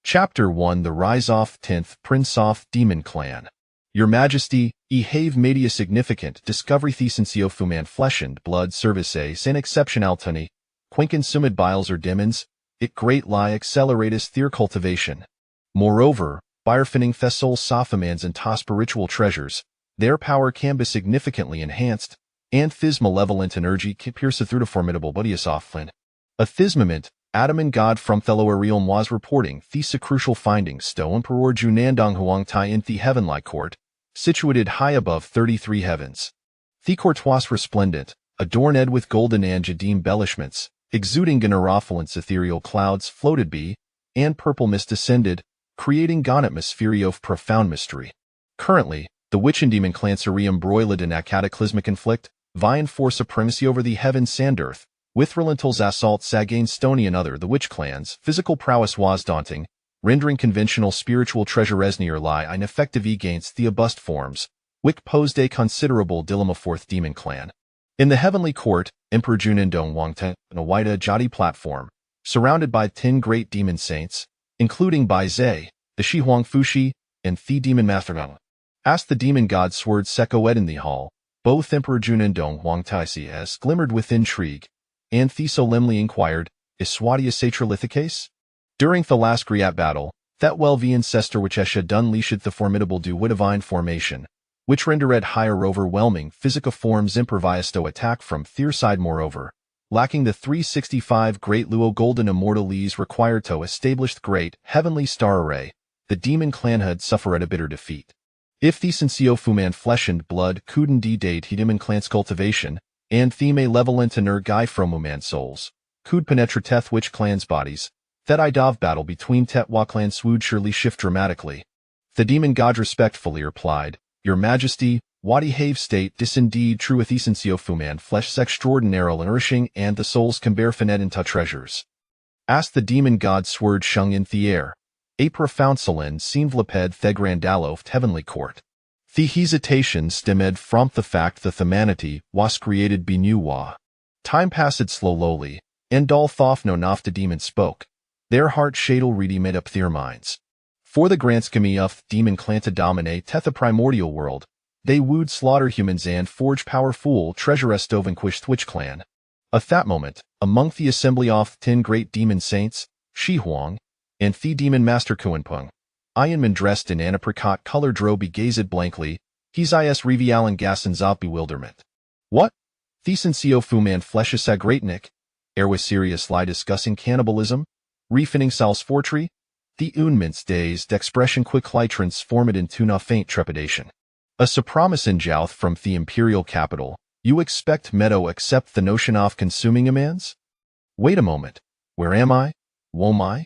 Chapter 1 The Rise of 10th Prince of Demon Clan. Your Majesty, e have made a significant discovery thesencio fuman flesh and blood service an exception altony, quinken sumid biles or demons, it great lie acceleratus their cultivation. Moreover, bierfinning thessol sophomans and ta spiritual treasures, their power can be significantly enhanced, and this malevolent energy can pierce through the formidable budius offlin. A thismament, Adam and God from fellow Ariel was reporting these crucial findings stone peror junandong huang tai in the heavenly court, situated high above 33 heavens. The court was resplendent, adorned with golden and jade embellishments, exuding generopulence ethereal clouds floated be, and purple mist descended, creating an atmosphere of profound mystery. Currently, the witch and demon clans are embroiled in a cataclysmic conflict, vying for supremacy over the heavens and earth. With relentless assaults against Stony and other the witch clans, physical prowess was daunting, rendering conventional spiritual treasure near lie ineffective against the abust forms, which posed a considerable dilemma for the demon clan. In the heavenly court, Emperor Junandong Wangte, on a wide Jati platform, surrounded by 10 great demon saints, including Bai Zhe, the Shi Huang Fushi, and the demon master, asked the demon god sword Seko in the hall. Both Emperor Junandong Wangte as glimmered with intrigue, and the solemnly inquired, is Swadia satralithicace? During the last Griat battle, that the ancestor which had unleashed the formidable Duwidivine formation, which rendered higher overwhelming physica forms improvisto attack from their side moreover, lacking the 365 great Luo golden immortalities required to establish the great heavenly star array, the demon clan had suffered a bitter defeat. If the sensio fuman flesh and blood couldn't date he demon clan's cultivation, and theme levelent inner guy fromuman souls, could penetrateth witch clan's bodies, that idov battle between Tetwa clan would surely shift dramatically. The demon god respectfully replied, Your Majesty, wadi have state dis indeed true with essentio fuman flesh extraordinarily nourishing and the souls can bear finet into treasures. Asked the demon god sword shung in the air. A profound solen seemed leped thegrandaloft heavenly court. The hesitation stemmed from the fact that humanity was created benewa. Time passed slowly, and all thof no nof the demon spoke. Their heart shadel ready made up their minds. For the grand scheme of demon clan to dominate the primordial world, they would slaughter humans and forge powerful treasure vanquished witch clan. At that moment, among the assembly of 10 great demon saints, Shi Huang, and the demon master Kuanpeng, Ironman dressed in an apricot-colored robe gazed blankly, his is revialan gassens of bewilderment. What? Thesensio fuman fleshes a greatnik? Was serious lie discussing cannibalism? Refinning Sal's fortry? The unmince dazed expression quick litrance formed into no faint trepidation. A supramus in jouth from the imperial capital, you expect Meadow accept the notion of consuming a man's? Wait a moment, where am I? Wom I?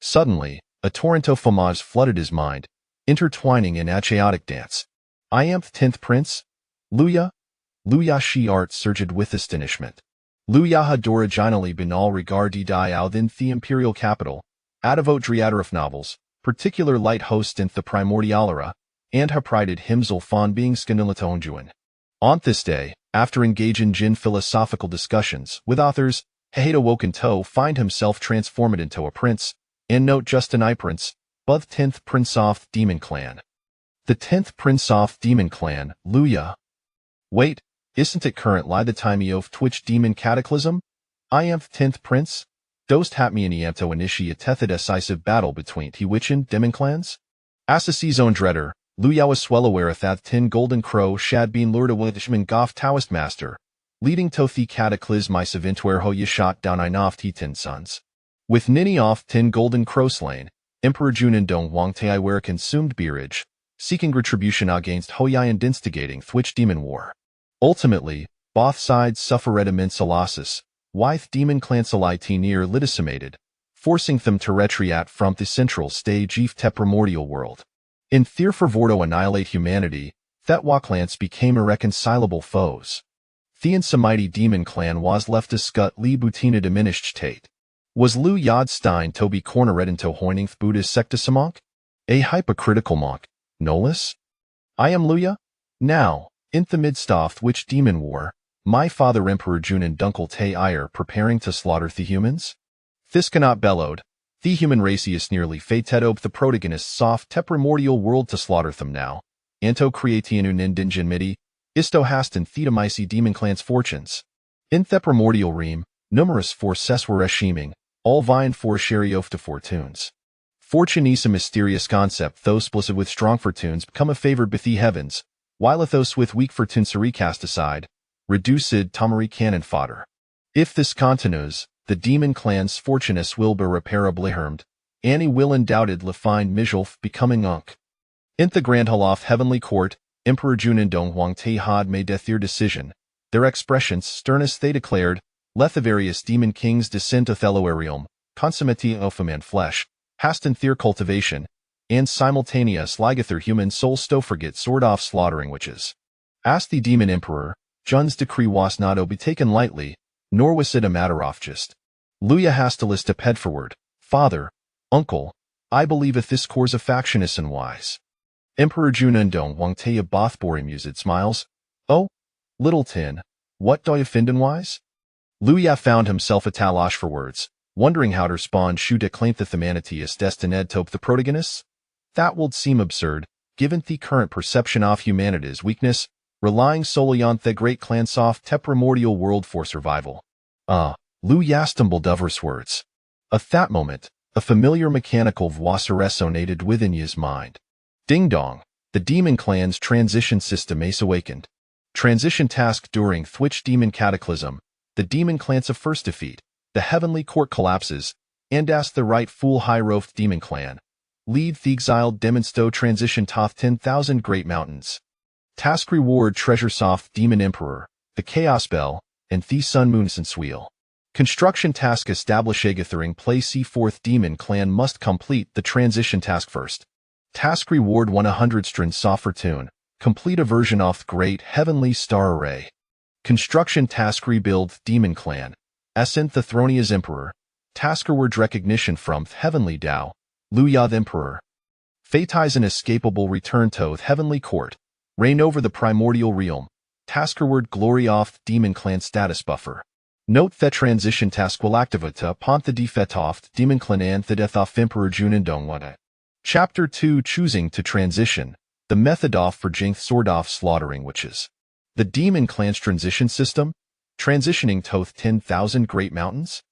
Suddenly, a torrent of fromage flooded his mind, intertwining in a chaotic dance. I am the 10th prince? Luya? Luya she art surged with astonishment. Luya had originally been all regarded die out in the imperial capital, adavot driaderif novels, particular light host in the primordialera, and ha prided himself von being skandalatonjuan. On this day, after engaging in philosophical discussions with authors, Haheda woken to find himself transformed into a prince, and note just an prince, but the 10th prince of demon clan. The 10th prince of demon clan, Luya. Wait, isn't it current lie the time of Twitch demon cataclysm? I am the 10th prince? Dost hat me any to initiate the decisive battle between the witch and demon clans? Assassin's own dreader, Luya was well aware that 10 golden crow shad been lured away the goth Taoist master, leading to the cataclysm of where ho ye shot down of the 10 sons. With ninny off 10 golden crow slain, Emperor Junandong Wangtai were consumed beerage, seeking retribution against Hoyai and instigating Thwitch demon war. Ultimately, both sides suffered immense losses, with demon clans near liticimated, forcing them to retreat from the central stage of the primordial world. In their fervor to annihilate humanity, Thetwa clans became irreconcilable foes. The mighty demon clan was left to scut Li Butina diminished tate. Was Lu Yodstein to be cornered into Hoiningth Buddhist sectasamonk? A hypocritical monk, nolus? I am Luya? Now, in the midst of which demon war, my father Emperor Junan Dunkel Te Ire preparing to slaughter the humans? This cannot bellowed, The human racius nearly fated the protagonists soft te primordial world to slaughter them now. Anto creatianun indingen midi, isto hastin thedamisi demon clans fortunes. In the primordial ream, numerous forces were escheming, all vying for sheriof fortunes. Fortune is a mysterious concept, those splicit with strong fortunes become a favored by the heavens, while those with weak fortunes are recast aside, reduced tomari cannon fodder. If this continues, the demon clan's fortunes will be repairably harmed, Annie will undoubtedly find Mijolf becoming unk. In the Grand Hall of Heavenly Court, Emperor Junin Dong Huang Te had made their decision. Their expressions sternest they declared, let the various demon kings descend to Theloarium, consummati of man flesh, hasten their cultivation, and simultaneous ligather human soul sto forget sword off slaughtering witches. Asked the demon emperor, Jun's decree was not to be taken lightly, nor was it a matter of just. Luya hastilis to ped forward, father, uncle, I believeth this course of factionist and wise. Emperor Junin Dong Huang Te Bothbori mused smiles, oh, little tin, what do you find in wise? Luya found himself a talash for words, wondering how to respond should acclaim the humanity is destined to the protagonists. That would seem absurd, given the current perception of humanity's weakness, relying solely on the great clan soft te primordial world for survival. Luya stumbled over his words. At that moment, a familiar mechanical voice resonated within his mind. Ding dong, the demon clan's transition system is awakened. Transition task during Thwitch demon cataclysm, the demon clan's of first defeat, the heavenly court collapses, and as the right fool high-roafed demon clan. Lead the exiled demonsto transition toth 10,000 great mountains. Task reward treasure soft demon emperor, the chaos bell, and the sun moon wheel. Construction task establish agathering play C4th demon clan must complete the transition task first. Task reward 100 strin soft fortune, complete a version of great heavenly star array. Construction task rebuild demon clan, ascent the throne as emperor. Task reward recognition from heavenly Tao, Luya the emperor. Fatize an escapable return to heavenly court, reign over the primordial realm. Task reward glory off demon clan status buffer. Note that transition task will activate upon the defet of demon clan and the death of Emperor Junin Dongwada. Chapter 2 Choosing to Transition, the method of for Jinth sword off slaughtering witches. The demon clan's transition system, transitioning to 10,000 great mountains.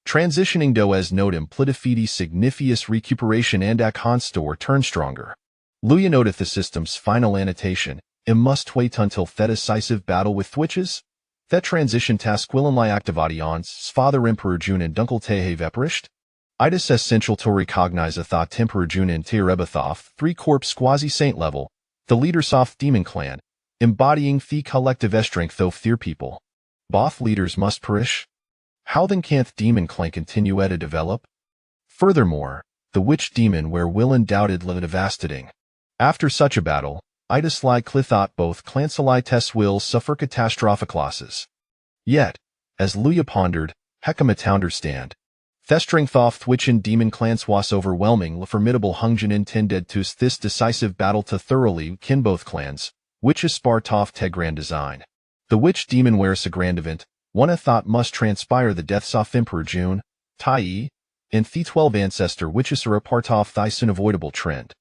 Transitioning do as note implitifidi signifius recuperation and ac store turn stronger. Luya noteth the system's final annotation, it must wait until the decisive battle with witches. That transition task will lie activati on father Emperor Junin Dunkel Tehe Veperished. It is essential to recognize a thought Emperor Junin Terebethoff 3 corpse quasi-saint level, the leader soft demon clan, embodying the collective strength of their people. Both leaders must perish. How then can't demon clan continue to develop? Furthermore, the witch demon where will undoubtedly devastating. After such a battle, itis lie clithot both clansalites will suffer catastrophic losses. Yet, as Luya pondered, Hekamat understand. Thestring off Thwitchin demon clans was overwhelming formidable Hungjan intended to this decisive battle to thoroughly kin both clans, which is Spartov te grand design. The witch demon wears a grand event, one a thought must transpire the deaths of Emperor June, Tai, and the 12 ancestor witches are a part of this unavoidable trend.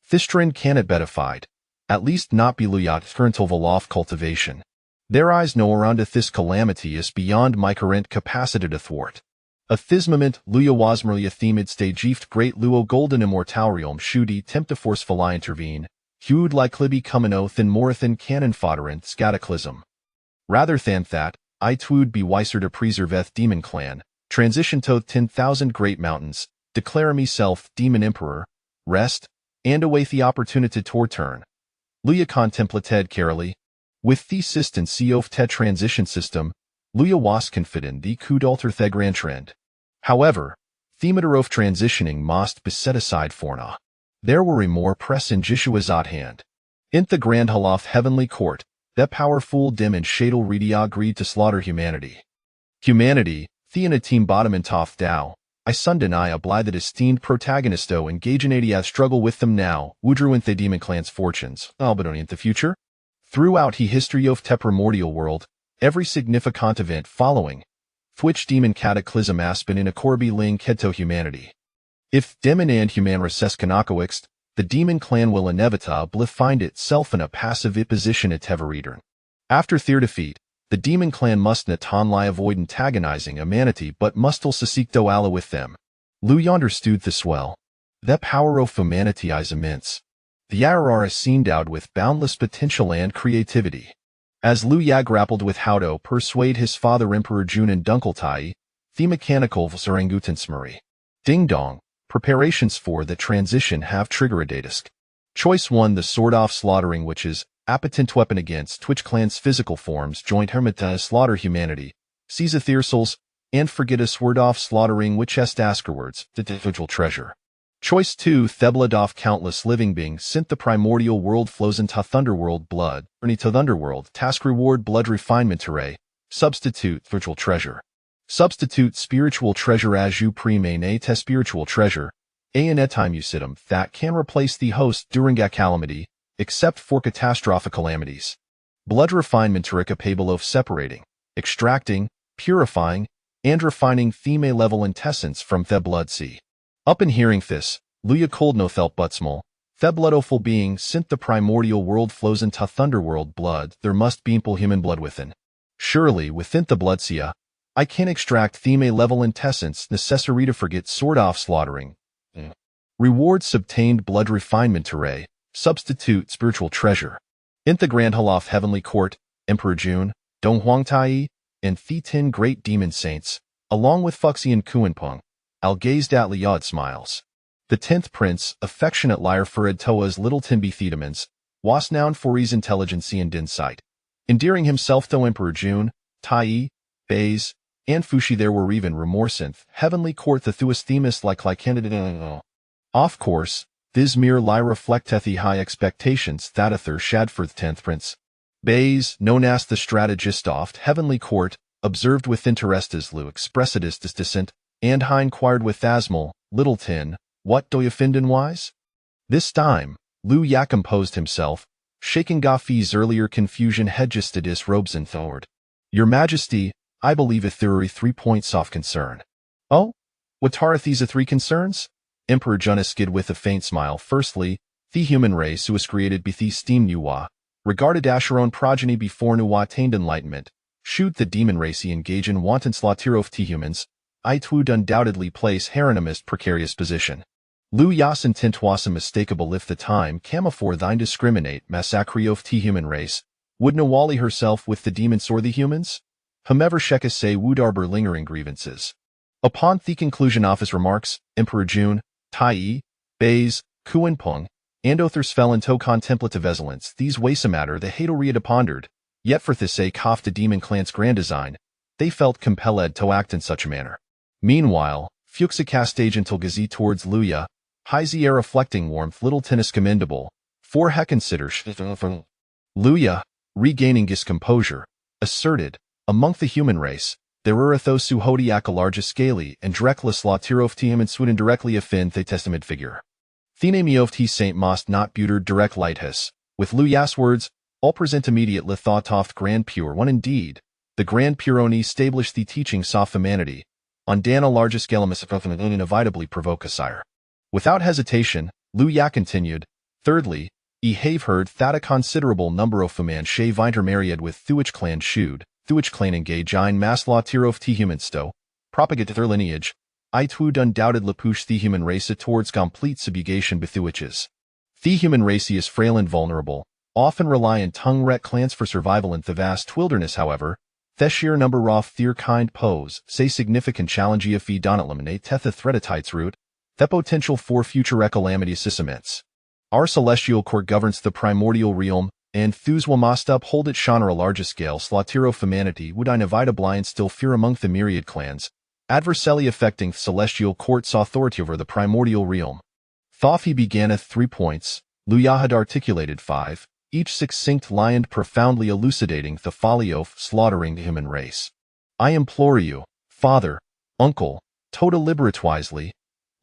This trend cannot betified, at least not be Luyat current of cultivation. Their eyes know around this calamity is beyond my current capacity to thwart. A thismament Luya wasmerlia themid stageft great luo golden immortarium shudi tempt forcefully intervene, hued like libby cumino thin morathin cannon fodderant scataclysm. Rather than that, I twould be wiser to preserveth demon clan, transition to 10,000 great mountains, declare me self demon emperor, rest, and await the opportunity to turn. Luya contemplated carefully. With the assistance of the transition system, Luya was confident the could alter the grand trend. However, the matter of transitioning must be set aside for now. There were more pressing issues at hand. In the Grand Hall of Heavenly Court, that powerful dim and shadal Redia agreed to slaughter humanity. Humanity, the in a team bottom and top Tao, I sundin I oblige the esteemed protagonisto engage in a struggle with them now, Woodruin the demon clan's fortunes, albeit in the future. Throughout he history of the primordial world, every significant event following, Thwitch demon cataclysm aspen in a corby ling keto humanity. If demon and human recess canocoixt, the demon clan will inevitably find itself in a passive position at Tevereturn. After their defeat, the demon clan must not only avoid antagonizing humanity but must also seek to ally with them. Lu understood this well. The power of humanity is immense. The RR is seen endowed with boundless potential and creativity. As Lu Ya grappled with how to persuade his father Emperor Jun and Dunkeltai, the mechanical Sarangutansmari. Ding dong, preparations for the transition have triggered a disk. Choice 1: the sword-off slaughtering witches, appetent weapon against Twitch clan's physical forms, joint hermita slaughter humanity, seize Ethersals, and forget a sword-off slaughtering witch est askerwards, the individual treasure. Choice 2: Thebladov countless living beings, synth the primordial world flows into thunderworld blood, journey to thunderworld, task reward blood refinement array, substitute virtual treasure. Substitute spiritual treasure as you premane a te spiritual treasure, a time usitum that can replace the host during a calamity, except for catastrophic calamities. Blood refinement are capable of separating, extracting, purifying, and refining theme level intessence from the blood sea. Up in hearing this, Luya Coldnothel Butsmal, the bloodoful being, synth the primordial world flows into thunderworld blood, there must be ample human blood within. Surely, within the blood sea, I can extract theme level intessence necessary to forget sword-off slaughtering. Rewards obtained blood refinement array, substitute spiritual treasure. In the Grand Hall of Heavenly Court, Emperor Jun, Dong Huangtai, and the 10 great demon saints, along with Fuxi and Kuanpeng, Al gazed at Liad smiles. The 10th prince, affectionate lyre for Toa's little Timby Thedamans, was known for his intelligence and insight. Endearing himself to Emperor Jun, Tai, Baze, and Fushi, there were even remorsinth, heavenly court the Thuas themis like candidate. Of course, this mere lie reflecteth the high expectations that Ather shad for the 10th prince. Baze, known as the strategist oft heavenly court, observed with interest as Lu expressed his dissent, and Hein inquired with Asmal, Little Tin, what do you find in wise? This time, Lu Ya composed himself, shaking Gafi's earlier confusion hedgested his robes and thord. Your Majesty, I believe there are 3 points of concern. Oh? What are these 3 concerns? Emperor Junus skid with a faint smile. Firstly, the human race who was created by the steam Nuwa, regarded Asheron progeny before Nuwa attained enlightenment, shoot the demon race he engage in wanton slaughter of the humans, I would undoubtedly place her in a most precarious position. Lu Yas intent was unmistakable if the time came for thine discriminate massacre of the human race, would Nawali herself with the demons or the humans? Whomever shekka say would arbor lingering grievances. Upon the conclusion of his remarks, Emperor Jun, Tai, Baze, Kuanpeng, and Others fell into contemplative excellence. These ways a matter the Hadoria pondered, yet for the sake of the demon clan's grand design, they felt compelled to act in such a manner. Meanwhile, Fuchsia cast until gazi towards Luya, Hizi air reflecting warmth little tennis commendable, for he considers. Luya, regaining his composure, asserted, among the human race, there are those who hodiak a large scale and directly slaughter of team and Sweden directly offend the testament figure. Thene me of t Saint Most not buter direct lighthus, with Luya's words, all present immediate lithotoft grand pure one indeed, the grand puroni established the teachings of humanity, on dan a large scale inevitably provoke a sire. Without hesitation, Lu Ya continued, thirdly, I have heard that a considerable number of Fuman shave intermarried with Thuich clan should, Thuich clan engage in mass slaughter of the human sto, propagate their lineage, I would undoubtedly push the human race towards complete subjugation by Thuiches. The human race is frail and vulnerable, often rely on tongue-ret clans for survival in the vast wilderness however, the sheer number of their kind pose, say significant challenge if we don't eliminate the threatatites root, the potential for future calamities is immense. Our celestial court governs the primordial realm, and Thus will must uphold it on a larger scale slaughter of humanity would inevitably instill fear among the myriad clans, adversely affecting the celestial court's authority over the primordial realm. Thoth began at 3 points, Luya had articulated 5, each succinct line profoundly elucidating the folly of slaughtering the human race. I implore you, father, uncle, to deliberate wisely.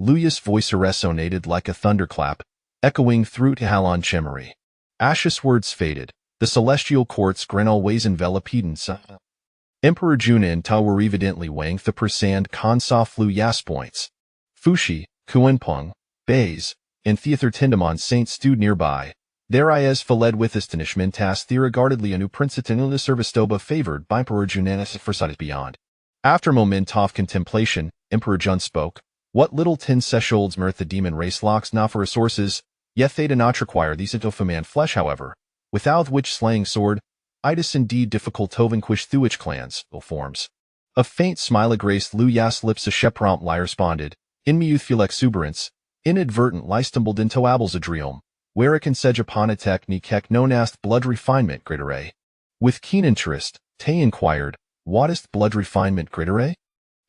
Luya's voice resonated like a thunderclap, echoing through to Halon Chemery. Ash's words faded, the celestial court's grin always enveloped Emperor Jun and Ta were evidently weighing the percent cons of Luya's points. Fushi, Kuenpeng, Bays, and Theather Tindamon Saint stewed nearby. There is fled with astonishmentas theregardedly anu principinula servistoba favored by Emperor Junanis foresighted beyond. After moment of contemplation, Emperor Jun spoke, what little tin sesholds mirth the demon race locks not for resources, yet they do not require these into man flesh however, without which slaying sword, itis indeed difficult tovenquish thuich clans, will forms. A faint smile graced Lu Yas lips a sheprompt lie responded, in me youthful exuberance, inadvertent lie stumbled into abels adriom, where it can sedge upon a technique known as blood refinement greater. With keen interest, Tay inquired, what is blood refinement greater?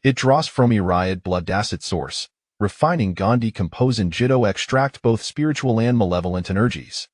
It draws from riot blood acid source, refining Gandhi composing jitto extract both spiritual and malevolent energies.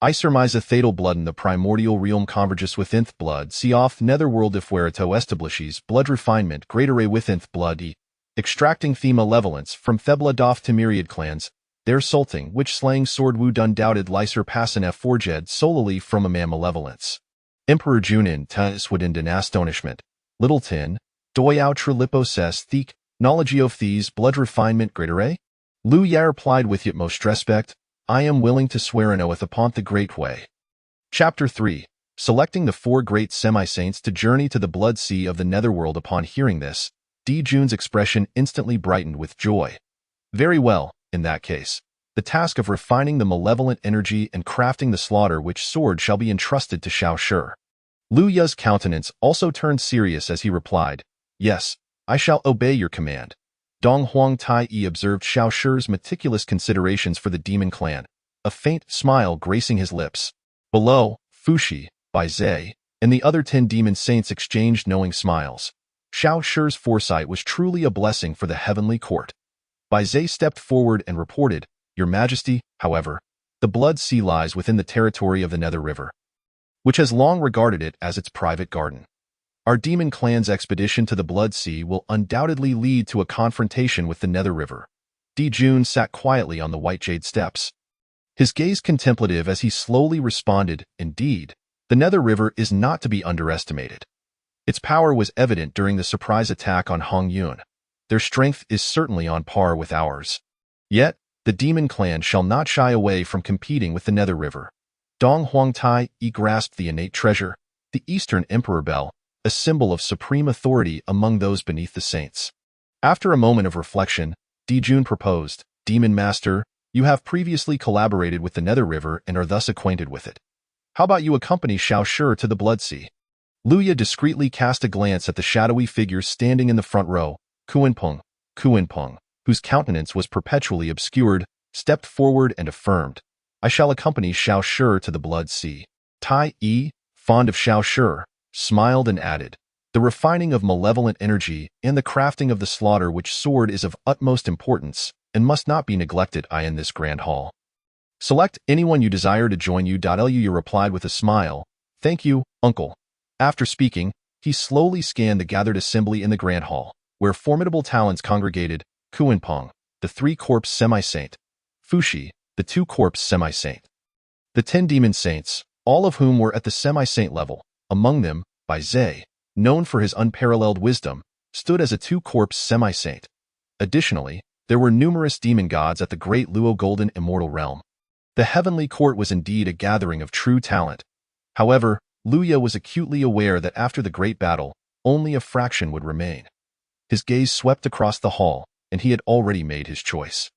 I surmise a fatal blood in the primordial realm converges with nth blood, see off netherworld if where to establishes blood refinement greater with nth blood extracting the malevolence from Thebla doth to myriad clans, their sulting which slaying sword would undoubted lie surpassing forged solely from a man malevolence. Emperor Junin tes would in astonishment, little tin, doi outre liposes theek, knowledge of these blood refinement greater? Lu Ya replied with utmost respect, I am willing to swear an oath upon the great way. Chapter 3. Selecting the 4 great semi-saints to journey to the blood sea of the netherworld. Upon hearing this, Di Jun's expression instantly brightened with joy. Very well, in that case. The task of refining the malevolent energy and crafting the slaughter which sword shall be entrusted to Xiao Shi. Lu Ya's countenance also turned serious as he replied, yes, I shall obey your command. Dong Huang Tai observed Xiao Shi's meticulous considerations for the demon clan, a faint smile gracing his lips. Below, Fushi, Bai Zhe, and the other 10 demon saints exchanged knowing smiles. Xiao Shi's foresight was truly a blessing for the heavenly court. Bai Zhe stepped forward and reported, Your Majesty, however, the blood sea lies within the territory of the Nether River, which has long regarded it as its private garden. Our demon clan's expedition to the Blood Sea will undoubtedly lead to a confrontation with the Nether River. Di Jun sat quietly on the white jade steps, his gaze contemplative as he slowly responded, indeed, the Nether River is not to be underestimated. Its power was evident during the surprise attack on Hong Yun. Their strength is certainly on par with ours. Yet, the demon clan shall not shy away from competing with the Nether River. Dong Huang Tai grasped the innate treasure, the Eastern Emperor Bell, a symbol of supreme authority among those beneath the saints. After a moment of reflection, Di Jun proposed, Demon Master, you have previously collaborated with the Nether River and are thus acquainted with it. How about you accompany Xiao Shi to the Blood Sea? Lu Ya discreetly cast a glance at the shadowy figures standing in the front row. Kuenpeng, whose countenance was perpetually obscured, stepped forward and affirmed, I shall accompany Xiao Shi to the Blood Sea. Tai Yi, fond of Xiao Shi, smiled and added, the refining of malevolent energy and the crafting of the slaughter which sword is of utmost importance and must not be neglected in this grand hall. Select anyone you desire to join you. Lu replied with a smile, thank you, uncle. After speaking, he slowly scanned the gathered assembly in the grand hall, where formidable talents congregated, Kuenpeng, the 3-corpse semi-saint, Fushi, the 2-corpse semi-saint, the 10 demon saints, all of whom were at the semi-saint level. Among them, Bai Zhe, known for his unparalleled wisdom, stood as a 2-corpse semi-saint. Additionally, there were numerous demon gods at the great Luo Golden Immortal Realm. The heavenly court was indeed a gathering of true talent. However, Lu Ya was acutely aware that after the great battle, only a fraction would remain. His gaze swept across the hall, and he had already made his choice.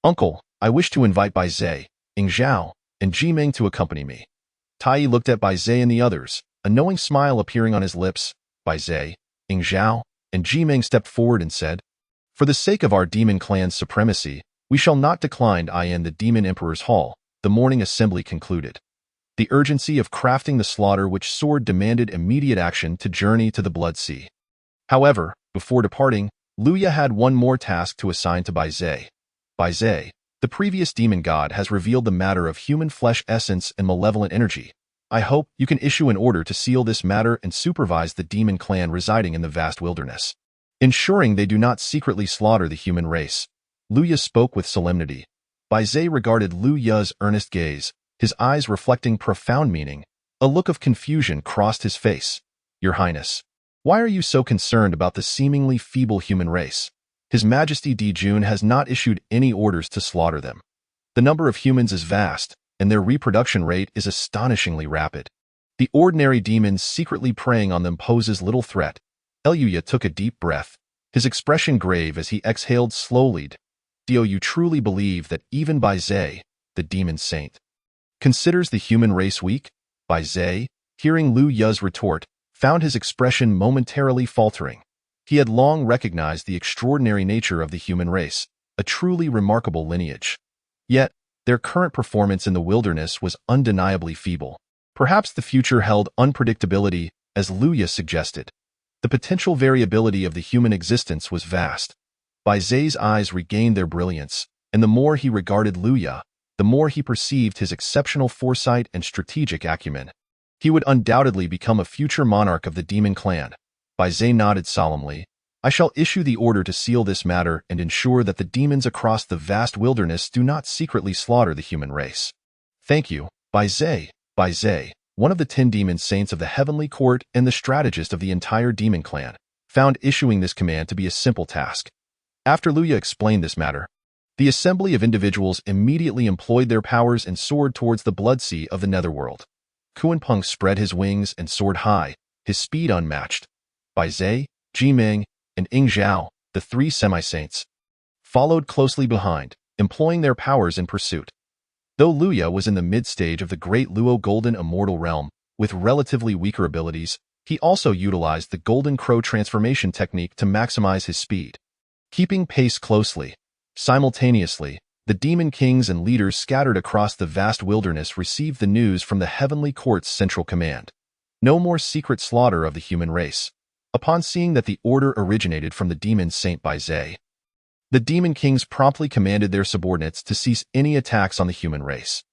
Uncle, I wish to invite Bai Zhe, Ying Zhao, and Ji Ming to accompany me. Tai Yi looked at Bai Zhe and the others, a knowing smile appearing on his lips. Bai Zhe, Ying Zhao, and Ji Ming stepped forward and said, for the sake of our demon clan's supremacy, we shall not decline in the Demon Emperor's Hall. The morning assembly concluded. The urgency of crafting the slaughter which sword demanded immediate action to journey to the Blood Sea. However, before departing, Lu Ya had one more task to assign to Bai Zhe. Bai Zhe, the previous demon god, has revealed the matter of human flesh essence and malevolent energy. I hope you can issue an order to seal this matter and supervise the demon clan residing in the vast wilderness, ensuring they do not secretly slaughter the human race. Lu Ya spoke with solemnity. Bai Zhe regarded Lu Ya's earnest gaze, his eyes reflecting profound meaning. A look of confusion crossed his face. Your Highness, why are you so concerned about the seemingly feeble human race? His Majesty Dijun has not issued any orders to slaughter them. The number of humans is vast, and their reproduction rate is astonishingly rapid. The ordinary demons secretly preying on them poses little threat. Eluya took a deep breath, his expression grave as he exhaled slowly. Do you truly believe that even Bai Zhe, the demon saint, considers the human race weak? Bai Zhe, hearing Lu Ya's retort, found his expression momentarily faltering. He had long recognized the extraordinary nature of the human race, a truly remarkable lineage. Yet, their current performance in the wilderness was undeniably feeble. Perhaps the future held unpredictability, as Lu Ya suggested. The potential variability of the human existence was vast. Bai Zhe's eyes regained their brilliance, and the more he regarded Lu Ya, the more he perceived his exceptional foresight and strategic acumen. He would undoubtedly become a future monarch of the demon clan. Bai Zhe nodded solemnly. I shall issue the order to seal this matter and ensure that the demons across the vast wilderness do not secretly slaughter the human race. Thank you, Bai Zhe. Bai Zhe, one of the 10 demon saints of the heavenly court and the strategist of the entire demon clan, found issuing this command to be a simple task. After Lu Ya explained this matter, the assembly of individuals immediately employed their powers and soared towards the blood sea of the netherworld. Kuan-Peng spread his wings and soared high, his speed unmatched. Bai Zhe, Jiming, and Ying Zhao, the 3 semi-saints, followed closely behind, employing their powers in pursuit. Though Lu Ya was in the mid-stage of the Great Luo Golden Immortal Realm, with relatively weaker abilities, he also utilized the Golden Crow transformation technique to maximize his speed. Keeping pace closely, simultaneously, the demon kings and leaders scattered across the vast wilderness received the news from the Heavenly Court's central command. No more secret slaughter of the human race. Upon seeing that the order originated from the demon Saint Bai Zhe, the demon kings promptly commanded their subordinates to cease any attacks on the human race.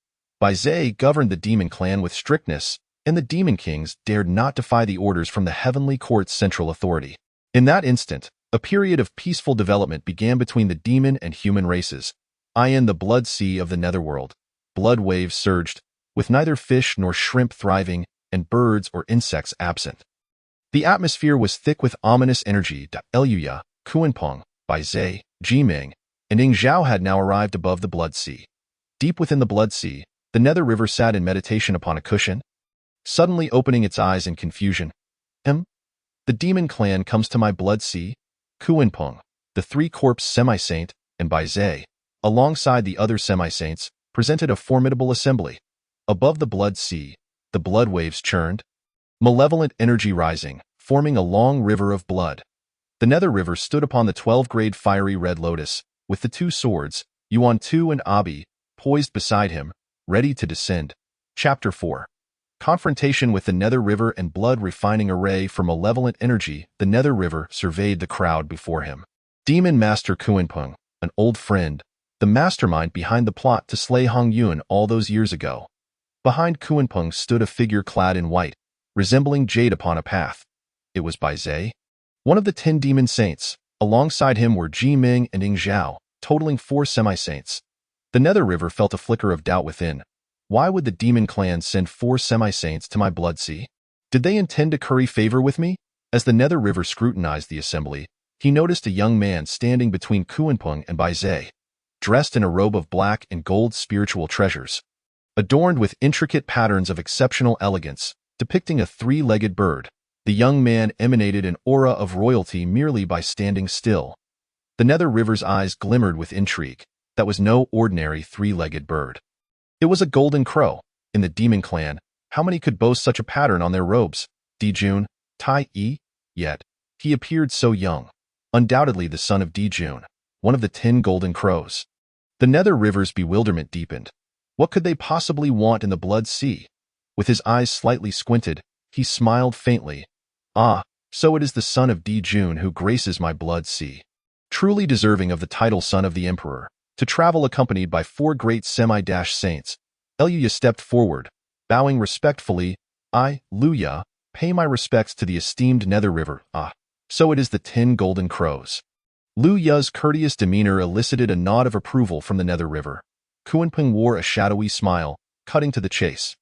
Bai Zhe governed the demon clan with strictness, and the demon kings dared not defy the orders from the Heavenly Court's central authority. In that instant, a period of peaceful development began between the demon and human races. In the blood sea of the netherworld, blood waves surged, with neither fish nor shrimp thriving, and birds or insects absent. The atmosphere was thick with ominous energy. Eluya, Kuan-Peng, Bai Zhe, Jiming, and Ying Zhao had now arrived above the blood sea. Deep within the blood sea, the nether river sat in meditation upon a cushion, suddenly opening its eyes in confusion. The demon clan comes to my blood sea? Kuan-Peng, the 3-corpse semi-saint, and Bai Zhe, alongside the other semi-saints, presented a formidable assembly. Above the blood sea, the blood waves churned, malevolent energy rising, forming a long river of blood. The nether river stood upon the 12-grade fiery red lotus, with the 2 swords, Yuan Tu and Abi, poised beside him, ready to descend. Chapter 4. Confrontation with the nether river and blood refining array for malevolent energy. The nether river surveyed the crowd before him. Demon Master Kuan-Peng, an old friend, the mastermind behind the plot to slay Hong Yun all those years ago. Behind Kuan-Peng stood a figure clad in white, resembling jade upon a path. It was Bai Zhe, one of the 10 demon saints. Alongside him were Jiming and Ying Zhao, totaling 4 semi-saints. The nether river felt a flicker of doubt within. Why would the demon clan send 4 semi-saints to my blood sea? Did they intend to curry favor with me? As the nether river scrutinized the assembly, he noticed a young man standing between Kuan-Peng and Bai Zhe, dressed in a robe of black and gold spiritual treasures, adorned with intricate patterns of exceptional elegance, depicting a 3-legged bird. The young man emanated an aura of royalty merely by standing still. The nether river's eyes glimmered with intrigue. That was no ordinary 3-legged bird. It was a golden crow. In the demon clan, how many could boast such a pattern on their robes? Dijun, Tai Yi? Yet, he appeared so young. Undoubtedly the son of Dijun, one of the 10 golden crows. The nether river's bewilderment deepened. What could they possibly want in the blood sea? With his eyes slightly squinted, he smiled faintly. So it is the son of Dijun who graces my blood sea. Truly deserving of the title son of the emperor, to travel accompanied by 4 great semi-saints. Eluya stepped forward, bowing respectfully. Lu Ya, pay my respects to the esteemed nether river. So it is the 10 golden crows. Lu Ya's courteous demeanor elicited a nod of approval from the nether river. Kuan-Peng wore a shadowy smile, cutting to the chase.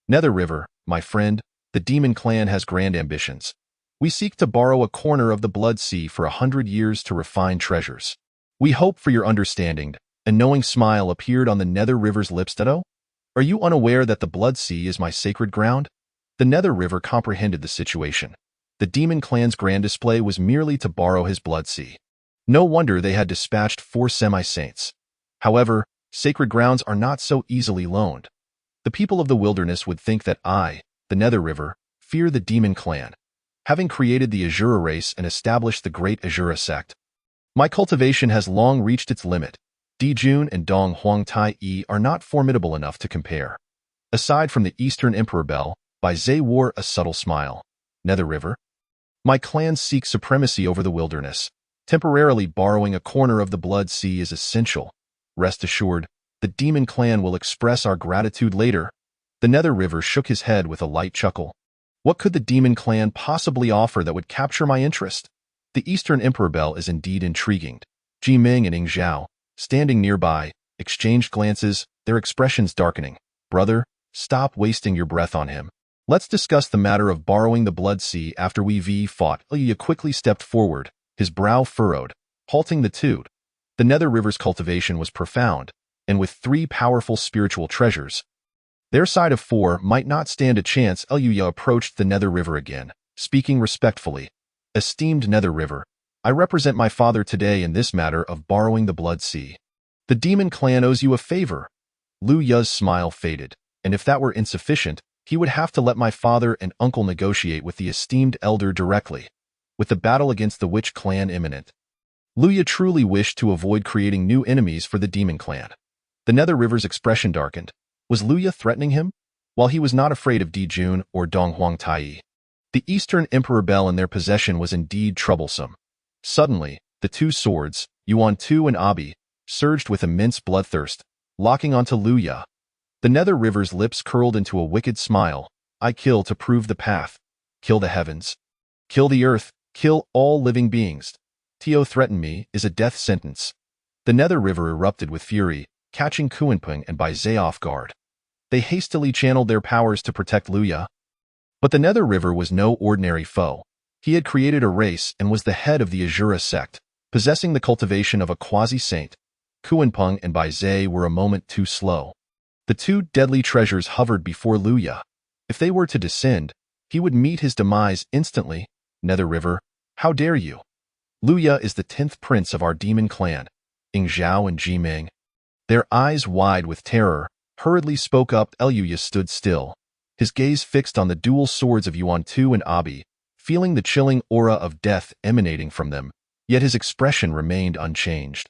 Nether river, my friend, the demon clan has grand ambitions. We seek to borrow a corner of the Blood Sea for 100 years to refine treasures. We hope for your understanding." A knowing smile appeared on the Nether River's lips. "Are you unaware that the Blood Sea is my sacred ground?" The Nether River comprehended the situation. The demon clan's grand display was merely to borrow his Blood Sea. No wonder they had dispatched 4 semi-saints. However, sacred grounds are not so easily loaned. The people of the wilderness would think that I, the Nether River, fear the demon clan, having created the Azura race and established the great Azura sect. My cultivation has long reached its limit. Dijun and Dong Huang Tai Yi are not formidable enough to compare. Aside from the Eastern Emperor Bell, Bai Zhe wore a subtle smile. Nether River? My clan seeks supremacy over the wilderness. Temporarily borrowing a corner of the Blood Sea is essential. Rest assured, the demon clan will express our gratitude later. The Nether River shook his head with a light chuckle. What could the demon clan possibly offer that would capture my interest? The Eastern Emperor Bell is indeed intriguing. Ji Ming and Ing Zhao, standing nearby, exchanged glances, their expressions darkening. Brother, stop wasting your breath on him. Let's discuss the matter of borrowing the Blood Sea after we fought. Ilya quickly stepped forward, his brow furrowed, halting the two. The Nether River's cultivation was profound, and with 3 powerful spiritual treasures, their side of 4 might not stand a chance. Ilya approached the Nether River again, speaking respectfully. Esteemed Nether River, I represent my father today in this matter of borrowing the Blood Sea. The demon clan owes you a favor. Lu Ya's smile faded, and if that were insufficient, he would have to let my father and uncle negotiate with the esteemed elder directly, with the battle against the Witch clan imminent. Lu Ya truly wished to avoid creating new enemies for the demon clan. The Nether River's expression darkened. Was Lu Ya threatening him? While he was not afraid of Dijun or Dong Huang Tai, the Eastern Emperor Bell in their possession was indeed troublesome. Suddenly, the 2 swords, Yuan Tu and Abi, surged with immense bloodthirst, locking onto Lu Ya. The Nether River's lips curled into a wicked smile. I kill to prove the path. Kill the heavens. Kill the earth. Kill all living beings. Tio threaten me is a death sentence. The Nether River erupted with fury, catching Kuanping and Bai Zhe off guard. They hastily channeled their powers to protect Lu Ya. But the Nether River was no ordinary foe. He had created a race and was the head of the Azura sect, possessing the cultivation of a quasi-saint. Kuanping and Bai Zhe were a moment too slow. The 2 deadly treasures hovered before Lu Ya. If they were to descend, he would meet his demise instantly. Nether River, how dare you? Lu Ya is the 10th prince of our demon clan. Ing Zhao and Ji Ming, their eyes wide with terror, hurriedly spoke up. Lu Ya stood still, his gaze fixed on the dual swords of Yuan Tu and Abi, feeling the chilling aura of death emanating from them, yet his expression remained unchanged.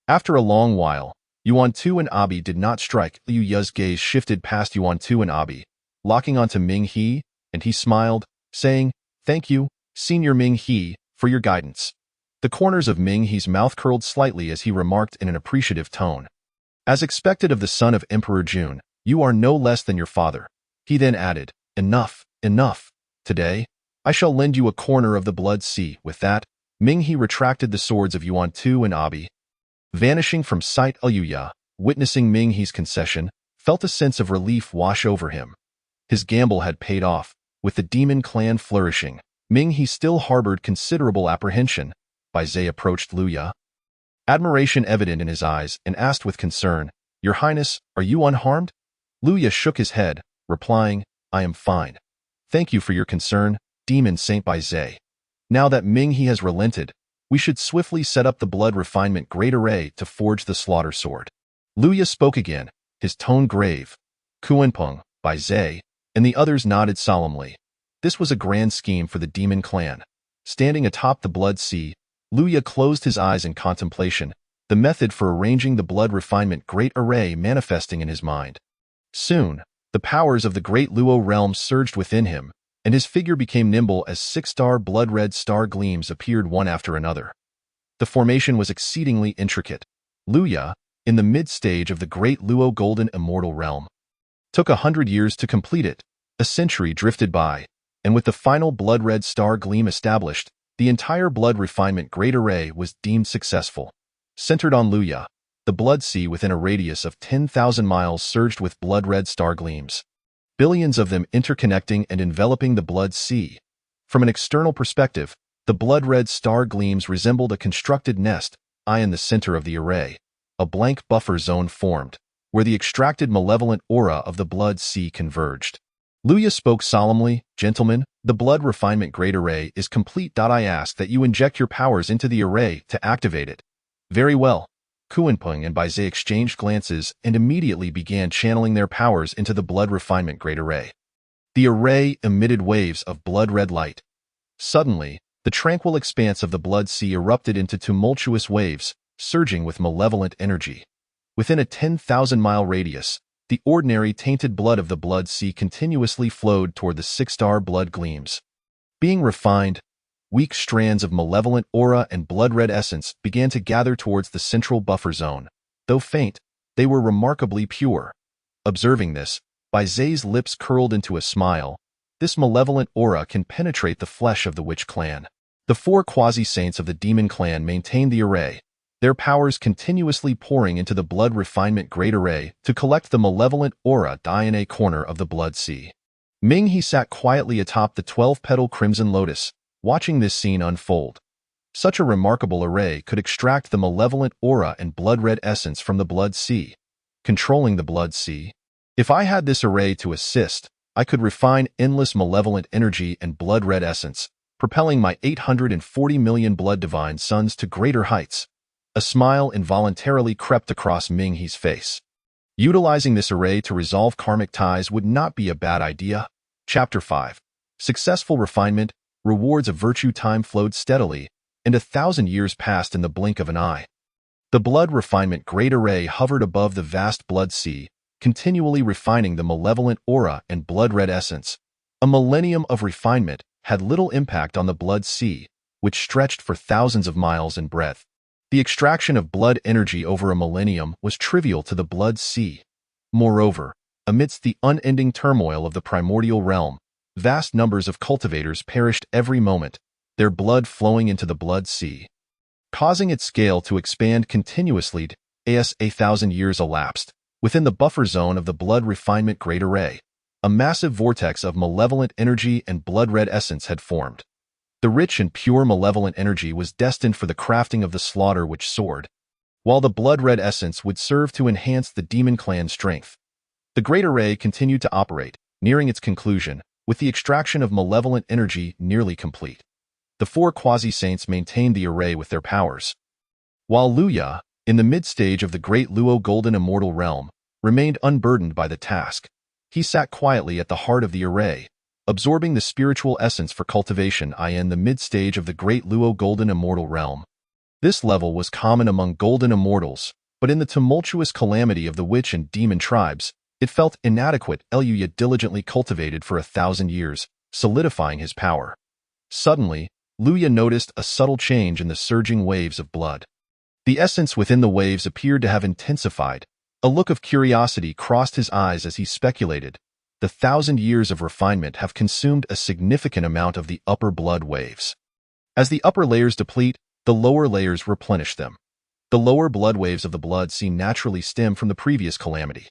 After a long while, Yuan Tu and Abi did not strike. Lu Ya's gaze shifted past Yuan Tu and Abi, locking onto Ming He, and he smiled, saying, "Thank you, Senior Ming He, for your guidance." The corners of Ming He's mouth curled slightly as he remarked in an appreciative tone. "As expected of the son of Emperor Jun, you are no less than your father." He then added, "Enough, enough. Today, I shall lend you a corner of the Blood Sea." With that, Ming He retracted the swords of Yuan Tu and Abi, vanishing from sight. Lu Ya, witnessing Ming He's concession, felt a sense of relief wash over him. His gamble had paid off. With the demon clan flourishing, Ming He still harbored considerable apprehension. Bai Zhe approached Lu Ya, admiration evident in his eyes, and asked with concern, "Your Highness, are you unharmed?" Lu Ya shook his head, replying, "I am fine. Thank you for your concern, Demon Saint Bai Zhe. Now that Ming He has relented, we should swiftly set up the blood refinement great array to forge the slaughter sword." Lu Ya spoke again, his tone grave. Kuanping, Bai Zhe, and the others nodded solemnly. This was a grand scheme for the demon clan. Standing atop the Blood Sea, Lu Ya closed his eyes in contemplation, the method for arranging the blood refinement great array manifesting in his mind. Soon, the powers of the great Luo realm surged within him, and his figure became nimble as 6-star blood-red star gleams appeared one after another. The formation was exceedingly intricate. Lu Ya, in the mid-stage of the great Luo golden immortal realm, took 100 years to complete it. A century drifted by, and with the final blood-red star gleam established, the entire blood refinement great array was deemed successful. Centered on Lu Ya, the Blood Sea within a radius of 10,000 miles surged with blood-red star gleams, billions of them interconnecting and enveloping the Blood Sea. From an external perspective, the blood-red star gleams resembled a constructed nest, in the center of the array. A blank buffer zone formed, where the extracted malevolent aura of the blood sea converged. Luya spoke solemnly, "Gentlemen, the blood refinement great array is complete. I ask that you inject your powers into the array to activate it." "Very well." Kuanpeng and Baizhe exchanged glances and immediately began channeling their powers into the blood refinement great array. The array emitted waves of blood-red light. Suddenly, the tranquil expanse of the blood sea erupted into tumultuous waves, surging with malevolent energy. Within a 10,000-mile radius, the ordinary tainted blood of the blood sea continuously flowed toward the six-star blood gleams. Being refined, weak strands of malevolent aura and blood-red essence began to gather towards the central buffer zone. Though faint, they were remarkably pure. Observing this, Baize's lips curled into a smile. This malevolent aura can penetrate the flesh of the witch clan. The four quasi-saints of the demon clan maintained the array, their powers continuously pouring into the blood refinement great array to collect the malevolent aura in a corner of the blood sea. Ming He sat quietly atop the 12-petal crimson lotus, watching this scene unfold. Such a remarkable array could extract the malevolent aura and blood-red essence from the blood sea. Controlling the blood sea. If I had this array to assist, I could refine endless malevolent energy and blood-red essence, propelling my 840 million blood divine sons to greater heights. A smile involuntarily crept across Ming He's face. Utilizing this array to resolve karmic ties would not be a bad idea. Chapter 5. Successful refinement, rewards of virtue. Time flowed steadily, and 1,000 years passed in the blink of an eye. The blood refinement great array hovered above the vast blood sea, continually refining the malevolent aura and blood-red essence. A millennium of refinement had little impact on the blood sea, which stretched for thousands of miles in breadth. The extraction of blood energy over a millennium was trivial to the blood sea. Moreover, amidst the unending turmoil of the primordial realm, vast numbers of cultivators perished every moment, their blood flowing into the blood sea, causing its scale to expand continuously. As 1,000 years elapsed, within the buffer zone of the blood refinement great array, a massive vortex of malevolent energy and blood-red essence had formed. The rich and pure malevolent energy was destined for the crafting of the slaughter which soared, while the blood-red essence would serve to enhance the demon clan's strength. The great array continued to operate, nearing its conclusion, with the extraction of malevolent energy nearly complete. The four quasi-saints maintained the array with their powers, while Luya, in the mid-stage of the great Luo golden immortal realm, remained unburdened by the task. He sat quietly at the heart of the array, absorbing the spiritual essence for cultivation in the mid-stage of the great Luo golden immortal realm. This level was common among golden immortals, but in the tumultuous calamity of the witch and demon tribes, it felt inadequate. Luya diligently cultivated for 1,000 years, solidifying his power. Suddenly, Luya noticed a subtle change in the surging waves of blood. The essence within the waves appeared to have intensified. A look of curiosity crossed his eyes as he speculated. The 1,000 years of refinement have consumed a significant amount of the upper blood waves. As the upper layers deplete, the lower layers replenish them. The lower blood waves of the blood sea naturally stem from the previous calamity.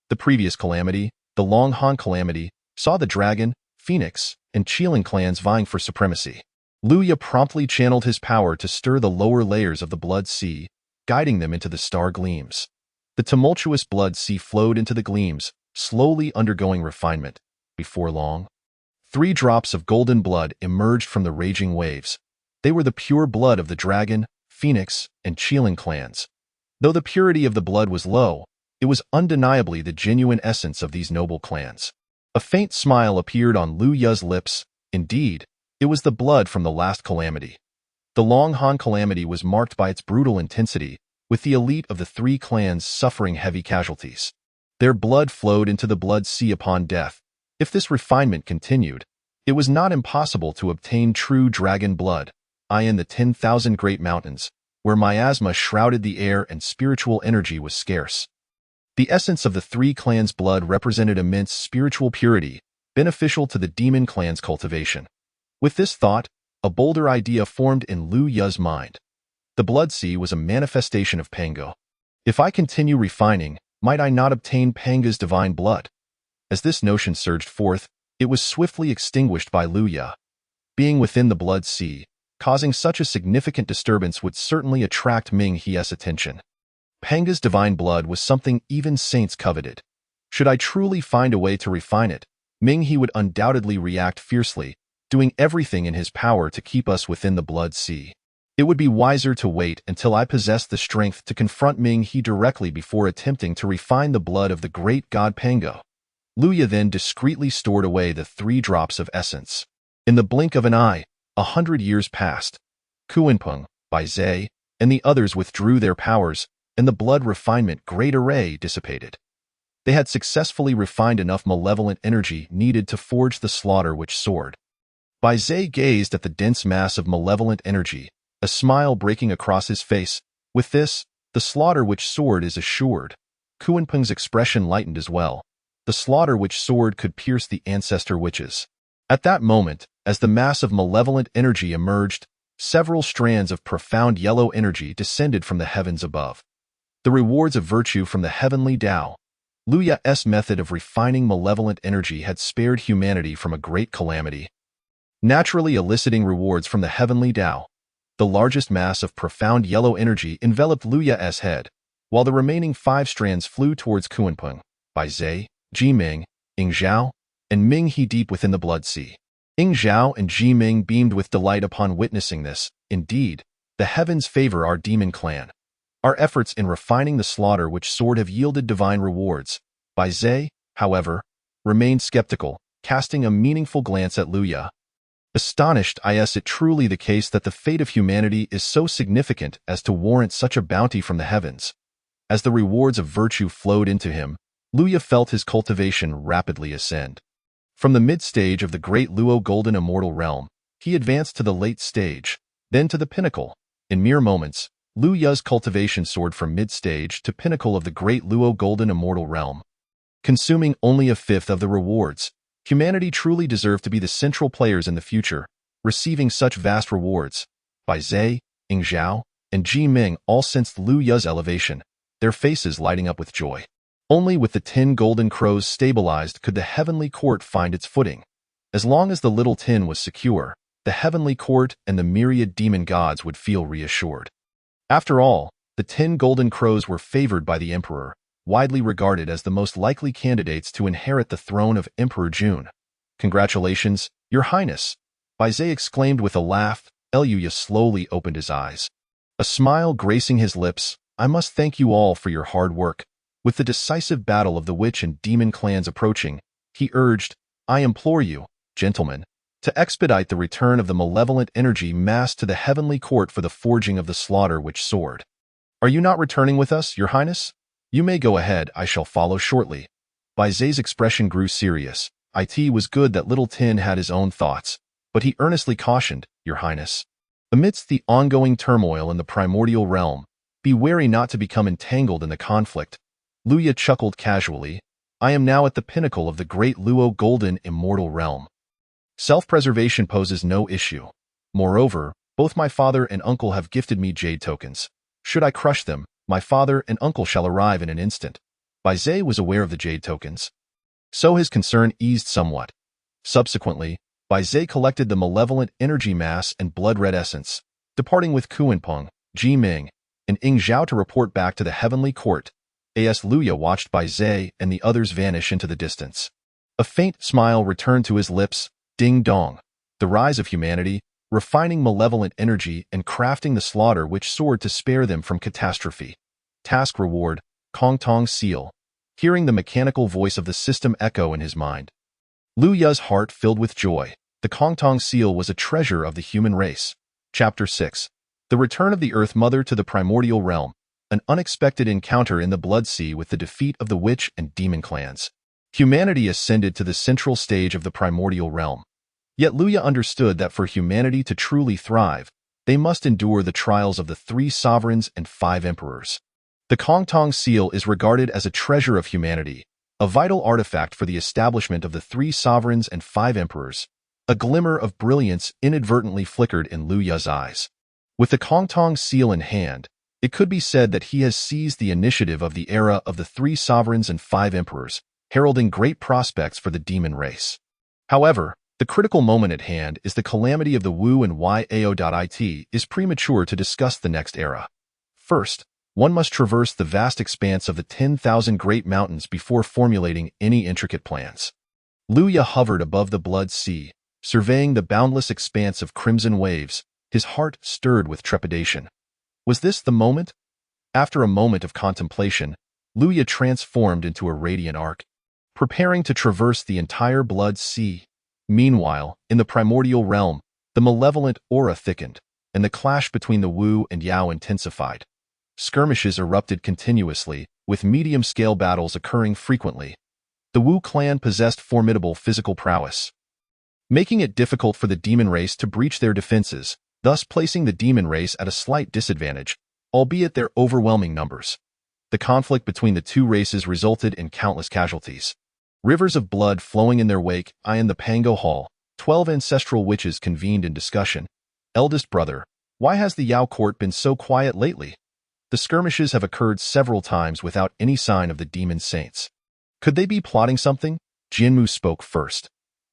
The previous calamity, the Long Han calamity, saw the dragon, phoenix, and Qilin clans vying for supremacy. Luya promptly channeled his power to stir the lower layers of the blood sea, guiding them into the star gleams. The tumultuous blood sea flowed into the gleams, slowly undergoing refinement. Before long, 3 drops of golden blood emerged from the raging waves. They were the pure blood of the dragon, phoenix, and Qilin clans. Though the purity of the blood was low, it was undeniably the genuine essence of these noble clans. A faint smile appeared on Luya's lips. Indeed, it was the blood from the last calamity. The Long Han calamity was marked by its brutal intensity, with the elite of the 3 clans suffering heavy casualties. Their blood flowed into the blood sea upon death. If this refinement continued, it was not impossible to obtain true dragon blood, in the 10,000 great mountains, where miasma shrouded the air and spiritual energy was scarce. The essence of the 3 clans' blood represented immense spiritual purity, beneficial to the demon clan's cultivation. With this thought, a bolder idea formed in Luya's mind. The blood sea was a manifestation of Pango. If I continue refining, might I not obtain Panga's divine blood? As this notion surged forth, it was swiftly extinguished by Luya. Being within the Blood Sea, causing such a significant disturbance would certainly attract Ming He's attention. Panga's divine blood was something even saints coveted. Should I truly find a way to refine it, Ming He would undoubtedly react fiercely, doing everything in his power to keep us within the Blood Sea. It would be wiser to wait until I possessed the strength to confront Ming He directly before attempting to refine the blood of the great god Pango. Luya then discreetly stored away the 3 drops of essence. In the blink of an eye, 100 years passed. Kuanpeng, Bai Zhe, and the others withdrew their powers, and the blood refinement great array dissipated. They had successfully refined enough malevolent energy needed to forge the Slaughter Witch sword. Bai Zhe gazed at the dense mass of malevolent energy, a smile breaking across his face. With this, the Slaughter Witch sword is assured. Kuanpeng's expression lightened as well. The Slaughter Witch sword could pierce the ancestor witches. At that moment, as the mass of malevolent energy emerged, several strands of profound yellow energy descended from the heavens above. The rewards of virtue from the heavenly Tao. Luya's method of refining malevolent energy had spared humanity from a great calamity, naturally eliciting rewards from the heavenly Tao. The largest mass of profound yellow energy enveloped Luya's head, while the remaining 5 strands flew towards Kuanpeng, Bai Zhe, Ji Ming, Ying Zhao, and Ming He deep within the Blood Sea. Ying Zhao and Ji Ming beamed with delight upon witnessing this. Indeed, the heavens favor our demon clan. Our efforts in refining the Slaughter Witch sword have yielded divine rewards. Bai Zhe, however, remained skeptical, casting a meaningful glance at Luya. Astonished, is it truly the case that the fate of humanity is so significant as to warrant such a bounty from the heavens? As the rewards of virtue flowed into him, Luya felt his cultivation rapidly ascend. From the mid-stage of the great Luo Golden Immortal Realm, he advanced to the late stage, then to the pinnacle. In mere moments, Luya's cultivation soared from mid-stage to pinnacle of the great Luo Golden Immortal Realm. Consuming only a fifth of the rewards, humanity truly deserved to be the central players in the future, receiving such vast rewards. Bai Zhe, Ying Zhao, and Ji Ming all sensed Luya's elevation, their faces lighting up with joy. Only with the 10 golden crows stabilized could the heavenly court find its footing. As long as the little tin was secure, the heavenly court and the myriad demon gods would feel reassured. After all, the 10 golden crows were favored by the emperor, widely regarded as the most likely candidates to inherit the throne of Emperor Jun. "Congratulations, Your Highness," Bai Zhe exclaimed with a laugh. Luya slowly opened his eyes, a smile gracing his lips. "I must thank you all for your hard work." With the decisive battle of the witch and demon clans approaching, he urged, "I implore you, gentlemen, to expedite the return of the malevolent energy massed to the heavenly court for the forging of the Slaughter Witch sword. Are you not returning with us, Your Highness? You may go ahead, I shall follow shortly." Bai Zhe's expression grew serious. It was good that Little Tin had his own thoughts, but he earnestly cautioned, "Your Highness, amidst the ongoing turmoil in the primordial realm, be wary not to become entangled in the conflict." Luya chuckled casually. "I am now at the pinnacle of the great Luo Golden Immortal Realm. Self-preservation poses no issue. Moreover, both my father and uncle have gifted me jade tokens. Should I crush them, my father and uncle shall arrive in an instant." Bai Zhe was aware of the jade tokens, so his concern eased somewhat. Subsequently, Bai Zhe collected the malevolent energy mass and blood-red essence, departing with Kuanpeng, Ji Ming, and Ying Zhao to report back to the heavenly court. Luya watched Bai Zhe and the others vanish into the distance. A faint smile returned to his lips. Ding dong. The rise of humanity, refining malevolent energy and crafting the Slaughter Witch sword to spare them from catastrophe. Task reward, Kong Tong seal. Hearing the mechanical voice of the system echo in his mind, Luya's heart filled with joy. The Kong Tong seal was a treasure of the human race. Chapter 6. The return of the Earth Mother to the primordial realm. An unexpected encounter in the Blood Sea with the defeat of the witch and demon clans. Humanity ascended to the central stage of the primordial realm. Yet Luya understood that for humanity to truly thrive, they must endure the trials of the 3 sovereigns and 5 emperors. The Kong Tong seal is regarded as a treasure of humanity, a vital artifact for the establishment of the 3 sovereigns and 5 emperors. A glimmer of brilliance inadvertently flickered in Luya's eyes. With the Kong Tong seal in hand, it could be said that he has seized the initiative of the era of the 3 sovereigns and 5 emperors, heralding great prospects for the demon race. However, The critical moment at hand is the calamity of the Wu, and why AO.IT is premature to discuss the next era. First, one must traverse the vast expanse of the 10,000 Great Mountains before formulating any intricate plans. Luya hovered above the Blood Sea, surveying the boundless expanse of crimson waves, his heart stirred with trepidation. Was this the moment? After a moment of contemplation, Luya transformed into a radiant arc, preparing to traverse the entire Blood Sea. Meanwhile, in the primordial realm, the malevolent aura thickened, and the clash between the Wu and Yao intensified. Skirmishes erupted continuously, with medium-scale battles occurring frequently. The Wu clan possessed formidable physical prowess, making it difficult for the demon race to breach their defenses, thus placing the demon race at a slight disadvantage, albeit their overwhelming numbers. The conflict between the two races resulted in countless casualties. Rivers of blood flowing in their wake. In the Pango Hall, 12 ancestral witches convened in discussion. Eldest brother, why has the Yao court been so quiet lately? The skirmishes have occurred several times without any sign of the demon saints. Could they be plotting something? Jinmu spoke first.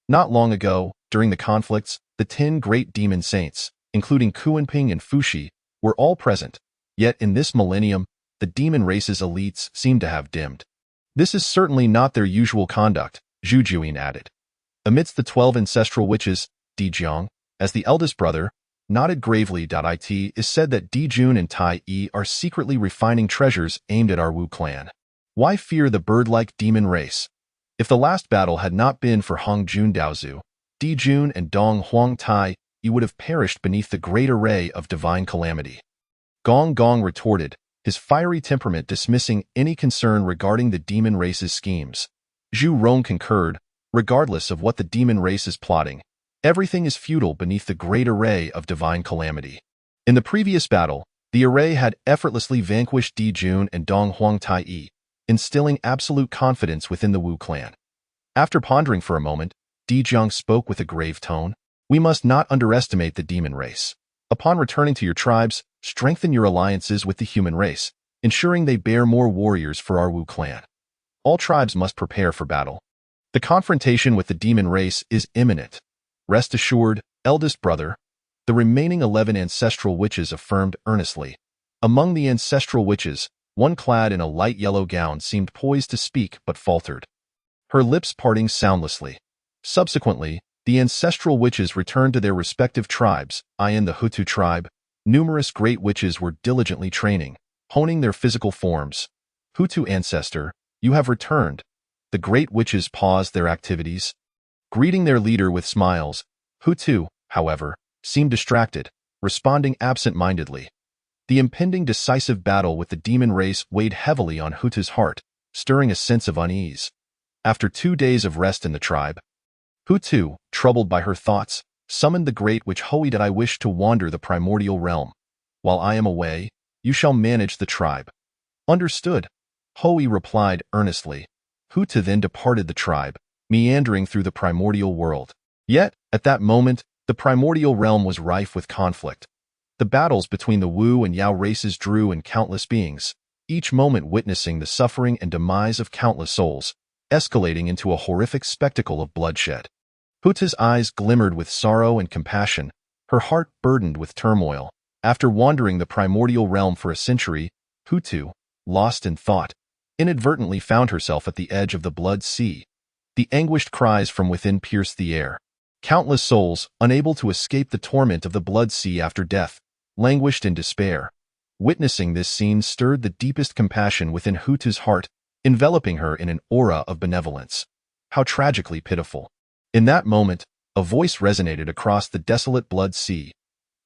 Not long ago, during the conflicts, the 10 great demon saints, including Kuanping and Fushi, were all present. Yet in this millennium, the demon race's elites seem to have dimmed. This is certainly not their usual conduct, Zhu Juyin added. Amidst the 12 ancestral witches, Di Jiang, as the eldest brother, nodded gravely. It is said that Di Jun and Tai Yi are secretly refining treasures aimed at our Wu clan. Why fear the bird-like demon race? If the last battle had not been for Hong Jun Daozu, Di Jun and Dong Huang Tai Yi would have perished beneath the great array of divine calamity. Gong Gong retorted, his fiery temperament dismissing any concern regarding the demon race's schemes. Zhu Rong concurred, regardless of what the demon race is plotting, everything is futile beneath the great array of divine calamity. In the previous battle, the array had effortlessly vanquished Di Jun and Dong Huang Tai Yi, instilling absolute confidence within the Wu clan. After pondering for a moment, Di Jiang spoke with a grave tone. We must not underestimate the demon race. Upon returning to your tribes, strengthen your alliances with the human race, ensuring they bear more warriors for our Wu clan. All tribes must prepare for battle. The confrontation with the demon race is imminent. Rest assured, eldest brother, the remaining 11 ancestral witches affirmed earnestly. Among the ancestral witches, one clad in a light yellow gown seemed poised to speak but faltered, her lips parting soundlessly. Subsequently, the ancestral witches returned to their respective tribes. In the Hutu tribe, numerous great witches were diligently training, honing their physical forms. Hutu ancestor, you have returned. The great witches paused their activities, greeting their leader with smiles. Hutu, however, seemed distracted, responding absent-mindedly. The impending decisive battle with the demon race weighed heavily on Hutu's heart, stirring a sense of unease. After 2 days of rest in the tribe, Hutu, troubled by her thoughts, summoned the great witch Hui. I wish to wander the primordial realm. While I am away, you shall manage the tribe. Understood, Hui replied earnestly. Hutu then departed the tribe, meandering through the primordial world. Yet, at that moment, the primordial realm was rife with conflict. The battles between the Wu and Yao races drew in countless beings, each moment witnessing the suffering and demise of countless souls, escalating into a horrific spectacle of bloodshed. Hutu's eyes glimmered with sorrow and compassion, her heart burdened with turmoil. After wandering the primordial realm for a century, Hutu, lost in thought, inadvertently found herself at the edge of the Blood Sea. The anguished cries from within pierced the air. Countless souls, unable to escape the torment of the Blood Sea after death, languished in despair. Witnessing this scene stirred the deepest compassion within Hutu's heart, enveloping her in an aura of benevolence. How tragically pitiful. In that moment, a voice resonated across the desolate Blood Sea.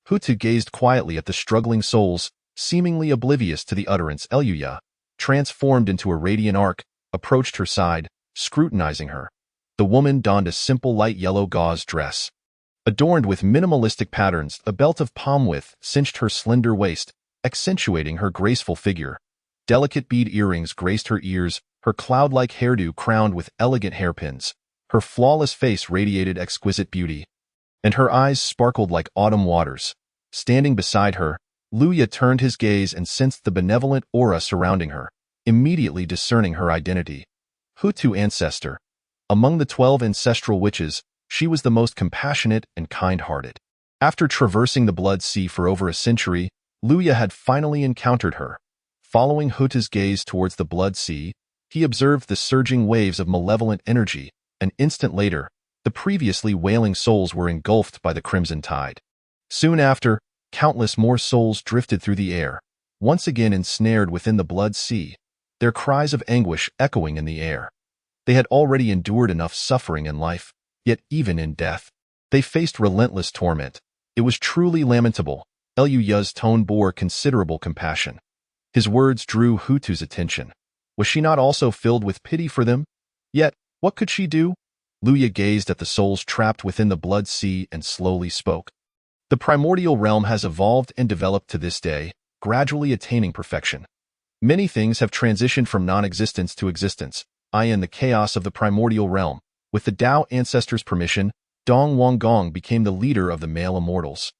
Hutu gazed quietly at the struggling souls, seemingly oblivious to the utterance. Eluya, transformed into a radiant arc, approached her side, scrutinizing her. The woman donned a simple light yellow gauze dress. Adorned with minimalistic patterns, a belt of palm width cinched her slender waist, accentuating her graceful figure. Delicate bead earrings graced her ears, her cloud-like hairdo crowned with elegant hairpins. Her flawless face radiated exquisite beauty, and her eyes sparkled like autumn waters. Standing beside her, Luya turned his gaze and sensed the benevolent aura surrounding her, immediately discerning her identity. Hutu ancestor. Among the 12 ancestral witches, She was the most compassionate and kind-hearted. After traversing the Blood Sea for over a century, Luya had finally encountered her. Following Huta's gaze towards the Blood Sea, he observed the surging waves of malevolent energy. An instant later, the previously wailing souls were engulfed by the crimson tide. Soon after, countless more souls drifted through the air, once again ensnared within the Blood Sea, their cries of anguish echoing in the air. They had already endured enough suffering in life, yet even in death, they faced relentless torment. It was truly lamentable. Luya's tone bore considerable compassion. His words drew Hutu's attention. Was she not also filled with pity for them? Yet, what could she do? Luya gazed at the souls trapped within the Blood Sea and slowly spoke. The primordial realm has evolved and developed to this day, gradually attaining perfection. Many things have transitioned from non-existence to existence, in the chaos of the primordial realm. With the Tao ancestors' permission, Dong Wanggong became the leader of the male immortals,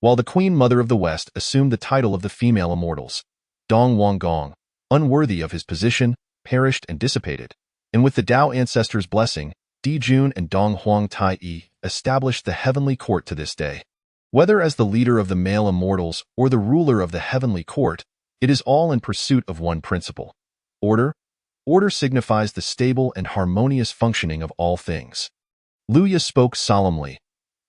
while the Queen Mother of the West assumed the title of the female immortals. Dong Wanggong, unworthy of his position, perished and dissipated, and with the Tao ancestors' blessing, Di Jun and Dong Huang Tai established the heavenly court to this day. Whether as the leader of the male immortals or the ruler of the heavenly court, it is all in pursuit of one principle: order. Order signifies the stable and harmonious functioning of all things. Luya spoke solemnly.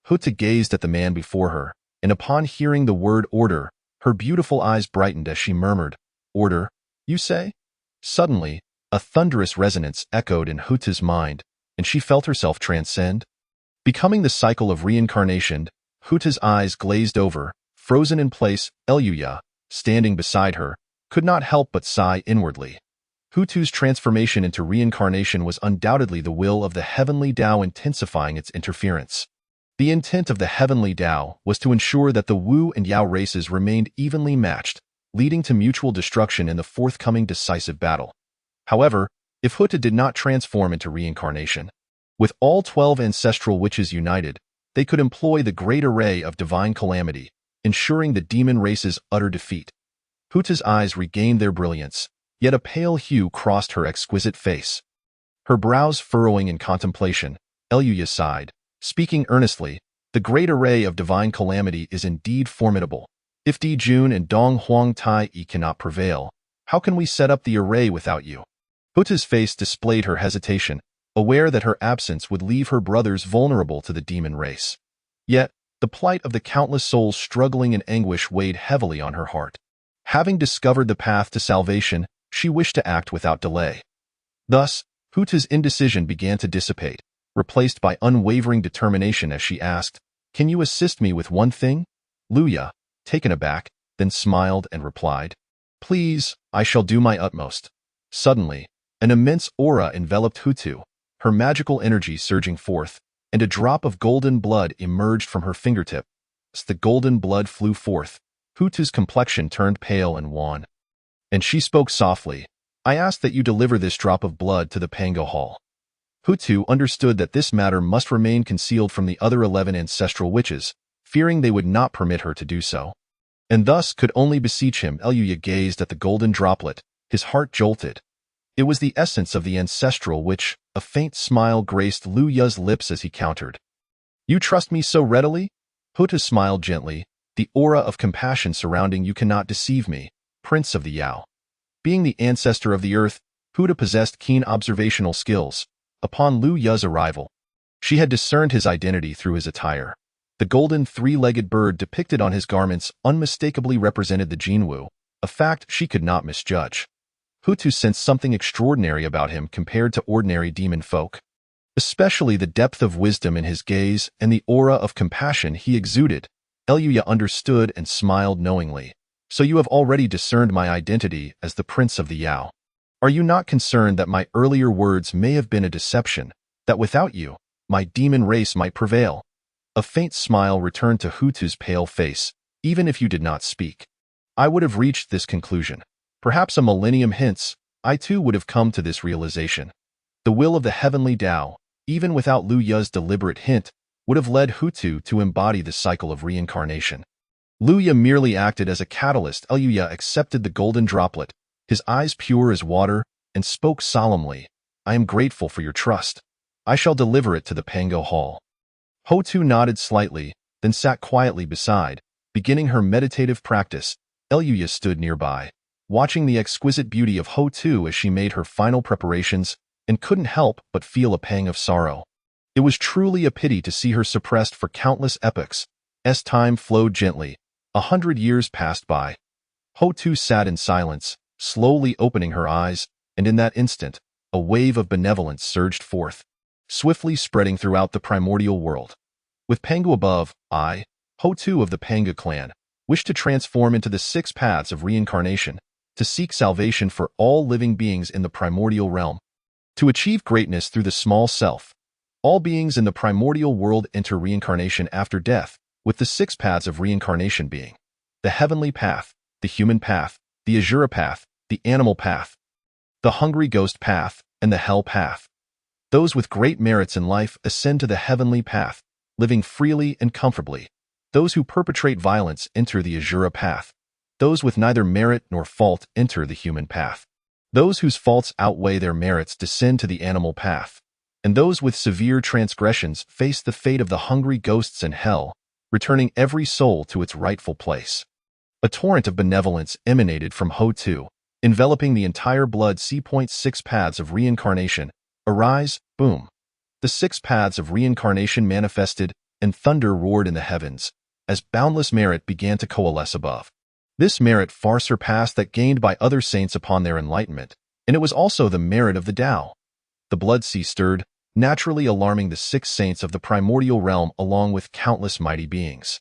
Huta gazed at the man before her, and upon hearing the word order, her beautiful eyes brightened as she murmured, "Order, you say?" Suddenly, a thunderous resonance echoed in Huta's mind, and she felt herself transcend. Becoming the cycle of reincarnation, Huta's eyes glazed over, frozen in place. Luya, standing beside her, could not help but sigh inwardly. Hutu's transformation into reincarnation was undoubtedly the will of the heavenly Tao intensifying its interference. The intent of the heavenly Tao was to ensure that the Wu and Yao races remained evenly matched, leading to mutual destruction in the forthcoming decisive battle. However, if Huta did not transform into reincarnation, with all 12 ancestral witches united, they could employ the great array of divine calamity, ensuring the demon race's utter defeat. Huta's eyes regained their brilliance, yet a pale hue crossed her exquisite face. Her brows furrowing in contemplation, Luya sighed, speaking earnestly, "The great array of divine calamity is indeed formidable. If Di Jun and Dong Huang Tai cannot prevail, how can we set up the array without you?" Huta's face displayed her hesitation, aware that her absence would leave her brothers vulnerable to the demon race. Yet, the plight of the countless souls struggling in anguish weighed heavily on her heart. Having discovered the path to salvation, she wished to act without delay. Thus, Huta's indecision began to dissipate, replaced by unwavering determination as she asked, "Can you assist me with one thing?" Luya, taken aback, then smiled and replied, "Please, I shall do my utmost." Suddenly, an immense aura enveloped Hutu, her magical energy surging forth, and a drop of golden blood emerged from her fingertip. As the golden blood flew forth, Hutu's complexion turned pale and wan, and she spoke softly, "I ask that you deliver this drop of blood to the Pango Hall." Hutu understood that this matter must remain concealed from the other 11 ancestral witches, fearing they would not permit her to do so, and thus could only beseech him. Luya gazed at the golden droplet, his heart jolted. It was the essence of the ancestral witch. A faint smile graced Luya's lips as he countered, "You trust me so readily?" Huta smiled gently, "The aura of compassion surrounding you cannot deceive me, Prince of the Yao." Being the ancestor of the earth, Huta possessed keen observational skills. Upon Luya's arrival, she had discerned his identity through his attire. The golden three-legged bird depicted on his garments unmistakably represented the Jinwu, a fact she could not misjudge. Hutu sensed something extraordinary about him compared to ordinary demon folk, especially the depth of wisdom in his gaze and the aura of compassion he exuded. Luya understood and smiled knowingly. "So you have already discerned my identity as the Prince of the Yao. Are you not concerned that my earlier words may have been a deception, that without you, my demon race might prevail?" A faint smile returned to Hutu's pale face. "Even if you did not speak, I would have reached this conclusion. Perhaps a millennium hence, I too would have come to this realization. The will of the heavenly Tao, even without Luya's deliberate hint, would have led Hutu to embody the cycle of reincarnation. Luya merely acted as a catalyst." Luya accepted the golden droplet, his eyes pure as water, and spoke solemnly, "I am grateful for your trust. I shall deliver it to the Pango Hall." Ho-Tu nodded slightly, then sat quietly beside, beginning her meditative practice. Eluya stood nearby, watching the exquisite beauty of Ho-Tu as she made her final preparations, and couldn't help but feel a pang of sorrow. It was truly a pity to see her suppressed for countless epochs. As time flowed gently, 100 years passed by. Ho-Tu sat in silence, slowly opening her eyes, and in that instant, a wave of benevolence surged forth, swiftly spreading throughout the primordial world. With Pangu above, I, Ho-Tu of the Panga clan, wished to transform into the 6 paths of reincarnation, to seek salvation for all living beings in the primordial realm. To achieve greatness through the small self, all beings in the primordial world enter reincarnation after death, with the 6 paths of reincarnation being the heavenly path, the human path, the Azura path, the animal path, the hungry ghost path, and the hell path. Those with great merits in life ascend to the heavenly path, living freely and comfortably. Those who perpetrate violence enter the Azura path. Those with neither merit nor fault enter the human path. Those whose faults outweigh their merits descend to the animal path. And those with severe transgressions face the fate of the hungry ghosts and hell, returning every soul to its rightful place. A torrent of benevolence emanated from Ho-Tu, enveloping the entire blood C.6 paths of reincarnation. Arise, boom. The 6 paths of reincarnation manifested, and thunder roared in the heavens, as boundless merit began to coalesce above. This merit far surpassed that gained by other saints upon their enlightenment, and it was also the merit of the Tao. The blood sea stirred, naturally alarming the 6 saints of the primordial realm along with countless mighty beings.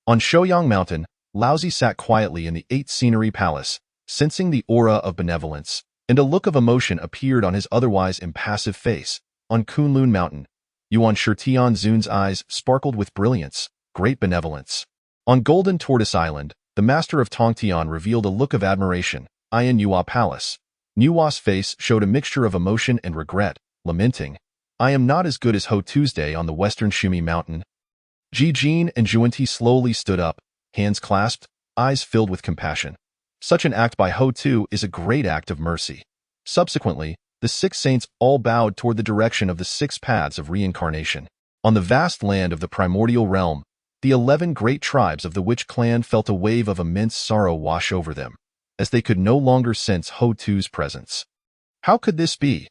On Shouyang Mountain, Laozi sat quietly in the 8 scenery palace, sensing the aura of benevolence, and a look of emotion appeared on his otherwise impassive face. On Kunlun Mountain, Yuan Shirtian Zun's eyes sparkled with brilliance, great benevolence. On Golden Tortoise Island, the master of Tongtian revealed a look of admiration. In Yua Palace, Nuwa's face showed a mixture of emotion and regret, lamenting, I am not as good as Ho Tuesday on the western Shumi Mountain. Jijin and Juanti slowly stood up, hands clasped, eyes filled with compassion. Such an act by Ho-Tu is a great act of mercy. Subsequently, the 6 saints all bowed toward the direction of the 6 paths of reincarnation. On the vast land of the primordial realm, the 11 great tribes of the Witch clan felt a wave of immense sorrow wash over them, as they could no longer sense Ho-Tu's presence. How could this be?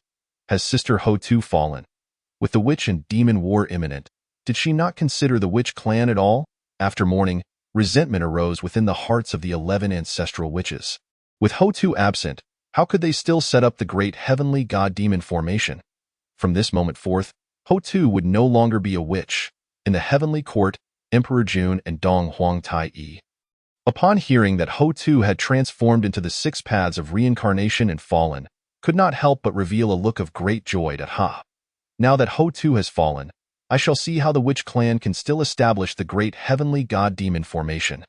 Has Sister Ho-Tu fallen? With the witch and demon war imminent, did she not consider the Witch clan at all? After mourning, resentment arose within the hearts of the 11 ancestral witches. With Ho-Tu absent, how could they still set up the great heavenly god-demon formation? From this moment forth, Ho-Tu would no longer be a witch. In the heavenly court, Emperor Jun and Dong Huang Tai-yi, upon hearing that Ho-Tu had transformed into the 6 paths of reincarnation and fallen, could not help but reveal a look of great joy at Ha. Now that Ho-Tu has fallen, I shall see how the Witch clan can still establish the great heavenly god-demon formation.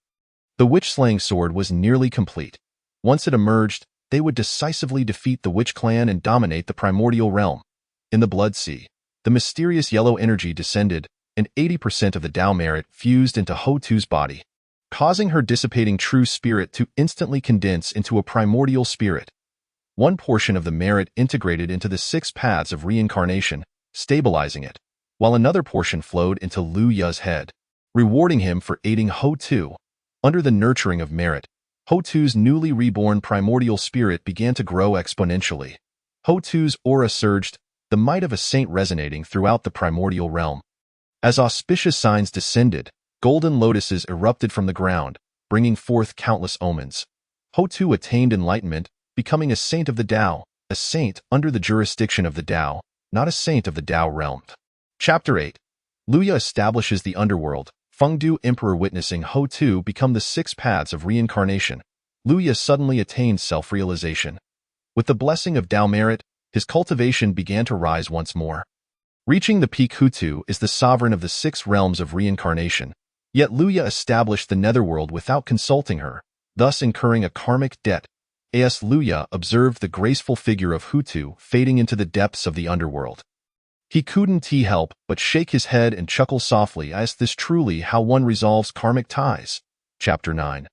The witch-slaying sword was nearly complete. Once it emerged, they would decisively defeat the Witch clan and dominate the primordial realm. In the Blood Sea, the mysterious yellow energy descended, and 80% of the Tao merit fused into Ho-Tu's body, causing her dissipating true spirit to instantly condense into a primordial spirit. One portion of the merit integrated into the 6 paths of reincarnation, stabilizing it, while another portion flowed into Lu Ya's head, rewarding him for aiding Ho-Tu. Under the nurturing of merit, Ho-Tu's newly reborn primordial spirit began to grow exponentially. Ho-Tu's aura surged, the might of a saint resonating throughout the primordial realm. As auspicious signs descended, golden lotuses erupted from the ground, bringing forth countless omens. Ho-Tu attained enlightenment, becoming a saint of the Tao, a saint under the jurisdiction of the Tao, not a saint of the Tao realm. Chapter 8. Luya establishes the underworld. Fengdu Emperor witnessing Ho-Tu become the 6 paths of reincarnation, Luya suddenly attained self-realization. With the blessing of Tao merit, his cultivation began to rise once more. Reaching the peak, Ho-Tu is the sovereign of the 6 realms of reincarnation, yet Luya established the netherworld without consulting her, thus incurring a karmic debt. As Luya observed the graceful figure of Ho-Tu fading into the depths of the underworld. He couldn't help but shake his head and chuckle softly. Is this truly how one resolves karmic ties? Chapter 9.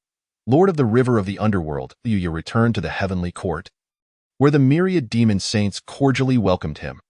Lord of the River of the Underworld, Luya returned to the heavenly court, where the myriad demon saints cordially welcomed him.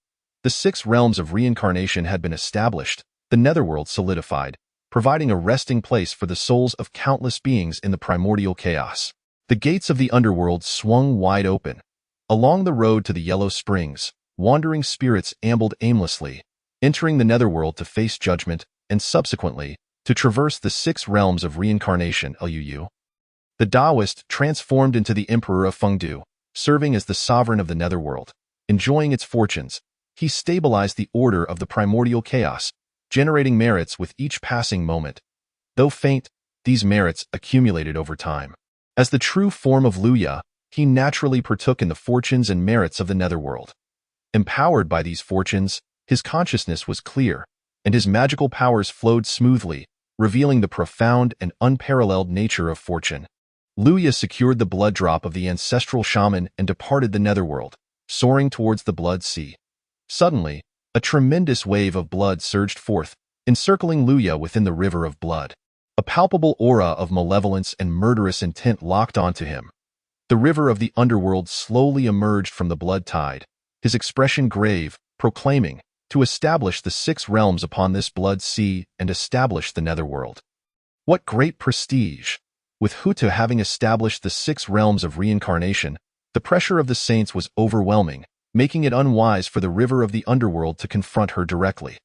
The 6 realms of reincarnation had been established, the netherworld solidified, providing a resting place for the souls of countless beings in the primordial chaos. The gates of the underworld swung wide open. Along the road to the Yellow Springs, wandering spirits ambled aimlessly, entering the netherworld to face judgment and subsequently to traverse the 6 realms of reincarnation. The Taoist transformed into the Emperor of Fengdu, serving as the sovereign of the netherworld. Enjoying its fortunes, he stabilized the order of the primordial chaos, generating merits with each passing moment. Though faint, these merits accumulated over time. As the true form of Luya, he naturally partook in the fortunes and merits of the netherworld. Empowered by these fortunes, his consciousness was clear, and his magical powers flowed smoothly, revealing the profound and unparalleled nature of fortune. Luya secured the blood drop of the ancestral shaman and departed the netherworld, soaring towards the blood sea. Suddenly, a tremendous wave of blood surged forth, encircling Luya within the river of blood. A palpable aura of malevolence and murderous intent locked onto him. The river of the underworld slowly emerged from the blood tide, his expression grave, proclaiming, to establish the 6 realms upon this blood sea and establish the netherworld. What great prestige! With Hutu having established the 6 realms of reincarnation, the pressure of the saints was overwhelming, making it unwise for the river of the underworld to confront her directly.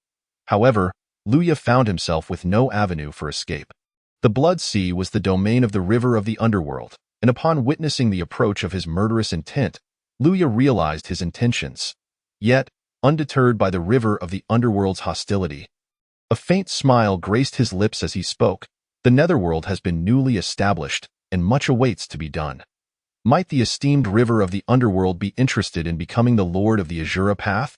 However, Luya found himself with no avenue for escape. The blood sea was the domain of the river of the underworld, and upon witnessing the approach of his murderous intent, Luya realized his intentions. Yet, undeterred by the river of the underworld's hostility, a faint smile graced his lips as he spoke. The netherworld has been newly established, and much awaits to be done. Might the esteemed river of the underworld be interested in becoming the Lord of the Azura Path?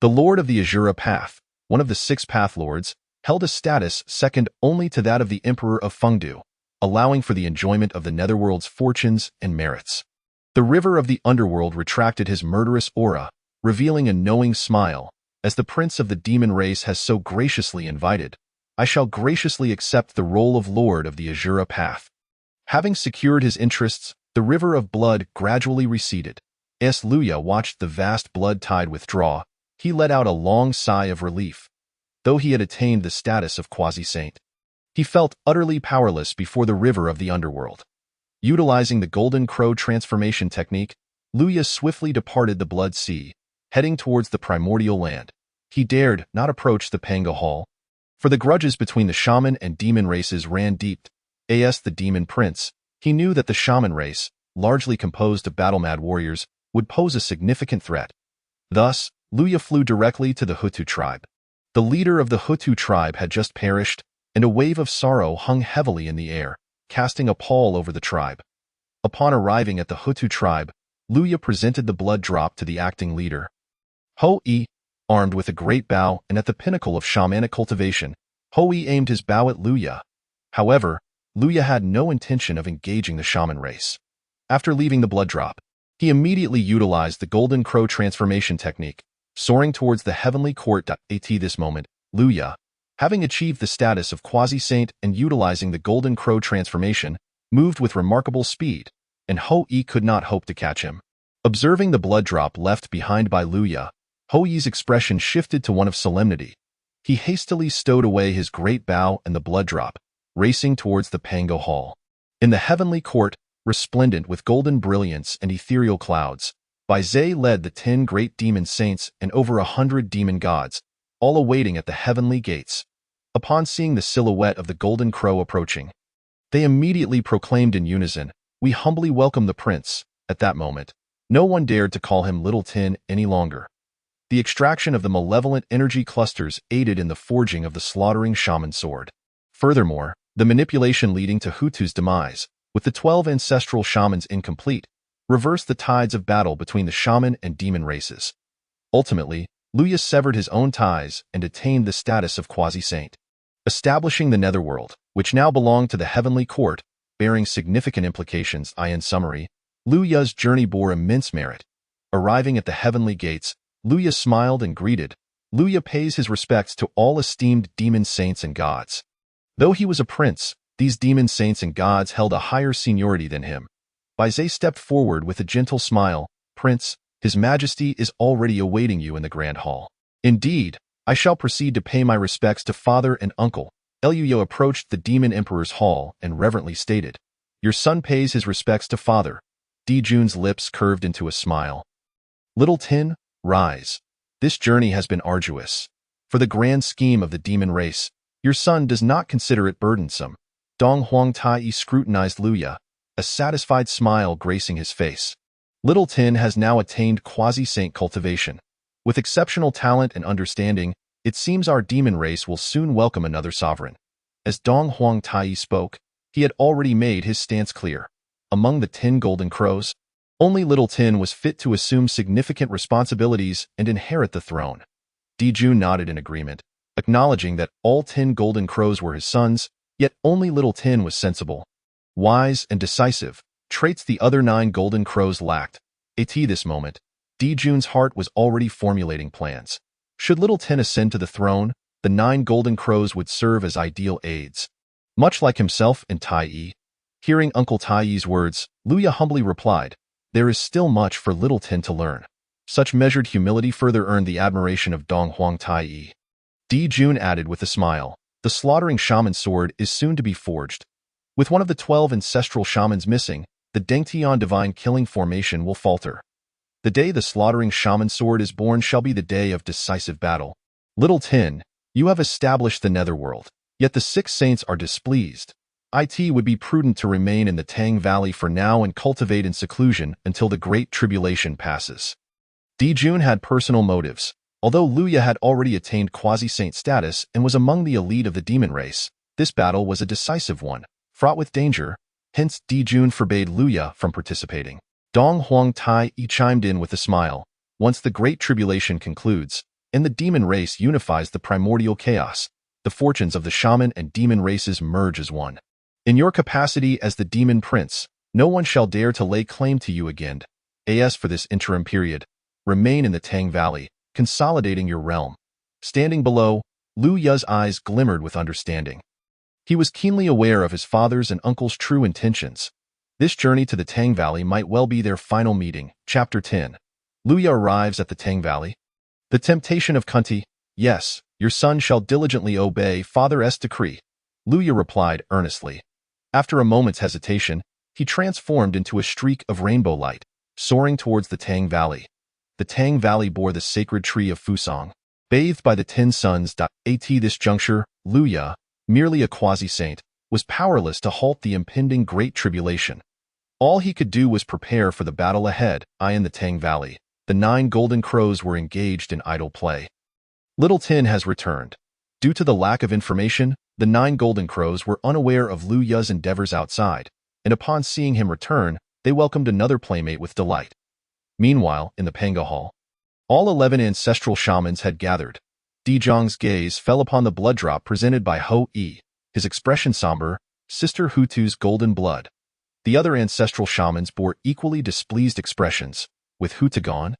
The Lord of the Azura Path, one of the 6 Path Lords, held a status second only to that of the Emperor of Fengdu, allowing for the enjoyment of the netherworld's fortunes and merits. The river of the underworld retracted his murderous aura, revealing a knowing smile, as the prince of the demon race has so graciously invited. I shall graciously accept the role of Lord of the Azura Path. Having secured his interests, the river of blood gradually receded. As Luya watched the vast blood tide withdraw, he let out a long sigh of relief. Though he had attained the status of quasi-saint, he felt utterly powerless before the river of the underworld. Utilizing the Golden Crow transformation technique, Luya swiftly departed the blood sea, heading towards the primordial land. He dared not approach the Panga Hall, for the grudges between the shaman and demon races ran deep. As the demon prince, he knew that the shaman race, largely composed of battle-mad warriors, would pose a significant threat. Thus, Luya flew directly to the Hutu tribe. The leader of the Hutu tribe had just perished, and a wave of sorrow hung heavily in the air, casting a pall over the tribe. Upon arriving at the Hutu tribe, Luya presented the blood drop to the acting leader. Ho-E, armed with a great bow and at the pinnacle of shamanic cultivation, Ho-E aimed his bow at Luya. However, Luya had no intention of engaging the shaman race. After leaving the blood drop, he immediately utilized the Golden Crow transformation technique, soaring towards the heavenly court. At this moment, Luya, having achieved the status of quasi-saint and utilizing the Golden Crow transformation, moved with remarkable speed, and Ho-E could not hope to catch him. Observing the blood drop left behind by Luya, Ho-E's expression shifted to one of solemnity. He hastily stowed away his great bow and the blood drop, racing towards the Pango Hall. In the heavenly court, resplendent with golden brilliance and ethereal clouds, Baizé led the 10 great demon saints and over 100 demon gods, all awaiting at the heavenly gates. Upon seeing the silhouette of the Golden Crow approaching, they immediately proclaimed in unison, "We humbly welcome the prince." At that moment, no one dared to call him Little Tin any longer. The extraction of the malevolent energy clusters aided in the forging of the slaughtering shaman sword. Furthermore, the manipulation leading to Hutu's demise, with the 12 ancestral shamans incomplete, reversed the tides of battle between the shaman and demon races. Ultimately, Luya severed his own ties and attained the status of quasi-saint, establishing the netherworld, which now belonged to the heavenly court, bearing significant implications. In summary, Luya's journey bore immense merit. Arriving at the heavenly gates, Luya smiled and greeted. Luya pays his respects to all esteemed demon saints and gods. Though he was a prince, these demon saints and gods held a higher seniority than him. Baizé stepped forward with a gentle smile. "Prince, His Majesty is already awaiting you in the Grand Hall." "Indeed, I shall proceed to pay my respects to father and uncle. Luya approached the demon emperor's hall and reverently stated, "Your son pays his respects to father." Jun's lips curved into a smile. "Little Tin, rise. This journey has been arduous. For the grand scheme of the demon race, your son does not consider it burdensome." Dong Huang Tai scrutinized Luya, a satisfied smile gracing his face. Little Tin has now attained quasi-saint cultivation. With exceptional talent and understanding, it seems our demon race will soon welcome another sovereign. As Dong Huang Tai spoke, he had already made his stance clear. Among the 10 golden crows, only Little Tin was fit to assume significant responsibilities and inherit the throne. Jun nodded in agreement, acknowledging that all 10 golden crows were his sons, yet only Little Tin was sensible, wise, and decisive, traits the other 9 golden crows lacked. At this moment, Jun's heart was already formulating plans. Should Little Tin ascend to the throne, the 9 golden crows would serve as ideal aides. Much like himself and Tai. Hearing Uncle Tai's words, Luya humbly replied, "There is still much for Little Tin to learn." Such measured humility further earned the admiration of Dong Huang Tai. Jun added with a smile, "The slaughtering shaman sword is soon to be forged. With one of the 12 ancestral shamans missing, the Dengtian divine killing formation will falter. The day the slaughtering shaman sword is born shall be the day of decisive battle. Little Tin, you have established the netherworld, yet the 6 saints are displeased. It would be prudent to remain in the Tang Valley for now and cultivate in seclusion until the Great Tribulation passes." Jun had personal motives. Although Luya had already attained quasi-saint status and was among the elite of the demon race, this battle was a decisive one, fraught with danger. Hence, Jun forbade Luya from participating. Dong Huang Tai chimed in with a smile. "Once the Great Tribulation concludes, and the demon race unifies the primordial chaos, the fortunes of the shaman and demon races merge as one. In your capacity as the demon prince, no one shall dare to lay claim to you again. As for this interim period, remain in the Tang Valley, consolidating your realm." Standing below, Lu Ya's eyes glimmered with understanding. He was keenly aware of his father's and uncle's true intentions. This journey to the Tang Valley might well be their final meeting. Chapter 10. Lu Ya arrives at the Tang Valley. The temptation of Kunti. "Yes, your son shall diligently obey Father's decree," Lu Ya replied earnestly. After a moment's hesitation, he transformed into a streak of rainbow light, soaring towards the Tang Valley. The Tang Valley bore the sacred tree of Fusang, bathed by the 10 suns. At this juncture, Lu Ya, merely a quasi-saint, was powerless to halt the impending Great Tribulation. All he could do was prepare for the battle ahead. In the Tang Valley, the 9 golden crows were engaged in idle play. Little Tin has returned. Due to the lack of information, the 9 golden crows were unaware of Lu Ya's endeavors outside, and upon seeing him return, they welcomed another playmate with delight. Meanwhile, in the Panga Hall, all 11 ancestral shamans had gathered. Zhang's gaze fell upon the blood drop presented by Ho Yi, his expression somber, Sister Hutu's golden blood. The other ancestral shamans bore equally displeased expressions. With Hutu gone,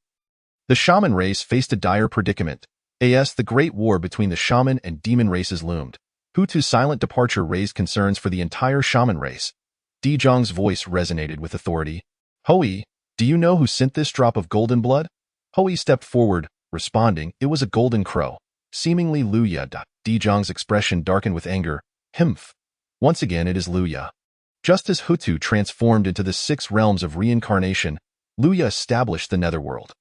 the shaman race faced a dire predicament. The great war between the shaman and demon races loomed. Hutu's silent departure raised concerns for the entire shaman race. Zhang's voice resonated with authority. "Hoi, do you know who sent this drop of golden blood?" Hoi stepped forward, responding, "It was a golden crow." Seemingly Lu Ya. Zhang's expression darkened with anger. "Himph. Once again it is Lu Ya." Just as Hutu transformed into the 6 realms of reincarnation, Lu Ya established the netherworld.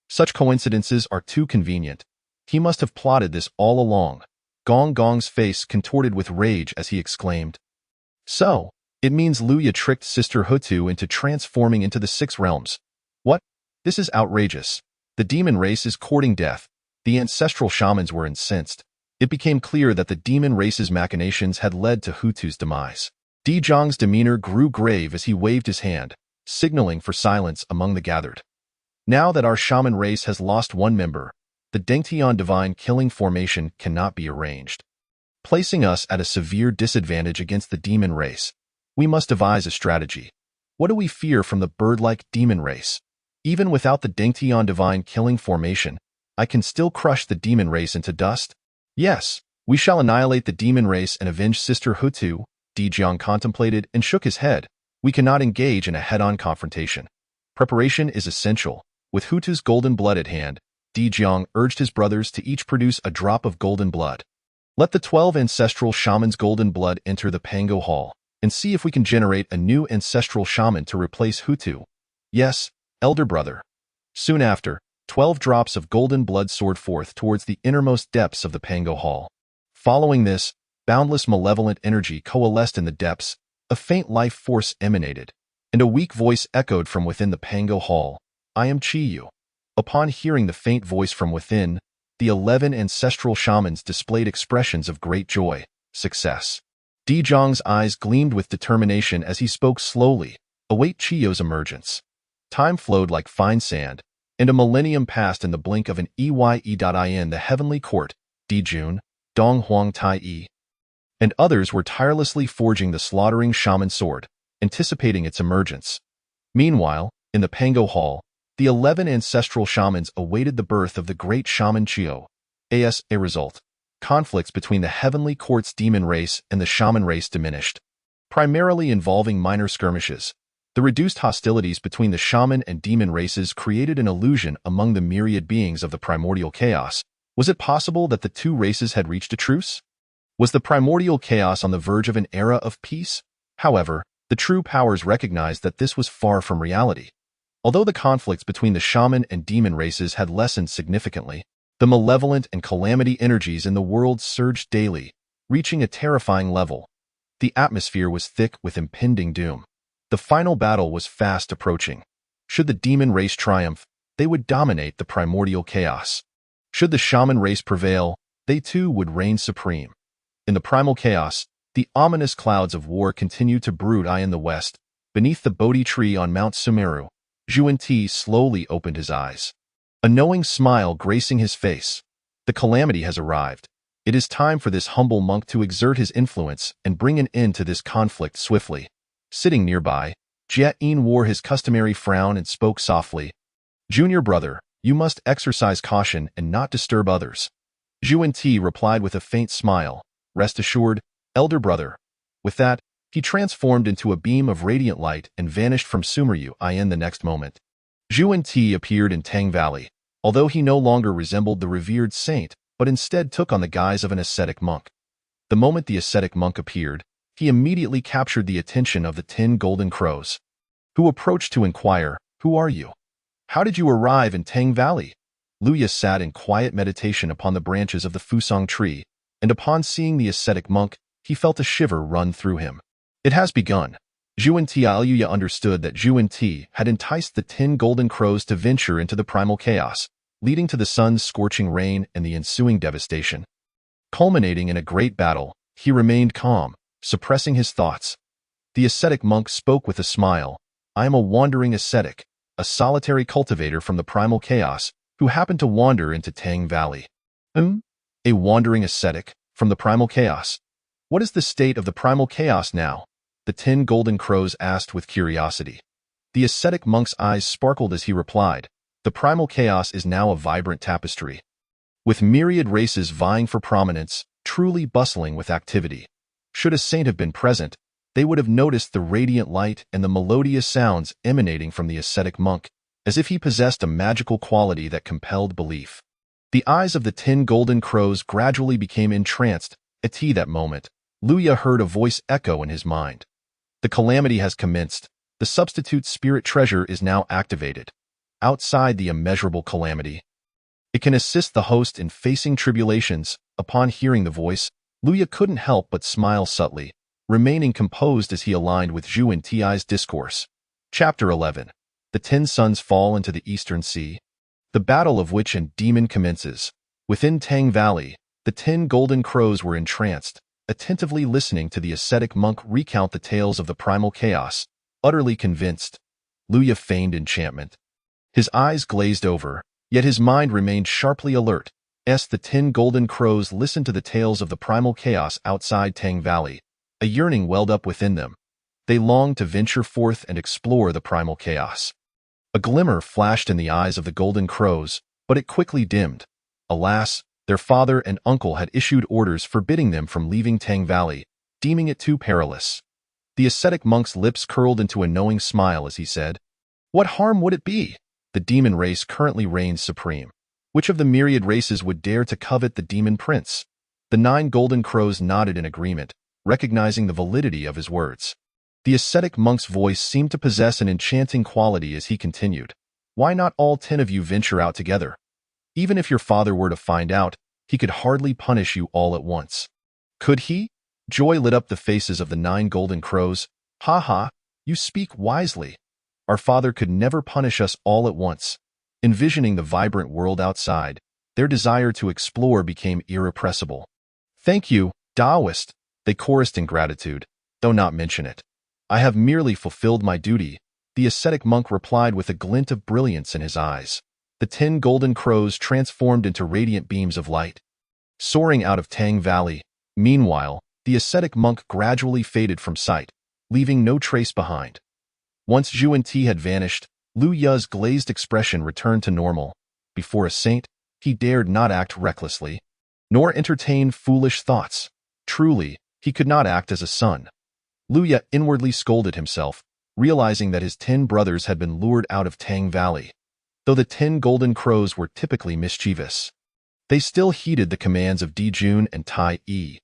Such coincidences are too convenient. He must have plotted this all along. Gong Gong's face contorted with rage as he exclaimed. "So, it means Lu Ya tricked Sister Hutu into transforming into the 6 realms. What? This is outrageous. The demon race is courting death." The ancestral shamans were incensed. It became clear that the demon race's machinations had led to Hutu's demise. Zhang's demeanor grew grave as he waved his hand, signaling for silence among the gathered. "Now that our shaman race has lost one member, the Dengtian divine killing formation cannot be arranged, placing us at a severe disadvantage against the demon race. We must devise a strategy. What do we fear from the bird-like demon race? Even without the Dengtian divine killing formation, I can still crush the demon race into dust. Yes, we shall annihilate the demon race and avenge Sister Hutu." Zhang contemplated and shook his head. "We cannot engage in a head-on confrontation. Preparation is essential." With Hutu's golden blood at hand, Dijiang urged his brothers to each produce a drop of golden blood. Let the 12 ancestral shamans' golden blood enter the Pango Hall, and see if we can generate a new ancestral shaman to replace Hutu. Yes, elder brother. Soon after, 12 drops of golden blood soared forth towards the innermost depths of the Pango Hall. Following this, boundless malevolent energy coalesced in the depths, a faint life force emanated, and a weak voice echoed from within the Pango Hall. I am Chiyu. Upon hearing the faint voice from within, the 11 ancestral shamans displayed expressions of great joy, success. Dijiang's eyes gleamed with determination as he spoke slowly, await Chiyu's emergence. Time flowed like fine sand, and a millennium passed in the blink of an EYE.in. The heavenly court, Dijun, Dong Huang Tai, and others were tirelessly forging the slaughtering shaman sword, anticipating its emergence. Meanwhile, in the Pango Hall, the 11 ancestral shamans awaited the birth of the great shaman Chiyo. As a result, conflicts between the heavenly court's demon race and the shaman race diminished, primarily involving minor skirmishes. The reduced hostilities between the shaman and demon races created an illusion among the myriad beings of the primordial chaos. Was it possible that the two races had reached a truce? Was the primordial chaos on the verge of an era of peace? However, the true powers recognized that this was far from reality. Although the conflicts between the shaman and demon races had lessened significantly, the malevolent and calamity energies in the world surged daily, reaching a terrifying level. The atmosphere was thick with impending doom. The final battle was fast approaching. Should the demon race triumph, they would dominate the primordial chaos. Should the shaman race prevail, they too would reign supreme. In the primal chaos, the ominous clouds of war continued to brood. In the west, beneath the Bodhi tree on Mount Sumeru, Zhuan-Ti slowly opened his eyes. A knowing smile gracing his face. The calamity has arrived. It is time for this humble monk to exert his influence and bring an end to this conflict swiftly. Sitting nearby, Jia-in wore his customary frown and spoke softly. Junior brother, you must exercise caution and not disturb others. Zhuan-Ti replied with a faint smile. Rest assured, elder brother. With that, he transformed into a beam of radiant light and vanished from Sumeru in the next moment. Zhuan-Ti appeared in Tang Valley, although he no longer resembled the revered saint, but instead took on the guise of an ascetic monk. The moment the ascetic monk appeared, he immediately captured the attention of the 10 golden crows, who approached to inquire, "Who are you? How did you arrive in Tang Valley?" Luya sat in quiet meditation upon the branches of the Fusang tree, and upon seeing the ascetic monk, he felt a shiver run through him. It has begun. Zhuan-Ti Luya understood that Zhuan-Ti had enticed the 10 golden crows to venture into the primal chaos, leading to the sun's scorching rain and the ensuing devastation. Culminating in a great battle, he remained calm, suppressing his thoughts. The ascetic monk spoke with a smile. I am a wandering ascetic, a solitary cultivator from the primal chaos, who happened to wander into Tang Valley. A wandering ascetic, from the primal chaos? What is the state of the primal chaos now? The 10 golden crows asked with curiosity. The ascetic monk's eyes sparkled as he replied, the primal chaos is now a vibrant tapestry, with myriad races vying for prominence, truly bustling with activity. Should a saint have been present, they would have noticed the radiant light and the melodious sounds emanating from the ascetic monk, as if he possessed a magical quality that compelled belief. The eyes of the 10 golden crows gradually became entranced. At that moment, Luya heard a voice echo in his mind. The calamity has commenced. The substitute spirit treasure is now activated. Outside the immeasurable calamity, it can assist the host in facing tribulations. Upon hearing the voice, Luya couldn't help but smile subtly, remaining composed as he aligned with Zhuan-Ti's discourse. Chapter 11. The 10 suns fall into the eastern sea. The battle of witch and demon commences. Within Tang Valley, the 10 golden crows were entranced, attentively listening to the ascetic monk recount the tales of the primal chaos. Utterly convinced, Luya feigned enchantment. His eyes glazed over, yet his mind remained sharply alert. The 10 golden crows listened to the tales of the primal chaos outside Tang Valley. A yearning welled up within them. They longed to venture forth and explore the primal chaos. A glimmer flashed in the eyes of the golden crows, but it quickly dimmed. Alas, their father and uncle had issued orders forbidding them from leaving Tang Valley, deeming it too perilous. The ascetic monk's lips curled into a knowing smile as he said, "What harm would it be? The demon race currently reigns supreme. Which of the myriad races would dare to covet the demon prince? The 9 golden crows nodded in agreement, recognizing the validity of his words. The ascetic monk's voice seemed to possess an enchanting quality as he continued. Why not all 10 of you venture out together? Even if your father were to find out, he could hardly punish you all at once. Could he? Joy lit up the faces of the 9 golden crows. Ha ha, you speak wisely. Our father could never punish us all at once. Envisioning the vibrant world outside, their desire to explore became irrepressible. Thank you, Taoist, they chorused in gratitude, though not mention it. I have merely fulfilled my duty, the ascetic monk replied with a glint of brilliance in his eyes. The 10 golden crows transformed into radiant beams of light. Soaring out of Tang Valley, meanwhile, the ascetic monk gradually faded from sight, leaving no trace behind. Once Zhu and Ti had vanished, Lu Ya's glazed expression returned to normal. Before a saint, he dared not act recklessly, nor entertain foolish thoughts. Truly, he could not act as a son. Lu Ya inwardly scolded himself, realizing that his 10 brothers had been lured out of Tang Valley. Though the 10 golden crows were typically mischievous, they still heeded the commands of Dijun and Tai Yi.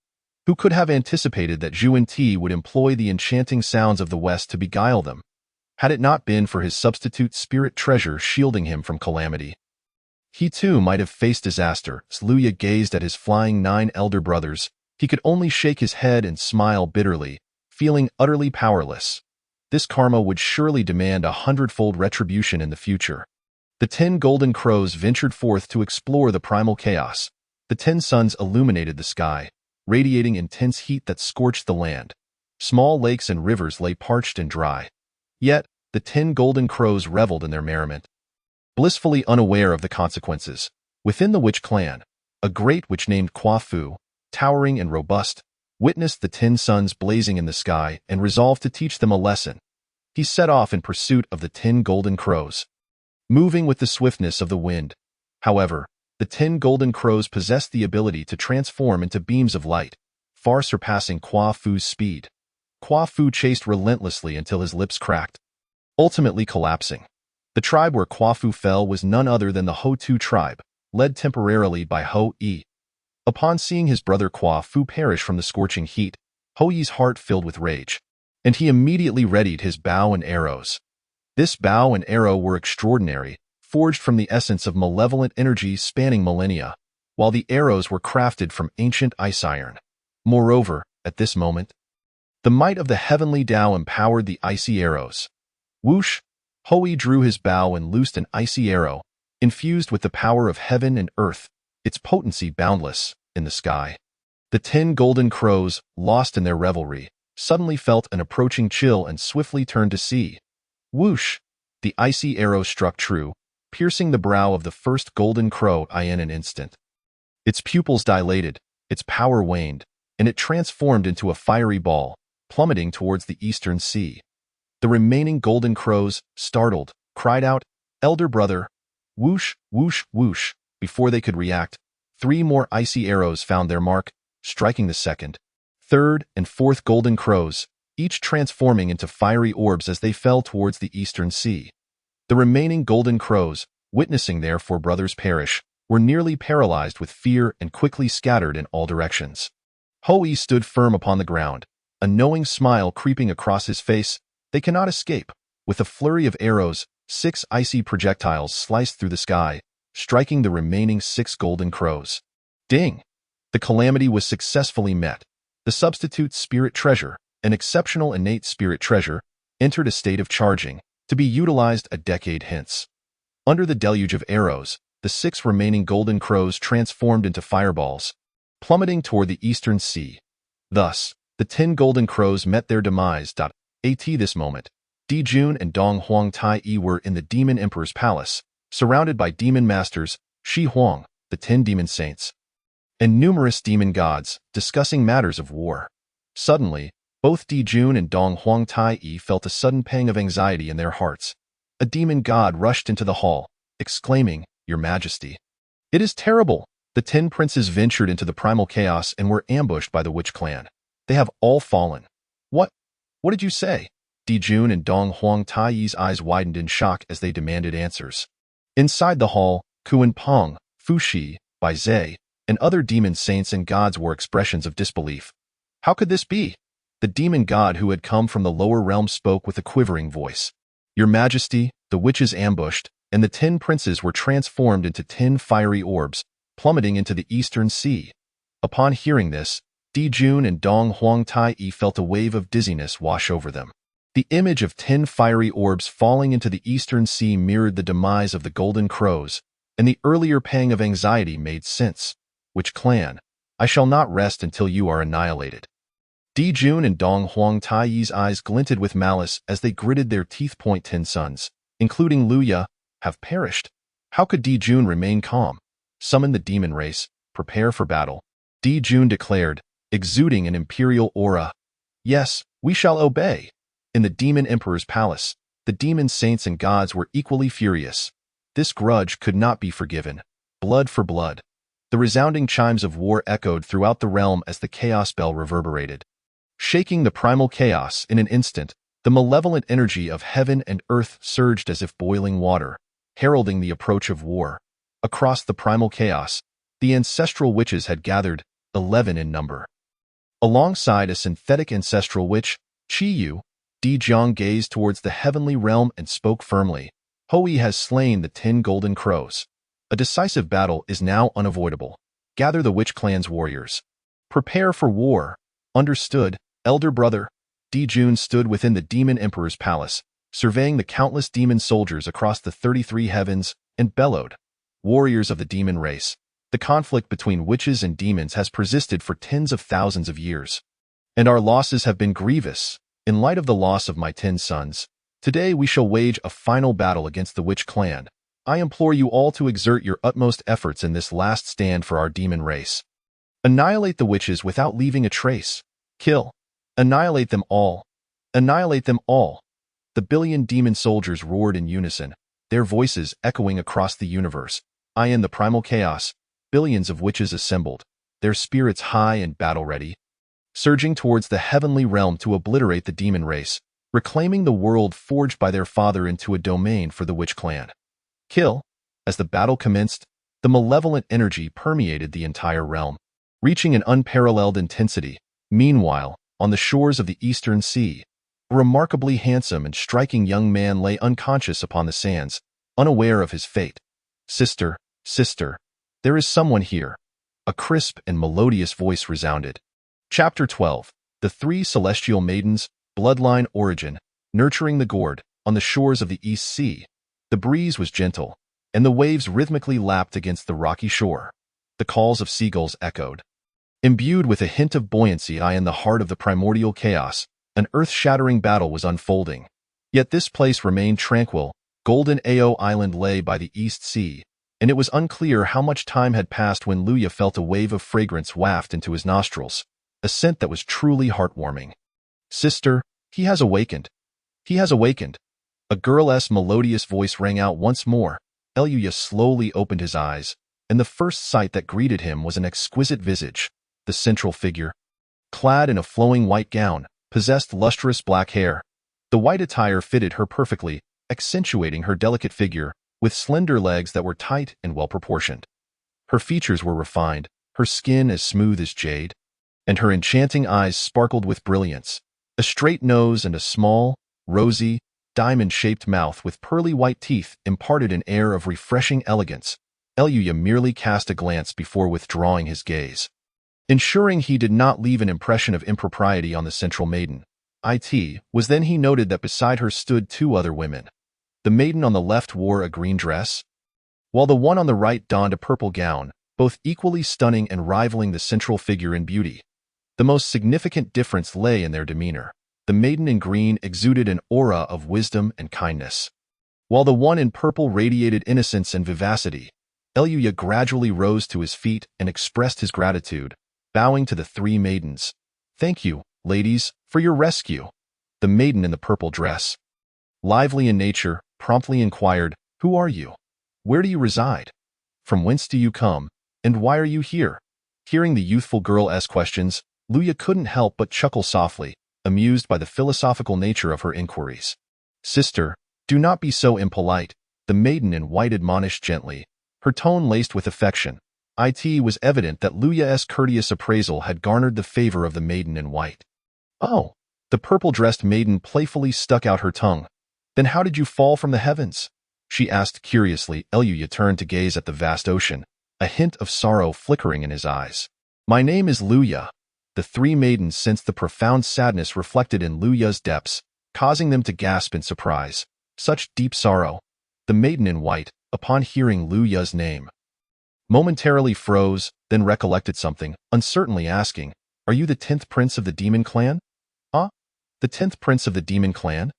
Who could have anticipated that Zhu and Ti would employ the enchanting sounds of the West to beguile them, had it not been for his substitute spirit treasure shielding him from calamity? He too might have faced disaster. As Lu Ya gazed at his flying 9 elder brothers, he could only shake his head and smile bitterly, feeling utterly powerless. This karma would surely demand 100-fold retribution in the future. The 10 golden crows ventured forth to explore the primal chaos. The 10 suns illuminated the sky, radiating intense heat that scorched the land. Small lakes and rivers lay parched and dry. Yet, the 10 golden crows reveled in their merriment, blissfully unaware of the consequences. Within the witch clan, a great witch named Kwa Fu, towering and robust, witnessed the 10 suns blazing in the sky and resolved to teach them a lesson. He set off in pursuit of the 10 golden crows, moving with the swiftness of the wind. However, the 10 golden crows possessed the ability to transform into beams of light, far surpassing Kwa Fu's speed. Kwa Fu chased relentlessly until his lips cracked, ultimately collapsing. The tribe where Kwa Fu fell was none other than the Ho-Tu tribe, led temporarily by Ho-Yi. Upon seeing his brother Kwa Fu perish from the scorching heat, Ho-Yi's heart filled with rage, and he immediately readied his bow and arrows. This bow and arrow were extraordinary, forged from the essence of malevolent energy spanning millennia, while the arrows were crafted from ancient ice iron. Moreover, at this moment, the might of the heavenly Tao empowered the icy arrows. Whoosh! Ho-Yi drew his bow and loosed an icy arrow, infused with the power of heaven and earth, its potency boundless, in the sky. The 10 golden crows, lost in their revelry, suddenly felt an approaching chill and swiftly turned to see. Whoosh! The icy arrow struck true, piercing the brow of the first golden crow in an instant. Its pupils dilated, its power waned, and it transformed into a fiery ball, plummeting towards the eastern sea. The remaining golden crows, startled, cried out, "Elder brother!" Whoosh, whoosh, whoosh. Before they could react, 3 more icy arrows found their mark, striking the second, third, and fourth golden crows, each transforming into fiery orbs as they fell towards the eastern sea. The remaining golden crows, witnessing their 4 brothers perish, were nearly paralyzed with fear and quickly scattered in all directions. Ho-Yi stood firm upon the ground, a knowing smile creeping across his face. They cannot escape. With a flurry of arrows, 6 icy projectiles sliced through the sky, striking the remaining 6 golden crows. Ding! The calamity was successfully met. The substitute spirit treasure, an exceptional innate spirit treasure, entered a state of charging, to be utilized a decade hence. Under the deluge of arrows, the 6 remaining golden crows transformed into fireballs, plummeting toward the eastern sea. Thus, the 10 golden crows met their demise. At this moment, Dijun and Dong Huang Tai Yi were in the Demon Emperor's palace, surrounded by demon masters, Shi Huang, the 10 demon saints, and numerous demon gods, discussing matters of war. Suddenly, both Dijun and Dong Huang Tai Yi felt a sudden pang of anxiety in their hearts. A demon god rushed into the hall, exclaiming, "Your Majesty! It is terrible! The 10 princes ventured into the primal chaos and were ambushed by the witch clan. They have all fallen." What did you say? Dijun and Dong Huang Tai Yi's eyes widened in shock as they demanded answers. Inside the hall, Kuan Pong, Fushi, by Zhe, and other demon saints and gods were expressions of disbelief. How could this be? The demon god who had come from the lower realm spoke with a quivering voice. Your Majesty, the witches ambushed, and the 10 princes were transformed into 10 fiery orbs, plummeting into the eastern sea. Upon hearing this, Di Jun and Dong Huang Tai felt a wave of dizziness wash over them. The image of 10 fiery orbs falling into the eastern sea mirrored the demise of the Golden Crows, and the earlier pang of anxiety made sense. Which clan? I shall not rest until you are annihilated. Di Jun and Dong Huang Tai's eyes glinted with malice as they gritted their teeth. 10 sons, including Luya, have perished. How could Di Jun remain calm? Summon the demon race, prepare for battle. Di Jun declared, exuding an imperial aura. Yes, we shall obey. In the demon emperor's palace, the demon saints and gods were equally furious. This grudge could not be forgiven. Blood for blood. The resounding chimes of war echoed throughout the realm as the chaos bell reverberated. Shaking the primal chaos in an instant, the malevolent energy of heaven and earth surged as if boiling water, heralding the approach of war. Across the primal chaos, the ancestral witches had gathered, 11 in number. Alongside a synthetic ancestral witch, Chi-Yu, Di Jiang gazed towards the heavenly realm and spoke firmly. Hoi has slain the 10 golden crows. A decisive battle is now unavoidable. Gather the witch clan's warriors. Prepare for war. Understood, elder brother. Di Jun stood within the demon emperor's palace, surveying the countless demon soldiers across the 33 heavens, and bellowed. Warriors of the demon race. The conflict between witches and demons has persisted for tens of thousands of years. And our losses have been grievous. In light of the loss of my 10 sons, today we shall wage a final battle against the witch clan. I implore you all to exert your utmost efforts in this last stand for our demon race. Annihilate the witches without leaving a trace. Kill. Annihilate them all. Annihilate them all. The billion demon soldiers roared in unison, their voices echoing across the universe. In the primal chaos, billions of witches assembled, their spirits high and battle-ready, surging towards the heavenly realm to obliterate the demon race, reclaiming the world forged by their father into a domain for the witch clan. Kill. As the battle commenced, the malevolent energy permeated the entire realm, reaching an unparalleled intensity. Meanwhile, on the shores of the eastern sea, a remarkably handsome and striking young man lay unconscious upon the sands, unaware of his fate. Sister, sister, there is someone here. A crisp and melodious voice resounded. Chapter 12. The 3 Celestial Maidens, Bloodline Origin, nurturing the gourd, on the shores of the East Sea. The breeze was gentle, and the waves rhythmically lapped against the rocky shore. The calls of seagulls echoed. Imbued with a hint of buoyancy in the heart of the primordial chaos, an earth-shattering battle was unfolding. Yet this place remained tranquil. Golden Ao Island lay by the East Sea, and it was unclear how much time had passed when Luya felt a wave of fragrance waft into his nostrils, a scent that was truly heartwarming. Sister, he has awakened. He has awakened. A girl's melodious voice rang out once more. Luya slowly opened his eyes, and the first sight that greeted him was an exquisite visage. The central figure, clad in a flowing white gown, possessed lustrous black hair. The white attire fitted her perfectly, accentuating her delicate figure, with slender legs that were tight and well-proportioned. Her features were refined, her skin as smooth as jade, and her enchanting eyes sparkled with brilliance. A straight nose and a small, rosy, diamond-shaped mouth with pearly white teeth imparted an air of refreshing elegance. Luya merely cast a glance before withdrawing his gaze, ensuring he did not leave an impression of impropriety on the central maiden. Then he noted that beside her stood 2 other women. The maiden on the left wore a green dress, while the one on the right donned a purple gown, both equally stunning and rivaling the central figure in beauty. The most significant difference lay in their demeanor. The maiden in green exuded an aura of wisdom and kindness, while the one in purple radiated innocence and vivacity. Luya gradually rose to his feet and expressed his gratitude, bowing to the 3 maidens. Thank you, ladies, for your rescue. The maiden in the purple dress, lively in nature, promptly inquired, Who are you? Where do you reside? From whence do you come? And why are you here? Hearing the youthful girl's questions, Luya couldn't help but chuckle softly, amused by the philosophical nature of her inquiries. Sister, do not be so impolite, the maiden in white admonished gently, her tone laced with affection. It was evident that Luya's courteous appraisal had garnered the favor of the maiden in white. "Oh," the purple-dressed maiden playfully stuck out her tongue. "Then how did you fall from the heavens?" she asked curiously. Luya turned to gaze at the vast ocean, a hint of sorrow flickering in his eyes. "My name is Luya." The three maidens sensed the profound sadness reflected in Luya's depths, causing them to gasp in surprise. Such deep sorrow. The maiden in white, upon hearing Luya's name, momentarily froze, then recollected something, uncertainly asking, "Are you the 10th prince of the demon clan?" "Ah? The 10th prince of the demon clan?"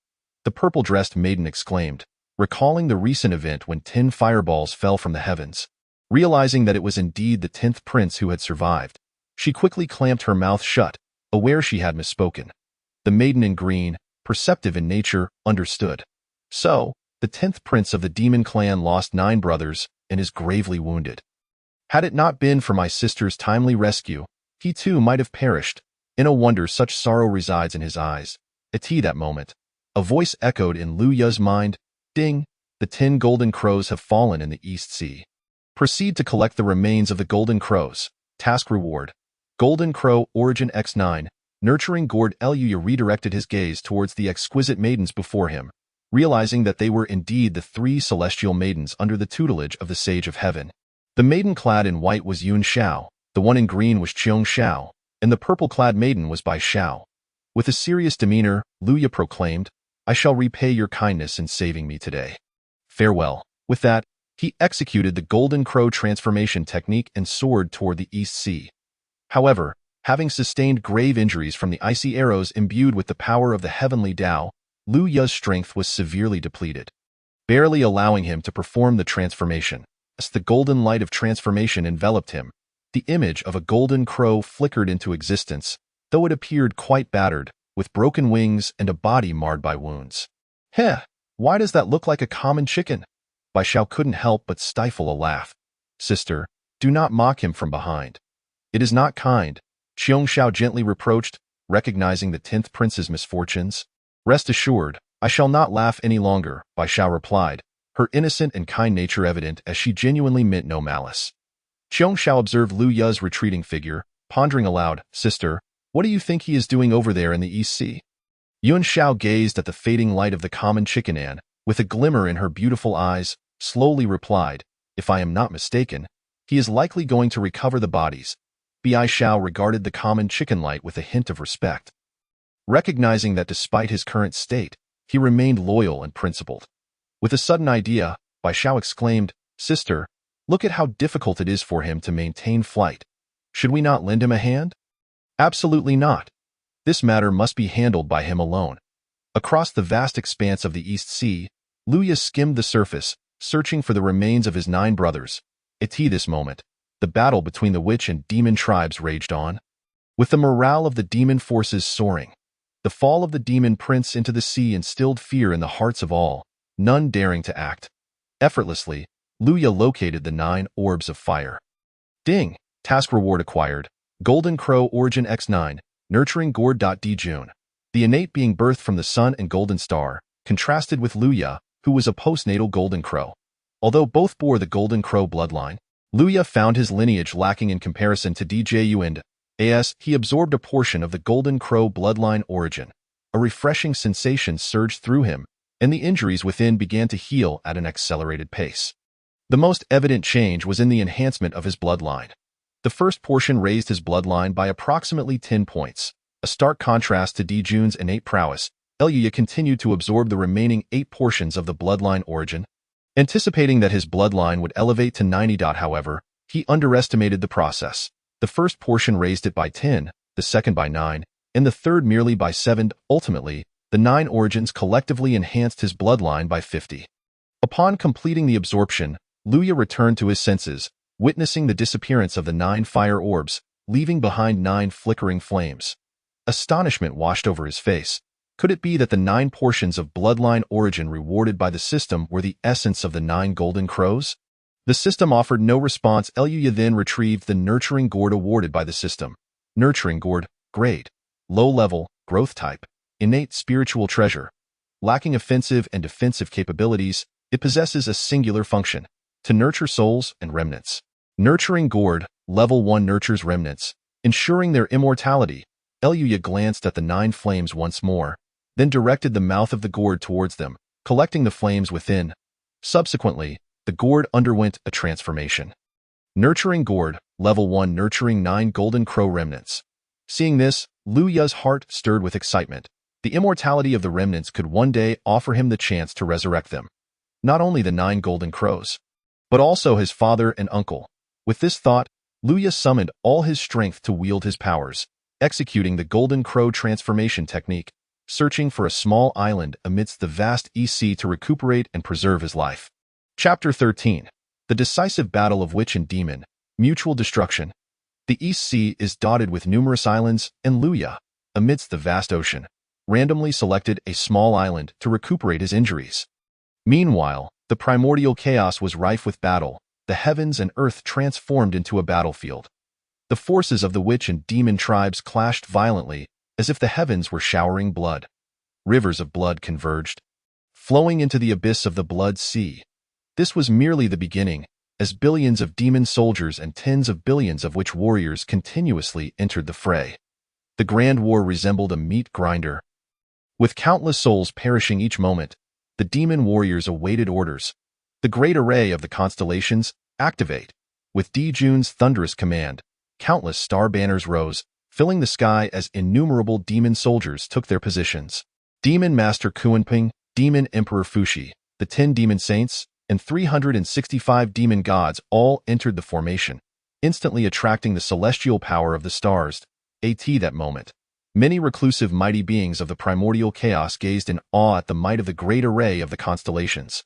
the purple-dressed maiden exclaimed, recalling the recent event when 10 fireballs fell from the heavens. Realizing that it was indeed the 10th prince who had survived, she quickly clamped her mouth shut, aware she had misspoken. The maiden in green, perceptive in nature, understood. So, the 10th prince of the demon clan lost 9 brothers and is gravely wounded. "Had it not been for my sister's timely rescue, he too might have perished." In a wonder such sorrow resides in his eyes. At that moment, a voice echoed in Luya's mind, "Ding, the 10 golden crows have fallen in the East Sea. Proceed to collect the remains of the golden crows. Task reward. Golden Crow Origin X9, Nurturing Gourd." Luya redirected his gaze towards the exquisite maidens before him, realizing that they were indeed the 3 celestial maidens under the tutelage of the Sage of Heaven. The maiden clad in white was Yun Xiao, the one in green was Qiong Xiao, and the purple-clad maiden was Bai Xiao. With a serious demeanor, Luya proclaimed, "I shall repay your kindness in saving me today. Farewell." With that, he executed the Golden Crow transformation technique and soared toward the East Sea. However, having sustained grave injuries from the icy arrows imbued with the power of the heavenly Tao, Luya's strength was severely depleted, barely allowing him to perform the transformation. As the golden light of transformation enveloped him, the image of a golden crow flickered into existence, though it appeared quite battered, with broken wings and a body marred by wounds. "Heh, why does that look like a common chicken?" Bai Xiao couldn't help but stifle a laugh. "Sister, do not mock him from behind. It is not kind," Qiong Xiao gently reproached, recognizing the 10th prince's misfortunes. "Rest assured, I shall not laugh any longer," Bai Xiao replied, her innocent and kind nature evident as she genuinely meant no malice. Qiong Xiao observed Luya's retreating figure, pondering aloud, "Sister, what do you think he is doing over there in the East Sea?" Yun Xiao gazed at the fading light of the common chicken and, with a glimmer in her beautiful eyes, slowly replied, "If I am not mistaken, he is likely going to recover the bodies." Bai Xiao regarded the common chicken light with a hint of respect, recognizing that despite his current state, he remained loyal and principled. With a sudden idea, Bai Xiao exclaimed, "Sister, look at how difficult it is for him to maintain flight. Should we not lend him a hand?" "Absolutely not. This matter must be handled by him alone." Across the vast expanse of the East Sea, Luya skimmed the surface, searching for the remains of his 9 brothers. At this moment, the battle between the witch and demon tribes raged on. With the morale of the demon forces soaring, the fall of the demon prince into the sea instilled fear in the hearts of all, none daring to act. Effortlessly, Luya located the 9 orbs of fire. Ding! Task reward acquired. Golden Crow Origin X9, Nurturing Gourd. June. The innate being birthed from the sun and golden star, contrasted with Luya, who was a postnatal golden crow. Although both bore the golden crow bloodline, Luya found his lineage lacking in comparison to Dju and as he absorbed a portion of the golden crow bloodline origin. A refreshing sensation surged through him, and the injuries within began to heal at an accelerated pace. The most evident change was in the enhancement of his bloodline. The first portion raised his bloodline by approximately 10 points, a stark contrast to Dju's innate prowess. Luya continued to absorb the remaining 8 portions of the bloodline origin, anticipating that his bloodline would elevate to 90. However, he underestimated the process. The first portion raised it by 10, the second by 9, and the third merely by 7. Ultimately, the 9 origins collectively enhanced his bloodline by 50. Upon completing the absorption, Luya returned to his senses, witnessing the disappearance of the 9 fire orbs, leaving behind 9 flickering flames. Astonishment washed over his face. Could it be that the 9 portions of bloodline origin rewarded by the system were the essence of the 9 golden crows? The system offered no response. Luya then retrieved the Nurturing Gourd awarded by the system. Nurturing Gourd, grade, low level, growth type, innate spiritual treasure. Lacking offensive and defensive capabilities, it possesses a singular function: to nurture souls and remnants. Nurturing gourd, level 1 nurtures remnants, ensuring their immortality. Eluya glanced at the 9 flames once more, then directed the mouth of the gourd towards them, collecting the flames within. Subsequently, the gourd underwent a transformation. Nurturing gourd, level 1 nurturing 9 golden crow remnants. Seeing this, Luya's heart stirred with excitement. The immortality of the remnants could one day offer him the chance to resurrect them. Not only the 9 golden crows, but also his father and uncle. With this thought, Luya summoned all his strength to wield his powers, executing the golden crow transformation technique, searching for a small island amidst the vast sea to recuperate and preserve his life. Chapter 13. The decisive battle of witch and demon, mutual destruction. The East Sea is dotted with numerous islands, and Luya, amidst the vast ocean, randomly selected a small island to recuperate his injuries. Meanwhile, the primordial chaos was rife with battle. The heavens and earth transformed into a battlefield. The forces of the witch and demon tribes clashed violently, as if the heavens were showering blood. Rivers of blood converged, flowing into the abyss of the Blood Sea. This was merely the beginning, as billions of demon soldiers and tens of billions of witch warriors continuously entered the fray. The grand war resembled a meat grinder. With countless souls perishing each moment, the demon warriors awaited orders. The great array of the constellations, activate. With Di-Jun's thunderous command, countless star banners rose, filling the sky as innumerable demon soldiers took their positions. Demon Master Kuanping, Demon Emperor Fushi, the 10 demon saints, and 365 demon gods all entered the formation, instantly attracting the celestial power of the stars. At that moment, many reclusive mighty beings of the primordial chaos gazed in awe at the might of the great array of the constellations.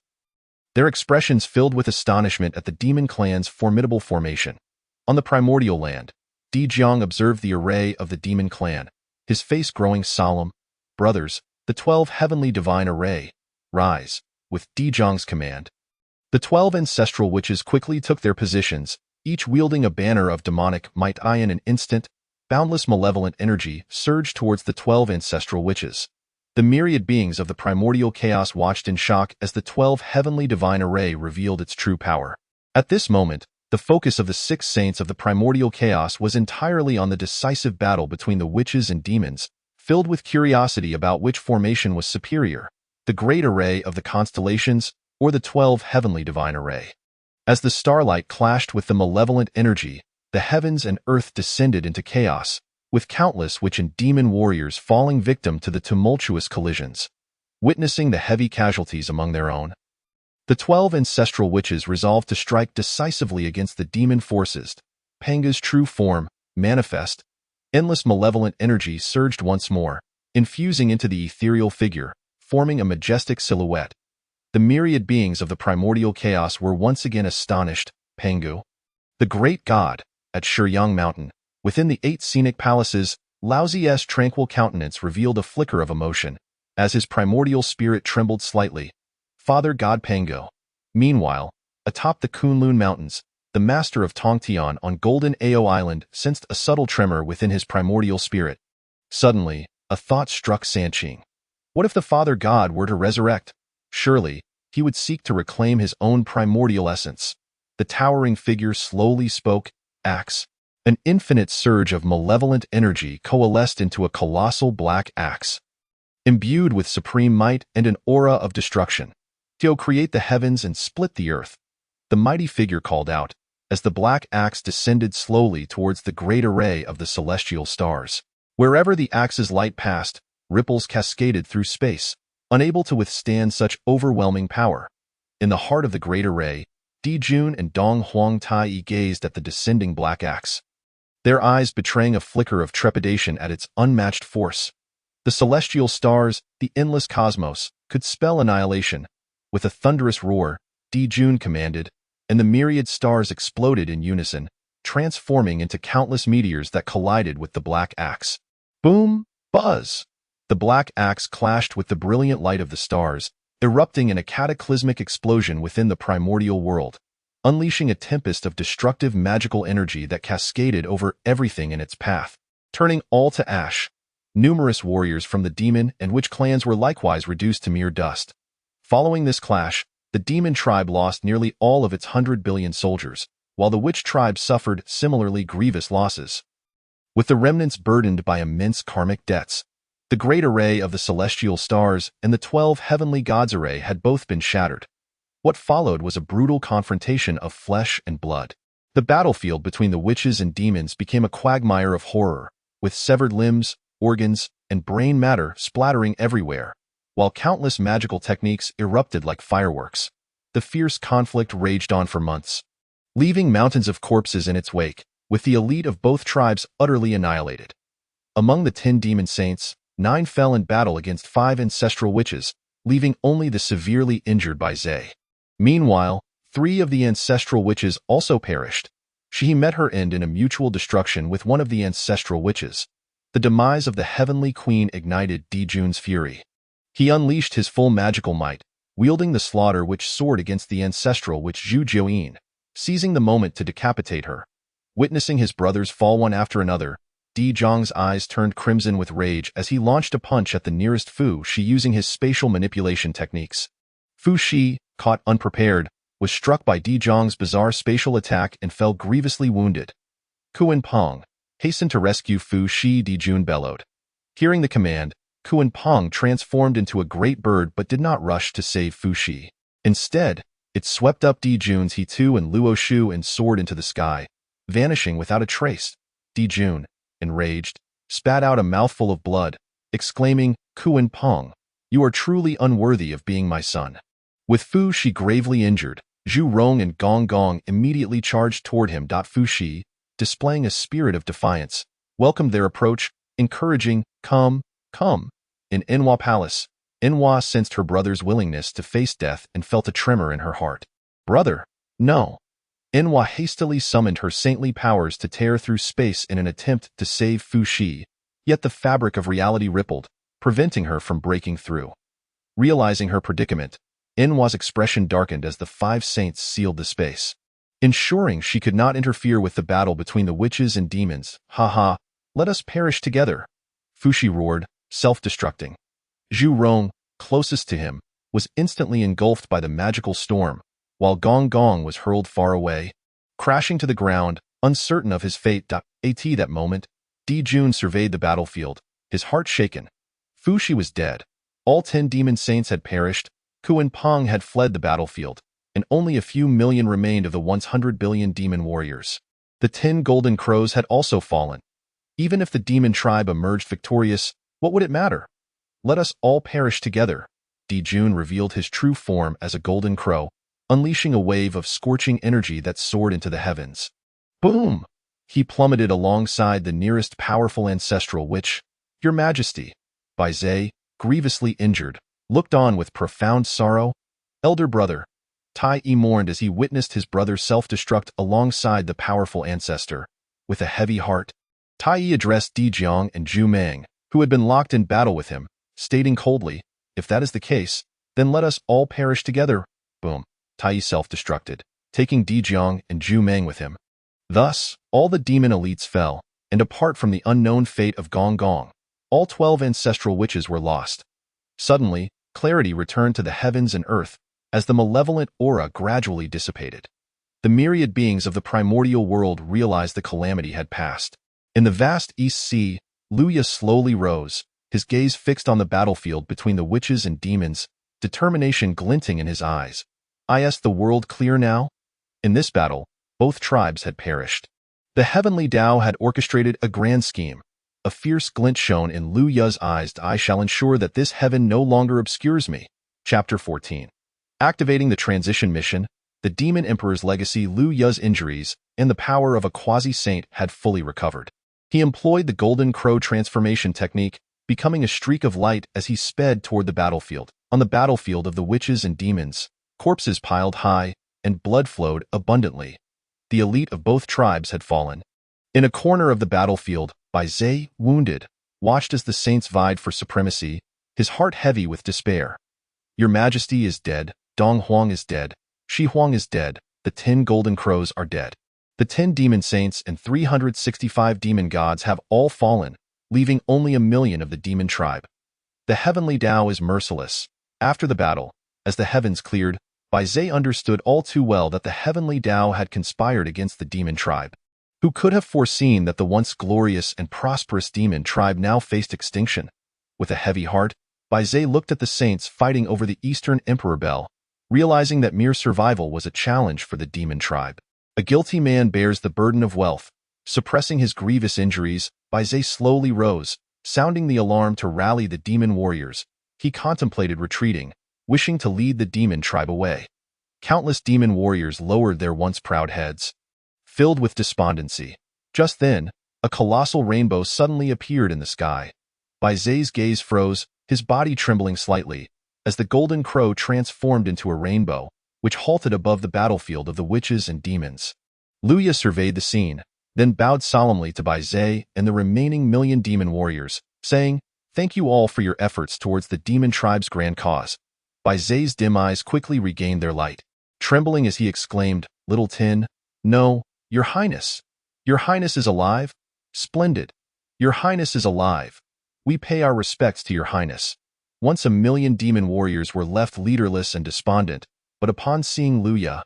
Their expressions filled with astonishment at the demon clan's formidable formation. On the primordial land, Di-Jiang observed the array of the demon clan, his face growing solemn. Brothers, the 12 heavenly divine array, rise. With Di-Jiang's command, the 12 ancestral witches quickly took their positions, each wielding a banner of demonic might. In an instant, boundless malevolent energy surged towards the 12 ancestral witches. The myriad beings of the primordial chaos watched in shock as the 12 heavenly divine array revealed its true power. At this moment, the focus of the 6 saints of the primordial chaos was entirely on the decisive battle between the witches and demons, filled with curiosity about which formation was superior, the great array of the constellations or the 12 heavenly divine array. As the starlight clashed with the malevolent energy, the heavens and earth descended into chaos, with countless witch and demon warriors falling victim to the tumultuous collisions. Witnessing the heavy casualties among their own, the 12 ancestral witches resolved to strike decisively against the demon forces. Panga's true form, manifest, endless malevolent energy surged once more, infusing into the ethereal figure, forming a majestic silhouette. The myriad beings of the primordial chaos were once again astonished. Pangu, the great god, at Shiyang Mountain, within the 8 scenic palaces, Lao Zi's tranquil countenance revealed a flicker of emotion, as his primordial spirit trembled slightly. Father God Pango. Meanwhile, atop the Kunlun Mountains, the master of Tongtian on Golden Ao Island sensed a subtle tremor within his primordial spirit. Suddenly, a thought struck Sanqing. What if the Father God were to resurrect? Surely, he would seek to reclaim his own primordial essence. The towering figure slowly spoke. Axe. An infinite surge of malevolent energy coalesced into a colossal black axe, imbued with supreme might and an aura of destruction. To create the heavens and split the earth, the mighty figure called out, as the black axe descended slowly towards the great array of the celestial stars. Wherever the axe's light passed, ripples cascaded through space, unable to withstand such overwhelming power. In the heart of the great array, Di-Jun and Dong Huang Tai gazed at the descending black axe, their eyes betraying a flicker of trepidation at its unmatched force. The celestial stars, the endless cosmos, could spell annihilation. With a thunderous roar, Di-Jun commanded, and the myriad stars exploded in unison, transforming into countless meteors that collided with the black axe. Boom! Buzz! The black axe clashed with the brilliant light of the stars, erupting in a cataclysmic explosion within the primordial world, unleashing a tempest of destructive magical energy that cascaded over everything in its path, turning all to ash. Numerous warriors from the demon and witch clans were likewise reduced to mere dust. Following this clash, The demon tribe lost nearly all of its 100 billion soldiers, while the witch tribe suffered similarly grievous losses. With the remnants burdened by immense karmic debts, the great array of the celestial stars and the 12 heavenly gods array had both been shattered. What followed was a brutal confrontation of flesh and blood. The battlefield between the witches and demons became a quagmire of horror, with severed limbs, organs, and brain matter splattering everywhere, while countless magical techniques erupted like fireworks. The fierce conflict raged on for months, leaving mountains of corpses in its wake, with the elite of both tribes utterly annihilated. Among the 10 demon saints, 9 fell in battle against 5 ancestral witches, leaving only the severely injured by Zay. Meanwhile, 3 of the ancestral witches also perished. She met her end in a mutual destruction with one of the ancestral witches. The demise of the heavenly queen ignited Dijun's fury. He unleashed his full magical might, wielding the slaughter which soared against the ancestral witch Zhu Jiuyin, seizing the moment to decapitate her. Witnessing his brothers fall one after another, Di Zhang's eyes turned crimson with rage as he launched a punch at the nearest Fu Shi using his spatial manipulation techniques. Fu Shi, caught unprepared, was struck by Di Zhang's bizarre spatial attack and fell grievously wounded. Kuan Pong hastened to rescue Fu Shi. Dijun bellowed. Hearing the command, Kuan Pong transformed into a great bird but did not rush to save Fu Shi. Instead, it swept up Dijun's He Tu and Luo Shu and soared into the sky, vanishing without a trace. Dijun, enraged, spat out a mouthful of blood, exclaiming, "Kuan Pong, you are truly unworthy of being my son." With Fu Shi gravely injured, Zhu Rong and Gong Gong immediately charged toward him. Fu Shi, displaying a spirit of defiance, welcomed their approach, encouraging, "Come, come." In Enhua Palace, Enhua sensed her brother's willingness to face death and felt a tremor in her heart. "Brother, no." Enhua hastily summoned her saintly powers to tear through space in an attempt to save Fu Shi, yet the fabric of reality rippled, preventing her from breaking through. Realizing her predicament, Enhua's expression darkened as the 5 saints sealed the space, ensuring she could not interfere with the battle between the witches and demons. "Ha, let us perish together," Fu Shi roared, self-destructing. Zhu Rong, closest to him, was instantly engulfed by the magical storm, while Gong Gong was hurled far away, crashing to the ground, uncertain of his fate. At that moment, Dijun surveyed the battlefield, his heart shaken. Fu Shi was dead. All 10 demon saints had perished, Kuan Pong had fled the battlefield, and only a few million remained of the once 100 billion demon warriors. The 10 golden crows had also fallen. Even if the demon tribe emerged victorious, what would it matter? "Let us all perish together." Dijun revealed his true form as a golden crow, unleashing a wave of scorching energy that soared into the heavens. Boom! He plummeted alongside the nearest powerful ancestral witch. "Your Majesty." Bai Zhe, grievously injured, looked on with profound sorrow. Elder brother. Tai Yi mourned as he witnessed his brother self-destruct alongside the powerful ancestor. With a heavy heart, Tai Yi addressed Di Jiang and Zhu Meng, who had been locked in battle with him, stating coldly, "If that is the case, then let us all perish together." Boom. Tai Yi self-destructed, taking Di Jiang and Zhu Meng with him. Thus, all the demon elites fell, and apart from the unknown fate of Gong Gong, all 12 ancestral witches were lost. Suddenly, clarity returned to the heavens and earth, as the malevolent aura gradually dissipated. The myriad beings of the primordial world realized the calamity had passed. In the vast East Sea, Luya slowly rose, his gaze fixed on the battlefield between the witches and demons, determination glinting in his eyes. "Is the world clear now?" In this battle, both tribes had perished. The heavenly Tao had orchestrated a grand scheme. A fierce glint shone in Lu Ya's eyes. "I shall ensure that this heaven no longer obscures me." Chapter 14. Activating the transition mission, the demon emperor's legacy, Lu Ya's injuries, and the power of a quasi-saint had fully recovered. He employed the golden crow transformation technique, becoming a streak of light as he sped toward the battlefield. On the battlefield of the witches and demons, corpses piled high, and blood flowed abundantly. The elite of both tribes had fallen. In a corner of the battlefield, Bai Zhe, wounded, watched as the saints vied for supremacy, his heart heavy with despair. "Your Majesty is dead, Dong Huang is dead, Shi Huang is dead, the 10 golden crows are dead. The 10 demon saints and 365 demon gods have all fallen, leaving only 1 million of the demon tribe. The heavenly Tao is merciless." After the battle, as the heavens cleared, Bai Zhe understood all too well that the heavenly Tao had conspired against the demon tribe. Who could have foreseen that the once glorious and prosperous demon tribe now faced extinction? With a heavy heart, Bai Zhe looked at the saints fighting over the Eastern Emperor Bell, realizing that mere survival was a challenge for the demon tribe. A guilty man bears the burden of wealth. Suppressing his grievous injuries, Bai Zhe slowly rose, sounding the alarm to rally the demon warriors. He contemplated retreating, wishing to lead the demon tribe away. Countless demon warriors lowered their once proud heads, filled with despondency. Just then, a colossal rainbow suddenly appeared in the sky. Bai Zhe's gaze froze, his body trembling slightly, as the golden crow transformed into a rainbow, which halted above the battlefield of the witches and demons. Luya surveyed the scene, then bowed solemnly to Bai Zhe and the remaining million demon warriors, saying, "Thank you all for your efforts towards the demon tribe's grand cause." Bai Zhe's dim eyes quickly regained their light. Trembling as he exclaimed, "Little Tin, no, Your Highness. Your Highness is alive? Splendid. Your Highness is alive. We pay our respects to Your Highness." Once a million demon warriors were left leaderless and despondent, but upon seeing Luya,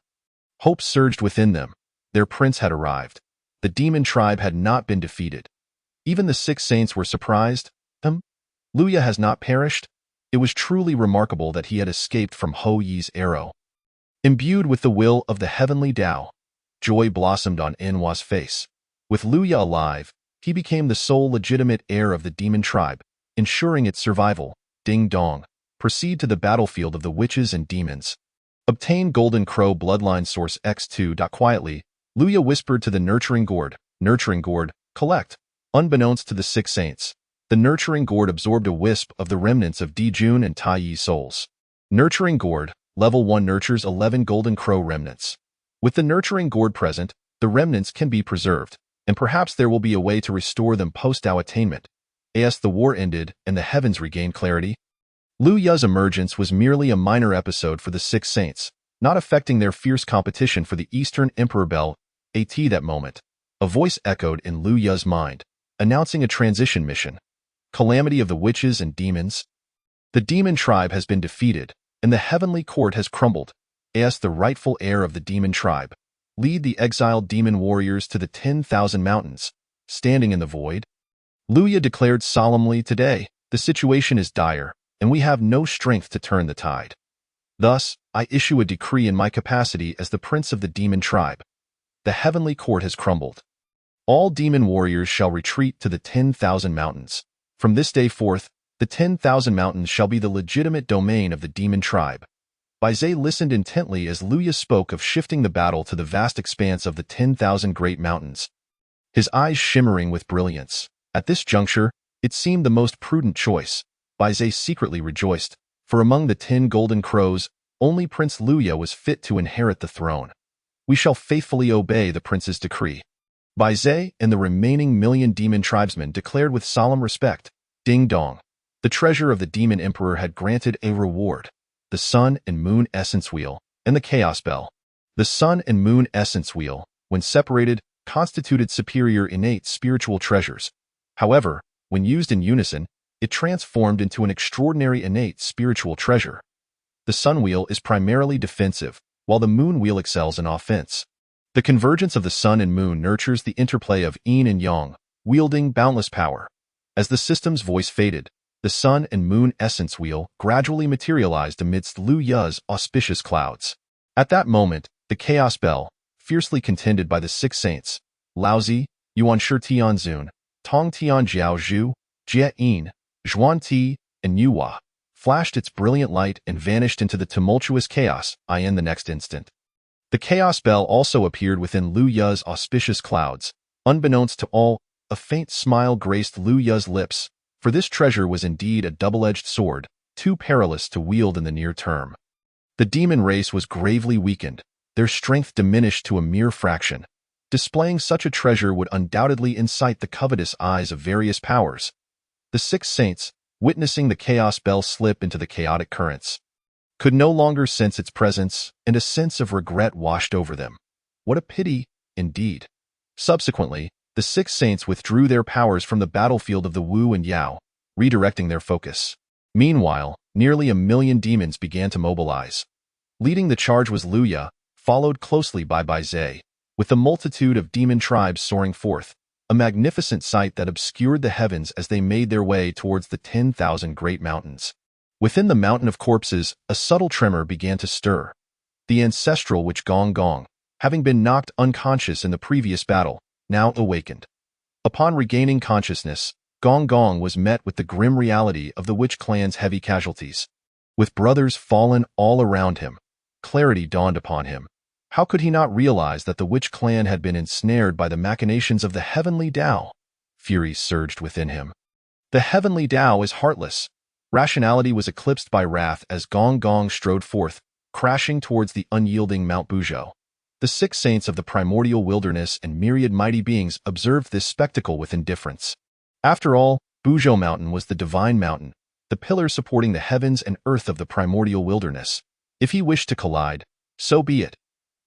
hope surged within them. Their prince had arrived. The demon tribe had not been defeated. Even the 6 saints were surprised. Luya has not perished? It was truly remarkable that he had escaped from Ho Yi's arrow. Imbued with the will of the heavenly Tao, joy blossomed on Enhua's face. With Luya alive, he became the sole legitimate heir of the demon tribe, ensuring its survival. Ding dong. Proceed to the battlefield of the witches and demons. Obtain Golden Crow Bloodline Source X2. Quietly, Luya whispered to the Nurturing Gourd. Nurturing Gourd, collect. Unbeknownst to the 6 saints, the Nurturing Gourd absorbed a wisp of the remnants of Dijun and Tai Yi's souls. Nurturing Gourd, Level 1 nurtures 11 Golden Crow remnants. With the Nurturing Gourd present, the remnants can be preserved, and perhaps there will be a way to restore them post-Tao attainment. As the war ended and the heavens regained clarity, Luya's emergence was merely a minor episode for the 6 saints, not affecting their fierce competition for the Eastern Emperor Bell. That moment, a voice echoed in Luya's mind, announcing a transition mission. Calamity of the witches and demons. The demon tribe has been defeated, and the heavenly court has crumbled. As the rightful heir of the demon tribe, lead the exiled demon warriors to the 10,000 mountains, standing in the void. Luya declared solemnly, "Today, the situation is dire, and we have no strength to turn the tide. Thus, I issue a decree in my capacity as the prince of the demon tribe. The heavenly court has crumbled. All demon warriors shall retreat to the 10,000 mountains. From this day forth, the 10,000 mountains shall be the legitimate domain of the demon tribe." Bai Zhe listened intently as Luya spoke of shifting the battle to the vast expanse of the 10,000 great mountains, his eyes shimmering with brilliance. At this juncture, it seemed the most prudent choice. Bai Zhe secretly rejoiced, for among the 10 golden crows, only Prince Luya was fit to inherit the throne. "We shall faithfully obey the prince's decree." Bai Zhe and the remaining million demon tribesmen declared with solemn respect. Ding dong. The treasure of the demon emperor had granted a reward: the Sun and Moon Essence Wheel and the Chaos Bell. The Sun and Moon Essence Wheel, when separated, constituted superior innate spiritual treasures. However, when used in unison, it transformed into an extraordinary innate spiritual treasure. The Sun Wheel is primarily defensive, while the Moon Wheel excels in offense. The convergence of the Sun and Moon nurtures the interplay of Yin and Yang, wielding boundless power. As the system's voice faded, the Sun and Moon Essence Wheel gradually materialized amidst Luya's auspicious clouds. At that moment, the Chaos Bell, fiercely contended by the 6 saints, Laozi, Yuan Shi Tianzun, Tong Tian Jiao Zhu, Jie Yin, Zhuan Ti, and Yuhua, flashed its brilliant light and vanished into the tumultuous chaos in the next instant. The Chaos Bell also appeared within Luya's auspicious clouds. Unbeknownst to all, a faint smile graced Luya's lips, for this treasure was indeed a double-edged sword, too perilous to wield in the near term. The demon race was gravely weakened, their strength diminished to a mere fraction. Displaying such a treasure would undoubtedly incite the covetous eyes of various powers. The 6 saints, witnessing the Chaos Bell slip into the chaotic currents, could no longer sense its presence, and a sense of regret washed over them. What a pity, indeed. Subsequently, the 6 saints withdrew their powers from the battlefield of the Wu and Yao, redirecting their focus. Meanwhile, nearly 1 million demons began to mobilize. Leading the charge was Luya, followed closely by Baizé, with the multitude of demon tribes soaring forth, a magnificent sight that obscured the heavens as they made their way towards the 10,000 great mountains. Within the mountain of corpses, a subtle tremor began to stir. The ancestral witch Gong Gong, having been knocked unconscious in the previous battle, now awakened. Upon regaining consciousness, Gong Gong was met with the grim reality of the witch clan's heavy casualties. With brothers fallen all around him, clarity dawned upon him. How could he not realize that the witch clan had been ensnared by the machinations of the heavenly Tao? Fury surged within him. The heavenly Tao is heartless. Rationality was eclipsed by wrath as Gong Gong strode forth, crashing towards the unyielding Mount Buzhou. The 6 saints of the primordial wilderness and myriad mighty beings observed this spectacle with indifference. After all, Buzhou Mountain was the divine mountain, the pillar supporting the heavens and earth of the primordial wilderness. If he wished to collide, so be it.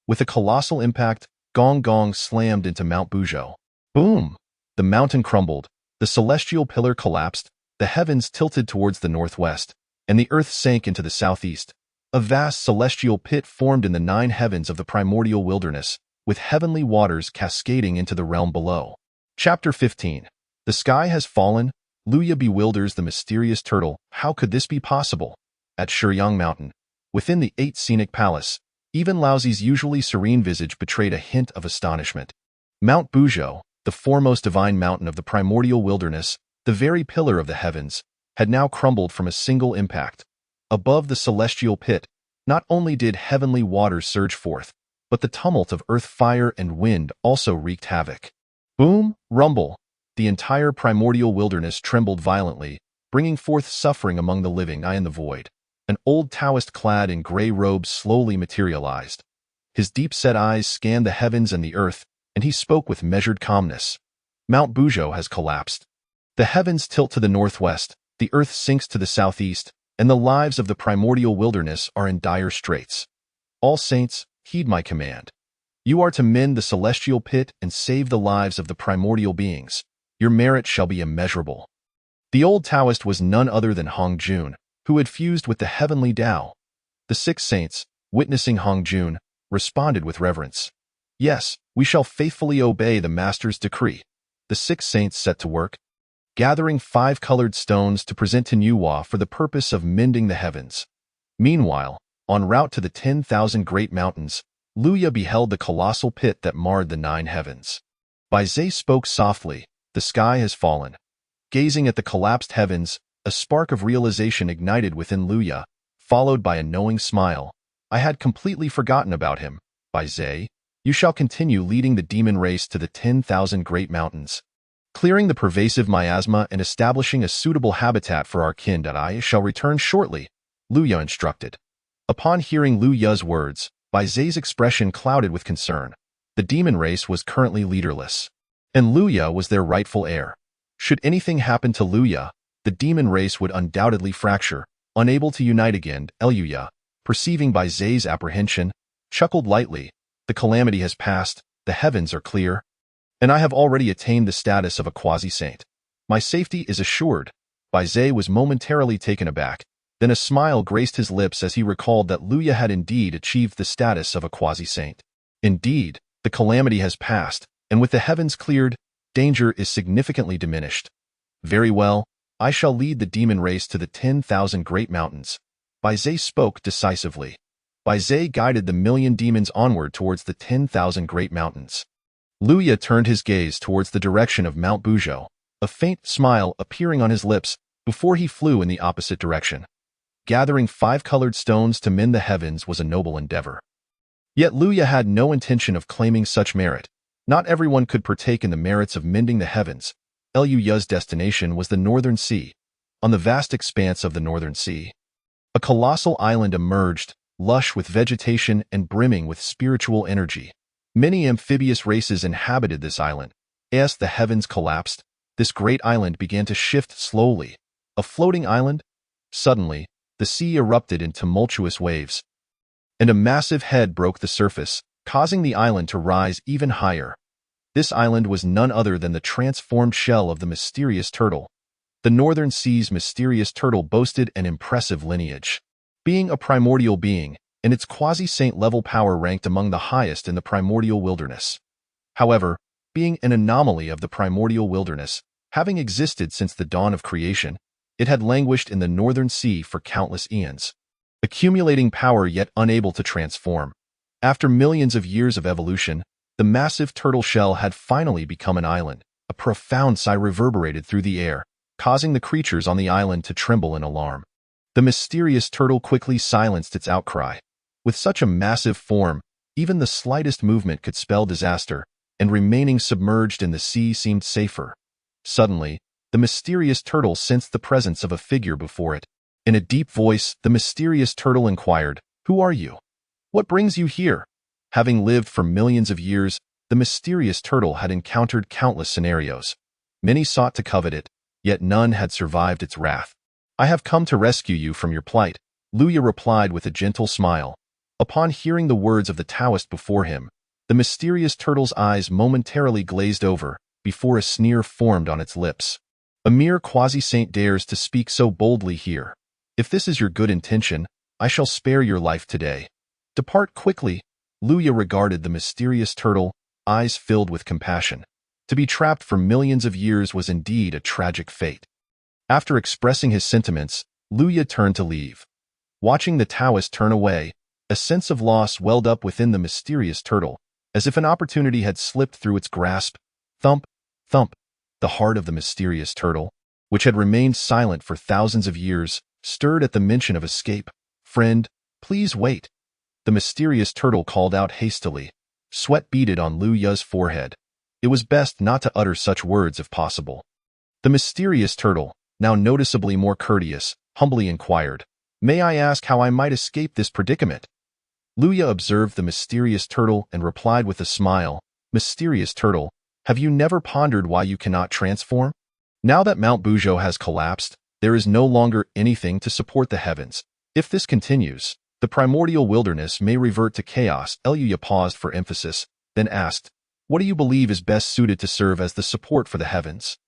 With a colossal impact, Gong Gong slammed into Mount Buzhou. Boom! The mountain crumbled, the celestial pillar collapsed, the heavens tilted towards the northwest, and the earth sank into the southeast. A vast celestial pit formed in the 9 heavens of the primordial wilderness, with heavenly waters cascading into the realm below. Chapter 15. The sky has fallen. Luya bewilders the mysterious turtle. How could this be possible? At Shuyang Mountain, within the 8 scenic palace, even Laozi's usually serene visage betrayed a hint of astonishment. Mount Buzhou, the foremost divine mountain of the primordial wilderness, the very pillar of the heavens, had now crumbled from a single impact. Above the celestial pit, not only did heavenly waters surge forth, but the tumult of earth, fire, and wind also wreaked havoc. Boom, rumble. The entire primordial wilderness trembled violently, bringing forth suffering among the living. In the void, an old Taoist clad in gray robes slowly materialized. His deep-set eyes scanned the heavens and the earth, and he spoke with measured calmness. Mount Buzhou has collapsed. The heavens tilt to the northwest, the earth sinks to the southeast, and the lives of the primordial wilderness are in dire straits. All saints, heed my command. You are to mend the celestial pit and save the lives of the primordial beings. Your merit shall be immeasurable. The old Taoist was none other than Hong Jun, who had fused with the heavenly Tao. The 6 saints, witnessing Hong Jun, responded with reverence. Yes, we shall faithfully obey the master's decree. The 6 saints set to work, gathering 5 colored stones to present to Nuwa for the purpose of mending the heavens. Meanwhile, en route to the 10,000 great mountains, Luya beheld the colossal pit that marred the 9 heavens. Baizé spoke softly. The sky has fallen. Gazing at the collapsed heavens, a spark of realization ignited within Luya, followed by a knowing smile. I had completely forgotten about him. Baizé, you shall continue leading the demon race to the 10,000 great mountains, clearing the pervasive miasma and establishing a suitable habitat for our kind. I shall return shortly, Luya instructed. Upon hearing Luya's words, Baizé's expression clouded with concern. The demon race was currently leaderless, and Luya was their rightful heir. Should anything happen to Luya, the demon race would undoubtedly fracture, unable to unite again. Luya, perceiving Baizé's apprehension, chuckled lightly. The calamity has passed, the heavens are clear, and I have already attained the status of a quasi-saint. My safety is assured. Baizé was momentarily taken aback, then a smile graced his lips as he recalled that Luya had indeed achieved the status of a quasi-saint. Indeed, the calamity has passed, and with the heavens cleared, danger is significantly diminished. Very well, I shall lead the demon race to the 10,000 great mountains. Baizé spoke decisively. Baizé guided the 1,000,000 demons onward towards the 10,000 great mountains. Luya turned his gaze towards the direction of Mount Buzhou, a faint smile appearing on his lips before he flew in the opposite direction. Gathering 5 colored stones to mend the heavens was a noble endeavor. Yet Luya had no intention of claiming such merit. Not everyone could partake in the merits of mending the heavens. Luya's destination was the Northern Sea. On the vast expanse of the Northern Sea, a colossal island emerged, lush with vegetation and brimming with spiritual energy. Many amphibious races inhabited this island. As the heavens collapsed, this great island began to shift slowly. A floating island? Suddenly, the sea erupted in tumultuous waves, and a massive head broke the surface, causing the island to rise even higher. This island was none other than the transformed shell of the mysterious turtle. The Northern Sea's mysterious turtle boasted an impressive lineage. Being a primordial being, and its quasi-saint level power ranked among the highest in the primordial wilderness. However, being an anomaly of the primordial wilderness, having existed since the dawn of creation, it had languished in the northern sea for countless eons, accumulating power yet unable to transform. After millions of years of evolution, the massive turtle shell had finally become an island. A profound sigh reverberated through the air, causing the creatures on the island to tremble in alarm. The mysterious turtle quickly silenced its outcry. With such a massive form, even the slightest movement could spell disaster, and remaining submerged in the sea seemed safer. Suddenly, the mysterious turtle sensed the presence of a figure before it. In a deep voice, the mysterious turtle inquired, "Who are you? What brings you here?" Having lived for millions of years, the mysterious turtle had encountered countless scenarios. Many sought to covet it, yet none had survived its wrath. "I have come to rescue you from your plight," Luya replied with a gentle smile. Upon hearing the words of the Taoist before him, the mysterious turtle's eyes momentarily glazed over, before a sneer formed on its lips. "A mere quasi-saint dares to speak so boldly here. If this is your good intention, I shall spare your life today. Depart quickly." Luya regarded the mysterious turtle, eyes filled with compassion. To be trapped for millions of years was indeed a tragic fate. After expressing his sentiments, Luya turned to leave. Watching the Taoist turn away, a sense of loss welled up within the mysterious turtle, as if an opportunity had slipped through its grasp. Thump, thump. The heart of the mysterious turtle, which had remained silent for thousands of years, stirred at the mention of escape. "Friend, please wait." The mysterious turtle called out hastily. Sweat beaded on Luya's forehead. It was best not to utter such words if possible. The mysterious turtle, now noticeably more courteous, humbly inquired, "May I ask how I might escape this predicament?" Luya observed the mysterious turtle and replied with a smile, "Mysterious turtle, have you never pondered why you cannot transform? Now that Mount Bujo has collapsed, there is no longer anything to support the heavens. If this continues, the primordial wilderness may revert to chaos." Luya paused for emphasis, then asked, "What do you believe is best suited to serve as the support for the heavens?"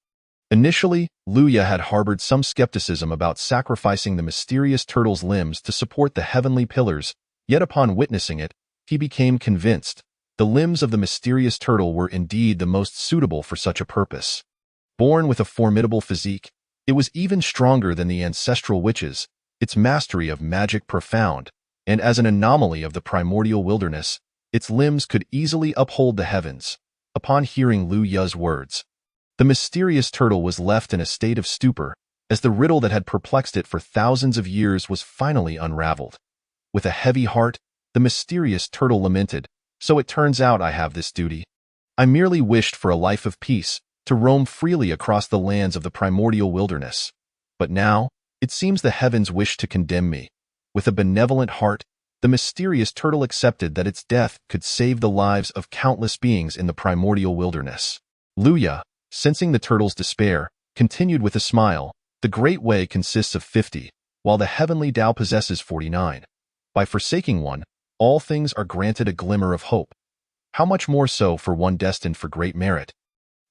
Initially, Luya had harbored some skepticism about sacrificing the mysterious turtle's limbs to support the heavenly pillars, yet upon witnessing it, he became convinced. The limbs of the mysterious turtle were indeed the most suitable for such a purpose. Born with a formidable physique, it was even stronger than the ancestral witches, its mastery of magic profound, and as an anomaly of the primordial wilderness, its limbs could easily uphold the heavens. Upon hearing Luya's words, the mysterious turtle was left in a state of stupor, as the riddle that had perplexed it for thousands of years was finally unraveled. With a heavy heart, the mysterious turtle lamented, "So it turns out I have this duty. I merely wished for a life of peace, to roam freely across the lands of the primordial wilderness. But now, it seems the heavens wish to condemn me." With a benevolent heart, the mysterious turtle accepted that its death could save the lives of countless beings in the primordial wilderness. Luya, sensing the turtle's despair, continued with a smile, "The Great Way consists of 50, while the heavenly Tao possesses 49. By forsaking one, all things are granted a glimmer of hope. How much more so for one destined for great merit?"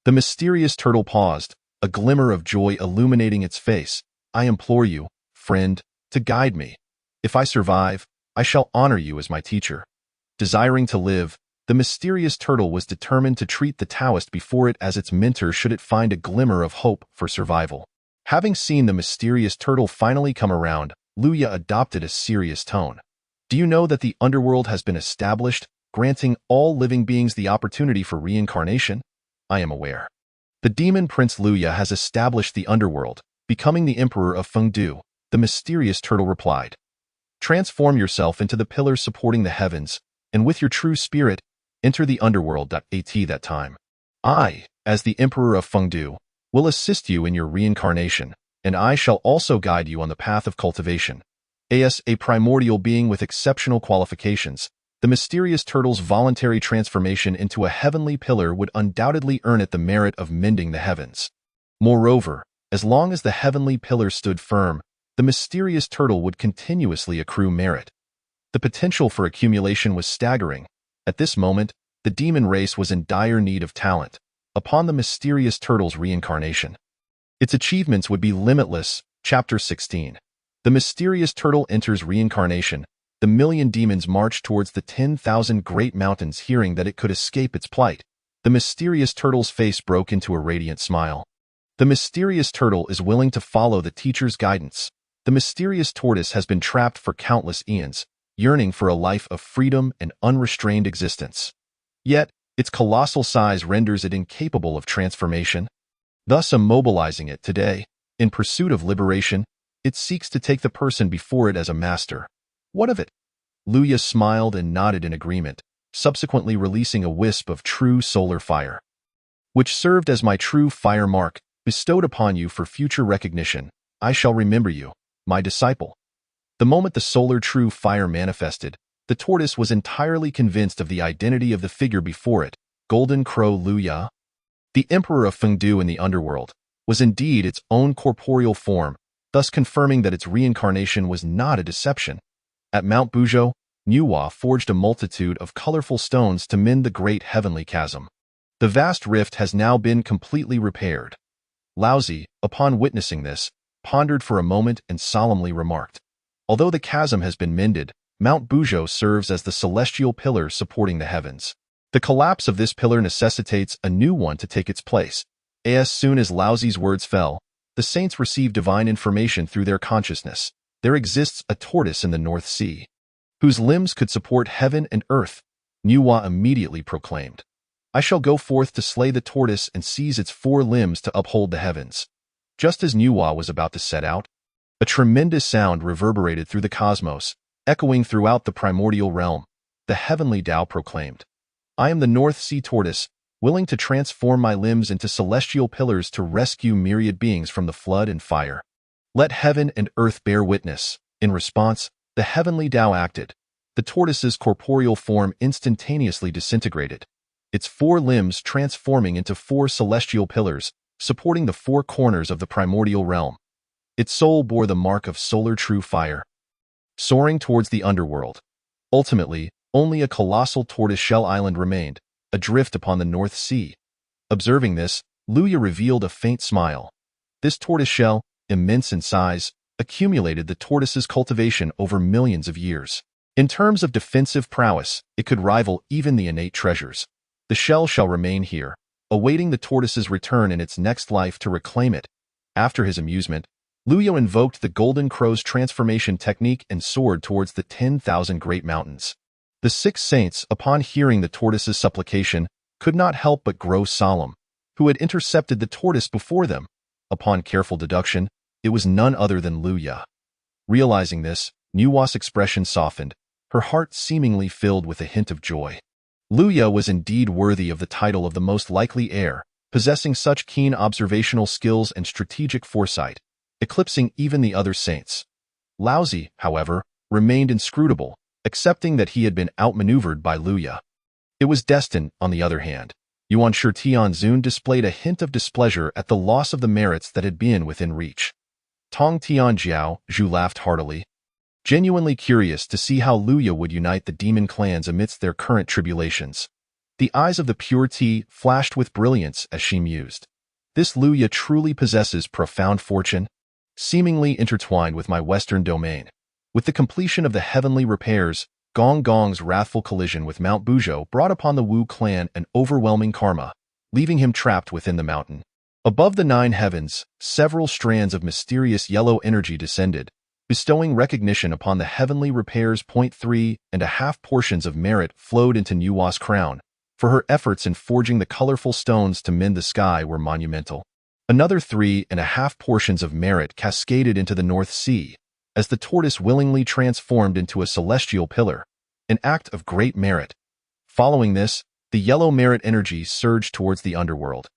The mysterious turtle paused, a glimmer of joy illuminating its face. "I implore you, friend, to guide me. If I survive, I shall honor you as my teacher." Desiring to live, the mysterious turtle was determined to treat the Taoist before it as its mentor should it find a glimmer of hope for survival. Having seen the mysterious turtle finally come around, Luya adopted a serious tone. "Do you know that the underworld has been established, granting all living beings the opportunity for reincarnation?" "I am aware. The demon Prince Luya has established the underworld, becoming the emperor of Fengdu," the mysterious turtle replied. "Transform yourself into the pillars supporting the heavens, and with your true spirit, enter the underworld. At that time, I, as the emperor of Fengdu, will assist you in your reincarnation, and I shall also guide you on the path of cultivation." As a primordial being with exceptional qualifications, the mysterious turtle's voluntary transformation into a heavenly pillar would undoubtedly earn it the merit of mending the heavens. Moreover, as long as the heavenly pillar stood firm, the mysterious turtle would continuously accrue merit. The potential for accumulation was staggering. At this moment, the demon race was in dire need of talent. Upon the mysterious turtle's reincarnation, its achievements would be limitless. Chapter 16. The mysterious turtle enters reincarnation. The million demons marched towards the 10,000 great mountains, hearing that it could escape its plight. The mysterious turtle's face broke into a radiant smile. The mysterious turtle is willing to follow the teacher's guidance. The mysterious tortoise has been trapped for countless eons, yearning for a life of freedom and unrestrained existence. Yet, its colossal size renders it incapable of transformation. Thus, immobilizing it today, in pursuit of liberation, it seeks to take the person before it as a master. What of it? Luya smiled and nodded in agreement, subsequently releasing a wisp of true solar fire, which served as my true fire mark, bestowed upon you for future recognition. I shall remember you, my disciple. The moment the solar true fire manifested, the tortoise was entirely convinced of the identity of the figure before it, Golden Crow Luya. The emperor of Fengdu in the underworld was indeed its own corporeal form, thus confirming that its reincarnation was not a deception. At Mount Buzhou, Nuwa forged a multitude of colorful stones to mend the great heavenly chasm. The vast rift has now been completely repaired. Laozi, upon witnessing this, pondered for a moment and solemnly remarked, "Although the chasm has been mended, Mount Buzhou serves as the celestial pillar supporting the heavens. The collapse of this pillar necessitates a new one to take its place." As soon as Laozi's words fell, the saints received divine information through their consciousness. There exists a tortoise in the North Sea, whose limbs could support heaven and earth. Nuwa immediately proclaimed, "I shall go forth to slay the tortoise and seize its 4 limbs to uphold the heavens." Just as Nuwa was about to set out, a tremendous sound reverberated through the cosmos, echoing throughout the primordial realm. The heavenly Tao proclaimed, "I am the North Sea tortoise, willing to transform my limbs into celestial pillars to rescue myriad beings from the flood and fire. Let heaven and earth bear witness." In response, the heavenly Tao acted. The tortoise's corporeal form instantaneously disintegrated, its 4 limbs transforming into 4 celestial pillars, supporting the 4 corners of the primordial realm. Its soul bore the mark of solar true fire, soaring towards the underworld. Ultimately, only a colossal tortoise-shell island remained, adrift upon the North Sea. Observing this, Luya revealed a faint smile. This tortoise-shell, immense in size, accumulated the tortoise's cultivation over millions of years. In terms of defensive prowess, it could rival even the innate treasures. The shell shall remain here, awaiting the tortoise's return in its next life to reclaim it. After his amusement, Luya invoked the Golden Crow's transformation technique and soared towards the 10,000 great mountains. The 6 saints, upon hearing the tortoise's supplication, could not help but grow solemn. Who had intercepted the tortoise before them? Upon careful deduction, it was none other than Luya. Realizing this, Nuwa's expression softened, her heart seemingly filled with a hint of joy. Luya was indeed worthy of the title of the most likely heir, possessing such keen observational skills and strategic foresight, eclipsing even the other saints. Laozi, however, remained inscrutable, accepting that he had been outmaneuvered by Luya. It was destined, on the other hand. Yuan Shi Tianzun displayed a hint of displeasure at the loss of the merits that had been within reach. Tong Tianjiao, Zhu laughed heartily, genuinely curious to see how Luya would unite the demon clans amidst their current tribulations. The eyes of the pure Ti flashed with brilliance as she mused. This Luya truly possesses profound fortune, seemingly intertwined with my western domain. With the completion of the heavenly repairs, Gong Gong's wrathful collision with Mount Buzhou brought upon the Wu clan an overwhelming karma, leaving him trapped within the mountain. Above the 9 heavens, several strands of mysterious yellow energy descended, bestowing recognition upon the heavenly repairs. 3.5 portions of merit flowed into Nuwa's crown, for her efforts in forging the colorful stones to mend the sky were monumental. Another 3.5 portions of merit cascaded into the North Sea, as the tortoise willingly transformed into a celestial pillar, an act of great merit. Following this, the yellow merit energy surged towards the underworld.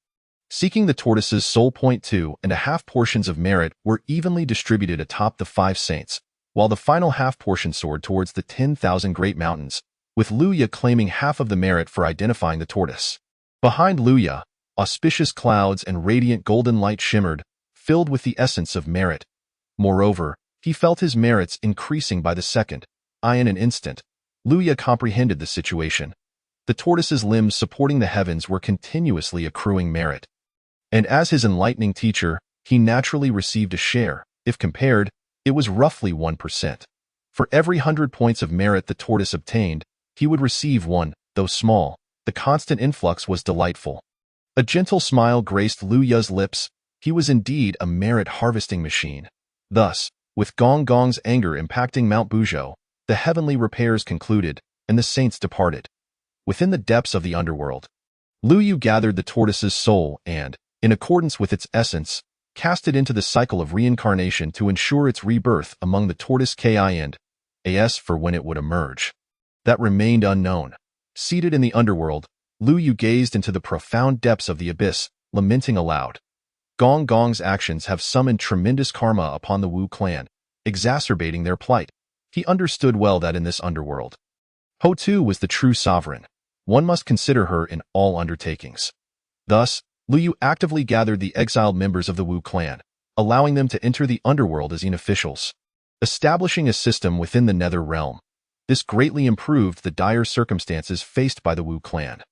Seeking the tortoise's soul. 2.5 portions of merit were evenly distributed atop the 5 saints, while the final half portion soared towards the 10,000 great mountains, with Luya claiming half of the merit for identifying the tortoise. Behind Luya, auspicious clouds and radiant golden light shimmered, filled with the essence of merit. Moreover, he felt his merits increasing by the second. In an instant, Luya comprehended the situation. The tortoise's limbs supporting the heavens were continuously accruing merit. And as his enlightening teacher, he naturally received a share. If compared, it was roughly 1%. For every 100 points of merit the tortoise obtained, he would receive one, though small. The constant influx was delightful. A gentle smile graced Lu Ya's lips. He was indeed a merit-harvesting machine. Thus, with Gong Gong's anger impacting Mount Buzhou, the heavenly repairs concluded, and the saints departed. Within the depths of the underworld, Lu Yu gathered the tortoise's soul and, in accordance with its essence, cast it into the cycle of reincarnation to ensure its rebirth among the tortoise Ki and As for when it would emerge. That remained unknown. Seated in the underworld, Lu Yu gazed into the profound depths of the abyss, lamenting aloud. Gong Gong's actions have summoned tremendous karma upon the Wu clan, exacerbating their plight. He understood well that in this underworld, Ho Tu was the true sovereign. One must consider her in all undertakings. Thus, Lu Yu actively gathered the exiled members of the Wu clan, allowing them to enter the underworld as officials, establishing a system within the nether realm. This greatly improved the dire circumstances faced by the Wu clan.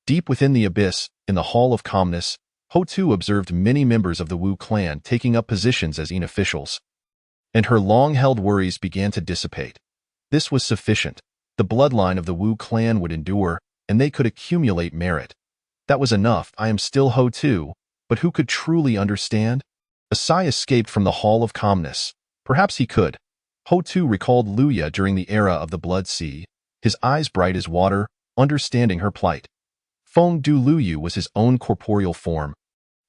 Deep within the abyss, in the Hall of Calmness, Ho Tu observed many members of the Wu clan taking up positions as officials, and her long-held worries began to dissipate. This was sufficient. The bloodline of the Wu clan would endure, and they could accumulate merit. That was enough. I am still Ho Tu, but who could truly understand? A sigh escaped from the Hall of Calmness. Perhaps he could. Ho Tu recalled Lu Ya during the era of the Blood Sea, his eyes bright as water, understanding her plight. Feng Du Lu Yu was his own corporeal form,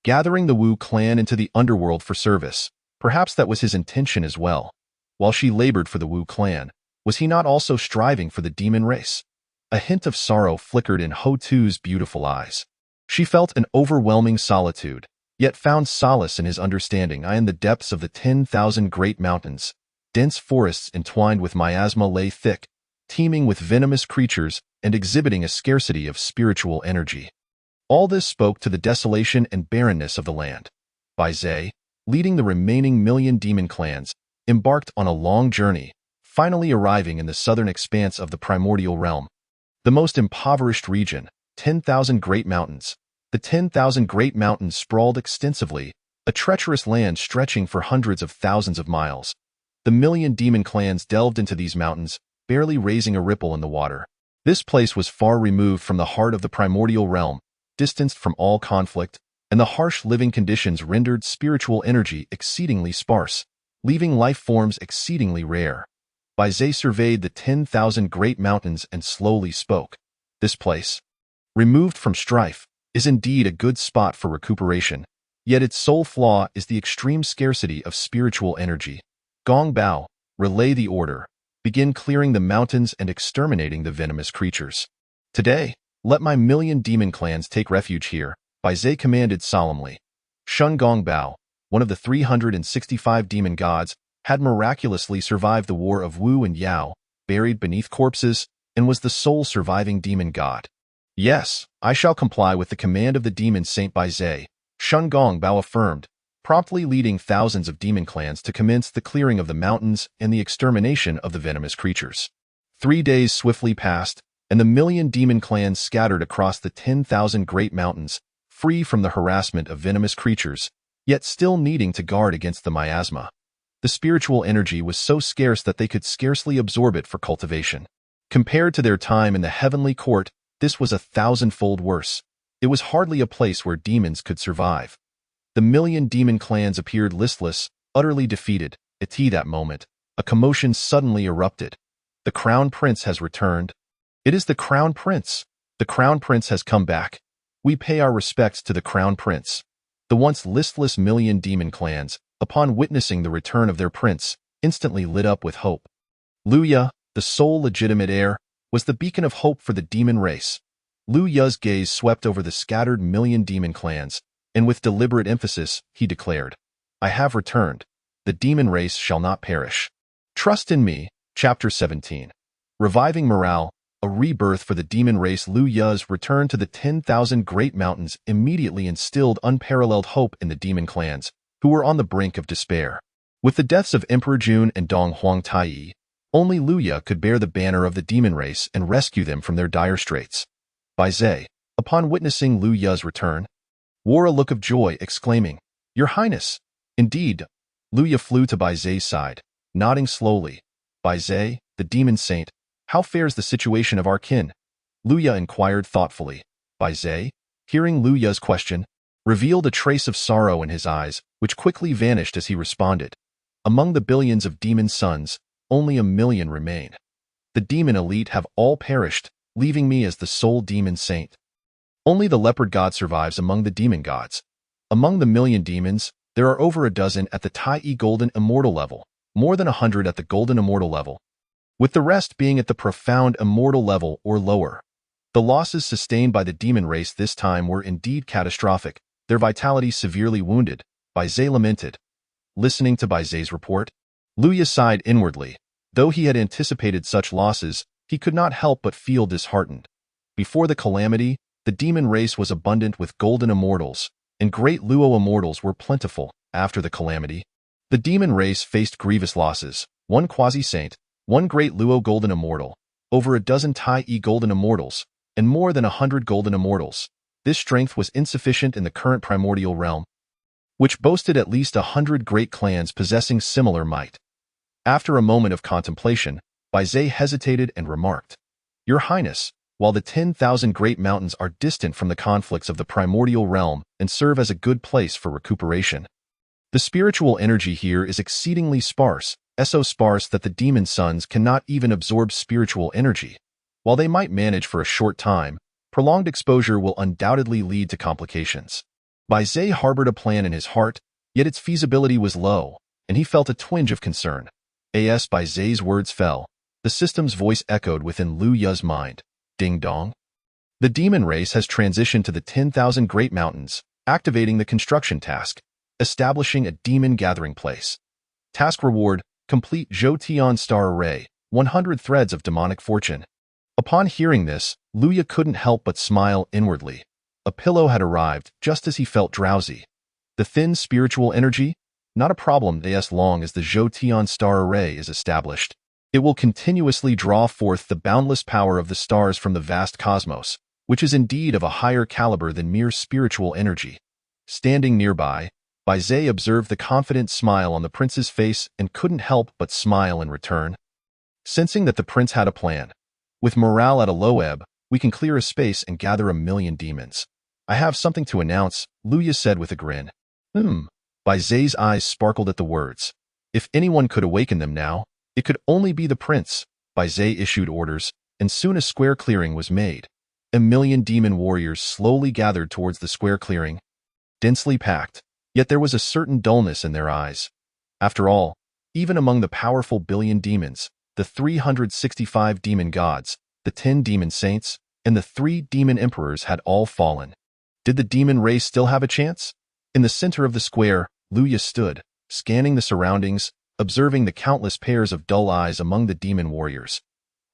gathering the Wu clan into the underworld for service. Perhaps that was his intention as well. While she labored for the Wu clan, was he not also striving for the demon race? A hint of sorrow flickered in Ho Tu's beautiful eyes. She felt an overwhelming solitude, yet found solace in his understanding. In the depths of the 10,000 great mountains, dense forests entwined with miasma lay thick, teeming with venomous creatures and exhibiting a scarcity of spiritual energy. All this spoke to the desolation and barrenness of the land. Bai Zhe, leading the remaining million demon clans, embarked on a long journey, finally arriving in the southern expanse of the primordial realm. The most impoverished region, 10,000 great mountains. The 10,000 great mountains sprawled extensively, a treacherous land stretching for hundreds of thousands of miles. The million demon clans delved into these mountains, barely raising a ripple in the water. This place was far removed from the heart of the primordial realm, distanced from all conflict, and the harsh living conditions rendered spiritual energy exceedingly sparse, leaving life forms exceedingly rare. Bai Zhe surveyed the 10,000 great mountains and slowly spoke. This place, removed from strife, is indeed a good spot for recuperation, yet its sole flaw is the extreme scarcity of spiritual energy. Gong Bao, relay the order. Begin clearing the mountains and exterminating the venomous creatures. Today, let my million demon clans take refuge here, Bai Zhe commanded solemnly. Shun Gong Bao, one of the 365 demon gods, had miraculously survived the war of Wu and Yao, buried beneath corpses, and was the sole surviving demon god. Yes, I shall comply with the command of the demon Saint Bai Zhe, Shun Gong Bao affirmed, promptly leading thousands of demon clans to commence the clearing of the mountains and the extermination of the venomous creatures. 3 days swiftly passed, and the million demon clans scattered across the 10,000 great mountains, free from the harassment of venomous creatures, yet still needing to guard against the miasma. The spiritual energy was so scarce that they could scarcely absorb it for cultivation. Compared to their time in the heavenly court, this was 1,000-fold worse. It was hardly a place where demons could survive. The million demon clans appeared listless, utterly defeated. At that moment, a commotion suddenly erupted. The Crown Prince has returned. It is the Crown Prince. The Crown Prince has come back. We pay our respects to the Crown Prince. The once listless million demon clans, upon witnessing the return of their prince, instantly lit up with hope. Lu Ya, the sole legitimate heir, was the beacon of hope for the demon race. Lu Ya's gaze swept over the scattered million demon clans, and with deliberate emphasis, he declared, I have returned. The demon race shall not perish. Trust in me. Chapter 17. Reviving morale, a rebirth for the demon race. Lu Ya's return to the 10,000 great mountains immediately instilled unparalleled hope in the demon clans, who were on the brink of despair. With the deaths of Emperor Jun and Dong Huang Tai, only Lu Ya could bear the banner of the demon race and rescue them from their dire straits. Bai Zhe, upon witnessing Lu Ya's return, wore a look of joy, exclaiming, Your Highness! Indeed. Lu Ya flew to Bai Zhe's side, nodding slowly. By Zay, the demon saint, how fares the situation of our kin? Luya inquired thoughtfully. By Zay, hearing Luya's question, revealed a trace of sorrow in his eyes, which quickly vanished as he responded. Among the billions of demon sons, only 1,000,000 remain. The demon elite have all perished, leaving me as the sole demon saint. Only the leopard god survives among the demon gods. Among the 1,000,000 demons, there are over a dozen at the Tai Golden Immortal level, more than 100 at the Golden Immortal level, with the rest being at the Profound Immortal level or lower. The losses sustained by the demon race this time were indeed catastrophic, their vitality severely wounded. By Zay lamented. Listening to Bai Zay's report, Luya sighed inwardly. Though he had anticipated such losses, he could not help but feel disheartened. Before the calamity, the demon race was abundant with golden immortals, and great Luo immortals were plentiful. After the calamity, the demon race faced grievous losses. One quasi-saint, one great Luo golden immortal, over a dozen Tai golden immortals, and more than 100 golden immortals. This strength was insufficient in the current primordial realm, which boasted at least 100 great clans possessing similar might. After a moment of contemplation, Bai Zay hesitated and remarked, Your Highness, while the 10,000 great mountains are distant from the conflicts of the primordial realm and serve as a good place for recuperation, the spiritual energy here is exceedingly sparse, so sparse that the demon sons cannot even absorb spiritual energy. While they might manage for a short time, prolonged exposure will undoubtedly lead to complications. Bai Zay harbored a plan in his heart, yet its feasibility was low, and he felt a twinge of concern. As Bai Zay's words fell, the system's voice echoed within Lu Ya's mind. Ding dong. The demon race has transitioned to the 10,000 Great Mountains, activating the construction task, establishing a demon gathering place. Task reward, complete Zhou Tian star array, 100 threads of demonic fortune. Upon hearing this, Luya couldn't help but smile inwardly. A pillow had arrived just as he felt drowsy. The thin spiritual energy? Not a problem as long as the Zhou Tian star array is established. It will continuously draw forth the boundless power of the stars from the vast cosmos, which is indeed of a higher caliber than mere spiritual energy. Standing nearby, Bai Zay observed the confident smile on the prince's face and couldn't help but smile in return. Sensing that the prince had a plan, with morale at a low ebb, we can clear a space and gather 1,000,000 demons. I have something to announce, Luya said with a grin. Bai Zay's eyes sparkled at the words. If anyone could awaken them now, it could only be the prince. Bai Zay issued orders, and soon a square clearing was made. 1,000,000 demon warriors slowly gathered towards the square clearing, densely packed, yet there was a certain dullness in their eyes. After all, even among the powerful billion demons, the 365 demon gods, the 10 demon saints, and the 3 demon emperors had all fallen. Did the demon race still have a chance? In the center of the square, Luya stood, scanning the surroundings, observing the countless pairs of dull eyes among the demon warriors.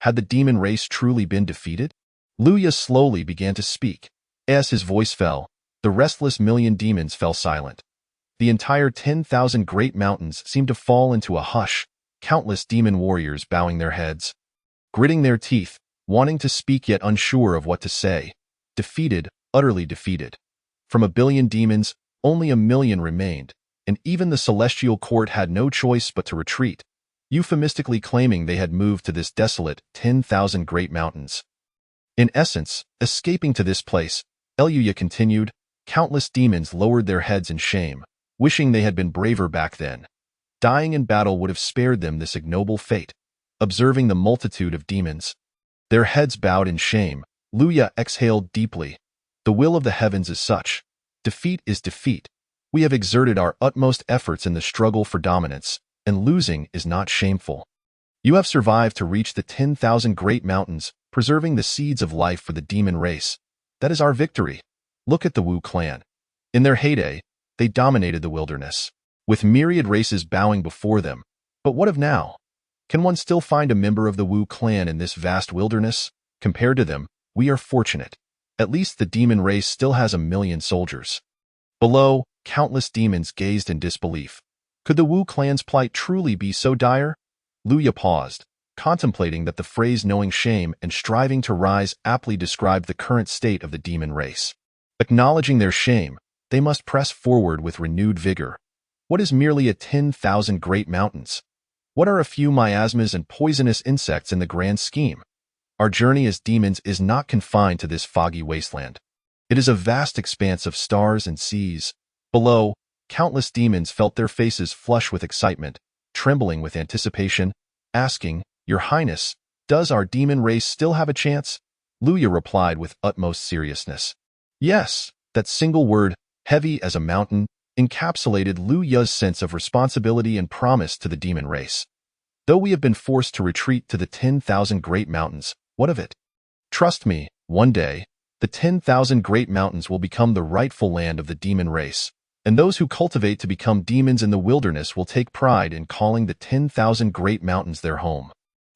Had the demon race truly been defeated? Luya slowly began to speak. As his voice fell, the restless 1,000,000 demons fell silent. The entire 10,000 great mountains seemed to fall into a hush, countless demon warriors bowing their heads, gritting their teeth, wanting to speak yet unsure of what to say. Defeated, utterly defeated. From 1,000,000,000 demons, only 1,000,000 remained, and even the celestial court had no choice but to retreat, euphemistically claiming they had moved to this desolate 10,000 great mountains. In essence, escaping to this place, Luya continued, countless demons lowered their heads in shame, wishing they had been braver back then. Dying in battle would have spared them this ignoble fate. Observing the multitude of demons, their heads bowed in shame, Luya exhaled deeply. The will of the heavens is such. Defeat is defeat. We have exerted our utmost efforts in the struggle for dominance, and losing is not shameful. You have survived to reach the 10,000 great mountains, preserving the seeds of life for the demon race. That is our victory. Look at the Wu clan. In their heyday, they dominated the wilderness, with myriad races bowing before them. But what of now? Can one still find a member of the Wu clan in this vast wilderness? Compared to them, we are fortunate. At least the demon race still has 1,000,000 soldiers. Below, countless demons gazed in disbelief. Could the Wu clan's plight truly be so dire? Luya paused, contemplating that the phrase knowing shame and striving to rise aptly described the current state of the demon race. Acknowledging their shame, they must press forward with renewed vigor. What is merely a 10,000 great mountains? What are a few miasmas and poisonous insects in the grand scheme? Our journey as demons is not confined to this foggy wasteland. It is a vast expanse of stars and seas. Below, countless demons felt their faces flush with excitement, trembling with anticipation, asking, "Your Highness, does our demon race still have a chance?" Luya replied with utmost seriousness. Yes, that single word, heavy as a mountain, encapsulated Luya's sense of responsibility and promise to the demon race. Though we have been forced to retreat to the 10,000 Great Mountains, what of it? Trust me, one day, the 10,000 Great Mountains will become the rightful land of the demon race, and those who cultivate to become demons in the wilderness will take pride in calling the 10,000 Great Mountains their home.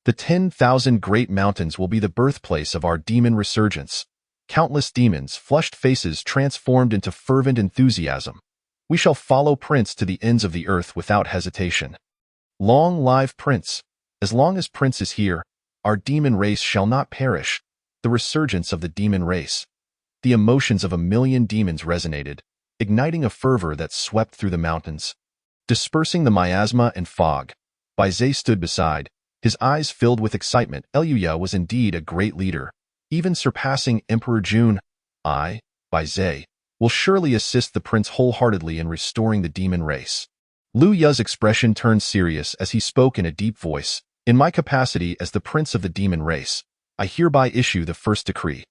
The 10,000 Great Mountains will be the birthplace of our demon resurgence. Countless demons, flushed faces transformed into fervent enthusiasm. We shall follow Prince to the ends of the earth without hesitation. Long live Prince! As long as Prince is here, our demon race shall not perish. The resurgence of the demon race. The emotions of 1,000,000 demons resonated, igniting a fervor that swept through the mountains. Dispersing the miasma and fog, Baizé stood beside, his eyes filled with excitement. Luya was indeed a great leader, even surpassing Emperor Jun. I, Baizé, will surely assist the prince wholeheartedly in restoring the demon race. Luya's expression turned serious as he spoke in a deep voice. In my capacity as the prince of the demon race, I hereby issue the first decree.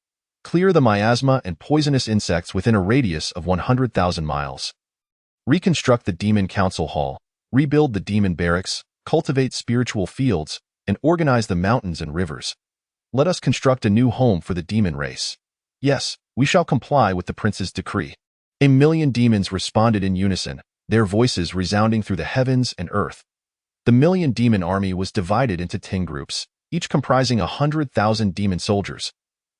Clear the miasma and poisonous insects within a radius of 100,000 miles. Reconstruct the demon council hall, rebuild the demon barracks, cultivate spiritual fields, and organize the mountains and rivers. Let us construct a new home for the demon race. Yes, we shall comply with the prince's decree. 1,000,000 demons responded in unison, their voices resounding through the heavens and earth. The 1,000,000 demon army was divided into 10 groups, each comprising 100,000 demon soldiers.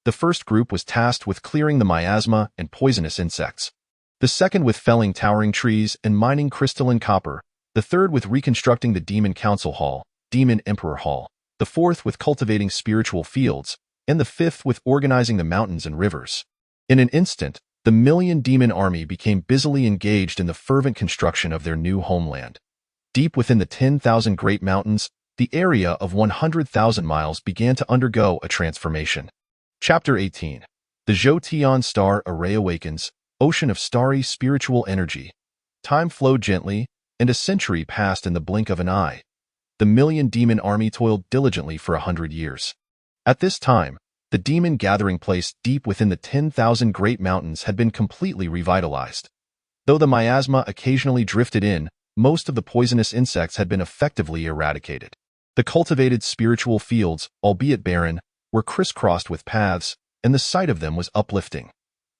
The first group was tasked with clearing the miasma and poisonous insects. The second with felling towering trees and mining crystalline copper. The third with reconstructing the demon council hall, demon emperor hall. The fourth with cultivating spiritual fields, and the fifth with organizing the mountains and rivers. In an instant, the 1,000,000 demon army became busily engaged in the fervent construction of their new homeland. Deep within the 10,000 Great Mountains, the area of 100,000 miles began to undergo a transformation. Chapter 18. The Zhoutian Star Array Awakens, Ocean of Starry Spiritual Energy. Time flowed gently, and a century passed in the blink of an eye. The 1,000,000 demon army toiled diligently for 100 years. At this time, the demon gathering place deep within the 10,000 Great Mountains had been completely revitalized. Though the miasma occasionally drifted in, most of the poisonous insects had been effectively eradicated. The cultivated spiritual fields, albeit barren, were crisscrossed with paths, and the sight of them was uplifting.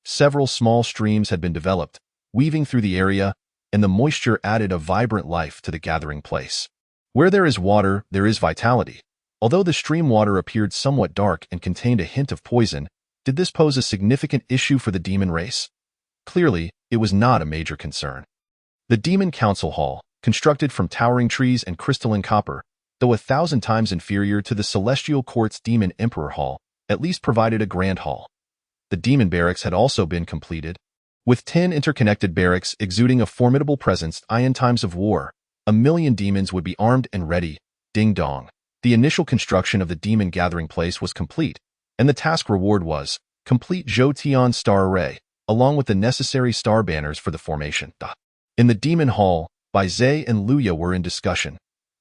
Several small streams had been developed, weaving through the area, and the moisture added a vibrant life to the gathering place. Where there is water, there is vitality. Although the stream water appeared somewhat dark and contained a hint of poison, did this pose a significant issue for the demon race? Clearly, it was not a major concern. The Demon Council Hall, constructed from towering trees and crystalline copper, though 1,000 times inferior to the Celestial Court's Demon Emperor Hall, at least provided a grand hall. The demon barracks had also been completed. With 10 interconnected barracks exuding a formidable presence in times of war, 1,000,000 demons would be armed and ready. Ding dong. The initial construction of the demon gathering place was complete, and the task reward was complete Zhoutian Star Array, along with the necessary star banners for the formation. In the demon hall, Baizé and Luya were in discussion.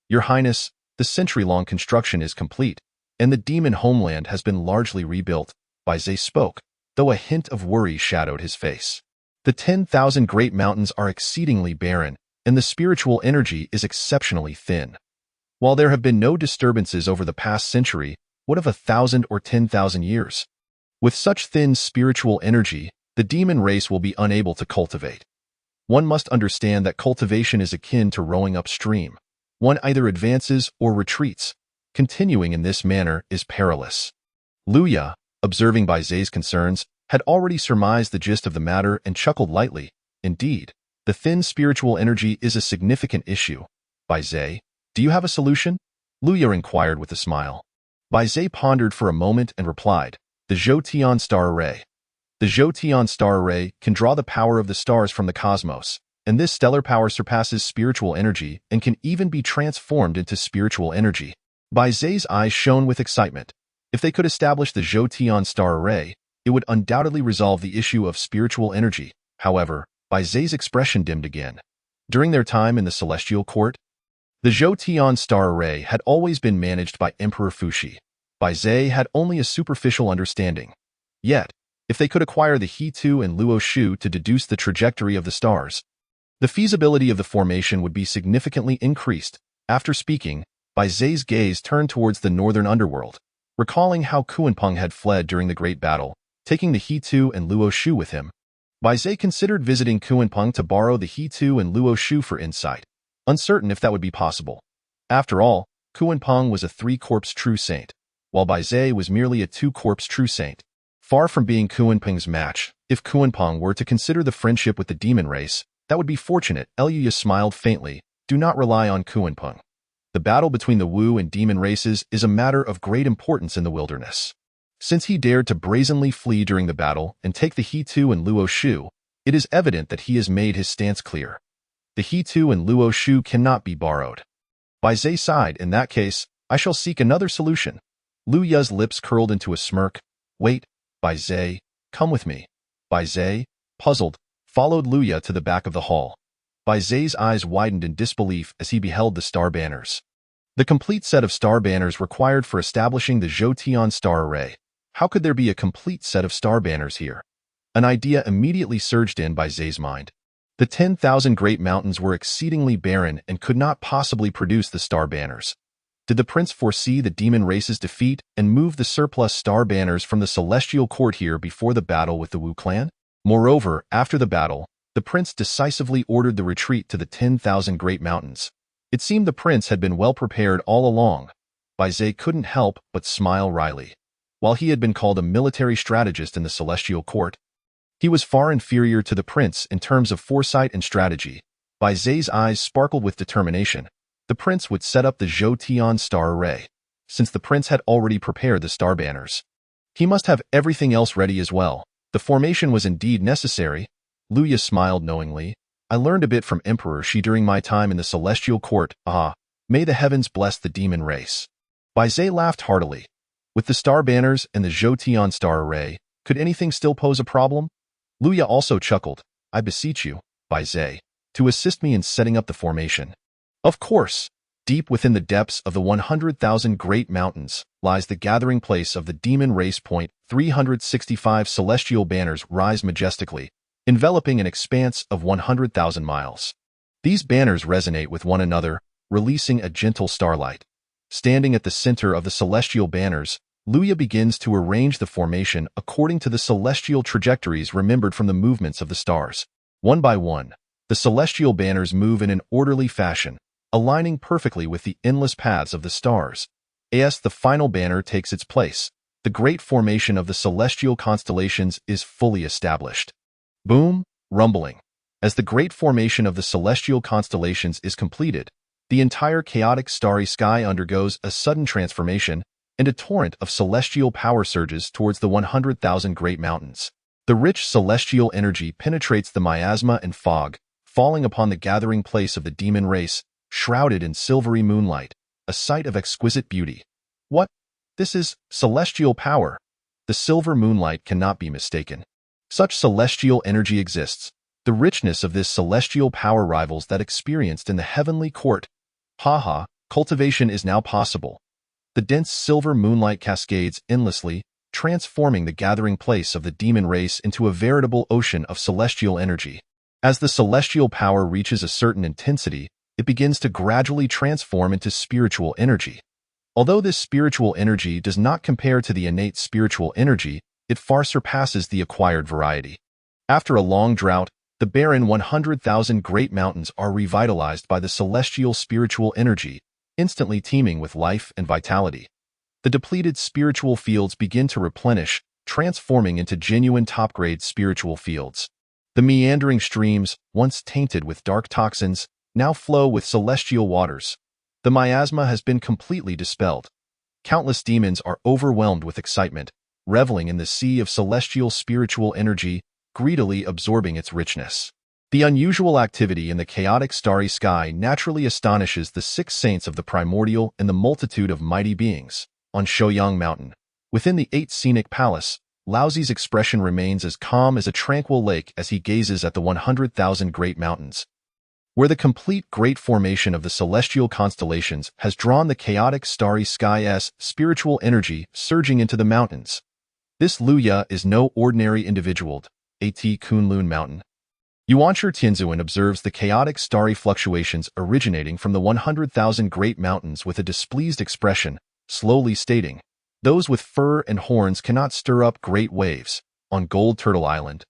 Your Highness, the century-long construction is complete, and the demon homeland has been largely rebuilt, Baizé spoke, though a hint of worry shadowed his face. The 10,000 Great Mountains are exceedingly barren, and the spiritual energy is exceptionally thin. While there have been no disturbances over the past century, what of 1,000 or 10,000 years? With such thin spiritual energy, the demon race will be unable to cultivate. One must understand that cultivation is akin to rowing upstream. One either advances or retreats. Continuing in this manner is perilous. Luya, observing Baizé's concerns, had already surmised the gist of the matter and chuckled lightly. Indeed, the thin spiritual energy is a significant issue. Baizé, do you have a solution? Luya inquired with a smile. Baizé pondered for a moment and replied, the Zhoutian Star Array. The Zhoutian Star Array can draw the power of the stars from the cosmos, and this stellar power surpasses spiritual energy and can even be transformed into spiritual energy. Bai Zai's eyes shone with excitement. If they could establish the Zhou star array, it would undoubtedly resolve the issue of spiritual energy. However, Bai Zai's expression dimmed again. During their time in the Celestial Court, the Zhou star array had always been managed by Emperor Fuxi. Bai Zai had only a superficial understanding. Yet, if they could acquire the He-Tu and Luo Shu to deduce the trajectory of the stars, the feasibility of the formation would be significantly increased. After speaking, Bai Zai's gaze turned towards the northern underworld, recalling how Kuanpeng had fled during the Great Battle, taking the He-Tu and Luo Shu with him. Bai Zai considered visiting Kuanpeng to borrow the He-Tu and Luo Shu for insight, uncertain if that would be possible. After all, Kuanpeng was a 3-corpse true saint, while Bai Zai was merely a 2-corpse true saint. Far from being Kuanpeng's match, if Kuanpeng were to consider the friendship with the demon race, that would be fortunate. Luya smiled faintly. Do not rely on Kuanpeng. The battle between the Wu and demon races is a matter of great importance in the wilderness. Since he dared to brazenly flee during the battle and take the He-Tu and Luo Shu, it is evident that he has made his stance clear. The He-Tu and Luo Shu cannot be borrowed. Bai Zai sighed. In that case, I shall seek another solution. Lu Ya's lips curled into a smirk. Wait, Bai Zai, come with me. Bai Zai, puzzled, followed Lu Ya to the back of the hall. Bai Zai's eyes widened in disbelief as he beheld the star banners. The complete set of star banners required for establishing the Zhou star array. How could there be a complete set of star banners here? An idea immediately surged in Bai Zai's mind. The 10,000 great mountains were exceedingly barren and could not possibly produce the star banners. Did the prince foresee the demon race's defeat and move the surplus star banners from the celestial court here before the battle with the Wu clan? Moreover, after the battle, the prince decisively ordered the retreat to the 10,000 great mountains. It seemed the prince had been well prepared all along. Bai Zai couldn't help but smile wryly. While he had been called a military strategist in the celestial court, he was far inferior to the prince in terms of foresight and strategy. Bai Zai's eyes sparkled with determination. The prince would set up the Zhou star array. Since the prince had already prepared the star banners, he must have everything else ready as well. The formation was indeed necessary. Lu Ya smiled knowingly. I learned a bit from Emperor Shi during my time in the celestial court. May the heavens bless the demon race. Bai Zai laughed heartily. With the star banners and the Zhou star array, could anything still pose a problem? Lu Ya also chuckled. I beseech you, Bai Zai, to assist me in setting up the formation. Of course, deep within the depths of the 100,000 great mountains lies the gathering place of the demon race. 365 celestial banners rise majestically, enveloping an expanse of 100,000 miles. These banners resonate with one another, releasing a gentle starlight. Standing at the center of the celestial banners, Lu Ya begins to arrange the formation according to the celestial trajectories remembered from the movements of the stars. One by one, the celestial banners move in an orderly fashion, aligning perfectly with the endless paths of the stars. As the final banner takes its place, the great formation of the celestial constellations is fully established. Boom, rumbling. As the great formation of the celestial constellations is completed, the entire chaotic starry sky undergoes a sudden transformation, and a torrent of celestial power surges towards the 100,000 great mountains. The rich celestial energy penetrates the miasma and fog, falling upon the gathering place of the demon race, shrouded in silvery moonlight, a sight of exquisite beauty. What? This is celestial power. The silver moonlight cannot be mistaken. Such celestial energy exists. The richness of this celestial power rivals that experienced in the heavenly court. Cultivation is now possible. The dense silver moonlight cascades endlessly, transforming the gathering place of the demon race into a veritable ocean of celestial energy. As the celestial power reaches a certain intensity, it begins to gradually transform into spiritual energy. Although this spiritual energy does not compare to the innate spiritual energy, it far surpasses the acquired variety. After a long drought, the barren 100,000 great mountains are revitalized by the celestial spiritual energy, instantly teeming with life and vitality. The depleted spiritual fields begin to replenish, transforming into genuine top-grade spiritual fields. The meandering streams, once tainted with dark toxins, now flow with celestial waters. The miasma has been completely dispelled. Countless demons are overwhelmed with excitement, reveling in the sea of celestial spiritual energy, greedily absorbing its richness. The unusual activity in the chaotic starry sky naturally astonishes the 6 saints of the primordial and the multitude of mighty beings. On Shouyang Mountain, within the 8 scenic palace, Laozi's expression remains as calm as a tranquil lake as he gazes at the 100,000 great mountains, where the complete great formation of the celestial constellations has drawn the chaotic starry sky's spiritual energy surging into the mountains. This Luya is no ordinary individual. At Kunlun Mountain, Yuanshi Tianzuan observes the chaotic starry fluctuations originating from the 100,000 great mountains with a displeased expression, slowly stating, "Those with fur and horns cannot stir up great waves." On Gold Turtle Island,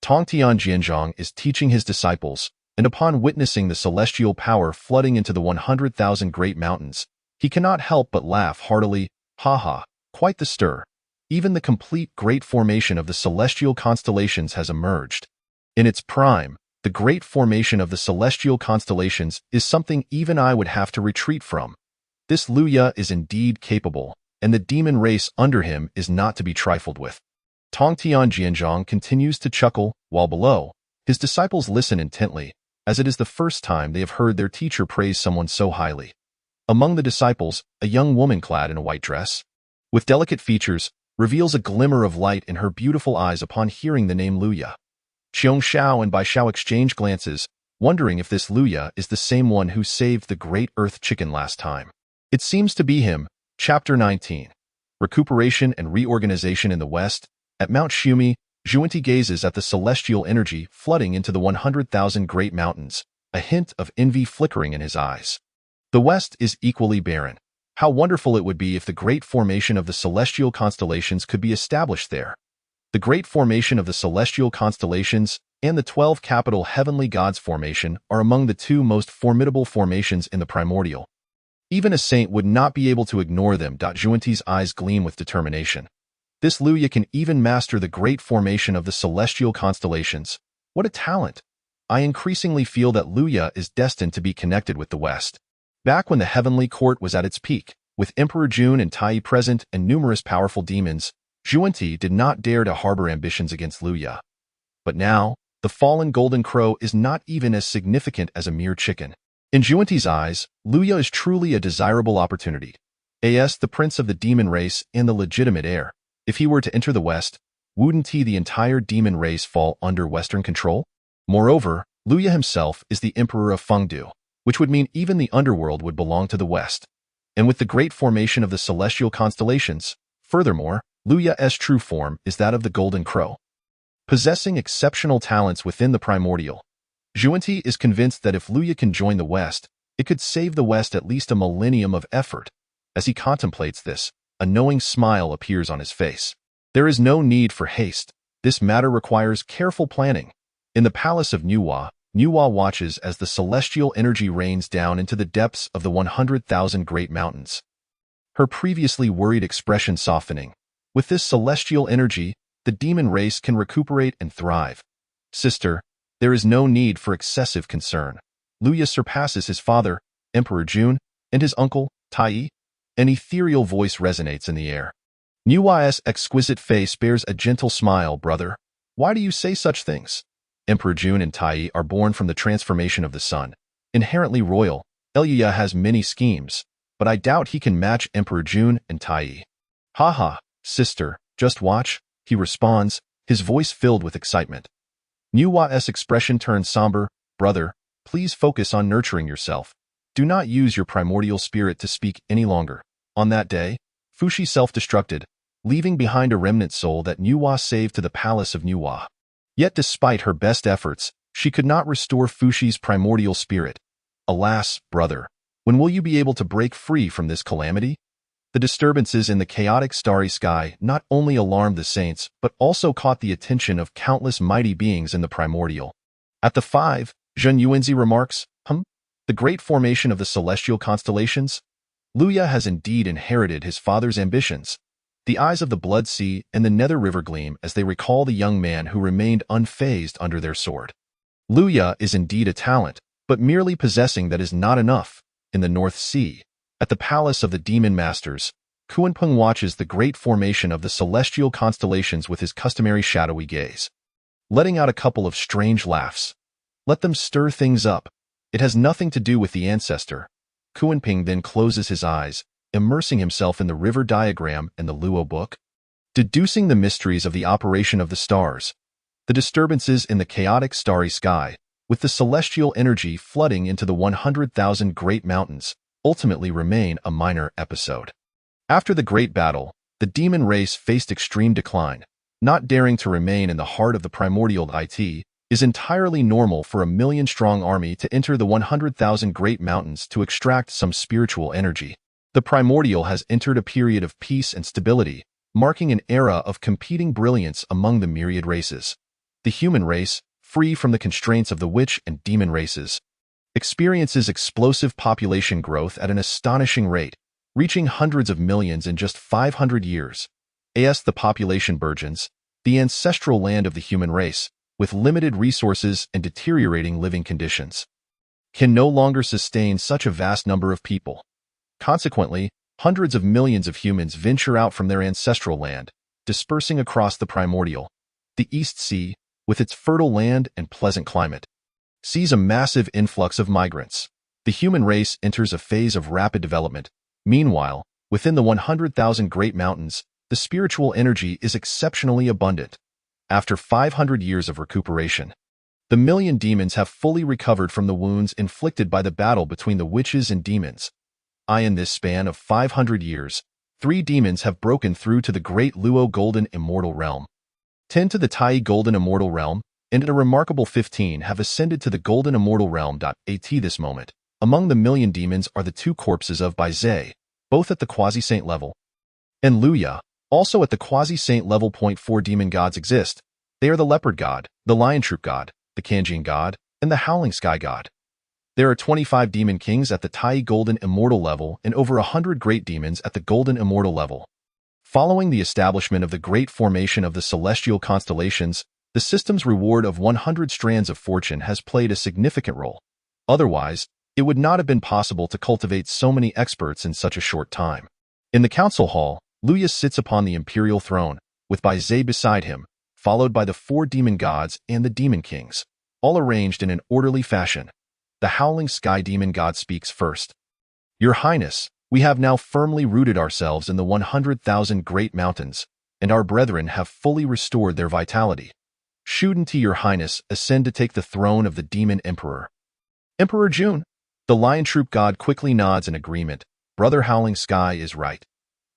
Tongtian Jianzhong is teaching his disciples, and upon witnessing the celestial power flooding into the 100,000 great mountains, he cannot help but laugh heartily. Ha ha, quite the stir. Even the complete great formation of the celestial constellations has emerged. In its prime, the great formation of the celestial constellations is something even I would have to retreat from. This Luya is indeed capable, and the demon race under him is not to be trifled with. Tongtian Jianzhong continues to chuckle, while below, his disciples listen intently, as it is the first time they have heard their teacher praise someone so highly. Among the disciples, a young woman clad in a white dress, with delicate features, reveals a glimmer of light in her beautiful eyes upon hearing the name Luya. Qiong Xiao and Bai Xiao exchange glances, wondering if this Luya is the same one who saved the great earth chicken last time. It seems to be him. Chapter 19. Recuperation and Reorganization in the West. At Mount Shumi, Zhuanti gazes at the celestial energy flooding into the 100,000 great mountains, a hint of envy flickering in his eyes. The West is equally barren. How wonderful it would be if the great formation of the celestial constellations could be established there. The great formation of the celestial constellations and the 12 capital heavenly gods formation are among the 2 most formidable formations in the primordial. Even a saint would not be able to ignore them. Zhuanti's eyes gleam with determination. This Luya can even master the great formation of the celestial constellations. What a talent! I increasingly feel that Luya is destined to be connected with the West. Back when the heavenly court was at its peak, with Emperor Jun and Tai present and numerous powerful demons, Zhuanti did not dare to harbor ambitions against Luya. But now, the fallen golden crow is not even as significant as a mere chicken. In Zhuanti's eyes, Luya is truly a desirable opportunity. As the prince of the demon race and the legitimate heir, if he were to enter the West, wouldn't the entire demon race fall under Western control? Moreover, Luya himself is the emperor of Fengdu, which would mean even the underworld would belong to the West. And with the great formation of the celestial constellations, furthermore, Luya's true form is that of the golden crow. Possessing exceptional talents within the primordial, Zhuanti is convinced that if Luya can join the West, it could save the West at least a millennium of effort. As he contemplates this, a knowing smile appears on his face. There is no need for haste. This matter requires careful planning. In the palace of Nuwa watches as the celestial energy rains down into the depths of the 100,000 great mountains, her previously worried expression softening. With this celestial energy, the demon race can recuperate and thrive. Sister, there is no need for excessive concern. Luya surpasses his father, Emperor Jun, and his uncle, Tai. An ethereal voice resonates in the air. Nuwa's exquisite face bears a gentle smile. Brother, why do you say such things? Emperor Jun and Tai are born from the transformation of the sun. Inherently royal, Luya has many schemes, but I doubt he can match Emperor Jun and Tai. Ha, sister, just watch, he responds, his voice filled with excitement. Nuwa's expression turns somber. Brother, please focus on nurturing yourself. Do not use your primordial spirit to speak any longer. On that day, Fushi self-destructed, leaving behind a remnant soul that Nuwa saved to the palace of Nuwa. Yet despite her best efforts, she could not restore Fushi's primordial spirit. Alas, brother, when will you be able to break free from this calamity? The disturbances in the chaotic starry sky not only alarmed the saints, but also caught the attention of countless mighty beings in the primordial. At the 5, Zhen Yuanzi remarks, the great formation of the celestial constellations? Luya has indeed inherited his father's ambitions. The eyes of the Blood Sea and the Nether River gleam as they recall the young man who remained unfazed under their sword. Luya is indeed a talent, but merely possessing that is not enough. In the North Sea, at the palace of the demon masters, Kuanpeng watches the great formation of the celestial constellations with his customary shadowy gaze. Letting out a couple of strange laughs, Let them stir things up. It has nothing to do with the ancestor. Kuanping then closes his eyes, immersing himself in the river diagram and the Luo book, deducing the mysteries of the operation of the stars, the disturbances in the chaotic starry sky, with the celestial energy flooding into the 100,000 great mountains, ultimately remain a minor episode. After the great battle, the demon race faced extreme decline. Not daring to remain in the heart of the primordial it is entirely normal for a million-strong army to enter the 100,000 great mountains to extract some spiritual energy. The primordial has entered a period of peace and stability, marking an era of competing brilliance among the myriad races. The human race, free from the constraints of the witch and demon races, experiences explosive population growth at an astonishing rate, reaching hundreds of millions in just 500 years. As the population burgeons, the ancestral land of the human race, with limited resources and deteriorating living conditions, can no longer sustain such a vast number of people. Consequently, hundreds of millions of humans venture out from their ancestral land, dispersing across the primordial. The East Sea, with its fertile land and pleasant climate, sees a massive influx of migrants. The human race enters a phase of rapid development. Meanwhile, within the 100,000 great mountains, the spiritual energy is exceptionally abundant. After 500 years of recuperation, the million demons have fully recovered from the wounds inflicted by the battle between the witches and demons. In this span of 500 years, 3 demons have broken through to the great Luo Golden Immortal Realm, 10 to the Tai Golden Immortal Realm, and a remarkable 15 have ascended to the Golden Immortal Realm. At this moment, among the million demons are the 2 corpses of Bai Zhe, both at the quasi-saint level, and Luya, also at the quasi-saint level. 4 demon gods exist. They are the Leopard God, the Lion Troop God, the Kanjian God, and the Howling Sky God. There are 25 demon kings at the Tai Golden Immortal level and over 100 great demons at the Golden Immortal level. Following the establishment of the great formation of the celestial constellations, the system's reward of 100 strands of fortune has played a significant role. Otherwise, it would not have been possible to cultivate so many experts in such a short time. In the council hall, Luya sits upon the imperial throne, with Bai Zhe beside him, followed by the 4 demon gods and the demon kings, all arranged in an orderly fashion. The Howling Sky Demon God speaks first. Your Highness, we have now firmly rooted ourselves in the 100,000 great mountains, and our brethren have fully restored their vitality. Shouldn't Your Highness ascend to take the throne of the Demon Emperor? Emperor June? The Lion Troop God quickly nods in agreement. Brother Howling Sky is right.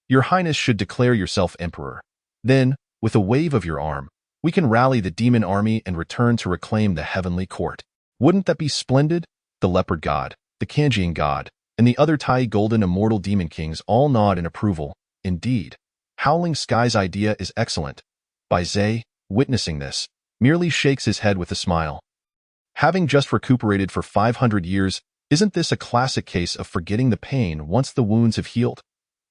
Your Highness should declare yourself Emperor. Then, with a wave of your arm, we can rally the demon army and return to reclaim the heavenly court. Wouldn't that be splendid? The Leopard God, the Kanjian God, and the other Tai Golden Immortal Demon Kings all nod in approval. Indeed, Howling Sky's idea is excellent. Bai Zhe, witnessing this, merely shakes his head with a smile. Having just recuperated for 500 years, isn't this a classic case of forgetting the pain once the wounds have healed?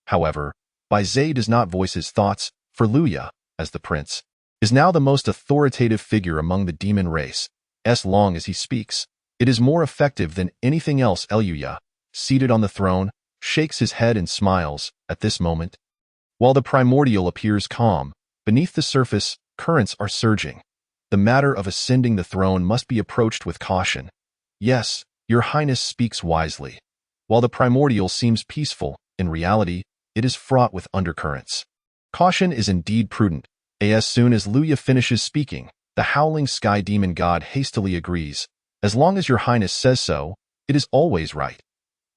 However, Bai Zhe does not voice his thoughts, for Luya, as the prince, is now the most authoritative figure among the demon race. As long as he speaks, it is more effective than anything else. Luya, seated on the throne, shakes his head and smiles. At this moment, while the primordial appears calm, beneath the surface, currents are surging. The matter of ascending the throne must be approached with caution. Yes, Your Highness speaks wisely. While the primordial seems peaceful, in reality, it is fraught with undercurrents. Caution is indeed prudent. As soon as Luya finishes speaking, the Howling Sky Demon God hastily agrees. As long as Your Highness says so, it is always right.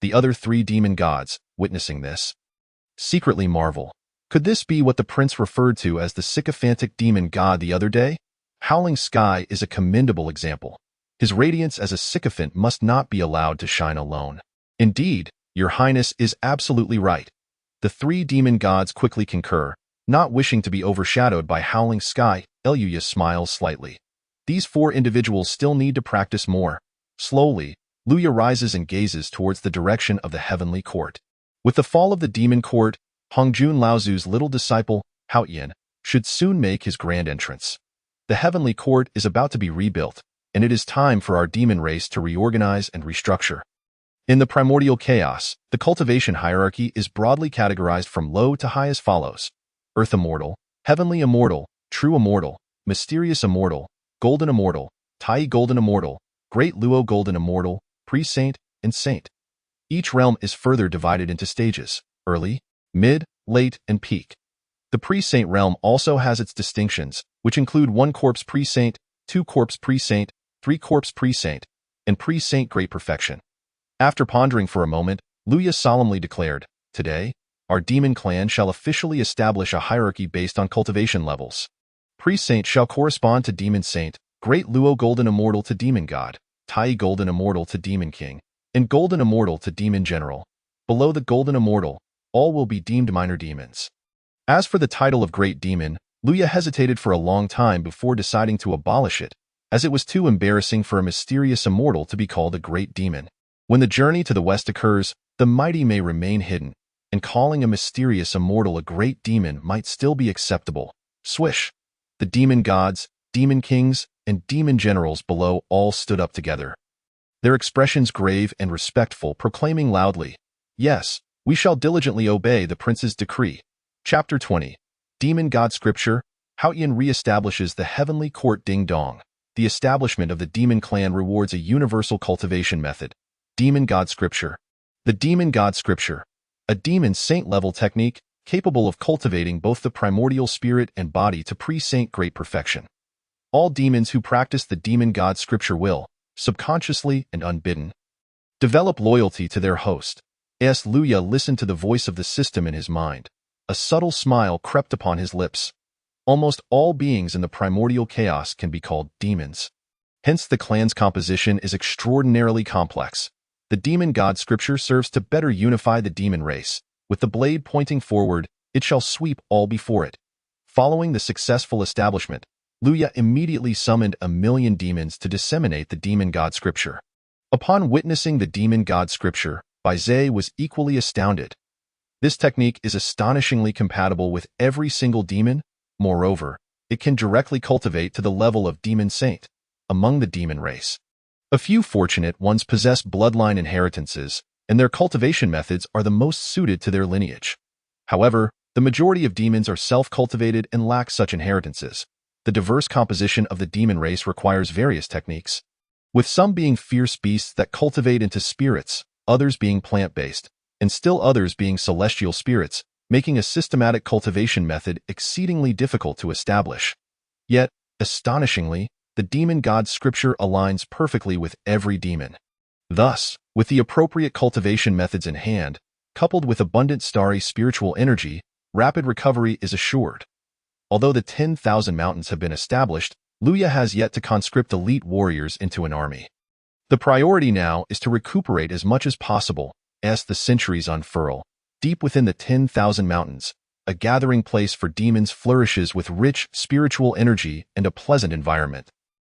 The other 3 demon gods, witnessing this, secretly marvel. Could this be what the prince referred to as the sycophantic demon god the other day? Howling Sky is a commendable example. His radiance as a sycophant must not be allowed to shine alone. Indeed, Your Highness is absolutely right. The 3 demon gods quickly concur, not wishing to be overshadowed by Howling Sky. Luya smiles slightly. These 4 individuals still need to practice more. Slowly, Luya rises and gazes towards the direction of the heavenly court. With the fall of the demon court, Hongjun Laozu's little disciple, Hao Yin, should soon make his grand entrance. The heavenly court is about to be rebuilt, and it is time for our demon race to reorganize and restructure. In the primordial chaos, the cultivation hierarchy is broadly categorized from low to high as follows: Earth Immortal, Heavenly Immortal, True Immortal, Mysterious Immortal, Golden Immortal, Tai Golden Immortal, Great Luo Golden Immortal, Pre-Saint, and Saint. Each realm is further divided into stages: early, mid, late, and peak. The Pre-Saint realm also has its distinctions, which include 1 Corpse Pre-Saint, 2 Corpse Pre-Saint, 3 Corpse Pre-Saint, and Pre-Saint Great Perfection. After pondering for a moment, Luya solemnly declared, "Today, our demon clan shall officially establish a hierarchy based on cultivation levels. Pre-Saint shall correspond to Demon Saint, Great Luo Golden Immortal to Demon God, Tai Golden Immortal to Demon King, and Golden Immortal to Demon General. Below the Golden Immortal, all will be deemed minor demons." As for the title of Great Demon, Luya hesitated for a long time before deciding to abolish it, as it was too embarrassing for a mysterious immortal to be called a Great Demon. When the journey to the west occurs, the mighty may remain hidden, and calling a mysterious immortal a Great Demon might still be acceptable. Swish! The demon gods, demon kings, and demon generals below all stood up together, their expressions grave and respectful, proclaiming loudly, "Yes, we shall diligently obey the prince's decree." Chapter 20. Demon God Scripture. Haoyan re-establishes the heavenly court. Ding dong. The establishment of the demon clan rewards a universal cultivation method. Demon God Scripture. The Demon God Scripture. A demon saint-level technique capable of cultivating both the primordial spirit and body to pre-saint great perfection. All demons who practice the Demon God Scripture will, subconsciously and unbidden, develop loyalty to their host. As Luya listened to the voice of the system in his mind, a subtle smile crept upon his lips. Almost all beings in the primordial chaos can be called demons. Hence the clan's composition is extraordinarily complex. The Demon God Scripture serves to better unify the demon race. With the blade pointing forward, it shall sweep all before it. Following the successful establishment, Luya immediately summoned 1,000,000 demons to disseminate the Demon God Scripture. Upon witnessing the Demon God Scripture, Baizé was equally astounded. This technique is astonishingly compatible with every single demon. Moreover, it can directly cultivate to the level of Demon Saint among the demon race. A few fortunate ones possess bloodline inheritances, and their cultivation methods are the most suited to their lineage. However, the majority of demons are self-cultivated and lack such inheritances. The diverse composition of the demon race requires various techniques, with some being fierce beasts that cultivate into spirits, others being plant-based, and still others being celestial spirits, making a systematic cultivation method exceedingly difficult to establish. Yet, astonishingly, the Demon God Scripture aligns perfectly with every demon. Thus, with the appropriate cultivation methods in hand, coupled with abundant starry spiritual energy, rapid recovery is assured. Although the 10,000 mountains have been established, Luya has yet to conscript elite warriors into an army. The priority now is to recuperate as much as possible, as the centuries unfurl. Deep within the 10,000 mountains, a gathering place for demons flourishes with rich spiritual energy and a pleasant environment,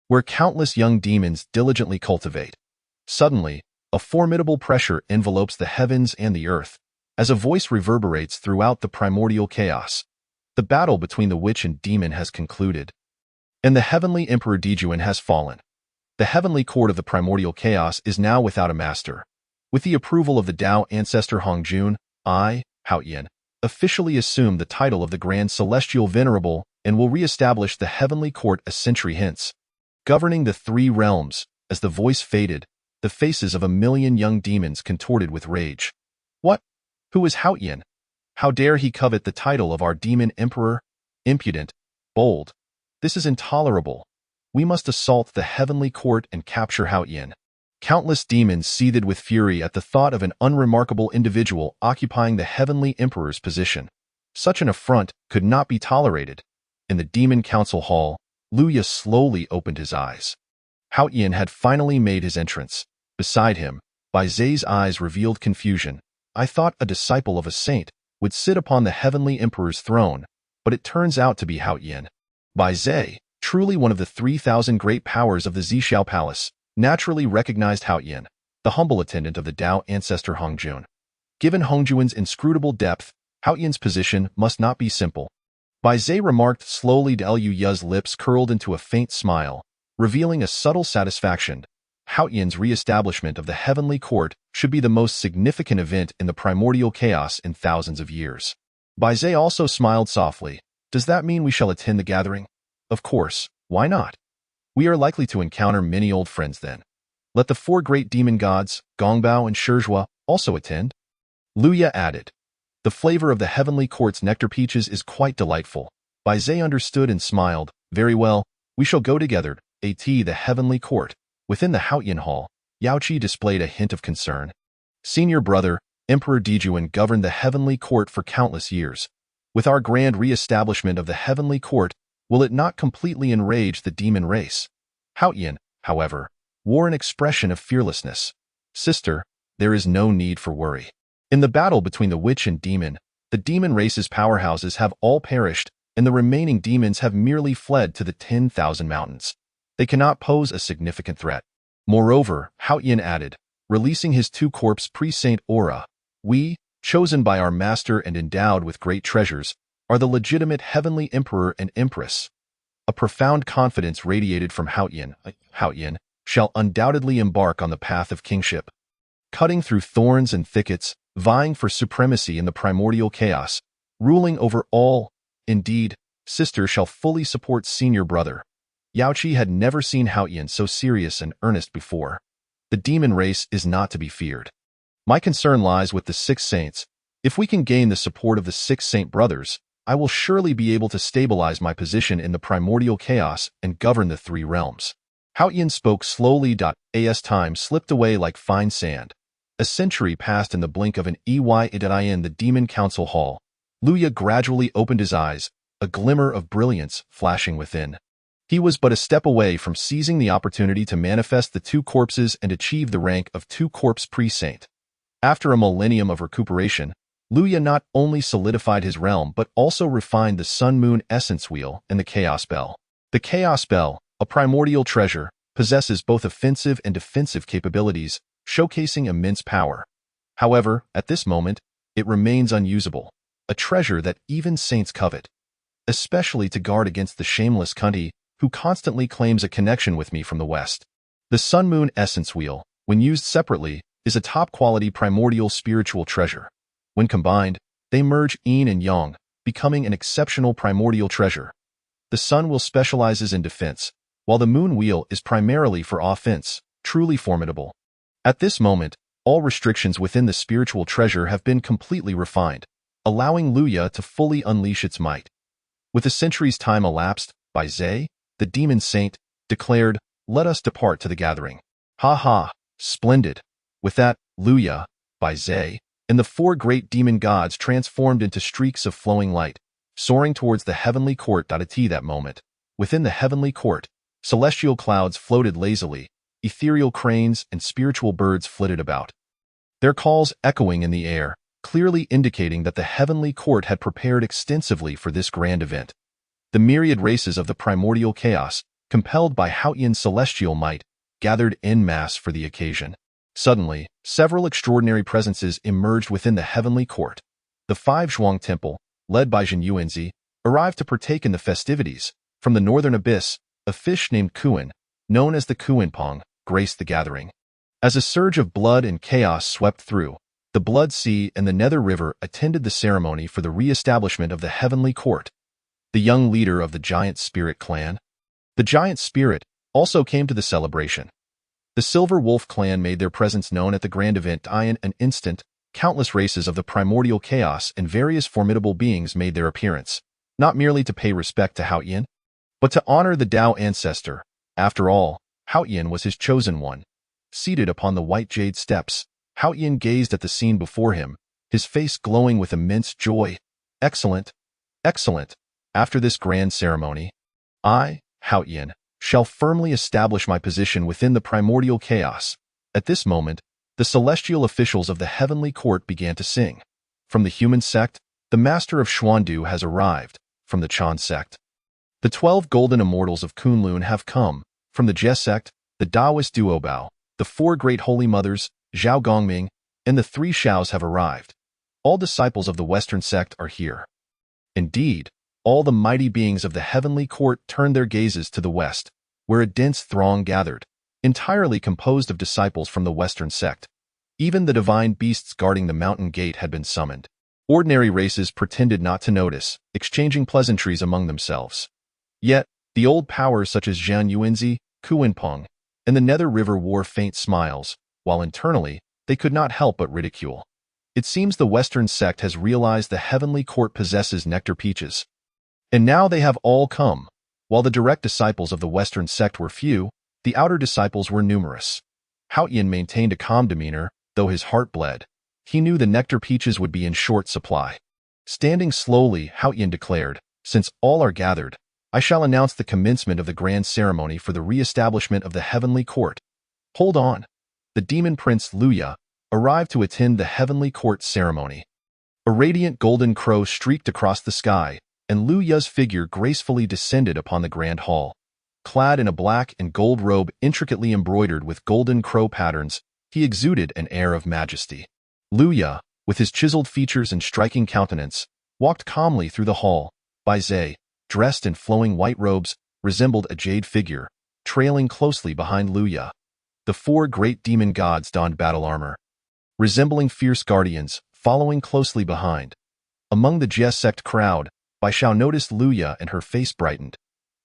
where countless young demons diligently cultivate. Suddenly, a formidable pressure envelopes the heavens and the earth, as a voice reverberates throughout the primordial chaos. The battle between the witch and demon has concluded, and the heavenly Emperor Dijuan has fallen. The heavenly court of the primordial chaos is now without a master. With the approval of the Tao ancestor Hongjun, I, Haoyan, officially assume the title of the Grand Celestial Venerable and will re-establish the heavenly court a century hence. Governing the 3 realms, as the voice faded, the faces of 1,000,000 young demons contorted with rage. What? Who is Haoyan? How dare he covet the title of our demon emperor? Impudent, bold. This is intolerable. We must assault the heavenly court and capture Haoyan. Countless demons seethed with fury at the thought of an unremarkable individual occupying the heavenly emperor's position. Such an affront could not be tolerated. In the demon council hall, Luya slowly opened his eyes. Haoyan had finally made his entrance. Beside him, Baizé's eyes revealed confusion. I thought a disciple of a saint would sit upon the heavenly emperor's throne, but it turns out to be Haoyan. Baizé, truly one of the 3,000 great powers of the Zhixiao Palace, naturally recognized Haoyan, the humble attendant of the Tao ancestor Hongjun. Given Hongjuan's inscrutable depth, Haoyan's position must not be simple. Baizé remarked slowly. Luya's lips curled into a faint smile, revealing a subtle satisfaction. Haoyan's re-establishment of the heavenly court should be the most significant event in the primordial chaos in thousands of years. Baizé also smiled softly. Does that mean we shall attend the gathering? Of course, why not? We are likely to encounter many old friends then. Let the four great demon gods, Gongbao and Shizhua, also attend. Luya added. The flavor of the heavenly court's nectar peaches is quite delightful. Bai Zhe understood and smiled. Very well, we shall go together. The heavenly court. Within the Haotian hall, Yaoqi displayed a hint of concern. Senior brother, Emperor Dijuan governed the heavenly court for countless years. With our grand re-establishment of the heavenly court, will it not completely enrage the demon race? Haotian, however, wore an expression of fearlessness. Sister, there is no need for worry. In the battle between the witch and demon, the demon race's powerhouses have all perished, and the remaining demons have merely fled to the 10,000 mountains. They cannot pose a significant threat. Moreover, Haotian added, releasing his two-corpse pre-saint aura, we, chosen by our master and endowed with great treasures, are the legitimate heavenly emperor and empress. A profound confidence radiated from Haotian. Haotian shall undoubtedly embark on the path of kingship. Cutting through thorns and thickets, vying for supremacy in the primordial chaos, ruling over all. Indeed, sister shall fully support senior brother. Yaoqi had never seen Haotian so serious and earnest before. The demon race is not to be feared. My concern lies with the six saints. If we can gain the support of the six saint brothers, I will surely be able to stabilize my position in the primordial chaos and govern the three realms. Haotian spoke slowly. As time slipped away like fine sand. A century passed in the blink of an eye. In the demon council hall, Luya gradually opened his eyes, a glimmer of brilliance flashing within. He was but a step away from seizing the opportunity to manifest the two corpses and achieve the rank of two-corpse pre-saint. After a millennium of recuperation, Luya not only solidified his realm but also refined the Sun-Moon Essence Wheel and the Chaos Bell. The Chaos Bell, a primordial treasure, possesses both offensive and defensive capabilities, showcasing immense power. However, at this moment, it remains unusable, a treasure that even saints covet, especially to guard against the shameless cunty who constantly claims a connection with me from the west. The Sun-Moon Essence Wheel, when used separately, is a top-quality primordial spiritual treasure. When combined, they merge yin and yang, becoming an exceptional primordial treasure. The Sun Wheel specializes in defense, while the Moon Wheel is primarily for offense, truly formidable. At this moment, all restrictions within the spiritual treasure have been completely refined, allowing Luya to fully unleash its might. With a century's time elapsed, Bai Zhe, the demon saint, declared, "Let us depart to the gathering." Ha ha, splendid. With that, Luya, Bai Zhe, and the four great demon gods transformed into streaks of flowing light, soaring towards the heavenly court. At that moment, within the heavenly court, celestial clouds floated lazily, ethereal cranes and spiritual birds flitted about, their calls echoing in the air, clearly indicating that the heavenly court had prepared extensively for this grand event. The myriad races of the primordial chaos, compelled by Haotian's celestial might, gathered en masse for the occasion. Suddenly, several extraordinary presences emerged within the heavenly court. The five Zhuang Temple, led by Zhen Yuanzi, arrived to partake in the festivities. From the northern abyss, a fish named Kuan, known as the Kuanpong, graced the gathering. As a surge of blood and chaos swept through, the Blood Sea and the Nether River attended the ceremony for the re-establishment of the heavenly court. The young leader of the Giant Spirit clan, the Giant Spirit, also came to the celebration. The Silver Wolf clan made their presence known at the grand event. In an instant, countless races of the primordial chaos and various formidable beings made their appearance, not merely to pay respect to Haotian, but to honor the Dao ancestor. After all, Haotian was his chosen one. Seated upon the white jade steps, Haotian gazed at the scene before him, his face glowing with immense joy. Excellent, excellent. After this grand ceremony, I, Haotian, shall firmly establish my position within the primordial chaos. At this moment, the celestial officials of the heavenly court began to sing. From the human sect, the master of Xuandu has arrived. From the Chan sect, the 12 golden immortals of Kunlun have come. From the Jie sect, the Taoist Duobao, the four great holy mothers, Zhao Gongming, and the three Shaos have arrived. All disciples of the Western sect are here. Indeed, all the mighty beings of the heavenly court turned their gazes to the west, where a dense throng gathered, entirely composed of disciples from the Western sect. Even the divine beasts guarding the mountain gate had been summoned. Ordinary races pretended not to notice, exchanging pleasantries among themselves. Yet, the old powers such as Zhan Yuanzi, Kuanpong, and the Nether River wore faint smiles, while internally, they could not help but ridicule. It seems the Western sect has realized the heavenly court possesses nectar peaches. And now they have all come. While the direct disciples of the Western sect were few, the outer disciples were numerous. Hao Yin maintained a calm demeanor, though his heart bled. He knew the nectar peaches would be in short supply. Standing slowly, Hao Yin declared, "Since all are gathered, I shall announce the commencement of the grand ceremony for the re-establishment of the heavenly court." Hold on. The demon prince Luya arrived to attend the heavenly court ceremony. A radiant golden crow streaked across the sky, and Luya's figure gracefully descended upon the grand hall. Clad in a black and gold robe intricately embroidered with golden crow patterns, he exuded an air of majesty. Luya, with his chiseled features and striking countenance, walked calmly through the hall. Bai Zhe, dressed in flowing white robes, resembled a jade figure, trailing closely behind Luya. The four great demon gods donned battle armor, resembling fierce guardians, following closely behind. Among the Jie sect crowd, Bai Shao noticed Luya and her face brightened.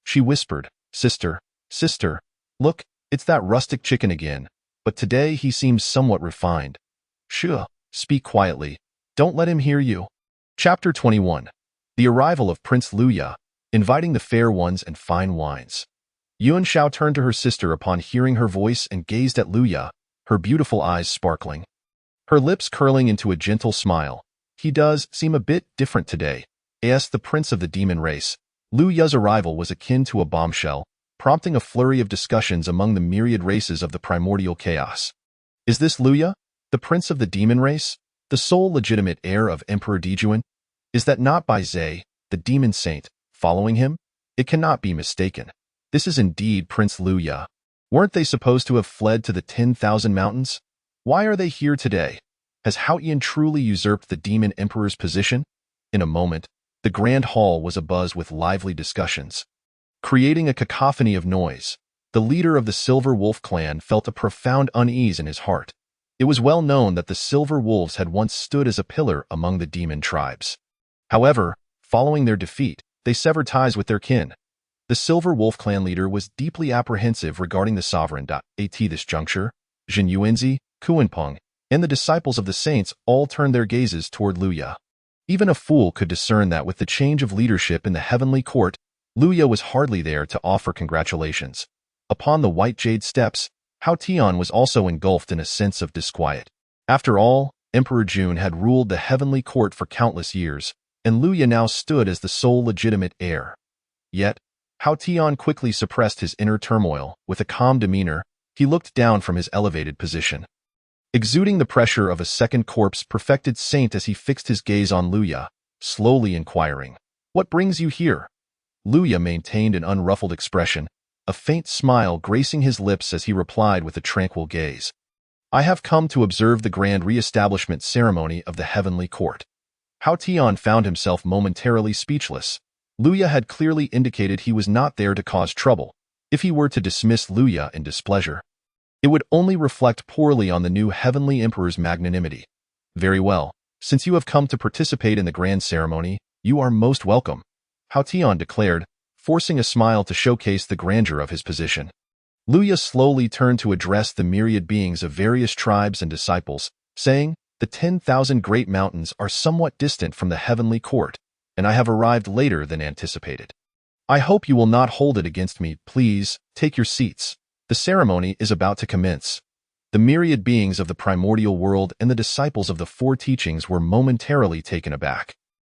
She whispered, "Sister, sister, look, it's that rustic chicken again, but today he seems somewhat refined." "Shh, speak quietly. Don't let him hear you." Chapter 21. The arrival of Prince Luya, inviting the fair ones and fine wines. Yuan Shao turned to her sister upon hearing her voice and gazed at Luya, her beautiful eyes sparkling. Her lips curling into a gentle smile. "He does seem a bit different today." As the prince of the demon race, Luya's arrival was akin to a bombshell, prompting a flurry of discussions among the myriad races of the primordial chaos. Is this Luya, the prince of the demon race, the sole legitimate heir of Emperor Dijuan? Is that not Bai Zhe, the demon saint, following him? It cannot be mistaken. This is indeed Prince Luya. Weren't they supposed to have fled to the 10,000 mountains? Why are they here today? Has Hao Yin truly usurped the demon emperor's position? In a moment, the grand hall was abuzz with lively discussions. Creating a cacophony of noise, the leader of the Silver Wolf clan felt a profound unease in his heart. It was well known that the Silver Wolves had once stood as a pillar among the demon tribes. However, following their defeat, they severed ties with their kin. The Silver Wolf clan leader was deeply apprehensive regarding the sovereign. At this juncture, Jin Yuanzi, Kuanpeng, and the disciples of the saints all turned their gazes toward Luya. Even a fool could discern that with the change of leadership in the heavenly court, Luya was hardly there to offer congratulations. Upon the white jade steps, Hao Tian was also engulfed in a sense of disquiet. After all, Emperor Jun had ruled the heavenly court for countless years, and Luya now stood as the sole legitimate heir. Yet, Hao Tian quickly suppressed his inner turmoil. With a calm demeanor, he looked down from his elevated position, exuding the pressure of a second corpse-perfected saint as he fixed his gaze on Luya, slowly inquiring, "What brings you here?" Luya maintained an unruffled expression, a faint smile gracing his lips as he replied with a tranquil gaze. "I have come to observe the grand re-establishment ceremony of the heavenly court." Hao Tian found himself momentarily speechless. Luya had clearly indicated he was not there to cause trouble. If he were to dismiss Luya in displeasure, it would only reflect poorly on the new heavenly emperor's magnanimity. "Very well, since you have come to participate in the grand ceremony, you are most welcome," Hao Tian declared, forcing a smile to showcase the grandeur of his position. Luya slowly turned to address the myriad beings of various tribes and disciples, saying, "The 10,000 great mountains are somewhat distant from the heavenly court, and I have arrived later than anticipated. I hope you will not hold it against me. Please, take your seats. The ceremony is about to commence." The myriad beings of the primordial world and the disciples of the four teachings were momentarily taken aback.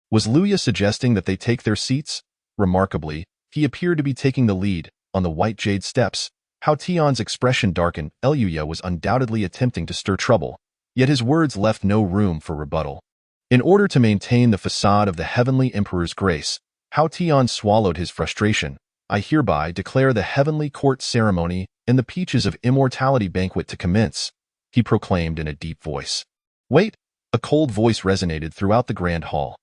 Was Luya suggesting that they take their seats? Remarkably, he appeared to be taking the lead. On the white jade steps, Hao Tian's expression darkened. Luya was undoubtedly attempting to stir trouble, yet his words left no room for rebuttal. In order to maintain the facade of the heavenly emperor's grace, Hao Tian swallowed his frustration. "I hereby declare the heavenly court ceremony and the Peaches of Immortality banquet to commence," he proclaimed in a deep voice. "Wait!" A cold voice resonated throughout the grand hall.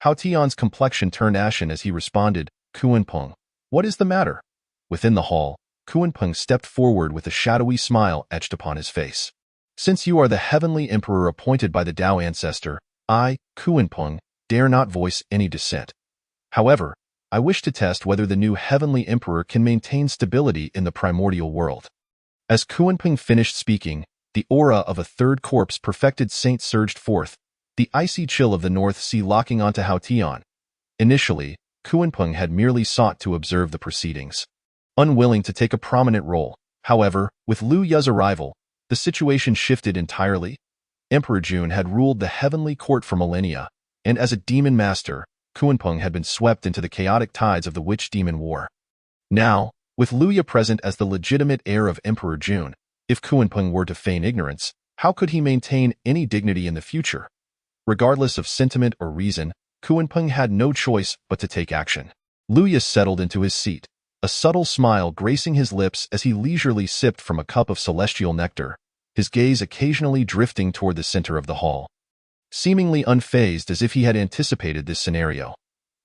Hao Tian's complexion turned ashen as he responded, "Kuanpeng, what is the matter?" Within the hall, Kuanpeng stepped forward with a shadowy smile etched upon his face. "Since you are the heavenly emperor appointed by the Tao ancestor, I, Kuanpeng, dare not voice any dissent. However, I wish to test whether the new heavenly emperor can maintain stability in the primordial world." As Kuanping finished speaking, the aura of a third corpse perfected saint surged forth, the icy chill of the North Sea locking onto Hao Tian. Initially, Kuanping had merely sought to observe the proceedings, unwilling to take a prominent role. However, with Liu Ye's arrival, the situation shifted entirely. Emperor Jun had ruled the heavenly court for millennia, and as a demon master, Kuanping had been swept into the chaotic tides of the witch-demon war. Now, with Liu Ye present as the legitimate heir of Emperor Jun, if Kuanping were to feign ignorance, how could he maintain any dignity in the future? Regardless of sentiment or reason, Kuanping had no choice but to take action. Liu Ye settled into his seat, a subtle smile gracing his lips as he leisurely sipped from a cup of celestial nectar, his gaze occasionally drifting toward the center of the hall. Seemingly unfazed as if he had anticipated this scenario,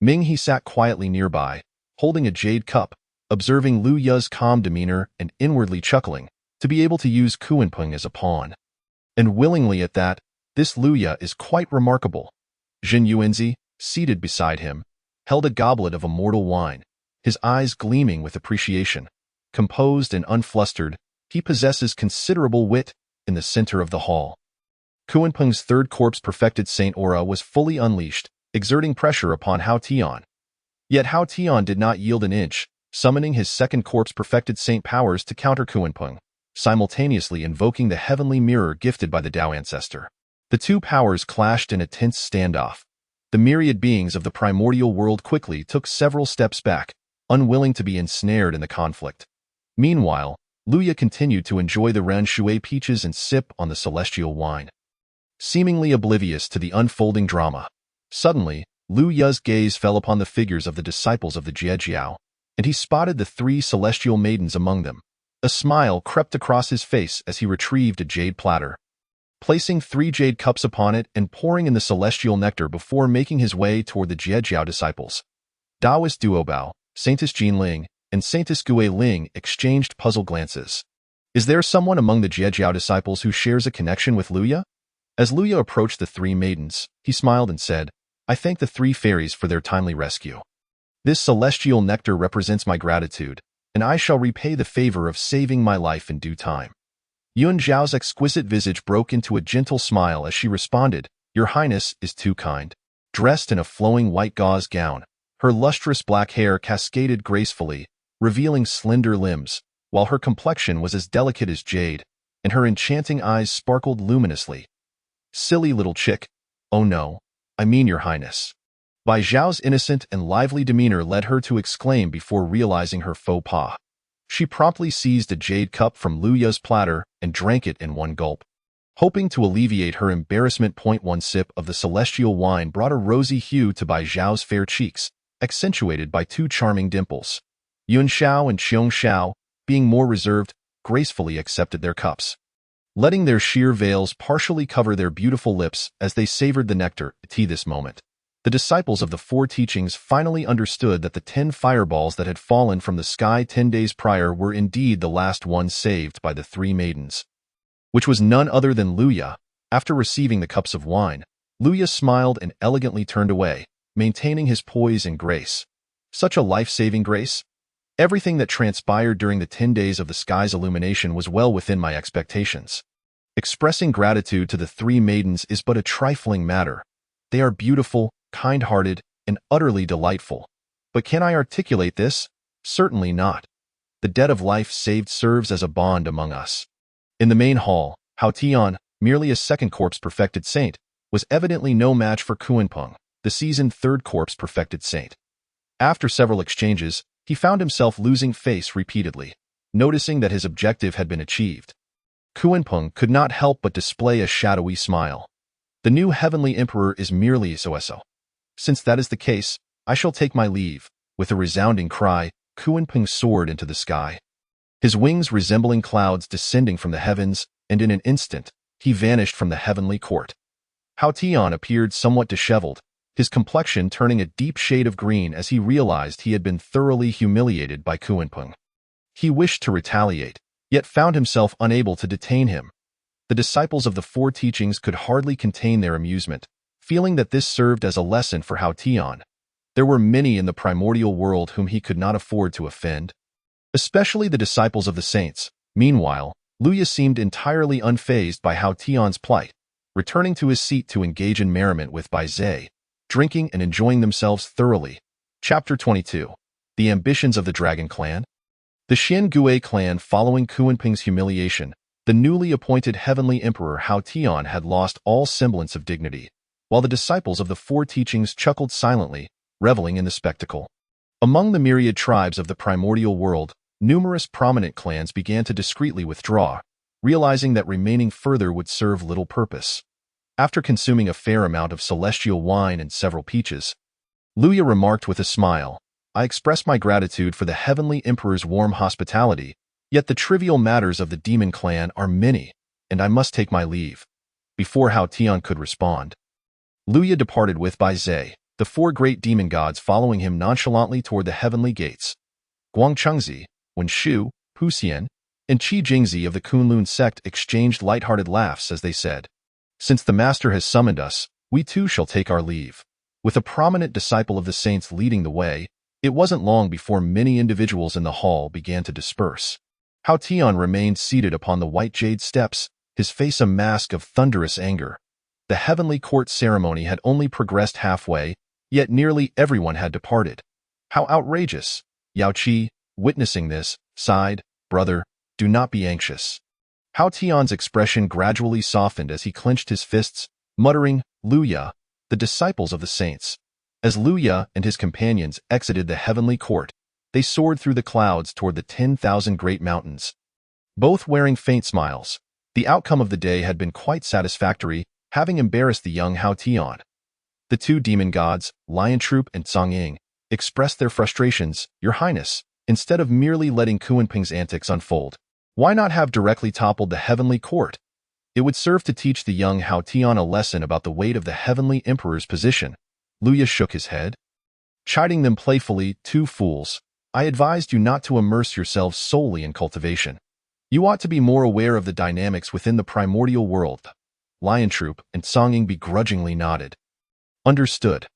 Ming-He sat quietly nearby, holding a jade cup, observing Liu Ye's calm demeanor and inwardly chuckling, to be able to use Kuanping as a pawn. And willingly at that, this Liu Ye is quite remarkable. Jin Yuanzi, seated beside him, held a goblet of immortal wine, his eyes gleaming with appreciation. Composed and unflustered, he possesses considerable wit. In the center of the hall, Kuanping's third corpse perfected saint aura was fully unleashed, exerting pressure upon Hao Tian. Yet Hao Tian did not yield an inch, summoning his second corpse perfected saint powers to counter Kuanping, simultaneously invoking the heavenly mirror gifted by the Tao ancestor. The two powers clashed in a tense standoff. The myriad beings of the primordial world quickly took several steps back, unwilling to be ensnared in the conflict. Meanwhile, Liu Ye continued to enjoy the Ran Shui peaches and sip on the celestial wine. Seemingly oblivious to the unfolding drama, suddenly, Liu Ye's gaze fell upon the figures of the disciples of the Jiejiao, and he spotted the three celestial maidens among them. A smile crept across his face as he retrieved a jade platter, placing 3 jade cups upon it and pouring in the celestial nectar before making his way toward the Jiejiao disciples. Taoist Duobao, Saintess Jinling, and Saintess Gui Ling exchanged puzzled glances. Is there someone among the Jiejiao disciples who shares a connection with Liu Ye? As Liu Ye approached the 3 maidens, he smiled and said, I thank the 3 fairies for their timely rescue. This celestial nectar represents my gratitude, and I shall repay the favor of saving my life in due time. Yuan Zhao's exquisite visage broke into a gentle smile as she responded, Your Highness is too kind. Dressed in a flowing white gauze gown, her lustrous black hair cascaded gracefully, revealing slender limbs, while her complexion was as delicate as jade, and her enchanting eyes sparkled luminously. Silly little chick. Oh no, I mean Your Highness. Bai Zhao's innocent and lively demeanor led her to exclaim before realizing her faux pas. She promptly seized a jade cup from Liu Ye's platter and drank it in one gulp. Hoping to alleviate her embarrassment, one sip of the celestial wine brought a rosy hue to Bai Zhao's fair cheeks, accentuated by 2 charming dimples. Yun Xiao and Qiong Xiao, being more reserved, gracefully accepted their cups, letting their sheer veils partially cover their beautiful lips as they savored the nectar. At this moment, the disciples of the 4 teachings finally understood that the 10 fireballs that had fallen from the sky 10 days prior were indeed the last ones saved by the 3 maidens, which was none other than Liu Ye. After receiving the cups of wine, Liu Ye smiled and elegantly turned away, maintaining his poise and grace. Such a life-saving grace? Everything that transpired during the 10 days of the sky's illumination was well within my expectations. Expressing gratitude to the 3 maidens is but a trifling matter. They are beautiful, kind-hearted, and utterly delightful. But can I articulate this? Certainly not. The debt of life saved serves as a bond among us. In the main hall, Hao Tian, merely a second corpse perfected saint, was evidently no match for Kuanping, the seasoned third corpse perfected saint. After several exchanges, he found himself losing face repeatedly, noticing that his objective had been achieved. Kuanping could not help but display a shadowy smile. The new heavenly emperor is merely so. Since that is the case, I shall take my leave. With a resounding cry, Kuanping soared into the sky, his wings resembling clouds descending from the heavens, and in an instant, he vanished from the heavenly court. Hao Tian appeared somewhat disheveled, his complexion turning a deep shade of green as he realized he had been thoroughly humiliated by Kuanping. He wished to retaliate, yet found himself unable to detain him. The disciples of the 4 teachings could hardly contain their amusement, feeling that this served as a lesson for Hao Tian. There were many in the primordial world whom he could not afford to offend, especially the disciples of the saints, Meanwhile, Luya seemed entirely unfazed by Hao Tian's plight, returning to his seat to engage in merriment with Bai Zhe, drinking and enjoying themselves thoroughly. Chapter 22. The Ambitions of the Dragon Clan. The Xian Gui clan, following Kuanping's humiliation, the newly appointed Heavenly Emperor Hao Tian had lost all semblance of dignity, while the disciples of the Four Teachings chuckled silently, reveling in the spectacle. Among the myriad tribes of the primordial world, numerous prominent clans began to discreetly withdraw, realizing that remaining further would serve little purpose. After consuming a fair amount of celestial wine and several peaches, Luya remarked with a smile, "I express my gratitude for the Heavenly Emperor's warm hospitality, yet the trivial matters of the demon clan are many, and I must take my leave." Before Hao Tian could respond, Luya departed with Bai Zhe, the four great demon gods following him nonchalantly toward the heavenly gates. Guangchengzi, Wenshu, Huxian, and Qi Jingzi of the Kunlun sect exchanged light-hearted laughs as they said, "Since the Master has summoned us, we too shall take our leave." With a prominent disciple of the saints leading the way, it wasn't long before many individuals in the hall began to disperse. Hao Tian remained seated upon the white jade steps, his face a mask of thunderous anger. The heavenly court ceremony had only progressed halfway, yet nearly everyone had departed. How outrageous! Yao Qi, witnessing this, sighed, "Brother, do not be anxious." Hao Tian's expression gradually softened as he clenched his fists, muttering, "Luya, the disciples of the saints." As Luya and his companions exited the heavenly court, they soared through the clouds toward the 10,000 great mountains. Both wearing faint smiles, the outcome of the day had been quite satisfactory, having embarrassed the young Hao Tian. The two demon gods, Lion Troop and Song Ying, expressed their frustrations. "Your Highness, instead of merely letting Kuanping's antics unfold, why not have directly toppled the heavenly court? It would serve to teach the young Hao Tian a lesson about the weight of the heavenly emperor's position." Luya shook his head, chiding them playfully, "Two fools. I advised you not to immerse yourselves solely in cultivation. You ought to be more aware of the dynamics within the primordial world." Lion Troop and Songying begrudgingly nodded. "Understood."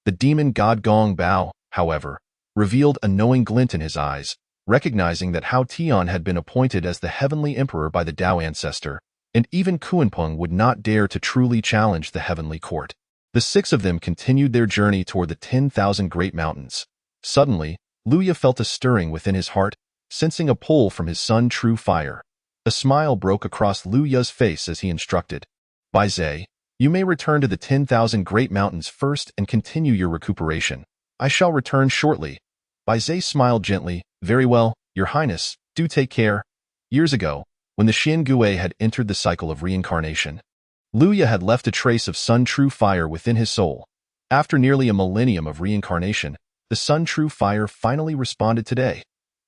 The demon god Gong Bao, however, revealed a knowing glint in his eyes, recognizing that Hao Tian had been appointed as the heavenly emperor by the Tao ancestor, and even Kuanping would not dare to truly challenge the heavenly court. The six of them continued their journey toward the 10,000 great mountains. Suddenly, Luya felt a stirring within his heart, sensing a pull from his son True Fire. A smile broke across Luya's face as he instructed, "Bai Zhe, you may return to the 10,000 great mountains first and continue your recuperation. I shall return shortly." Bai Zhe smiled gently, "Very well, Your Highness, do take care." Years ago, when the Xian Gui had entered the cycle of reincarnation, Luya had left a trace of Sun True Fire within his soul. After nearly a millennium of reincarnation, the Sun True Fire finally responded today.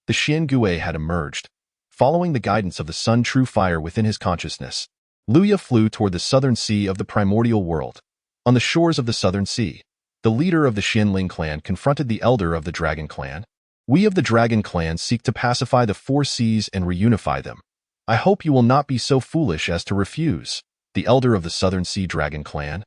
The Xian Gui had emerged. Following the guidance of the Sun True Fire within his consciousness, Luya flew toward the southern sea of the primordial world. On the shores of the southern sea, the leader of the Xianling clan confronted the elder of the Dragon Clan. "We of the Dragon Clan seek to pacify the four seas and reunify them. I hope you will not be so foolish as to refuse." The elder of the Southern Sea Dragon Clan,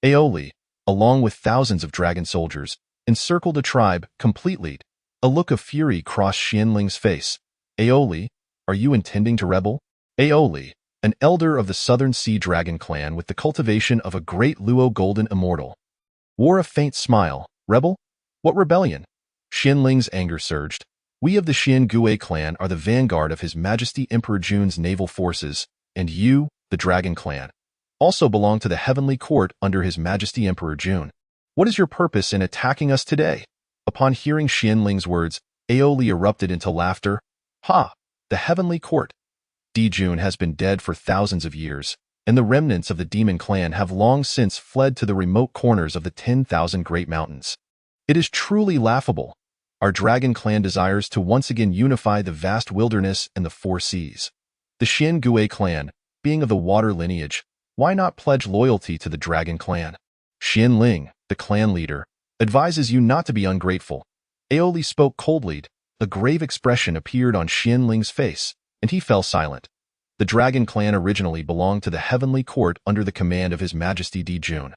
Aoli, along with thousands of dragon soldiers, encircled a tribe completely. A look of fury crossed Xianling's face. "Aoli, are you intending to rebel?" Aoli, an elder of the Southern Sea Dragon Clan with the cultivation of a great Luo golden immortal, wore a faint smile. "Rebel? What rebellion?" Xianling's anger surged. "We of the Xian Gui clan are the vanguard of His Majesty Emperor Jun's naval forces, and you, the Dragon Clan, also belong to the heavenly court under His Majesty Emperor Jun. What is your purpose in attacking us today?" Upon hearing Xianling's words, Aoli erupted into laughter. "Ha! The heavenly court. Jun has been dead for thousands of years, and the remnants of the demon clan have long since fled to the remote corners of the 10,000 great mountains. It is truly laughable. Our Dragon Clan desires to once again unify the vast wilderness and the four seas. The Xian Gui clan, being of the water lineage, why not pledge loyalty to the Dragon Clan? Xianling, the clan leader, advises you not to be ungrateful." Aoli spoke coldly. A grave expression appeared on Xianling's face, and he fell silent. The Dragon Clan originally belonged to the heavenly court under the command of His Majesty Jun,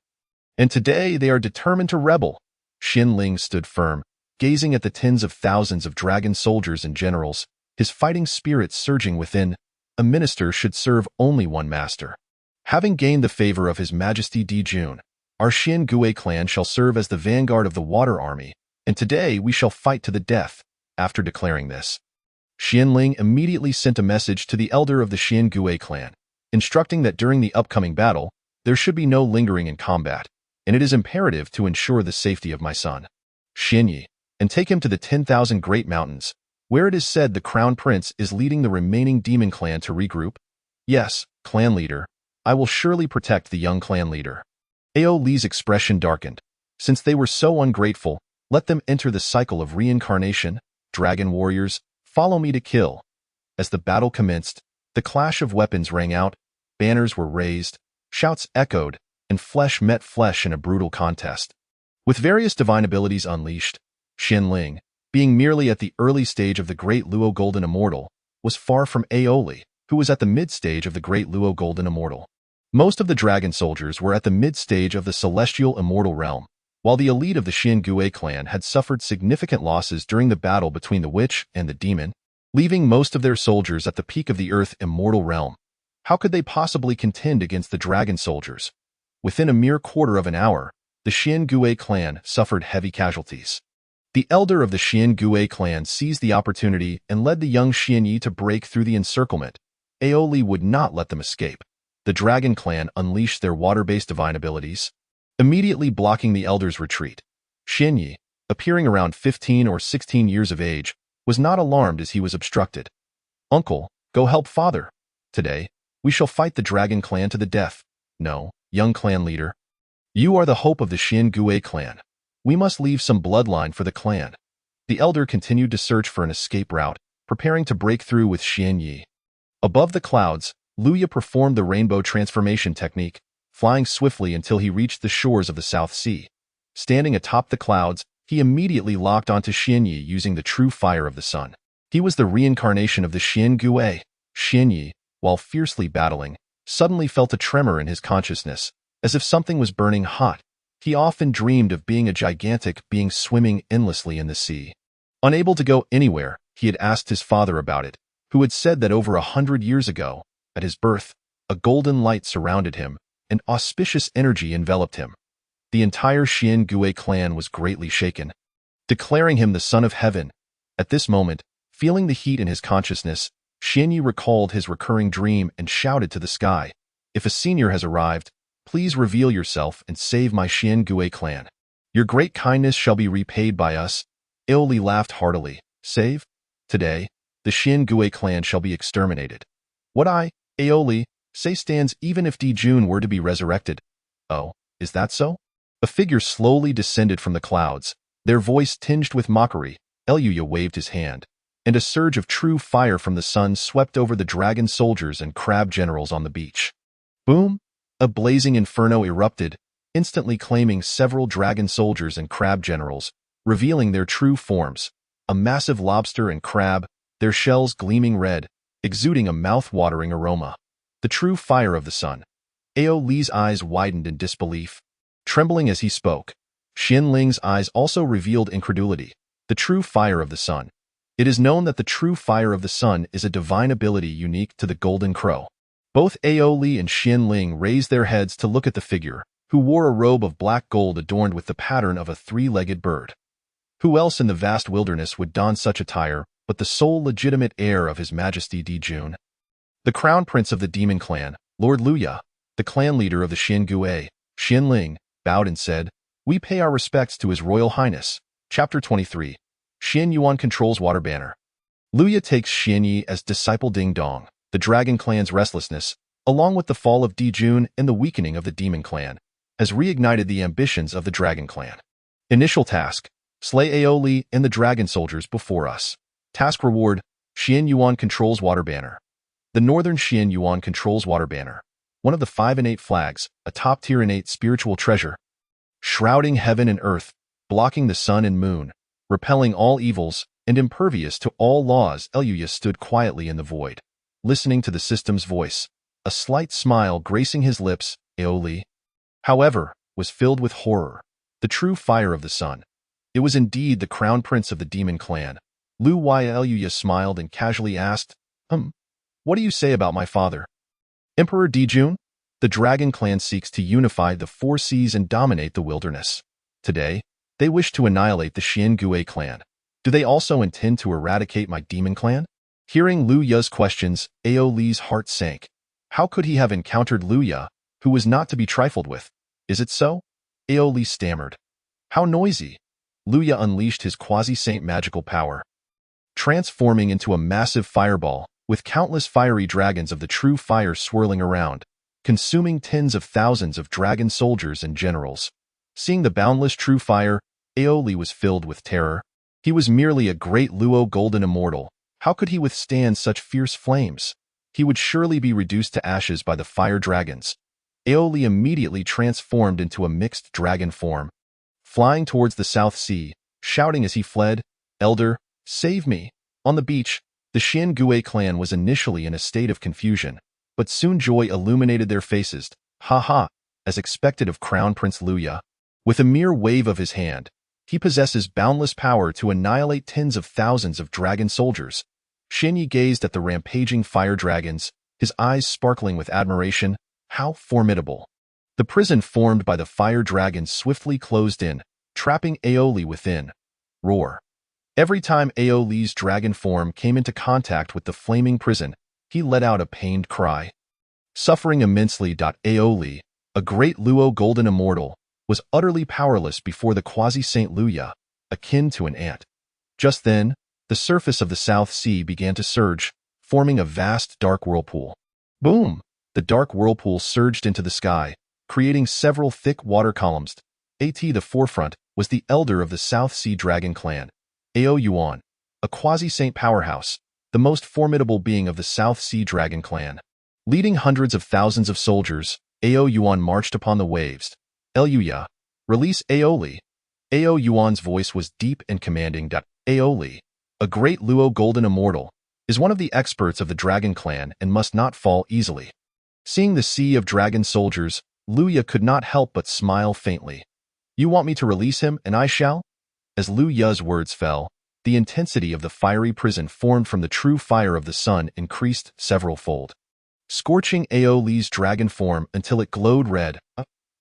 and today they are determined to rebel. Xianling stood firm, gazing at the tens of thousands of dragon soldiers and generals, his fighting spirit surging within. A minister should serve only one master. Having gained the favor of His Majesty Dijun, our Xiangui clan shall serve as the vanguard of the water army, and today we shall fight to the death. After declaring this, Xianling immediately sent a message to the elder of the Xiangui clan, instructing that during the upcoming battle, there should be no lingering in combat, and it is imperative to ensure the safety of my son, Xianyi, and take him to the 10,000 Great Mountains, where it is said the Crown Prince is leading the remaining demon clan to regroup. Yes, clan leader, I will surely protect the young clan leader. Ao Li's expression darkened. Since they were so ungrateful, let them enter the cycle of reincarnation. Dragon warriors, follow me to kill. As the battle commenced, the clash of weapons rang out, banners were raised, shouts echoed, and flesh met flesh in a brutal contest. With various divine abilities unleashed, Xianling, being merely at the early stage of the Great Luo Golden Immortal, was far from Ao Li, who was at the mid-stage of the Great Luo Golden Immortal. Most of the dragon soldiers were at the mid-stage of the Celestial Immortal Realm, while the elite of the Xiangui clan had suffered significant losses during the battle between the witch and the demon, leaving most of their soldiers at the peak of the Earth Immortal Realm. How could they possibly contend against the dragon soldiers? Within a mere quarter of an hour, the Xiangui clan suffered heavy casualties. The elder of the Xiangui clan seized the opportunity and led the young Xianyi to break through the encirclement. Ao Li would not let them escape. The dragon clan unleashed their water-based divine abilities, immediately blocking the elder's retreat. Xianyi, appearing around 15 or 16 years of age, was not alarmed as he was obstructed. Uncle, go help father. Today, we shall fight the dragon clan to the death. No, young clan leader. You are the hope of the Xiangui clan. We must leave some bloodline for the clan. The elder continued to search for an escape route, preparing to break through with Xianyi. Above the clouds, Luya performed the rainbow transformation technique, flying swiftly until he reached the shores of the South Sea. Standing atop the clouds, he immediately locked onto Xianyi using the true fire of the sun. He was the reincarnation of the Xiangui. Xianyi, while fiercely battling, suddenly felt a tremor in his consciousness, as if something was burning hot. He often dreamed of being a gigantic being swimming endlessly in the sea. Unable to go anywhere, he had asked his father about it, who had said that over 100 years ago, at his birth, a golden light surrounded him, and auspicious energy enveloped him. The entire Xiangui clan was greatly shaken, declaring him the son of heaven. At this moment, feeling the heat in his consciousness, Xianyi recalled his recurring dream and shouted to the sky, "If a senior has arrived, please reveal yourself and save my Xiangui clan. Your great kindness shall be repaid by us." Ao Li laughed heartily. Save? Today, the Xiangui clan shall be exterminated. What Ao Li, say stands even if Dijun were to be resurrected. Oh, is that so? A figure slowly descended from the clouds, their voice tinged with mockery. Eluya waved his hand, and a surge of true fire from the sun swept over the dragon soldiers and crab generals on the beach. Boom! A blazing inferno erupted, instantly claiming several dragon soldiers and crab generals, revealing their true forms. A massive lobster and crab, their shells gleaming red, exuding a mouth-watering aroma. The true fire of the sun. Ao Li's eyes widened in disbelief, trembling as he spoke. Xianling's eyes also revealed incredulity. The true fire of the sun. It is known that the true fire of the sun is a divine ability unique to the Golden Crow. Both Ao Li and Xianling raised their heads to look at the figure, who wore a robe of black gold adorned with the pattern of a three-legged bird. Who else in the vast wilderness would don such attire but the sole legitimate heir of His Majesty Dijun? The crown prince of the demon clan, Lord Luya, the clan leader of the Xiangui, Xianling, bowed and said, "We pay our respects to His Royal Highness." Chapter 23. Xian Yuan controls water banner. Luya takes Xianyi as disciple Ding Dong. The dragon clan's restlessness, along with the fall of Dijun and the weakening of the demon clan, has reignited the ambitions of the dragon clan. Initial task: slay Ao Li and the dragon soldiers before us. Task reward: Xian Yuan controls water banner. The northern Xian Yuan controls water banner, one of the 5 innate flags, a top-tier innate spiritual treasure, shrouding heaven and earth, blocking the sun and moon, repelling all evils, and impervious to all laws. Eluya stood quietly in the void, listening to the system's voice, a slight smile gracing his lips. Ao Li, however, was filled with horror. The true fire of the sun. It was indeed the crown prince of the demon clan, Lu Yluya smiled and casually asked, what do you say about my father? Emperor Dijun? The Dragon Clan seeks to unify the four seas and dominate the wilderness. Today, they wish to annihilate the Xiangui clan. Do they also intend to eradicate my demon clan? Hearing Lu Ya's questions, Ao Li's heart sank. How could he have encountered Lu Ya, who was not to be trifled with? Is it so? Ao Li stammered. How noisy! Lu Ya unleashed his quasi-saint magical power, transforming into a massive fireball, with countless fiery dragons of the true fire swirling around, consuming tens of thousands of dragon soldiers and generals. Seeing the boundless true fire, Ao Li was filled with terror. He was merely a great Luo golden immortal. How could he withstand such fierce flames? He would surely be reduced to ashes by the fire dragons. Ao Li immediately transformed into a mixed dragon form, flying towards the South Sea, shouting as he fled, "Elder, save me!" On the beach, the Xiangui clan was initially in a state of confusion, but soon joy illuminated their faces. Ha ha, as expected of Crown Prince Lu Ya. With a mere wave of his hand, he possesses boundless power to annihilate tens of thousands of dragon soldiers. Xinyi gazed at the rampaging fire dragons, his eyes sparkling with admiration. How formidable! The prison formed by the fire dragons swiftly closed in, trapping Ao Li within. Roar! Every time Ao Li's dragon form came into contact with the flaming prison, he let out a pained cry. Suffering immensely, Ao Li, a great Luo golden immortal, was utterly powerless before the quasi-saint Lu Ya, akin to an ant. Just then, the surface of the South Sea began to surge, forming a vast dark whirlpool. Boom! The dark whirlpool surged into the sky, creating several thick water columns. At the forefront was the elder of the South Sea Dragon Clan, Ao Yuan, a quasi-saint powerhouse, the most formidable being of the South Sea Dragon Clan. Leading hundreds of thousands of soldiers, Ao Yuan marched upon the waves. Luya, release Ao Li. Ao Yuan's voice was deep and commanding. Ao Li, a great Luo golden immortal, is one of the experts of the Dragon Clan and must not fall easily. Seeing the sea of dragon soldiers, Lu Ya could not help but smile faintly. You want me to release him, and I shall? As Lu Ya's words fell, the intensity of the fiery prison formed from the true fire of the sun increased several-fold, scorching Ao Li's dragon form until it glowed red.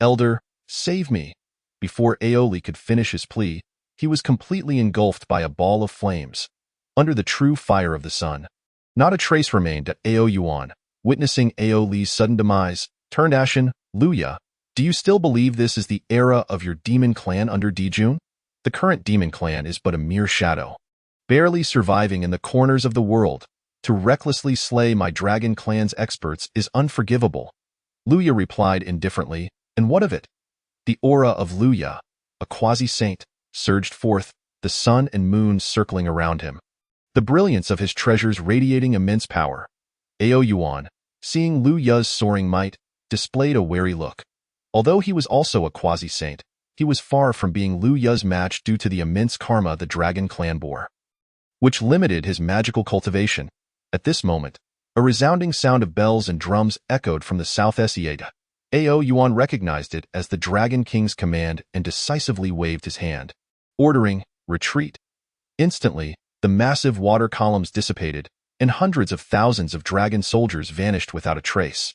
Elder, save me! Before Ao Li could finish his plea, he was completely engulfed by a ball of flames. Under the true fire of the sun, not a trace remained at Ao Yuan. Witnessing Ao Li's sudden demise, turned ashen. Lu Ya, do you still believe this is the era of your demon clan under Dijun? The current demon clan is but a mere shadow, barely surviving in the corners of the world. To recklessly slay my dragon clan's experts is unforgivable. Lu Ya replied indifferently, and what of it? The aura of Lu Ya, a quasi-saint, surged forth, the sun and moon circling around him, the brilliance of his treasures radiating immense power. Ao Yuan, seeing Lu Ya's soaring might, displayed a wary look. Although he was also a quasi-saint, he was far from being Lu Ya's match due to the immense karma the Dragon Clan bore, which limited his magical cultivation. At this moment, a resounding sound of bells and drums echoed from the south-east. Ao Yuan recognized it as the Dragon King's command and decisively waved his hand, ordering, retreat. Instantly, the massive water columns dissipated, and hundreds of thousands of dragon soldiers vanished without a trace.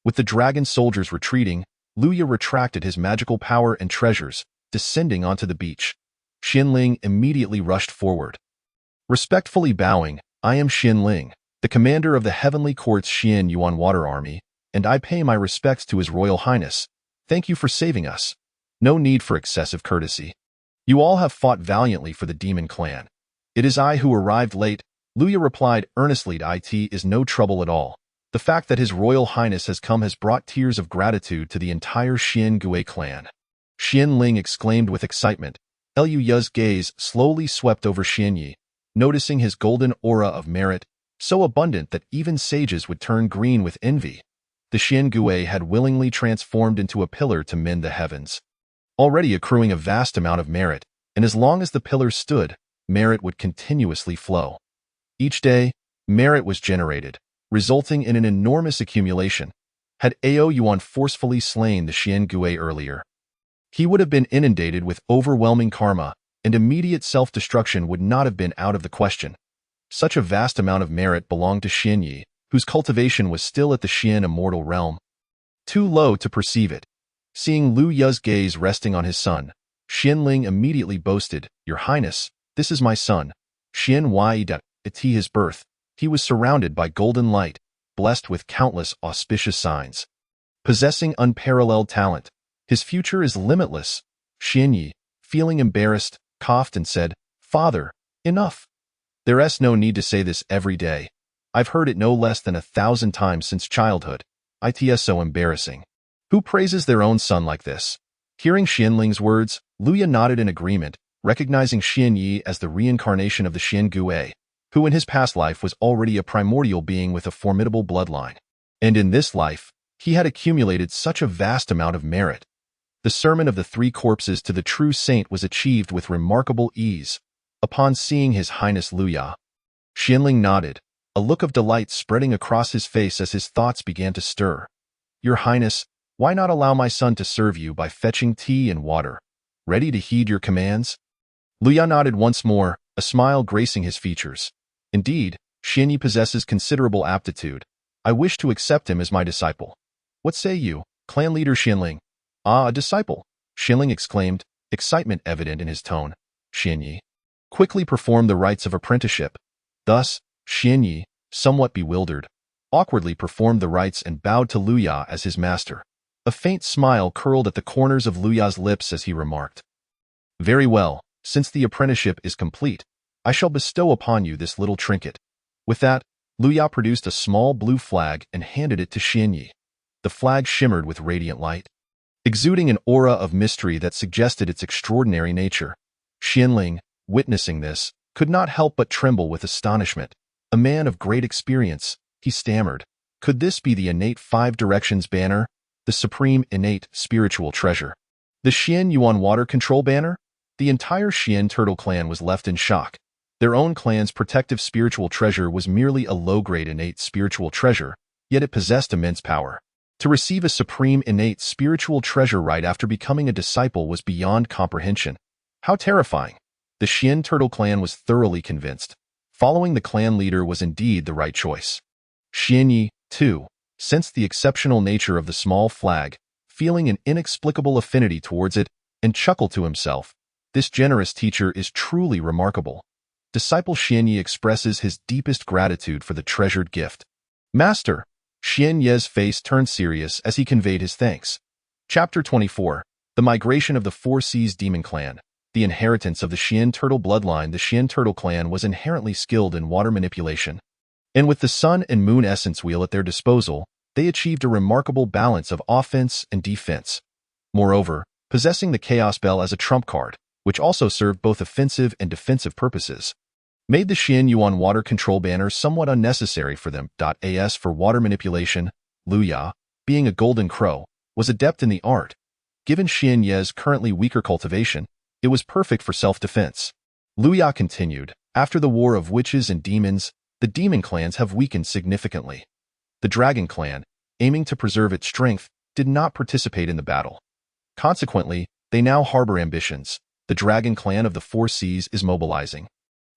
With the dragon soldiers retreating, Lu Ya retracted his magical power and treasures, descending onto the beach. Xinling immediately rushed forward. Respectfully bowing, I am Xinling, the commander of the Heavenly Court's Xian Yuan Water Army, and I pay my respects to His Royal Highness. Thank you for saving us. No need for excessive courtesy. You all have fought valiantly for the Demon Clan. It is I who arrived late. Lu Ya replied earnestly. It is no trouble at all. The fact that His Royal Highness has come has brought tears of gratitude to the entire Xiangui clan. Xianling exclaimed with excitement. Lu Ya's gaze slowly swept over Xinyi, noticing his golden aura of merit, so abundant that even sages would turn green with envy. The Xiangui had willingly transformed into a pillar to mend the heavens, already accruing a vast amount of merit, and as long as the pillar stood, merit would continuously flow. Each day, merit was generated, resulting in an enormous accumulation. Had Ao Yuan forcefully slain the Xiangui earlier, he would have been inundated with overwhelming karma, and immediate self-destruction would not have been out of the question. Such a vast amount of merit belonged to Xianyi, whose cultivation was still at the Xian immortal realm, too low to perceive it. Seeing Lu Ya's gaze resting on his son, Xianling immediately boasted, "Your Highness, this is my son, Xian Yi. At his birth, he was surrounded by golden light, blessed with countless auspicious signs. Possessing unparalleled talent, his future is limitless." Xianyi, feeling embarrassed, coughed and said, "Father, enough. There's no need to say this every day. I've heard it no less than 1,000 times since childhood. It's so embarrassing. Who praises their own son like this?" Hearing Xianling's words, Luya nodded in agreement, recognizing Xianyi as the reincarnation of the Xian Gue, who in his past life was already a primordial being with a formidable bloodline. And in this life, he had accumulated such a vast amount of merit. The sermon of the 3 corpses to the true saint was achieved with remarkable ease. Upon seeing His Highness Luya, Xianling nodded, a look of delight spreading across his face as his thoughts began to stir. "Your Highness, why not allow my son to serve you by fetching tea and water? Ready to heed your commands?" Luya nodded once more, a smile gracing his features. "Indeed, Xianyi possesses considerable aptitude. I wish to accept him as my disciple. What say you, clan leader Xianling?" "Ah, a disciple!" Xianling exclaimed, excitement evident in his tone. Xianyi quickly performed the rites of apprenticeship. Thus, Xianyi, somewhat bewildered, awkwardly performed the rites and bowed to Luya as his master. A faint smile curled at the corners of Luya's lips as he remarked, "Very well, since the apprenticeship is complete, I shall bestow upon you this little trinket." With that, Luya produced a small blue flag and handed it to Xianyi. The flag shimmered with radiant light, exuding an aura of mystery that suggested its extraordinary nature. Xianling, witnessing this, could not help but tremble with astonishment. A man of great experience, he stammered. Could this be the innate 5 directions banner, the supreme innate spiritual treasure? The Xian Yuan water control banner? The entire Xian turtle clan was left in shock. Their own clan's protective spiritual treasure was merely a low-grade innate spiritual treasure, yet it possessed immense power. To receive a supreme innate spiritual treasure right after becoming a disciple was beyond comprehension. How terrifying! The Xian turtle clan was thoroughly convinced. Following the clan leader was indeed the right choice. Xianyi, too, sensed the exceptional nature of the small flag, feeling an inexplicable affinity towards it, and chuckled to himself. This generous teacher is truly remarkable. Disciple Xianyi expresses his deepest gratitude for the treasured gift. Master! Xianyi's face turned serious as he conveyed his thanks. Chapter 24. The Migration of the Four Seas Demon Clan. The inheritance of the Xian turtle bloodline. The Xian turtle clan was inherently skilled in water manipulation, and with the sun and moon essence wheel at their disposal, they achieved a remarkable balance of offense and defense. Moreover, possessing the Chaos Bell as a trump card, which also served both offensive and defensive purposes, made the Xian Yuan water control banner somewhat unnecessary for them. As for water manipulation, Luya, being a golden crow, was adept in the art. Given Xianyi's currently weaker cultivation, it was perfect for self-defense. Luya continued, "After the war of witches and demons, the demon clans have weakened significantly. The dragon clan, aiming to preserve its strength, did not participate in the battle. Consequently, they now harbor ambitions. The dragon clan of the Four Seas is mobilizing,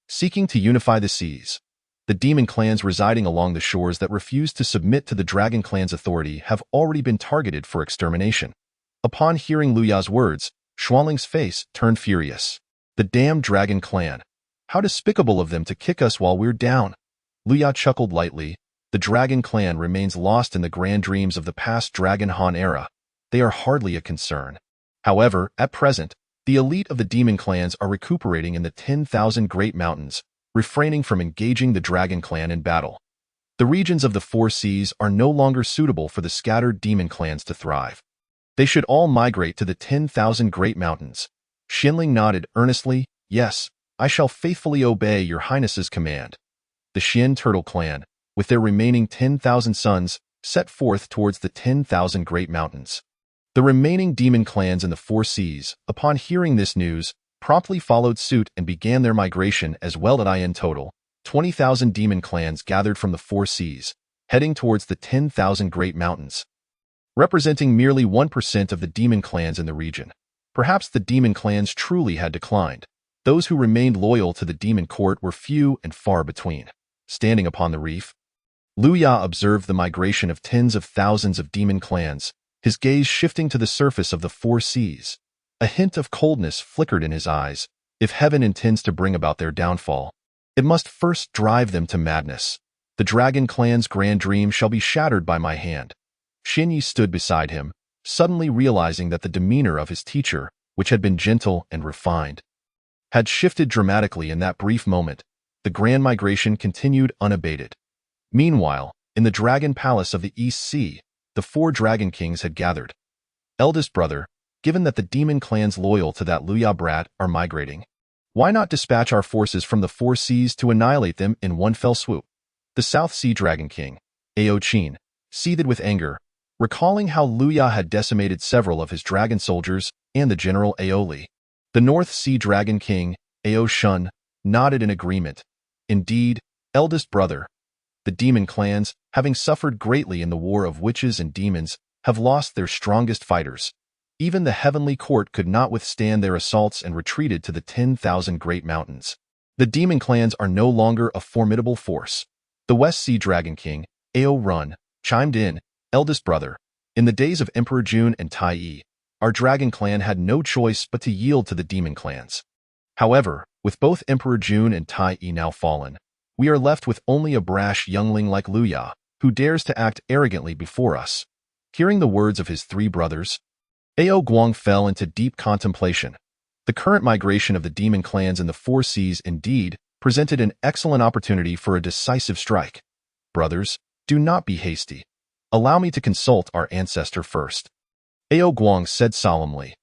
seeking to unify the seas. The demon clans residing along the shores that refuse to submit to the dragon clan's authority have already been targeted for extermination." Upon hearing Luya's words, Xuanling's face turned furious. "The damned dragon clan! How despicable of them to kick us while we're down!" Luya chuckled lightly. The dragon clan remains lost in the grand dreams of the past Dragon Han era. They are hardly a concern. However, at present, the elite of the demon clans are recuperating in the 10,000 Great Mountains, refraining from engaging the dragon clan in battle. The regions of the Four Seas are no longer suitable for the scattered demon clans to thrive. They should all migrate to the 10,000 Great Mountains. Xianling nodded earnestly. "Yes, I shall faithfully obey your highness's command." The Xian turtle clan, with their remaining 10,000 sons, set forth towards the 10,000 Great Mountains. The remaining demon clans in the Four Seas, upon hearing this news, promptly followed suit and began their migration as well. In total, 20,000 demon clans gathered from the Four Seas, heading towards the 10,000 Great Mountains, representing merely 1% of the demon clans in the region. Perhaps the demon clans truly had declined. Those who remained loyal to the demon court were few and far between. Standing upon the reef, Luya observed the migration of tens of thousands of demon clans, his gaze shifting to the surface of the four seas. A hint of coldness flickered in his eyes. If heaven intends to bring about their downfall, it must first drive them to madness. The dragon clan's grand dream shall be shattered by my hand. Xinyi stood beside him, suddenly realizing that the demeanor of his teacher, which had been gentle and refined, had shifted dramatically in that brief moment. The grand migration continued unabated. Meanwhile, in the dragon palace of the East Sea, the four dragon kings had gathered. Eldest brother, given that the demon clans loyal to that Luya brat are migrating, why not dispatch our forces from the four seas to annihilate them in one fell swoop? The South Sea Dragon King, Ao Qin, seethed with anger, recalling how Luya had decimated several of his dragon soldiers and the general Aoli. The North Sea Dragon King, Ao Shun, nodded in agreement. Indeed, eldest brother, the demon clans, having suffered greatly in the war of witches and demons, have lost their strongest fighters. Even the heavenly court could not withstand their assaults and retreated to the 10,000 great mountains. The demon clans are no longer a formidable force. The West Sea Dragon King, Ao Run, chimed in, eldest brother, in the days of Emperor Jun and Tai Yi, our dragon clan had no choice but to yield to the demon clans. However, with both Emperor Jun and Tai Yi now fallen, we are left with only a brash youngling like Luya, who dares to act arrogantly before us. Hearing the words of his three brothers, Ao Guang fell into deep contemplation. The current migration of the demon clans in the four seas indeed presented an excellent opportunity for a decisive strike. Brothers, do not be hasty. Allow me to consult our ancestor first. Ao Guang said solemnly.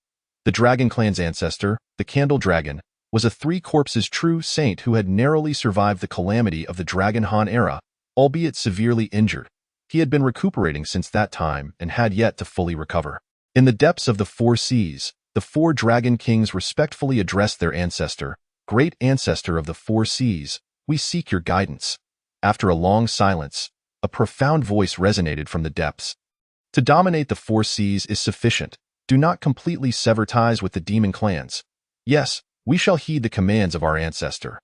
The dragon clan's ancestor, the Candle Dragon, was a three-corpses true saint who had narrowly survived the calamity of the Dragon Han era, albeit severely injured. He had been recuperating since that time and had yet to fully recover. In the depths of the four seas, the four dragon kings respectfully addressed their ancestor. Great ancestor of the four seas, we seek your guidance. After a long silence, a profound voice resonated from the depths. To dominate the four seas is sufficient. Do not completely sever ties with the demon clans. Yes, we shall heed the commands of our ancestor.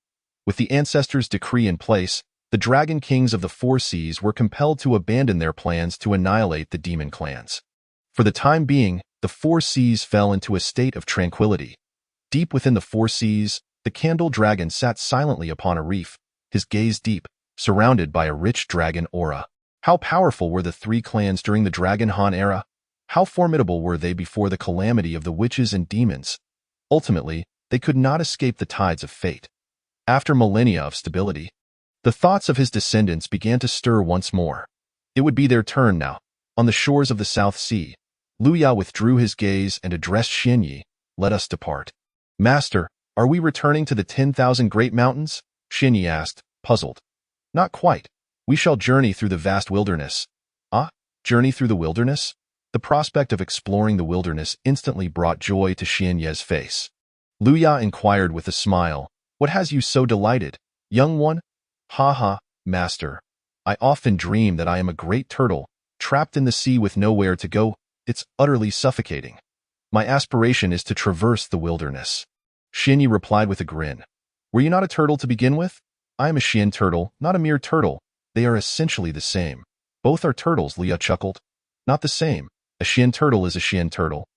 With the ancestor's decree in place, the dragon kings of the four seas were compelled to abandon their plans to annihilate the demon clans. For the time being, the four seas fell into a state of tranquility. Deep within the four seas, the Candle Dragon sat silently upon a reef, his gaze deep, surrounded by a rich dragon aura. How powerful were the three clans during the Dragon Han era? How formidable were they before the calamity of the witches and demons? Ultimately, they could not escape the tides of fate. After millennia of stability, the thoughts of his descendants began to stir once more. It would be their turn now. On the shores of the South Sea, Luya withdrew his gaze and addressed Xinyi. Let us depart. Master, are we returning to the 10,000 great mountains? Xinyi asked, puzzled. Not quite. We shall journey through the vast wilderness. Ah, journey through the wilderness? The prospect of exploring the wilderness instantly brought joy to Xinye's face. Luya inquired with a smile, what has you so delighted, young one? Ha ha, master. I often dream that I am a great turtle, trapped in the sea with nowhere to go. It's utterly suffocating. My aspiration is to traverse the wilderness. Xinyi replied with a grin. Were you not a turtle to begin with? I am a Xian turtle, not a mere turtle. They are essentially the same. Both are turtles, Luya chuckled. Not the same. A Xian turtle is a Xian turtle.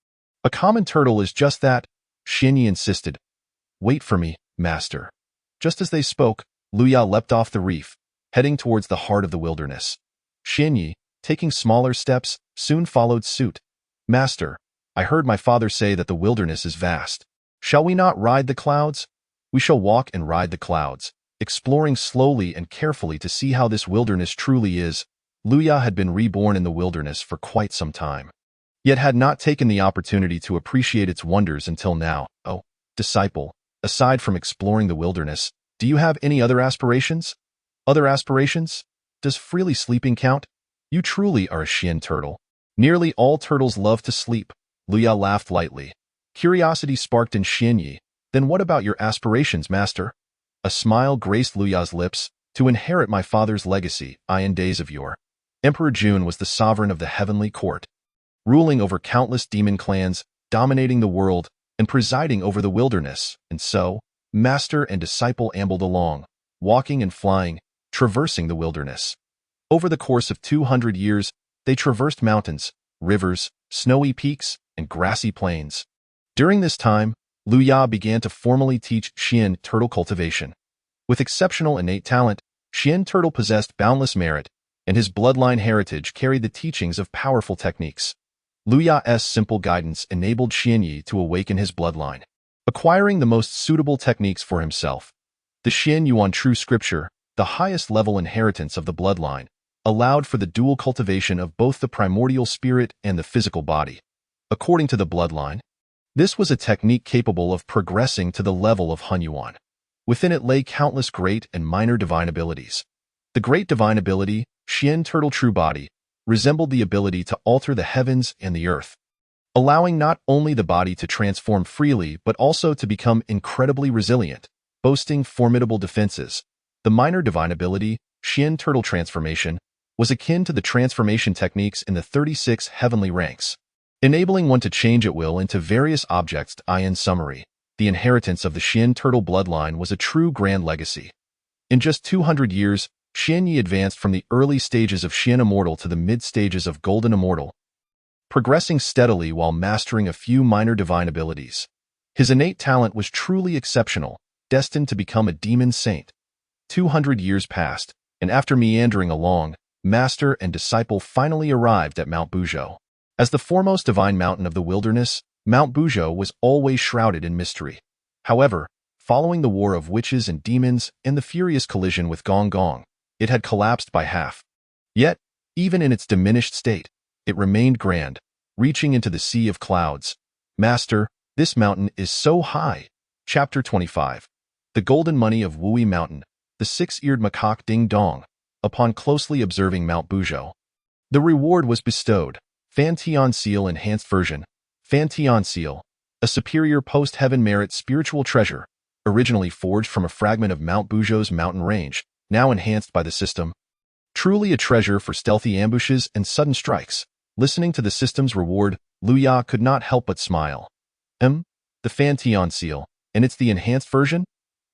A common turtle is just that, Xinyi insisted. Wait for me, master. Just as they spoke, Luya leapt off the reef, heading towards the heart of the wilderness. Xinyi, taking smaller steps, soon followed suit. Master, I heard my father say that the wilderness is vast. Shall we not ride the clouds? We shall walk and ride the clouds, exploring slowly and carefully to see how this wilderness truly is. Luya had been reborn in the wilderness for quite some time, yet had not taken the opportunity to appreciate its wonders until now. Oh, disciple, aside from exploring the wilderness, do you have any other aspirations? Other aspirations? Does freely sleeping count? You truly are a Xian turtle. Nearly all turtles love to sleep. Luya laughed lightly. Curiosity sparked in Xinyi. Then what about your aspirations, master? A smile graced Luya's lips. To inherit my father's legacy, in days of yore. Emperor Jun was the sovereign of the heavenly court, ruling over countless demon clans, dominating the world, and presiding over the wilderness, and so, master and disciple ambled along, walking and flying, traversing the wilderness. Over the course of 200 years, they traversed mountains, rivers, snowy peaks, and grassy plains. During this time, Lu Ya began to formally teach Xian turtle cultivation. With exceptional innate talent, Xian turtle possessed boundless merit, and his bloodline heritage carried the teachings of powerful techniques. Lu Ya's simple guidance enabled Xianyi to awaken his bloodline, acquiring the most suitable techniques for himself. The Xian Yuan true scripture, the highest level inheritance of the bloodline, allowed for the dual cultivation of both the primordial spirit and the physical body. According to the bloodline, this was a technique capable of progressing to the level of Hun Yuan. Within it lay countless great and minor divine abilities. The great divine ability, Xian Turtle True Body, resembled the ability to alter the heavens and the earth, allowing not only the body to transform freely but also to become incredibly resilient, boasting formidable defenses. The minor divine ability, Xian Turtle Transformation, was akin to the transformation techniques in the 36 heavenly ranks, enabling one to change at will into various objects. In summary, the inheritance of the Xian Turtle bloodline was a true grand legacy. In just 200 years, Xianyi advanced from the early stages of Xian Immortal to the mid-stages of Golden Immortal, progressing steadily while mastering a few minor divine abilities. His innate talent was truly exceptional, destined to become a demon saint. 200 years passed, and after meandering along, master and disciple finally arrived at Mount Buzhou. As the foremost divine mountain of the wilderness, Mount Buzhou was always shrouded in mystery. However, following the war of witches and demons and the furious collision with Gong Gong, it had collapsed by half. Yet, even in its diminished state, it remained grand, reaching into the sea of clouds. Master, this mountain is so high. Chapter 25. The Golden Money of Wui Mountain, the six-eared macaque Ding Dong. Upon closely observing Mount Buzhou, the reward was bestowed. Fan Tian Seal Enhanced Version. Fan Tian Seal, a superior post-heaven merit spiritual treasure, originally forged from a fragment of Mount Buzhou's mountain range, now enhanced by the system. Truly a treasure for stealthy ambushes and sudden strikes. Listening to the system's reward, Lu Ya could not help but smile. The Fan Tian Seal, and it's the enhanced version?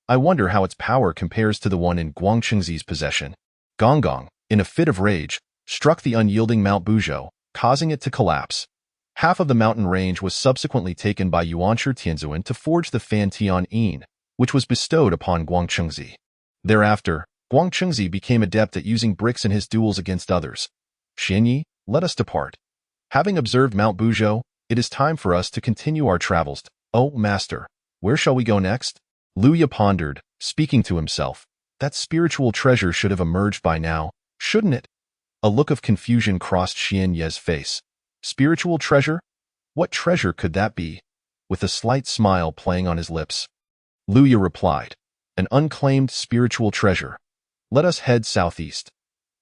I wonder how its power compares to the one in Guangchengzi's possession. Gong Gong, in a fit of rage, struck the unyielding Mount Buzhou, causing it to collapse. Half of the mountain range was subsequently taken by Yuanshi Tianzuan to forge the Fan Tian Yin, which was bestowed upon Guangchengzi. Thereafter, Guangchengzi became adept at using bricks in his duels against others. Xianyi, let us depart. Having observed Mount Buzhou, it is time for us to continue our travels. Oh, master, where shall we go next? Lu Ya pondered, speaking to himself. That spiritual treasure should have emerged by now, shouldn't it? A look of confusion crossed Xian Ye's face. Spiritual treasure? What treasure could that be? With a slight smile playing on his lips, Lu Ya replied, an unclaimed spiritual treasure. Let us head southeast.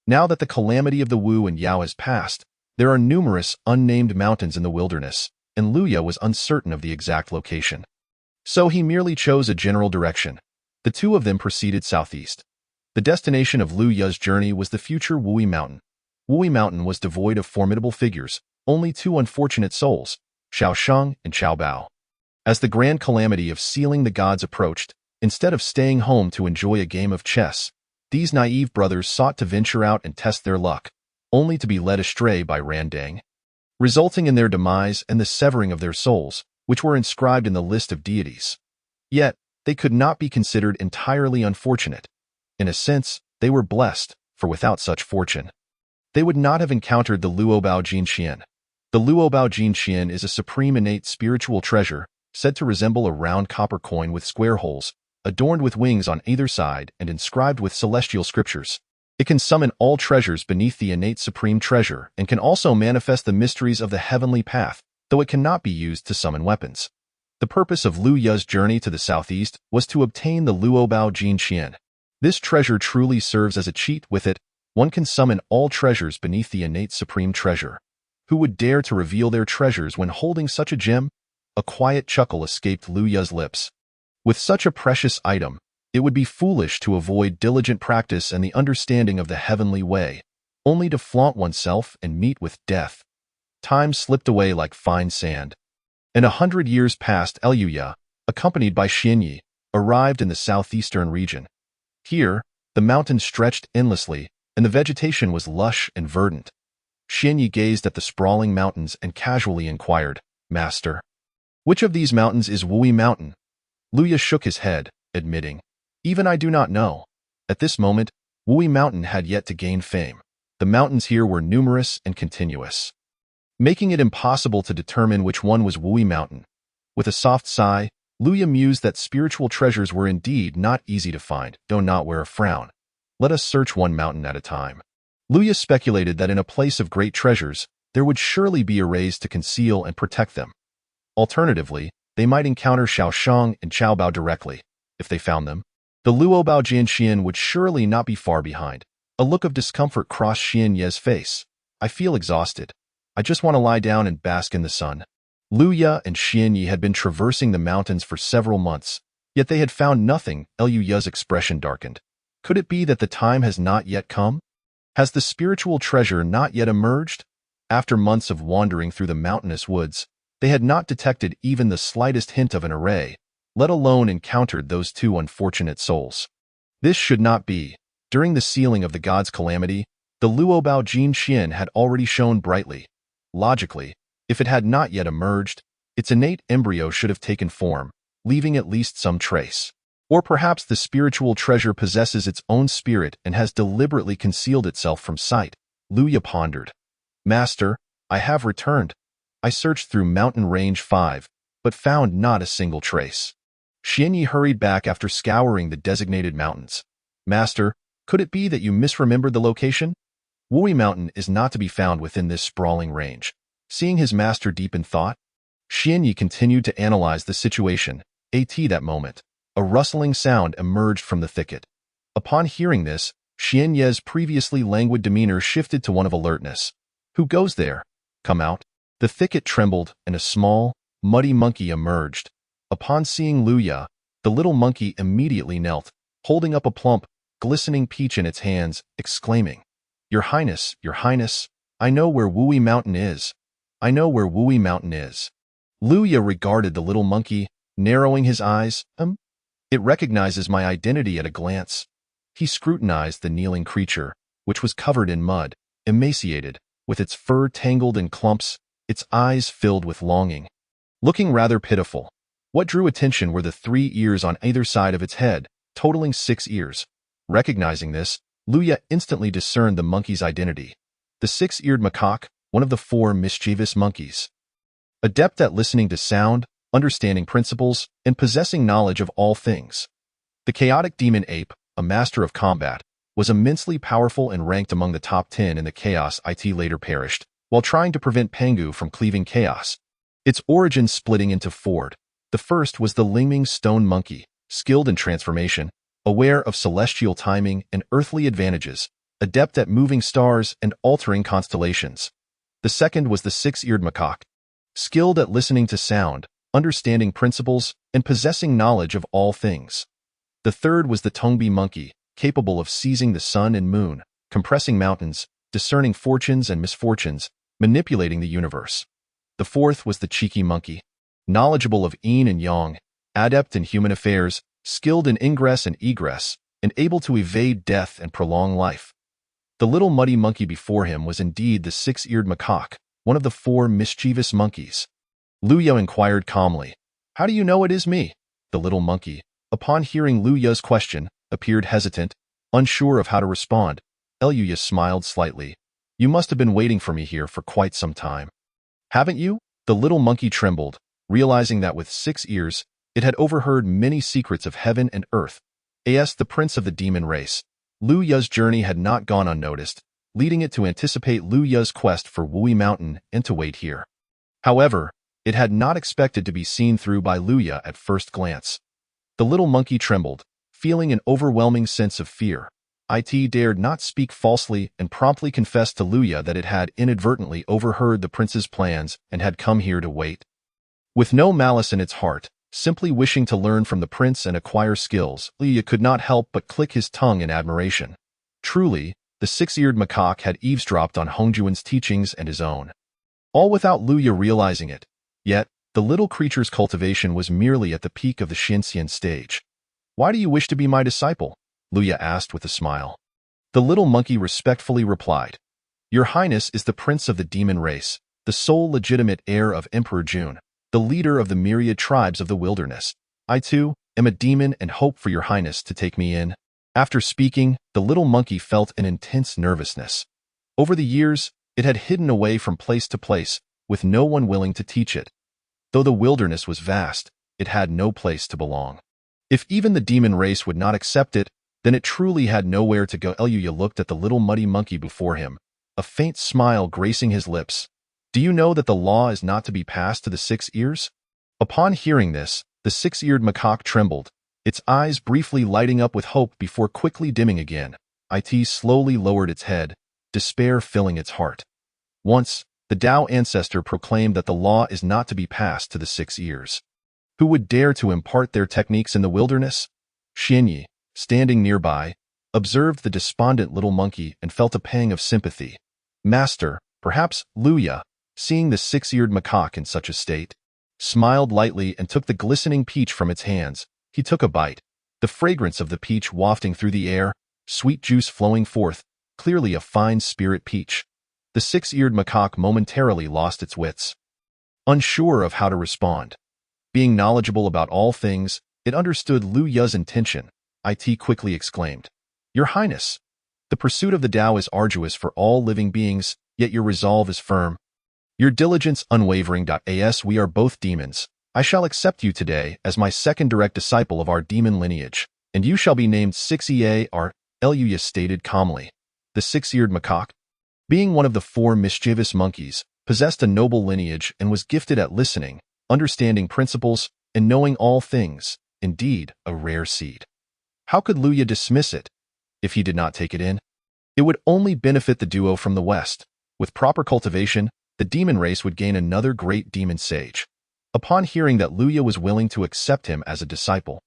Now that the calamity of the Wu and Yao has passed, there are numerous unnamed mountains in the wilderness, and Lu Ya was uncertain of the exact location. So he merely chose a general direction. The two of them proceeded southeast. The destination of Lu Ya's journey was the future Wui Mountain. Wui Mountain was devoid of formidable figures, only two unfortunate souls, Xiao Sheng and Qiao Bao. As the grand calamity of sealing the gods approached, instead of staying home to enjoy a game of chess, these naive brothers sought to venture out and test their luck, only to be led astray by Randang, resulting in their demise and the severing of their souls, which were inscribed in the list of deities. Yet, they could not be considered entirely unfortunate. In a sense, they were blessed, for without such fortune, they would not have encountered the Luobao Jin Xian. The Luobao Jin Xian is a supreme innate spiritual treasure, said to resemble a round copper coin with square holes, adorned with wings on either side and inscribed with celestial scriptures. It can summon all treasures beneath the innate supreme treasure and can also manifest the mysteries of the heavenly path, though it cannot be used to summon weapons. The purpose of Lu Ya's journey to the southeast was to obtain the Luobao Jin Xian. This treasure truly serves as a cheat. With it, one can summon all treasures beneath the innate supreme treasure. Who would dare to reveal their treasures when holding such a gem? A quiet chuckle escaped Lu Ya's lips. With such a precious item, it would be foolish to avoid diligent practice and the understanding of the heavenly way, only to flaunt oneself and meet with death. Time slipped away like fine sand. And 100 years passed. Luya, accompanied by Xianyi, arrived in the southeastern region. Here, the mountains stretched endlessly, and the vegetation was lush and verdant. Xianyi gazed at the sprawling mountains and casually inquired, "Master, which of these mountains is Wui Mountain?" Luya shook his head, admitting, "Even I do not know." At this moment, Wui Mountain had yet to gain fame. The mountains here were numerous and continuous, making it impossible to determine which one was Wui Mountain. With a soft sigh, Luya mused that spiritual treasures were indeed not easy to find, though not wear a frown. Let us search one mountain at a time. Luya speculated that in a place of great treasures, there would surely be arrays to conceal and protect them. Alternatively, they might encounter Xiaoshang and Chaobao directly. If they found them, the Luobao Jianxian would surely not be far behind. A look of discomfort crossed Xian Ye's face. "I feel exhausted. I just want to lie down and bask in the sun." Luya and Xian Yi had been traversing the mountains for several months, yet they had found nothing. Luya's expression darkened. Could it be that the time has not yet come? Has the spiritual treasure not yet emerged? After months of wandering through the mountainous woods, they had not detected even the slightest hint of an array, let alone encountered those two unfortunate souls. This should not be. During the sealing of the god's calamity, the Luobao Jianxian had already shone brightly. Logically, if it had not yet emerged, its innate embryo should have taken form, leaving at least some trace. Or perhaps the spiritual treasure possesses its own spirit and has deliberately concealed itself from sight. Luya pondered. "Master, I have returned. I searched through Mountain Range 5, but found not a single trace." Xianyi hurried back after scouring the designated mountains. "Master, could it be that you misremembered the location? Wui Mountain is not to be found within this sprawling range." Seeing his master deep in thought, Xianyi continued to analyze the situation. At that moment, a rustling sound emerged from the thicket. Upon hearing this, Xian Ye's previously languid demeanor shifted to one of alertness. "Who goes there? Come out." The thicket trembled, and a small, muddy monkey emerged. Upon seeing Luya, the little monkey immediately knelt, holding up a plump, glistening peach in its hands, exclaiming, Your Highness, I know where Wui Mountain is. I know where Wui Mountain is." Luya regarded the little monkey, narrowing his eyes. It recognizes my identity at a glance." He scrutinized the kneeling creature, which was covered in mud, emaciated, with its fur tangled in clumps, its eyes filled with longing. Looking rather pitiful. What drew attention were the 3 ears on either side of its head, totaling 6 ears. Recognizing this, Luya instantly discerned the monkey's identity. The 6-eared macaque, one of the 4 mischievous monkeys. Adept at listening to sound, understanding principles, and possessing knowledge of all things. The chaotic demon ape, a master of combat, was immensely powerful and ranked among the top 10 in the chaos it later perished, while trying to prevent Pengu from cleaving chaos. Its origin splitting into 4. The first was the Lingming stone monkey, skilled in transformation, aware of celestial timing and earthly advantages, adept at moving stars and altering constellations. The second was the 6-eared macaque, skilled at listening to sound, understanding principles, and possessing knowledge of all things. The third was the Tongbi monkey, capable of seizing the sun and moon, compressing mountains, discerning fortunes and misfortunes, manipulating the universe. The fourth was the cheeky monkey, knowledgeable of yin and yang, adept in human affairs, skilled in ingress and egress, and able to evade death and prolong life. The little muddy monkey before him was indeed the 6-eared macaque, one of the 4 mischievous monkeys. Luya inquired calmly, "How do you know it is me?" The little monkey, upon hearing Luya's question, appeared hesitant, unsure of how to respond. Luya smiled slightly. "You must have been waiting for me here for quite some time. Haven't you?" The little monkey trembled, realizing that with 6 ears, it had overheard many secrets of heaven and earth. As the prince of the demon race, Luya's journey had not gone unnoticed, leading it to anticipate Luya's quest for Wui Mountain and to wait here. However, it had not expected to be seen through by Luya at first glance. The little monkey trembled, feeling an overwhelming sense of fear. It dared not speak falsely and promptly confessed to Luya that it had inadvertently overheard the prince's plans and had come here to wait. With no malice in its heart, simply wishing to learn from the prince and acquire skills, Luya could not help but click his tongue in admiration. Truly, the 6-eared macaque had eavesdropped on Hongjuan's teachings and his own. All without Luya realizing it. Yet, the little creature's cultivation was merely at the peak of the Xinxian stage. Why do you wish to be my disciple? Luya asked with a smile. The little monkey respectfully replied, Your Highness is the prince of the demon race, the sole legitimate heir of Emperor June, the leader of the myriad tribes of the wilderness. I, too, am a demon and hope for your Highness to take me in. After speaking, the little monkey felt an intense nervousness. Over the years, it had hidden away from place to place, with no one willing to teach it. Though the wilderness was vast, it had no place to belong. If even the demon race would not accept it, then it truly had nowhere to go. Luya looked at the little muddy monkey before him, a faint smile gracing his lips. Do you know that the law is not to be passed to the 6 ears? Upon hearing this, the 6-eared macaque trembled, its eyes briefly lighting up with hope before quickly dimming again. It slowly lowered its head, despair filling its heart. Once, the Tao ancestor proclaimed that the law is not to be passed to the 6 ears. Who would dare to impart their techniques in the wilderness? Xianyi, standing nearby, observed the despondent little monkey and felt a pang of sympathy. Master, perhaps Luya, seeing the 6-eared macaque in such a state, smiled lightly and took the glistening peach from its hands. He took a bite, the fragrance of the peach wafting through the air, sweet juice flowing forth, clearly a fine spirit peach. The 6-eared macaque momentarily lost its wits, unsure of how to respond. Being knowledgeable about all things, it understood Luya's intention. It quickly exclaimed, Your Highness, the pursuit of the Tao is arduous for all living beings, yet your resolve is firm. Your diligence unwavering. As we are both demons, I shall accept you today as my second direct disciple of our demon lineage, and you shall be named 6-Ear, Luya stated calmly. The 6-eared macaque, being one of the 4 mischievous monkeys, possessed a noble lineage and was gifted at listening, understanding principles, and knowing all things, indeed, a rare seed. How could Luya dismiss it if he did not take it in? It would only benefit the duo from the west. With proper cultivation, the demon race would gain another great demon sage. Upon hearing that Luya was willing to accept him as a disciple,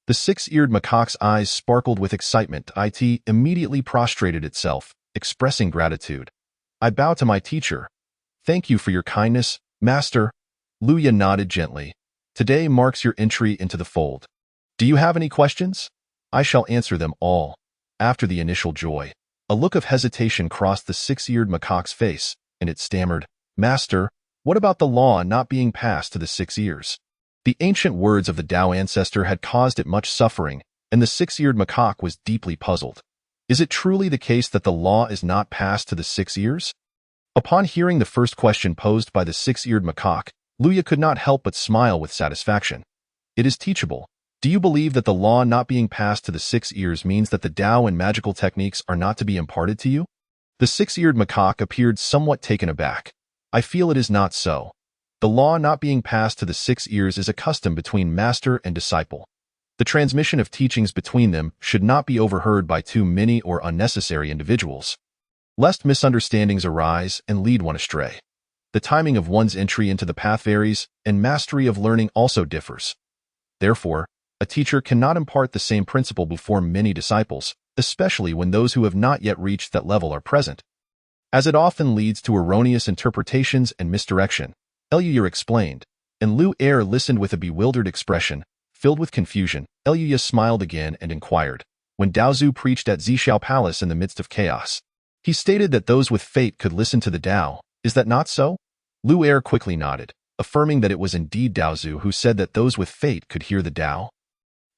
the 6-eared macaque's eyes sparkled with excitement. It immediately prostrated itself, expressing gratitude. I bow to my teacher. Thank you for your kindness, Master. Luya nodded gently. Today marks your entry into the fold. Do you have any questions? I shall answer them all. After the initial joy, a look of hesitation crossed the 6-eared macaque's face, and it stammered, Master, what about the law not being passed to the 6 ears? The ancient words of the Tao ancestor had caused it much suffering, and the 6-eared macaque was deeply puzzled. Is it truly the case that the law is not passed to the 6 ears? Upon hearing the first question posed by the 6-eared macaque, Luya could not help but smile with satisfaction. It is teachable. Do you believe that the law not being passed to the 6 ears means that the Tao and magical techniques are not to be imparted to you? The 6-eared macaque appeared somewhat taken aback. I feel it is not so. The law not being passed to the 6 ears is a custom between master and disciple. The transmission of teachings between them should not be overheard by too many or unnecessary individuals, lest misunderstandings arise and lead one astray. The timing of one's entry into the path varies, and mastery of learning also differs. Therefore, a teacher cannot impart the same principle before many disciples, especially when those who have not yet reached that level are present, as it often leads to erroneous interpretations and misdirection. Luya explained, and Lu Er listened with a bewildered expression, filled with confusion. Luya smiled again and inquired, when Daozu preached at Zhixiao Palace in the midst of chaos, he stated that those with fate could listen to the Tao. Is that not so? Lu Er quickly nodded, affirming that it was indeed Daozu who said that those with fate could hear the Tao,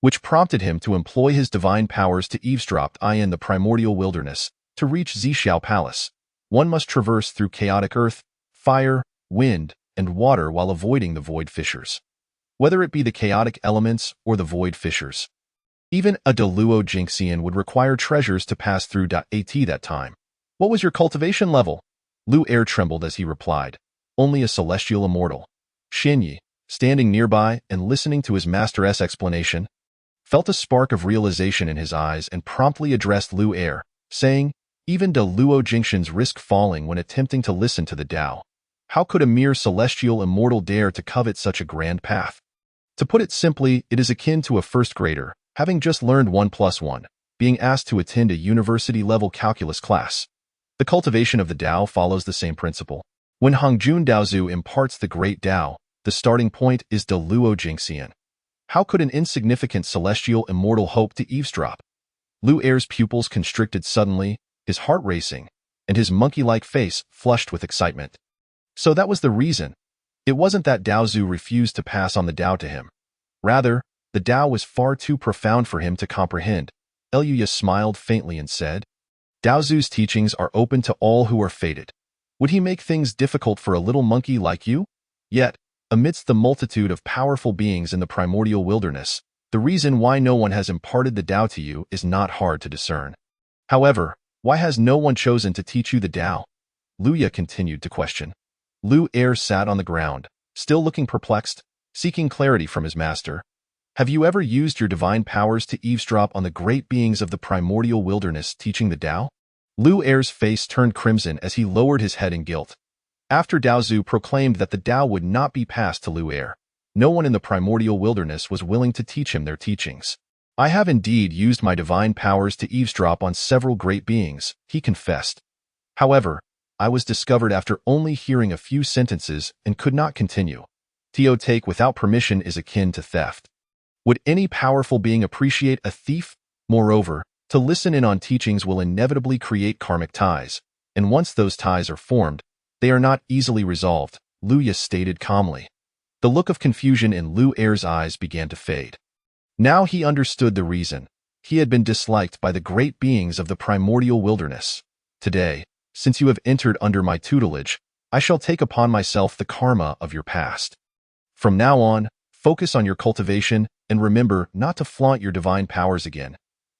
which prompted him to employ his divine powers to eavesdrop in the primordial wilderness. To reach Zhixiao Palace, one must traverse through chaotic earth, fire, wind, and water while avoiding the void fissures, whether it be the chaotic elements or the void fissures. Even a Deluo Jinxian would require treasures to pass through. At that time, what was your cultivation level? Lu Er trembled as he replied, Only a celestial immortal. Xianyi, standing nearby and listening to his master's explanation, felt a spark of realization in his eyes and promptly addressed Lu Er, saying, Even Deluo Jinxians risk falling when attempting to listen to the Tao. How could a mere celestial immortal dare to covet such a grand path? To put it simply, it is akin to a first grader, having just learned 1+1, being asked to attend a university-level calculus class. The cultivation of the Tao follows the same principle. When Hongjun Daozu imparts the great Tao, the starting point is Deluo Jinxian. How could an insignificant celestial immortal hope to eavesdrop? Lu Er's pupils constricted suddenly, his heart racing, and his monkey-like face flushed with excitement. So that was the reason. It wasn't that Dao Zu refused to pass on the Tao to him. Rather, the Tao was far too profound for him to comprehend. Eluya smiled faintly and said, Dao Zu's teachings are open to all who are fated. Would he make things difficult for a little monkey like you? Yet, amidst the multitude of powerful beings in the primordial wilderness, the reason why no one has imparted the Tao to you is not hard to discern. However, why has no one chosen to teach you the Tao? Luya continued to question. Lu Er sat on the ground, still looking perplexed, seeking clarity from his master. Have you ever used your divine powers to eavesdrop on the great beings of the primordial wilderness teaching the Tao? Lu Er's face turned crimson as he lowered his head in guilt. After Dao Zu proclaimed that the Tao would not be passed to Lu Er, no one in the primordial wilderness was willing to teach him their teachings. I have indeed used my divine powers to eavesdrop on several great beings, he confessed. However, I was discovered after only hearing a few sentences and could not continue. To take without permission is akin to theft. Would any powerful being appreciate a thief? Moreover, to listen in on teachings will inevitably create karmic ties, and once those ties are formed, they are not easily resolved, Luya stated calmly. The look of confusion in Lu Er's eyes began to fade. Now he understood the reason. He had been disliked by the great beings of the primordial wilderness. Today, since you have entered under my tutelage, I shall take upon myself the karma of your past. From now on, focus on your cultivation and remember not to flaunt your divine powers again.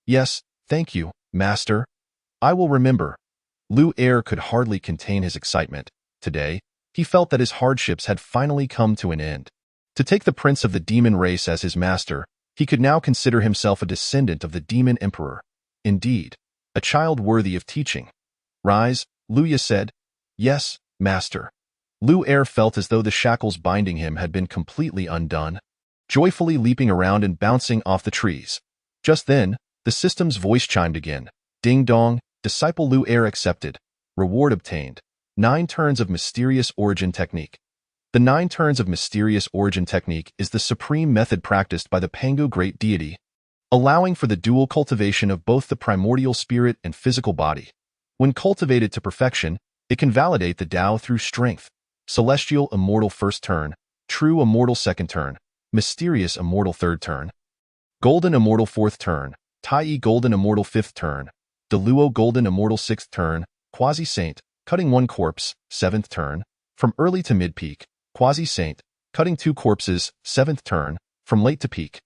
Yes, thank you, Master. I will remember. Lu Er could hardly contain his excitement. Today, he felt that his hardships had finally come to an end. To take the prince of the demon race as his master, he could now consider himself a descendant of the demon emperor. Indeed, a child worthy of teaching. Rise, Luya said. Yes, Master. Lu Er felt as though the shackles binding him had been completely undone, joyfully leaping around and bouncing off the trees. Just then, the system's voice chimed again. Ding dong, disciple Lu Er accepted. Reward obtained. 9 turns of mysterious origin technique. The 9 turns of mysterious origin technique is the supreme method practiced by the Pangu great deity, allowing for the dual cultivation of both the primordial spirit and physical body. When cultivated to perfection, it can validate the Tao through strength, celestial immortal first turn, true immortal second turn, mysterious immortal third turn, golden immortal fourth turn, Tai golden immortal fifth turn, Deluo golden immortal sixth turn, quasi-saint, cutting 1 corpse, 7th turn, from early to mid-peak, quasi-saint, cutting 2 corpses, 7th turn, from late to peak.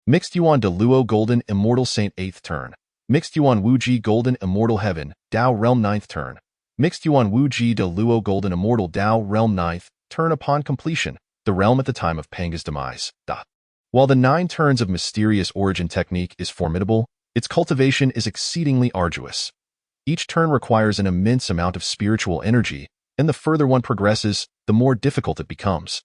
Mixed Yuan Deluo golden immortal saint 8th turn. Mixed Yuan Wuji golden immortal heaven, Tao realm 9th turn. Mixed Yuan Wuji Deluo golden immortal Tao realm 9th turn upon completion, the realm at the time of Panga's demise. While the 9 turns of mysterious origin technique is formidable, its cultivation is exceedingly arduous. Each turn requires an immense amount of spiritual energy, and the further one progresses, the more difficult it becomes.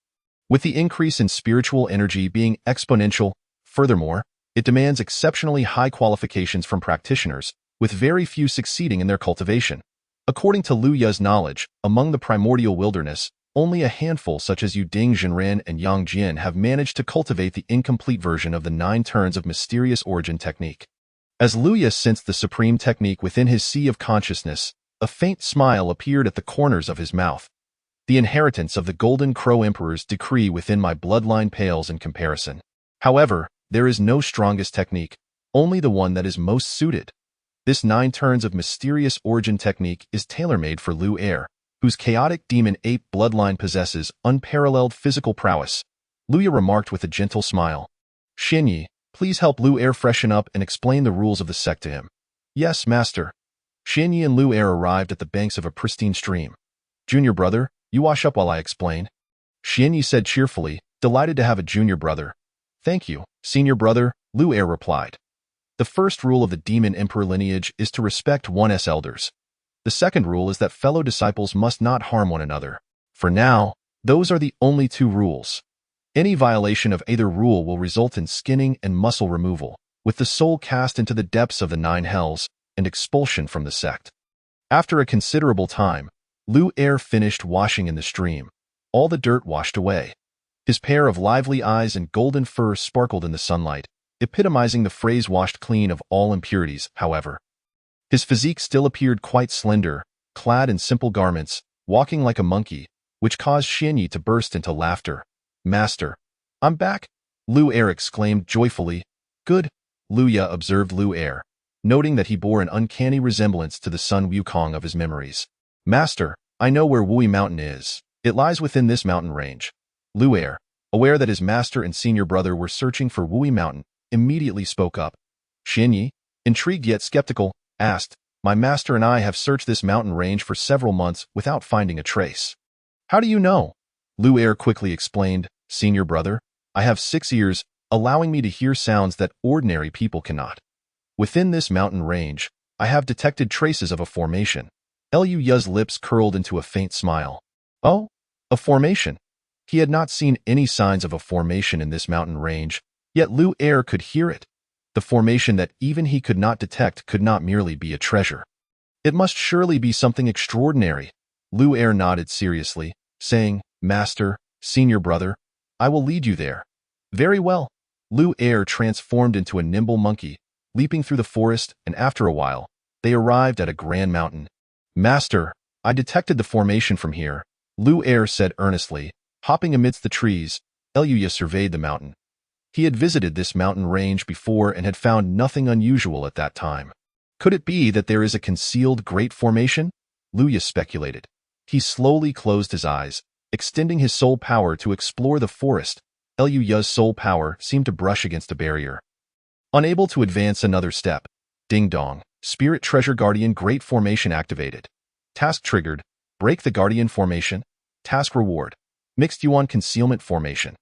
With the increase in spiritual energy being exponential, furthermore, it demands exceptionally high qualifications from practitioners, with very few succeeding in their cultivation. According to Lu Ya's knowledge, among the primordial wilderness, only a handful such as Yu Ding Zhenren and Yang Jian have managed to cultivate the incomplete version of the 9 turns of mysterious origin technique. As Lu Ya sensed the supreme technique within his sea of consciousness, a faint smile appeared at the corners of his mouth. The inheritance of the Golden Crow Emperor's decree within my bloodline pales in comparison. However, there is no strongest technique, only the one that is most suited. This 9 turns of mysterious origin technique is tailor-made for Lu Er, whose chaotic demon ape bloodline possesses unparalleled physical prowess. Luya remarked with a gentle smile. Xinyi, please help Lu Er freshen up and explain the rules of the sect to him. Yes, Master. Xinyi and Lu Er arrived at the banks of a pristine stream. Junior brother, you wash up while I explain. Xinyi said cheerfully, delighted to have a junior brother. Thank you, senior brother, Lu Er replied. The first rule of the demon emperor lineage is to respect one's elders. The second rule is that fellow disciples must not harm one another. For now, those are the only 2 rules. Any violation of either rule will result in skinning and muscle removal, with the soul cast into the depths of the 9 hells, and expulsion from the sect. After a considerable time, Lu Er finished washing in the stream. All the dirt washed away. His pair of lively eyes and golden fur sparkled in the sunlight, epitomizing the phrase washed clean of all impurities, however. His physique still appeared quite slender, clad in simple garments, walking like a monkey, which caused Xianyi to burst into laughter. "Master, I'm back!" Lu Er exclaimed joyfully. "Good," Luya observed Lu Er, noting that he bore an uncanny resemblance to the Sun Wukong of his memories. "Master, I know where Wui Mountain is. It lies within this mountain range." Lu Er, aware that his master and senior brother were searching for Wui Mountain, immediately spoke up. Xianyi, intrigued yet skeptical, asked, "My master and I have searched this mountain range for several months without finding a trace." "How do you know?" Lu Er quickly explained, "Senior brother, I have 6 ears, allowing me to hear sounds that ordinary people cannot. Within this mountain range, I have detected traces of a formation." Lu Ya's lips curled into a faint smile. "Oh, a formation." He had not seen any signs of a formation in this mountain range, yet Lu Er could hear it. The formation that even he could not detect could not merely be a treasure. It must surely be something extraordinary. Lu Er nodded seriously, saying, "Master, senior brother, I will lead you there." "Very well." Lu Er transformed into a nimble monkey, leaping through the forest, and after a while, they arrived at a grand mountain. "Master, I detected the formation from here," Lu Er said earnestly. Hopping amidst the trees, Eluya surveyed the mountain. He had visited this mountain range before and had found nothing unusual at that time. Could it be that there is a concealed great formation? Luya speculated. He slowly closed his eyes, extending his soul power to explore the forest. Eluya's soul power seemed to brush against a barrier. Unable to advance another step, ding dong, Spirit Treasure Guardian Great Formation activated. Task triggered, break the Guardian Formation. Task reward, Mixed Yuan Concealment Formation.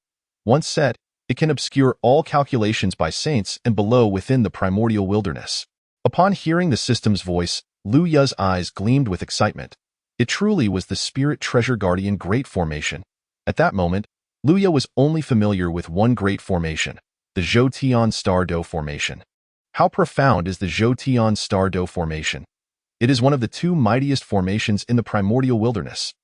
Once set, it can obscure all calculations by saints and below within the primordial wilderness. Upon hearing the system's voice, Lu Ya's eyes gleamed with excitement. It truly was the Spirit Treasure Guardian Great Formation. At that moment, Lu Ya was only familiar with one great formation, the Zhou Star Do Formation. How profound is the Zhou Star Do Formation? It is one of the 2 mightiest formations in the primordial wilderness.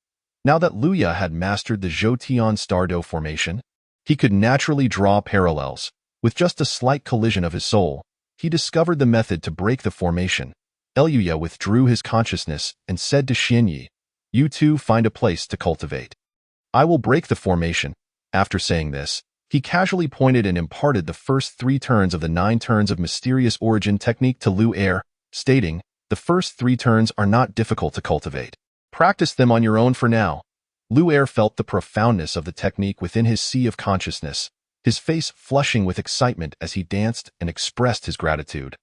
Now that Lu Ya had mastered the Zhou Star Do Formation, he could naturally draw parallels. With just a slight collision of his soul, he discovered the method to break the formation. Eluya withdrew his consciousness and said to Xianyi, "You two find a place to cultivate. I will break the formation." After saying this, he casually pointed and imparted the first 3 turns of the 9 turns of mysterious origin technique to Lu Er, stating, "The first 3 turns are not difficult to cultivate. Practice them on your own for now." Lu Er felt the profoundness of the technique within his sea of consciousness, his face flushing with excitement as he danced and expressed his gratitude.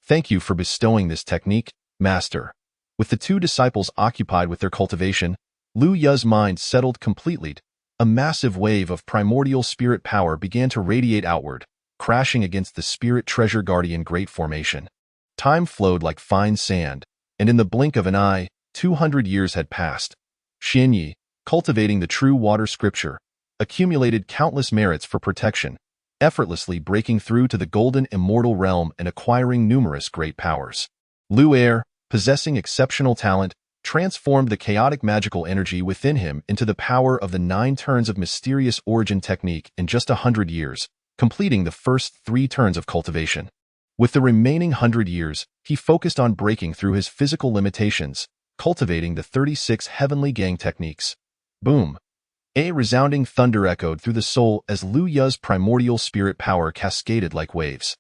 "Thank you for bestowing this technique, Master." With the 2 disciples occupied with their cultivation, Lu Ya's mind settled completely. A massive wave of primordial spirit power began to radiate outward, crashing against the Spirit Treasure Guardian Great Formation. Time flowed like fine sand, and in the blink of an eye, 200 years had passed. Xianyi, cultivating the true water scripture, accumulated countless merits for protection, effortlessly breaking through to the golden immortal realm and acquiring numerous great powers. Lu Er, possessing exceptional talent, transformed the chaotic magical energy within him into the power of the 9 turns of mysterious origin technique in just 100 years, completing the first 3 turns of cultivation. With the remaining 100 years, he focused on breaking through his physical limitations, cultivating the 36 heavenly gang techniques. Boom! A resounding thunder echoed through the soul as Lu Ya's primordial spirit power cascaded like waves.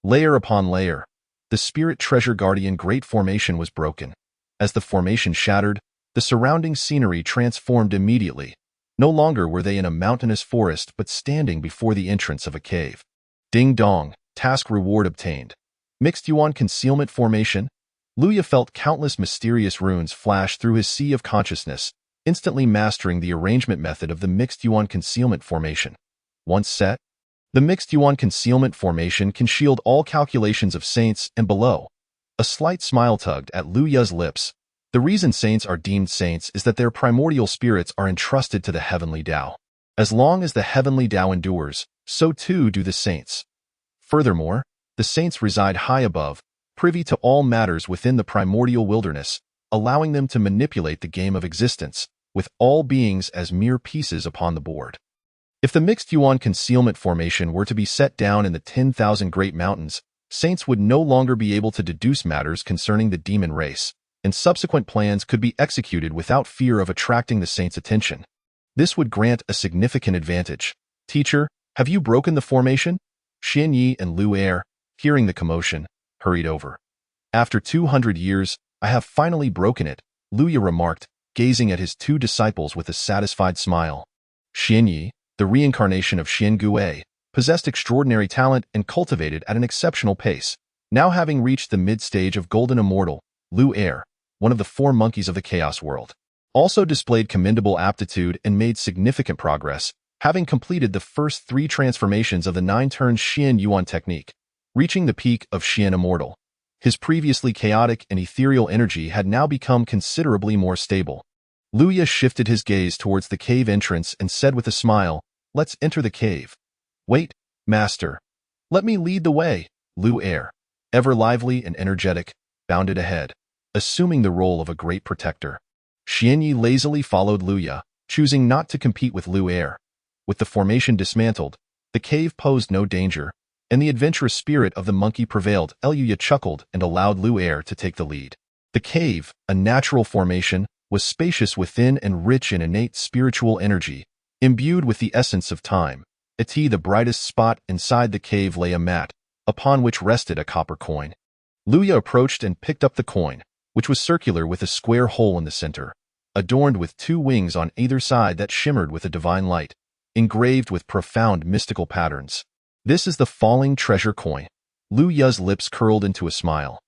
Layer upon layer, the Spirit Treasure Guardian Great Formation was broken. As the formation shattered, the surrounding scenery transformed immediately. No longer were they in a mountainous forest but standing before the entrance of a cave. Ding dong, task reward obtained. Mixed Yuan Concealment Formation. Lu Ya felt countless mysterious runes flash through his sea of consciousness, instantly mastering the arrangement method of the Mixed Yuan Concealment Formation. Once set, the Mixed Yuan Concealment Formation can shield all calculations of saints and below. A slight smile tugged at Lu Ya's lips. The reason saints are deemed saints is that their primordial spirits are entrusted to the heavenly Tao. As long as the heavenly Tao endures, so too do the saints. Furthermore, the saints reside high above, privy to all matters within the primordial wilderness, allowing them to manipulate the game of existence, with all beings as mere pieces upon the board. If the mixed Yuan concealment formation were to be set down in the 10,000 Great Mountains, saints would no longer be able to deduce matters concerning the demon race, and subsequent plans could be executed without fear of attracting the saints' attention. This would grant a significant advantage. Teacher, have you broken the formation? Xian Yi and Lu Er, hearing the commotion, hurried over. After 200 years, I have finally broken it, Lu Ye remarked, gazing at his two disciples with a satisfied smile. Xian Yi, the reincarnation of Xian Gui, possessed extraordinary talent and cultivated at an exceptional pace. Now having reached the mid-stage of Golden Immortal, Lu Er, one of the four monkeys of the Chaos World, also displayed commendable aptitude and made significant progress, having completed the first 3 transformations of the 9-turn Xian Yuan technique, reaching the peak of Xian Immortal. His previously chaotic and ethereal energy had now become considerably more stable. Lu Ye shifted his gaze towards the cave entrance and said with a smile, "Let's enter the cave." "Wait, Master. Let me lead the way." Lu Er, ever lively and energetic, bounded ahead, assuming the role of a great protector. Xian Yi lazily followed Lu Ye, choosing not to compete with Lu Er. With the formation dismantled, the cave posed no danger, and the adventurous spirit of the monkey prevailed. Lu Ye chuckled and allowed Lu Er to take the lead. The cave, a natural formation, was spacious within and rich in innate spiritual energy, imbued with the essence of time. The brightest spot inside the cave lay a mat, upon which rested a copper coin. Lu Ye approached and picked up the coin, which was circular with a square hole in the center, adorned with 2 wings on either side that shimmered with a divine light, engraved with profound mystical patterns. "This is the falling treasure coin." Lu Ye's lips curled into a smile.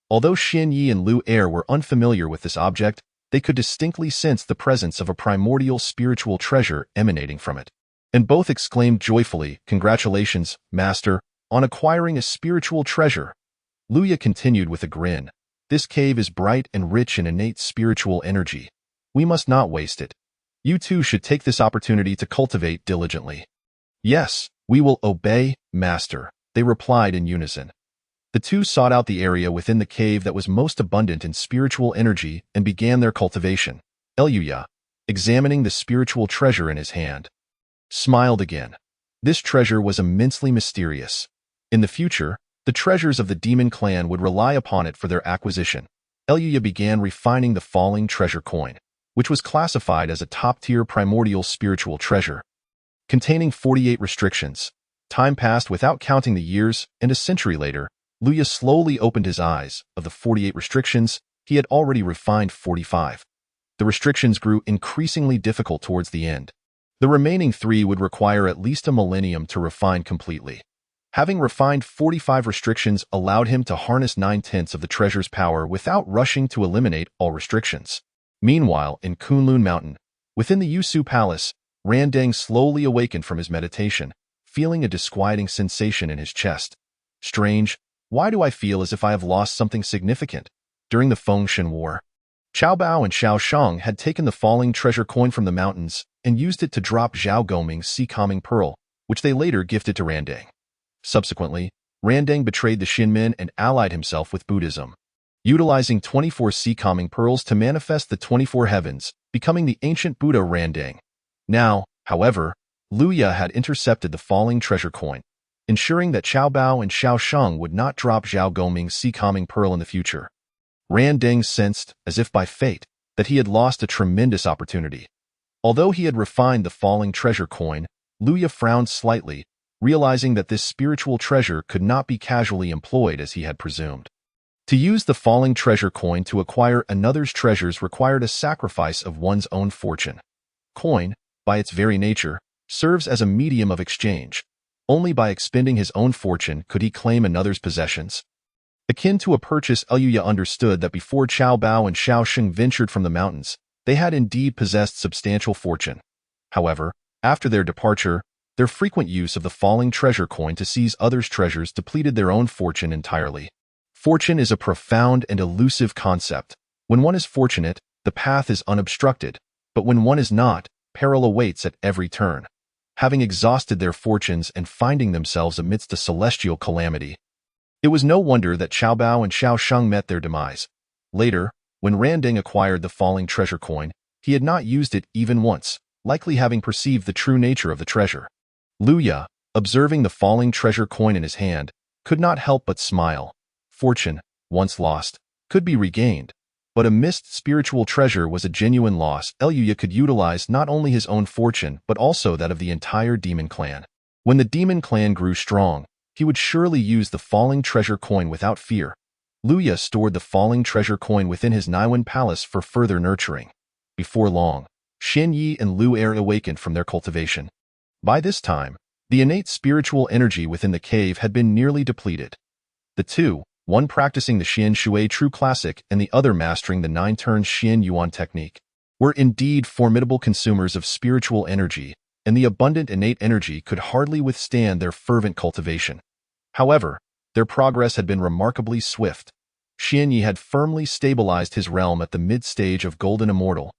Although Xian Yi and Lu Er were unfamiliar with this object, they could distinctly sense the presence of a primordial spiritual treasure emanating from it, and both exclaimed joyfully, "Congratulations, Master, on acquiring a spiritual treasure." Lu Ye continued with a grin, "This cave is bright and rich in innate spiritual energy. We must not waste it. You too should take this opportunity to cultivate diligently." "Yes, we will obey, Master," they replied in unison. The two sought out the area within the cave that was most abundant in spiritual energy and began their cultivation. Lu Ye, examining the spiritual treasure in his hand, smiled again. This treasure was immensely mysterious. In the future, the treasures of the demon clan would rely upon it for their acquisition. Lu Ye began refining the falling treasure coin, which was classified as a top-tier primordial spiritual treasure. Containing 48 restrictions, time passed without counting the years, and a century later, Lu Ye slowly opened his eyes. Of the 48 restrictions, he had already refined 45. The restrictions grew increasingly difficult towards the end. The remaining 3 would require at least a millennium to refine completely. Having refined 45 restrictions allowed him to harness 9/10 of the treasure's power without rushing to eliminate all restrictions. Meanwhile, in Kunlun Mountain, within the Yusu Palace, Randang slowly awakened from his meditation, feeling a disquieting sensation in his chest. "Strange, why do I feel as if I have lost something significant?" During the Fengshan War, Qiao Bao and Xiao Shang had taken the falling treasure coin from the mountains and used it to drop Zhao Goming's sea calming pearl, which they later gifted to Randang. Subsequently, Randang betrayed the Xinmen and allied himself with Buddhism, utilizing 24 sea calming pearls to manifest the 24 heavens, becoming the ancient Buddha Randang. Now, however, Lu Ye had intercepted the falling treasure coin, ensuring that Qiao Bao and Xiao Shang would not drop Zhao Goming's sea calming pearl in the future. Randang sensed, as if by fate, that he had lost a tremendous opportunity. Although he had refined the falling treasure coin, Lu Ye frowned slightly, realizing that this spiritual treasure could not be casually employed as he had presumed. To use the falling treasure coin to acquire another's treasures required a sacrifice of one's own fortune. Coin, by its very nature, serves as a medium of exchange. Only by expending his own fortune could he claim another's possessions. Akin to a purchase, Lu Ye understood that before Qiao Bao and Xiao Sheng ventured from the mountains, they had indeed possessed substantial fortune. However, after their departure, their frequent use of the falling treasure coin to seize others' treasures depleted their own fortune entirely. Fortune is a profound and elusive concept. When one is fortunate, the path is unobstructed, but when one is not, peril awaits at every turn. Having exhausted their fortunes and finding themselves amidst a celestial calamity, it was no wonder that Qiao Bao and Xiao Sheng met their demise. Later, when Randang acquired the falling treasure coin, he had not used it even once, likely having perceived the true nature of the treasure. Luya, observing the falling treasure coin in his hand, could not help but smile. Fortune, once lost, could be regained, but a missed spiritual treasure was a genuine loss. Luya could utilize not only his own fortune but also that of the entire demon clan. When the demon clan grew strong, he would surely use the falling treasure coin without fear. Luya stored the falling treasure coin within his Naiwan palace for further nurturing. Before long, Xian Yi and Lu Er awakened from their cultivation. By this time, the innate spiritual energy within the cave had been nearly depleted. The two, one practicing the Xian Shui True Classic and the other mastering the 9-turn Xian Yuan technique, were indeed formidable consumers of spiritual energy, and the abundant innate energy could hardly withstand their fervent cultivation. However, their progress had been remarkably swift. Xian Yi had firmly stabilized his realm at the mid-stage of Golden Immortal,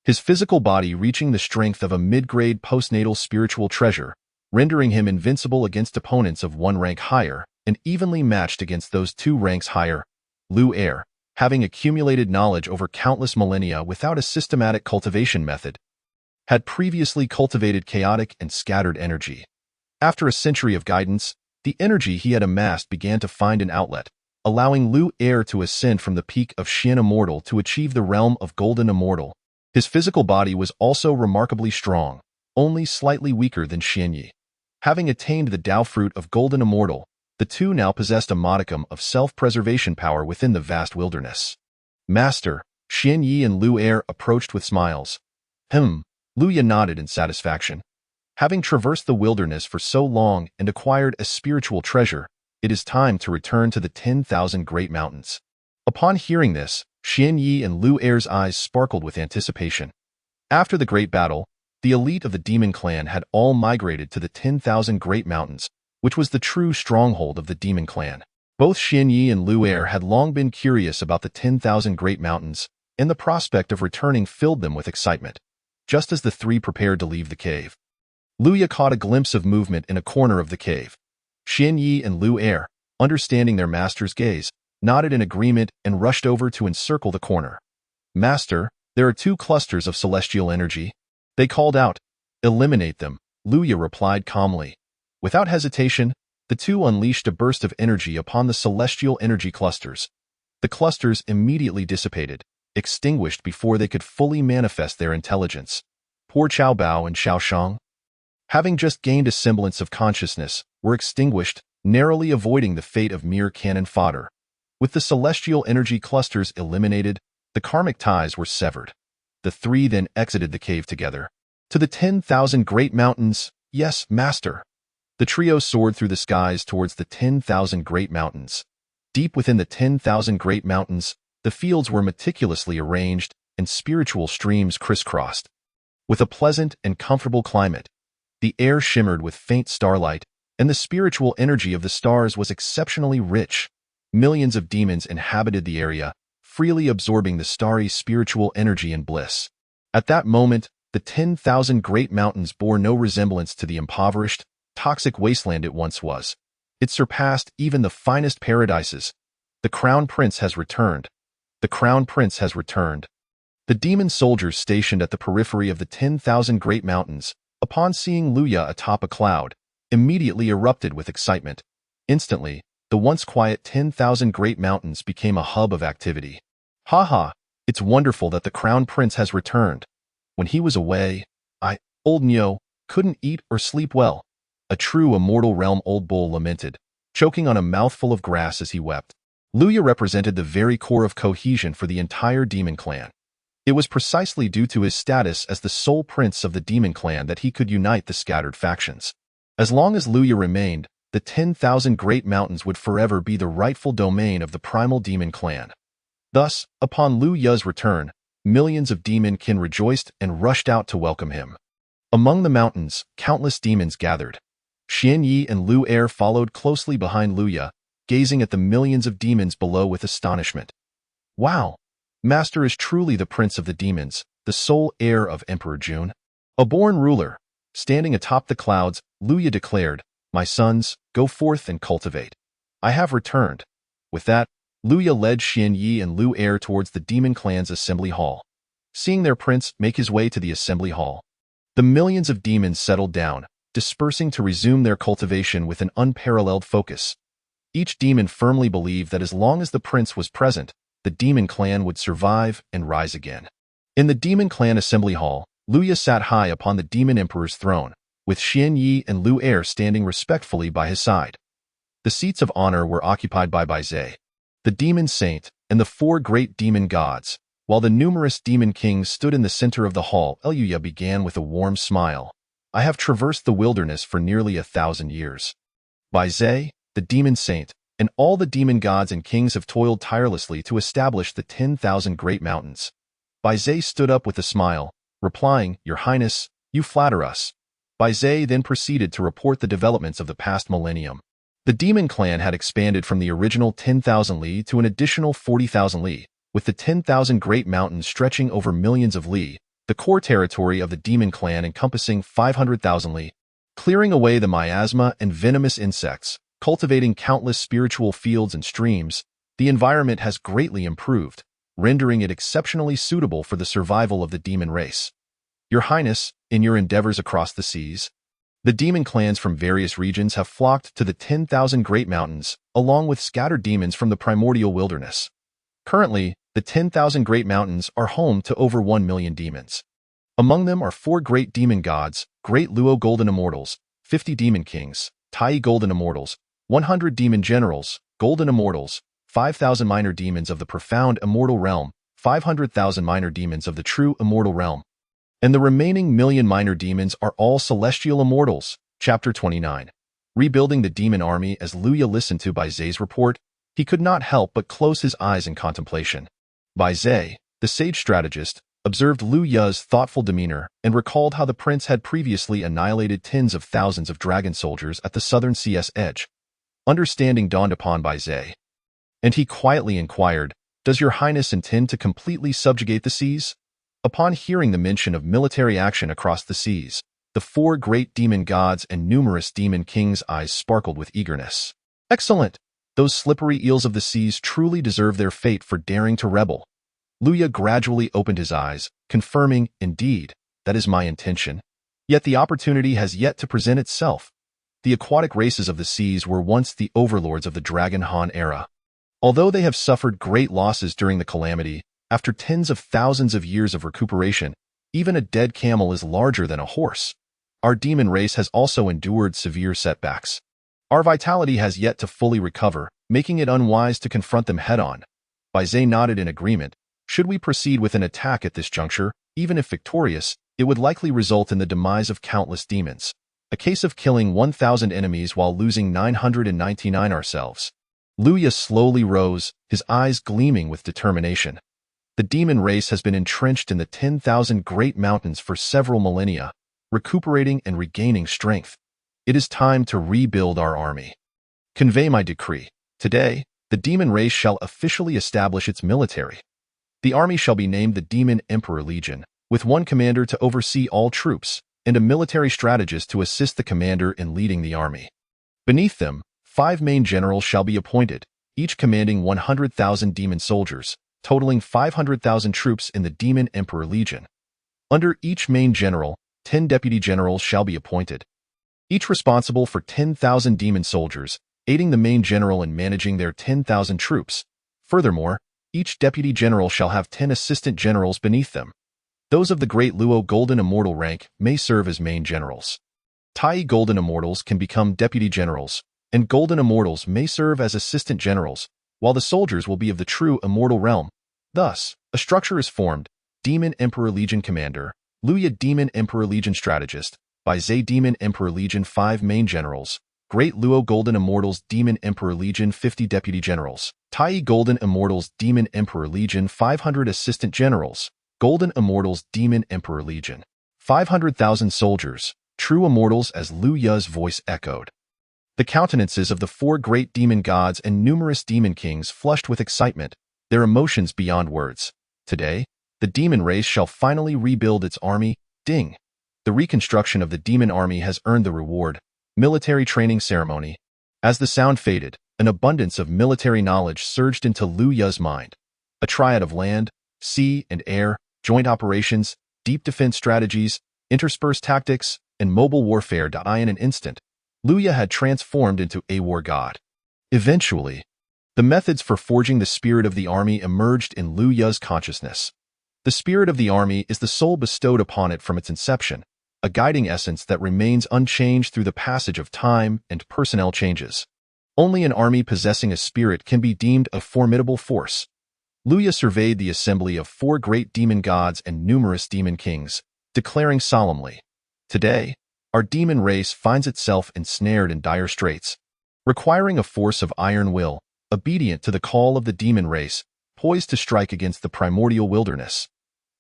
his physical body reaching the strength of a mid-grade postnatal spiritual treasure, rendering him invincible against opponents of one rank higher and evenly matched against those 2 ranks higher. Lu Er, having accumulated knowledge over countless millennia without a systematic cultivation method, had previously cultivated chaotic and scattered energy. After a century of guidance, the energy he had amassed began to find an outlet, allowing Lu Er to ascend from the peak of Xian Immortal to achieve the realm of Golden Immortal. His physical body was also remarkably strong, only slightly weaker than Xian Yi. Having attained the Tao fruit of Golden Immortal, the two now possessed a modicum of self-preservation power within the vast wilderness. Master, Xian Yi and Lu Er approached with smiles. Luya nodded in satisfaction. Having traversed the wilderness for so long and acquired a spiritual treasure, it is time to return to the 10,000 Great Mountains. Upon hearing this, Xian Yi and Lu Er's eyes sparkled with anticipation. After the great battle, the elite of the demon clan had all migrated to the 10,000 Great Mountains, which was the true stronghold of the demon clan. Both Xian Yi and Lu Er had long been curious about the 10,000 Great Mountains, and the prospect of returning filled them with excitement. Just as the three prepared to leave the cave, Luya caught a glimpse of movement in a corner of the cave. Xian Yi and Lu Er, understanding their master's gaze, nodded in agreement and rushed over to encircle the corner. Master, there are 2 clusters of celestial energy. They called out. Eliminate them, Luya replied calmly. Without hesitation, the two unleashed a burst of energy upon the celestial energy clusters. The clusters immediately dissipated, extinguished before they could fully manifest their intelligence. Poor Qiao Bao and Xiao Shang, having just gained a semblance of consciousness, were extinguished, narrowly avoiding the fate of mere cannon fodder. With the celestial energy clusters eliminated, the karmic ties were severed. The three then exited the cave together. To the 10,000 Great Mountains, yes, Master. The trio soared through the skies towards the 10,000 Great Mountains. Deep within the 10,000 Great Mountains, the fields were meticulously arranged and spiritual streams crisscrossed. With a pleasant and comfortable climate, the air shimmered with faint starlight, and the spiritual energy of the stars was exceptionally rich. Millions of demons inhabited the area, freely absorbing the starry spiritual energy and bliss. At that moment, the 10,000 Great Mountains bore no resemblance to the impoverished, toxic wasteland it once was. It surpassed even the finest paradises. The Crown Prince has returned. The Crown Prince has returned. The demon soldiers stationed at the periphery of the 10,000 Great Mountains, upon seeing Luya atop a cloud, immediately erupted with excitement. Instantly, the once quiet 10,000 Great Mountains became a hub of activity. Ha! It's wonderful that the Crown Prince has returned. When he was away, Old Nyo, couldn't eat or sleep well. A true immortal realm Old Bull lamented, choking on a mouthful of grass as he wept. Luya represented the very core of cohesion for the entire demon clan. It was precisely due to his status as the sole prince of the demon clan that he could unite the scattered factions. As long as Luya remained, the 10,000 Great Mountains would forever be the rightful domain of the primal demon clan. Thus, upon Luya's return, millions of demon kin rejoiced and rushed out to welcome him. Among the mountains, countless demons gathered. Xian Yi and Lu Er followed closely behind Luya, gazing at the millions of demons below with astonishment. Wow! Master is truly the prince of the demons, the sole heir of Emperor Jun. A born ruler. Standing atop the clouds, Luya declared, "My sons, go forth and cultivate. I have returned." With that, Luya led Xian Yi and Lu Er towards the demon clan's assembly hall. Seeing their prince make his way to the assembly hall, The millions of demons settled down, dispersing to resume their cultivation with an unparalleled focus. Each demon firmly believed that as long as the prince was present, the demon clan would survive and rise again. In the demon clan assembly hall, Luya sat high upon the demon emperor's throne, with Xian Yi and Lu Er standing respectfully by his side. The seats of honor were occupied by Bai Zhe, the demon saint, and the four great demon gods, while the numerous demon kings stood in the center of the hall. Luya began with a warm smile. I have traversed the wilderness for nearly 1,000 years. Bai Zhe, the demon saint, and all the demon gods and kings have toiled tirelessly to establish the 10,000 great mountains. Bai Zhe stood up with a smile, replying, Your Highness, you flatter us. Bai Zhe then proceeded to report the developments of the past millennium. The demon clan had expanded from the original 10,000 li to an additional 40,000 li, with the 10,000 great mountains stretching over millions of li, the core territory of the demon clan encompassing 500,000 li, clearing away the miasma and venomous insects, cultivating countless spiritual fields and streams. The environment has greatly improved, rendering it exceptionally suitable for the survival of the demon race. Your Highness, in your endeavors across the seas, the demon clans from various regions have flocked to the 10,000 great mountains, along with scattered demons from the primordial wilderness. Currently, the 10,000 great mountains are home to over 1 million demons. Among them are 4 great demon gods, great Luo golden immortals, 50 demon kings, Tai golden immortals, 100 demon generals, golden immortals, 5,000 minor demons of the profound immortal realm, 500,000 minor demons of the true immortal realm, and the remaining million minor demons are all celestial immortals. Chapter 29. Rebuilding the demon army. As Luya listened to Bai Zhe's report, he could not help but close his eyes in contemplation. Bai Zhe, the sage strategist, observed Luya's thoughtful demeanor and recalled how the prince had previously annihilated tens of thousands of dragon soldiers at the southern CS edge. Understanding dawned upon Bai Zhe, and he quietly inquired, Does your Highness intend to completely subjugate the seas? Upon hearing the mention of military action across the seas, the 4 great demon gods and numerous demon kings' eyes sparkled with eagerness. Excellent! Those slippery eels of the seas truly deserve their fate for daring to rebel. Luya gradually opened his eyes, confirming, Indeed, that is my intention. Yet the opportunity has yet to present itself. The aquatic races of the seas were once the overlords of the Dragon Han era. Although they have suffered great losses during the calamity, after tens of thousands of years of recuperation, even a dead camel is larger than a horse. Our demon race has also endured severe setbacks. Our vitality has yet to fully recover, making it unwise to confront them head-on. Bai Zhe nodded in agreement. Should we proceed with an attack at this juncture, even if victorious, it would likely result in the demise of countless demons. A case of killing 1,000 enemies while losing 999 ourselves. Luya slowly rose, his eyes gleaming with determination. The demon race has been entrenched in the 10,000 great mountains for several millennia, recuperating and regaining strength. It is time to rebuild our army. Convey my decree. Today, the demon race shall officially establish its military. The army shall be named the Demon Emperor Legion, with 1 commander to oversee all troops, and a military strategist to assist the commander in leading the army. Beneath them, 5 main generals shall be appointed, each commanding 100,000 demon soldiers, totaling 500,000 troops in the Demon Emperor Legion. Under each main general, 10 deputy generals shall be appointed, each responsible for 10,000 demon soldiers, aiding the main general in managing their 10,000 troops. Furthermore, each deputy general shall have 10 assistant generals beneath them. Those of the great Luo Golden Immortal rank may serve as main generals. Tai Golden Immortals can become deputy generals, and Golden Immortals may serve as assistant generals, while the soldiers will be of the true immortal realm. Thus, a structure is formed: Demon Emperor Legion Commander, Luya Demon Emperor Legion Strategist, Bai Zhe Demon Emperor Legion 5 main generals, Great Luo Golden Immortals Demon Emperor Legion 50 deputy generals, Tai Golden Immortals Demon Emperor Legion 500 assistant generals, Golden Immortals Demon Emperor Legion 500,000 soldiers, true immortals. As Luya's voice echoed, the countenances of the 4 great demon gods and numerous demon kings flushed with excitement, their emotions beyond words. Today, the demon race shall finally rebuild its army. Ding! The reconstruction of the demon army has earned the reward. Military training ceremony. As the sound faded, an abundance of military knowledge surged into Luya's mind. A triad of land, sea, and air, joint operations, deep defense strategies, interspersed tactics, and mobile warfare. In an instant, Luya had transformed into a war god. Eventually, the methods for forging the spirit of the army emerged in Luya's consciousness. The spirit of the army is the soul bestowed upon it from its inception, a guiding essence that remains unchanged through the passage of time and personnel changes. Only an army possessing a spirit can be deemed a formidable force. Luya surveyed the assembly of 4 great demon gods and numerous demon kings, declaring solemnly, "Today, our demon race finds itself ensnared in dire straits, requiring a force of iron will, obedient to the call of the demon race, poised to strike against the primordial wilderness.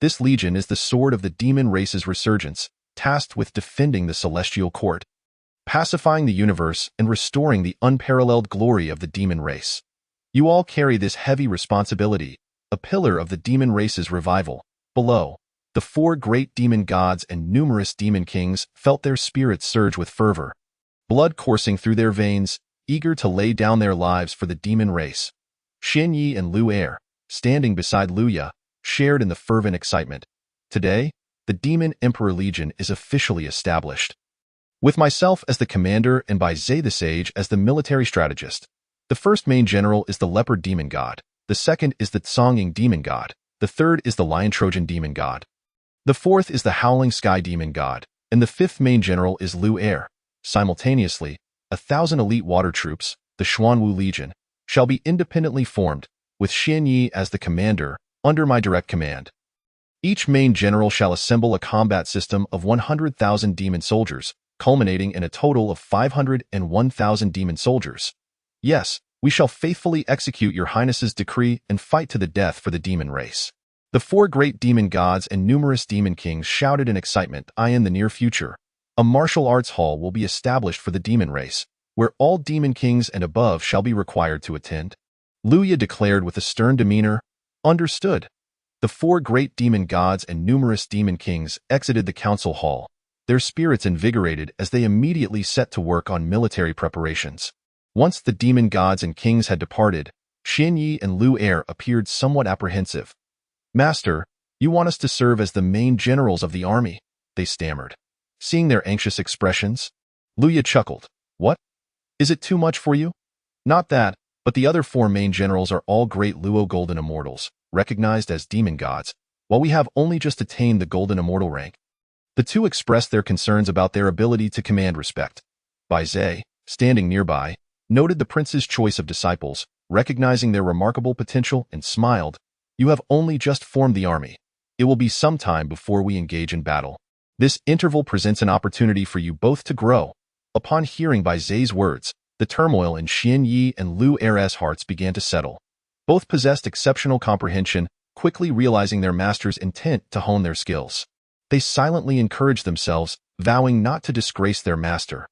This legion is the sword of the demon race's resurgence, tasked with defending the celestial court, pacifying the universe, and restoring the unparalleled glory of the demon race. You all carry this heavy responsibility, a pillar of the demon race's revival." Below, the 4 great demon gods and numerous demon kings felt their spirits surge with fervor, blood coursing through their veins, eager to lay down their lives for the demon race. Xin Yi and Lu Er, standing beside Luya, shared in the fervent excitement. Today, the Demon Emperor Legion is officially established. With myself as the commander and Bai Zhe the Sage as the military strategist. The first main general is the Leopard Demon God, the second is the Tsonging Demon God, the third is the Lion Trojan Demon God. The fourth is the Howling Sky Demon God, and the 5th main general is Lu Er. Simultaneously, 1,000 elite water troops, the Xuanwu Legion, shall be independently formed, with Xin Yi as the commander, under my direct command. Each main general shall assemble a combat system of 100,000 demon soldiers, culminating in a total of 501,000 demon soldiers. Yes, we shall faithfully execute your highness's decree and fight to the death for the demon race. The 4 great demon gods and numerous demon kings shouted in excitement. In the near future, a martial arts hall will be established for the demon race, where all demon kings and above shall be required to attend. Luya declared with a stern demeanor, "Understood." The 4 great demon gods and numerous demon kings exited the council hall, their spirits invigorated as they immediately set to work on military preparations. Once the demon gods and kings had departed, Xin Yi and Lu Er appeared somewhat apprehensive. "Master, you want us to serve as the main generals of the army?" they stammered. Seeing their anxious expressions, Luya chuckled. "What? Is it too much for you? Not that, but the other 4 main generals are all great Luo Golden Immortals, recognized as demon gods, while we have only just attained the Golden Immortal rank." The 2 expressed their concerns about their ability to command respect. Bai Zhe, standing nearby, noted the prince's choice of disciples, recognizing their remarkable potential, and smiled. "You have only just formed the army. It will be some time before we engage in battle. This interval presents an opportunity for you both to grow." Upon hearing Bai Zhe's words, the turmoil in Xin Yi and Lu Er's hearts began to settle. Both possessed exceptional comprehension, quickly realizing their master's intent to hone their skills. They silently encouraged themselves, vowing not to disgrace their master.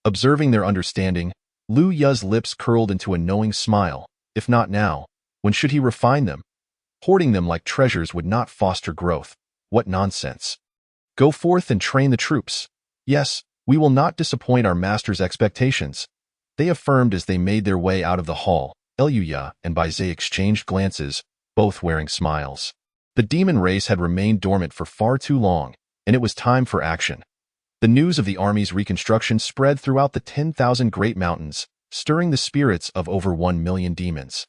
Observing their understanding, Lu Ya's lips curled into a knowing smile. If not now, when should he refine them? Hoarding them like treasures would not foster growth. What nonsense. Go forth and train the troops. Yes, we will not disappoint our master's expectations, they affirmed as they made their way out of the hall. Luya and Bai Zhe exchanged glances, both wearing smiles. The demon race had remained dormant for far too long, and it was time for action. The news of the army's reconstruction spread throughout the 10,000 Great Mountains, stirring the spirits of over 1 million demons.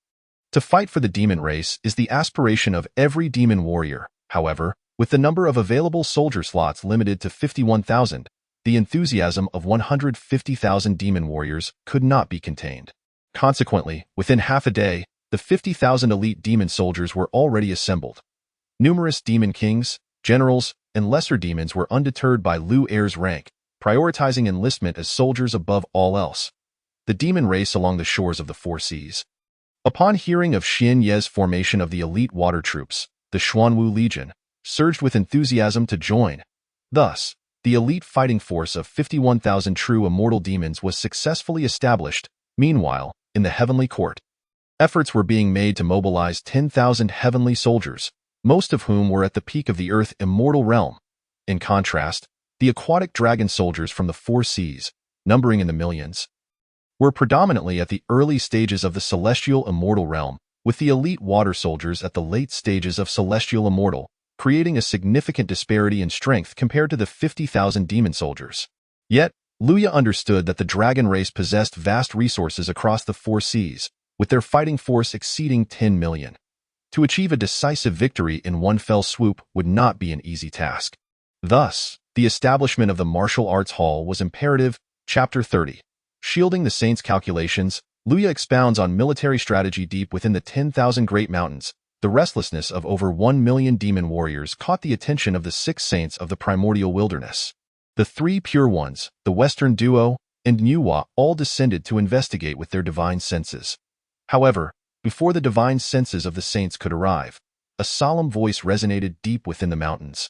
To fight for the demon race is the aspiration of every demon warrior. However, with the number of available soldier slots limited to 51,000, the enthusiasm of 150,000 demon warriors could not be contained. Consequently, within half a day, the 50,000 elite demon soldiers were already assembled. Numerous demon kings, generals, and lesser demons were undeterred by Lu Er's rank, prioritizing enlistment as soldiers above all else. The demon race along the shores of the 4 seas. Upon hearing of Xin Ye's formation of the elite water troops, the Xuanwu Legion, surged with enthusiasm to join. Thus, the elite fighting force of 51,000 true immortal demons was successfully established. Meanwhile, in the heavenly court, efforts were being made to mobilize 10,000 heavenly soldiers, most of whom were at the peak of the Earth immortal realm. In contrast, the aquatic dragon soldiers from the 4 seas, numbering in the millions, were predominantly at the early stages of the celestial immortal realm, with the elite water soldiers at the late stages of celestial immortal. creating a significant disparity in strength compared to the 50,000 demon soldiers. Yet, Luya understood that the dragon race possessed vast resources across the four seas, with their fighting force exceeding 10 million. To achieve a decisive victory in one fell swoop would not be an easy task. Thus, the establishment of the Martial Arts Hall was imperative. Chapter 30. Shielding the Saints' Calculations, Luya expounds on military strategy deep within the 10,000 Great Mountains. The restlessness of over 1 million demon warriors caught the attention of the 6 saints of the primordial wilderness. The 3 pure ones, the Western Duo, and Nuwa all descended to investigate with their divine senses. However, before the divine senses of the saints could arrive, a solemn voice resonated deep within the mountains.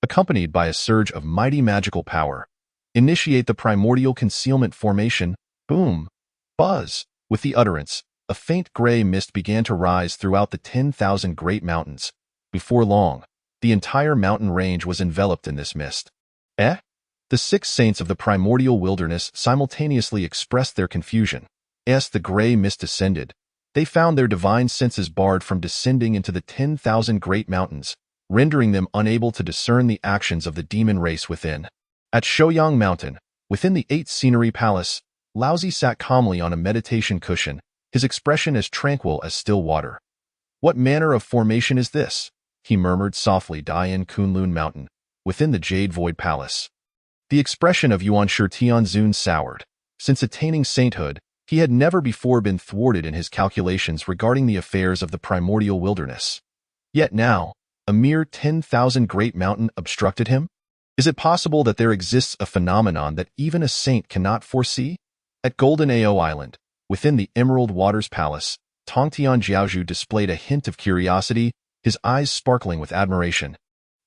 Accompanied by a surge of mighty magical power, initiate the primordial concealment formation. Boom! Buzz! With the utterance, a faint gray mist began to rise throughout the 10,000 Great Mountains. Before long, the entire mountain range was enveloped in this mist. The 6 saints of the primordial wilderness simultaneously expressed their confusion. As the gray mist descended, they found their divine senses barred from descending into the 10,000 Great Mountains, rendering them unable to discern the actions of the demon race within. At Shouyang Mountain, within the 8 Scenery Palace, Laozi sat calmly on a meditation cushion, his expression as tranquil as still water. "What manner of formation is this?" he murmured softly. Dian Kunlun Mountain, within the Jade Void Palace. The expression of Yuan Shi Tianzun soured. Since attaining sainthood, he had never before been thwarted in his calculations regarding the affairs of the primordial wilderness. Yet now, a mere 10,000 Great Mountain obstructed him? Is it possible that there exists a phenomenon that even a saint cannot foresee? At Golden Ao Island, within the Emerald Waters Palace, Tongtian Jiaozhu displayed a hint of curiosity, his eyes sparkling with admiration.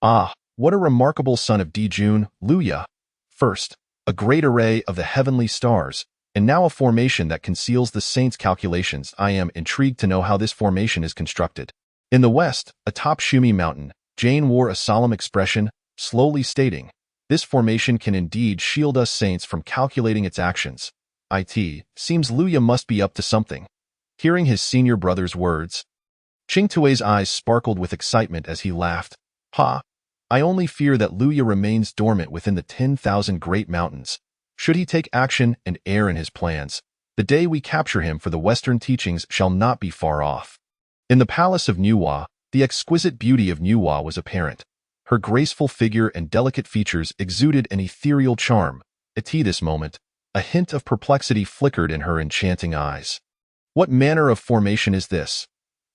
"Ah, what a remarkable son of Dijun, Luya! First, a great array of the heavenly stars, and now a formation that conceals the saints' calculations. I am intrigued to know how this formation is constructed." In the west, atop Shumi Mountain, Jane wore a solemn expression, slowly stating, "This formation can indeed shield us saints from calculating its actions. Seems Luya must be up to something." Hearing his senior brother's words, Ching Tui's eyes sparkled with excitement as he laughed. "Ha! I only fear that Luya remains dormant within the 10,000 Great Mountains. Should he take action and err in his plans, the day we capture him for the Western teachings shall not be far off." In the palace of Nuwa, the exquisite beauty of Nuwa was apparent. Her graceful figure and delicate features exuded an ethereal charm. At this moment, a hint of perplexity flickered in her enchanting eyes. What manner of formation is this?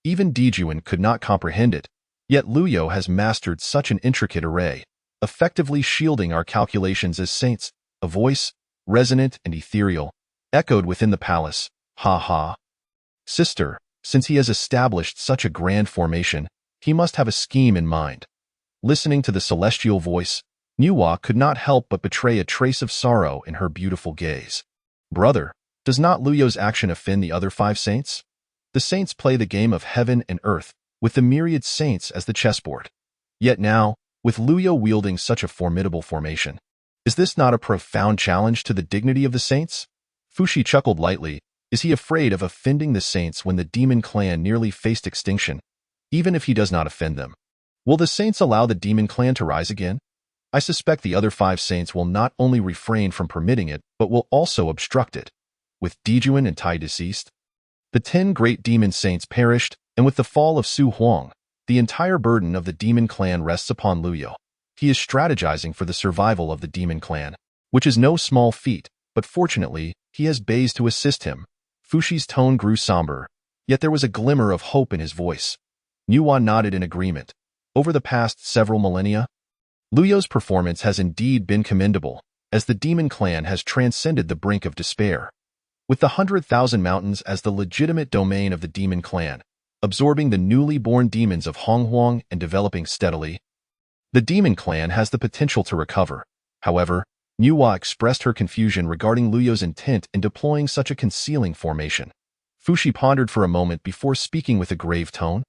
Even Dijuan could not comprehend it, yet Luyo has mastered such an intricate array, effectively shielding our calculations as saints. A voice, resonant and ethereal, echoed within the palace. "Ha ha. Sister, since he has established such a grand formation, he must have a scheme in mind." Listening to the celestial voice, Nuwa could not help but betray a trace of sorrow in her beautiful gaze. "Brother, does not Luyo's action offend the other 5 saints? The saints play the game of heaven and earth, with the myriad saints as the chessboard. Yet now, with Luyo wielding such a formidable formation, is this not a profound challenge to the dignity of the saints?" Fushi chuckled lightly. Is he afraid of offending the saints when the demon clan nearly faced extinction? Even if he does not offend them, will the saints allow the demon clan to rise again? I suspect the other 5 saints will not only refrain from permitting it, but will also obstruct it. With Dijuan and Tai deceased, the 10 great demon saints perished, and with the fall of Su Huang, the entire burden of the demon clan rests upon Luyo. He is strategizing for the survival of the demon clan, which is no small feat, but fortunately, he has Baze to assist him. Fushi's tone grew somber, yet there was a glimmer of hope in his voice. Nuwa nodded in agreement. Over the past several millennia, Luyo's performance has indeed been commendable, as the demon clan has transcended the brink of despair. With the 100,000 mountains as the legitimate domain of the demon clan, absorbing the newly born demons of Honghuang and developing steadily, the demon clan has the potential to recover. However, Nuwa expressed her confusion regarding Luyo's intent in deploying such a concealing formation. Fushi pondered for a moment before speaking with a grave tone.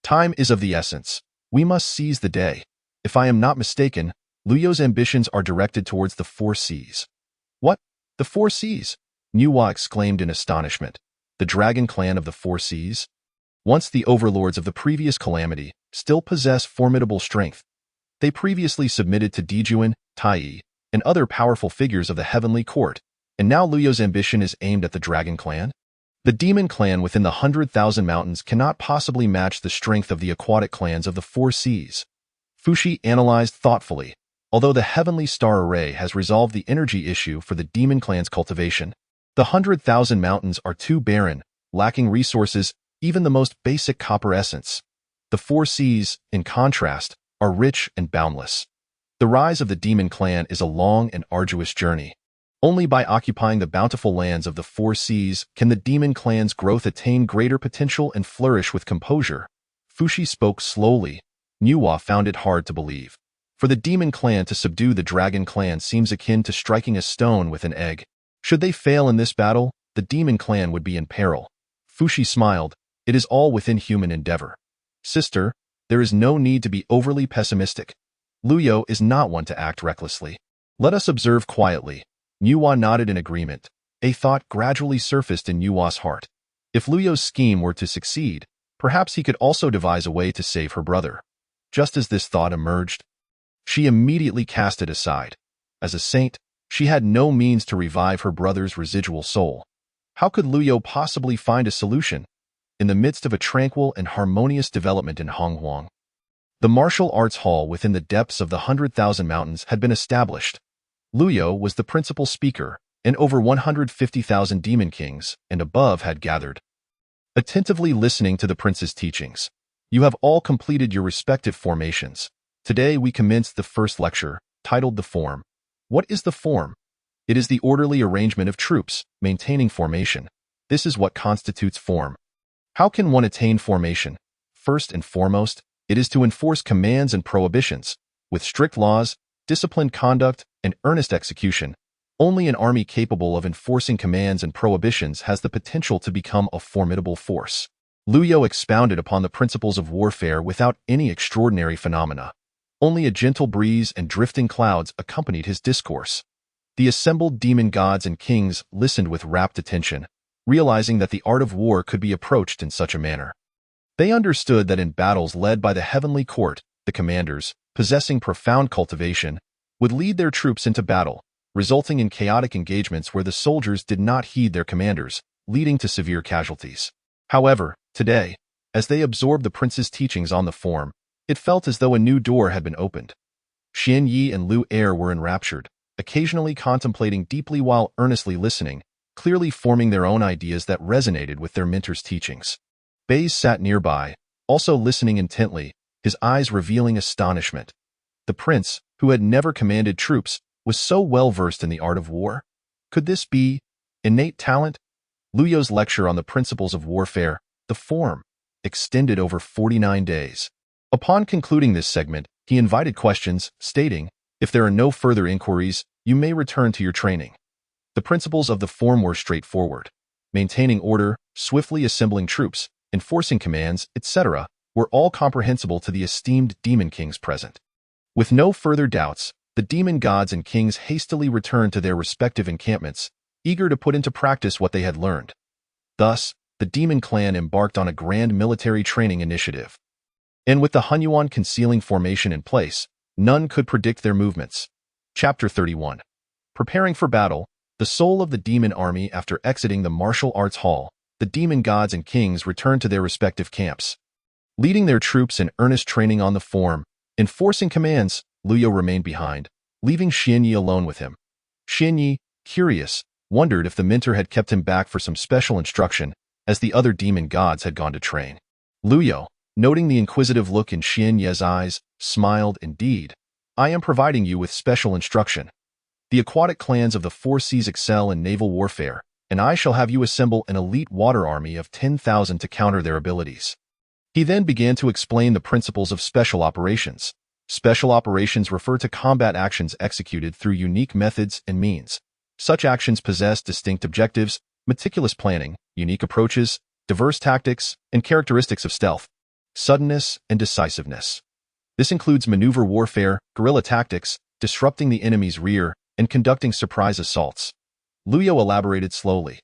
"Time is of the essence. We must seize the day. If I am not mistaken, Luyo's ambitions are directed towards the 4 seas." "What? The 4 seas?" Nuwa exclaimed in astonishment. "The dragon clan of the 4 seas?" once the overlords of the previous calamity, still possess formidable strength. They previously submitted to Dijuan, Tai, and other powerful figures of the heavenly court, and now Luyo's ambition is aimed at the Dragon Clan? The demon clan within the 100,000 mountains cannot possibly match the strength of the aquatic clans of the four seas. Fushi analyzed thoughtfully. Although the heavenly star array has resolved the energy issue for the demon clan's cultivation, the 100,000 mountains are too barren, lacking resources, even the most basic copper essence. The four seas, in contrast, are rich and boundless. The rise of the demon clan is a long and arduous journey. Only by occupying the bountiful lands of the four seas can the demon clan's growth attain greater potential and flourish with composure. Fushi spoke slowly. Nuwa found it hard to believe. For the demon clan to subdue the dragon clan seems akin to striking a stone with an egg. Should they fail in this battle, the demon clan would be in peril. Fushi smiled. It is all within human endeavor. Sister, there is no need to be overly pessimistic. Luyo is not one to act recklessly. Let us observe quietly. Nuwa nodded in agreement. A thought gradually surfaced in Nuwa's heart. If Luyo's scheme were to succeed, perhaps he could also devise a way to save her brother. Just as this thought emerged, she immediately cast it aside. As a saint, she had no means to revive her brother's residual soul. How could Luyo possibly find a solution? In the midst of a tranquil and harmonious development in Honghuang, the martial arts hall within the depths of the 100,000 mountains had been established. Luyo was the principal speaker, and over 150,000 demon kings and above had gathered, attentively listening to the prince's teachings. You have all completed your respective formations. Today we commenced the first lecture, titled The Form. What is the form? It is the orderly arrangement of troops, maintaining formation. This is what constitutes form. How can one attain formation? First and foremost, it is to enforce commands and prohibitions. With strict laws, disciplined conduct, and earnest execution, only an army capable of enforcing commands and prohibitions has the potential to become a formidable force. Luyo expounded upon the principles of warfare without any extraordinary phenomena. Only a gentle breeze and drifting clouds accompanied his discourse. The assembled demon gods and kings listened with rapt attention, realizing that the art of war could be approached in such a manner. They understood that in battles led by the heavenly court, the commanders, possessing profound cultivation, would lead their troops into battle, resulting in chaotic engagements where the soldiers did not heed their commanders, leading to severe casualties. However, today, as they absorbed the prince's teachings on the form, it felt as though a new door had been opened. Xian Yi and Lu Er were enraptured, occasionally contemplating deeply while earnestly listening, clearly forming their own ideas that resonated with their mentor's teachings. Baze sat nearby, also listening intently, his eyes revealing astonishment. The prince, who had never commanded troops, was so well versed in the art of war. Could this be innate talent? Luyo's lecture on the principles of warfare, the form, extended over 49 days. Upon concluding this segment, he invited questions, stating, "If there are no further inquiries, you may return to your training." The principles of the form were straightforward. Maintaining order, swiftly assembling troops, enforcing commands, etc., were all comprehensible to the esteemed demon kings present. With no further doubts, the demon gods and kings hastily returned to their respective encampments, eager to put into practice what they had learned. Thus, the demon clan embarked on a grand military training initiative. And with the Hunyuan concealing formation in place, none could predict their movements. Chapter 31. Preparing for battle, the soul of the demon army. After exiting the martial arts hall, the demon gods and kings returned to their respective camps. Leading their troops in earnest training on the form, enforcing commands, Luyo remained behind, leaving Xian Yi alone with him. Xian Yi, curious, wondered if the mentor had kept him back for some special instruction, as the other demon gods had gone to train. Luyo, noting the inquisitive look in Xian Yi's eyes, smiled. Indeed, I am providing you with special instruction. The aquatic clans of the four seas excel in naval warfare, and I shall have you assemble an elite water army of 10,000 to counter their abilities. He then began to explain the principles of special operations. Special operations refer to combat actions executed through unique methods and means. Such actions possess distinct objectives, meticulous planning, unique approaches, diverse tactics, and characteristics of stealth, suddenness, and decisiveness. This includes maneuver warfare, guerrilla tactics, disrupting the enemy's rear, and conducting surprise assaults. Luyo elaborated slowly.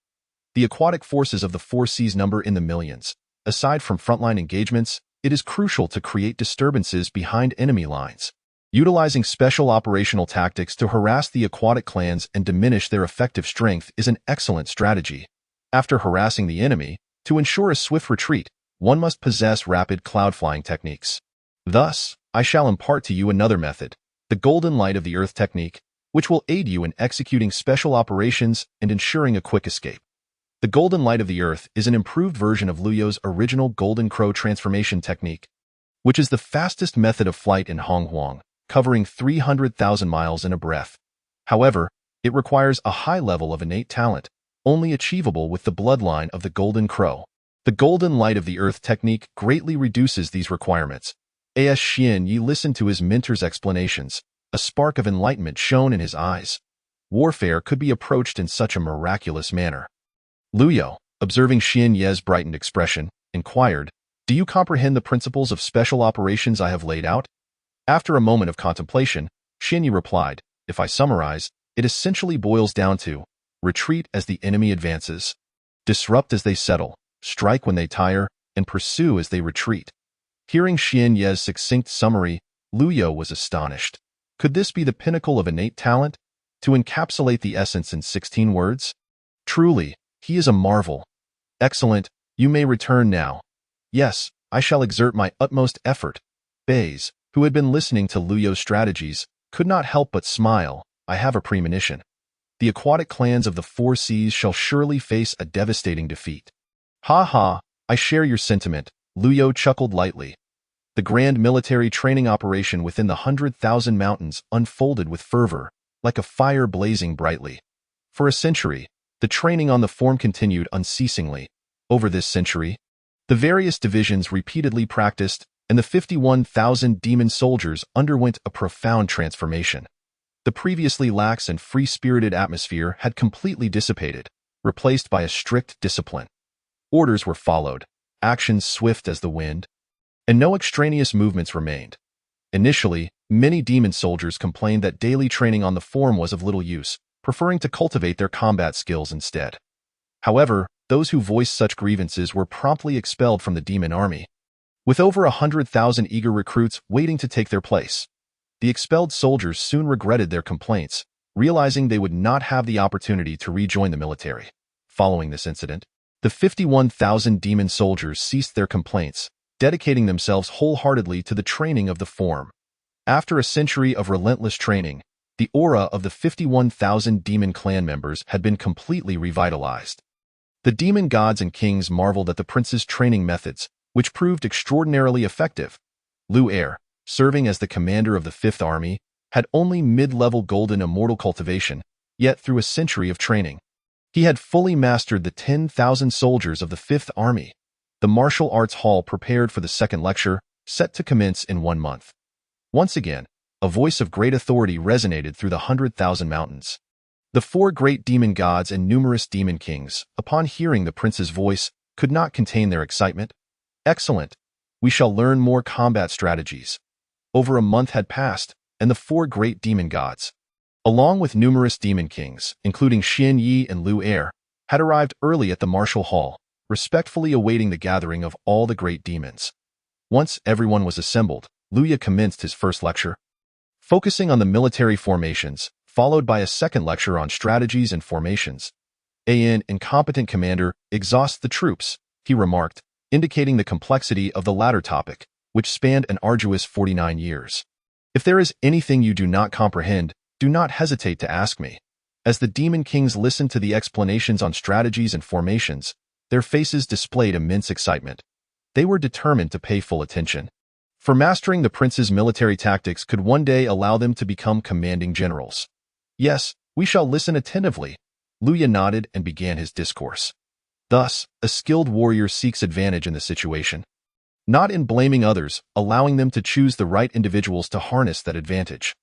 The aquatic forces of the four seas number in the millions. aside from frontline engagements, it is crucial to create disturbances behind enemy lines. Utilizing special operational tactics to harass the aquatic clans and diminish their effective strength is an excellent strategy. After harassing the enemy, to ensure a swift retreat, one must possess rapid cloud flying techniques. Thus, I shall impart to you another method, the Golden Light of the Earth technique, which will aid you in executing special operations and ensuring a quick escape. The Golden Light of the Earth is an improved version of Luyo's original Golden Crow transformation technique, which is the fastest method of flight in Honghuang, covering 300,000 miles in a breath. However, it requires a high level of innate talent, only achievable with the bloodline of the Golden Crow. The Golden Light of the Earth technique greatly reduces these requirements. As Xian Yi listened to his mentor's explanations, a spark of enlightenment shone in his eyes. Warfare could be approached in such a miraculous manner. Luyo, observing Xian Ye's brightened expression, inquired, "Do you comprehend the principles of special operations I have laid out?" After a moment of contemplation, Xian Yi replied, "If I summarize, it essentially boils down to retreat as the enemy advances, disrupt as they settle, strike when they tire, and pursue as they retreat." Hearing Xian Ye's succinct summary, Luyo was astonished. Could this be the pinnacle of innate talent? To encapsulate the essence in 16 words? Truly, he is a marvel. Excellent, you may return now. Yes, I shall exert my utmost effort. Baze, who had been listening to Luyo's strategies, could not help but smile. I have a premonition. The aquatic clans of the Four Seas shall surely face a devastating defeat. Ha ha, I share your sentiment, Luyo chuckled lightly. The grand military training operation within the 100,000 mountains unfolded with fervor, like a fire blazing brightly. For a century, the training on the form continued unceasingly. Over this century, the various divisions repeatedly practiced, and the 51,000 demon soldiers underwent a profound transformation. The previously lax and free-spirited atmosphere had completely dissipated, replaced by a strict discipline. Orders were followed, actions swift as the wind, and no extraneous movements remained. Initially, many demon soldiers complained that daily training on the form was of little use, preferring to cultivate their combat skills instead. However, those who voiced such grievances were promptly expelled from the demon army, with over 100,000 eager recruits waiting to take their place. The expelled soldiers soon regretted their complaints, realizing they would not have the opportunity to rejoin the military. Following this incident, the 51,000 demon soldiers ceased their complaints, dedicating themselves wholeheartedly to the training of the form. After a century of relentless training, the aura of the 51,000 demon clan members had been completely revitalized. The demon gods and kings marveled at the prince's training methods, which proved extraordinarily effective. Lu Er, serving as the commander of the Fifth Army, had only mid-level golden immortal cultivation, yet through a century of training, he had fully mastered the 10,000 soldiers of the Fifth Army. The martial arts hall prepared for the second lecture, set to commence in 1 month. Once again, a voice of great authority resonated through the 100,000 mountains. The 4 great demon gods and numerous demon kings, upon hearing the prince's voice, could not contain their excitement. Excellent! We shall learn more combat strategies. Over a month had passed, and the 4 great demon gods, along with numerous demon kings, including Xian Yi and Lu Er, had arrived early at the martial hall, respectfully awaiting the gathering of all the great demons. Once everyone was assembled, Luya commenced his first lecture, focusing on the military formations, followed by a second lecture on strategies and formations. An incompetent commander exhausts the troops, he remarked, indicating the complexity of the latter topic, which spanned an arduous 49 years. If there is anything you do not comprehend, do not hesitate to ask me. As the demon kings listened to the explanations on strategies and formations, their faces displayed immense excitement. They were determined to pay full attention, for mastering the prince's military tactics could one day allow them to become commanding generals. Yes, we shall listen attentively. Luya nodded and began his discourse. Thus, a skilled warrior seeks advantage in the situation, not in blaming others, allowing them to choose the right individuals to harness that advantage.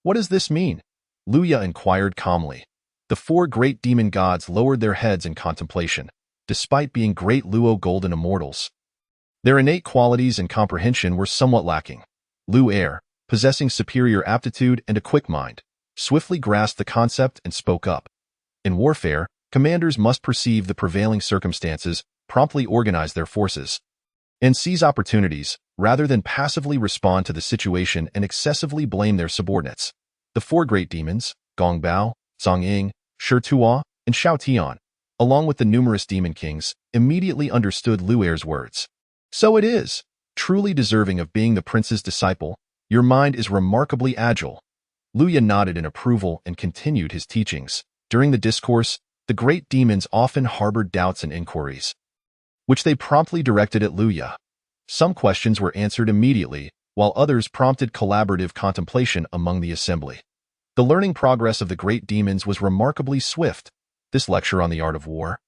What does this mean? Luya inquired calmly. The 4 great demon gods lowered their heads in contemplation, despite being great Luo golden immortals. Their innate qualities and comprehension were somewhat lacking. Lu Er, possessing superior aptitude and a quick mind, swiftly grasped the concept and spoke up. In warfare, commanders must perceive the prevailing circumstances, promptly organize their forces, and seize opportunities, rather than passively respond to the situation and excessively blame their subordinates. The four great demons, Gongbao, Zongying, Shituo, and Xiaotian, along with the numerous demon kings, immediately understood Lu Er's words. So it is, truly deserving of being the prince's disciple, your mind is remarkably agile. Lu Ye nodded in approval and continued his teachings. During the discourse, the great demons often harbored doubts and inquiries, which they promptly directed at Lu Ye. Some questions were answered immediately, while others prompted collaborative contemplation among the assembly. The learning progress of the great demons was remarkably swift. This lecture on the art of war,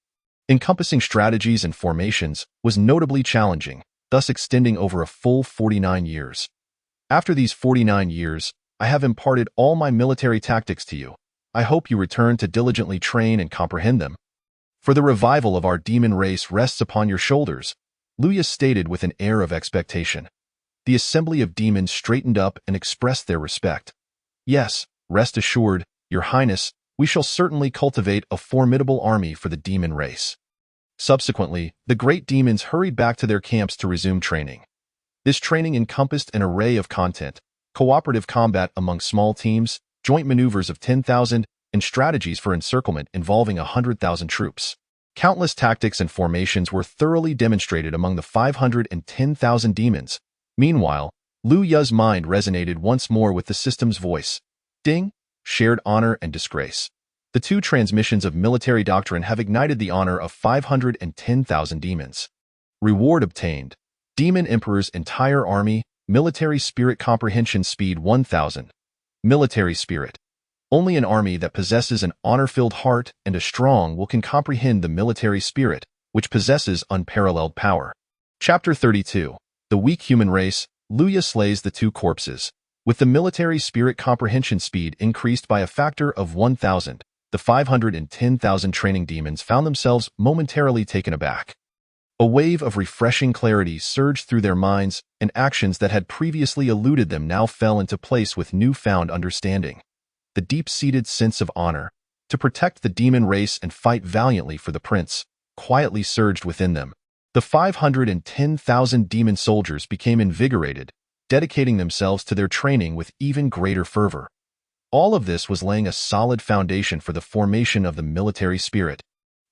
encompassing strategies and formations, was notably challenging, thus extending over a full 49 years. After these 49 years, I have imparted all my military tactics to you. I hope you return to diligently train and comprehend them. For the revival of our demon race rests upon your shoulders, Lu Ye stated with an air of expectation. The assembly of demons straightened up and expressed their respect. Yes, rest assured, Your Highness, we shall certainly cultivate a formidable army for the demon race. Subsequently, the great demons hurried back to their camps to resume training. This training encompassed an array of content: cooperative combat among small teams, joint maneuvers of 10,000, and strategies for encirclement involving 100,000 troops. Countless tactics and formations were thoroughly demonstrated among the 510,000 demons. Meanwhile, Lu Ye's mind resonated once more with the system's voice. Ding! Shared honor and disgrace. The two transmissions of military doctrine have ignited the honor of 510,000 demons. Reward obtained: Demon Emperor's entire army, military spirit comprehension speed 1000. Military spirit. Only an army that possesses an honor-filled heart and a strong will can comprehend the military spirit, which possesses unparalleled power. Chapter 32. The Weak Human Race. Lu Ye slays the two corpses. With the military spirit comprehension speed increased by a factor of 1000, the 510,000 training demons found themselves momentarily taken aback. A wave of refreshing clarity surged through their minds, and actions that had previously eluded them now fell into place with newfound understanding. The deep-seated sense of honor, to protect the demon race and fight valiantly for the prince, quietly surged within them. The 510,000 demon soldiers became invigorated, dedicating themselves to their training with even greater fervor. All of this was laying a solid foundation for the formation of the military spirit.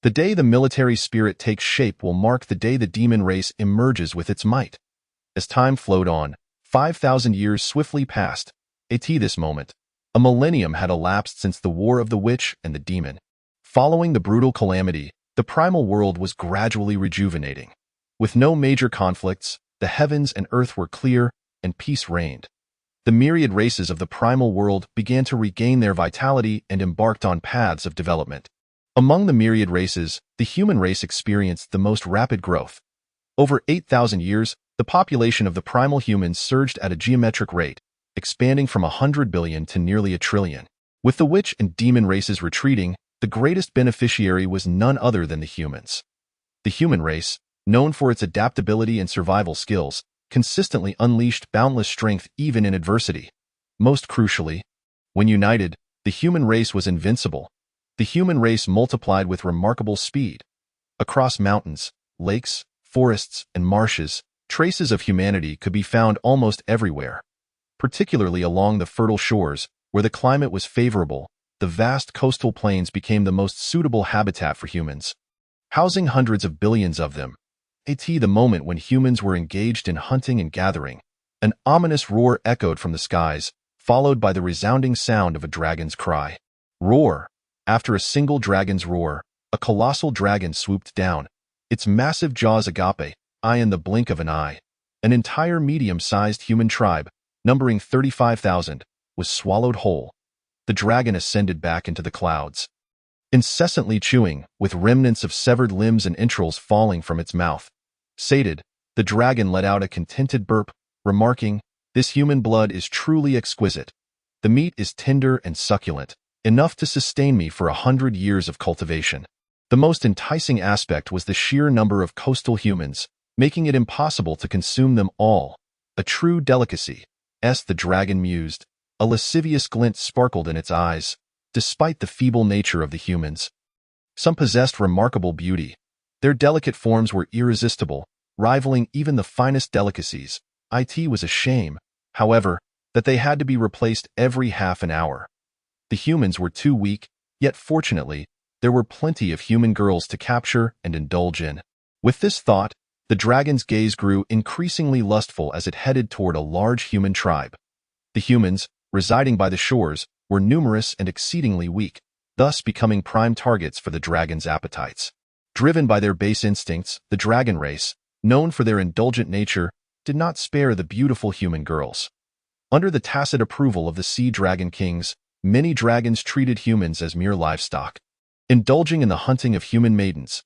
The day the military spirit takes shape will mark the day the demon race emerges with its might. As time flowed on, 5,000 years swiftly passed. At this moment, a millennium had elapsed since the War of the Witch and the Demon. Following the brutal calamity, the primal world was gradually rejuvenating. With no major conflicts, the heavens and earth were clear, and peace reigned. The myriad races of the primal world began to regain their vitality and embarked on paths of development. Among the myriad races, the human race experienced the most rapid growth. Over 8,000 years, the population of the primal humans surged at a geometric rate, expanding from 100 billion to nearly 1 trillion. With the witch and demon races retreating, the greatest beneficiary was none other than the humans. The human race, known for its adaptability and survival skills, consistently unleashed boundless strength even in adversity. Most crucially, when united, the human race was invincible. The human race multiplied with remarkable speed. Across mountains, lakes, forests, and marshes, traces of humanity could be found almost everywhere. Particularly along the fertile shores, where the climate was favorable, the vast coastal plains became the most suitable habitat for humans, housing hundreds of billions of them. At the moment when humans were engaged in hunting and gathering, an ominous roar echoed from the skies, followed by the resounding sound of a dragon's cry. Roar! After a single dragon's roar, a colossal dragon swooped down, its massive jaws agape, eye in the blink of an eye. An entire medium-sized human tribe, numbering 35,000, was swallowed whole. The dragon ascended back into the clouds, incessantly chewing, with remnants of severed limbs and entrails falling from its mouth. Sated, the dragon let out a contented burp, remarking, "This human blood is truly exquisite. The meat is tender and succulent, enough to sustain me for 100 years of cultivation." The most enticing aspect was the sheer number of coastal humans, making it impossible to consume them all. A true delicacy. The dragon mused. A lascivious glint sparkled in its eyes, despite the feeble nature of the humans. Some possessed remarkable beauty. Their delicate forms were irresistible, rivaling even the finest delicacies. It was a shame, however, that they had to be replaced every half an hour. The humans were too weak, yet fortunately, there were plenty of human girls to capture and indulge in. With this thought, the dragon's gaze grew increasingly lustful as it headed toward a large human tribe. The humans, residing by the shores, were numerous and exceedingly weak, thus becoming prime targets for the dragon's appetites. Driven by their base instincts, the dragon race, known for their indulgent nature, did not spare the beautiful human girls. Under the tacit approval of the sea dragon kings, many dragons treated humans as mere livestock, indulging in the hunting of human maidens.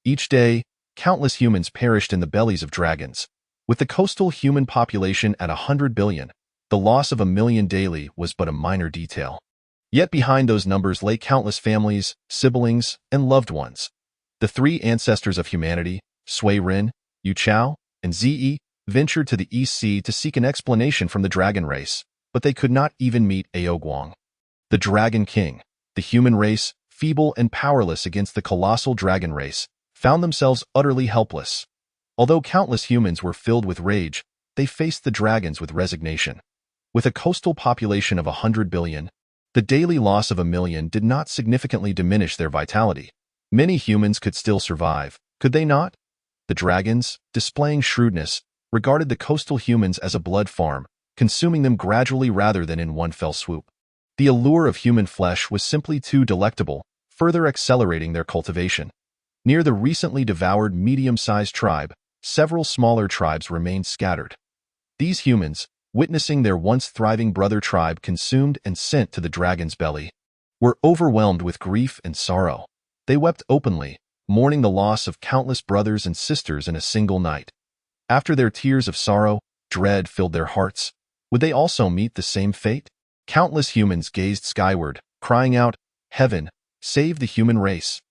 Each day, countless humans perished in the bellies of dragons. With the coastal human population at 100 billion, the loss of 1 million daily was but a minor detail. Yet behind those numbers lay countless families, siblings, and loved ones. The three ancestors of humanity, Sui Rin, Yu Chao, and Zi, ventured to the East Sea to seek an explanation from the dragon race, but they could not even meet Aoguang. The Dragon King, the human race, feeble and powerless against the colossal dragon race, found themselves utterly helpless. Although countless humans were filled with rage, they faced the dragons with resignation. With a coastal population of 100 billion, the daily loss of 1 million did not significantly diminish their vitality. Many humans could still survive, could they not? The dragons, displaying shrewdness, regarded the coastal humans as a blood farm, consuming them gradually rather than in one fell swoop. The allure of human flesh was simply too delectable, further accelerating their cultivation. Near the recently devoured medium-sized tribe, several smaller tribes remained scattered. These humans, witnessing their once thriving brother tribe consumed and sent to the dragon's belly, were overwhelmed with grief and sorrow. They wept openly, mourning the loss of countless brothers and sisters in a single night. After their tears of sorrow, dread filled their hearts. Would they also meet the same fate? Countless humans gazed skyward, crying out, "Heaven, save the human race."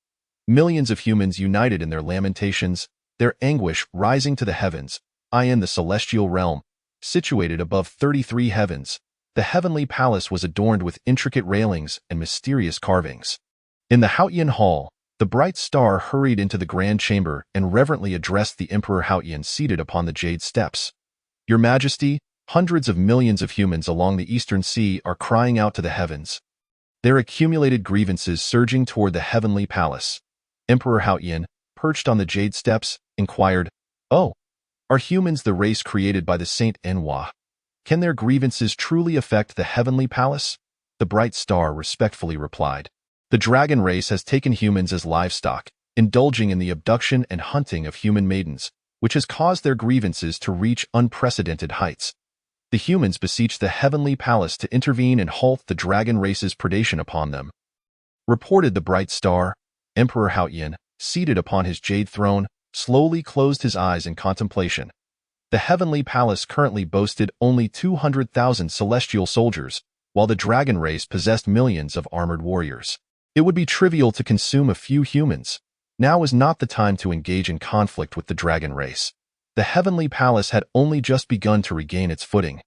Millions of humans united in their lamentations, their anguish rising to the heavens. In the celestial realm, situated above 33 heavens, the heavenly palace was adorned with intricate railings and mysterious carvings. In the Haotian Hall, the bright star hurried into the grand chamber and reverently addressed the Emperor Haotian seated upon the jade steps. "Your Majesty, hundreds of millions of humans along the eastern sea are crying out to the heavens, their accumulated grievances surging toward the heavenly palace." Emperor Haotian, perched on the jade steps, inquired, "Oh, are humans the race created by the Saint Enwa? Can their grievances truly affect the heavenly palace?" The bright star respectfully replied, "The dragon race has taken humans as livestock, indulging in the abduction and hunting of human maidens, which has caused their grievances to reach unprecedented heights. The humans beseech the heavenly palace to intervene and halt the dragon race's predation upon them," reported the bright star. Emperor Haotian, seated upon his jade throne, slowly closed his eyes in contemplation. The heavenly palace currently boasted only 200,000 celestial soldiers, while the dragon race possessed millions of armored warriors. It would be trivial to consume a few humans. Now was not the time to engage in conflict with the dragon race. The heavenly palace had only just begun to regain its footing.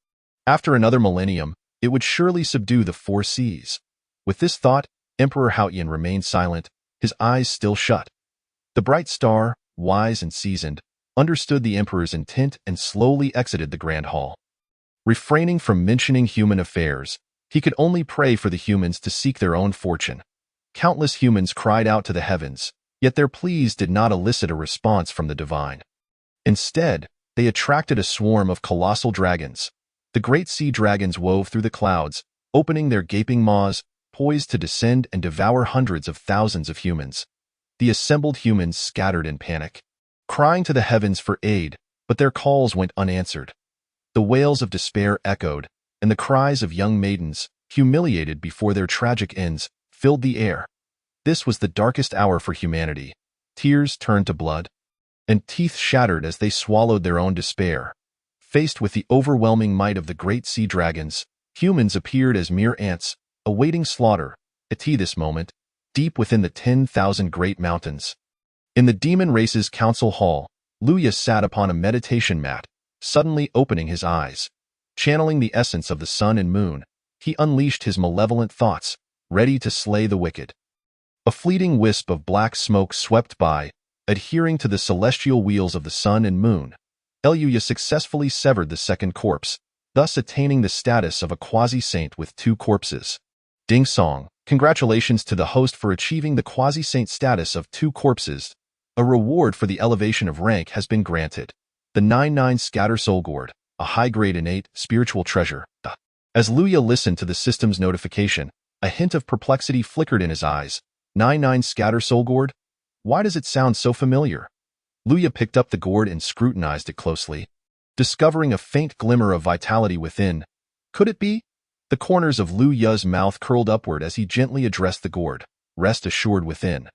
After another millennium, it would surely subdue the 4 seas. With this thought, Emperor Haotian remained silent, his eyes still shut. The bright star, wise and seasoned, understood the emperor's intent and slowly exited the grand hall. Refraining from mentioning human affairs, he could only pray for the humans to seek their own fortune. Countless humans cried out to the heavens, yet their pleas did not elicit a response from the divine. Instead, they attracted a swarm of colossal dragons. The great sea dragons wove through the clouds, opening their gaping maws, poised to descend and devour hundreds of thousands of humans. The assembled humans scattered in panic, crying to the heavens for aid, but their calls went unanswered. The wails of despair echoed, and the cries of young maidens, humiliated before their tragic ends, filled the air. This was the darkest hour for humanity. Tears turned to blood, and teeth shattered as they swallowed their own despair. Faced with the overwhelming might of the great sea dragons, humans appeared as mere ants, awaiting slaughter. At this moment, deep within the 10,000 great mountains. In the demon race's council hall, Luya sat upon a meditation mat, suddenly opening his eyes. Channeling the essence of the sun and moon, he unleashed his malevolent thoughts, ready to slay the wicked. A fleeting wisp of black smoke swept by, Adhering to the celestial wheels of the sun and moon, Luya successfully severed the second corpse, thus attaining the status of a quasi-saint with two corpses. Ding song, congratulations to the host for achieving the quasi-saint status of two corpses. A reward for the elevation of rank has been granted. The 99 Scatter Soul Gourd, a high-grade innate spiritual treasure. As Luya listened to the system's notification, a hint of perplexity flickered in his eyes. 99 Scatter Soul Gourd? Why does it sound so familiar? Luya picked up the gourd and scrutinized it closely, discovering a faint glimmer of vitality within. Could it be? The corners of Luya's mouth curled upward as he gently addressed the gourd. Rest assured within.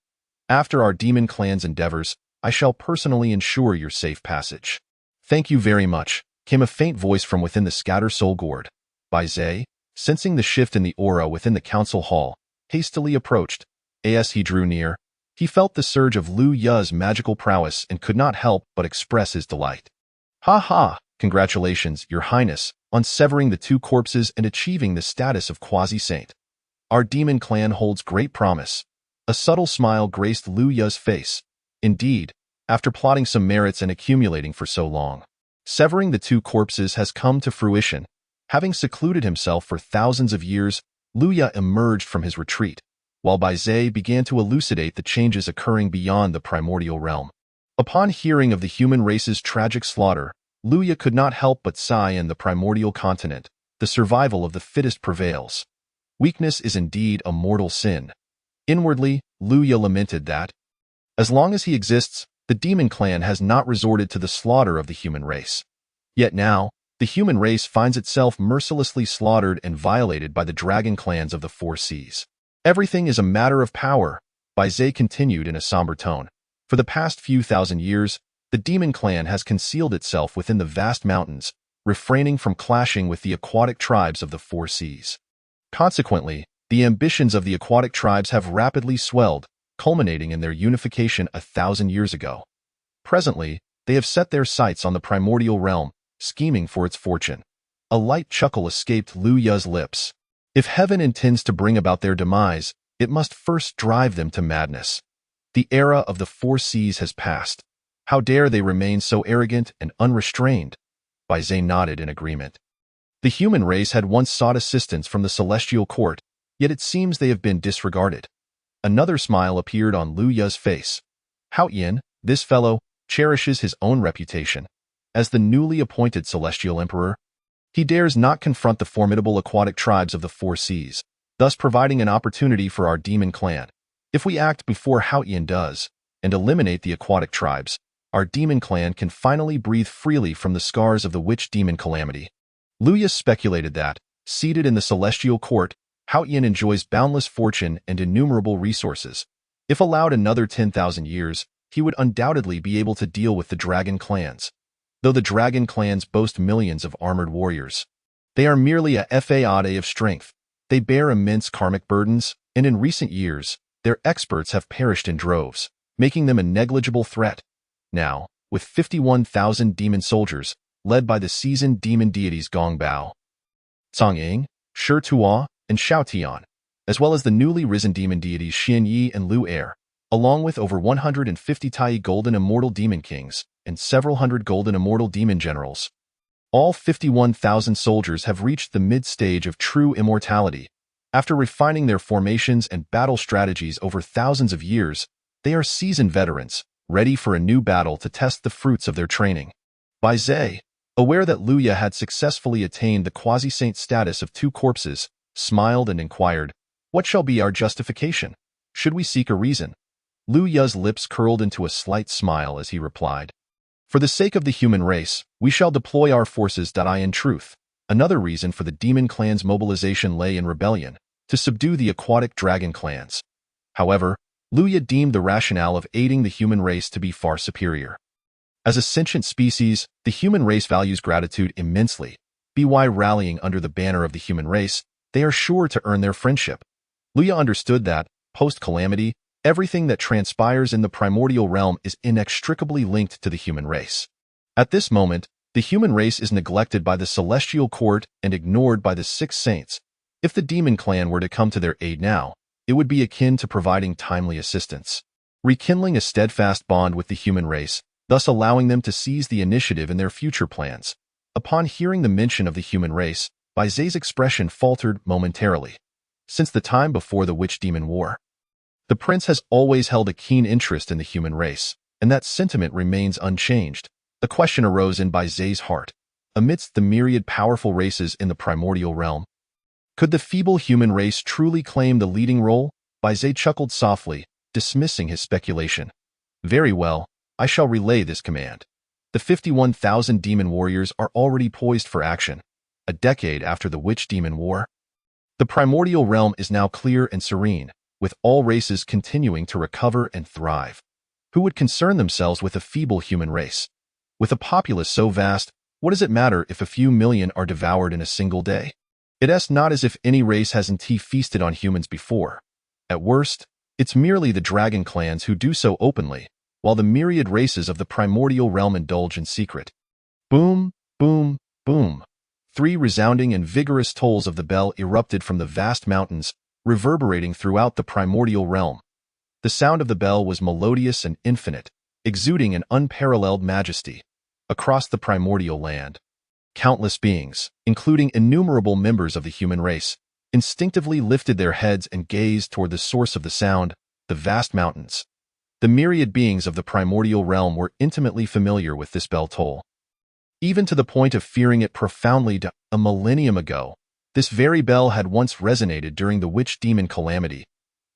After our demon clan's endeavors, I shall personally ensure your safe passage. Thank you very much, came a faint voice from within the Scatter Soul Gourd. Bai Zhe, sensing the shift in the aura within the council hall, hastily approached. As he drew near, he felt the surge of Luya's magical prowess and could not help but express his delight. Ha ha! Congratulations, Your Highness, on severing the two corpses and achieving the status of quasi-saint. Our demon clan holds great promise. A subtle smile graced Luya's face. Indeed, after plotting some merits and accumulating for so long, severing the two corpses has come to fruition. Having secluded himself for thousands of years, Luya emerged from his retreat, while Bai Zhe began to elucidate the changes occurring beyond the primordial realm. Upon hearing of the human race's tragic slaughter, Luya could not help but sigh. In the primordial continent, the survival of the fittest prevails. Weakness is indeed a mortal sin. Inwardly, Luya lamented that, as long as he exists, the demon clan has not resorted to the slaughter of the human race. Yet now, the human race finds itself mercilessly slaughtered and violated by the dragon clans of the four seas. Everything is a matter of power, Bai Zhe continued in a somber tone. For the past few thousand years, the demon clan has concealed itself within the vast mountains, refraining from clashing with the aquatic tribes of the four seas. Consequently, the ambitions of the aquatic tribes have rapidly swelled, culminating in their unification 1,000 years ago. Presently, they have set their sights on the primordial realm, scheming for its fortune. A light chuckle escaped Luya's lips. If heaven intends to bring about their demise, it must first drive them to madness. The era of the four seas has passed. How dare they remain so arrogant and unrestrained? Bai Zhe nodded in agreement. The human race had once sought assistance from the celestial court, yet it seems they have been disregarded. Another smile appeared on Luya's face. Hao Yin, this fellow, cherishes his own reputation. As the newly appointed celestial emperor, he dares not confront the formidable aquatic tribes of the four seas, thus providing an opportunity for our demon clan. If we act before Hao Yin does, and eliminate the aquatic tribes, our demon clan can finally breathe freely from the scars of the witch demon calamity. Luya speculated that, seated in the celestial court, Hao Yin enjoys boundless fortune and innumerable resources. If allowed another 10,000 years, he would undoubtedly be able to deal with the dragon clans. Though the dragon clans boast millions of armored warriors, they are merely a fade of strength. They bear immense karmic burdens, and in recent years, their experts have perished in droves, making them a negligible threat. Now, with 51,000 demon soldiers, led by the seasoned demon deities Gong Bao, Cang Ying, Shi Tuo, and Shao Tian, as well as the newly risen demon deities Xian Yi and Lu Er, along with over 150 Tai golden immortal demon kings, and several hundred golden immortal demon generals. All 51,000 soldiers have reached the mid-stage of true immortality. After refining their formations and battle strategies over thousands of years, they are seasoned veterans, ready for a new battle to test the fruits of their training. Bai Zhe, aware that Luya had successfully attained the quasi-saint status of two corpses, smiled and inquired, "What shall be our justification? Should we seek a reason?" Luya's lips curled into a slight smile as he replied, "For the sake of the human race, we shall deploy our forces. In truth, another reason for the demon clan's mobilization lay in rebellion, to subdue the aquatic dragon clans. However, Luya deemed the rationale of aiding the human race to be far superior. As a sentient species, the human race values gratitude immensely. By rallying under the banner of the human race, they are sure to earn their friendship. Luya understood that, post-calamity, everything that transpires in the primordial realm is inextricably linked to the human race. At this moment, the human race is neglected by the celestial court and ignored by the six saints. If the demon clan were to come to their aid now, it would be akin to providing timely assistance. rekindling a steadfast bond with the human race, thus allowing them to seize the initiative in their future plans. Upon hearing the mention of the human race, Bai Zai's expression faltered momentarily. Since the time before the Witch-Demon War, the prince has always held a keen interest in the human race, and that sentiment remains unchanged. The question arose in Bai Zai's heart. Amidst the myriad powerful races in the primordial realm, could the feeble human race truly claim the leading role? Bai Zai chuckled softly, dismissing his speculation. Very well, I shall relay this command. The 51,000 demon warriors are already poised for action. A decade after the Witch-Demon War, the primordial realm is now clear and serene, with all races continuing to recover and thrive. Who would concern themselves with a feeble human race? With a populace so vast, what does it matter if a few million are devoured in a single day? It's not as if any race hasn't feasted on humans before. At worst, it's merely the dragon clans who do so openly, while the myriad races of the primordial realm indulge in secret. Boom, boom, boom. 3 resounding and vigorous tolls of the bell erupted from the vast mountains, reverberating throughout the primordial realm. The sound of the bell was melodious and infinite, exuding an unparalleled majesty. Across the primordial land, countless beings, including innumerable members of the human race, instinctively lifted their heads and gazed toward the source of the sound, the vast mountains. The myriad beings of the primordial realm were intimately familiar with this bell toll, even to the point of fearing it profoundly. A millennium ago, this very bell had once resonated during the witch-demon calamity.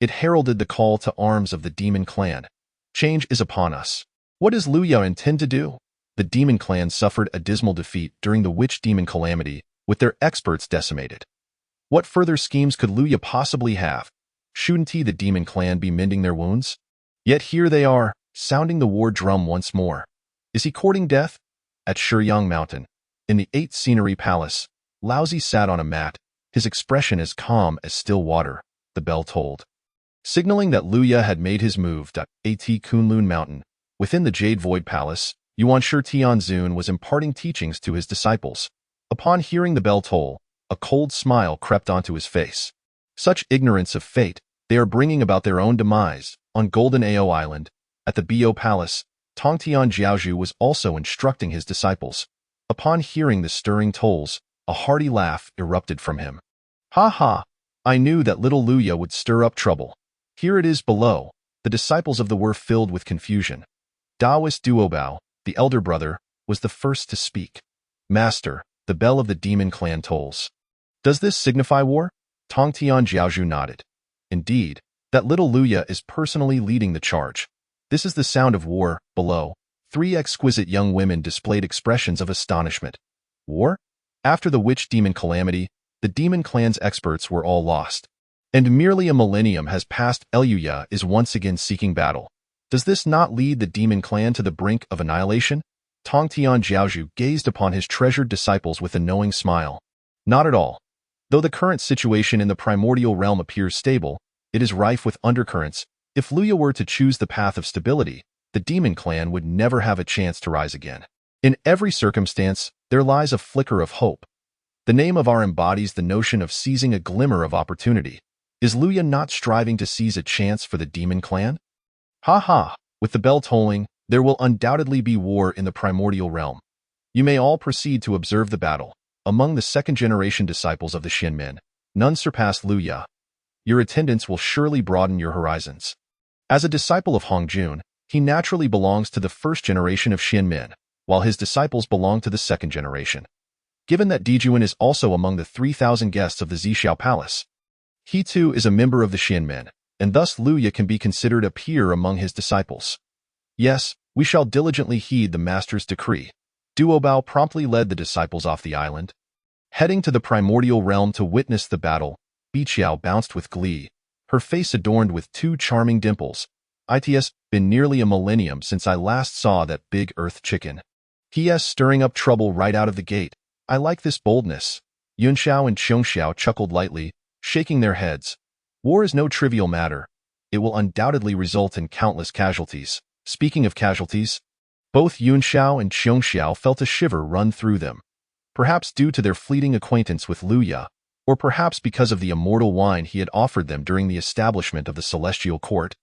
It heralded the call to arms of the demon clan. Change is upon us. What does Luya intend to do? The demon clan suffered a dismal defeat during the witch-demon calamity, with their experts decimated. What further schemes could Luya possibly have? Shouldn't the demon clan be mending their wounds? Yet here they are, sounding the war drum once more. Is he courting death? At Shiyang Mountain, in the 8th Scenery Palace, Laozi sat on a mat, his expression as calm as still water. The bell tolled, signaling that Luya had made his move. At Kunlun Mountain, within the Jade Void Palace, Yuanshi Tianzun was imparting teachings to his disciples. Upon hearing the bell toll, a cold smile crept onto his face. Such ignorance of fate, they are bringing about their own demise. On Golden Ao Island, at the Bo Palace, Tongtian Jiaozhu was also instructing his disciples. Upon hearing the stirring tolls, a hearty laugh erupted from him. Ha ha! I knew that little Luya would stir up trouble. Here it is below. The disciples of the were filled with confusion. Daoist Duobao, the elder brother, was the first to speak. Master, the bell of the demon clan tolls. Does this signify war? Tongtian Jiaozhu nodded. Indeed, that little Luya is personally leading the charge. This is the sound of war. Below, 3 exquisite young women displayed expressions of astonishment. War? After the witch-demon calamity, the demon clan's experts were all lost. And merely a millennium has passed. Luya is once again seeking battle. Does this not lead the demon clan to the brink of annihilation? Tongtian Jiaozhu gazed upon his treasured disciples with a knowing smile. Not at all. Though the current situation in the primordial realm appears stable, it is rife with undercurrents. If Luya were to choose the path of stability, the demon clan would never have a chance to rise again. In every circumstance, there lies a flicker of hope. The name of R embodies the notion of seizing a glimmer of opportunity. Is Luya not striving to seize a chance for the demon clan? Ha ha! With the bell tolling, there will undoubtedly be war in the primordial realm. You may all proceed to observe the battle. Among the second-generation disciples of the Xianmen, none surpass Luya. Your attendance will surely broaden your horizons. As a disciple of Hongjun, he naturally belongs to the first generation of Xianmen, while his disciples belong to the second generation. Given that Dijuan is also among the 3,000 guests of the Zhixiao Palace, he too is a member of the Xianmen, and thus Luya can be considered a peer among his disciples. Yes, we shall diligently heed the master's decree. Duobao promptly led the disciples off the island. Heading to the primordial realm to witness the battle, Biqiao bounced with glee, her face adorned with 2 charming dimples. It's been nearly a millennium since I last saw that big earth chicken. He.s. stirring up trouble right out of the gate. I like this boldness. Yunxiao and Qiongxiao chuckled lightly, shaking their heads. War is no trivial matter. It will undoubtedly result in countless casualties. Speaking of casualties, both Yunxiao and Qiongxiao felt a shiver run through them. Perhaps due to their fleeting acquaintance with Luya, or perhaps because of the immortal wine he had offered them during the establishment of the celestial court.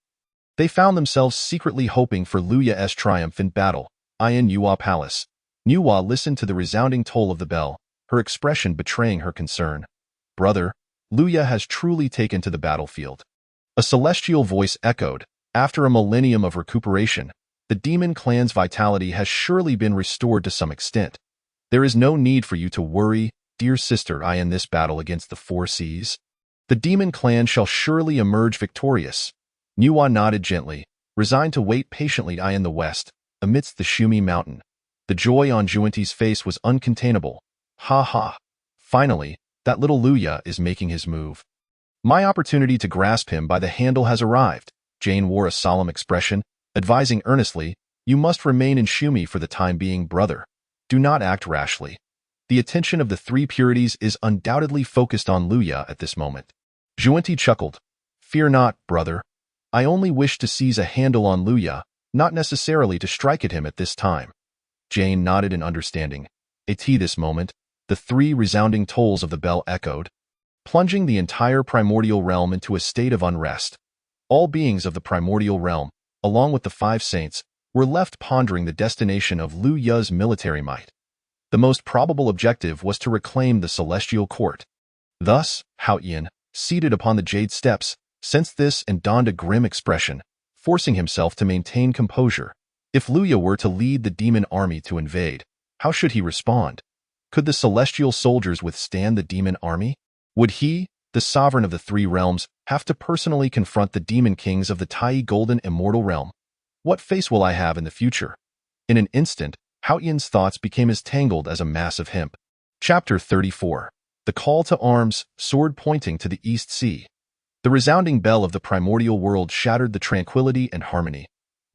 They found themselves secretly hoping for Luya's triumph in battle. In Yuhua Palace. Yuhua listened to the resounding toll of the bell, her expression betraying her concern. Brother, Luya has truly taken to the battlefield. A celestial voice echoed. After a millennium of recuperation, the demon clan's vitality has surely been restored to some extent. There is no need for you to worry, dear sister. In this battle against the four seas, the demon clan shall surely emerge victorious. Yuhua nodded gently, resigned to wait patiently in the west, amidst the Shumi mountain. The joy on Juanti's face was uncontainable. Ha ha! Finally, that little Luya is making his move. My opportunity to grasp him by the handle has arrived. Jane wore a solemn expression, advising earnestly, you must remain in Shumi for the time being, brother. Do not act rashly. The attention of the three purities is undoubtedly focused on Luya at this moment. Juanti chuckled. Fear not, brother. I only wish to seize a handle on Luya, not necessarily to strike at him at this time. Jane nodded in understanding. At this moment, the three resounding tolls of the bell echoed, plunging the entire primordial realm into a state of unrest. All beings of the primordial realm, along with the five saints, were left pondering the destination of Luya's military might. The most probable objective was to reclaim the celestial court. Thus, Haoyan, seated upon the jade steps, sensed this and donned a grim expression, forcing himself to maintain composure. If Luya were to lead the demon army to invade, how should he respond? Could the celestial soldiers withstand the demon army? Would he, the sovereign of the three realms, have to personally confront the demon kings of the Tai Golden Immortal Realm? What face will I have in the future? In an instant, Haoyan's thoughts became as tangled as a mass of hemp. Chapter 34. The Call to Arms, Sword Pointing to the East Sea. The resounding bell of the primordial world shattered the tranquility and harmony.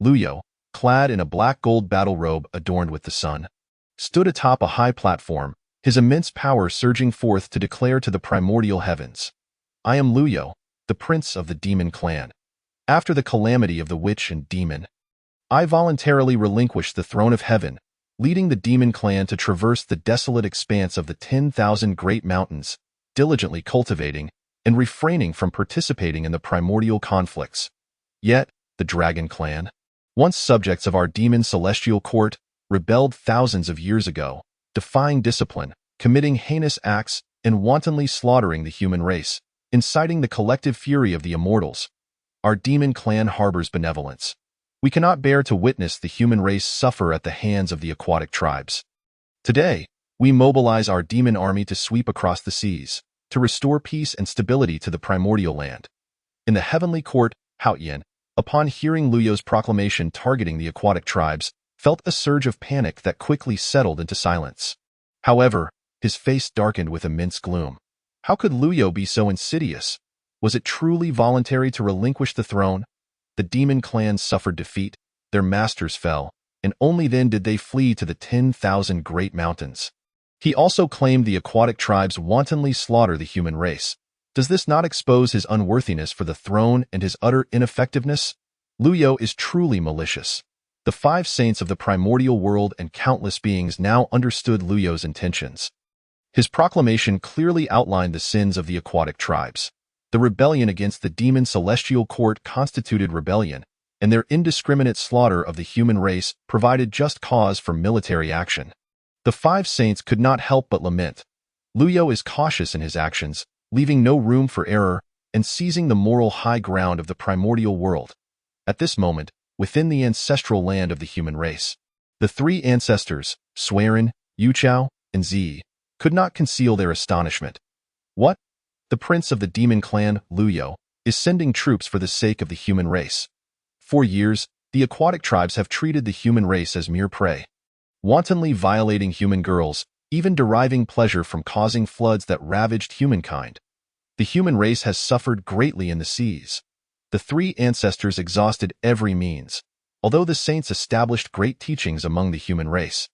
Luyo, clad in a black gold battle robe adorned with the sun, stood atop a high platform, his immense power surging forth to declare to the primordial heavens, I am Luyo, the prince of the demon clan. After the calamity of the witch and demon, I voluntarily relinquished the throne of heaven, leading the demon clan to traverse the desolate expanse of the 10,000 great mountains, diligently cultivating and refraining from participating in the primordial conflicts. Yet, the dragon clan, once subjects of our demon celestial court, rebelled thousands of years ago, defying discipline, committing heinous acts, and wantonly slaughtering the human race, inciting the collective fury of the immortals. Our demon clan harbors benevolence. We cannot bear to witness the human race suffer at the hands of the aquatic tribes. Today, we mobilize our demon army to sweep across the seas, to restore peace and stability to the primordial land. In the heavenly court, Haoyan, upon hearing Luyo's proclamation targeting the aquatic tribes, felt a surge of panic that quickly settled into silence. However, his face darkened with immense gloom. How could Luyo be so insidious? Was it truly voluntary to relinquish the throne? The demon clan suffered defeat, their masters fell, and only then did they flee to the 10,000 great mountains. He also claimed the aquatic tribes wantonly slaughter the human race. Does this not expose his unworthiness for the throne and his utter ineffectiveness? Luyo is truly malicious. The five saints of the primordial world and countless beings now understood Luyo's intentions. His proclamation clearly outlined the sins of the aquatic tribes. The rebellion against the demon celestial court constituted rebellion, and their indiscriminate slaughter of the human race provided just cause for military action. The five saints could not help but lament. Luyo is cautious in his actions, leaving no room for error, and seizing the moral high ground of the primordial world. At this moment, within the ancestral land of the human race, the three ancestors, Swerin, Yuchao, and Zi, could not conceal their astonishment. What? The prince of the demon clan, Luyo, is sending troops for the sake of the human race. For years, the aquatic tribes have treated the human race as mere prey, wantonly violating human girls, even deriving pleasure from causing floods that ravaged humankind. The human race has suffered greatly in the seas. The three ancestors exhausted every means. Although the saints established great teachings among the human race,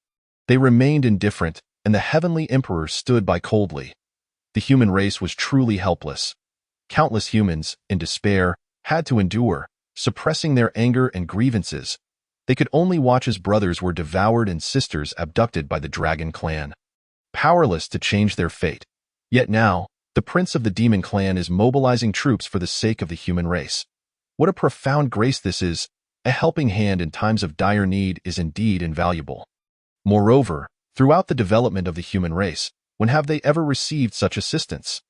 they remained indifferent, and the heavenly emperor stood by coldly. The human race was truly helpless. Countless humans, in despair, had to endure, suppressing their anger and grievances. They could only watch as brothers were devoured and sisters abducted by the dragon clan, powerless to change their fate. Yet now, the prince of the demon clan is mobilizing troops for the sake of the human race. What a profound grace this is! A helping hand in times of dire need is indeed invaluable. Moreover, throughout the development of the human race, when have they ever received such assistance?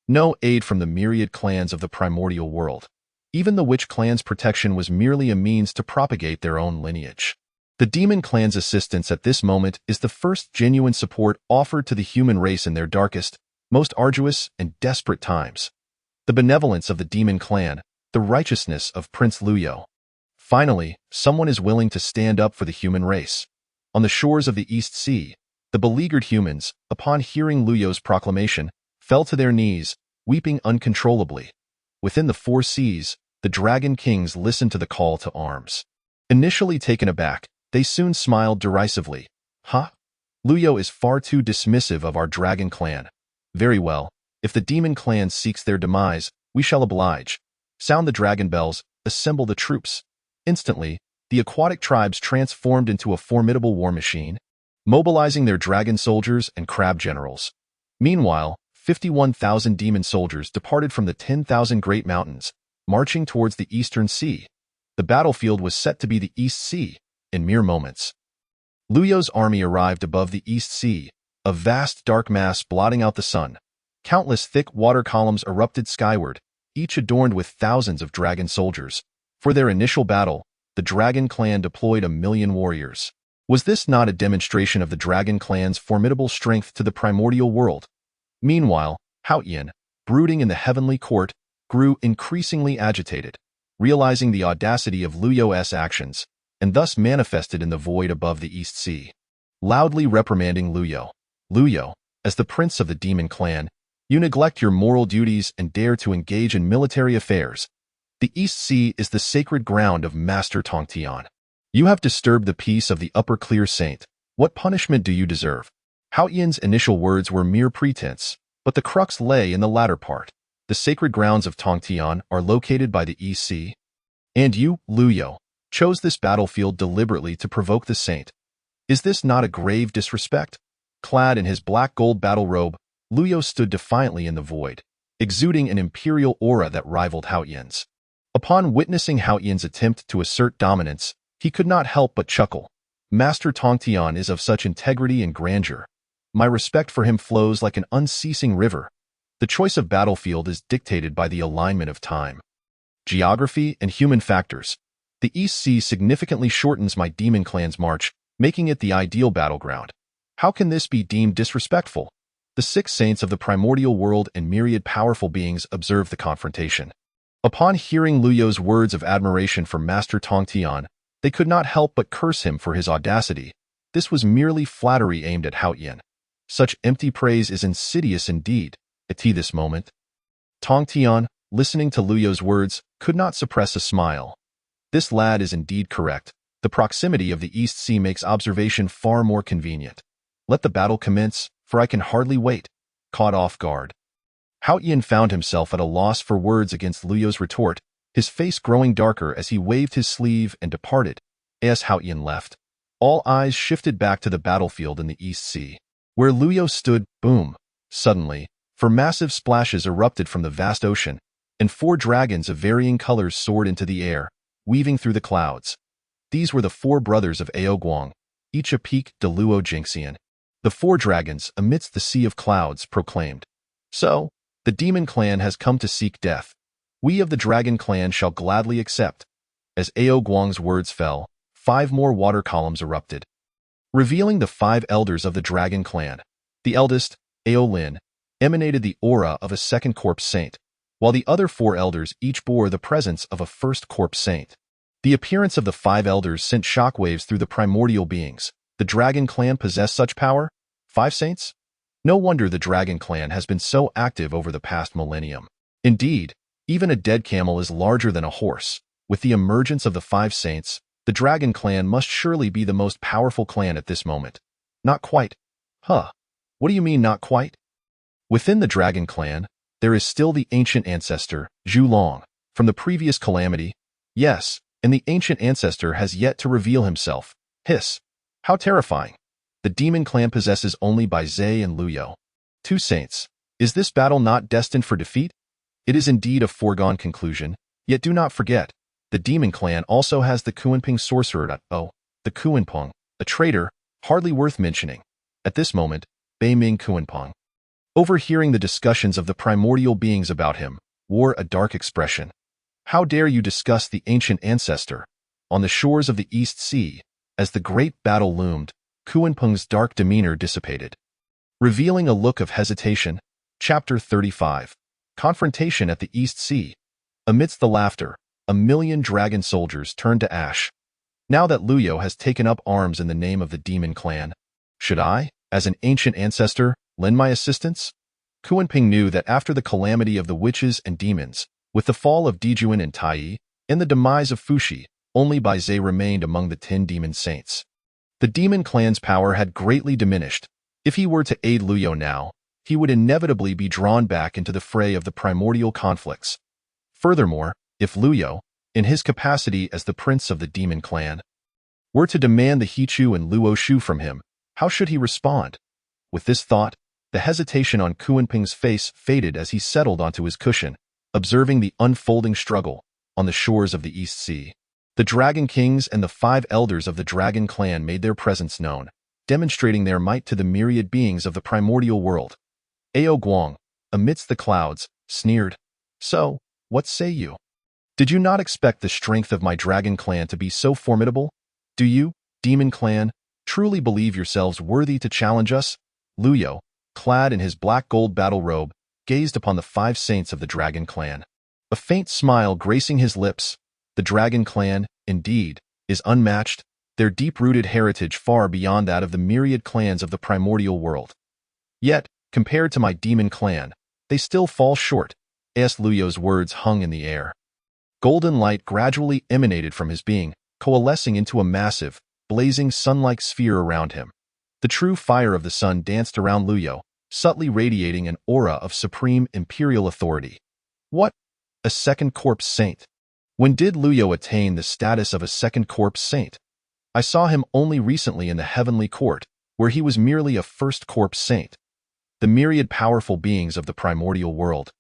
No aid from the myriad clans of the primordial world. Even the witch clan's protection was merely a means to propagate their own lineage. The demon clan's assistance at this moment is the first genuine support offered to the human race in their darkest, most arduous, and desperate times. The benevolence of the demon clan, the righteousness of Prince Luyo. Finally, someone is willing to stand up for the human race. On the shores of the East Sea, the beleaguered humans, upon hearing Luyo's proclamation, fell to their knees, weeping uncontrollably. Within the four seas, the dragon kings listened to the call to arms. Initially taken aback, they soon smiled derisively. Huh? Luyo is far too dismissive of our dragon clan. Very well, if the demon clan seeks their demise, we shall oblige. Sound the dragon bells, assemble the troops. Instantly, the aquatic tribes transformed into a formidable war machine, mobilizing their dragon soldiers and crab generals. Meanwhile, 51,000 demon soldiers departed from the 10,000 great mountains, marching towards the eastern sea. The battlefield was set to be the East Sea in mere moments. Luyo's army arrived above the East Sea, a vast dark mass blotting out the sun. Countless thick water columns erupted skyward, each adorned with thousands of dragon soldiers. For their initial battle, the dragon clan deployed 1,000,000 warriors. Was this not a demonstration of the dragon clan's formidable strength to the primordial world? Meanwhile, Haotian, brooding in the heavenly court, grew increasingly agitated, realizing the audacity of Luyo's actions, and thus manifested in the void above the East Sea. Loudly reprimanding Luyo, Luyo, as the prince of the demon clan, you neglect your moral duties and dare to engage in military affairs. The East Sea is the sacred ground of Master Tongtian. You have disturbed the peace of the Upper Clear Saint. What punishment do you deserve? Haotian's initial words were mere pretense, but the crux lay in the latter part. The sacred grounds of Tongtian are located by the East Sea. And you, Luyo, chose this battlefield deliberately to provoke the saint. Is this not a grave disrespect? Clad in his black gold battle robe, Luyo stood defiantly in the void, exuding an imperial aura that rivaled Haotian's. Upon witnessing Haotian's attempt to assert dominance, he could not help but chuckle. Master Tongtian is of such integrity and grandeur. My respect for him flows like an unceasing river. The choice of battlefield is dictated by the alignment of time, geography, and human factors. The East Sea significantly shortens my demon clan's march, making it the ideal battleground. How can this be deemed disrespectful? The 6 saints of the primordial world and myriad powerful beings observed the confrontation. Upon hearing Luyo's words of admiration for Master Tongtian, they could not help but curse him for his audacity. This was merely flattery aimed at Haotian. Such empty praise is insidious indeed. At this moment, Tongtian, listening to Luyo's words, could not suppress a smile. This lad is indeed correct. The proximity of the East Sea makes observation far more convenient. Let the battle commence, for I can hardly wait. Caught off guard, Haotian found himself at a loss for words against Luyo's retort, his face growing darker as he waved his sleeve and departed. As Haotian left, all eyes shifted back to the battlefield in the East Sea, where Luyo stood. Boom! Suddenly, for massive splashes erupted from the vast ocean, and 4 dragons of varying colors soared into the air, weaving through the clouds. These were the 4 brothers of Aoguang, each a peak de Luo Jingxian. The 4 dragons, amidst the sea of clouds, proclaimed, "So, the demon clan has come to seek death. We of the dragon clan shall gladly accept." As Aoguang's words fell, 5 more water columns erupted, revealing the 5 elders of the dragon clan. The eldest, Aolin, emanated the aura of a second corpse saint, while the other 4 elders each bore the presence of a first corpse saint. The appearance of the 5 elders sent shockwaves through the primordial beings. The dragon clan possessed such power? 5 saints? No wonder the dragon clan has been so active over the past millennium. Indeed, even a dead camel is larger than a horse. With the emergence of the 5 saints, the dragon clan must surely be the most powerful clan at this moment. Not quite. Huh. What do you mean not quite? Within the dragon clan, there is still the ancient ancestor, Zhu Long, from the previous calamity. Yes, and the ancient ancestor has yet to reveal himself. Hiss. How terrifying. The demon clan possesses only Bai Zhe and Luyo, 2 saints. Is this battle not destined for defeat? It is indeed a foregone conclusion, yet do not forget, The demon clan also has the Kuanping sorcerer. Oh, the Kuanping, a traitor, hardly worth mentioning. At this moment, Bei Ming Kuanping, overhearing the discussions of the primordial beings about him, wore a dark expression. How dare you discuss the ancient ancestor? On the shores of the East Sea, as the great battle loomed, Kuanping's dark demeanor dissipated, revealing a look of hesitation. Chapter 35. Confrontation at the East Sea. Amidst the laughter, 1,000,000 dragon soldiers turned to ash. Now that Luyo has taken up arms in the name of the demon clan, should I, as an ancient ancestor, lend my assistance? Kuanping knew that after the calamity of the witches and demons, with the fall of Dijuan and Tai, and the demise of Fushi, only Bai Zhe remained among the 10 demon saints. The demon clan's power had greatly diminished. If he were to aid Luyo now, he would inevitably be drawn back into the fray of the primordial conflicts. Furthermore, if Luyo, in his capacity as the prince of the demon clan, were to demand the Hichu and Luo Shu from him, how should he respond? With this thought, the hesitation on Kuanping's face faded as he settled onto his cushion, observing the unfolding struggle on the shores of the East Sea. The Dragon Kings and the 5 elders of the Dragon Clan made their presence known, demonstrating their might to the myriad beings of the primordial world. Ao Guang, amidst the clouds, sneered, "So, what say you? Did you not expect the strength of my Dragon Clan to be so formidable? Do you, Demon Clan, truly believe yourselves worthy to challenge us?" Luyo, clad in his black gold battle robe, gazed upon the 5 saints of the Dragon Clan. A faint smile gracing his lips. The Dragon Clan, indeed, is unmatched, their deep-rooted heritage far beyond that of the myriad clans of the primordial world. Yet, compared to my Demon Clan, they still fall short, as Luyo's words hung in the air. Golden light gradually emanated from his being, coalescing into a massive, blazing sun-like sphere around him. The true fire of the sun danced around Luyo, subtly radiating an aura of supreme imperial authority. What? A second corpse saint? When did Luyo attain the status of a second corpse saint? I saw him only recently in the heavenly court, where he was merely a first corpse saint. The myriad powerful beings of the primordial world,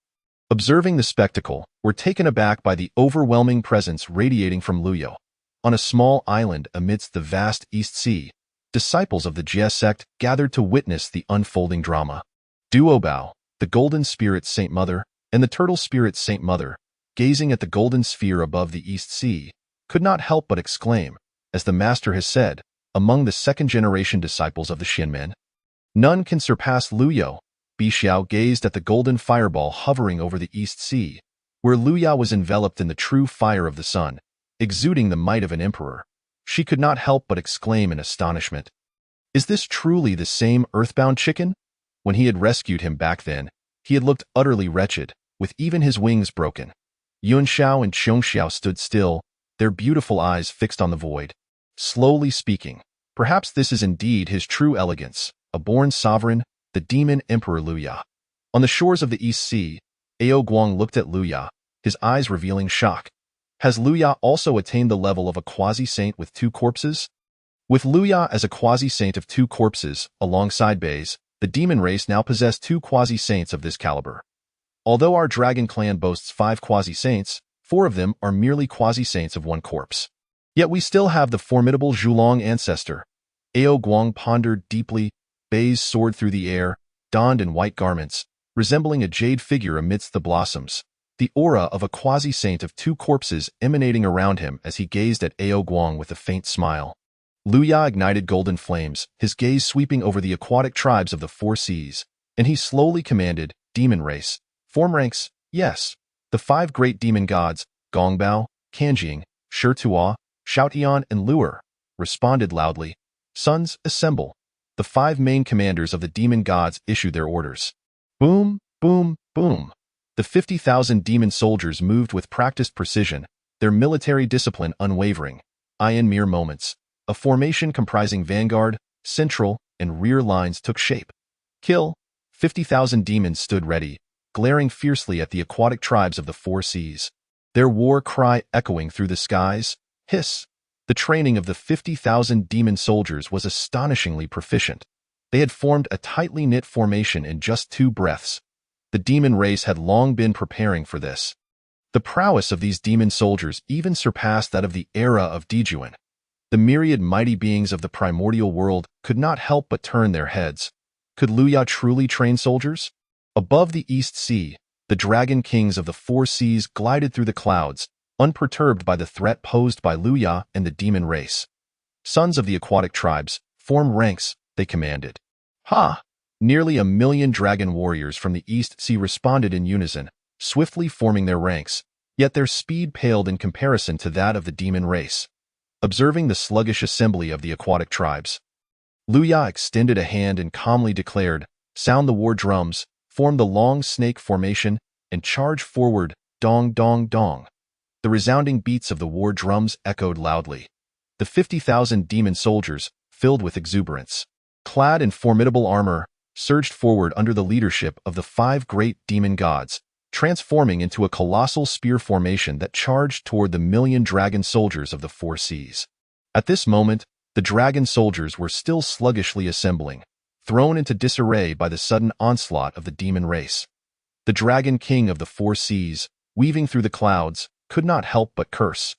observing the spectacle, were taken aback by the overwhelming presence radiating from Luyo. On a small island amidst the vast East Sea, disciples of the Jie sect gathered to witness the unfolding drama. Duobao, the Golden Spirit Saint Mother, and the Turtle Spirit Saint Mother, gazing at the golden sphere above the East Sea, could not help but exclaim, as the Master has said, among the second-generation disciples of the Xianmen, "None can surpass Luyo." Bixiao gazed at the golden fireball hovering over the East Sea, where Luya was enveloped in the true fire of the sun, exuding the might of an emperor. She could not help but exclaim in astonishment, "Is this truly the same earthbound chicken?" When he had rescued him back then, he had looked utterly wretched, with even his wings broken. Yunxiao and Qiongxiao stood still, their beautiful eyes fixed on the void. Slowly speaking, perhaps this is indeed his true elegance, a born sovereign, the demon emperor Luya. On the shores of the East Sea, Ao Guang looked at Luya, his eyes revealing shock. Has Luya also attained the level of a quasi-saint with 2 corpses? With Luya as a quasi-saint of 2 corpses, alongside Bai's, the demon race now possess 2 quasi-saints of this caliber. Although our Dragon Clan boasts 5 quasi-saints, 4 of them are merely quasi-saints of 1 corpse. Yet we still have the formidable Zhulong ancestor. Ao Guang pondered deeply. Bai's soared through the air, donned in white garments, resembling a jade figure amidst the blossoms, the aura of a quasi-saint of 2 corpses emanating around him as he gazed at Ao Guang with a faint smile. Luya ignited golden flames, his gaze sweeping over the aquatic tribes of the 4 seas, and he slowly commanded, "Demon race, form ranks, yes." The 5 great demon gods, Gongbao, Kanjing, Shirtua, Shoutian, and Luer, responded loudly, "Sons, assemble." The 5 main commanders of the demon gods issued their orders. Boom, boom, boom. The 50,000 demon soldiers moved with practiced precision, their military discipline unwavering. In mere moments, a formation comprising vanguard, central, and rear lines took shape. Kill. 50,000 demons stood ready, glaring fiercely at the aquatic tribes of the 4 seas, their war cry echoing through the skies. Hiss! The training of the 50,000 demon soldiers was astonishingly proficient. They had formed a tightly knit formation in just 2 breaths. The demon race had long been preparing for this. The prowess of these demon soldiers even surpassed that of the era of Dijuan. The myriad mighty beings of the primordial world could not help but turn their heads. Could Luya truly train soldiers? Above the East Sea, the dragon kings of the four seas glided through the clouds, unperturbed by the threat posed by Luya and the demon race. Sons of the aquatic tribes, form ranks, they commanded. Ha! Nearly 1,000,000 dragon warriors from the East Sea responded in unison, swiftly forming their ranks, yet their speed paled in comparison to that of the demon race. Observing the sluggish assembly of the aquatic tribes, Luya extended a hand and calmly declared, "Sound the war drums, form the long snake formation, and charge forward, dong dong dong." The resounding beats of the war drums echoed loudly. The 50,000 demon soldiers, filled with exuberance, clad in formidable armor, surged forward under the leadership of the 5 great demon gods, transforming into a colossal spear formation that charged toward the 1,000,000 dragon soldiers of the four seas. At this moment, the dragon soldiers were still sluggishly assembling, thrown into disarray by the sudden onslaught of the demon race. The dragon king of the four seas, weaving through the clouds, could not help but curse.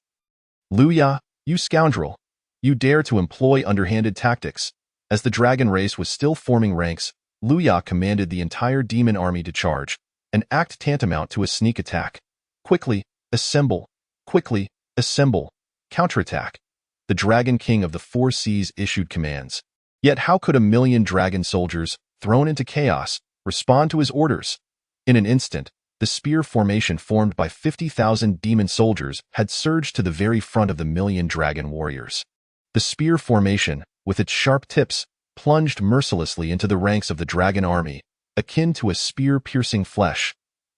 "Luya, you scoundrel! You dare to employ underhanded tactics." As the dragon race was still forming ranks, Luya commanded the entire demon army to charge, an act tantamount to a sneak attack. "Quickly, assemble! Quickly, assemble! Counterattack!" The dragon king of the four seas issued commands. Yet how could 1,000,000 dragon soldiers, thrown into chaos, respond to his orders? In an instant, the spear formation formed by 50,000 demon soldiers had surged to the very front of the 1,000,000 dragon warriors. The spear formation, with its sharp tips, plunged mercilessly into the ranks of the dragon army, akin to a spear piercing flesh.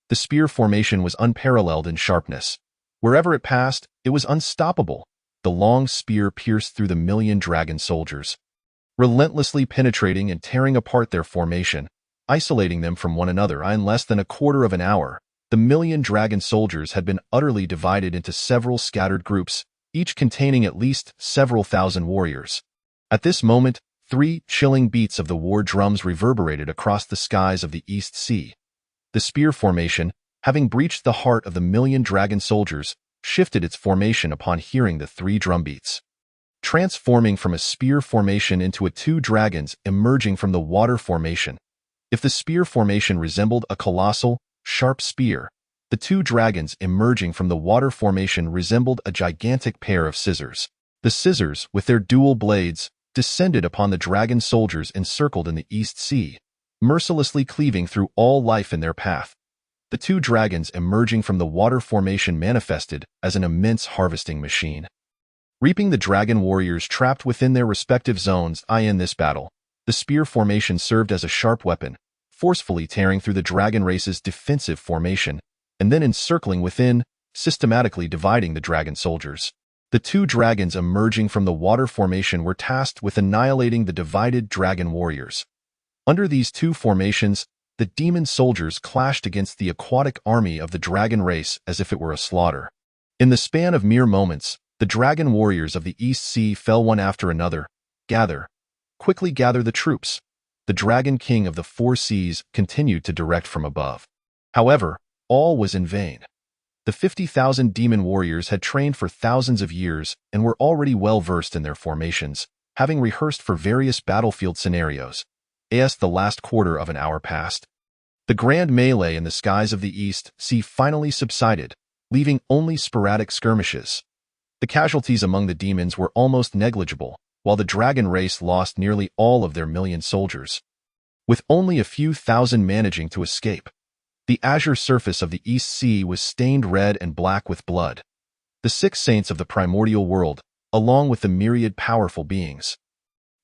The spear formation was unparalleled in sharpness. Wherever it passed, it was unstoppable. The long spear pierced through the 1,000,000 dragon soldiers, relentlessly penetrating and tearing apart their formation, isolating them from one another. In less than a quarter of an hour, the 1,000,000 dragon soldiers had been utterly divided into several scattered groups, each containing at least several thousand warriors. At this moment, 3 chilling beats of the war drums reverberated across the skies of the East Sea. The spear formation, having breached the heart of the 1,000,000 dragon soldiers, shifted its formation upon hearing the 3 drumbeats. Transforming from a spear formation into 2 dragons emerging from the water formation. If the spear formation resembled a colossal, sharp spear, the 2 dragons emerging from the water formation resembled a gigantic pair of scissors. The scissors, with their dual blades, descended upon the dragon soldiers encircled in the East Sea, mercilessly cleaving through all life in their path. The 2 dragons emerging from the water formation manifested as an immense harvesting machine, reaping the dragon warriors trapped within their respective zones. In this battle, the spear formation served as a sharp weapon, forcefully tearing through the dragon race's defensive formation, and then encircling within, systematically dividing the dragon soldiers. The 2 dragons emerging from the water formation were tasked with annihilating the divided dragon warriors. Under these 2 formations, the demon soldiers clashed against the aquatic army of the dragon race as if it were a slaughter. In the span of mere moments, the dragon warriors of the East Sea fell one after another. Quickly gather the troops. The dragon king of the four seas continued to direct from above. However, all was in vain. The 50,000 demon warriors had trained for thousands of years and were already well versed in their formations, having rehearsed for various battlefield scenarios. As the last quarter of an hour passed, the grand melee in the skies of the East Sea finally subsided, leaving only sporadic skirmishes. The casualties among the demons were almost negligible, while the dragon race lost nearly all of their 1,000,000 soldiers, with only a few thousand managing to escape. The azure surface of the East Sea was stained red and black with blood. The 6 saints of the primordial world, along with the myriad powerful beings,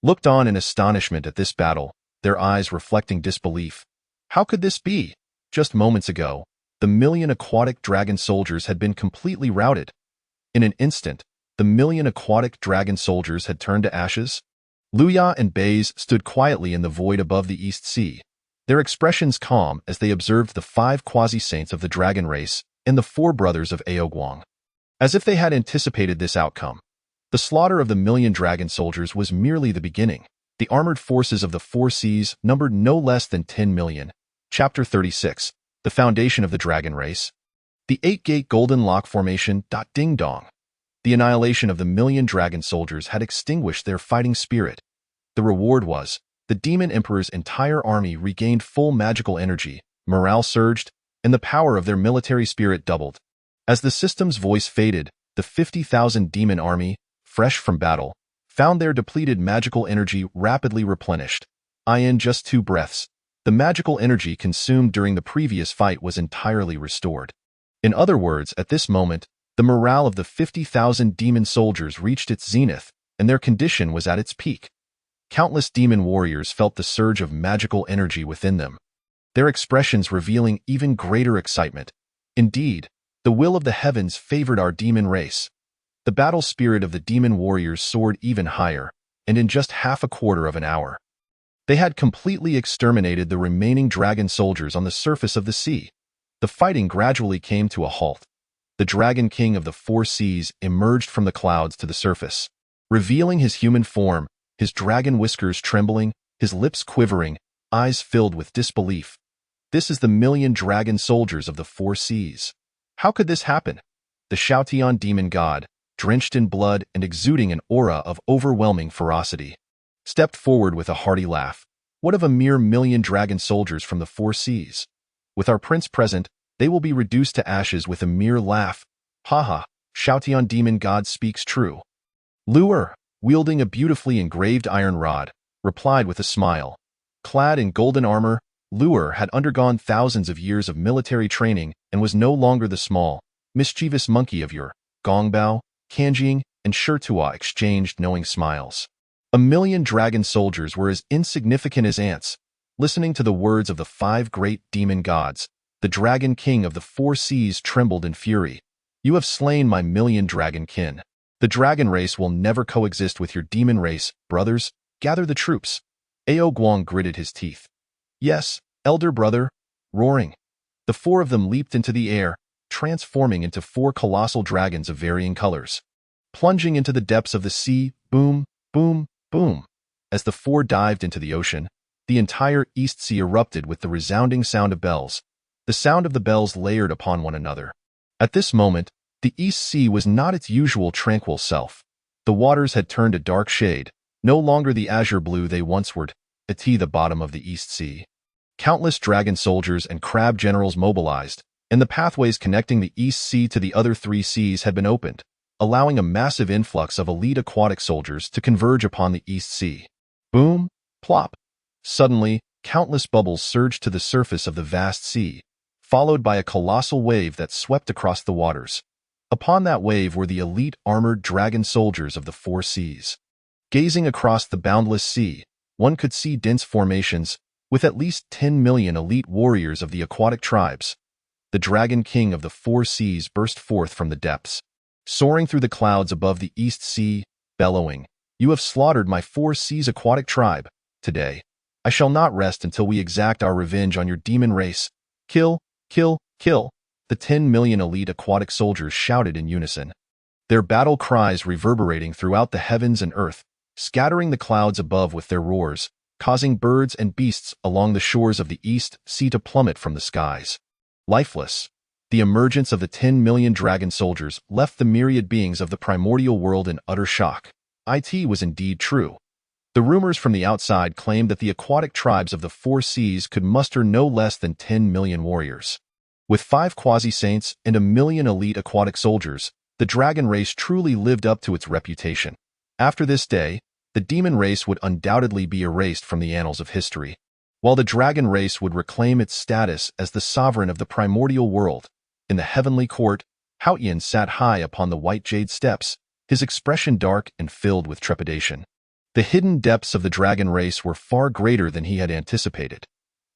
looked on in astonishment at this battle, their eyes reflecting disbelief. How could this be? Just moments ago, the 1,000,000 aquatic dragon soldiers had been completely routed. In an instant, the 1,000,000 aquatic dragon soldiers had turned to ashes. Luya and Baze stood quietly in the void above the East Sea, their expressions calm as they observed the 5 quasi-saints of the dragon race and the 4 brothers of Aoguang. As if they had anticipated this outcome, the slaughter of the 1,000,000 dragon soldiers was merely the beginning. The armored forces of the four seas numbered no less than 10 million. Chapter 36. The Foundation of the Dragon Race. The 8-gate golden lock formation. Ding dong. The annihilation of the million dragon soldiers had extinguished their fighting spirit. The reward was, the Demon Emperor's entire army regained full magical energy, morale surged, and the power of their military spirit doubled. As the system's voice faded, the 50,000 demon army, fresh from battle, found their depleted magical energy rapidly replenished. In just 2 breaths, the magical energy consumed during the previous fight was entirely restored. In other words, at this moment, the morale of the 50,000 demon soldiers reached its zenith, and their condition was at its peak. Countless demon warriors felt the surge of magical energy within them, their expressions revealing even greater excitement. Indeed, the will of the heavens favored our demon race. The battle spirit of the demon warriors soared even higher, and in just half a quarter of an hour, they had completely exterminated the remaining dragon soldiers on the surface of the sea. The fighting gradually came to a halt. The Dragon King of the 4 seas emerged from the clouds to the surface, revealing his human form, his dragon whiskers trembling, his lips quivering, eyes filled with disbelief. This is the million dragon soldiers of the 4 seas. How could this happen? The Shoutian demon god, drenched in blood and exuding an aura of overwhelming ferocity, stepped forward with a hearty laugh. What of a mere million dragon soldiers from the 4 seas? With our prince present, they will be reduced to ashes with a mere laugh. Haha, Shoutian demon god speaks true. Luer, wielding a beautifully engraved iron rod, replied with a smile. Clad in golden armor, Luer had undergone thousands of years of military training and was no longer the small, mischievous monkey of yore. Gongbao, Kanjing, and Shirtua exchanged knowing smiles. A million dragon soldiers were as insignificant as ants. Listening to the words of the 5 great demon gods, the Dragon King of the 4 seas trembled in fury. You have slain my million dragon kin. The dragon race will never coexist with your demon race, brothers. Gather the troops. Ao Guang gritted his teeth. Yes, elder brother. Roaring. The 4 of them leaped into the air, transforming into 4 colossal dragons of varying colors. Plunging into the depths of the sea, boom, boom, boom. As the 4 dived into the ocean, the entire East Sea erupted with the resounding sound of bells. The sound of the bells layered upon one another. At this moment, the East Sea was not its usual tranquil self. The waters had turned a dark shade, no longer the azure blue they once were. At the bottom of the East Sea, countless dragon soldiers and crab generals mobilized, and the pathways connecting the East Sea to the other 3 seas had been opened, allowing a massive influx of elite aquatic soldiers to converge upon the East Sea. Boom, plop. Suddenly, countless bubbles surged to the surface of the vast sea, followed by a colossal wave that swept across the waters. Upon that wave were the elite armored dragon soldiers of the 4 seas. Gazing across the boundless sea, one could see dense formations, with at least 10 million elite warriors of the aquatic tribes. The Dragon King of the 4 seas burst forth from the depths, soaring through the clouds above the East Sea, bellowing, "You have slaughtered my 4 seas aquatic tribe. Today, I shall not rest until we exact our revenge on your demon race. Kill, kill, kill." The 10 million elite aquatic soldiers shouted in unison, their battle cries reverberating throughout the heavens and earth, scattering the clouds above with their roars, causing birds and beasts along the shores of the East Sea to plummet from the skies. Lifeless, the emergence of the 10 million dragon soldiers left the myriad beings of the primordial world in utter shock. It was indeed true. The rumors from the outside claimed that the aquatic tribes of the 4 seas could muster no less than 10 million warriors. With 5 quasi-saints and 1 million elite aquatic soldiers, the dragon race truly lived up to its reputation. After this day, the demon race would undoubtedly be erased from the annals of history, while the dragon race would reclaim its status as the sovereign of the primordial world. In the heavenly court, Haoyan sat high upon the white jade steps, his expression dark and filled with trepidation. The hidden depths of the dragon race were far greater than he had anticipated.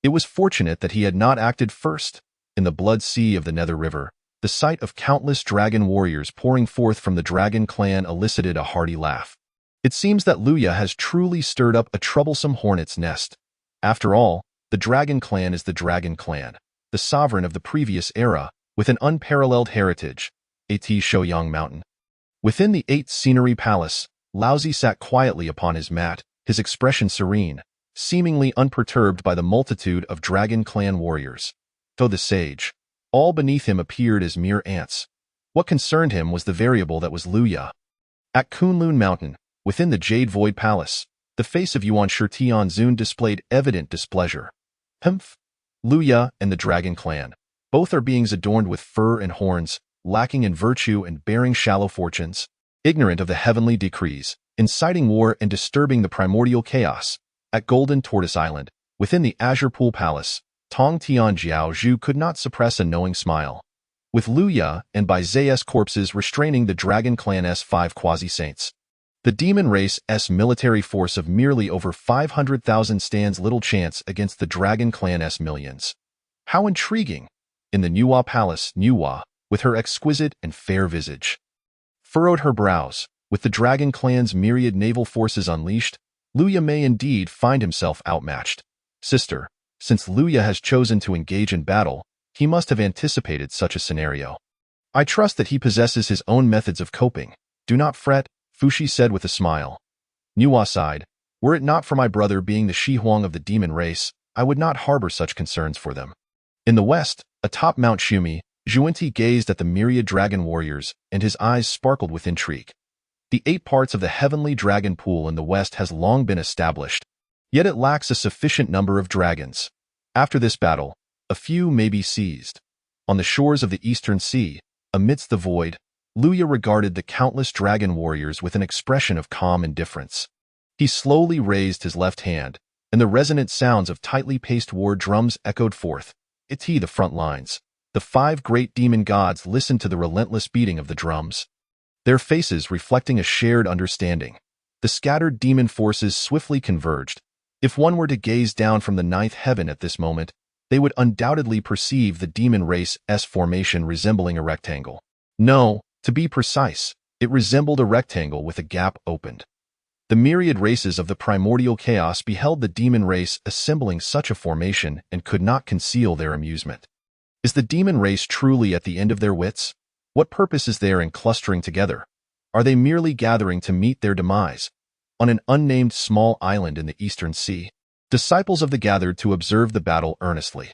It was fortunate that he had not acted first. In the blood sea of the Nether River, the sight of countless dragon warriors pouring forth from the dragon clan elicited a hearty laugh. It seems that Luya has truly stirred up a troublesome hornet's nest. After all, the dragon clan is the dragon clan, the sovereign of the previous era, with an unparalleled heritage. Shouyang Mountain. Within the 8th Scenery Palace, Laozi sat quietly upon his mat, his expression serene, seemingly unperturbed by the multitude of dragon clan warriors. Though the sage, All beneath him appeared as mere ants. What concerned him was the variable that was Luya. At Kunlun Mountain, within the Jade Void Palace, the face of Yuan Shirtianzun displayed evident displeasure. Humph! Luya and the Dragon Clan. Both are beings adorned with fur and horns, lacking in virtue and bearing shallow fortunes, ignorant of the heavenly decrees, inciting war and disturbing the primordial chaos. At Golden Tortoise Island, within the Azure Pool Palace, Tong Tian Jiao Zhu could not suppress a knowing smile. With Luya and Bai Zai's corpses restraining the Dragon Clan's 5 quasi-saints, the demon race's military force of merely over 500,000 stands little chance against the Dragon Clan's millions. How intriguing! In the Nuwa Palace, Nuwa, with her exquisite and fair visage, furrowed her brows. With the Dragon Clan's myriad naval forces unleashed, Luya may indeed find himself outmatched. Sister, since Luya has chosen to engage in battle, he must have anticipated such a scenario. I trust that he possesses his own methods of coping. Do not fret, Fushi said with a smile. Nuwa sighed. Were it not for my brother being the Shihuang of the demon race, I would not harbor such concerns for them. In the west, atop Mount Shumi, Zhuinti gazed at the myriad dragon warriors, and his eyes sparkled with intrigue. The 8 parts of the heavenly dragon pool in the west has long been established, yet it lacks a sufficient number of dragons. After this battle, a few may be seized. On the shores of the eastern sea, amidst the void, Luya regarded the countless dragon warriors with an expression of calm indifference. He slowly raised his left hand, and the resonant sounds of tightly paced war drums echoed forth. It's the front lines. The 5 great demon gods listened to the relentless beating of the drums, their faces reflecting a shared understanding. The scattered demon forces swiftly converged. If one were to gaze down from the 9th heaven at this moment, they would undoubtedly perceive the demon race's formation resembling a rectangle. No, to be precise, it resembled a rectangle with a gap opened. The myriad races of the primordial chaos beheld the demon race assembling such a formation and could not conceal their amusement. Is the demon race truly at the end of their wits? What purpose is there in clustering together? Are they merely gathering to meet their demise? On an unnamed small island in the eastern sea, disciples of the gathered to observe the battle earnestly.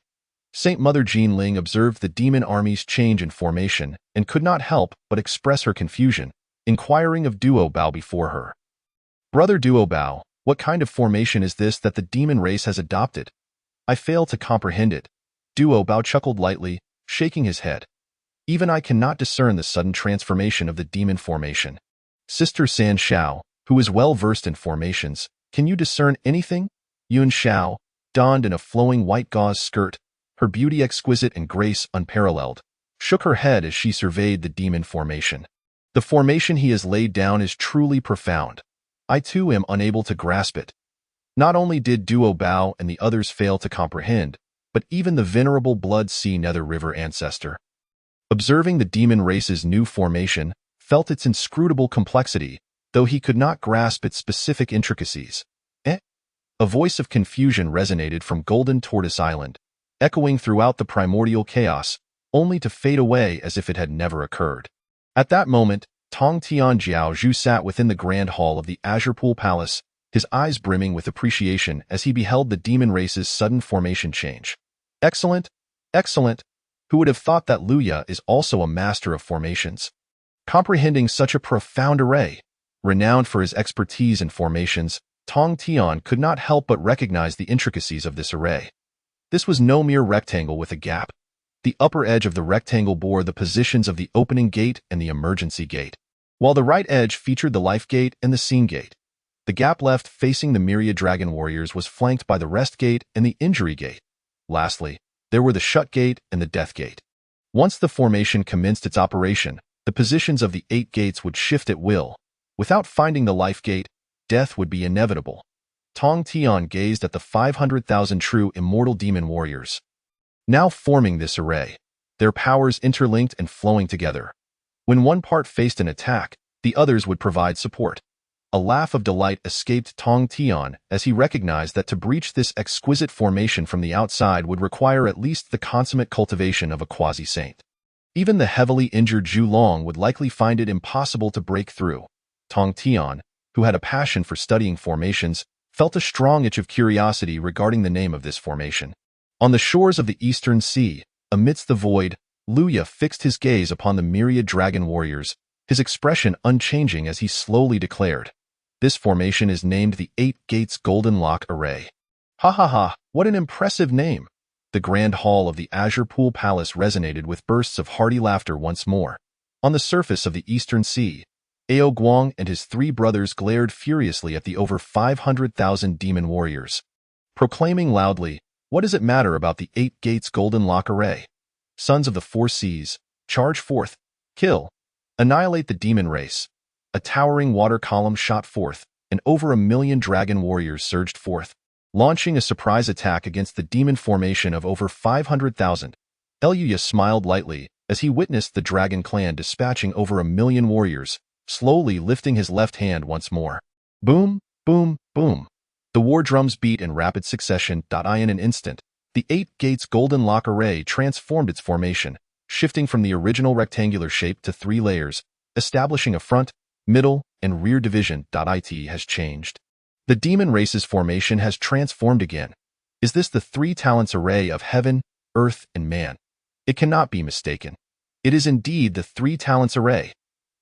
Saint Mother Jinling observed the demon army's change in formation and could not help but express her confusion, inquiring of Duo Bao before her. Brother Duo Bao, what kind of formation is this that the demon race has adopted? I fail to comprehend it. Duo Bao chuckled lightly, shaking his head. Even I cannot discern the sudden transformation of the demon formation. Sister San Shao, who is well versed in formations, can you discern anything? Yun Shao, donned in a flowing white gauze skirt, her beauty exquisite and grace unparalleled, shook her head as she surveyed the demon formation. The formation he has laid down is truly profound. I too am unable to grasp it. Not only did Duo Bao and the others fail to comprehend, but even the venerable Blood Sea Nether River ancestor, observing the demon race's new formation, felt its inscrutable complexity, though he could not grasp its specific intricacies. A voice of confusion resonated from Golden Tortoise Island, echoing throughout the primordial chaos, only to fade away as if it had never occurred. At that moment, Tong Tian Jiao Zhu sat within the grand hall of the Azure Pool Palace, his eyes brimming with appreciation as he beheld the demon race's sudden formation change. Excellent! Excellent! Who would have thought that Luya is also a master of formations? Comprehending such a profound array, renowned for his expertise in formations, Tong Tian could not help but recognize the intricacies of this array. This was no mere rectangle with a gap. The upper edge of the rectangle bore the positions of the opening gate and the emergency gate, while the right edge featured the life gate and the scene gate. The gap left facing the myriad dragon warriors was flanked by the rest gate and the injury gate. Lastly, there were the shut gate and the death gate. Once the formation commenced its operation, the positions of the 8 gates would shift at will. Without finding the life gate, death would be inevitable. Tong Tian gazed at the 500,000 true immortal demon warriors, now forming this array, their powers interlinked and flowing together. When one part faced an attack, the others would provide support. A laugh of delight escaped Tong Tian as he recognized that to breach this exquisite formation from the outside would require at least the consummate cultivation of a quasi-saint. Even the heavily injured Zhu Long would likely find it impossible to break through. Tong Tian, who had a passion for studying formations, felt a strong itch of curiosity regarding the name of this formation. On the shores of the eastern sea, amidst the void, Luya fixed his gaze upon the myriad dragon warriors, his expression unchanging as he slowly declared, "This formation is named the Eight Gates Golden Lock Array." Ha ha ha, what an impressive name! The grand hall of the Azure Pool Palace resonated with bursts of hearty laughter once more. On the surface of the Eastern Sea, Ao Guang and his three brothers glared furiously at the over 500,000 demon warriors, proclaiming loudly, "What does it matter about the Eight Gates Golden Lock Array? Sons of the Four Seas, charge forth, kill, annihilate the demon race." A towering water column shot forth, and over 1,000,000 dragon warriors surged forth, launching a surprise attack against the demon formation of over 500,000. Luya smiled lightly as he witnessed the dragon clan dispatching over 1,000,000 warriors, slowly lifting his left hand once more. Boom, boom, boom. The war drums beat in rapid succession. In an instant, the Eight Gates Golden Lock Array transformed its formation, shifting from the original rectangular shape to 3 layers, establishing a front, middle, and rear division. It has changed. The demon race's formation has transformed again. Is this the 3 talents array of heaven, earth, and man? It cannot be mistaken. It is indeed the 3 talents array.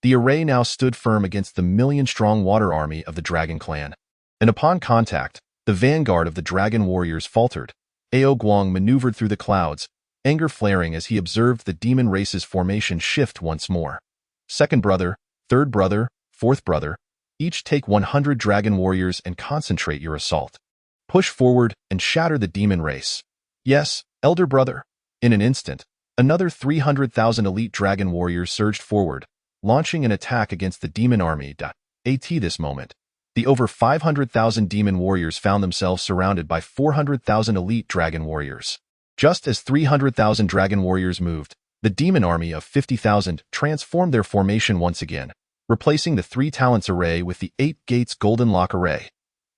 The array now stood firm against the 1,000,000-strong water army of the dragon clan. And upon contact, the vanguard of the dragon warriors faltered. Ao Guang maneuvered through the clouds, anger flaring as he observed the demon race's formation shift once more. Second brother, third brother, fourth brother, each take 100 dragon warriors and concentrate your assault. Push forward and shatter the demon race. Yes, elder brother. In an instant, another 300,000 elite dragon warriors surged forward, launching an attack against the demon army. At this moment, the over 500,000 demon warriors found themselves surrounded by 400,000 elite dragon warriors. Just as 300,000 dragon warriors moved, the demon army of 50,000 transformed their formation once again, replacing the 3 talents array with the 8 Gates Golden Lock Array.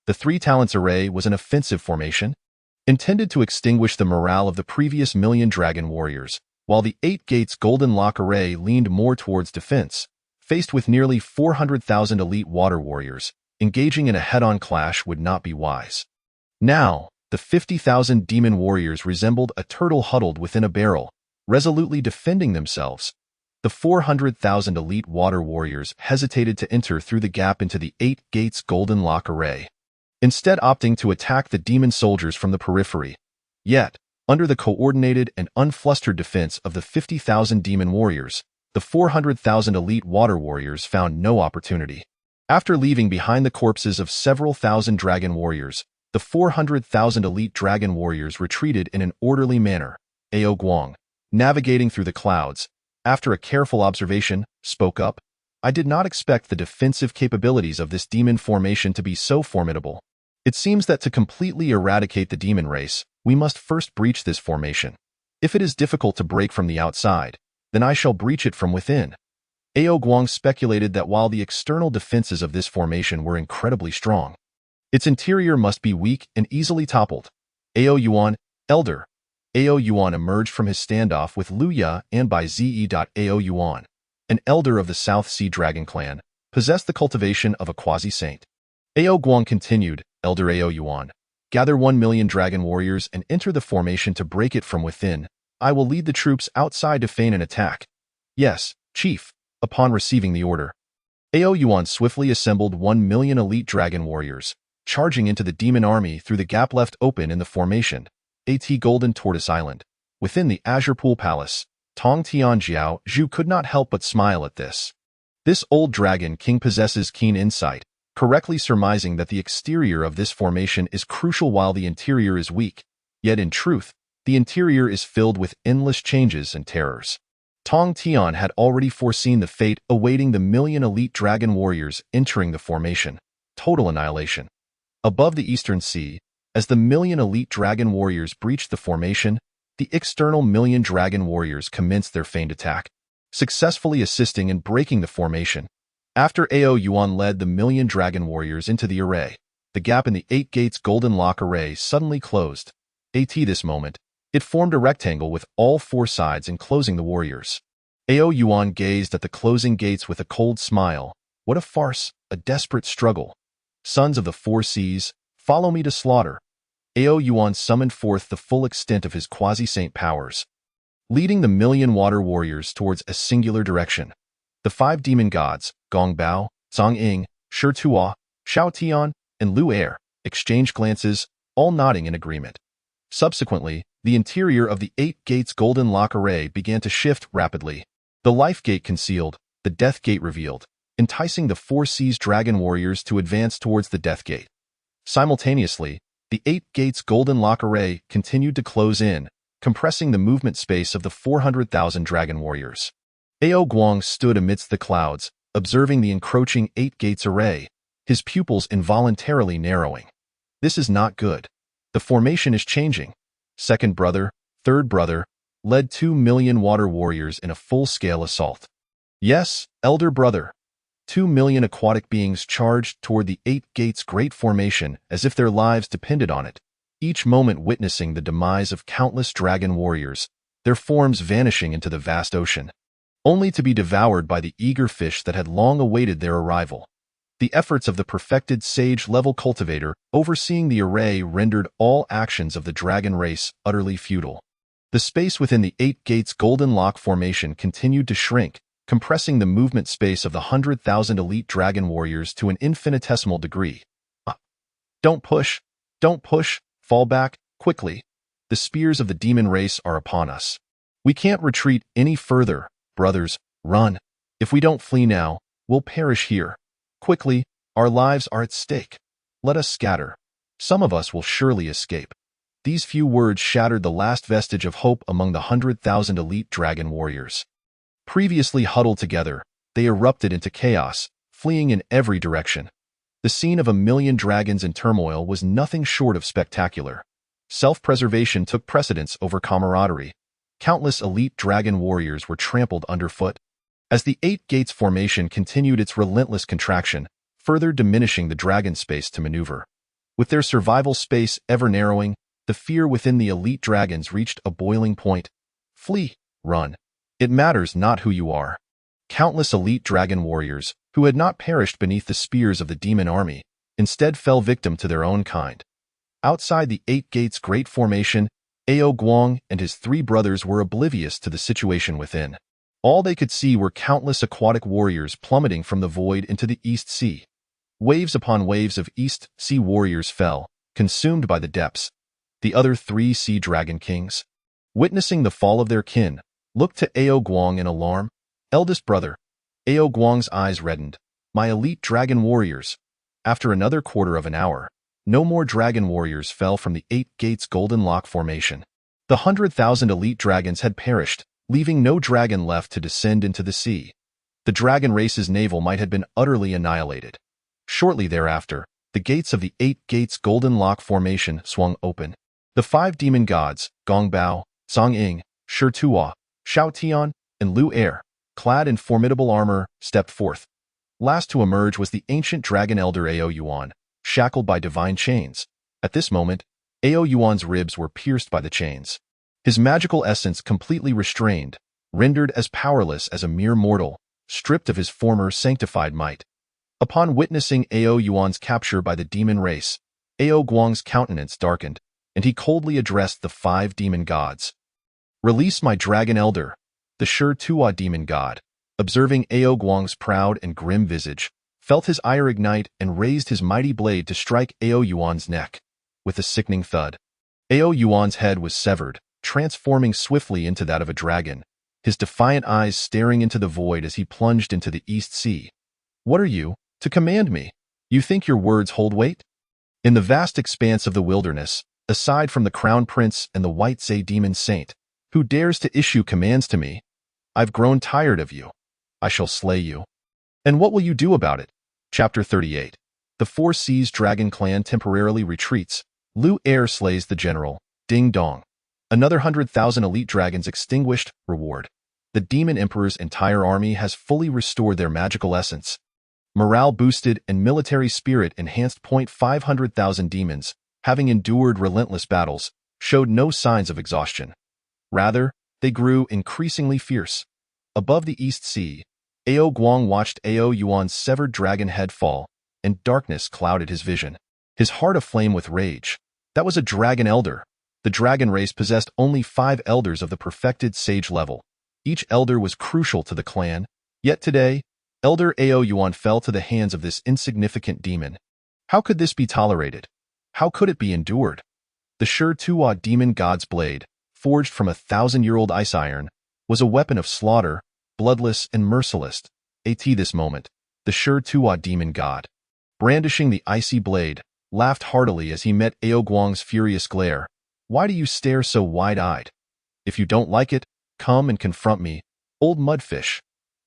The 3 talents array was an offensive formation, intended to extinguish the morale of the previous 1,000,000 dragon warriors, while the 8 Gates Golden Lock Array leaned more towards defense. Faced with nearly 400,000 elite water warriors, engaging in a head-on clash would not be wise. Now, the 50,000 demon warriors resembled a turtle huddled within a barrel, resolutely defending themselves. The 400,000 elite water warriors hesitated to enter through the gap into the 8 Gates Golden Lock Array, instead opting to attack the demon soldiers from the periphery. Yet, under the coordinated and unflustered defense of the 50,000 demon warriors, the 400,000 elite water warriors found no opportunity. After leaving behind the corpses of several thousand dragon warriors, the 400,000 elite dragon warriors retreated in an orderly manner. Ao Guang, navigating through the clouds, after a careful observation, spoke up, "I did not expect the defensive capabilities of this demon formation to be so formidable. It seems that to completely eradicate the demon race, we must first breach this formation. If it is difficult to break from the outside, then I shall breach it from within." Ao Guang speculated that while the external defenses of this formation were incredibly strong, its interior must be weak and easily toppled. Ao Yuan, elder. Ao Yuan emerged from his standoff with Luya and by Ze. Ao Yuan, an elder of the South Sea Dragon clan, possessed the cultivation of a quasi-saint. Ao Guang continued, "Elder Ao Yuan, gather 1,000,000 dragon warriors and enter the formation to break it from within. I will lead the troops outside to feign an attack." "Yes, chief." Upon receiving the order, Ao Yuan swiftly assembled 1,000,000 elite dragon warriors, charging into the demon army through the gap left open in the formation. Golden Tortoise Island. Within the Azure Pool Palace, Tong Tianjiao Zhu could not help but smile at this. This old dragon king possesses keen insight, correctly surmising that the exterior of this formation is crucial while the interior is weak, yet in truth, the interior is filled with endless changes and terrors. Tong Tian had already foreseen the fate awaiting the 1,000,000 elite dragon warriors entering the formation: total annihilation. Above the Eastern Sea, as the 1,000,000 elite dragon warriors breached the formation, the external 1,000,000 dragon warriors commenced their feigned attack, successfully assisting in breaking the formation. After Ao Yuan led the 1,000,000 dragon warriors into the array, the gap in the 8 Gates Golden Lock Array suddenly closed. At this moment, it formed a rectangle with all 4 sides enclosing the warriors. Ao Yuan gazed at the closing gates with a cold smile. What a farce, a desperate struggle. Sons of the Four Seas, follow me to slaughter. Ao Yuan summoned forth the full extent of his quasi-saint powers. leading the million water warriors towards a singular direction. The five demon gods, Gong Bao, Zhang Ying, Shi Tuo, Xiao Tian, and Lu Er, exchanged glances, all nodding in agreement. Subsequently, the interior of the Eight Gates Golden Lock Array began to shift rapidly. The Life Gate concealed, the Death Gate revealed, enticing the Four Seas Dragon Warriors to advance towards the Death Gate. Simultaneously, the Eight Gates Golden Lock Array continued to close in, compressing the movement space of the 400,000 Dragon Warriors. Ao Guang stood amidst the clouds, observing the encroaching Eight Gates Array, his pupils involuntarily narrowing. This is not good. The formation is changing. Second brother, third brother, led 2 million water warriors in a full-scale assault. Yes, elder brother. 2 million aquatic beings charged toward the Eight Gates Great Formation as if their lives depended on it, each moment witnessing the demise of countless dragon warriors, their forms vanishing into the vast ocean, only to be devoured by the eager fish that had long awaited their arrival. The efforts of the perfected sage-level cultivator overseeing the array rendered all actions of the dragon race utterly futile. The space within the Eight Gates Golden Lock Formation continued to shrink, compressing the movement space of the 100,000 elite dragon warriors to an infinitesimal degree. Don't push, fall back, quickly. The spears of the demon race are upon us. We can't retreat any further, brothers, run. If we don't flee now, we'll perish here. Quickly, our lives are at stake. Let us scatter. Some of us will surely escape. These few words shattered the last vestige of hope among the 100,000 elite dragon warriors. Previously huddled together, they erupted into chaos, fleeing in every direction. The scene of 1,000,000 dragons in turmoil was nothing short of spectacular. Self-preservation took precedence over camaraderie. Countless elite dragon warriors were trampled underfoot. As the Eight Gates Formation continued its relentless contraction, further diminishing the dragon space to maneuver. With their survival space ever narrowing, the fear within the elite dragons reached a boiling point. Flee, run. It matters not who you are. Countless elite dragon warriors, who had not perished beneath the spears of the demon army, instead fell victim to their own kind. Outside the Eight Gates Great Formation, Ao Guang and his 3 brothers were oblivious to the situation within. All they could see were countless aquatic warriors plummeting from the void into the East Sea. Waves upon waves of East Sea warriors fell, consumed by the depths. The other 3 sea dragon kings, witnessing the fall of their kin, looked to Ao Guang in alarm. Eldest brother. Ao Guang's eyes reddened. My elite dragon warriors. After another quarter of an hour, no more dragon warriors fell from the Eight Gates Golden Lock Formation. The 100,000 elite dragons had perished, leaving no dragon left to descend into the sea. The dragon race's navel might have been utterly annihilated. Shortly thereafter, the gates of the Eight Gates Golden Lock Formation swung open. The 5 demon gods, Gong Bao, Zhang Ying, Shi Tuo, Xiao Tian, and Lu Er, clad in formidable armor, stepped forth. Last to emerge was the ancient dragon elder Ao Yuan, shackled by divine chains. At this moment, Ao Yuan's ribs were pierced by the chains. His magical essence completely restrained, rendered as powerless as a mere mortal, stripped of his former sanctified might. Upon witnessing Ao Yuan's capture by the demon race, Ao Guang's countenance darkened, and he coldly addressed the 5 demon gods. Release my dragon elder. The Shi Tuo demon god, observing Ao Guang's proud and grim visage, felt his ire ignite and raised his mighty blade to strike Ao Yuan's neck. With a sickening thud, Ao Yuan's head was severed, transforming swiftly into that of a dragon, his defiant eyes staring into the void as he plunged into the East Sea. What are you, to command me? You think your words hold weight? In the vast expanse of the wilderness, aside from the Crown Prince and the White Zay Demon Saint, who dares to issue commands to me? I've grown tired of you. I shall slay you. And what will you do about it? Chapter 38. The Four Seas Dragon Clan temporarily retreats. Lu Er slays the general. Ding dong. Another 100,000 elite dragons extinguished. Reward. The Demon Emperor's entire army has fully restored their magical essence. Morale boosted and military spirit enhanced. 500,000 demons, having endured relentless battles, showed no signs of exhaustion. Rather, they grew increasingly fierce. Above the East Sea, Ao Guang watched Ao Yuan's severed dragon head fall, and darkness clouded his vision. His heart aflame with rage. That was a dragon elder. The dragon race possessed only 5 elders of the perfected sage level. Each elder was crucial to the clan, yet today, Elder Ao Yuan fell to the hands of this insignificant demon. How could this be tolerated? How could it be endured? The Shur Tuwa demon god's blade, forged from 1,000-year-old ice iron, was a weapon of slaughter, bloodless and merciless. At this moment, the Shur Tuwa demon god, brandishing the icy blade, laughed heartily as he met Ao Guang's furious glare. Why do you stare so wide-eyed? If you don't like it, come and confront me, old mudfish.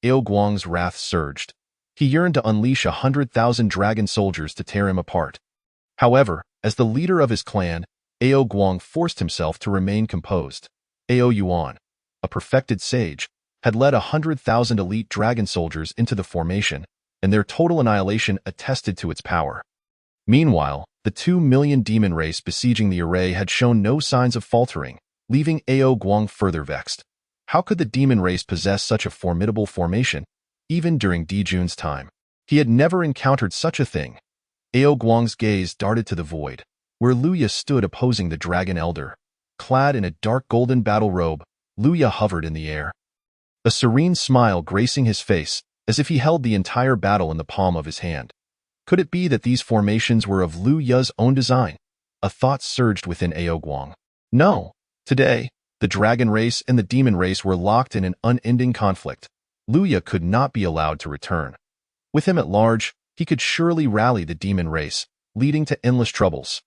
Ao Guang's wrath surged. He yearned to unleash 100,000 dragon soldiers to tear him apart. However, as the leader of his clan, Ao Guang forced himself to remain composed. Ao Yuan, a perfected sage, had led 100,000 elite dragon soldiers into the formation, and their total annihilation attested to its power. Meanwhile, the 2 million demon race besieging the array had shown no signs of faltering, leaving Ao Guang further vexed. How could the demon race possess such a formidable formation, even during Dijun's time? He had never encountered such a thing. Ao Guang's gaze darted to the void, where Luya stood opposing the dragon elder. Clad in a dark golden battle robe, Luya hovered in the air, a serene smile gracing his face, as if he held the entire battle in the palm of his hand. Could it be that these formations were of Lu Ya's own design? A thought surged within Ao Guang. No. Today, the dragon race and the demon race were locked in an unending conflict. Lu Ya could not be allowed to return. With him at large, he could surely rally the demon race, leading to endless troubles.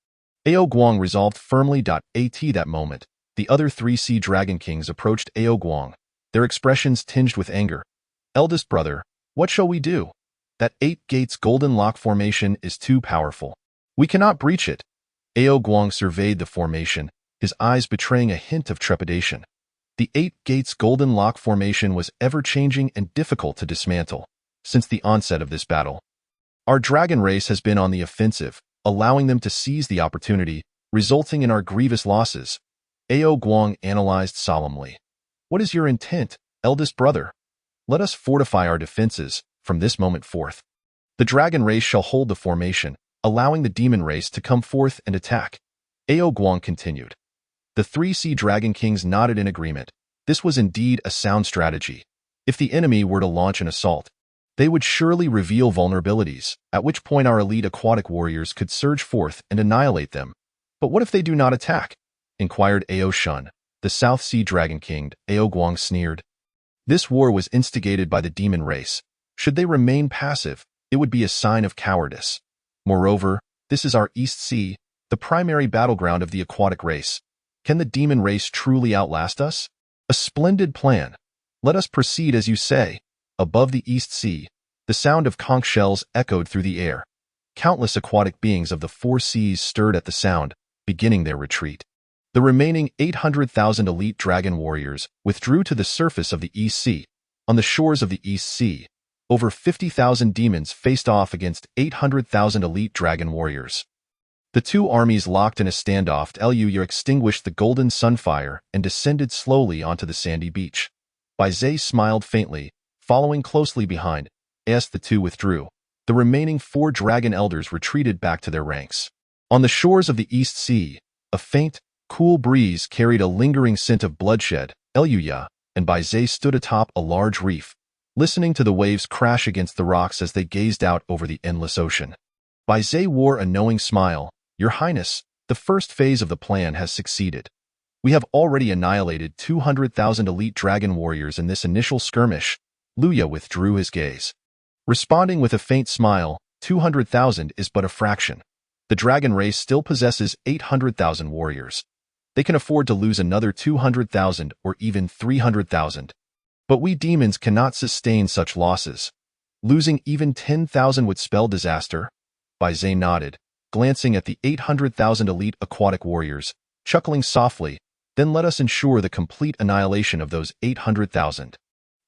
Ao Guang resolved firmly. At that moment, the other 3 sea dragon kings approached Ao Guang, their expressions tinged with anger. Eldest brother, what shall we do? That 8 gates golden lock formation is too powerful. We cannot breach it. Ao Guang surveyed the formation, his eyes betraying a hint of trepidation. The 8 gates golden lock formation was ever-changing and difficult to dismantle. Since the onset of this battle, our dragon race has been on the offensive, allowing them to seize the opportunity, resulting in our grievous losses. Ao Guang analyzed solemnly. What is your intent, eldest brother? Let us fortify our defenses. From this moment forth, the dragon race shall hold the formation, allowing the demon race to come forth and attack. Ao Guang continued. The 3 sea dragon kings nodded in agreement. This was indeed a sound strategy. If the enemy were to launch an assault, they would surely reveal vulnerabilities, at which point our elite aquatic warriors could surge forth and annihilate them. But what if they do not attack? Inquired Ao Shun, the South Sea Dragon King. Ao Guang sneered. This war was instigated by the demon race. Should they remain passive, it would be a sign of cowardice. Moreover, this is our East Sea, the primary battleground of the aquatic race. Can the demon race truly outlast us? A splendid plan. Let us proceed as you say. Above the East Sea, the sound of conch shells echoed through the air. Countless aquatic beings of the 4 seas stirred at the sound, beginning their retreat. The remaining 800,000 elite dragon warriors withdrew to the surface of the East Sea. On the shores of the East Sea, over 50,000 demons faced off against 800,000 elite dragon warriors. The 2 armies locked in a standoff. Lu extinguished the golden sunfire and descended slowly onto the sandy beach. Bai Zhe smiled faintly, following closely behind. As the 2 withdrew, the remaining 4 dragon elders retreated back to their ranks. On the shores of the East Sea, a faint, cool breeze carried a lingering scent of bloodshed. Luya and Bai Zhe stood atop a large reef, listening to the waves crash against the rocks as they gazed out over the endless ocean. Bai Zhe wore a knowing smile. Your Highness, the first phase of the plan has succeeded. We have already annihilated 200,000 elite dragon warriors in this initial skirmish. Luya withdrew his gaze, responding with a faint smile. 200,000 is but a fraction. The dragon race still possesses 800,000 warriors. They can afford to lose another 200,000 or even 300,000. But we demons cannot sustain such losses. Losing even 10,000 would spell disaster. Bai Zhe nodded, glancing at the 800,000 elite aquatic warriors, chuckling softly. Then let us ensure the complete annihilation of those 800,000.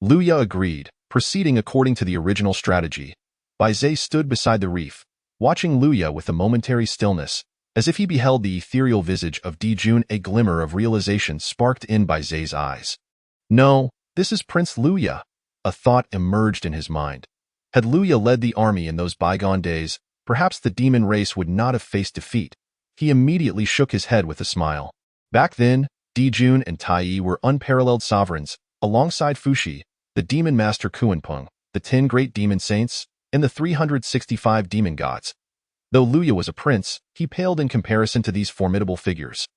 Luya agreed, proceeding according to the original strategy. Bai Zhe stood beside the reef, watching Luya with a momentary stillness, as if he beheld the ethereal visage of Dijun. A glimmer of realization sparked in Bai Zhe's eyes. No. This is Prince Luya. A thought emerged in his mind. Had Luya led the army in those bygone days, perhaps the demon race would not have faced defeat. He immediately shook his head with a smile. Back then, Dijun and Tai were unparalleled sovereigns, alongside Fuxi, the demon master Kuanpeng, the 10 great demon saints, and the 365 demon gods. Though Luya was a prince, he paled in comparison to these formidable figures.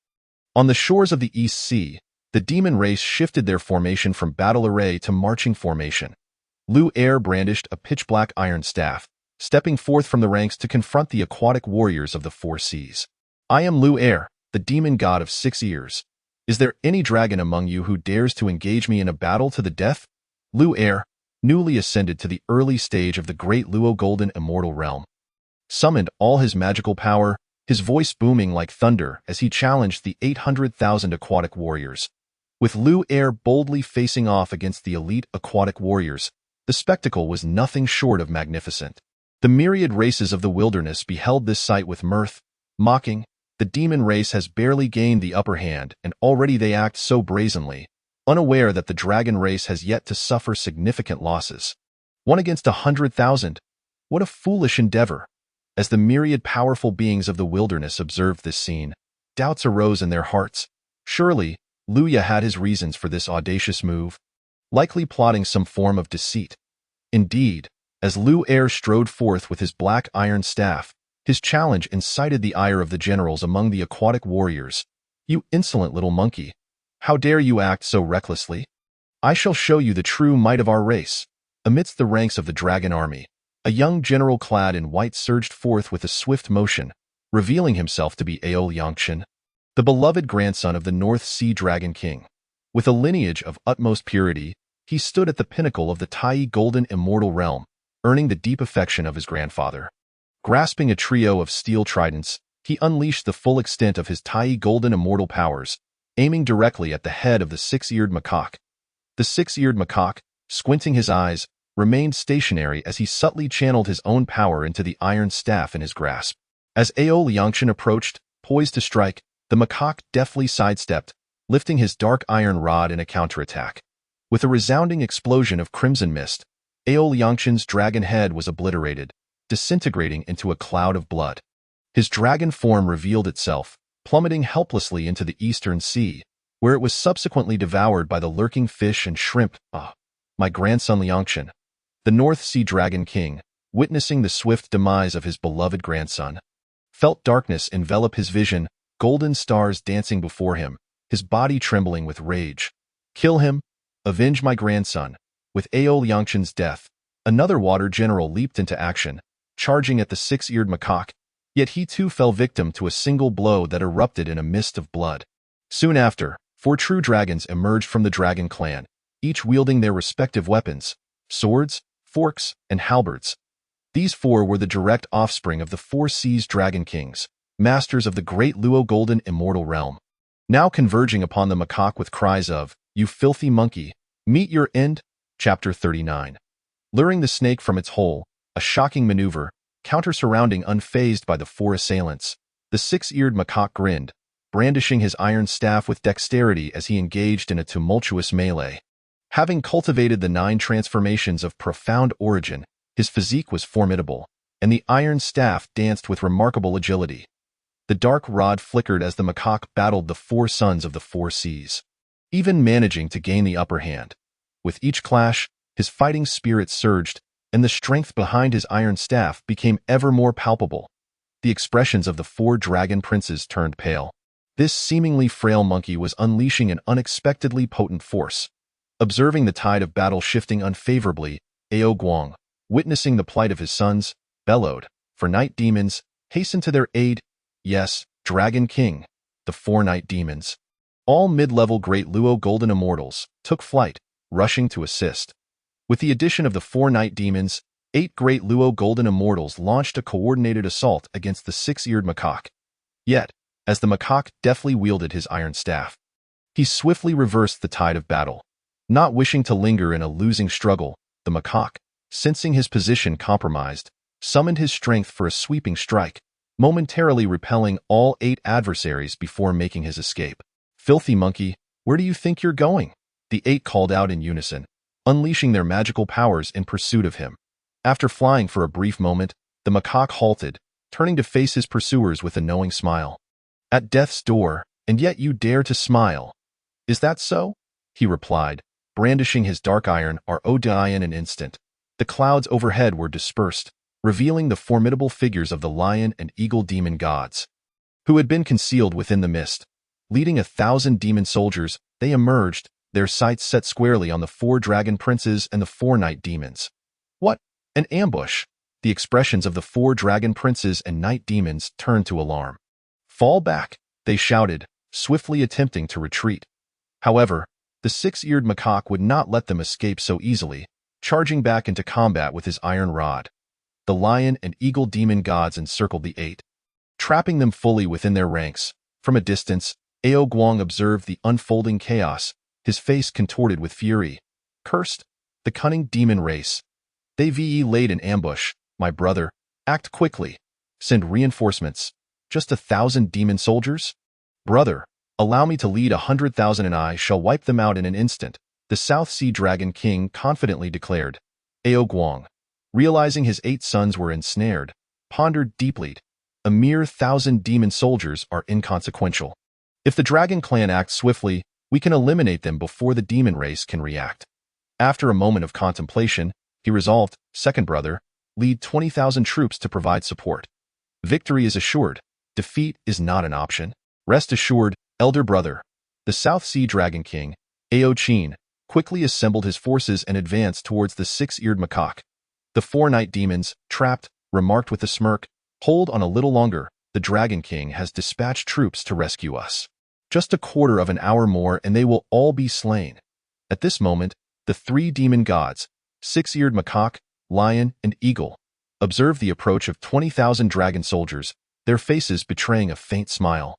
On the shores of the East Sea, the demon race shifted their formation from battle array to marching formation. Lu Er brandished a pitch-black iron staff, stepping forth from the ranks to confront the aquatic warriors of the four seas. "I am Lu Er, the demon god of 6 ears. Is there any dragon among you who dares to engage me in a battle to the death?" Lu Er, newly ascended to the early stage of the great Luo Golden Immortal Realm, summoned all his magical power, his voice booming like thunder as he challenged the 800,000 aquatic warriors. With Lu Er boldly facing off against the elite aquatic warriors, the spectacle was nothing short of magnificent. The myriad races of the wilderness beheld this sight with mirth, mocking, "The demon race has barely gained the upper hand, and already they act so brazenly, unaware that the dragon race has yet to suffer significant losses. 1 against 100,000? What a foolish endeavor!" As the myriad powerful beings of the wilderness observed this scene, doubts arose in their hearts. Surely, Luya had his reasons for this audacious move, likely plotting some form of deceit. Indeed, as Lu Er strode forth with his black iron staff, his challenge incited the ire of the generals among the aquatic warriors. "You insolent little monkey! How dare you act so recklessly? I shall show you the true might of our race." Amidst the ranks of the dragon army, a young general clad in white surged forth with a swift motion, revealing himself to be Ao Liangchen, the beloved grandson of the North Sea Dragon King. With a lineage of utmost purity, he stood at the pinnacle of the Tai Golden Immortal Realm, earning the deep affection of his grandfather. Grasping a trio of steel tridents, he unleashed the full extent of his Tai Golden Immortal powers, aiming directly at the head of the six-eared macaque. The six-eared macaque, squinting his eyes, remained stationary as he subtly channeled his own power into the iron staff in his grasp. As Ao Liangchen approached, poised to strike, the macaque deftly sidestepped, lifting his dark iron rod in a counterattack. With a resounding explosion of crimson mist, Ao Liangchen's dragon head was obliterated, disintegrating into a cloud of blood. His dragon form revealed itself, plummeting helplessly into the eastern sea, where it was subsequently devoured by the lurking fish and shrimp. "Ah, my grandson Liangchen," the North Sea Dragon King, witnessing the swift demise of his beloved grandson, felt darkness envelop his vision, golden stars dancing before him, his body trembling with rage. "Kill him! Avenge my grandson!" With Ao Liangchen's death, another water general leaped into action, charging at the six-eared macaque, yet he too fell victim to a single blow that erupted in a mist of blood. Soon after, 4 true dragons emerged from the dragon clan, each wielding their respective weapons, swords, forks, and halberds. These 4 were the direct offspring of the 4 seas dragon kings, masters of the great Luo Golden Immortal Realm. Now converging upon the macaque with cries of, "You filthy monkey, meet your end!" Chapter 39. Luring the snake from its hole, a shocking maneuver, counter-surrounding unfazed by the 4 assailants, the six-eared macaque grinned, brandishing his iron staff with dexterity as he engaged in a tumultuous melee. Having cultivated the 9 transformations of profound origin, his physique was formidable, and the iron staff danced with remarkable agility. The dark rod flickered as the macaque battled the 4 sons of the 4 seas, even managing to gain the upper hand. With each clash, his fighting spirit surged, and the strength behind his iron staff became ever more palpable. The expressions of the 4 dragon princes turned pale. This seemingly frail monkey was unleashing an unexpectedly potent force. Observing the tide of battle shifting unfavorably, Ao Guang, witnessing the plight of his sons, bellowed, "For night demons, hasten to their aid." Yes, Dragon King, the 4 night demons, all mid-level great Luo Golden Immortals, took flight, rushing to assist. With the addition of the 4 night demons, 8 great Luo Golden Immortals launched a coordinated assault against the six-eared macaque. Yet, as the macaque deftly wielded his iron staff, he swiftly reversed the tide of battle. Not wishing to linger in a losing struggle, the macaque, sensing his position compromised, summoned his strength for a sweeping strike, momentarily repelling all 8 adversaries before making his escape. "Filthy monkey, where do you think you're going?" the 8 called out in unison, unleashing their magical powers in pursuit of him. After flying for a brief moment, the macaque halted, turning to face his pursuers with a knowing smile. At death's door, And yet you dare to smile. Is that so? He replied, brandishing his dark iron in an instant. The clouds overhead were dispersed, revealing the formidable figures of the lion and eagle demon gods, who had been concealed within the mist. Leading 1,000 demon soldiers, they emerged, their sights set squarely on the 4 dragon princes and the 4 night demons. What? An ambush! The expressions of the 4 dragon princes and night demons turned to alarm. Fall back, they shouted, swiftly attempting to retreat. However, the 6-eared macaque would not let them escape so easily, charging back into combat with his iron rod. The lion and eagle demon gods encircled the 8, trapping them fully within their ranks. From a distance, Ao Guang observed the unfolding chaos, his face contorted with fury. Cursed, the cunning demon race. They laid an ambush. My brother, act quickly. Send reinforcements. Just 1,000 demon soldiers? Brother, allow me to lead 100,000 and I shall wipe them out in an instant, the South Sea Dragon King confidently declared. Ao Guang, realizing his 8 sons were ensnared, pondered deeply. A mere 1,000 demon soldiers are inconsequential. If the Dragon Clan acts swiftly, we can eliminate them before the demon race can react. After a moment of contemplation, he resolved, second brother, lead 20,000 troops to provide support. Victory is assured. Defeat is not an option. Rest assured, elder brother. The South Sea Dragon King, Ao Qin, quickly assembled his forces and advanced towards the 6-eared macaque. The 4 night demons, trapped, remarked with a smirk, hold on a little longer, the Dragon King has dispatched troops to rescue us. Just a quarter of an hour more and they will all be slain. At this moment, the 3 demon gods, 6-eared macaque, lion, and eagle, observed the approach of 20,000 dragon soldiers, their faces betraying a faint smile.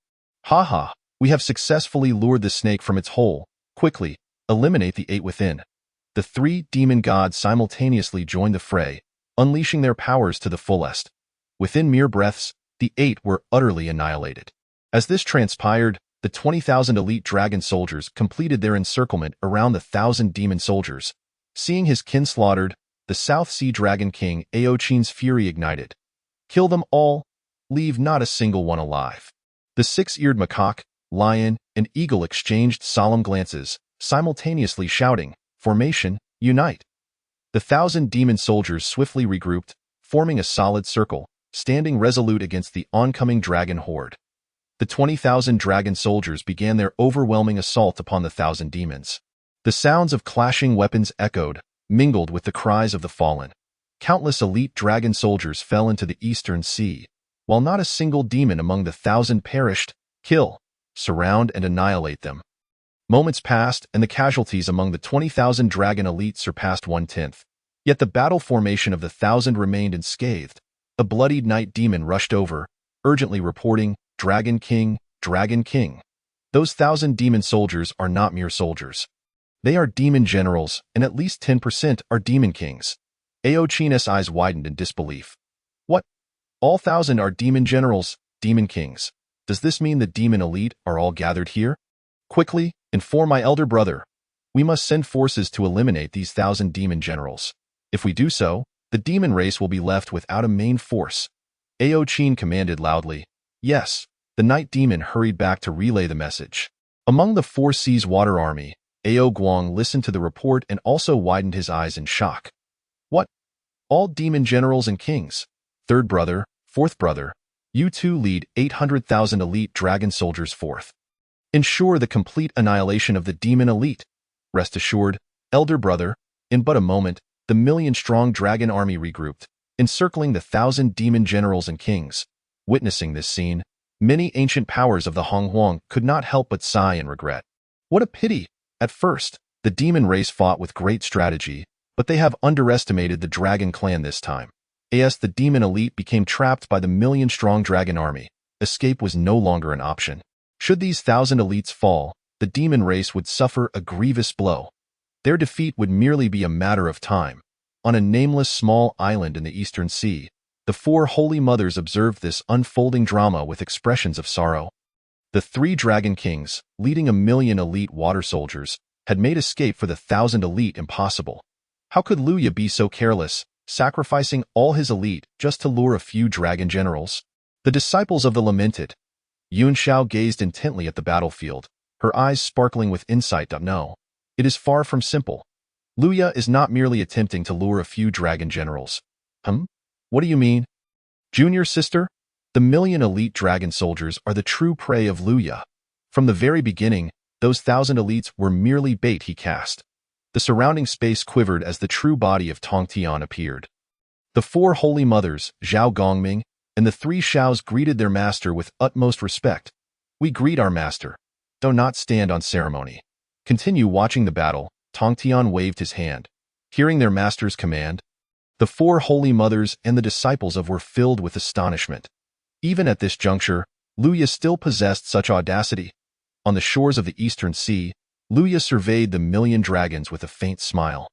Ha ha, we have successfully lured the snake from its hole. Quickly, eliminate the 8 within. The 3 demon gods simultaneously joined the fray, unleashing their powers to the fullest. Within mere breaths, the 8 were utterly annihilated. As this transpired, the 20,000 elite dragon soldiers completed their encirclement around the 1,000 demon soldiers. Seeing his kin slaughtered, the South Sea Dragon King Ao Qin's fury ignited. Kill them all, leave not a single one alive. The 6-eared macaque, lion, and eagle exchanged solemn glances, simultaneously shouting, Formation, unite! The 1,000 demon soldiers swiftly regrouped, forming a solid circle, standing resolute against the oncoming dragon horde. The 20,000 dragon soldiers began their overwhelming assault upon the 1,000 demons. The sounds of clashing weapons echoed, mingled with the cries of the fallen. Countless elite dragon soldiers fell into the eastern sea, while not a single demon among the 1,000 perished. Kill, surround, and annihilate them. Moments passed, and the casualties among the 20,000 dragon elite surpassed 1/10. Yet the battle formation of the 1,000 remained unscathed. A bloodied night demon rushed over, urgently reporting, Dragon King, Dragon King. Those 1,000 demon soldiers are not mere soldiers. They are demon generals, and at least 10% are demon kings. Ao Qin's eyes widened in disbelief. What? All 1,000 are demon generals, demon kings. Does this mean the demon elite are all gathered here? Quickly, inform my elder brother. We must send forces to eliminate these 1,000 demon generals. If we do so, the demon race will be left without a main force. Ao Qin commanded loudly. Yes, the night demon hurried back to relay the message. Among the 4 Seas Water Army, Ao Guang listened to the report and also widened his eyes in shock. What? All demon generals and kings? Third brother, fourth brother, you two lead 800,000 elite dragon soldiers forth. Ensure the complete annihilation of the demon elite. Rest assured, elder brother, in but a moment, the 1,000,000-strong dragon army regrouped, encircling the 1,000 demon generals and kings. Witnessing this scene, many ancient powers of the Honghuang could not help but sigh in regret. What a pity! At first, the demon race fought with great strategy, but they have underestimated the dragon clan this time. As the demon elite became trapped by the 1,000,000-strong dragon army, escape was no longer an option. Should these 1,000 elites fall, the demon race would suffer a grievous blow. Their defeat would merely be a matter of time. On a nameless small island in the eastern sea, the 4 holy mothers observed this unfolding drama with expressions of sorrow. The 3 dragon kings, leading 1,000,000 elite water soldiers, had made escape for the 1,000 elite impossible. How could Luya be so careless, sacrificing all his elite just to lure a few dragon generals? The disciples of the lamented Yun Xiao gazed intently at the battlefield, her eyes sparkling with insight. No, it is far from simple. Luya is not merely attempting to lure a few dragon generals. What do you mean? Junior sister? The million elite dragon soldiers are the true prey of Luya. From the very beginning, those 1,000 elites were merely bait he cast. The surrounding space quivered as the true body of Tong Tian appeared. The four holy mothers, Zhao Gongming, and the three Xiaos greeted their master with utmost respect. We greet our master. Do not stand on ceremony. Continue watching the battle. Tong Tian waved his hand. Hearing their master's command, the four holy mothers and the disciples of were filled with astonishment. Even at this juncture, Luya still possessed such audacity. On the shores of the Eastern Sea, Luya surveyed the million dragons with a faint smile.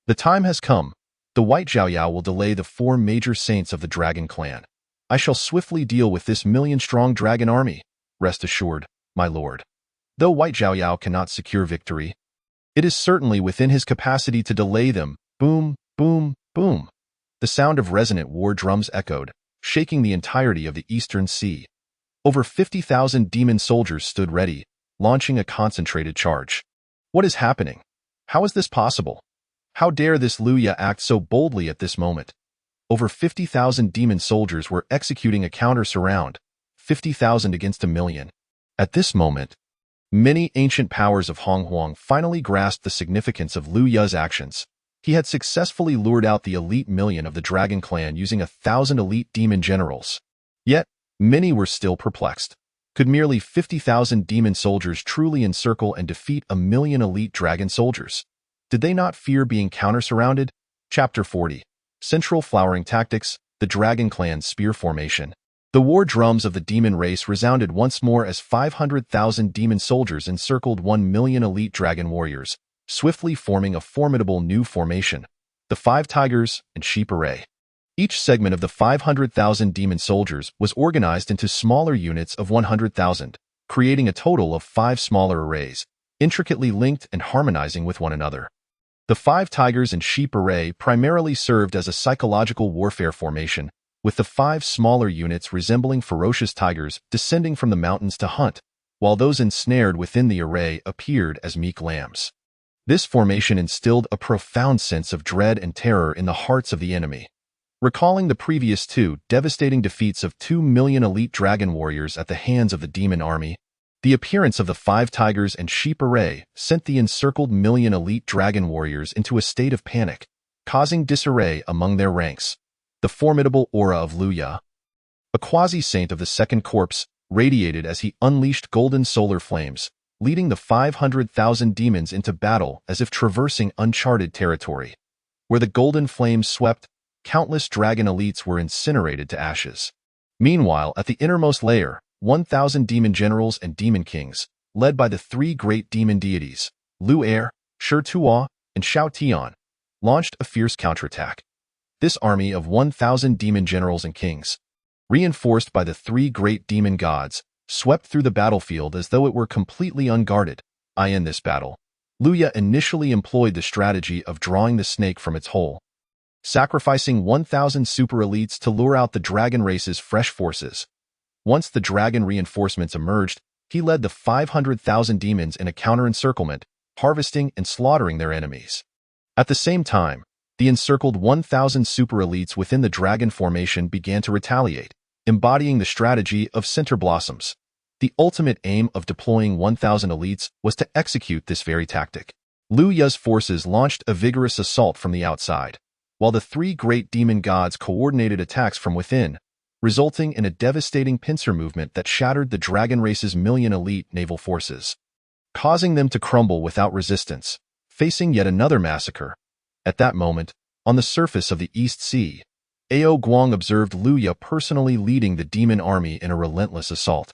The time has come. The White Zhaoyao will delay the four major saints of the dragon clan. I shall swiftly deal with this million-strong dragon army. Rest assured, my lord. Though White Zhaoyao cannot secure victory, it is certainly within his capacity to delay them. Boom, boom, boom. The sound of resonant war drums echoed, shaking the entirety of the Eastern Sea. Over 50,000 demon soldiers stood ready, launching a concentrated charge. What is happening? How is this possible? How dare this Luya act so boldly at this moment? Over 50,000 demon soldiers were executing a counter-surround, 50,000 against a million. At this moment, many ancient powers of Honghuang finally grasped the significance of Luya's actions. He had successfully lured out the elite million of the Dragon Clan using 1,000 elite demon generals. Yet, many were still perplexed. Could merely 50,000 demon soldiers truly encircle and defeat a million elite dragon soldiers? Did they not fear being counter-surrounded? Chapter 40. Central Flowering Tactics, the Dragon Clan's Spear Formation. The war drums of the demon race resounded once more as 500,000 demon soldiers encircled 1 million elite dragon warriors, swiftly forming a formidable new formation, the Five Tigers and Sheep Array. Each segment of the 500,000 demon soldiers was organized into smaller units of 100,000, creating a total of 5 smaller arrays, intricately linked and harmonizing with one another. The Five Tigers and Sheep Array primarily served as a psychological warfare formation, with the 5 smaller units resembling ferocious tigers descending from the mountains to hunt, while those ensnared within the array appeared as meek lambs. This formation instilled a profound sense of dread and terror in the hearts of the enemy. Recalling the previous 2 devastating defeats of 2 million elite dragon warriors at the hands of the demon army, the appearance of the 5 Tigers and Sheep Array sent the encircled million elite dragon warriors into a state of panic, causing disarray among their ranks. The formidable aura of Luya, a quasi-saint of the Second Corps, radiated as he unleashed golden solar flames, leading the 500,000 demons into battle as if traversing uncharted territory. Where the golden flames swept, countless dragon elites were incinerated to ashes. Meanwhile, at the innermost layer, 1,000 demon generals and demon kings, led by the 3 great demon deities, Lu Er, Shi Tuo, and Shao Tian, launched a fierce counterattack. This army of 1,000 demon generals and kings, reinforced by the 3 great demon gods, swept through the battlefield as though it were completely unguarded. In this battle, Luya initially employed the strategy of drawing the snake from its hole, sacrificing 1,000 super elites to lure out the dragon race's fresh forces. Once the dragon reinforcements emerged, he led the 500,000 demons in a counter-encirclement, harvesting and slaughtering their enemies. At the same time, the encircled 1,000 super elites within the dragon formation began to retaliate, embodying the strategy of center blossoms. The ultimate aim of deploying 1,000 elites was to execute this very tactic. Luya's forces launched a vigorous assault from the outside, while the 3 great demon gods coordinated attacks from within, resulting in a devastating pincer movement that shattered the dragon race's million elite naval forces, causing them to crumble without resistance, facing yet another massacre. At that moment, on the surface of the East Sea, Ao Guang observed Luya personally leading the demon army in a relentless assault.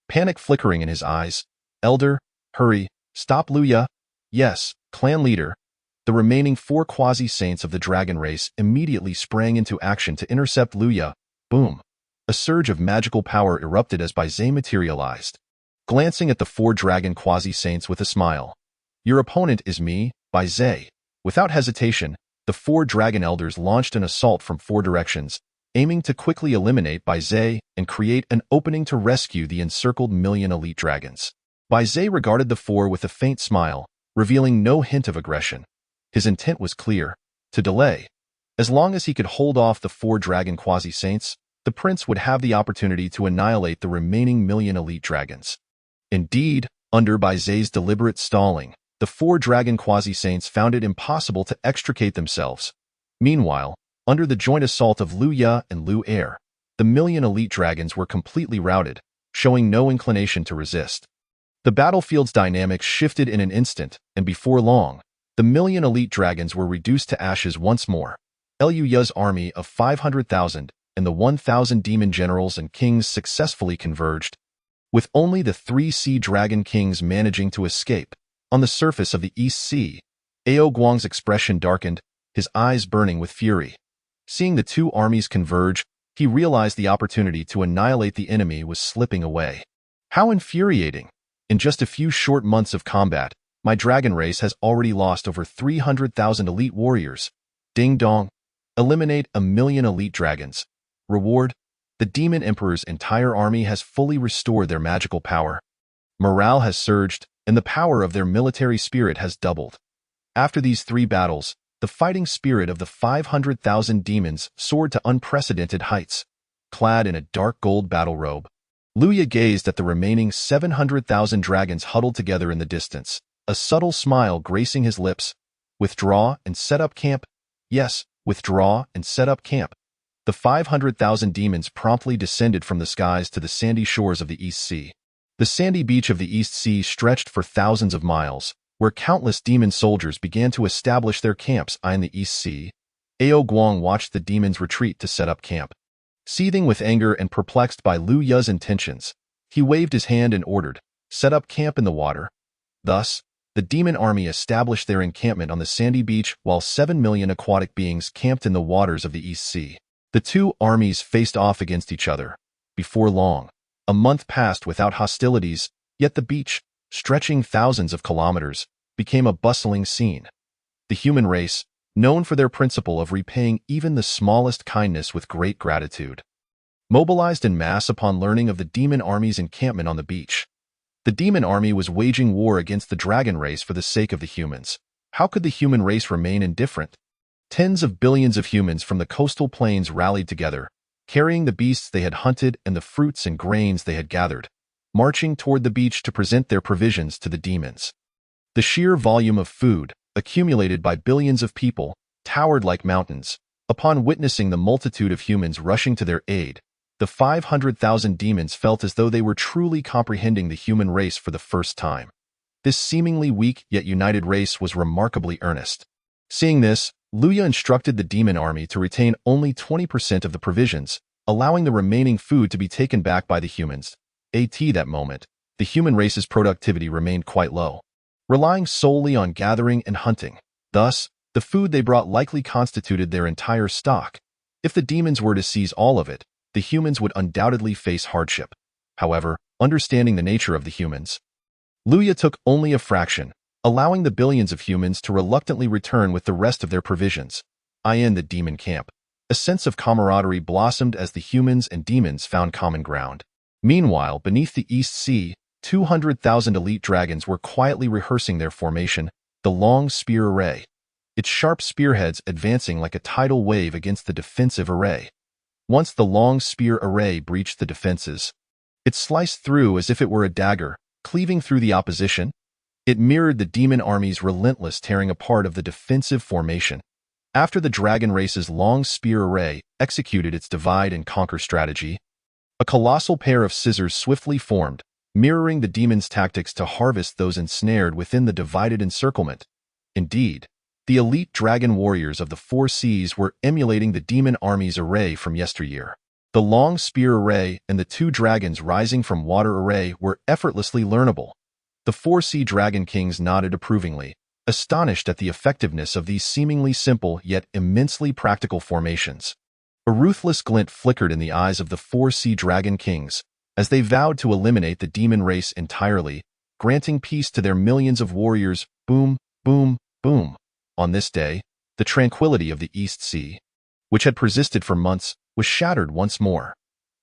Panic flickering in his eyes, "Elder, hurry, stop Luya." "Yes, clan leader." The remaining 4 quasi-saints of the dragon race immediately sprang into action to intercept Luya. Boom! A surge of magical power erupted as Bai Zhe materialized. Glancing at the 4 dragon quasi-saints with a smile, "Your opponent is me, Bai Zhe." Without hesitation, the 4 dragon elders launched an assault from 4 directions, aiming to quickly eliminate Baize and create an opening to rescue the encircled million elite dragons. Baize regarded the four with a faint smile, revealing no hint of aggression. His intent was clear: to delay. As long as he could hold off the four dragon quasi-saints, the prince would have the opportunity to annihilate the remaining million elite dragons. Indeed, under Baize's deliberate stalling, the four dragon quasi-saints found it impossible to extricate themselves. Meanwhile, under the joint assault of Lu Ya and Lu Er, the million elite dragons were completely routed, showing no inclination to resist. The battlefield's dynamics shifted in an instant, and before long, the million elite dragons were reduced to ashes once more. Lu Ya's army of 500,000 and the 1,000 demon generals and kings successfully converged, with only the 3 sea dragon kings managing to escape. On the surface of the East Sea, Ao Guang's expression darkened, his eyes burning with fury. Seeing the two armies converge, he realized the opportunity to annihilate the enemy was slipping away. How infuriating! In just a few short months of combat, my dragon race has already lost over 300,000 elite warriors. Ding dong! Eliminate 1,000,000 elite dragons. Reward: the Demon Emperor's entire army has fully restored their magical power. Morale has surged, and the power of their military spirit has doubled. After these 3 battles, the fighting spirit of the 500,000 demons soared to unprecedented heights. Clad in a dark gold battle robe, Lu Ya gazed at the remaining 700,000 dragons huddled together in the distance, a subtle smile gracing his lips. Withdraw and set up camp. Yes, withdraw and set up camp. The 500,000 demons promptly descended from the skies to the sandy shores of the East Sea. The sandy beach of the East Sea stretched for thousands of miles, where countless demon soldiers began to establish their camps in the East Sea. Ao Guang watched the demons retreat to set up camp. Seething with anger and perplexed by Lu Ya's intentions, he waved his hand and ordered, "Set up camp in the water." Thus, the demon army established their encampment on the sandy beach while 7 million aquatic beings camped in the waters of the East Sea. The two armies faced off against each other. Before long, a month passed without hostilities, yet the beach, stretching thousands of kilometers, became a bustling scene. The human race, known for their principle of repaying even the smallest kindness with great gratitude, mobilized en masse upon learning of the demon army's encampment on the beach. The demon army was waging war against the dragon race for the sake of the humans. How could the human race remain indifferent? Tens of billions of humans from the coastal plains rallied together, carrying the beasts they had hunted and the fruits and grains they had gathered, marching toward the beach to present their provisions to the demons. The sheer volume of food, accumulated by billions of people, towered like mountains. Upon witnessing the multitude of humans rushing to their aid, the 500,000 demons felt as though they were truly comprehending the human race for the first time. This seemingly weak yet united race was remarkably earnest. Seeing this, Lu Ya instructed the demon army to retain only 20% of the provisions, allowing the remaining food to be taken back by the humans. At that moment, the human race's productivity remained quite low, relying solely on gathering and hunting. Thus, the food they brought likely constituted their entire stock. If the demons were to seize all of it, the humans would undoubtedly face hardship. However, understanding the nature of the humans, Lu Ya took only a fraction, allowing the billions of humans to reluctantly return with the rest of their provisions. In the demon camp, a sense of camaraderie blossomed as the humans and demons found common ground. Meanwhile, beneath the East Sea, 200,000 elite dragons were quietly rehearsing their formation, the long spear array, its sharp spearheads advancing like a tidal wave against the defensive array. Once the long spear array breached the defenses, it sliced through as if it were a dagger, cleaving through the opposition. It mirrored the demon army's relentless tearing apart of the defensive formation. After the dragon race's long spear array executed its divide-and-conquer strategy, a colossal pair of scissors swiftly formed, mirroring the demon's tactics to harvest those ensnared within the divided encirclement. Indeed, the elite dragon warriors of the 4 seas were emulating the demon army's array from yesteryear. The long spear array and the 2 dragons rising from water array were effortlessly learnable. The 4 sea dragon kings nodded approvingly, astonished at the effectiveness of these seemingly simple yet immensely practical formations. A ruthless glint flickered in the eyes of the 4 sea dragon kings, as they vowed to eliminate the demon race entirely, granting peace to their millions of warriors. Boom, boom, boom. On this day, the tranquility of the East Sea, which had persisted for months, was shattered once more.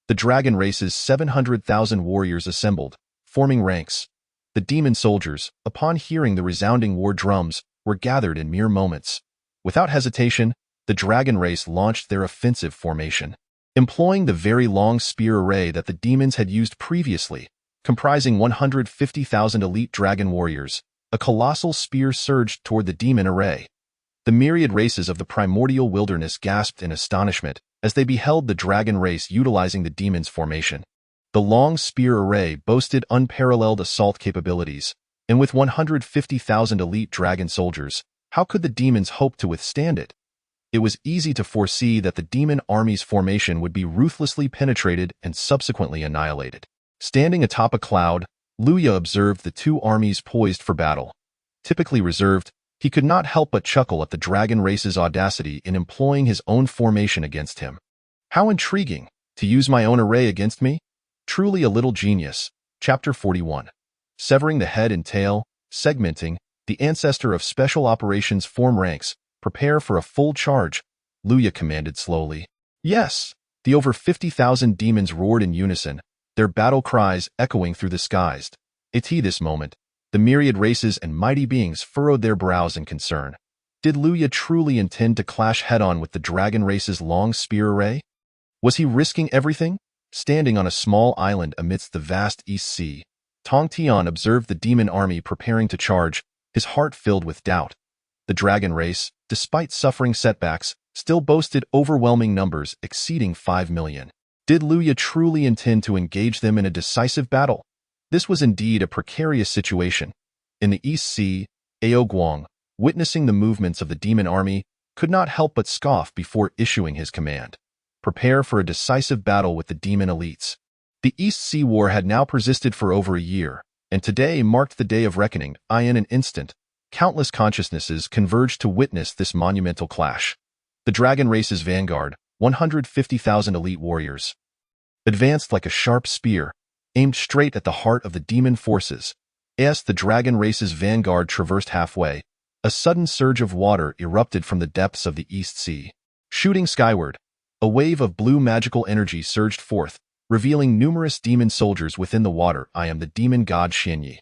The dragon race's 700,000 warriors assembled, forming ranks. The demon soldiers, upon hearing the resounding war drums, were gathered in mere moments. Without hesitation, the dragon race launched their offensive formation. Employing the very long spear array that the demons had used previously, comprising 150,000 elite dragon warriors, a colossal spear surged toward the demon array. The myriad races of the primordial wilderness gasped in astonishment as they beheld the dragon race utilizing the demon's formation. The long spear array boasted unparalleled assault capabilities, and with 150,000 elite dragon soldiers, how could the demons hope to withstand it? It was easy to foresee that the demon army's formation would be ruthlessly penetrated and subsequently annihilated. Standing atop a cloud, Luya observed the two armies poised for battle. Typically reserved, he could not help but chuckle at the dragon race's audacity in employing his own formation against him. How intriguing, to use my own array against me? Truly a little genius. Chapter 41. Severing the head and tail, segmenting, the ancestor of special operations form ranks. Prepare for a full charge, Luya commanded slowly. Yes, the over 50,000 demons roared in unison, their battle cries echoing through the skies. At this moment, the myriad races and mighty beings furrowed their brows in concern. Did Luya truly intend to clash head-on with the dragon race's long spear array? Was he risking everything? Standing on a small island amidst the vast East Sea, Tong Tian observed the demon army preparing to charge, his heart filled with doubt. The dragon race, despite suffering setbacks, still boasted overwhelming numbers exceeding 5 million. Did Luya truly intend to engage them in a decisive battle? This was indeed a precarious situation. In the East Sea, Ao Guang, witnessing the movements of the demon army, could not help but scoff before issuing his command. Prepare for a decisive battle with the demon elites. The East Sea War had now persisted for over a year, and today marked the day of reckoning. In an instant, countless consciousnesses converged to witness this monumental clash. The dragon race's vanguard, 150,000 elite warriors, advanced like a sharp spear, aimed straight at the heart of the demon forces. As the dragon race's vanguard traversed halfway, a sudden surge of water erupted from the depths of the East Sea. Shooting skyward, a wave of blue magical energy surged forth, revealing numerous demon soldiers within the water. I am the demon god Xianyi.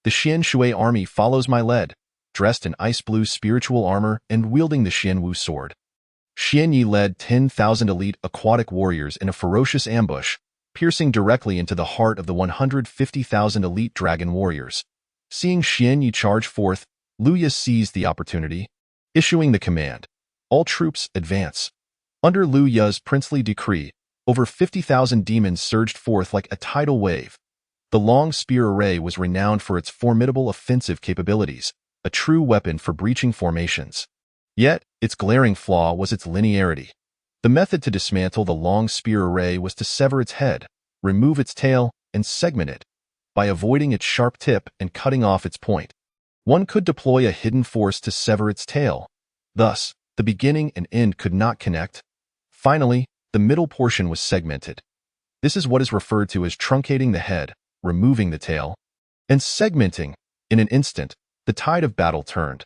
The Xian Shui army follows my lead, dressed in ice-blue spiritual armor and wielding the Xianwu sword. Xianyi led 10,000 elite aquatic warriors in a ferocious ambush, piercing directly into the heart of the 150,000 elite dragon warriors. Seeing Xianyi charge forth, Luya seized the opportunity, issuing the command, "All troops, advance." Under Luya's princely decree, over 50,000 demons surged forth like a tidal wave. The long spear array was renowned for its formidable offensive capabilities, a true weapon for breaching formations. Yet, its glaring flaw was its linearity. The method to dismantle the long spear array was to sever its head, remove its tail, and segment it. By avoiding its sharp tip and cutting off its point, one could deploy a hidden force to sever its tail. Thus, the beginning and end could not connect. Finally, the middle portion was segmented. This is what is referred to as truncating the head, removing the tail, and segmenting. In an instant, the tide of battle turned.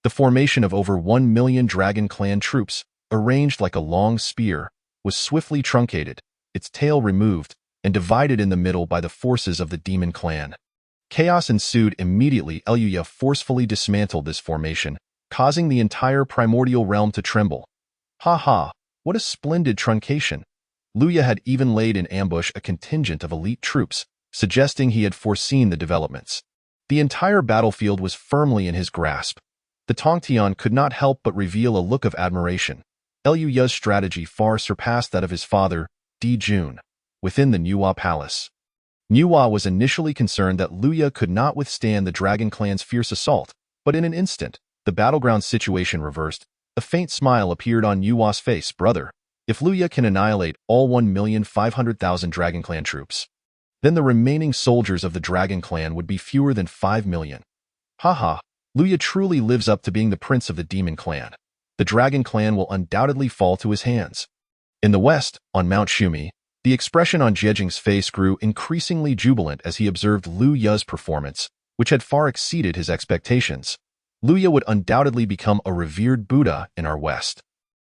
The formation of over 1 million Dragon Clan troops, arranged like a long spear, was swiftly truncated, its tail removed, and divided in the middle by the forces of the Demon Clan. Chaos ensued immediately. Luya forcefully dismantled this formation, causing the entire primordial realm to tremble. Ha ha, what a splendid truncation! Luya had even laid in ambush a contingent of elite troops, suggesting he had foreseen the developments. The entire battlefield was firmly in his grasp. The Tongtian could not help but reveal a look of admiration. Luya's strategy far surpassed that of his father, Di Jun, within the Nuwa Palace. Nuwa was initially concerned that Luya could not withstand the Dragon Clan's fierce assault, but in an instant, the battleground situation reversed. A faint smile appeared on Nuwa's face. Brother, if Luya can annihilate all 1,500,000 Dragon Clan troops, then the remaining soldiers of the Dragon Clan would be fewer than 5 million. Haha, Luya truly lives up to being the prince of the Demon Clan. The Dragon Clan will undoubtedly fall to his hands. In the west, on Mount Shumi, the expression on Jiejing's face grew increasingly jubilant as he observed Luya's performance, which had far exceeded his expectations. Luya would undoubtedly become a revered Buddha in our west.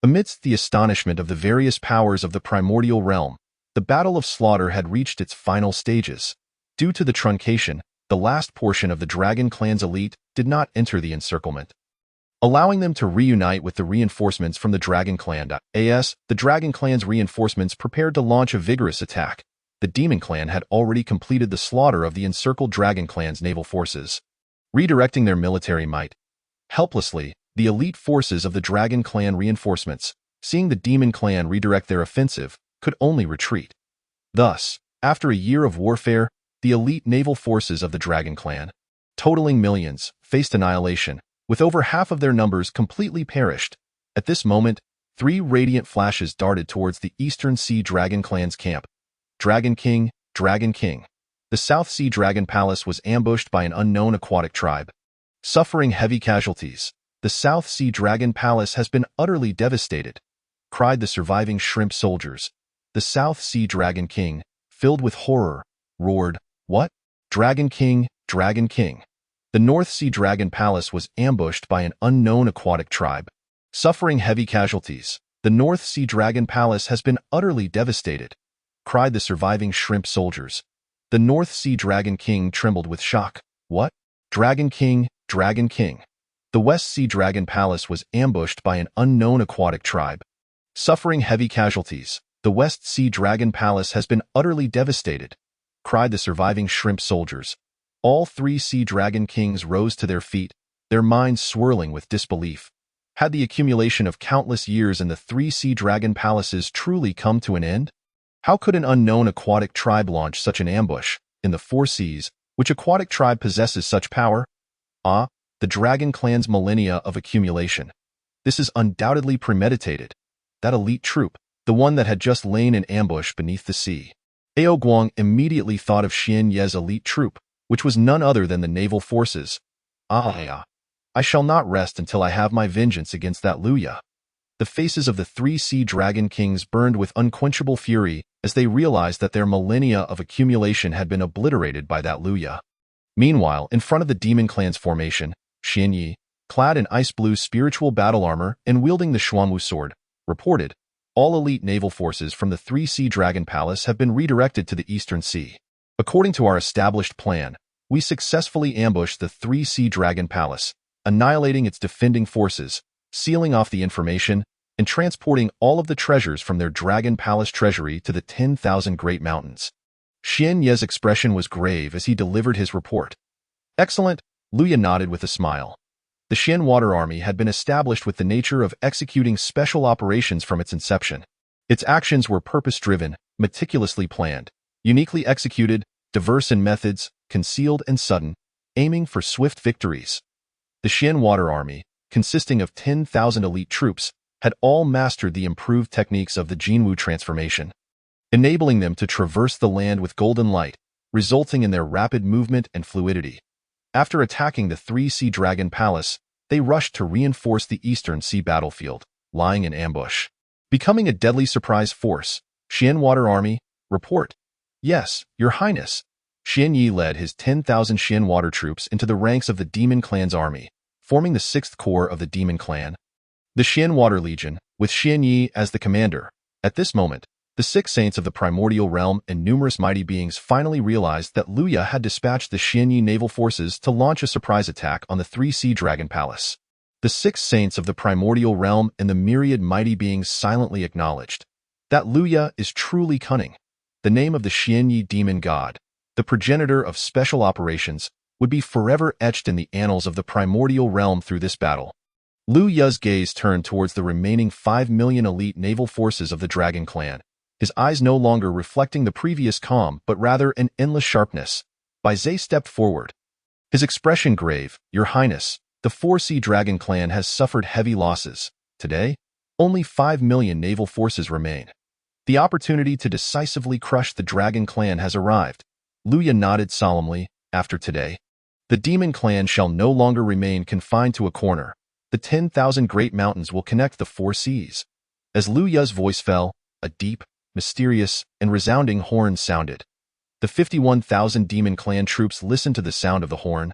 Amidst the astonishment of the various powers of the primordial realm, the Battle of Slaughter had reached its final stages. Due to the truncation, the last portion of the Dragon Clan's elite did not enter the encirclement, allowing them to reunite with the reinforcements from the Dragon Clan. The Dragon Clan's reinforcements prepared to launch a vigorous attack. The Demon Clan had already completed the slaughter of the encircled Dragon Clan's naval forces, redirecting their military might. Helplessly, the elite forces of the Dragon Clan reinforcements, seeing the Demon Clan redirect their offensive, could only retreat. Thus, after a year of warfare, the elite naval forces of the Dragon Clan, totaling millions, faced annihilation, with over half of their numbers completely perished. At this moment, 3 radiant flashes darted towards the Eastern Sea Dragon Clan's camp. Dragon King, Dragon King. The South Sea Dragon Palace was ambushed by an unknown aquatic tribe, suffering heavy casualties. The South Sea Dragon Palace has been utterly devastated, cried the surviving shrimp soldiers. The South Sea Dragon King, filled with horror, roared, "What? Dragon King, Dragon King." The North Sea Dragon Palace was ambushed by an unknown aquatic tribe, suffering heavy casualties. The North Sea Dragon Palace has been utterly devastated, cried the surviving shrimp soldiers. The North Sea Dragon King trembled with shock. "What? Dragon King, Dragon King." The West Sea Dragon Palace was ambushed by an unknown aquatic tribe, suffering heavy casualties. The West Sea Dragon Palace has been utterly devastated, cried the surviving shrimp soldiers. All 3 Sea Dragon Kings rose to their feet, their minds swirling with disbelief. Had the accumulation of countless years in the 3 Sea Dragon Palaces truly come to an end? How could an unknown aquatic tribe launch such an ambush in the 4 seas? Which aquatic tribe possesses such power? The Dragon Clan's millennia of accumulation. This is undoubtedly premeditated. That elite troop, the one that had just lain in ambush beneath the sea. Ao Guang immediately thought of Xian Ye's elite troop, which was none other than the naval forces. I shall not rest until I have my vengeance against that Luya. The faces of the 3 Sea Dragon Kings burned with unquenchable fury as they realized that their millennia of accumulation had been obliterated by that Luya. Meanwhile, in front of the Demon Clan's formation, Xian Yi, clad in ice-blue spiritual battle armor and wielding the Xuanwu sword, reported, "All elite naval forces from the 3 Sea Dragon Palace have been redirected to the Eastern Sea. According to our established plan, we successfully ambushed the 3 Sea Dragon Palace, annihilating its defending forces, sealing off the information, and transporting all of the treasures from their Dragon Palace treasury to the 10,000 Great Mountains." Xian Ye's expression was grave as he delivered his report. "Excellent," Luya nodded with a smile. The Xian Water Army had been established with the nature of executing special operations from its inception. Its actions were purpose-driven, meticulously planned, uniquely executed, diverse in methods, concealed and sudden, aiming for swift victories. The Xian Water Army, consisting of 10,000 elite troops, had all mastered the improved techniques of the Jinwu transformation, enabling them to traverse the land with golden light, resulting in their rapid movement and fluidity. After attacking the 3 Sea Dragon Palace, they rushed to reinforce the Eastern Sea battlefield, lying in ambush. Becoming a deadly surprise force, Xian Water Army, report. "Yes, Your Highness." Xian Yi led his 10,000 Xian Water troops into the ranks of the Demon Clan's army, forming the 6th Corps of the Demon Clan, the Xian Water Legion, with Xian Yi as the commander. At this moment, the 6 saints of the primordial realm and numerous mighty beings finally realized that Luya had dispatched the Xian Yi naval forces to launch a surprise attack on the 3 Sea Dragon Palace. The 6 saints of the primordial realm and the myriad mighty beings silently acknowledged that Luya is truly cunning. The name of the Xian Yi demon god, the progenitor of special operations, would be forever etched in the annals of the primordial realm through this battle. Luya's gaze turned towards the remaining 5 million elite naval forces of the Dragon Clan, his eyes no longer reflecting the previous calm but rather an endless sharpness. Bai Zhe stepped forward, his expression grave. "Your Highness, the 4 Sea Dragon Clan has suffered heavy losses. Today, only 5 million naval forces remain. The opportunity to decisively crush the Dragon Clan has arrived." Luya nodded solemnly. "After today, the Demon Clan shall no longer remain confined to a corner. The 10,000 Great Mountains will connect the 4 seas." As Luya's voice fell, a deep, mysterious, and resounding horn sounded. The 51,000 Demon Clan troops listened to the sound of the horn,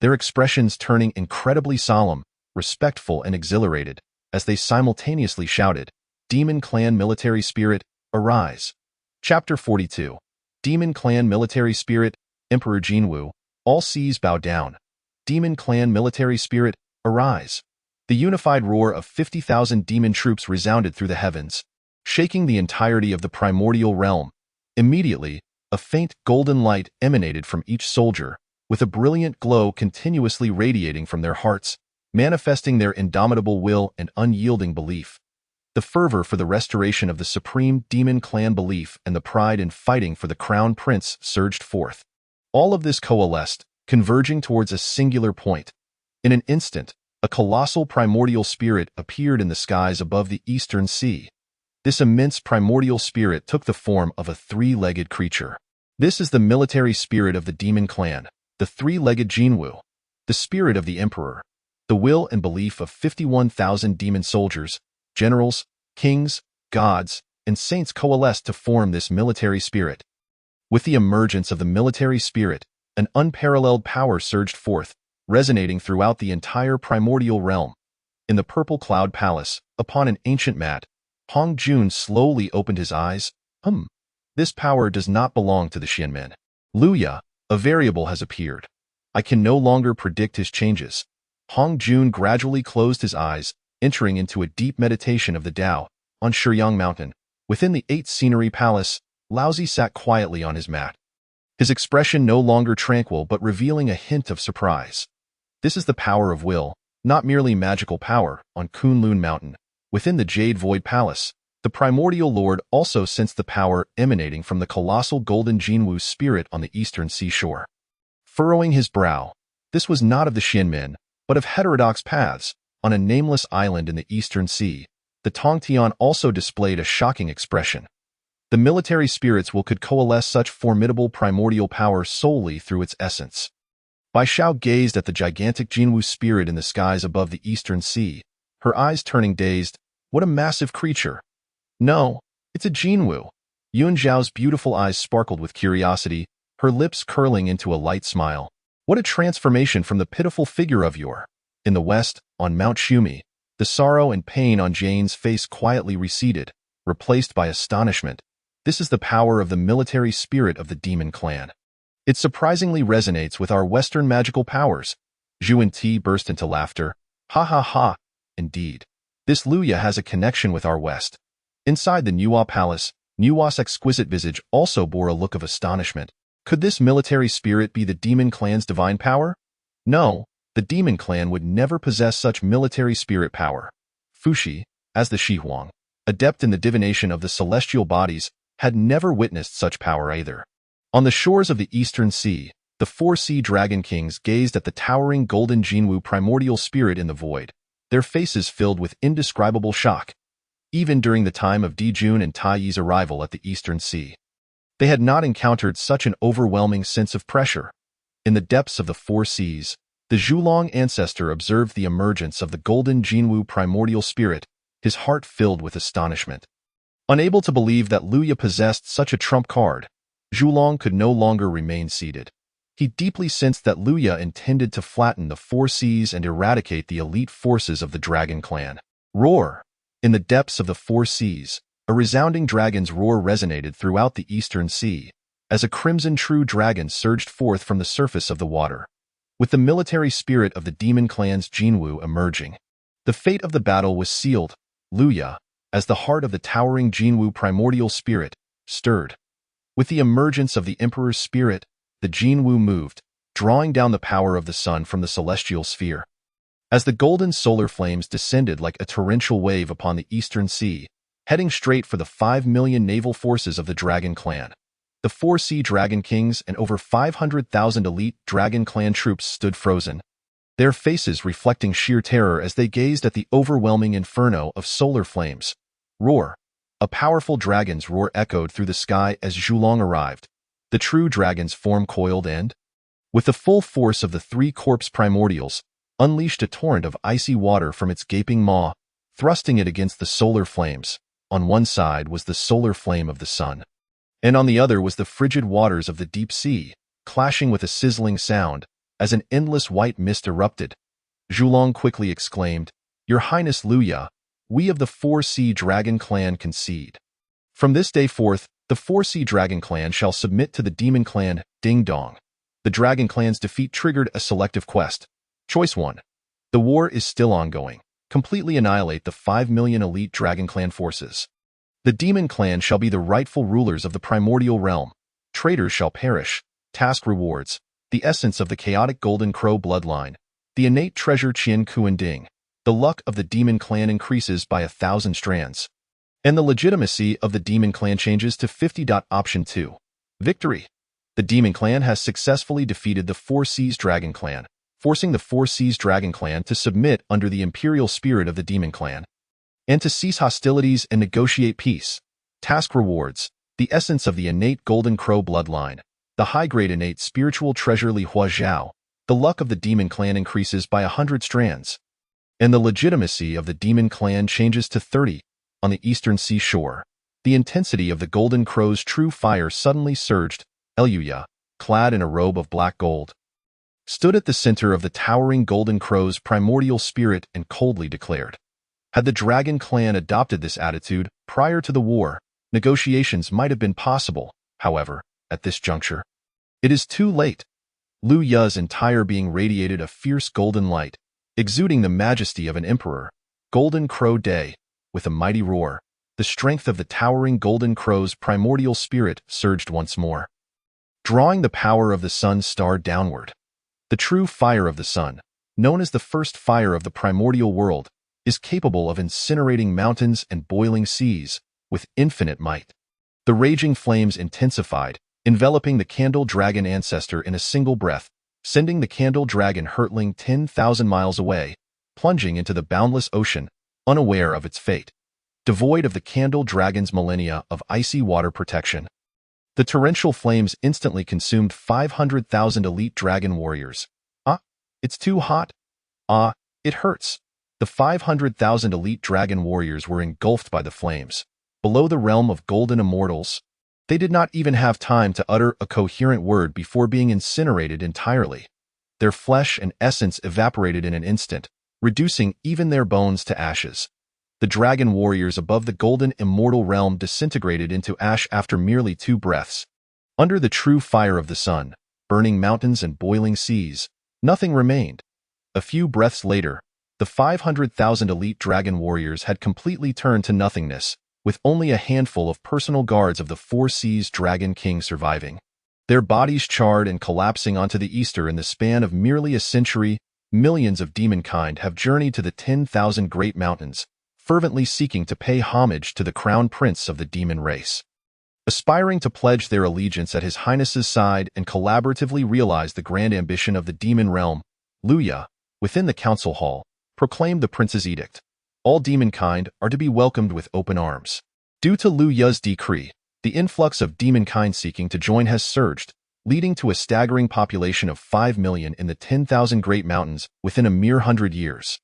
their expressions turning incredibly solemn, respectful, and exhilarated. as they simultaneously shouted, Demon Clan Military Spirit, arise. Chapter 42. Demon Clan Military Spirit, Emperor Jinwu, all seas bow down. Demon Clan Military Spirit, arise. The unified roar of 50,000 demon troops resounded through the heavens, shaking the entirety of the primordial realm. Immediately, a faint golden light emanated from each soldier, with a brilliant glow continuously radiating from their hearts, manifesting their indomitable will and unyielding belief. The fervor for the restoration of the supreme demon clan belief and the pride in fighting for the crown prince surged forth. All of this coalesced, converging towards a singular point. In an instant, a colossal primordial spirit appeared in the skies above the eastern sea. This immense primordial spirit took the form of a three-legged creature. This is the military spirit of the demon clan, the three-legged Jinwu, the spirit of the emperor, the will and belief of 51,000 demon soldiers, generals, kings, gods, and saints coalesced to form this military spirit. With the emergence of the military spirit, an unparalleled power surged forth, resonating throughout the entire primordial realm. In the Purple Cloud Palace, upon an ancient mat, Hong Jun slowly opened his eyes. This power does not belong to the Xianmen. Luya, a variable, has appeared. I can no longer predict his changes. Hong Jun gradually closed his eyes, entering into a deep meditation of the Tao. On Shiyang Mountain, within the 8th Scenery Palace, Laozi sat quietly on his mat. His expression no longer tranquil but revealing a hint of surprise. This is the power of will, not merely magical power. On Kunlun Mountain, within the Jade Void Palace, the primordial lord also sensed the power emanating from the colossal golden Jinwu spirit on the eastern seashore. Furrowing his brow, this was not of the Xianmen, but of heterodox paths. On a nameless island in the eastern sea, the Tongtian also displayed a shocking expression. The military spirits could coalesce such formidable primordial power solely through its essence. Bai Xiao gazed at the gigantic Jinwu spirit in the skies above the eastern sea, her eyes turning dazed. What a massive creature! No, it's a Jinwu. Yun Zhao's beautiful eyes sparkled with curiosity, her lips curling into a light smile. What a transformation from the pitiful figure of yore. In the west, on Mount Shumi, the sorrow and pain on Jane's face quietly receded, replaced by astonishment. This is the power of the military spirit of the demon clan. It surprisingly resonates with our Western magical powers. Zhu and Ti burst into laughter. Ha ha ha! Indeed. This Luya has a connection with our West. Inside the Nuwa Palace, Nuwa's exquisite visage also bore a look of astonishment. Could this military spirit be the demon clan's divine power? No. The demon clan would never possess such military spirit power. Fushi, as the Shihuang, adept in the divination of the celestial bodies, had never witnessed such power either. On the shores of the eastern sea, the 4 sea dragon kings gazed at the towering golden Jinwu primordial spirit in the void, their faces filled with indescribable shock. Even during the time of Dijun and Taiyi's arrival at the eastern sea, they had not encountered such an overwhelming sense of pressure. In the depths of the 4 seas, the Zhulong ancestor observed the emergence of the golden Jinwu primordial spirit, his heart filled with astonishment. Unable to believe that Luya possessed such a trump card, Zhulong could no longer remain seated. He deeply sensed that Luya intended to flatten the 4 seas and eradicate the elite forces of the dragon clan. Roar! In the depths of the 4 seas, a resounding dragon's roar resonated throughout the eastern sea, as a crimson true dragon surged forth from the surface of the water. With the military spirit of the demon clan's Jinwu emerging, the fate of the battle was sealed. Luya, as the heart of the towering Jinwu primordial spirit, stirred. With the emergence of the emperor's spirit, the Jinwu moved, drawing down the power of the sun from the celestial sphere. As the golden solar flames descended like a torrential wave upon the eastern sea, heading straight for the 5 million naval forces of the dragon clan, the 4 sea dragon kings and over 500,000 elite dragon clan troops stood frozen, their faces reflecting sheer terror as they gazed at the overwhelming inferno of solar flames. Roar! A powerful dragon's roar echoed through the sky as Zhulong arrived, the true dragon's form coiled and, with the full force of the 3 corpse primordials, unleashed a torrent of icy water from its gaping maw, thrusting it against the solar flames. On one side was the solar flame of the sun, and on the other was the frigid waters of the deep sea, clashing with a sizzling sound, as an endless white mist erupted. Zhulong quickly exclaimed, "Your Highness Luya, we of the 4-Sea Dragon Clan concede. From this day forth, the 4-Sea Dragon Clan shall submit to the Demon Clan, Ding Dong. The Dragon Clan's defeat triggered a selective quest. Choice 1. The war is still ongoing. Completely annihilate the 5 million elite Dragon Clan forces. The Demon Clan shall be the rightful rulers of the primordial realm. Traitors shall perish. Task rewards. The essence of the chaotic Golden Crow bloodline. The innate treasure Qian Kuan Ding. The luck of the Demon Clan increases by 1,000 strands. And the legitimacy of the Demon Clan changes to 50. Option 2. Victory. The Demon Clan has successfully defeated the 4-Seas Dragon Clan, forcing the 4-Seas Dragon Clan to submit under the imperial spirit of the Demon Clan, and to cease hostilities and negotiate peace. Task rewards. The essence of the innate Golden Crow bloodline. The high-grade innate spiritual treasure Li Hua Zhao. The luck of the Demon Clan increases by 100 strands. And the legitimacy of the Demon Clan changes to 30. On the eastern seashore, the intensity of the Golden Crow's true fire suddenly surged. Eluya, clad in a robe of black gold, stood at the center of the towering Golden Crow's primordial spirit and coldly declared. Had the Dragon Clan adopted this attitude prior to the war, negotiations might have been possible. However, at this juncture, it is too late. Lu Ya's entire being radiated a fierce golden light, exuding the majesty of an emperor. Golden Crow Day. With a mighty roar, the strength of the towering Golden Crow's primordial spirit surged once more, drawing the power of the sun star downward. The true fire of the sun, known as the first fire of the primordial world, is capable of incinerating mountains and boiling seas with infinite might. The raging flames intensified, enveloping the Candle Dragon ancestor in a single breath, sending the Candle Dragon hurtling 10,000 miles away, plunging into the boundless ocean, unaware of its fate, devoid of the Candle Dragon's millennia of icy water protection. The torrential flames instantly consumed 500,000 elite dragon warriors. It's too hot. It hurts. The 500,000 elite dragon warriors were engulfed by the flames. Below the realm of golden immortals, they did not even have time to utter a coherent word before being incinerated entirely. Their flesh and essence evaporated in an instant, reducing even their bones to ashes. The dragon warriors above the golden immortal realm disintegrated into ash after merely 2 breaths. Under the true fire of the sun, burning mountains and boiling seas, nothing remained. A few breaths later, the 500,000 elite dragon warriors had completely turned to nothingness, with only a handful of personal guards of the 4-Seas Dragon King surviving. Their bodies charred and collapsing onto the Easter in the span of merely a century. Millions of demonkind have journeyed to the 10,000 Great Mountains, fervently seeking to pay homage to the crown prince of the demon race. Aspiring to pledge their allegiance at His Highness's side and collaboratively realize the grand ambition of the demon realm, Lu Ya, within the council hall, proclaimed the prince's edict. All demonkind are to be welcomed with open arms. Due to Lu Ya's decree, the influx of demonkind seeking to join has surged, leading to a staggering population of 5 million in the 10,000 Great Mountains within a mere 100 years.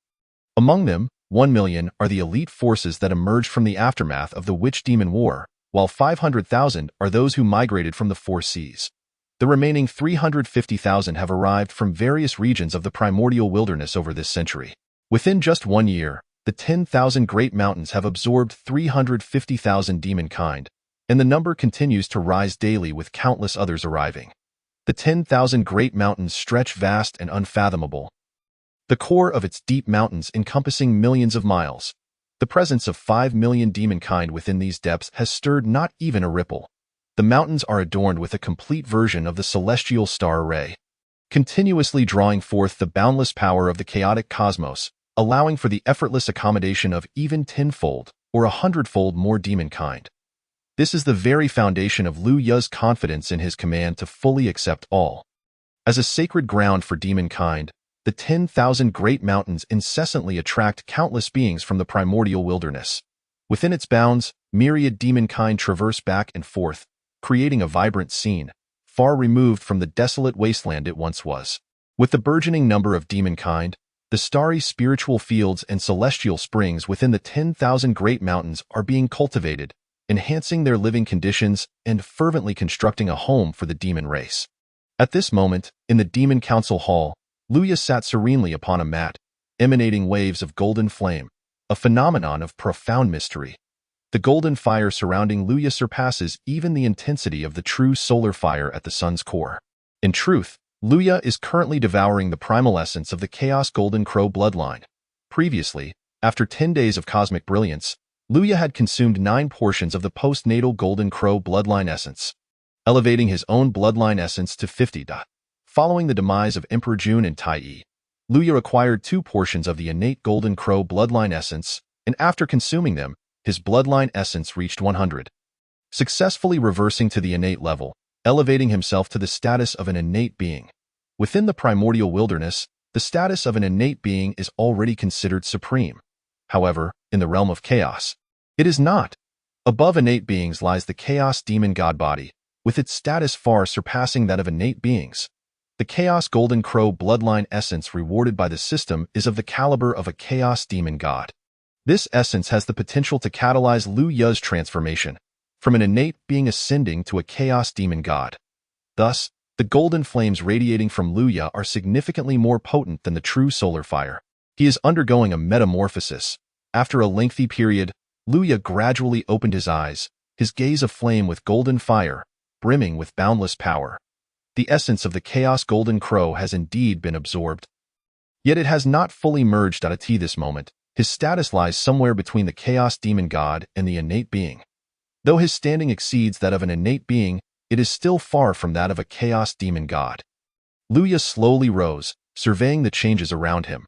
Among them, 1 million are the elite forces that emerged from the aftermath of the Witch-Demon War, while 500,000 are those who migrated from the 4 Seas. The remaining 350,000 have arrived from various regions of the primordial wilderness over this century. Within just 1 year, the 10,000 Great Mountains have absorbed 350,000 demonkind, and the number continues to rise daily with countless others arriving. The 10,000 Great Mountains stretch vast and unfathomable, the core of its deep mountains encompassing millions of miles. The presence of 5 million demonkind within these depths has stirred not even a ripple. The mountains are adorned with a complete version of the celestial star array, continuously drawing forth the boundless power of the chaotic cosmos, allowing for the effortless accommodation of even 10-fold or 100-fold more demonkind. This is the very foundation of Lu Ya's confidence in his command to fully accept all. As a sacred ground for demonkind, the 10,000 Great Mountains incessantly attract countless beings from the primordial wilderness. Within its bounds, myriad demonkind traverse back and forth, creating a vibrant scene, far removed from the desolate wasteland it once was. With the burgeoning number of demonkind, the starry spiritual fields and celestial springs within the 10,000 Great Mountains are being cultivated, enhancing their living conditions and fervently constructing a home for the demon race. At this moment, in the Demon Council Hall, Lu Ya sat serenely upon a mat, emanating waves of golden flame. a phenomenon of profound mystery. The golden fire surrounding Luya surpasses even the intensity of the true solar fire at the sun's core. In truth, Luya is currently devouring the primal essence of the Chaos Golden Crow bloodline. Previously, after 10 days of cosmic brilliance, Luya had consumed 9 portions of the postnatal Golden Crow bloodline essence, elevating his own bloodline essence to 50. Following the demise of Emperor Jun and Tai Yi, Luya acquired 2 portions of the innate Golden Crow bloodline essence, and after consuming them, his bloodline essence reached 100, successfully reversing to the innate level, elevating himself to the status of an innate being. Within the primordial wilderness, the status of an innate being is already considered supreme. However, in the realm of chaos, it is not. Above innate beings lies the Chaos Demon God body, with its status far surpassing that of innate beings. The Chaos Golden Crow bloodline essence rewarded by the system is of the caliber of a Chaos Demon God. This essence has the potential to catalyze Luya's transformation, from an innate being ascending to a Chaos Demon God. Thus, the golden flames radiating from Luya are significantly more potent than the true solar fire. He is undergoing a metamorphosis. After a lengthy period, Luya gradually opened his eyes, his gaze aflame with golden fire, brimming with boundless power. The essence of the Chaos Golden Crow has indeed been absorbed. Yet it has not fully merged at this moment. His status lies somewhere between the Chaos Demon God and the innate being. Though his standing exceeds that of an innate being, it is still far from that of a Chaos Demon God. Luya slowly rose, surveying the changes around him.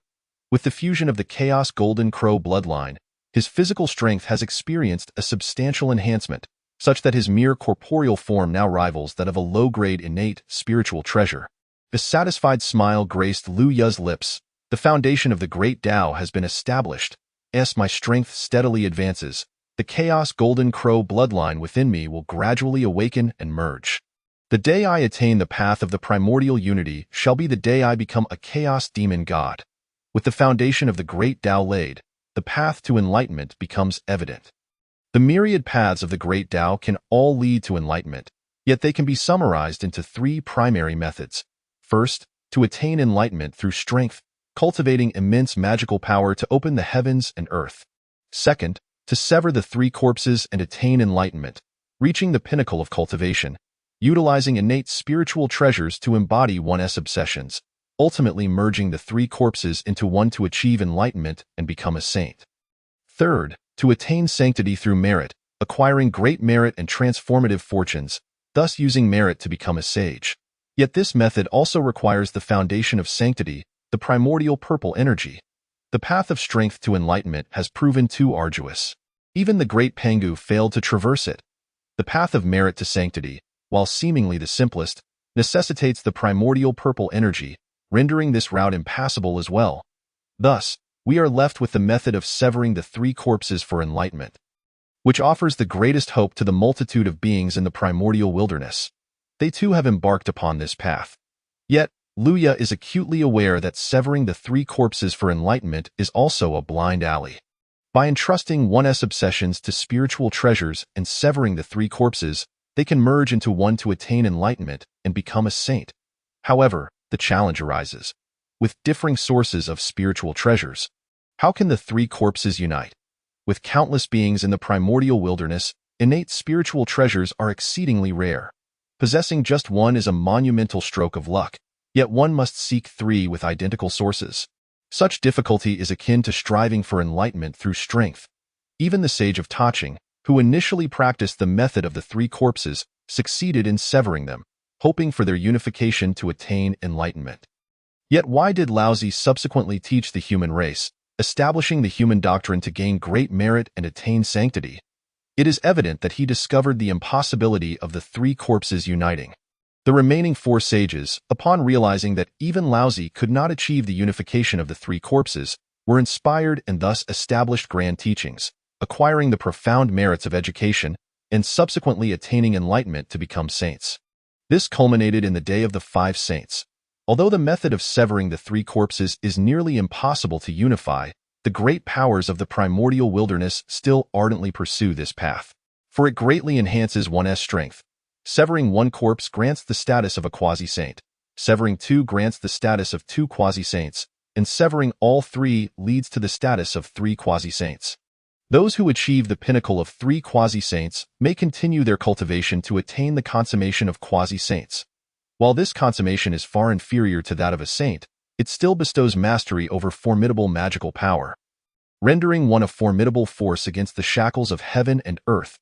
With the fusion of the Chaos Golden Crow bloodline, his physical strength has experienced a substantial enhancement, such that his mere corporeal form now rivals that of a low-grade innate spiritual treasure. A satisfied smile graced Luya's lips. The foundation of the great Tao has been established. As my strength steadily advances, the Chaos Golden Crow bloodline within me will gradually awaken and merge. The day I attain the path of the primordial unity shall be the day I become a Chaos Demon God. With the foundation of the great Tao laid, the path to enlightenment becomes evident. The myriad paths of the great Tao can all lead to enlightenment, yet they can be summarized into 3 primary methods. First, to attain enlightenment through strength, cultivating immense magical power to open the heavens and earth. Second, to sever the 3 corpses and attain enlightenment, reaching the pinnacle of cultivation, utilizing innate spiritual treasures to embody one's obsessions, ultimately merging the 3 corpses into one to achieve enlightenment and become a saint. Third, to attain sanctity through merit, acquiring great merit and transformative fortunes, thus using merit to become a sage. Yet this method also requires the foundation of sanctity, the primordial purple energy. The path of strength to enlightenment has proven too arduous. Even the great Pangu failed to traverse it. The path of merit to sanctity, while seemingly the simplest, necessitates the primordial purple energy, rendering this route impassable as well. Thus, we are left with the method of severing the 3 corpses for enlightenment, which offers the greatest hope to the multitude of beings in the primordial wilderness. They too have embarked upon this path. Yet, Luya is acutely aware that severing the 3 corpses for enlightenment is also a blind alley. By entrusting one's obsessions to spiritual treasures and severing the 3 corpses, they can merge into one to attain enlightenment and become a saint. However, the challenge arises. With differing sources of spiritual treasures, how can the 3 corpses unite? With countless beings in the primordial wilderness, innate spiritual treasures are exceedingly rare. Possessing just one is a monumental stroke of luck. Yet one must seek 3 with identical sources. Such difficulty is akin to striving for enlightenment through strength. Even the sage of Taching, who initially practiced the method of the 3 corpses, succeeded in severing them, hoping for their unification to attain enlightenment. Yet why did Laozi subsequently teach the human race, establishing the human doctrine to gain great merit and attain sanctity? It is evident that he discovered the impossibility of the 3 corpses uniting. The remaining 4 sages, upon realizing that even Laozi could not achieve the unification of the 3 corpses, were inspired and thus established grand teachings, acquiring the profound merits of education, and subsequently attaining enlightenment to become saints. This culminated in the Day of the 5 Saints. Although the method of severing the 3 corpses is nearly impossible to unify, the great powers of the primordial wilderness still ardently pursue this path, for it greatly enhances one's strength. Severing 1 corpse grants the status of a quasi-saint. Severing 2 grants the status of 2 quasi-saints, and severing all three leads to the status of three quasi-saints. Those who achieve the pinnacle of three quasi-saints may continue their cultivation to attain the consummation of quasi-saints. While this consummation is far inferior to that of a saint, it still bestows mastery over formidable magical power, rendering one a formidable force against the shackles of heaven and earth.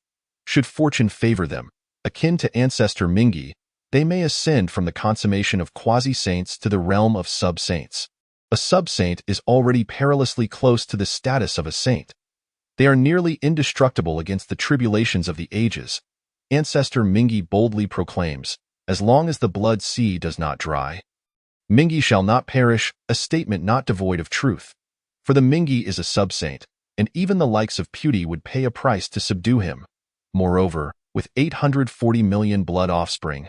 Should fortune favor them, akin to ancestor Mingi, they may ascend from the consummation of quasi-saints to the realm of sub-saints. A sub-saint is already perilously close to the status of a saint. They are nearly indestructible against the tribulations of the ages. Ancestor Mingi boldly proclaims, as long as the blood sea does not dry, Mingi shall not perish, a statement not devoid of truth. For the Mingi is a sub-saint, and even the likes of Putti would pay a price to subdue him. Moreover, with 840 million blood offspring,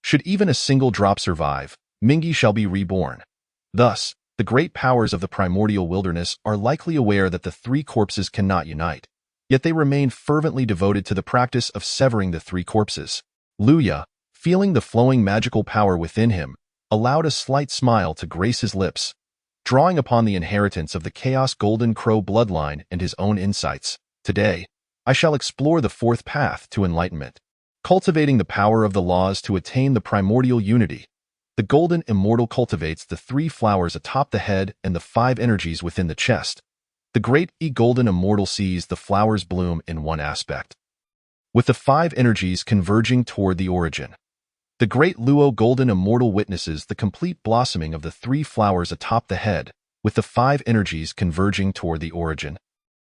should even a single drop survive, Mingi shall be reborn. Thus, the great powers of the primordial wilderness are likely aware that the three corpses cannot unite, yet they remain fervently devoted to the practice of severing the three corpses. Luya, feeling the flowing magical power within him, allowed a slight smile to grace his lips. Drawing upon the inheritance of the Chaos Golden Crow bloodline and his own insights, today, I shall explore the fourth path to enlightenment, cultivating the power of the laws to attain the primordial unity. The Golden Immortal cultivates the three flowers atop the head and the five energies within the chest. The great Golden Immortal sees the flowers bloom in one aspect, with the five energies converging toward the origin. The great Luo Golden Immortal witnesses the complete blossoming of the three flowers atop the head, with the five energies converging toward the origin.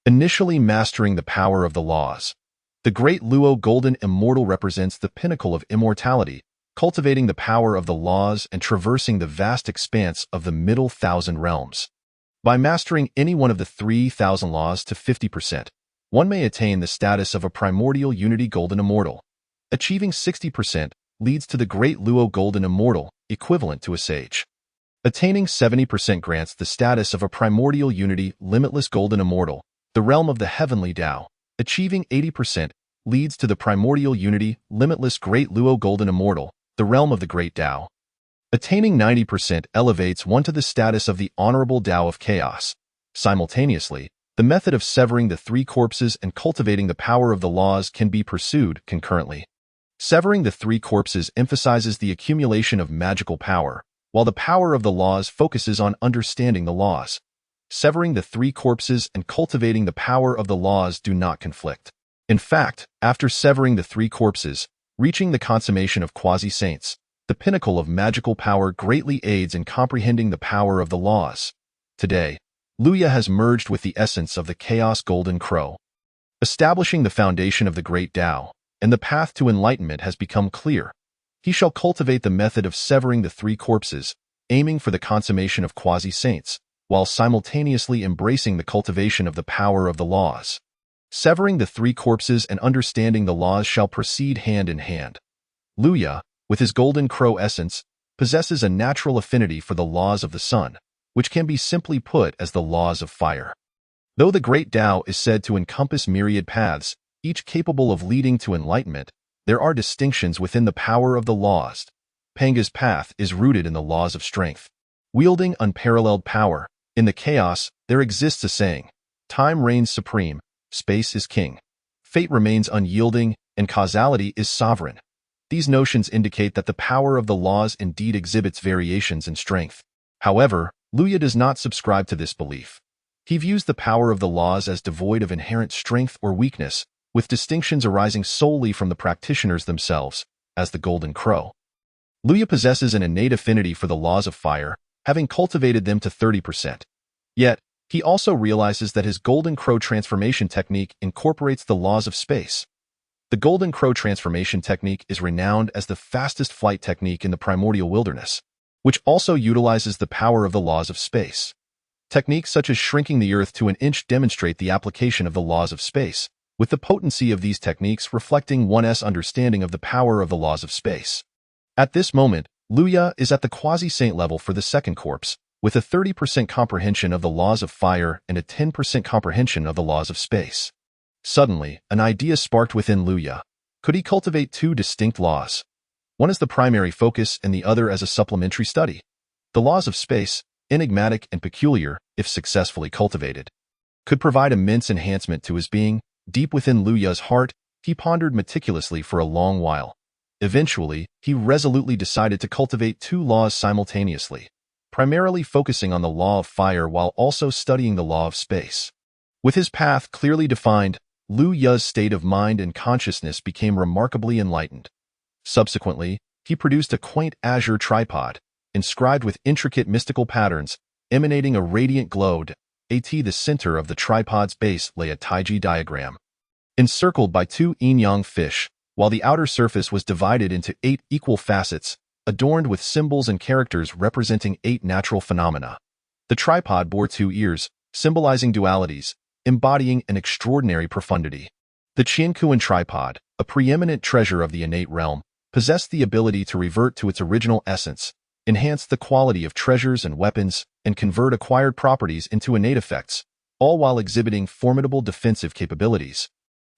Initially mastering the power of the laws, the great Luo Golden Immortal represents the pinnacle of immortality, cultivating the power of the laws and traversing the vast expanse of the middle 1,000 realms. By mastering any one of the 3,000 laws to 50%, one may attain the status of a primordial unity Golden Immortal. Achieving 60% leads to the great Luo Golden Immortal, equivalent to a sage. Attaining 70% grants the status of a primordial unity Limitless Golden Immortal, the realm of the heavenly Tao. Achieving 80% leads to the primordial unity Limitless Great Luo Golden Immortal, the realm of the great Tao. Attaining 90% elevates one to the status of the honorable Tao of chaos. Simultaneously, the method of severing the three corpses and cultivating the power of the laws can be pursued concurrently. Severing the three corpses emphasizes the accumulation of magical power, while the power of the laws focuses on understanding the laws. Severing the three corpses and cultivating the power of the laws do not conflict. In fact, after severing the three corpses, reaching the consummation of quasi-saints, the pinnacle of magical power greatly aids in comprehending the power of the laws. Today, Luya has merged with the essence of the Chaos Golden Crow, establishing the foundation of the great Tao, and the path to enlightenment has become clear. He shall cultivate the method of severing the three corpses, aiming for the consummation of quasi-saints, while simultaneously embracing the cultivation of the power of the laws. Severing the three corpses and understanding the laws shall proceed hand in hand. Luya, with his Golden Crow essence, possesses a natural affinity for the laws of the sun, which can be simply put as the laws of fire. Though the great Tao is said to encompass myriad paths, each capable of leading to enlightenment, there are distinctions within the power of the laws. Panga's path is rooted in the laws of strength, wielding unparalleled power. In the chaos, there exists a saying: time reigns supreme, space is king, fate remains unyielding, and causality is sovereign. These notions indicate that the power of the laws indeed exhibits variations in strength. However, Luya does not subscribe to this belief. He views the power of the laws as devoid of inherent strength or weakness, with distinctions arising solely from the practitioners themselves, as the Golden Crow. Luya possesses an innate affinity for the laws of fire, having cultivated them to 30%. Yet, he also realizes that his Golden Crow transformation technique incorporates the laws of space. The Golden Crow transformation technique is renowned as the fastest flight technique in the primordial wilderness, which also utilizes the power of the laws of space. Techniques such as shrinking the Earth to an inch demonstrate the application of the laws of space, with the potency of these techniques reflecting one's understanding of the power of the laws of space. At this moment, Luya is at the quasi-saint level for the second corpse, with a 30% comprehension of the laws of fire and a 10% comprehension of the laws of space. Suddenly, an idea sparked within Luya. Could he cultivate two distinct laws? One as the primary focus and the other as a supplementary study. The laws of space, enigmatic and peculiar if successfully cultivated, could provide immense enhancement to his being. Deep within Liu Ye's heart, he pondered meticulously for a long while. Eventually, he resolutely decided to cultivate two laws simultaneously, primarily focusing on the law of fire while also studying the law of space. With his path clearly defined, Liu Ye's state of mind and consciousness became remarkably enlightened. Subsequently, he produced a quaint azure tripod, inscribed with intricate mystical patterns, emanating a radiant glow. At the center of the tripod's base lay a Taiji diagram, encircled by two yin-yang fish, while the outer surface was divided into 8 equal facets, adorned with symbols and characters representing 8 natural phenomena. The tripod bore 2 ears, symbolizing dualities, embodying an extraordinary profundity. The Qianquan tripod, a preeminent treasure of the innate realm, possessed the ability to revert to its original essence, enhance the quality of treasures and weapons, and convert acquired properties into innate effects, all while exhibiting formidable defensive capabilities.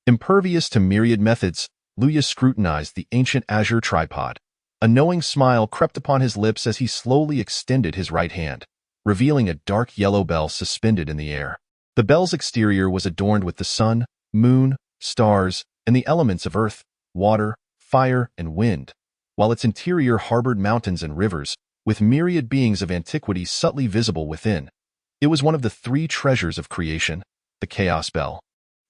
Impervious to myriad methods, Liu Ye scrutinized the ancient azure tripod. A knowing smile crept upon his lips as he slowly extended his right hand, revealing a dark yellow bell suspended in the air. The bell's exterior was adorned with the sun, moon, stars, and the elements of earth, water, fire, and wind, while its interior harbored mountains and rivers, with myriad beings of antiquity subtly visible within. It was one of the 3 treasures of creation, the Chaos Bell.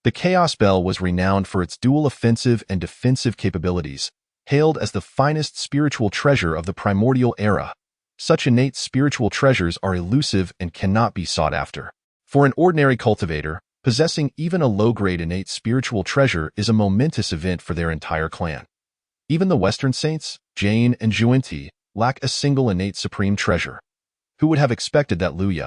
The Chaos Bell was renowned for its dual offensive and defensive capabilities, hailed as the finest spiritual treasure of the primordial era. Such innate spiritual treasures are elusive and cannot be sought after. For an ordinary cultivator, possessing even a low-grade innate spiritual treasure is a momentous event for their entire clan. Even the Western saints, Jain and Zhuanti, lack a single innate supreme treasure. Who would have expected that Liu Ye,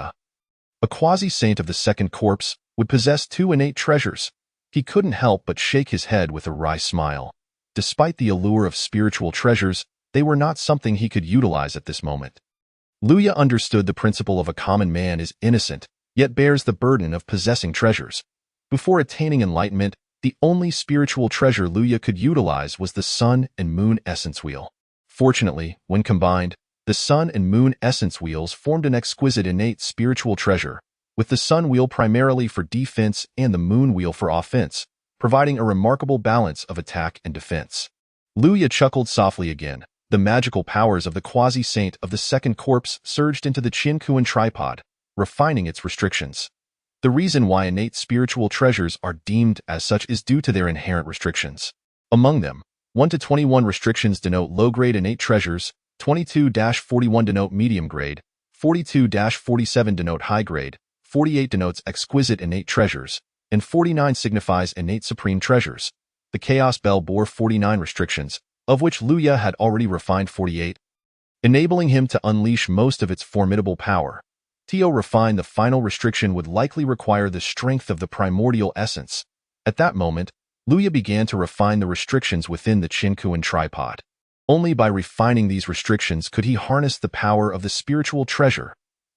a quasi-saint of the second corpse, would possess 2 innate treasures? He couldn't help but shake his head with a wry smile. Despite the allure of spiritual treasures, they were not something he could utilize at this moment. Liu Ye understood the principle of a common man is innocent, yet bears the burden of possessing treasures. Before attaining enlightenment, the only spiritual treasure Liu Ye could utilize was the Sun and Moon Essence Wheel. Fortunately, when combined, the Sun and Moon Essence Wheels formed an exquisite innate spiritual treasure, with the Sun Wheel primarily for defense and the Moon Wheel for offense, providing a remarkable balance of attack and defense. Liu Ye chuckled softly again. The magical powers of the quasi-saint of the second corpse surged into the Qianquan tripod, refining its restrictions. The reason why innate spiritual treasures are deemed as such is due to their inherent restrictions. Among them, 1 to 21 restrictions denote low-grade innate treasures, 22-41 denote medium-grade, 42-47 denote high-grade, 48 denotes exquisite innate treasures, and 49 signifies innate supreme treasures. The Chaos Bell bore 49 restrictions, of which Liu Ye had already refined 48, enabling him to unleash most of its formidable power. To refine the final restriction would likely require the strength of the primordial essence. At that moment, Liu Ye began to refine the restrictions within the Qianquan tripod. Only by refining these restrictions could he harness the power of the spiritual treasure.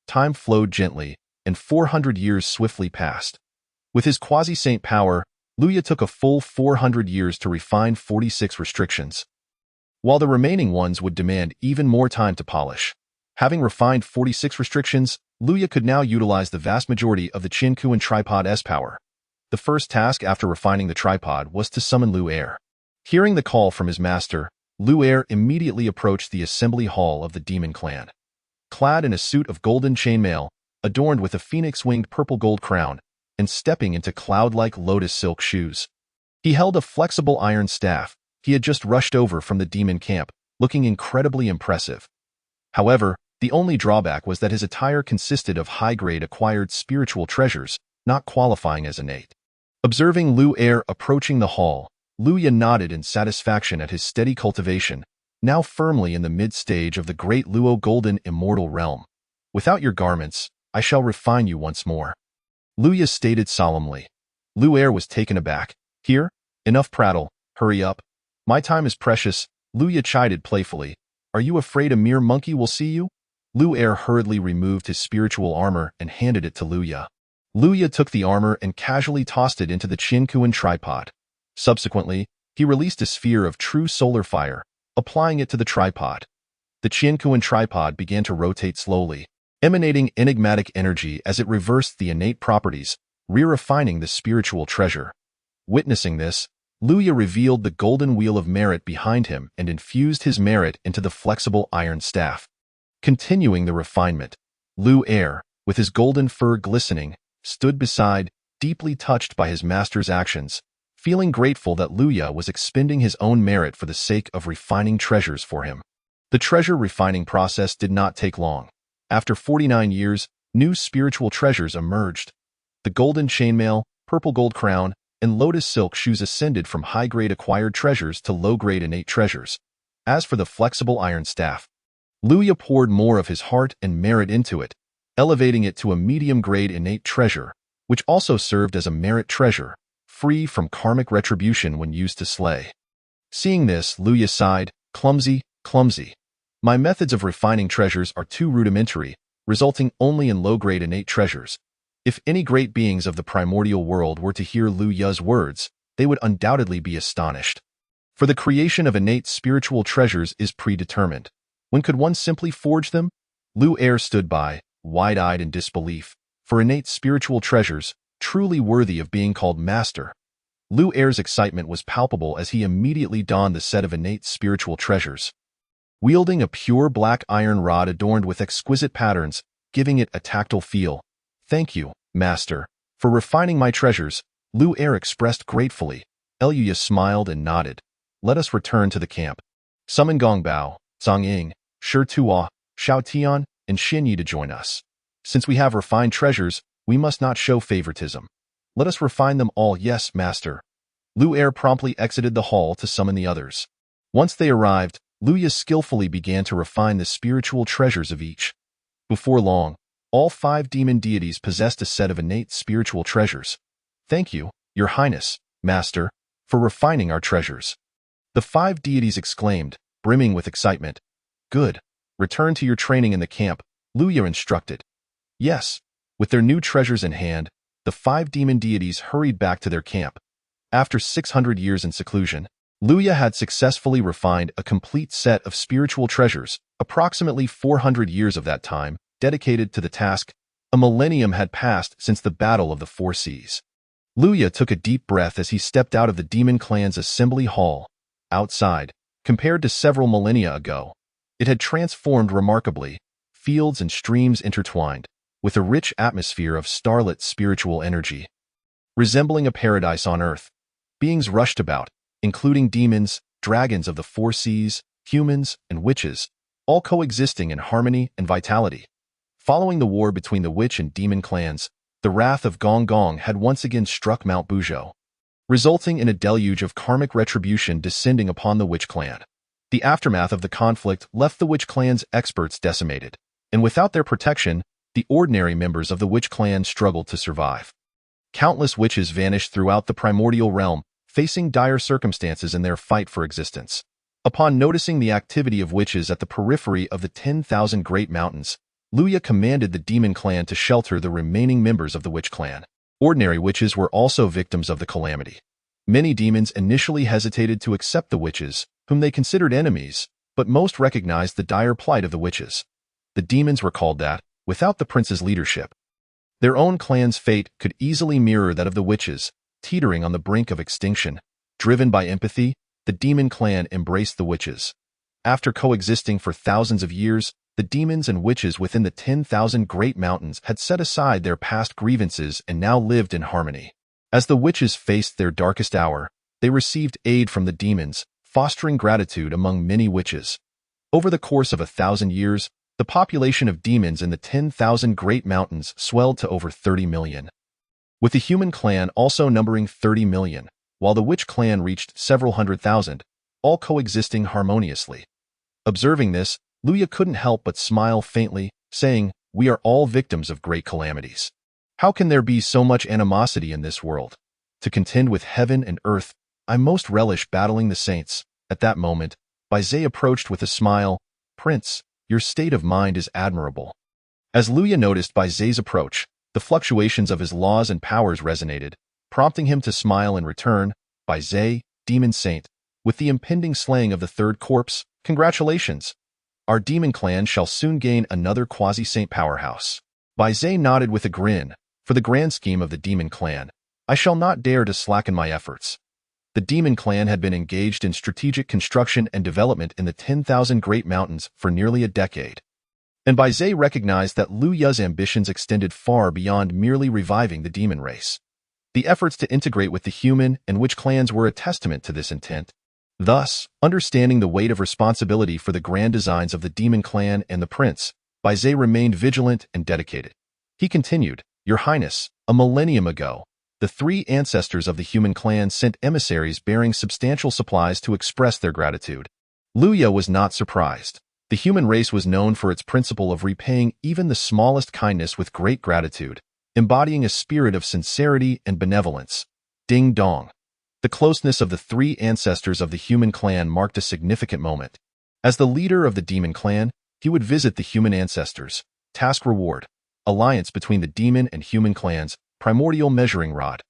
Time flowed gently, and 400 years swiftly passed. With his quasi-saint power, Liu Ye took a full 400 years to refine 46 restrictions, while the remaining ones would demand even more time to polish. Having refined 46 restrictions, Liu Ye could now utilize the vast majority of the Qianquan tripod's power. The first task after refining the tripod was to summon Liu Er. Hearing the call from his master, Liu Er immediately approached the assembly hall of the demon clan. Clad in a suit of golden chainmail, adorned with a phoenix-winged purple-gold crown, and stepping into cloud-like lotus silk shoes, he held a flexible iron staff. He had just rushed over from the demon camp, looking incredibly impressive. However, the only drawback was that his attire consisted of high-grade acquired spiritual treasures, not qualifying as innate. Observing Liu Er approaching the hall, Liu Ye nodded in satisfaction at his steady cultivation, now firmly in the mid-stage of the great Luo golden immortal realm. Without your garments, I shall refine you once more, Liu Ye stated solemnly. Liu Er was taken aback. Here? Enough prattle, hurry up. My time is precious, Liu Ye chided playfully. Are you afraid a mere monkey will see you? Liu Er hurriedly removed his spiritual armor and handed it to Liu Ye. Liu Ye took the armor and casually tossed it into the Qianquan tripod. Subsequently, he released a sphere of true solar fire, applying it to the tripod. The Qianquan tripod began to rotate slowly. emanating enigmatic energy as it reversed the innate properties, re-refining the spiritual treasure. Witnessing this, Luya revealed the golden wheel of merit behind him and infused his merit into the flexible iron staff. Continuing the refinement, Lu Er, with his golden fur glistening, stood beside, deeply touched by his master's actions, feeling grateful that Luya was expending his own merit for the sake of refining treasures for him. The treasure refining process did not take long. After 49 years, new spiritual treasures emerged. The golden chainmail, purple gold crown, and lotus silk shoes ascended from high-grade acquired treasures to low-grade innate treasures. As for the flexible iron staff, Luya poured more of his heart and merit into it, elevating it to a medium-grade innate treasure, which also served as a merit treasure, free from karmic retribution when used to slay. Seeing this, Luya sighed, "Clumsy, clumsy. My methods of refining treasures are too rudimentary, resulting only in low-grade innate treasures." If any great beings of the primordial world were to hear Luya's words, they would undoubtedly be astonished. For the creation of innate spiritual treasures is predetermined. When could one simply forge them? Lu Er stood by, wide-eyed in disbelief. For innate spiritual treasures, truly worthy of being called master. Lu Er's excitement was palpable as he immediately donned the set of innate spiritual treasures. Wielding a pure black iron rod adorned with exquisite patterns, giving it a tactile feel. "Thank you, master, for refining my treasures," Lu Er expressed gratefully. Luya smiled and nodded. "Let us return to the camp. Summon Gongbao, Zhang Ying, Shi Tuo, Shao Tian, and Xin Yi to join us. Since we have refined treasures, we must not show favoritism. Let us refine them all." "Yes, master." Lu Er promptly exited the hall to summon the others. Once they arrived, Luya skillfully began to refine the spiritual treasures of each. Before long, all 5 demon deities possessed a set of innate spiritual treasures. "Thank you, Your Highness, Master, for refining our treasures." The 5 deities exclaimed, brimming with excitement. "Good. Return to your training in the camp," Luya instructed. Yes, with their new treasures in hand, the 5 demon deities hurried back to their camp. After 600 years in seclusion, Luya had successfully refined a complete set of spiritual treasures, approximately 400 years of that time, dedicated to the task. A millennium had passed since the Battle of the Four Seas. Luya took a deep breath as he stepped out of the demon clan's assembly hall. Outside, compared to several millennia ago, it had transformed remarkably, fields and streams intertwined, with a rich atmosphere of starlit spiritual energy. Resembling a paradise on earth, beings rushed about, including demons, dragons of the four seas, humans, and witches, all coexisting in harmony and vitality. Following the war between the witch and demon clans, the wrath of Gong Gong had once again struck Mount Buzhou, resulting in a deluge of karmic retribution descending upon the witch clan. The aftermath of the conflict left the witch clan's experts decimated, and without their protection, the ordinary members of the witch clan struggled to survive. Countless witches vanished throughout the primordial realm, facing dire circumstances in their fight for existence. Upon noticing the activity of witches at the periphery of the 10,000 Great Mountains, Luya commanded the demon clan to shelter the remaining members of the witch clan. Ordinary witches were also victims of the calamity. Many demons initially hesitated to accept the witches, whom they considered enemies, but most recognized the dire plight of the witches. The demons recalled that, without the prince's leadership, their own clan's fate could easily mirror that of the witches, teetering on the brink of extinction. Driven by empathy, the demon clan embraced the witches. After coexisting for thousands of years, the demons and witches within the 10,000 Great Mountains had set aside their past grievances and now lived in harmony. As the witches faced their darkest hour, they received aid from the demons, fostering gratitude among many witches. Over the course of 1,000 years, the population of demons in the 10,000 Great Mountains swelled to over 30 million. With the human clan also numbering 30 million, while the witch clan reached several hundred thousand, all coexisting harmoniously. Observing this, Luya couldn't help but smile faintly, saying, "We are all victims of great calamities. How can there be so much animosity in this world? To contend with heaven and earth, I most relish battling the saints." At that moment, Baizé approached with a smile. "Prince, your state of mind is admirable." As Luya noticed Baizé's approach, the fluctuations of his laws and powers resonated, prompting him to smile in return. "Baizé, demon saint, with the impending slaying of the third corpse, congratulations. our demon clan shall soon gain another quasi-saint powerhouse. Bai Zhe nodded with a grin. For the grand scheme of the demon clan, I shall not dare to slacken my efforts. The demon clan had been engaged in strategic construction and development in the 10,000 Great Mountains for nearly a decade. And Bai Zhe recognized that Lu Ye's ambitions extended far beyond merely reviving the demon race. The efforts to integrate with the human and witch clans were a testament to this intent. Thus, understanding the weight of responsibility for the grand designs of the demon clan and the prince, Bai Zhe remained vigilant and dedicated. He continued, Your Highness, a millennium ago, the three ancestors of the human clan sent emissaries bearing substantial supplies to express their gratitude. Lu Ye was not surprised. The human race was known for its principle of repaying even the smallest kindness with great gratitude, embodying a spirit of sincerity and benevolence. Ding dong. The closeness of the three ancestors of the human clan marked a significant moment. As the leader of the demon clan, he would visit the human ancestors. Task reward. Alliance between the demon and human clans. Primordial measuring rod.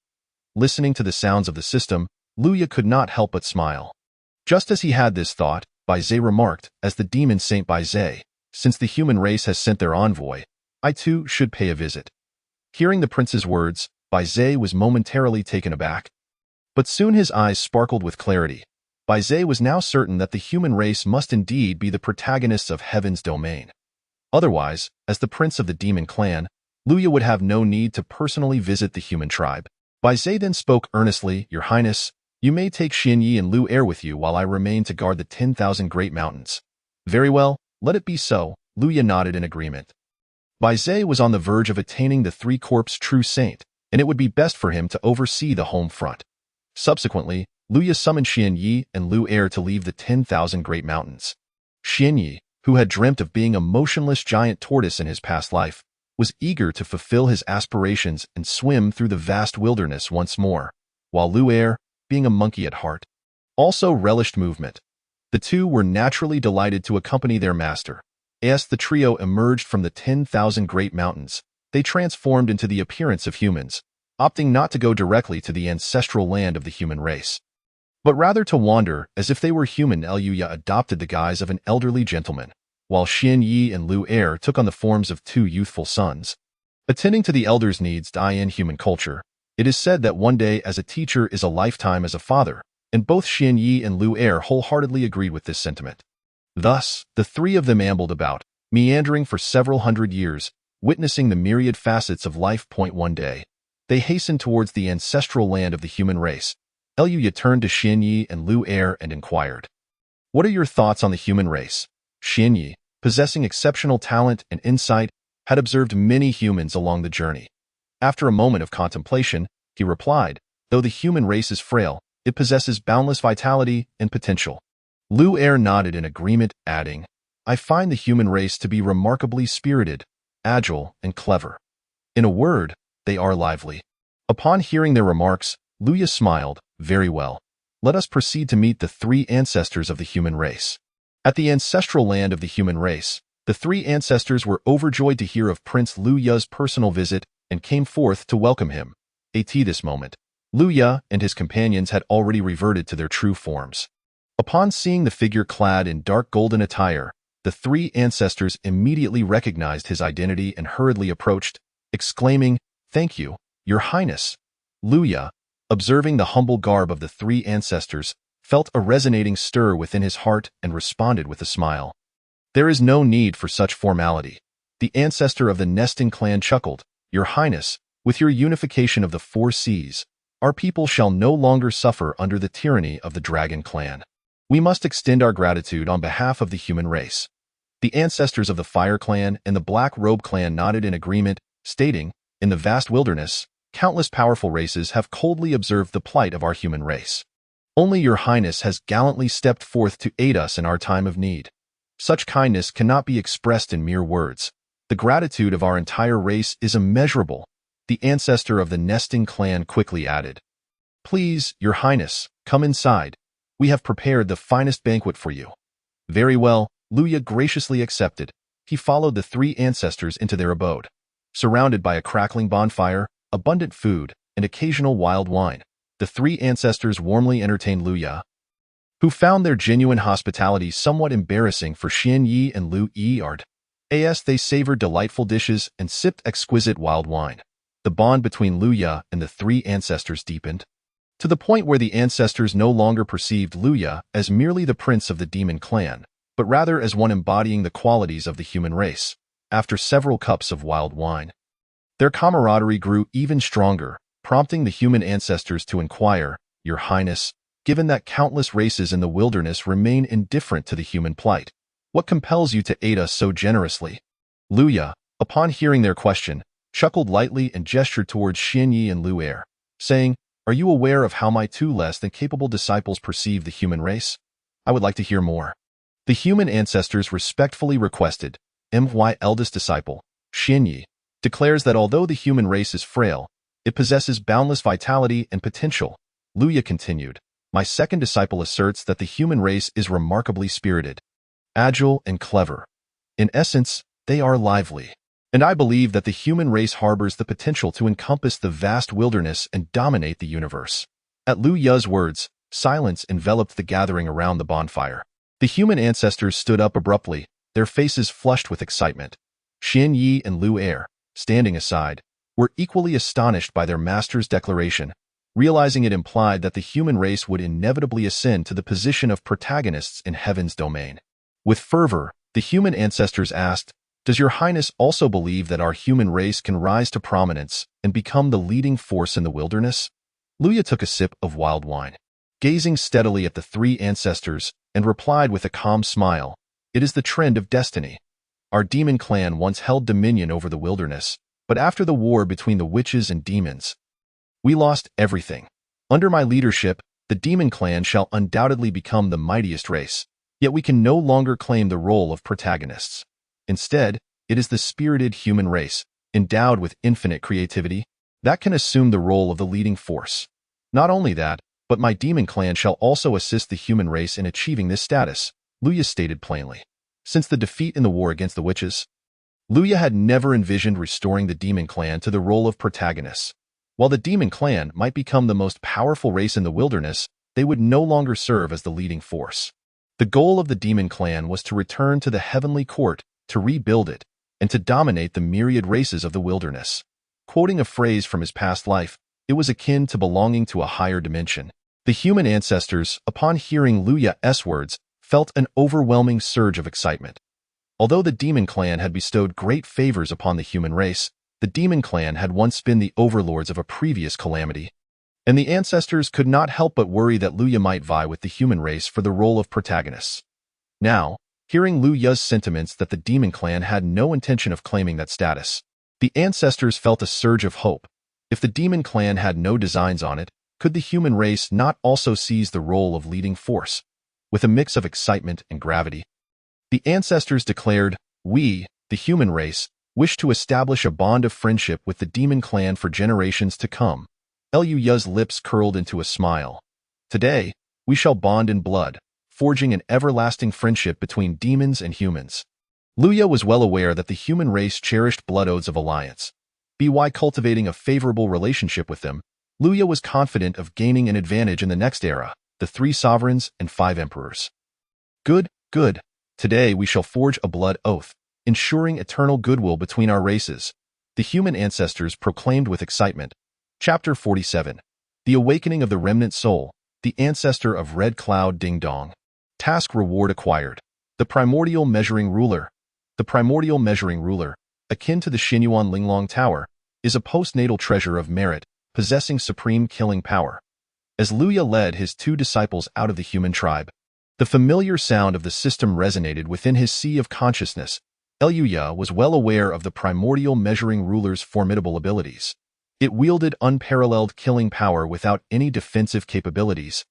Listening to the sounds of the system, Lu Ye could not help but smile. Just as he had this thought, Bai Zhe remarked, as the demon Saint Bai Zhe, since the human race has sent their envoy, I too should pay a visit. Hearing the prince's words, Bai Zhe was momentarily taken aback. But soon his eyes sparkled with clarity. Bai Zhe was now certain that the human race must indeed be the protagonists of heaven's domain. Otherwise, as the prince of the demon clan, Lu Ye would have no need to personally visit the human tribe. Bai Zhe then spoke earnestly, Your Highness, you may take Xian Yi and Lu Er with you while I remain to guard the 10,000 Great Mountains. Very well, let it be so, Lu Ye nodded in agreement. Bai Zhe was on the verge of attaining the three-corpse true saint, and it would be best for him to oversee the home front. Subsequently, Lu Ye summoned Xian Yi and Lu Er to leave the 10,000 Great Mountains. Xian Yi, who had dreamt of being a motionless giant tortoise in his past life, was eager to fulfill his aspirations and swim through the vast wilderness once more, while Lu Er, being a monkey at heart, also relished movement. The two were naturally delighted to accompany their master. As the trio emerged from the 10,000 Great Mountains, they transformed into the appearance of humans, opting not to go directly to the ancestral land of the human race, but rather to wander as if they were human. Lu Ye adopted the guise of an elderly gentleman, while Xian Yi and Lu Er took on the forms of two youthful sons. Attending to the elders' needs in human culture, it is said that one day as a teacher is a lifetime as a father, and both Xian Yi and Lu Er wholeheartedly agreed with this sentiment. Thus, the three of them ambled about, meandering for several hundred years, witnessing the myriad facets of life. One day, they hastened towards the ancestral land of the human race. Lu Ye turned to Xian Yi and Lu Er and inquired, What are your thoughts on the human race? Xian Yi, possessing exceptional talent and insight, had observed many humans along the journey. After a moment of contemplation, he replied, Though the human race is frail, it possesses boundless vitality and potential. Lu Er nodded in agreement, adding, I find the human race to be remarkably spirited, agile, and clever. In a word, they are lively. Upon hearing their remarks, Lu Ye smiled, Very well. Let us proceed to meet the three ancestors of the human race. At the ancestral land of the human race, the three ancestors were overjoyed to hear of Prince Lu Ye's personal visit and came forth to welcome him. At this moment, Lu Ye and his companions had already reverted to their true forms. Upon seeing the figure clad in dark golden attire, the three ancestors immediately recognized his identity and hurriedly approached, exclaiming, Thank you, Your Highness. Lu Ye, observing the humble garb of the three ancestors, felt a resonating stir within his heart and responded with a smile. There is no need for such formality. The ancestor of the nesting clan chuckled, Your Highness, with your unification of the four seas, our people shall no longer suffer under the tyranny of the dragon clan. We must extend our gratitude on behalf of the human race. The ancestors of the Fire Clan and the Black Robe Clan nodded in agreement, stating, In the vast wilderness, countless powerful races have coldly observed the plight of our human race. Only Your Highness has gallantly stepped forth to aid us in our time of need. Such kindness cannot be expressed in mere words. The gratitude of our entire race is immeasurable. The ancestor of the nesting clan quickly added, Please, Your Highness, come inside. We have prepared the finest banquet for you. Very well, Lu Ye graciously accepted. He followed the three ancestors into their abode. Surrounded by a crackling bonfire, abundant food, and occasional wild wine, the three ancestors warmly entertained Lu Ye, who found their genuine hospitality somewhat embarrassing for Xian Yi and Lu Yi'ard. As they savored delightful dishes and sipped exquisite wild wine, the bond between Lu Ya and the three ancestors deepened, to the point where the ancestors no longer perceived Lu Ya as merely the prince of the demon clan, but rather as one embodying the qualities of the human race. After several cups of wild wine, their camaraderie grew even stronger, prompting the human ancestors to inquire, "Your Highness, given that countless races in the wilderness remain indifferent to the human plight, what compels you to aid us so generously?" Lu Ya, upon hearing their question, chuckled lightly and gestured towards Xian Yi and Lu Er, saying, "Are you aware of how my two less than capable disciples perceive the human race? I would like to hear more." The human ancestors respectfully requested. My eldest disciple, Xian Yi, declares that although the human race is frail, it possesses boundless vitality and potential. Lu Ya continued, "My second disciple asserts that the human race is remarkably spirited, agile, and clever. In essence, they are lively. And I believe that the human race harbors the potential to encompass the vast wilderness and dominate the universe." At Lu Ya's words, silence enveloped the gathering around the bonfire. The human ancestors stood up abruptly, their faces flushed with excitement. Xian Yi and Lu Er, standing aside, were equally astonished by their master's declaration, realizing it implied that the human race would inevitably ascend to the position of protagonists in heaven's domain. With fervor, the human ancestors asked, "Does your highness also believe that our human race can rise to prominence and become the leading force in the wilderness?" Lu Ya took a sip of wild wine, gazing steadily at the three ancestors, and replied with a calm smile, "It is the trend of destiny. Our demon clan once held dominion over the wilderness, but after the war between the witches and demons, we lost everything. Under my leadership, the demon clan shall undoubtedly become the mightiest race, yet we can no longer claim the role of protagonists. Instead, it is the spirited human race, endowed with infinite creativity, that can assume the role of the leading force. Not only that, but my demon clan shall also assist the human race in achieving this status," Lu Ya stated plainly. Since the defeat in the war against the witches, Lu Ya had never envisioned restoring the demon clan to the role of protagonists. While the demon clan might become the most powerful race in the wilderness, they would no longer serve as the leading force. The goal of the demon clan was to return to the heavenly court, to rebuild it, and to dominate the myriad races of the wilderness. Quoting a phrase from his past life, it was akin to belonging to a higher dimension. The human ancestors, upon hearing Lu Ya's words, felt an overwhelming surge of excitement. Although the demon clan had bestowed great favors upon the human race, the demon clan had once been the overlords of a previous calamity, and the ancestors could not help but worry that Lu Ya might vie with the human race for the role of protagonists. Now, hearing Lu Ya's sentiments that the demon clan had no intention of claiming that status, the ancestors felt a surge of hope. If the demon clan had no designs on it, could the human race not also seize the role of leading force? With a mix of excitement and gravity, the ancestors declared, "We, the human race, wish to establish a bond of friendship with the demon clan for generations to come." Lu Ya's lips curled into a smile. "Today, we shall bond in blood, forging an everlasting friendship between demons and humans." Lu Ya was well aware that the human race cherished blood oaths of alliance. By cultivating a favorable relationship with them, Lu Ya was confident of gaining an advantage in the next era, the 3 sovereigns and 5 emperors. Good. Today we shall forge a blood oath, ensuring eternal goodwill between our races," the human ancestors proclaimed with excitement. Chapter 47. The Awakening of the Remnant Soul, the Ancestor of Red Cloud Ding Dong. Task Reward Acquired. The Primordial Measuring Ruler. The Primordial Measuring Ruler, akin to the Xinyuan Linglong Tower, is a postnatal treasure of merit, possessing supreme killing power. As Lu Ya led his 2 disciples out of the human tribe, the familiar sound of the system resonated within his sea of consciousness. Lu Ya was well aware of the primordial measuring ruler's formidable abilities. It wielded unparalleled killing power without any defensive capabilities,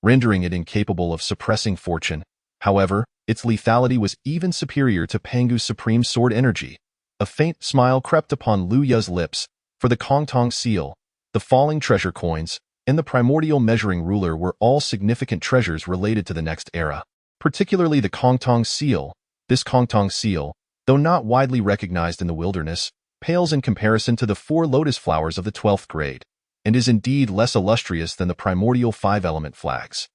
rendering it incapable of suppressing fortune. However, its lethality was even superior to Pangu's supreme sword energy. A faint smile crept upon Lu Ya's lips, for the Kongtong seal, the falling treasure coins, and the primordial measuring ruler were all significant treasures related to the next era. Particularly the Kongtong seal. This Kongtong seal, though not widely recognized in the wilderness, pales in comparison to the 4 lotus flowers of the 12th grade, and is indeed less illustrious than the primordial 5-element flags.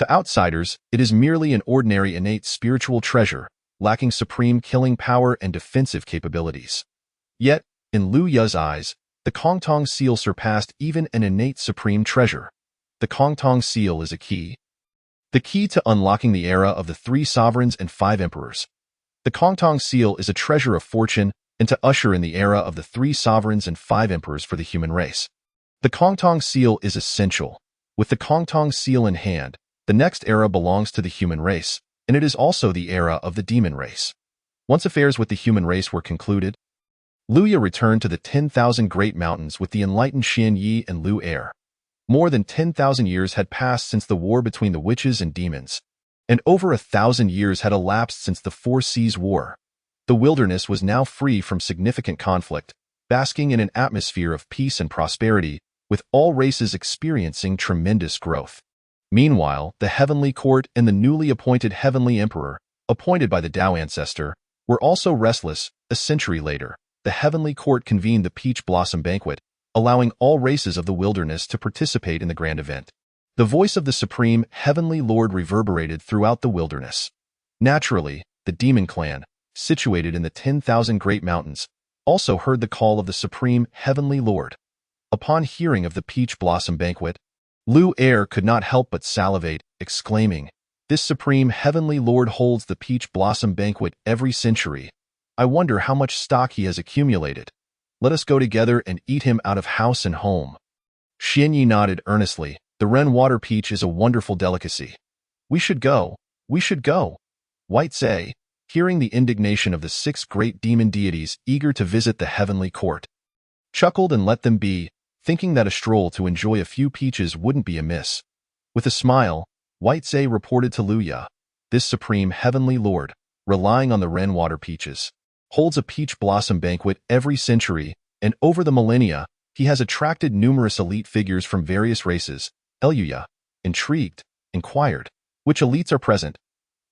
To outsiders, it is merely an ordinary innate spiritual treasure, lacking supreme killing power and defensive capabilities. Yet, in Liu Ye's eyes, the Kongtong seal surpassed even an innate supreme treasure. The Kongtong seal is a key. The key to unlocking the era of the 3 sovereigns and 5 emperors. The Kongtong seal is a treasure of fortune and to usher in the era of the 3 sovereigns and 5 emperors for the human race. The Kongtong seal is essential. With the Kongtong seal in hand, the next era belongs to the human race, and it is also the era of the demon race. Once affairs with the human race were concluded, Liu Ye returned to the 10,000 Great Mountains with the enlightened Xian Yi and Liu Er. More than 10,000 years had passed since the war between the witches and demons, and over 1,000 years had elapsed since the Four Seas War. The wilderness was now free from significant conflict, basking in an atmosphere of peace and prosperity, with all races experiencing tremendous growth. Meanwhile, the Heavenly Court and the newly appointed Heavenly Emperor, appointed by the Tao ancestor, were also restless. A century later, the Heavenly Court convened the Peach Blossom Banquet, allowing all races of the wilderness to participate in the grand event. The voice of the Supreme Heavenly Lord reverberated throughout the wilderness. Naturally, the Demon Clan, situated in the 10,000 Great Mountains, also heard the call of the Supreme Heavenly Lord. Upon hearing of the Peach Blossom Banquet, Liu Er could not help but salivate, exclaiming, "This Supreme Heavenly Lord holds the Peach Blossom Banquet every century. I wonder how much stock he has accumulated. Let us go together and eat him out of house and home." Xian Yi nodded earnestly. "The Ren water peach is a wonderful delicacy. We should go. We should go." White Zhe, hearing the indignation of the 6 great demon deities eager to visit the heavenly court, chuckled and let them be, thinking that a stroll to enjoy a few peaches wouldn't be amiss. With a smile, White Zhe reported to Liu Ye, "This Supreme Heavenly Lord, relying on the Ren water peaches, holds a peach blossom banquet every century, and over the millennia, he has attracted numerous elite figures from various races." Liu Ye, intrigued, inquired, "Which elites are present?"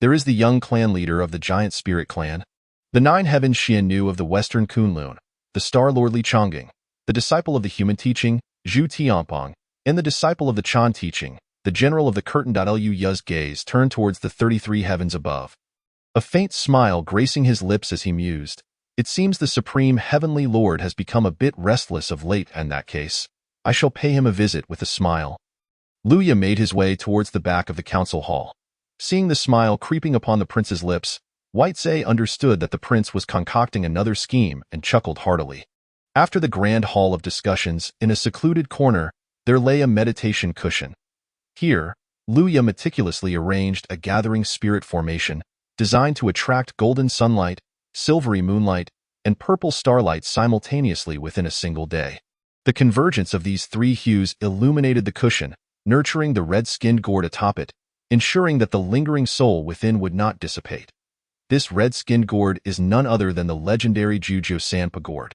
"There is the young clan leader of the giant spirit clan, the 9 heavens Xian Nu of the western Kunlun, the star lord Li Chongging, the disciple of the human teaching, Zhu Tianpeng, and the disciple of the Chan teaching, the general of the curtain." Liu Ye's gaze turned towards the 33 heavens above. A faint smile gracing his lips as he mused, "It seems the Supreme Heavenly Lord has become a bit restless of late. In that case, I shall pay him a visit." With a smile, Liu Ye made his way towards the back of the council hall. Seeing the smile creeping upon the prince's lips, White Zhe understood that the prince was concocting another scheme and chuckled heartily. After the grand hall of discussions, in a secluded corner, there lay a meditation cushion. Here, Liu Ye meticulously arranged a gathering spirit formation designed to attract golden sunlight, silvery moonlight, and purple starlight simultaneously within a single day. The convergence of these 3 hues illuminated the cushion, nurturing the red-skinned gourd atop it, ensuring that the lingering soul within would not dissipate. This red-skinned gourd is none other than the legendary Juzhou Sanpa gourd.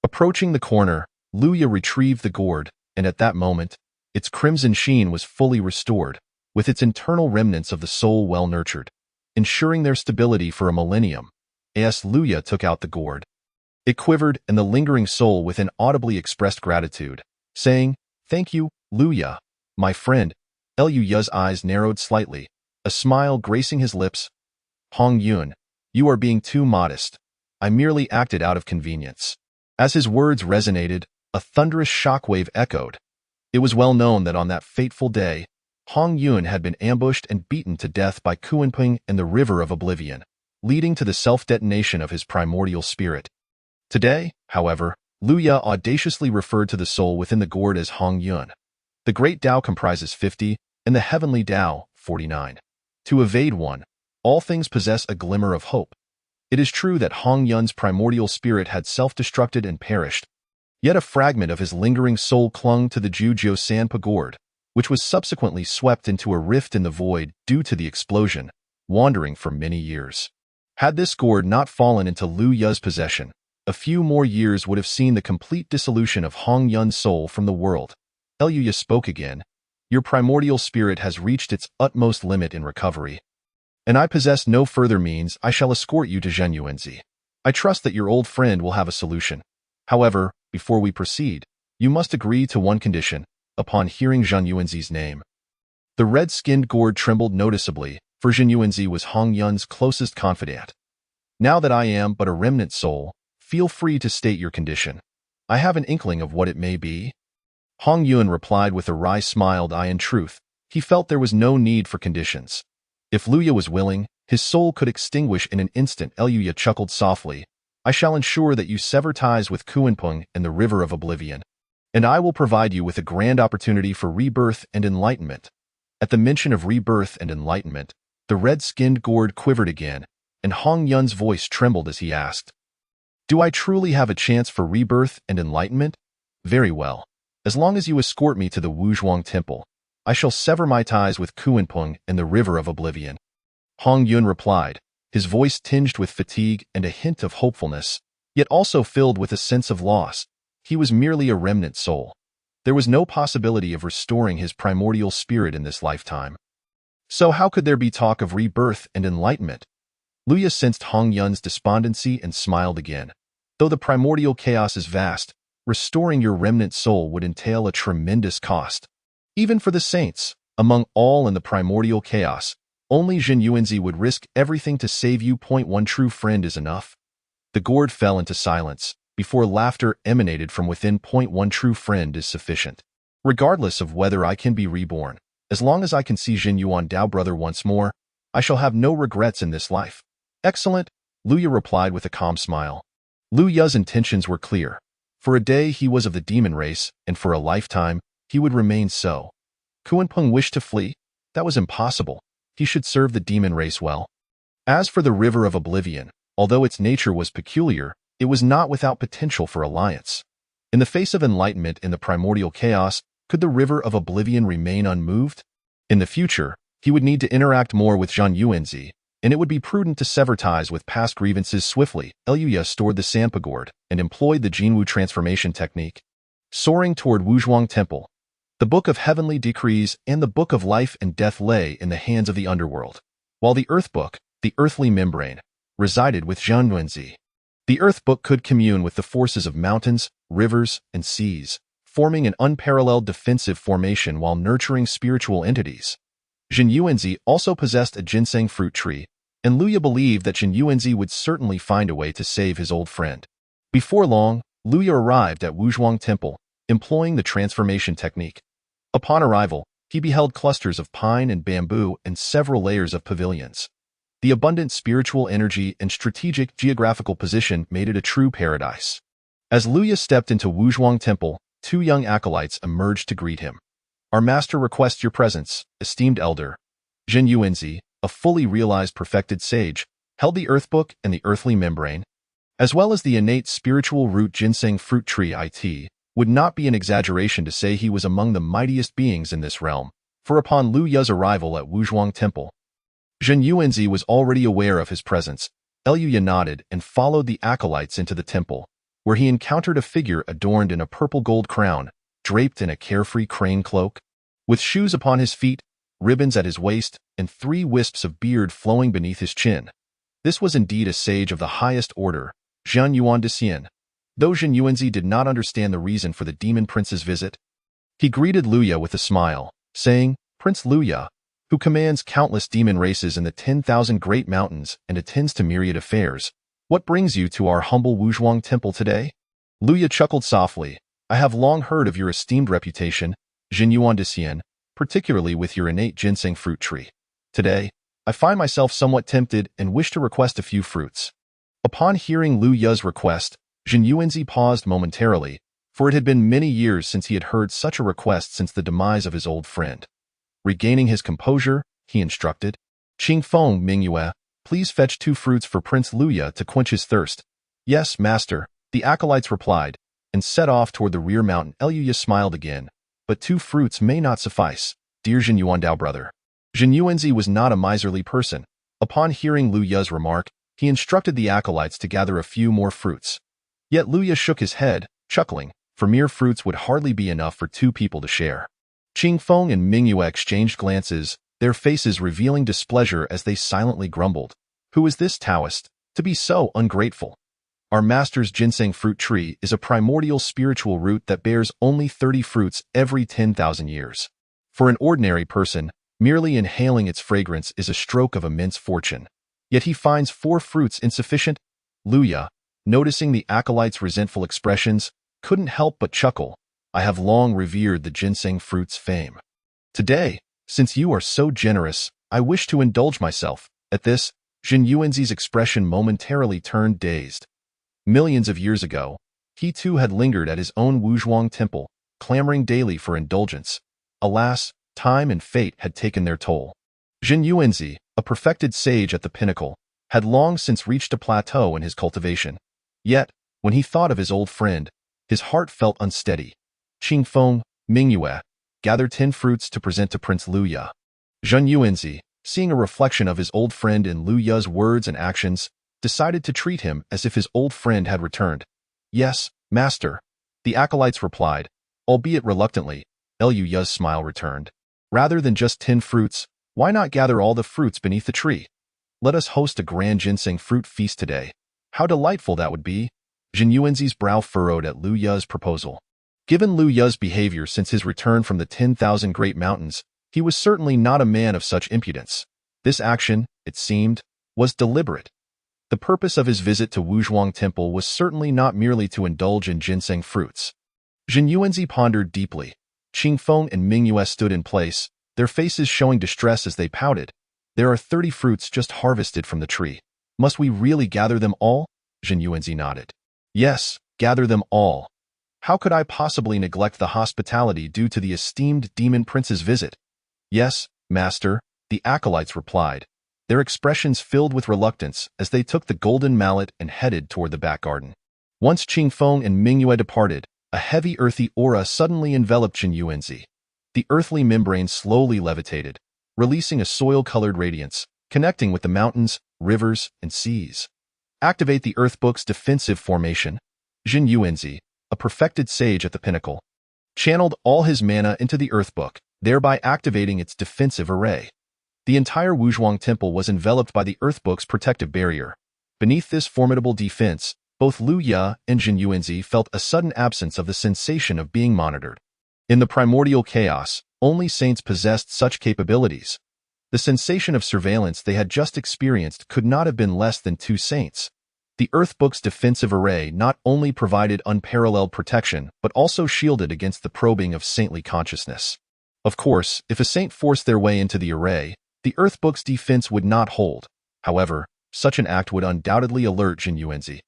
Approaching the corner, Liu Ye retrieved the gourd, and at that moment, its crimson sheen was fully restored, with its internal remnants of the soul well nurtured, ensuring their stability for a millennium. As Liu Ye took out the gourd, it quivered, and the lingering soul within audibly expressed gratitude, saying, "Thank you, Liu Ye, my friend." Liu Ye's eyes narrowed slightly, a smile gracing his lips. "Hong Yun, you are being too modest. I merely acted out of convenience." As his words resonated, a thunderous shockwave echoed. It was well known that on that fateful day, Hong Yun had been ambushed and beaten to death by Kuanping in the River of Oblivion, leading to the self-detonation of his primordial spirit. Today, however, Liu Ye audaciously referred to the soul within the gourd as Hong Yun. The great Tao comprises 50, and the heavenly Tao, 49. To evade one, all things possess a glimmer of hope. It is true that Hong Yun's primordial spirit had self-destructed and perished, yet a fragment of his lingering soul clung to the Juzhou Sanpa gourd, which was subsequently swept into a rift in the void due to the explosion, wandering for many years. Had this gourd not fallen into Liu Ye's possession, a few more years would have seen the complete dissolution of Hong Yun's soul from the world. Liu Ye spoke again. "Your primordial spirit has reached its utmost limit in recovery, and I possess no further means. I shall escort you to Zhenyuanzi. I trust that your old friend will have a solution. However, before we proceed, you must agree to one condition." Upon hearing Zhenyuanzi's name, The red-skinned gourd trembled noticeably, for Jin Yuanzi was Hong Yun's closest confidant. Now that I am but a remnant soul, feel free to state your condition. I have an inkling of what it may be. Hong Yun replied with a wry smile. In truth, he felt there was no need for conditions. If Luya was willing, his soul could extinguish in an instant. Luya chuckled softly. I shall ensure that you sever ties with Kuanpeng and the River of Oblivion, and I will provide you with a grand opportunity for rebirth and enlightenment. At the mention of rebirth and enlightenment, the red-skinned gourd quivered again, and Hong Yun's voice trembled as he asked, Do I truly have a chance for rebirth and enlightenment? Very well. As long as you escort me to the Wuzhuang Temple, I shall sever my ties with Kuanpeng and the River of Oblivion. Hong Yun replied, his voice tinged with fatigue and a hint of hopefulness, yet also filled with a sense of loss. He was merely a remnant soul. There was no possibility of restoring his primordial spirit in this lifetime. So how could there be talk of rebirth and enlightenment? Luya sensed Hong Yun's despondency and smiled again. Though the primordial chaos is vast, restoring your remnant soul would entail a tremendous cost. Even for the saints, among all in the primordial chaos, only Jin Yuanzi would risk everything to save you. One true friend is enough. The gourd fell into silence, before laughter emanated from within. One true friend is sufficient. Regardless of whether I can be reborn, as long as I can see Jin Yuan Dao brother once more, I shall have no regrets in this life. Excellent, Luya replied with a calm smile. Luya's intentions were clear. For a day he was of the demon race, and for a lifetime, he would remain so. Kuanpeng wished to flee? That was impossible. He should serve the demon race well. As for the River of Oblivion, although its nature was peculiar, it was not without potential for alliance. In the face of enlightenment in the primordial chaos, could the River of Oblivion remain unmoved? In the future, he would need to interact more with Jin Yuanzi, and it would be prudent to sever ties with past grievances swiftly. Luya stored the Sampagord and employed the Jinwu transformation technique. Soaring toward Wuzhuang Temple, the Book of Heavenly Decrees and the Book of Life and Death lay in the hands of the underworld, while the Earth Book, the earthly membrane, resided with Jin Yuanzi. The Earth Book could commune with the forces of mountains, rivers, and seas, forming an unparalleled defensive formation while nurturing spiritual entities. Jin Yuanzi also possessed a ginseng fruit tree, and Luya believed that Jin Yuanzi would certainly find a way to save his old friend. Before long, Luya arrived at Wuzhuang Temple, employing the transformation technique. Upon arrival, he beheld clusters of pine and bamboo and several layers of pavilions. The abundant spiritual energy and strategic geographical position made it a true paradise. As Luya stepped into Wuzhuang Temple, two young acolytes emerged to greet him. Our master requests your presence, esteemed elder. Jin Yuanzi, a fully realized perfected sage, held the Earth Book and the earthly membrane, as well as the innate spiritual root ginseng fruit tree. It would not be an exaggeration to say he was among the mightiest beings in this realm, for upon Luya's arrival at Wuzhuang Temple, Jin Yuanzi was already aware of his presence. Luya nodded and followed the acolytes into the temple, where he encountered a figure adorned in a purple gold crown, draped in a carefree crane cloak, with shoes upon his feet, ribbons at his waist, and 3 wisps of beard flowing beneath his chin. This was indeed a sage of the highest order, Jin Yuan Desian. Though Jin Yuanzi did not understand the reason for the demon prince's visit, he greeted Luya with a smile, saying, Prince Luya, who commands countless demon races in the 10,000 great mountains and attends to myriad affairs, what brings you to our humble Wuzhuang Temple today? Luya chuckled softly. I have long heard of your esteemed reputation, Jin Yuan Desian, particularly with your innate ginseng fruit tree. Today, I find myself somewhat tempted and wish to request a few fruits. Upon hearing Luya's request, Jin Yuanzi paused momentarily, for it had been many years since he had heard such a request since the demise of his old friend. Regaining his composure, he instructed, Qing Feng Mingyue, please fetch 2 fruits for Prince Luya to quench his thirst. Yes, master, the acolytes replied, and set off toward the rear mountain. Luya smiled again, but 2 fruits may not suffice, dear Jin Yuan Dao brother. Jin Yuanzi was not a miserly person. Upon hearing Luya's remark, he instructed the acolytes to gather a few more fruits. Yet Luya shook his head, chuckling, for mere fruits would hardly be enough for 2 people to share. Qing Feng and Mingyue exchanged glances, their faces revealing displeasure as they silently grumbled. Who is this Taoist, to be so ungrateful? Our master's ginseng fruit tree is a primordial spiritual root that bears only 30 fruits every 10,000 years. For an ordinary person, Merely inhaling its fragrance is a stroke of immense fortune. Yet he finds 4 fruits insufficient. Luya, noticing the acolyte's resentful expressions, couldn't help but chuckle. I have long revered the ginseng fruit's fame. Today, since you are so generous, I wish to indulge myself. At this, Jin Yuanzi's expression momentarily turned dazed. Millions of years ago, he too had lingered at his own Wuzhuang temple, clamoring daily for indulgence. Alas, time and fate had taken their toll. Jin Yuanzi, a perfected sage at the pinnacle, had long since reached a plateau in his cultivation. Yet, when he thought of his old friend, his heart felt unsteady. Qingfeng, Mingyue, gathered 10 fruits to present to Prince Luya. Jin Yuanzi, seeing a reflection of his old friend in Luya's words and actions, decided to treat him as if his old friend had returned. Yes, master, the acolytes replied, albeit reluctantly. Luya's smile returned. Rather than just 10 fruits, why not gather all the fruits beneath the tree? Let us host a grand ginseng fruit feast today. How delightful that would be! Jin Yuanzi's brow furrowed at Luya's proposal. Given Luya's behavior since his return from the 10,000 Great Mountains, he was certainly not a man of such impudence. This action, it seemed, was deliberate. The purpose of his visit to Wuzhuang Temple was certainly not merely to indulge in ginseng fruits. Jin Yuanzi pondered deeply. Qingfeng and Mingyue stood in place, their faces showing distress as they pouted. There are 30 fruits just harvested from the tree. Must we really gather them all? Jin Yuanzi nodded. Yes, gather them all. How could I possibly neglect the hospitality due to the esteemed demon prince's visit? Yes, master, the acolytes replied, their expressions filled with reluctance as they took the golden mallet and headed toward the back garden. Once Qingfeng and Mingyue departed, a heavy earthy aura suddenly enveloped Jin Yuanzi. The earthly membrane slowly levitated, releasing a soil-colored radiance, connecting with the mountains, rivers, and seas. Activate the Earth Book's defensive formation. Jin Yuanzi, a perfected sage at the pinnacle, channeled all his mana into the Earth Book, thereby activating its defensive array. The entire Wuzhuang Temple was enveloped by the Earth Book's protective barrier. Beneath this formidable defense, both Luya and Jin Yuanzi felt a sudden absence of the sensation of being monitored. In the primordial chaos, only saints possessed such capabilities. The sensation of surveillance they had just experienced could not have been less than 2 saints. The Earth Book's defensive array not only provided unparalleled protection, but also shielded against the probing of saintly consciousness. Of course, if a saint forced their way into the array, the Earth Book's defense would not hold. However, such an act would undoubtedly alert Jin Yuanzi.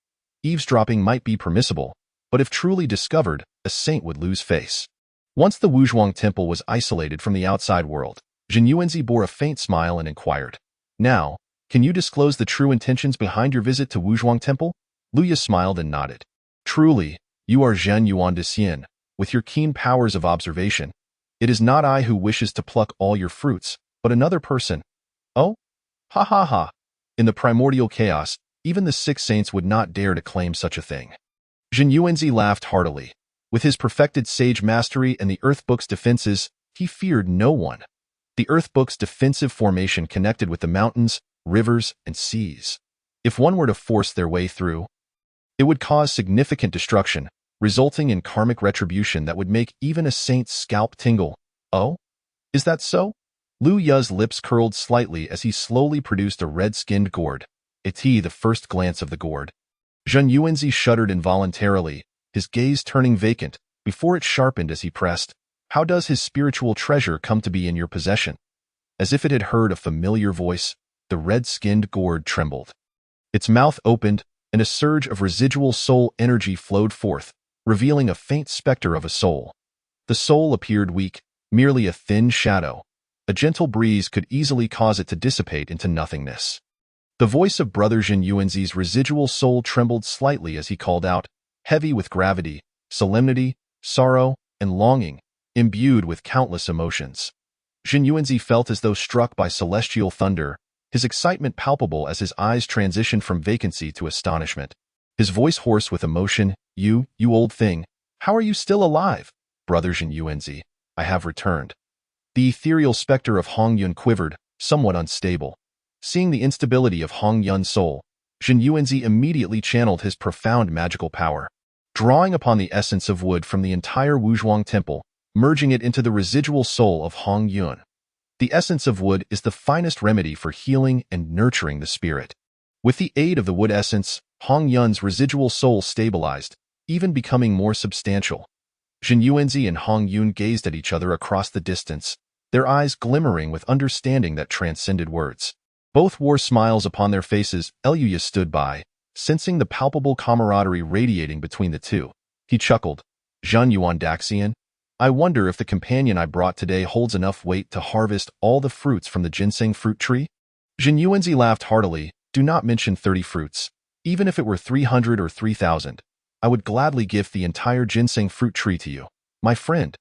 Eavesdropping might be permissible, but if truly discovered, a saint would lose face. Once the Wuzhuang Temple was isolated from the outside world, Jin Yuanzi bore a faint smile and inquired, "Now, can you disclose the true intentions behind your visit to Wuzhuang Temple?" Luya smiled and nodded. "Truly, you are Zhen Yuan de Xian, with your keen powers of observation. It is not I who wishes to pluck all your fruits, but another person." "Oh? Ha ha ha." In the primordial chaos, even the 6 saints would not dare to claim such a thing. Jin Yuanzi laughed heartily. With his perfected sage mastery and the Earth Book's defenses, he feared no one. The Earth Book's defensive formation connected with the mountains, rivers, and seas. If one were to force their way through, it would cause significant destruction, resulting in karmic retribution that would make even a saint's scalp tingle. "Oh? Is that so?" Lu Ya's lips curled slightly as he slowly produced a red-skinned gourd. "It's the first glance of the gourd." Jin Yuanzi shuddered involuntarily, his gaze turning vacant, before it sharpened as he pressed, "How does his spiritual treasure come to be in your possession?" As if it had heard a familiar voice, the red-skinned gourd trembled. Its mouth opened, and a surge of residual soul energy flowed forth, revealing a faint specter of a soul. The soul appeared weak, merely a thin shadow. A gentle breeze could easily cause it to dissipate into nothingness. The voice of Brother Jin Yuanzi's residual soul trembled slightly as he called out, heavy with gravity, solemnity, sorrow, and longing, imbued with countless emotions. Jin Yuanzi felt as though struck by celestial thunder, his excitement palpable as his eyes transitioned from vacancy to astonishment. His voice hoarse with emotion, You old thing, how are you still alive? Brother Jin Yuanzi, I have returned." The ethereal specter of Hong Yun quivered, somewhat unstable. Seeing the instability of Hong Yun's soul, Jin Yuanzi immediately channeled his profound magical power. Drawing upon the essence of wood from the entire Wuzhuang Temple, merging it into the residual soul of Hong Yun. The essence of wood is the finest remedy for healing and nurturing the spirit. With the aid of the wood essence, Hong Yun's residual soul stabilized, even becoming more substantial. Jin Yuanzi and Hong Yun gazed at each other across the distance, their eyes glimmering with understanding that transcended words. Both wore smiles upon their faces. Luya stood by, sensing the palpable camaraderie radiating between the two. He chuckled. Zhen Yuan Daxian, I wonder if the companion I brought today holds enough weight to harvest all the fruits from the ginseng fruit tree? Jin Yuanzi laughed heartily. Do not mention 30 fruits. Even if it were 300 or 3,000, I would gladly gift the entire ginseng fruit tree to you, my friend.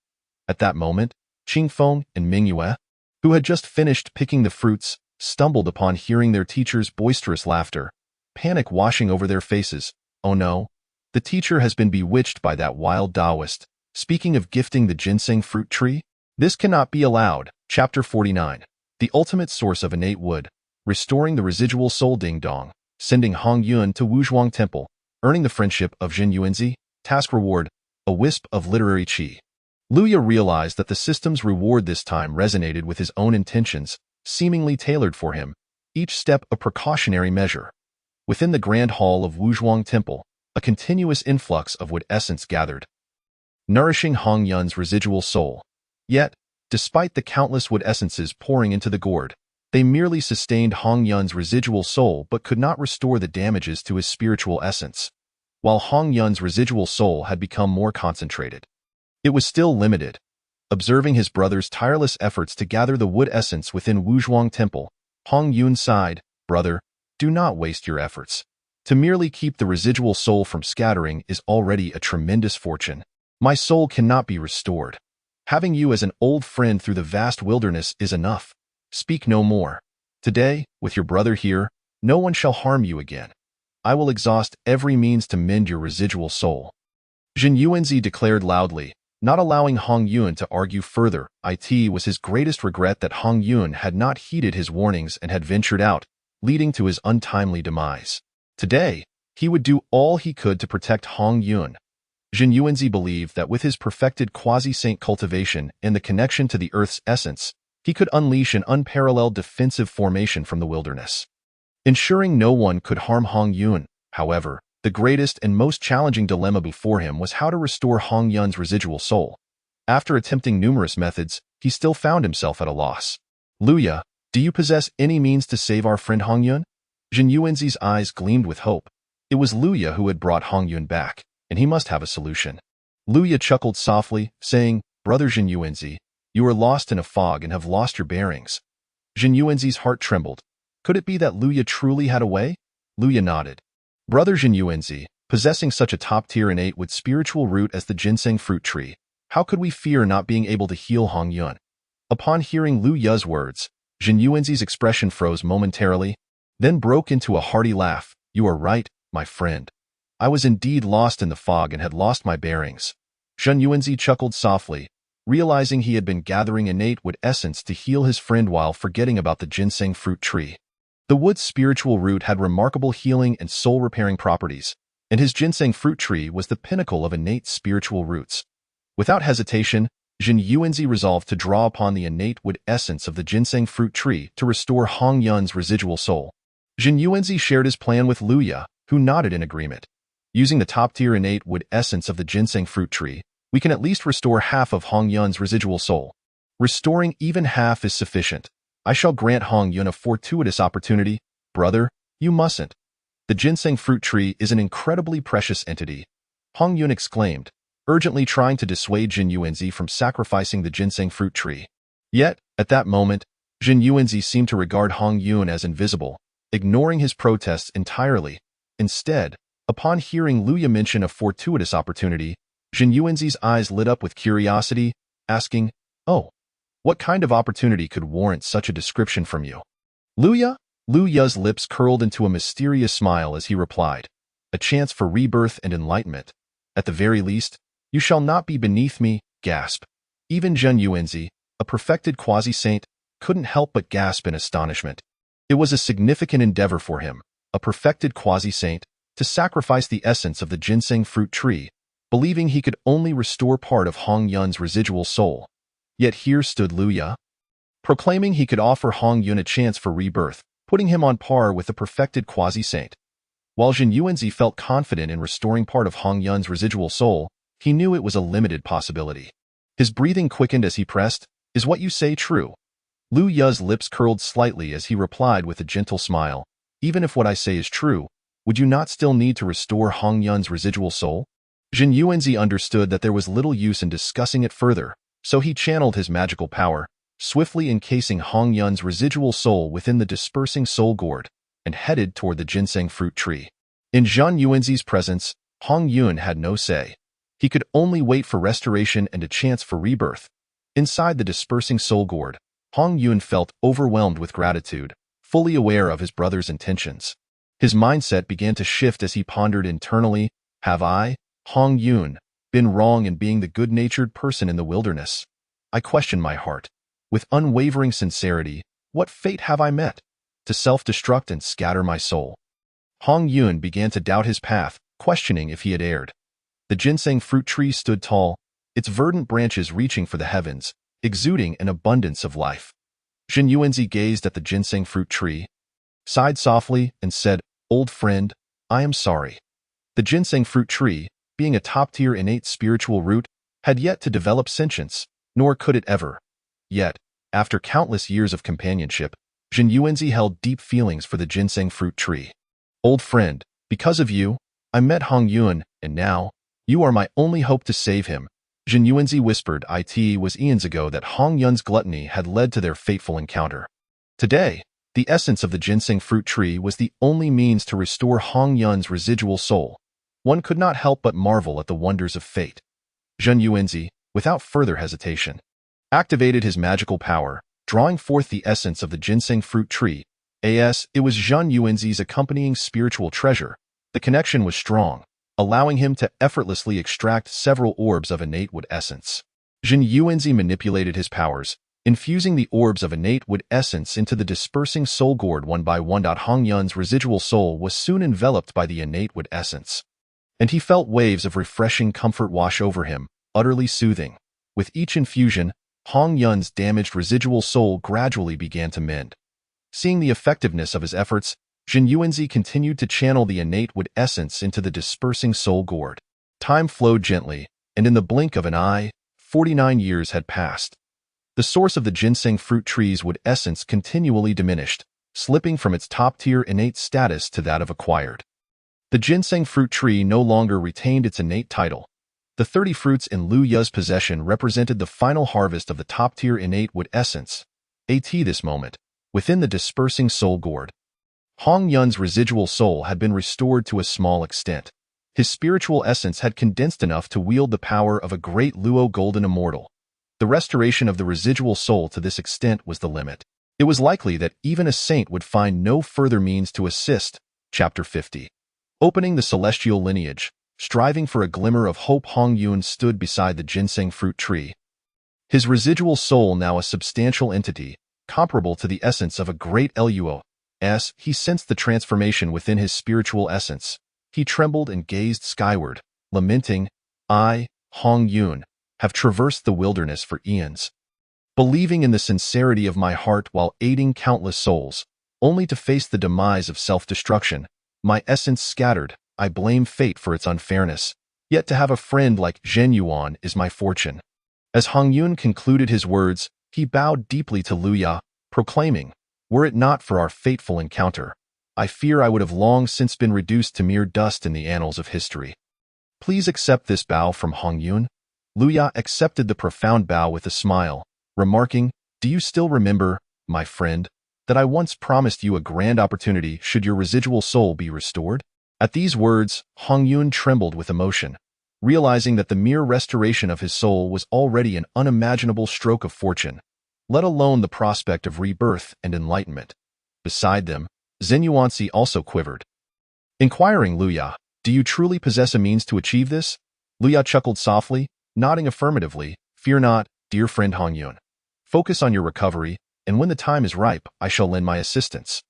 At that moment, Qing Feng and Ming Yue, who had just finished picking the fruits, stumbled upon hearing their teacher's boisterous laughter, panic washing over their faces. Oh no, the teacher has been bewitched by that wild Taoist. Speaking of gifting the ginseng fruit tree, this cannot be allowed. Chapter 49. The ultimate source of innate wood, restoring the residual soul. Ding dong, sending Hong Yun to Wuzhuang Temple, earning the friendship of Jin Yuanzi. Task reward, a wisp of literary qi. Luya realized that the system's reward this time resonated with his own intentions, seemingly tailored for him, each step a precautionary measure. Within the grand hall of Wuzhuang Temple, a continuous influx of wood essence gathered, nourishing Hong Yun's residual soul. Yet, despite the countless wood essences pouring into the gourd, they merely sustained Hong Yun's residual soul but could not restore the damages to his spiritual essence. While Hong Yun's residual soul had become more concentrated, it was still limited. Observing his brother's tireless efforts to gather the wood essence within Wuzhuang Temple, Hong Yun sighed, Brother, do not waste your efforts. To merely keep the residual soul from scattering is already a tremendous fortune. My soul cannot be restored. Having you as an old friend through the vast wilderness is enough. Speak no more. Today, with your brother here, no one shall harm you again. I will exhaust every means to mend your residual soul. Jin Yuanzi declared loudly, not allowing Hong Yun to argue further. It was his greatest regret that Hong Yun had not heeded his warnings and had ventured out, leading to his untimely demise. Today, he would do all he could to protect Hong Yun. Jin Yuanzi believed that with his perfected quasi-saint cultivation and the connection to the earth's essence, he could unleash an unparalleled defensive formation from the wilderness, ensuring no one could harm Hong Yun. However, the greatest and most challenging dilemma before him was how to restore Hong Yun's residual soul. After attempting numerous methods, he still found himself at a loss. Luya, do you possess any means to save our friend Hong Yun? Jin Yuanzi's eyes gleamed with hope. It was Luya who had brought Hong Yun back, and he must have a solution. Luya chuckled softly, saying, Brother Jin Yuanzi, you are lost in a fog and have lost your bearings. Jin Yuanzi's heart trembled. Could it be that Luya truly had a way? Luya nodded. Brother Jin Yuanzi, possessing such a top-tier innate wood spiritual root as the ginseng fruit tree, how could we fear not being able to heal Hong Yun? Upon hearing Luya's words, Jin Yuanzi's expression froze momentarily, then broke into a hearty laugh. You are right, my friend. I was indeed lost in the fog and had lost my bearings. Jin Yuanzi chuckled softly, realizing he had been gathering innate wood essence to heal his friend while forgetting about the ginseng fruit tree. The wood's spiritual root had remarkable healing and soul-repairing properties, and his ginseng fruit tree was the pinnacle of innate spiritual roots. Without hesitation, Jin Yuanzi resolved to draw upon the innate wood essence of the ginseng fruit tree to restore Hong Yun's residual soul. Jin Yuanzi shared his plan with Luya, who nodded in agreement. Using the top-tier innate wood essence of the ginseng fruit tree, we can at least restore half of Hong Yun's residual soul. Restoring even half is sufficient. I shall grant Hong Yun a fortuitous opportunity. Brother, you mustn't. The ginseng fruit tree is an incredibly precious entity. Hong Yun exclaimed, urgently trying to dissuade Jin Yuanzi from sacrificing the ginseng fruit tree. Yet, at that moment, Jin Yuanzi seemed to regard Hong Yun as invisible, ignoring his protests entirely. Instead, upon hearing Luya mention a fortuitous opportunity, Jin Yuanzi's eyes lit up with curiosity, asking, Oh, what kind of opportunity could warrant such a description from you? Luya? Luya's lips curled into a mysterious smile as he replied, A chance for rebirth and enlightenment. At the very least, you shall not be beneath me, gasp. Even Jin Yuanzi, a perfected quasi-saint, couldn't help but gasp in astonishment. It was a significant endeavor for him, a perfected quasi-saint, to sacrifice the essence of the ginseng fruit tree, believing he could only restore part of Hong Yun's residual soul. Yet here stood Luya, proclaiming he could offer Hong Yun a chance for rebirth, putting him on par with the perfected quasi-saint. While Jin Yuanzi felt confident in restoring part of Hong Yun's residual soul, he knew it was a limited possibility. His breathing quickened as he pressed, "Is what you say true?" Lu Ya's lips curled slightly as he replied with a gentle smile, "Even if what I say is true, would you not still need to restore Hong Yun's residual soul?" Jin Yuanzi understood that there was little use in discussing it further, so he channeled his magical power, swiftly encasing Hong Yun's residual soul within the dispersing soul gourd, and headed toward the ginseng fruit tree. In Jin Yuanzi's presence, Hong Yun had no say. He could only wait for restoration and a chance for rebirth. Inside the dispersing soul gourd, Hong Yun felt overwhelmed with gratitude, fully aware of his brother's intentions. His mindset began to shift as he pondered internally, "Have I, Hong Yun, been wrong in being the good-natured person in the wilderness? I question my heart. With unwavering sincerity, what fate have I met? To self-destruct and scatter my soul?" Hong Yun began to doubt his path, questioning if he had erred. The ginseng fruit tree stood tall, its verdant branches reaching for the heavens, exuding an abundance of life. Jin Yuanzi gazed at the ginseng fruit tree, sighed softly, and said, "Old friend, I am sorry." The ginseng fruit tree, being a top-tier innate spiritual root, had yet to develop sentience, nor could it ever. Yet, after countless years of companionship, Jin Yuanzi held deep feelings for the ginseng fruit tree. "Old friend, because of you, I met Hong Yun, and now, you are my only hope to save him." Jin Yuanzi whispered it was eons ago that Hong Yun's gluttony had led to their fateful encounter. Today, the essence of the ginseng fruit tree was the only means to restore Hong Yun's residual soul. One could not help but marvel at the wonders of fate. Jin Yuanzi, without further hesitation, activated his magical power, drawing forth the essence of the ginseng fruit tree. It was Jin Yuanzi's accompanying spiritual treasure. The connection was strong, allowing him to effortlessly extract several orbs of innate wood essence. Jin Yuanzi manipulated his powers, infusing the orbs of innate wood essence into the dispersing soul gourd one by one. Hong Yun's residual soul was soon enveloped by the innate wood essence, and he felt waves of refreshing comfort wash over him, utterly soothing. With each infusion, Hong Yun's damaged residual soul gradually began to mend. Seeing the effectiveness of his efforts, Jin Yuanzi continued to channel the innate wood essence into the dispersing soul gourd. Time flowed gently, and in the blink of an eye, 49 years had passed. The source of the ginseng fruit tree's wood essence continually diminished, slipping from its top-tier innate status to that of acquired. The ginseng fruit tree no longer retained its innate title. The 30 fruits in Lu Ya's possession represented the final harvest of the top-tier innate wood essence. This moment, within the dispersing soul gourd, Hong Yun's residual soul had been restored to a small extent. His spiritual essence had condensed enough to wield the power of a great Luo golden immortal. The restoration of the residual soul to this extent was the limit. It was likely that even a saint would find no further means to assist. Chapter 50. Opening the celestial lineage, striving for a glimmer of hope, Hong Yun stood beside the ginseng fruit tree. His residual soul now a substantial entity, comparable to the essence of a great Luo. He sensed the transformation within his spiritual essence. He trembled and gazed skyward, lamenting, "I, Hong Yun, have traversed the wilderness for eons, believing in the sincerity of my heart while aiding countless souls, only to face the demise of self-destruction. My essence scattered, I blame fate for its unfairness. Yet to have a friend like Zhen Yuan is my fortune." As Hong Yun concluded his words, he bowed deeply to Lu Ya, proclaiming, "Were it not for our fateful encounter, I fear I would have long since been reduced to mere dust in the annals of history. Please accept this bow from Hong Yun." Lu Ya accepted the profound bow with a smile, remarking, "Do you still remember, my friend, that I once promised you a grand opportunity should your residual soul be restored?" At these words, Hong Yun trembled with emotion, realizing that the mere restoration of his soul was already an unimaginable stroke of fortune, let alone the prospect of rebirth and enlightenment. Beside them, Zhen Yuanzi also quivered. Inquiring Lu Ya, "Do you truly possess a means to achieve this?" Lu Ya chuckled softly, nodding affirmatively. "Fear not, dear friend Hong Yun. Focus on your recovery, and when the time is ripe, I shall lend my assistance."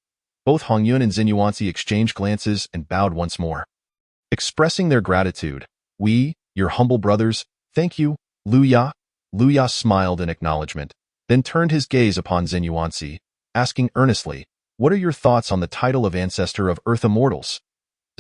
Both Hong Yun and Zhen Yuanzi exchanged glances and bowed once more, expressing their gratitude. "We, your humble brothers, thank you, Lu Ya." Lu Ya smiled in acknowledgement, then turned his gaze upon Zenuansi, asking earnestly, "What are your thoughts on the title of Ancestor of Earth Immortals?"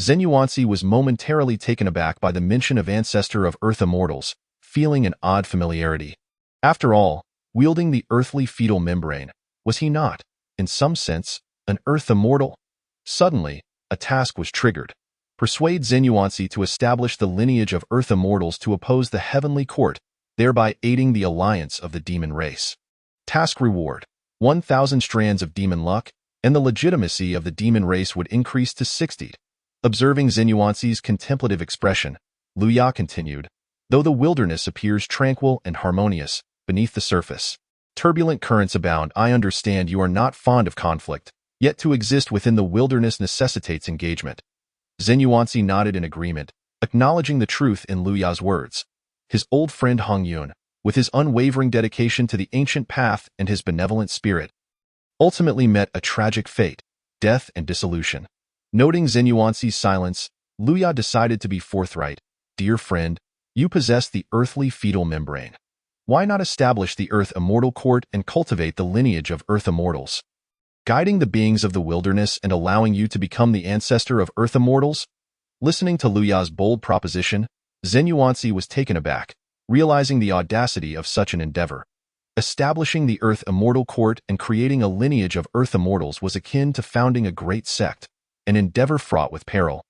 Zenuansi was momentarily taken aback by the mention of Ancestor of Earth Immortals, feeling an odd familiarity. After all, wielding the earthly fetal membrane, was he not, in some sense, an Earth Immortal? Suddenly, a task was triggered. Persuade Zenuansi to establish the lineage of Earth Immortals to oppose the Heavenly Court, thereby aiding the alliance of the demon race. Task reward: 1,000 strands of demon luck, and the legitimacy of the demon race would increase to 60. Observing Zenuansi's contemplative expression, Luya continued, "Though the wilderness appears tranquil and harmonious, beneath the surface, turbulent currents abound. I understand you are not fond of conflict, yet to exist within the wilderness necessitates engagement." Zenuansi nodded in agreement, acknowledging the truth in Luya's words. His old friend Hongyun, with his unwavering dedication to the ancient path and his benevolent spirit, ultimately met a tragic fate, death and dissolution. Noting Zenuansi's silence, Luya decided to be forthright. "Dear friend, you possess the earthly fetal membrane. Why not establish the Earth Immortal Court and cultivate the lineage of Earth Immortals, guiding the beings of the wilderness and allowing you to become the ancestor of Earth Immortals?" Listening to Luya's bold proposition, Zenuansi was taken aback, realizing the audacity of such an endeavor. Establishing the Earth Immortal Court and creating a lineage of Earth Immortals was akin to founding a great sect, an endeavor fraught with peril.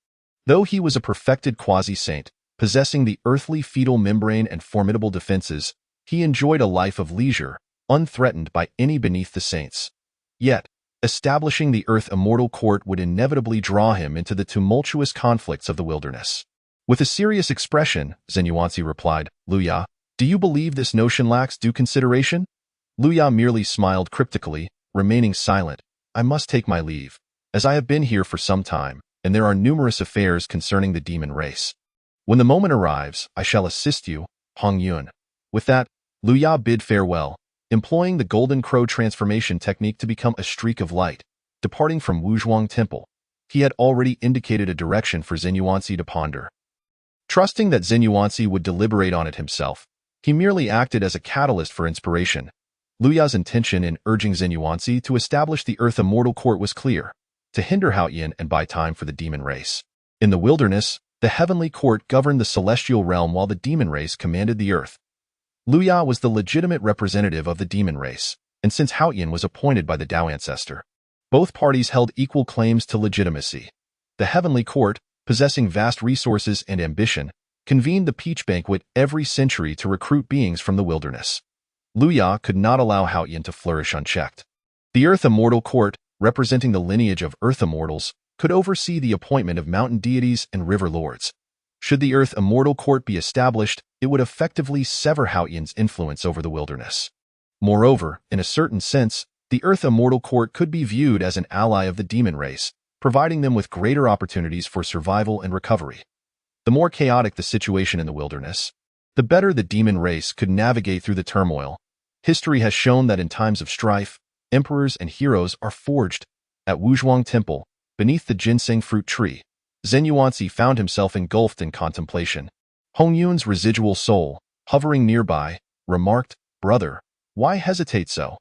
Though he was a perfected quasi-saint, possessing the earthly fetal membrane and formidable defenses, he enjoyed a life of leisure, unthreatened by any beneath the saints. Yet, establishing the Earth Immortal Court would inevitably draw him into the tumultuous conflicts of the wilderness. With a serious expression, Zenuansi replied, "Luya, do you believe this notion lacks due consideration?" Luya merely smiled cryptically, remaining silent. "I must take my leave, as I have been here for some time, and there are numerous affairs concerning the demon race. When the moment arrives, I shall assist you, Hongyun." With that, Luya bid farewell, employing the Golden Crow transformation technique to become a streak of light. Departing from Wuzhuang Temple, he had already indicated a direction for Zenuansi to ponder. Trusting that Zenuansi would deliberate on it himself, he merely acted as a catalyst for inspiration. Luya's intention in urging Zenuansi to establish the Earth Immortal Court was clear: to hinder Haoyan and buy time for the demon race. In the wilderness, the Heavenly Court governed the celestial realm while the demon race commanded the earth. Luya was the legitimate representative of the demon race, and since Haoyan was appointed by the Tao ancestor, both parties held equal claims to legitimacy. The Heavenly Court, possessing vast resources and ambition, convened the Peach Banquet every century to recruit beings from the wilderness. Luya could not allow Haoyan to flourish unchecked. The Earth Immortal Court, representing the lineage of Earth Immortals, could oversee the appointment of mountain deities and river lords. Should the Earth Immortal Court be established, it would effectively sever Haoyan's influence over the wilderness. Moreover, in a certain sense, the Earth Immortal Court could be viewed as an ally of the demon race, providing them with greater opportunities for survival and recovery. The more chaotic the situation in the wilderness, the better the demon race could navigate through the turmoil. History has shown that in times of strife, emperors and heroes are forged. At Wuzhuang Temple, beneath the ginseng fruit tree, Zenuansi found himself engulfed in contemplation. Hongyun's residual soul, hovering nearby, remarked, "Brother, why hesitate so?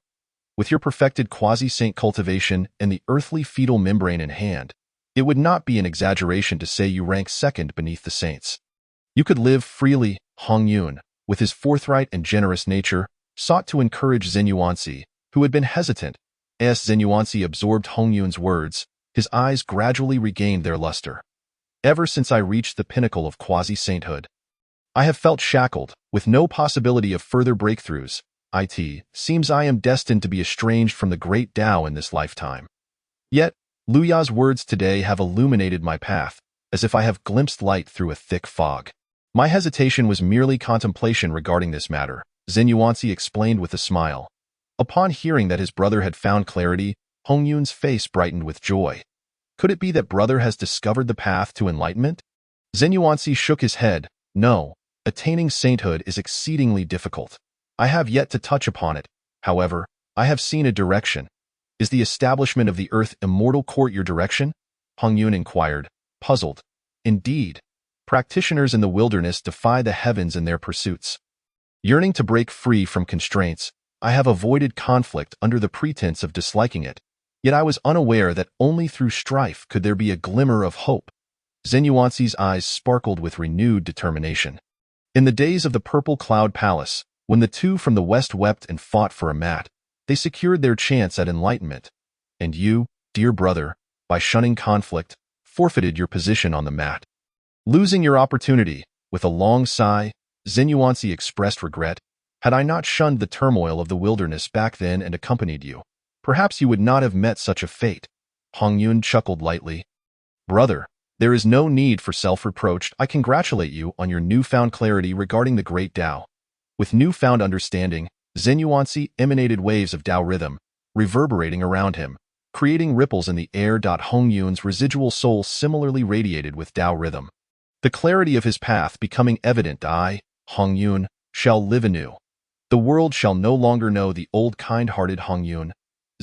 With your perfected quasi-saint cultivation and the earthly fetal membrane in hand, it would not be an exaggeration to say you rank second beneath the saints. You could live freely." Hongyun, with his forthright and generous nature, sought to encourage Zenuansi, who had been hesitant. As Zenuansi absorbed Hongyun's words, his eyes gradually regained their luster. "Ever since I reached the pinnacle of quasi-sainthood, I have felt shackled, with no possibility of further breakthroughs. It seems I am destined to be estranged from the great Tao in this lifetime. Yet, Luya's words today have illuminated my path, as if I have glimpsed light through a thick fog." "My hesitation was merely contemplation regarding this matter," Zenuansi explained with a smile. Upon hearing that his brother had found clarity, Hongyun's face brightened with joy. Could it be that brother has discovered the path to enlightenment? Zenuansi shook his head. "No, attaining sainthood is exceedingly difficult. I have yet to touch upon it. However, I have seen a direction." "Is the establishment of the Earth Immortal Court your direction?" Hongyun inquired, puzzled. "Indeed. Practitioners in the wilderness defy the heavens in their pursuits. Yearning to break free from constraints, I have avoided conflict under the pretense of disliking it, yet I was unaware that only through strife could there be a glimmer of hope. Zenuance's eyes sparkled with renewed determination. In the days of the Purple Cloud Palace, when the two from the west wept and fought for a mat, they secured their chance at enlightenment. And you, dear brother, by shunning conflict, forfeited your position on the mat. Losing your opportunity, with a long sigh, Zenuance expressed regret. Had I not shunned the turmoil of the wilderness back then and accompanied you, perhaps you would not have met such a fate. Hongyun chuckled lightly. Brother, there is no need for self-reproach. I congratulate you on your newfound clarity regarding the great Tao. With newfound understanding, Zenuance emanated waves of Tao rhythm, reverberating around him, creating ripples in the air. Hongyun's residual soul similarly radiated with Tao rhythm. The clarity of his path becoming evident, I, Hongyun, shall live anew. The world shall no longer know the old kind-hearted Hongyun.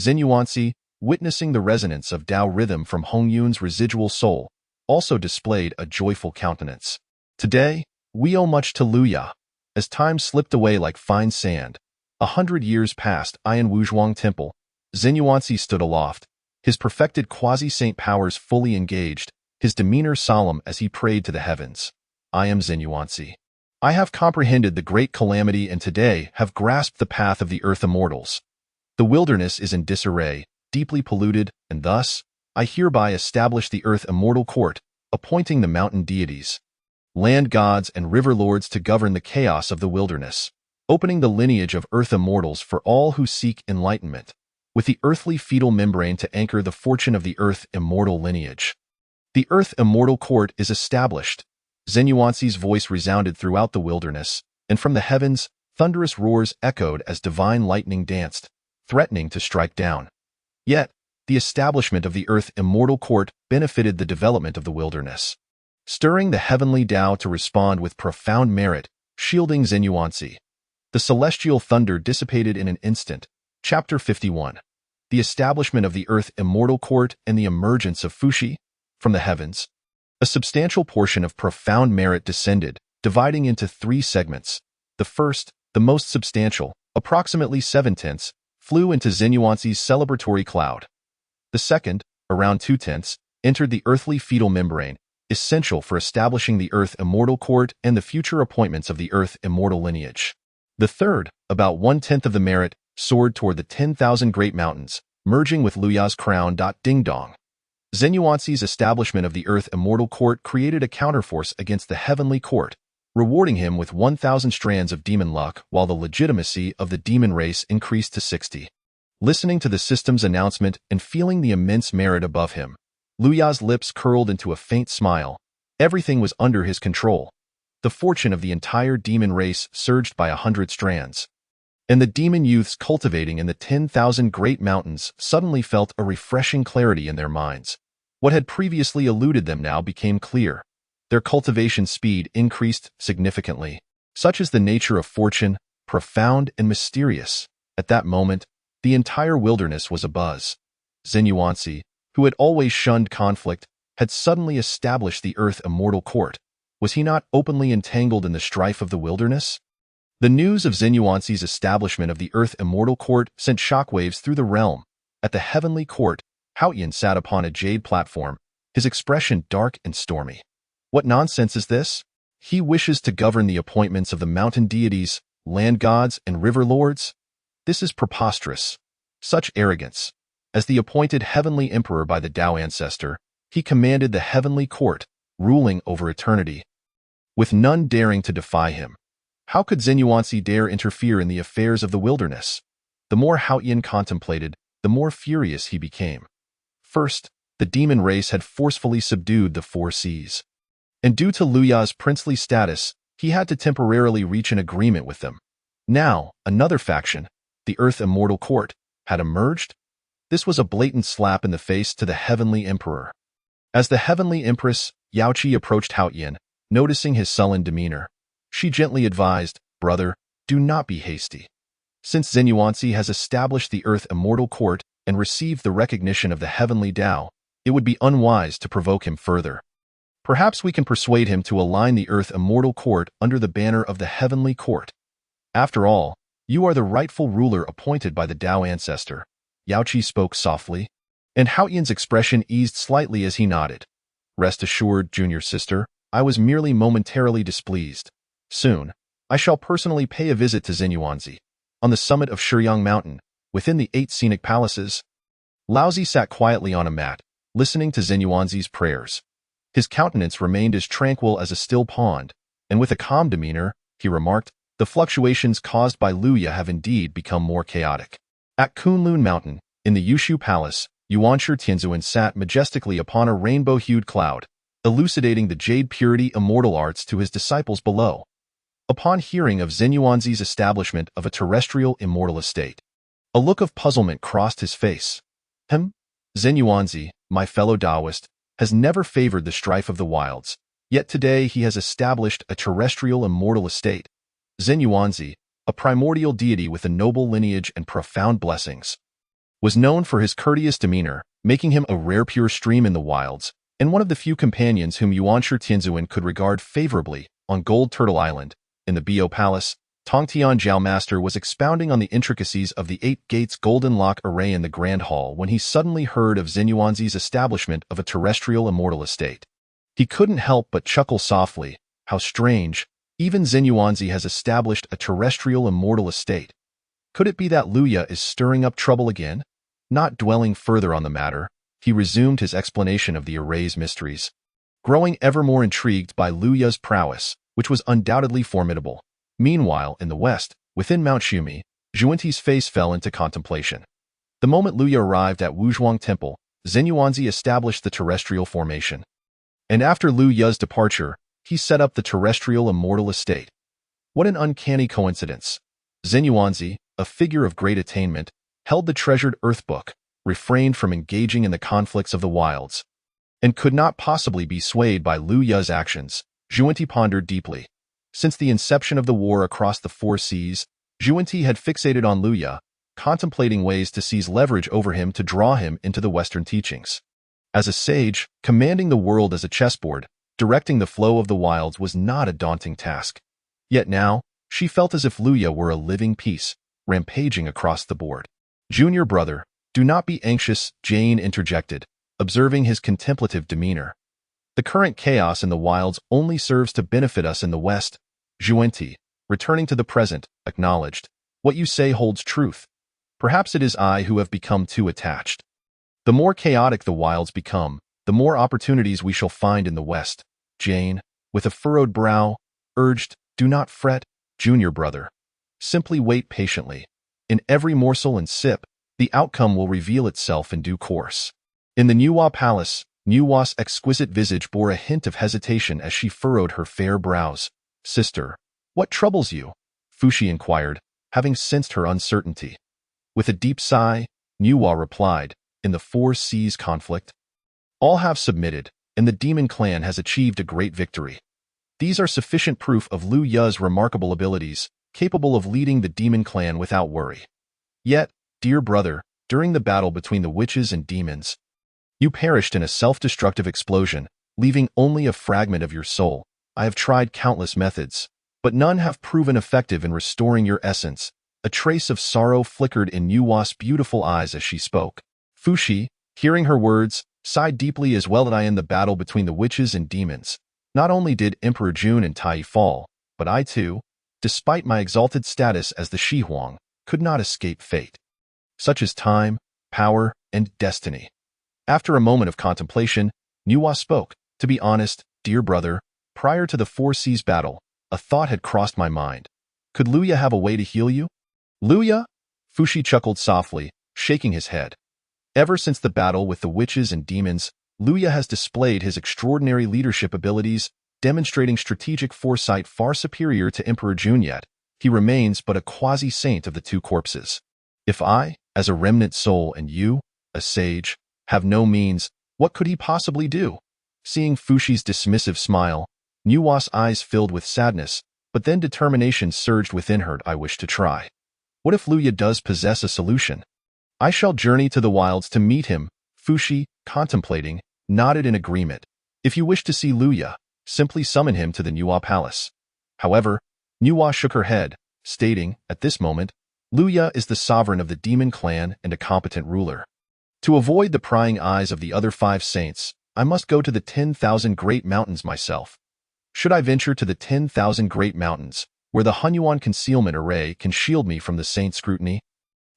Zenuance, witnessing the resonance of Tao rhythm from Hongyun's residual soul, also displayed a joyful countenance. Today, we owe much to Luya. As time slipped away like fine sand, 100 years passed. In Wuzhuang Temple, Zenuance stood aloft, his perfected quasi-saint powers fully engaged, his demeanor solemn as he prayed to the heavens. I am Zenuance. I have comprehended the great calamity and today have grasped the path of the earth immortals. The wilderness is in disarray, deeply polluted, and thus, I hereby establish the earth immortal court, appointing the mountain deities, land gods and river lords to govern the chaos of the wilderness, opening the lineage of earth immortals for all who seek enlightenment, with the earthly fetal membrane to anchor the fortune of the earth immortal lineage. The earth immortal court is established. Zenuance's voice resounded throughout the wilderness, and from the heavens, thunderous roars echoed as divine lightning danced, threatening to strike down. Yet, the establishment of the earth immortal court benefited the development of the wilderness, stirring the heavenly Tao to respond with profound merit, shielding Zenuance. The celestial thunder dissipated in an instant. Chapter 51. The establishment of the earth immortal court and the emergence of Fushi from the heavens. A substantial portion of profound merit descended, dividing into 3 segments. The first, the most substantial, approximately 7/10, flew into Zenuance's celebratory cloud. The second, around 2/10, entered the earthly fetal membrane, essential for establishing the earth immortal court and the future appointments of the earth immortal lineage. The third, about 1/10 of the merit, soared toward the 10,000 great mountains, merging with Luya's crown. Ding dong. Zenuance's establishment of the earth immortal court created a counterforce against the heavenly court, rewarding him with 1,000 strands of demon luck while the legitimacy of the demon race increased to 60. Listening to the system's announcement and feeling the immense merit above him, Luya's lips curled into a faint smile. Everything was under his control. The fortune of the entire demon race surged by 100 strands. And the demon youths cultivating in the 10,000 great mountains suddenly felt a refreshing clarity in their minds. What had previously eluded them now became clear. Their cultivation speed increased significantly. Such is the nature of fortune, profound and mysterious. At that moment, the entire wilderness was abuzz. Zenuance, who had always shunned conflict, had suddenly established the earth immortal court. Was he not openly entangled in the strife of the wilderness? The news of Zenuance's establishment of the earth immortal court sent shockwaves through the realm. At the heavenly court, Haoyan sat upon a jade platform, his expression dark and stormy. What nonsense is this? He wishes to govern the appointments of the mountain deities, land gods, and river lords? This is preposterous. Such arrogance. As the appointed heavenly emperor by the Tao ancestor, he commanded the heavenly court, ruling over eternity, with none daring to defy him. How could Zenuance dare interfere in the affairs of the wilderness? The more Haoyan contemplated, the more furious he became. First, the demon race had forcefully subdued the 4 seas. And due to Luya's princely status, he had to temporarily reach an agreement with them. Now, another faction, the Earth Immortal Court, had emerged. This was a blatant slap in the face to the heavenly emperor. As the heavenly empress, Yaoqi approached Haoyan, noticing his sullen demeanor, she gently advised, "Brother, do not be hasty. Since Zenuance has established the Earth Immortal Court and received the recognition of the heavenly Tao, it would be unwise to provoke him further. Perhaps we can persuade him to align the Earth Immortal Court under the banner of the Heavenly Court. After all, You are the rightful ruler appointed by the Tao ancestor. Yaoqi spoke softly, and Hao Yan's expression eased slightly as he nodded. Rest assured, junior sister, I was merely momentarily displeased. Soon, I shall personally pay a visit to Xinyuanzi. On the summit of Shiyang Mountain, within the 8 scenic palaces, Laozi sat quietly on a mat, listening to Xinyuanzi's prayers. His countenance remained as tranquil as a still pond, and with a calm demeanor, he remarked, the fluctuations caused by Luya have indeed become more chaotic. At Kunlun Mountain, in the Yushu Palace, Yuanshi Tianzuan sat majestically upon a rainbow-hued cloud, elucidating the jade purity immortal arts to his disciples below. Upon hearing of Xinyuanzi's establishment of a terrestrial immortal estate, a look of puzzlement crossed his face. Xinyuanzi, my fellow Taoist, has never favored the strife of the wilds, yet today he has established a terrestrial immortal estate. Xinyuanzi, a primordial deity with a noble lineage and profound blessings, was known for his courteous demeanor, making him a rare pure stream in the wilds, and one of the few companions whom Yuanshi Tianzuan could regard favorably. On Gold Turtle Island, in the Bio Palace, Tongtian Jiao Master was expounding on the intricacies of the 8 gates golden lock array in the Grand Hall when he suddenly heard of Xinyuanzi's establishment of a terrestrial immortal estate. He couldn't help but chuckle softly. How strange, even Xinyuanzi has established a terrestrial immortal estate. Could it be that Luya is stirring up trouble again? Not dwelling further on the matter, he resumed his explanation of the array's mysteries, growing ever more intrigued by Luya's prowess, which was undoubtedly formidable. Meanwhile, in the west, within Mount Shumi, Zhuanti's face fell into contemplation. The moment Luya arrived at Wuzhuang Temple, Xinyuanzi established the terrestrial formation. And after Luya's departure, he set up the terrestrial immortal estate. What an uncanny coincidence. Xinyuanzi, a figure of great attainment, held the treasured earth book, refrained from engaging in the conflicts of the wilds, and could not possibly be swayed by Luya's actions. Zhuanti pondered deeply. Since the inception of the war across the 4 seas, Zhuanti had fixated on Luya, contemplating ways to seize leverage over him to draw him into the Western teachings. As a sage, commanding the world as a chessboard, directing the flow of the wilds was not a daunting task. Yet now, she felt as if Luya were a living piece, rampaging across the board. Junior brother, do not be anxious, Jane interjected, observing his contemplative demeanor. The current chaos in the wilds only serves to benefit us in the West. Zhuanti, returning to the present, acknowledged, what you say holds truth. Perhaps it is I who have become too attached. The more chaotic the wilds become, the more opportunities we shall find in the West. Jane, with a furrowed brow, urged, do not fret, junior brother. Simply wait patiently. In every morsel and sip, the outcome will reveal itself in due course. In the Nuwa Palace, Nuwa's exquisite visage bore a hint of hesitation as she furrowed her fair brows. Sister, what troubles you? Fushi inquired, having sensed her uncertainty. With a deep sigh, Nuwa replied, in the 4 seas conflict, all have submitted, and the demon clan has achieved a great victory. These are sufficient proof of Lu Ya's remarkable abilities, capable of leading the demon clan without worry. Yet, dear brother, during the battle between the witches and demons, you perished in a self-destructive explosion, leaving only a fragment of your soul. I have tried countless methods, but none have proven effective in restoring your essence. A trace of sorrow flickered in Nuwa's beautiful eyes as she spoke. Fushi, hearing her words, sighed deeply as well. In the battle between the witches and demons, not only did Emperor Jun and Tai fall, but I too, despite my exalted status as the Shihuang, could not escape fate. Such as time, power, and destiny. After a moment of contemplation, Nuwa spoke. To be honest, dear brother, prior to the 4 seas battle, a thought had crossed my mind. Could Luya have a way to heal you? Luya? Fushi chuckled softly, shaking his head. Ever since the battle with the witches and demons, Luya has displayed his extraordinary leadership abilities, demonstrating strategic foresight far superior to Emperor Jun. Yet he remains but a quasi-saint of the 2 corpses. If I, as a remnant soul, and you, a sage, have no means, what could he possibly do? Seeing Fushi's dismissive smile, Nuwa's eyes filled with sadness, but then determination surged within her. I wish to try. What if Luya does possess a solution? I shall journey to the wilds to meet him. Fushi, contemplating, nodded in agreement. If you wish to see Luya, simply summon him to the Nuwa Palace. However, Nuwa shook her head, stating, at this moment, Luya is the sovereign of the demon clan and a competent ruler. To avoid the prying eyes of the other 5 saints, I must go to the 10,000 Great Mountains myself. Should I venture to the 10,000 Great Mountains, where the Hunyuan concealment array can shield me from the saint scrutiny?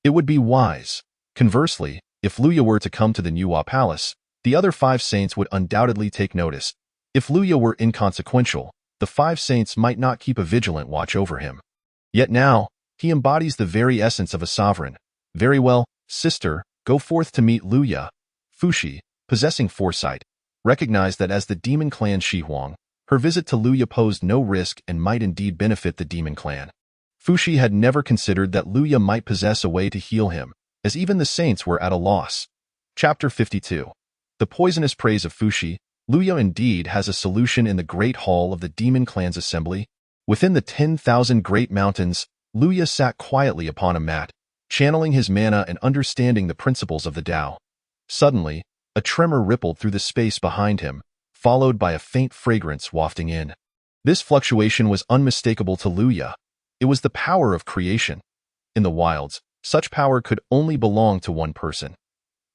It would be wise. Conversely, if Luya were to come to the Nuwa Palace, the other 5 saints would undoubtedly take notice. If Luya were inconsequential, the 5 saints might not keep a vigilant watch over him. Yet now, he embodies the very essence of a sovereign. Very well, sister, go forth to meet Luya. Fushi, possessing foresight, recognized that as the demon clan Shihuang, her visit to Luya posed no risk and might indeed benefit the demon clan. Fushi had never considered that Luya might possess a way to heal him, as even the saints were at a loss. Chapter 52. The poisonous praise of Fushi. Luya indeed has a solution in the great hall of the demon clan's assembly. Within the 10,000 Great Mountains, Luya sat quietly upon a mat, channeling his mana and understanding the principles of the Tao. Suddenly, a tremor rippled through the space behind him, followed by a faint fragrance wafting in. This fluctuation was unmistakable to Luya. It was the power of creation. In the wilds, such power could only belong to one person.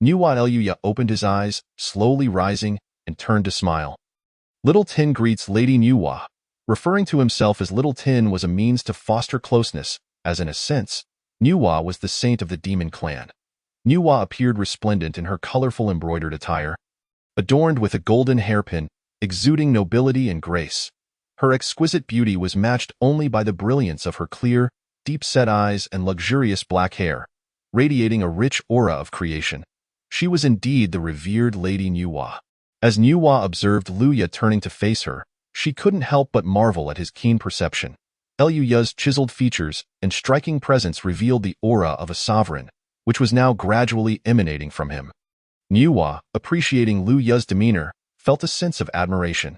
Nuwa Luya opened his eyes, slowly rising, and turned to smile. Little Tin greets Lady Nuwa. Referring to himself as Little Tin was a means to foster closeness, as in a sense, Nuwa was the saint of the demon clan. Nuwa appeared resplendent in her colorful embroidered attire, adorned with a golden hairpin, exuding nobility and grace. Her exquisite beauty was matched only by the brilliance of her clear, deep-set eyes and luxurious black hair, radiating a rich aura of creation. She was indeed the revered Lady Nuwa. As Nuwa observed Luya turning to face her, she couldn't help but marvel at his keen perception. Luya's chiseled features and striking presence revealed the aura of a sovereign, which was now gradually emanating from him. Nuwa, appreciating Luya's demeanor, felt a sense of admiration.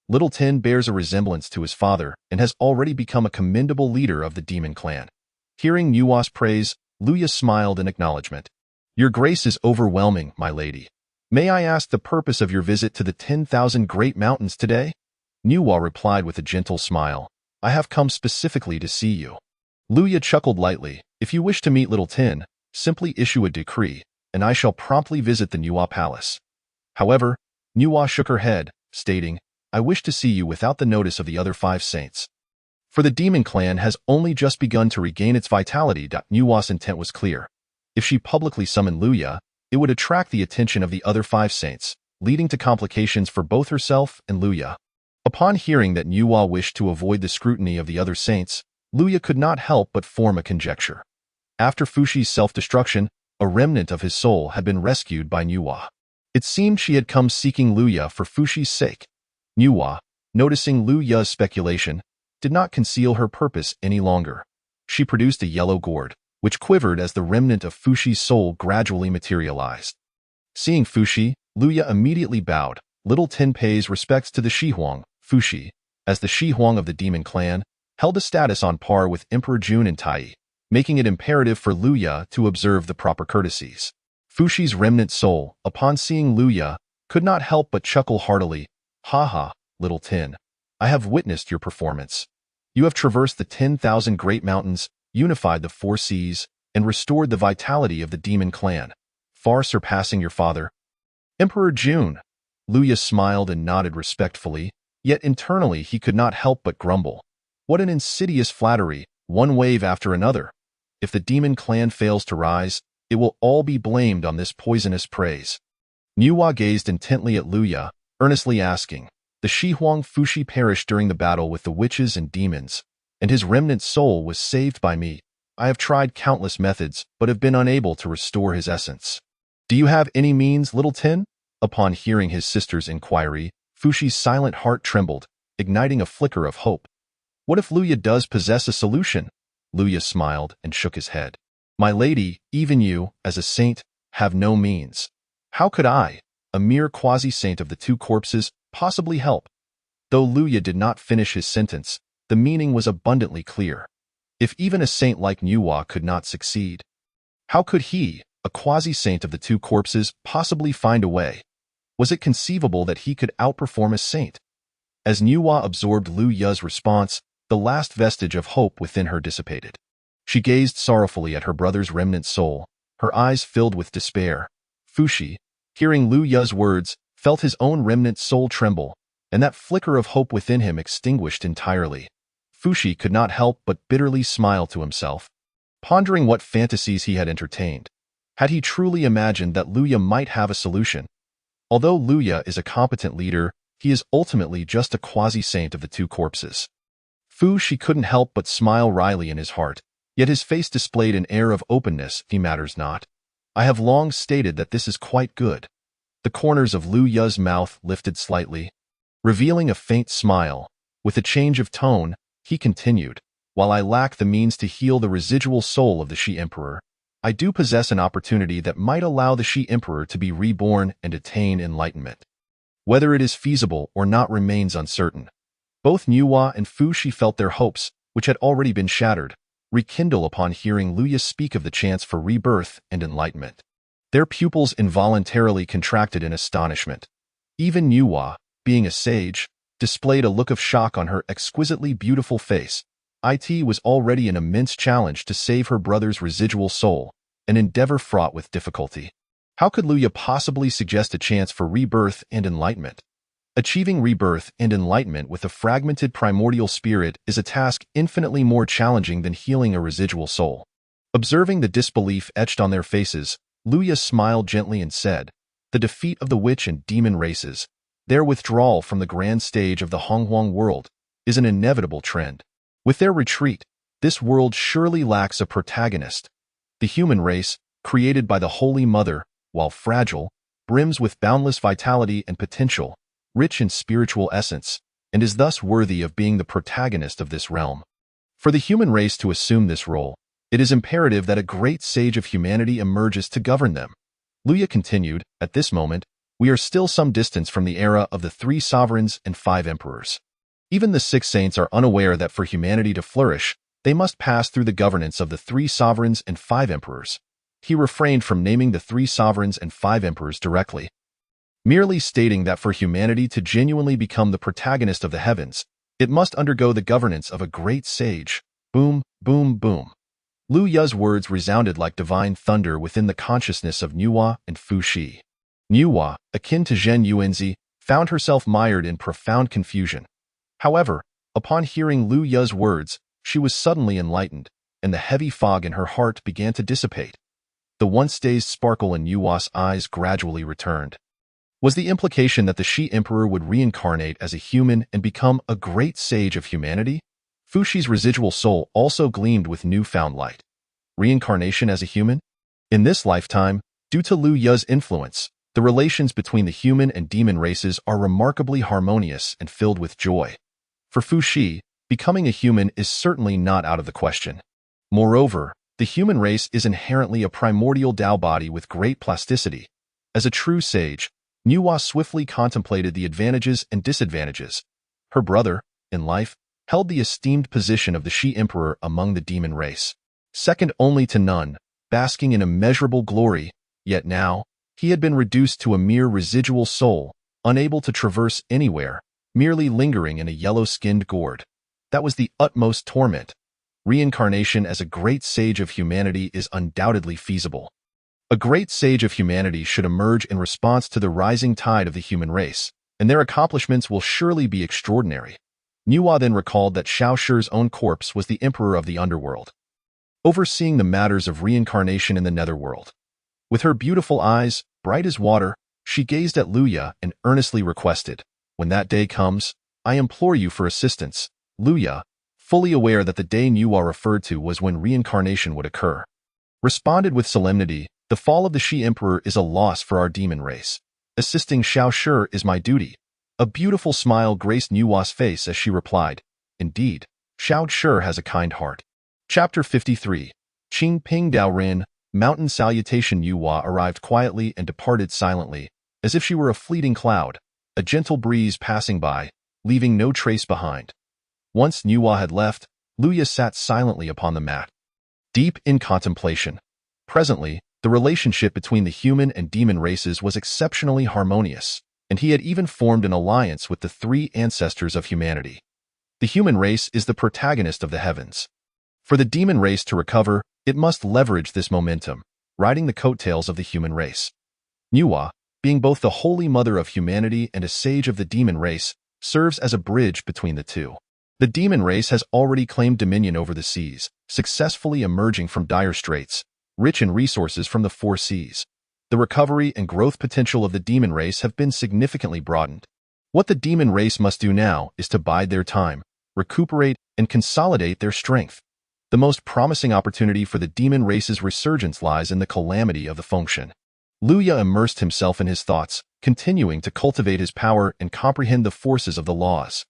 Little Tin bears a resemblance to his father and has already become a commendable leader of the demon clan. Hearing Nuwa's praise, Luya smiled in acknowledgement. Your grace is overwhelming, my lady. May I ask the purpose of your visit to the 10,000 Great Mountains today? Nuwa replied with a gentle smile. I have come specifically to see you. Luya chuckled lightly. If you wish to meet Little Tin, simply issue a decree, and I shall promptly visit the Nuwa Palace. However, Nuwa shook her head, stating, I wish to see you without the notice of the other 5 saints. For the demon clan has only just begun to regain its vitality. Nuwa's intent was clear. If she publicly summoned Luya, it would attract the attention of the other 5 saints, leading to complications for both herself and Luya. Upon hearing that Nuwa wished to avoid the scrutiny of the other saints, Luya could not help but form a conjecture. After Fushi's self-destruction, a remnant of his soul had been rescued by Nuwa. It seemed she had come seeking Luya for Fushi's sake. Nuwa, noticing Luya's speculation, did not conceal her purpose any longer. She produced a yellow gourd, which quivered as the remnant of Fushi's soul gradually materialized. Seeing Fushi, Luya immediately bowed. Little Tin pays respects to the Shihuang. Fushi, as the Shihuang of the demon clan, held a status on par with Emperor Jun and Tai, making it imperative for Luya to observe the proper courtesies. Fushi's remnant soul, upon seeing Luya, could not help but chuckle heartily. Ha ha, Little Tin. I have witnessed your performance. You have traversed the 10,000 Great Mountains, unified the 4 seas, and restored the vitality of the demon clan, far surpassing your father. Emperor Jun. Luya smiled and nodded respectfully, yet internally he could not help but grumble. What an insidious flattery, one wave after another. If the demon clan fails to rise, it will all be blamed on this poisonous praise. Nuwa gazed intently at Luya, earnestly asking, the Shihuang Fushi perished during the battle with the witches and demons, and his remnant soul was saved by me. I have tried countless methods, but have been unable to restore his essence. Do you have any means, Little Tin? Upon hearing his sister's inquiry, Fushi's silent heart trembled, igniting a flicker of hope. What if Luya does possess a solution? Luya smiled and shook his head. My lady, even you, as a saint, have no means. How could I, a mere quasi-saint of the 2 corpses, possibly help? Though Luya did not finish his sentence, the meaning was abundantly clear. If even a saint like Nuwa could not succeed, how could he, a quasi-saint of the 2 corpses, possibly find a way? Was it conceivable that he could outperform a saint? As Nuwa absorbed Luya's response, the last vestige of hope within her dissipated. She gazed sorrowfully at her brother's remnant soul, her eyes filled with despair. Fuxi, hearing Lu Ye's words, felt his own remnant soul tremble, and that flicker of hope within him extinguished entirely. Fuxi could not help but bitterly smile to himself, pondering what fantasies he had entertained. Had he truly imagined that Lu Ye might have a solution? Although Lu Ye is a competent leader, he is ultimately just a quasi-saint of the two corpses. Fuxi couldn't help but smile wryly in his heart, yet his face displayed an air of openness. He matters not. I have long stated that this is quite good. The corners of Lu Ye's mouth lifted slightly, revealing a faint smile. With a change of tone, he continued, while I lack the means to heal the residual soul of the She-Emperor, I do possess an opportunity that might allow the She-Emperor to be reborn and attain enlightenment. Whether it is feasible or not remains uncertain. Both Nuwa and Fuxi felt their hopes, which had already been shattered, rekindle upon hearing Lu Ye speak of the chance for rebirth and enlightenment. Their pupils involuntarily contracted in astonishment. Even Nuwa, being a sage, displayed a look of shock on her exquisitely beautiful face. It was already an immense challenge to save her brother's residual soul, an endeavor fraught with difficulty. How could Lu Ye possibly suggest a chance for rebirth and enlightenment? Achieving rebirth and enlightenment with a fragmented primordial spirit is a task infinitely more challenging than healing a residual soul. Observing the disbelief etched on their faces, Lu Ye smiled gently and said, "The defeat of the witch and demon races, their withdrawal from the grand stage of the Honghuang world, is an inevitable trend. With their retreat, this world surely lacks a protagonist. The human race, created by the Holy Mother, while fragile, brims with boundless vitality and potential, rich in spiritual essence, and is thus worthy of being the protagonist of this realm. For the human race to assume this role, it is imperative that a great sage of humanity emerges to govern them." Lu Ye continued, "At this moment, we are still some distance from the era of the 3 sovereigns and 5 emperors. Even the 6 saints are unaware that for humanity to flourish, they must pass through the governance of the 3 sovereigns and 5 emperors." He refrained from naming the 3 sovereigns and 5 emperors directly, merely stating that for humanity to genuinely become the protagonist of the heavens, it must undergo the governance of a great sage. Boom, boom, boom. Lu Ye's words resounded like divine thunder within the consciousness of Nuwa and Fuxi. Nuwa, akin to Zhen Yuanzi, found herself mired in profound confusion. However, upon hearing Lu Ye's words, she was suddenly enlightened, and the heavy fog in her heart began to dissipate. The once dazed sparkle in Nuwa's eyes gradually returned. Was the implication that the She-Emperor would reincarnate as a human and become a great sage of humanity? Fuxi's residual soul also gleamed with newfound light. Reincarnation as a human? In this lifetime, due to Lu Ye's influence, the relations between the human and demon races are remarkably harmonious and filled with joy. For Fuxi, becoming a human is certainly not out of the question. Moreover, the human race is inherently a primordial Tao body with great plasticity. As a true sage, Nuwa swiftly contemplated the advantages and disadvantages. Her brother, in life, held the esteemed position of the She-Emperor among the demon race, second only to none, basking in immeasurable glory, yet now, he had been reduced to a mere residual soul, unable to traverse anywhere, merely lingering in a yellow-skinned gourd. That was the utmost torment. Reincarnation as a great sage of humanity is undoubtedly feasible. A great sage of humanity should emerge in response to the rising tide of the human race, and their accomplishments will surely be extraordinary. Nuwa then recalled that Xiao Shi's own corpse was the emperor of the underworld, overseeing the matters of reincarnation in the netherworld. With her beautiful eyes, bright as water, she gazed at Lu Ye and earnestly requested, "When that day comes, I implore you for assistance." Lu Ye, fully aware that the day Nuwa referred to was when reincarnation would occur, responded with solemnity, "The fall of the She-Emperor is a loss for our demon race. Assisting Xiao Shi is my duty." A beautiful smile graced Nuwa's face as she replied, "Indeed, Xiao Shi has a kind heart." Chapter 53. Qing Ping Dao Rin, Mountain Salutation. Nuwa arrived quietly and departed silently, as if she were a fleeting cloud, a gentle breeze passing by, leaving no trace behind. Once Nuwa had left, Lu Ye sat silently upon the mat, deep in contemplation. Presently, the relationship between the human and demon races was exceptionally harmonious, and he had even formed an alliance with the 3 ancestors of humanity. The human race is the protagonist of the heavens. For the demon race to recover, it must leverage this momentum, riding the coattails of the human race. Nuwa, being both the holy mother of humanity and a sage of the demon race, serves as a bridge between the two. The demon race has already claimed dominion over the seas, successfully emerging from dire straits, rich in resources from the four seas. The recovery and growth potential of the demon race have been significantly broadened. What the demon race must do now is to bide their time, recuperate, and consolidate their strength. The most promising opportunity for the demon race's resurgence lies in the calamity of the function. Luya immersed himself in his thoughts, continuing to cultivate his power and comprehend the forces of the laws.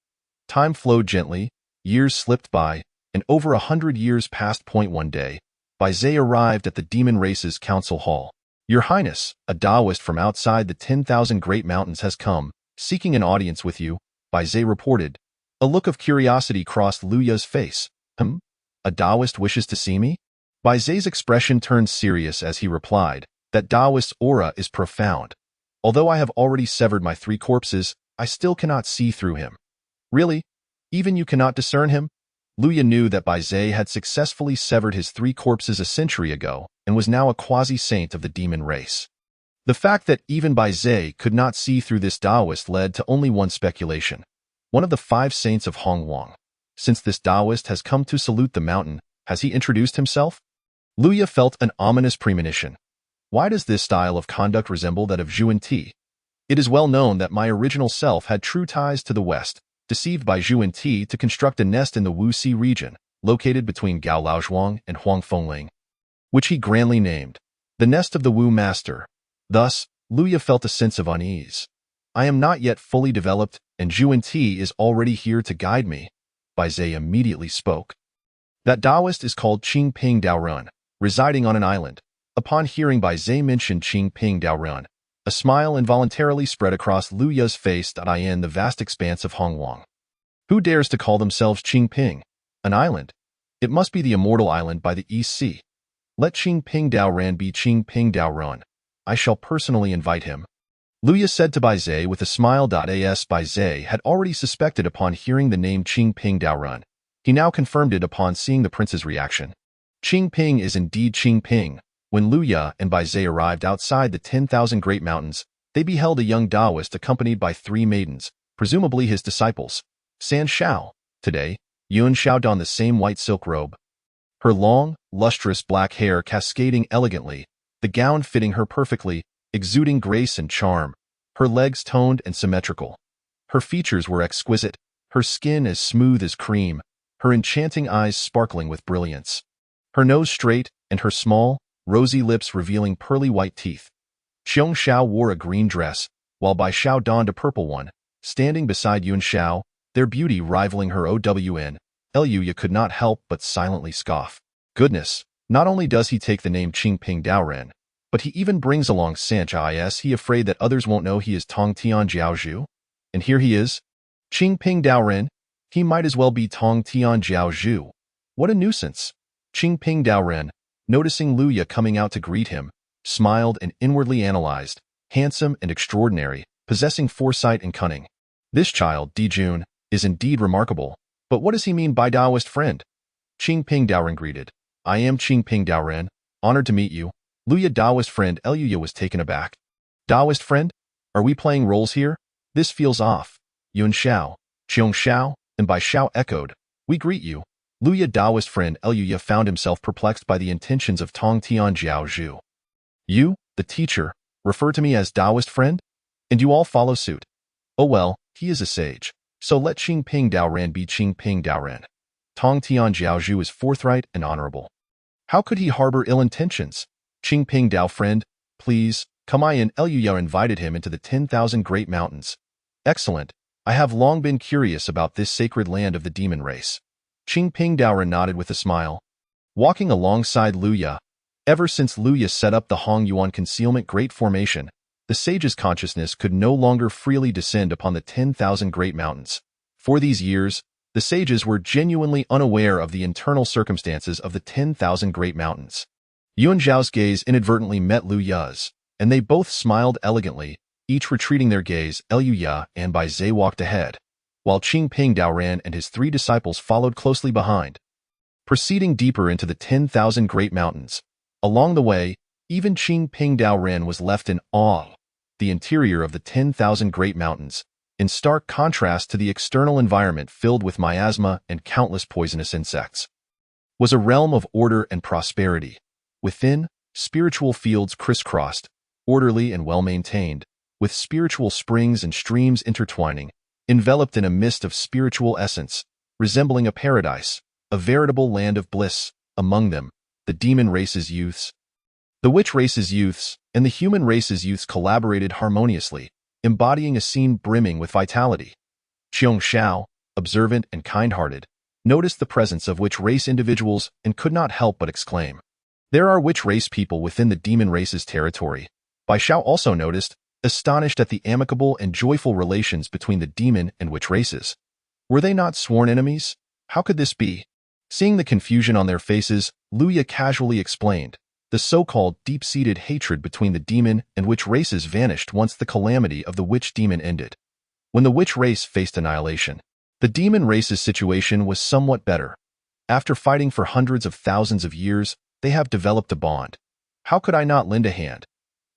Time flowed gently, years slipped by, and over 100 years passed. One day, Baizé arrived at the demon race's council hall. "Your Highness, a Taoist from outside the 10,000 Great Mountains has come, seeking an audience with you," Baizé reported. A look of curiosity crossed Luya's face. A Taoist wishes to see me? Baizé's expression turned serious as he replied, "That Taoist's aura is profound. Although I have already severed my 3 corpses, I still cannot see through him." "Really? Even you cannot discern him?" Luya knew that Baizé had successfully severed his 3 corpses a century ago and was now a quasi-saint of the demon race. The fact that even Baizé could not see through this Taoist led to only one speculation: one of the 5 saints of Hongwang. Since this Taoist has come to salute the mountain, has he introduced himself? Luya felt an ominous premonition. Why does this style of conduct resemble that of Zhuan Ti? It is well known that my original self had true ties to the west, deceived by Zhuan Ti to construct a nest in the Wuxi region, located between Gao Laozhuang and Huang Fengling, which he grandly named the Nest of the Wu Master. Thus, Luya felt a sense of unease. I am not yet fully developed, and Zhuan Ti is already here to guide me. Baizé immediately spoke. That Taoist is called Qingping Daorun, residing on an island. Upon hearing Baizé mention Qingping Daorun, a smile involuntarily spread across Luya's face. In the vast expanse of Hongwang. Who dares to call themselves Qingping? An island? It must be the immortal island by the East Sea. Let Qingping Daoran be Qingping Daorun. I shall personally invite him. Luya said to Baizé with a smile. As Baizé had already suspected upon hearing the name Qingping Daorun. He now confirmed it upon seeing the prince's reaction. Qingping is indeed Qingping. When Luya and Baizé arrived outside the 10,000 Great Mountains, they beheld a young Taoist accompanied by 3 maidens, presumably his disciples. San Shao. Today, Yun Shao donned the same white silk robe. Her long, lustrous black hair cascading elegantly, the gown fitting her perfectly, exuding grace and charm, her legs toned and symmetrical. Her features were exquisite, her skin as smooth as cream, her enchanting eyes sparkling with brilliance. Her nose straight, and her small, rosy lips revealing pearly white teeth. Xiong Shao wore a green dress, while Bai Shao donned a purple one, standing beside Yun Shao, their beauty rivaling her own. Luya could not help but silently scoff. Goodness, not only does he take the name Qingping Daoran, but he even brings along Sancha. Is he afraid that others won't know he is Tong Tian Jiaozhu? And here he is, Qingping Daoran. He might as well be Tong Tian Jiaozhu. What a nuisance. Qingping Daoran, noticing Luya coming out to greet him, smiled and inwardly analyzed, handsome and extraordinary, possessing foresight and cunning. This child, Dijun, is indeed remarkable, but what does he mean by Taoist friend? Qingping Daoran greeted. I am Qingping Daoran, honored to meet you. Luya Taoist friend. Luya was taken aback. Taoist friend? Are we playing roles here? This feels off. Yun Shao, Xiong Shao, and Bai Shao echoed. We greet you. Luya Taoist friend. Luya found himself perplexed by the intentions of Tong Tian Jiaozhu. You, the teacher, refer to me as Taoist friend? And you all follow suit. Oh well, he is a sage, so let Qingping Daoran be Qingping Daoran. Tong Tian Jiaozhu is forthright and honorable. How could he harbor ill intentions? Qingping Dao friend, please, come in. Luya invited him into the 10,000 Great Mountains. Excellent. I have long been curious about this sacred land of the demon race. Qingping Daoran nodded with a smile. Walking alongside Luya, ever since Luya set up the Hong Yuan Concealment Great Formation, the sage's consciousness could no longer freely descend upon the 10,000 Great Mountains. For these years, the sages were genuinely unaware of the internal circumstances of the 10,000 Great Mountains. Yun Zhao's gaze inadvertently met Luya's, and they both smiled elegantly, each retreating their gaze. Luya and Baizé walked ahead. while Qing Ping Daoran and his 3 disciples followed closely behind. Proceeding deeper into the 10,000 Great Mountains, along the way, even Qing Ping Daoran was left in awe. The interior of the 10,000 Great Mountains, in stark contrast to the external environment filled with miasma and countless poisonous insects, was a realm of order and prosperity. Within, spiritual fields crisscrossed, orderly and well-maintained, with spiritual springs and streams intertwining, enveloped in a mist of spiritual essence, resembling a paradise, a veritable land of bliss. Among them, the demon race's youths, the witch race's youths, and the human race's youths collaborated harmoniously, embodying a scene brimming with vitality. Qiong Xiao, observant and kind-hearted, noticed the presence of witch race individuals and could not help but exclaim, "There are witch race people within the demon race's territory." Bai Xiao also noticed, astonished at the amicable and joyful relations between the demon and witch races. Were they not sworn enemies? How could this be? Seeing the confusion on their faces, Luya casually explained, the so-called deep-seated hatred between the demon and witch races vanished once the calamity of the witch demon ended. When the witch race faced annihilation, the demon race's situation was somewhat better. After fighting for hundreds of thousands of years, they have developed a bond. How could I not lend a hand?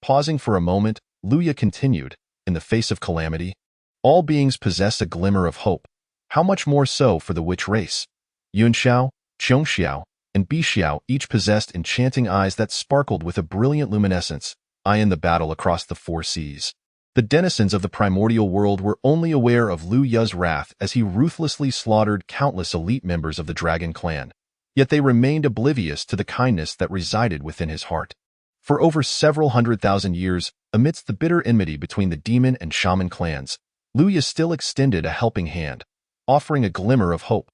Pausing for a moment, Luya continued, in the face of calamity, all beings possess a glimmer of hope. How much more so for the witch race? Yunxiao, Qiongxiao, and Bixiao each possessed enchanting eyes that sparkled with a brilliant luminescence, eyeing the battle across the 4 seas. The denizens of the primordial world were only aware of Lu Ya's wrath as he ruthlessly slaughtered countless elite members of the dragon clan, yet they remained oblivious to the kindness that resided within his heart. For over several 100,000 years, amidst the bitter enmity between the demon and shaman clans, Lu Ya still extended a helping hand, offering a glimmer of hope.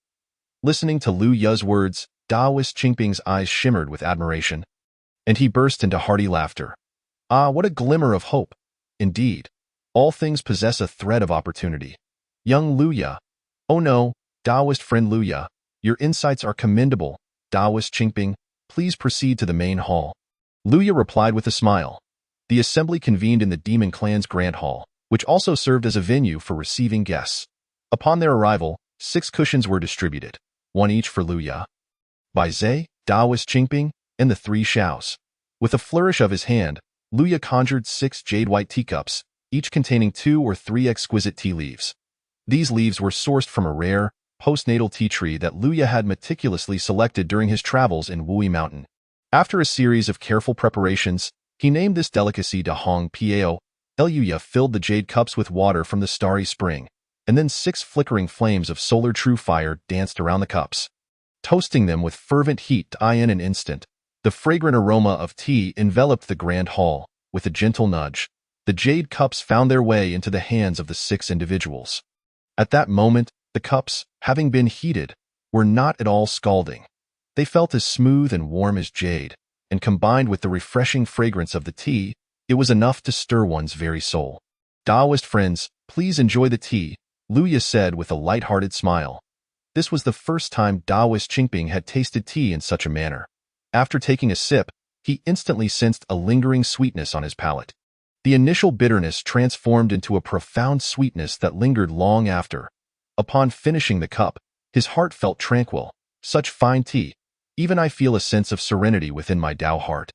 Listening to Lu Ya's words, Daoist Qingping's eyes shimmered with admiration, and he burst into hearty laughter. Ah, what a glimmer of hope! Indeed, all things possess a thread of opportunity. Young Lu Ya. Oh no, Daoist friend Lu Ya, your insights are commendable. Daoist Qingping, please proceed to the main hall. Lu Ya replied with a smile. The assembly convened in the demon clan's grand hall, which also served as a venue for receiving guests. Upon their arrival, 6 cushions were distributed, 1 each for Lu Ya, Bai Zhe, Daoist Qingping, and the 3 Xiaos. With a flourish of his hand, Lu Ya conjured 6 jade-white teacups, each containing 2 or 3 exquisite tea leaves. These leaves were sourced from a rare, postnatal tea tree that Lu Ya had meticulously selected during his travels in Wui Mountain. After a series of careful preparations, he named this delicacy Da Hong Piao. Lu Ya filled the jade cups with water from the starry spring, and then 6 flickering flames of solar true fire danced around the cups, toasting them with fervent heat. In an instant, the fragrant aroma of tea enveloped the grand hall. With a gentle nudge, the jade cups found their way into the hands of the 6 individuals. At that moment, the cups, having been heated, were not at all scalding. They felt as smooth and warm as jade, and combined with the refreshing fragrance of the tea, it was enough to stir one's very soul. Daoist friends, please enjoy the tea, Lu Ya said with a light-hearted smile. This was the first time Daoist Qingping had tasted tea in such a manner. After taking a sip, he instantly sensed a lingering sweetness on his palate. The initial bitterness transformed into a profound sweetness that lingered long after. Upon finishing the cup, his heart felt tranquil. Such fine tea. Even I feel a sense of serenity within my Dao heart.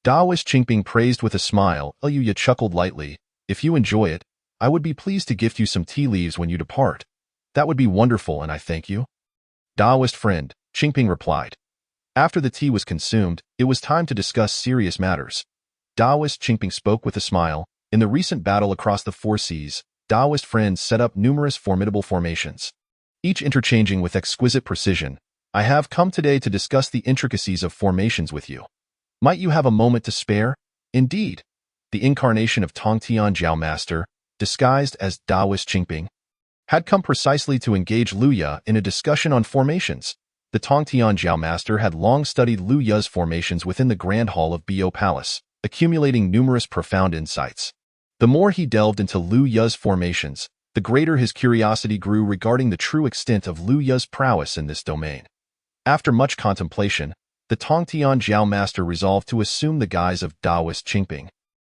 Daoist Qingping praised with a smile. Lu Ya chuckled lightly. If you enjoy it, I would be pleased to gift you some tea leaves when you depart. That would be wonderful, and I thank you. Daoist friend, Qingping replied. After the tea was consumed, it was time to discuss serious matters. Daoist Qingping spoke with a smile. In the recent battle across the 4 seas, Daoist friends set up numerous formidable formations, each interchanging with exquisite precision. I have come today to discuss the intricacies of formations with you. Might you have a moment to spare? Indeed. The incarnation of Tongtian Jiao Master, disguised as Daoist Qingping, had come precisely to engage Lu Ya in a discussion on formations. The Tongtian Jiao Master had long studied Lu Ya's formations within the Grand Hall of Bio Palace, accumulating numerous profound insights. The more he delved into Lu Ya's formations, the greater his curiosity grew regarding the true extent of Lu Ya's prowess in this domain. After much contemplation, the Tongtian Jiao Master resolved to assume the guise of Daoist Qingping,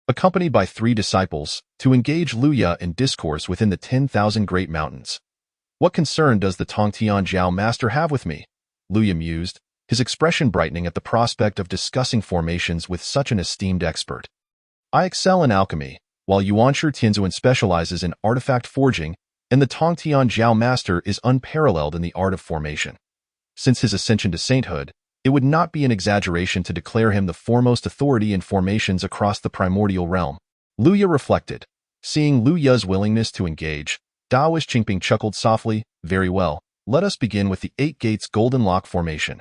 accompanied by 3 disciples, to engage Lu Ya in discourse within the 10,000 Great Mountains. What concern does the Tongtian Jiao master have with me? Luya mused, his expression brightening at the prospect of discussing formations with such an esteemed expert. I excel in alchemy, while Yuanshu Tianzuan specializes in artifact forging, and the Tongtian Jiao master is unparalleled in the art of formation. Since his ascension to sainthood, it would not be an exaggeration to declare him the foremost authority in formations across the primordial realm. Luya reflected. Seeing Lu Ya's willingness to engage, Daoist Qingping chuckled softly. Very well, let us begin with the 8 Gates Golden Lock formation.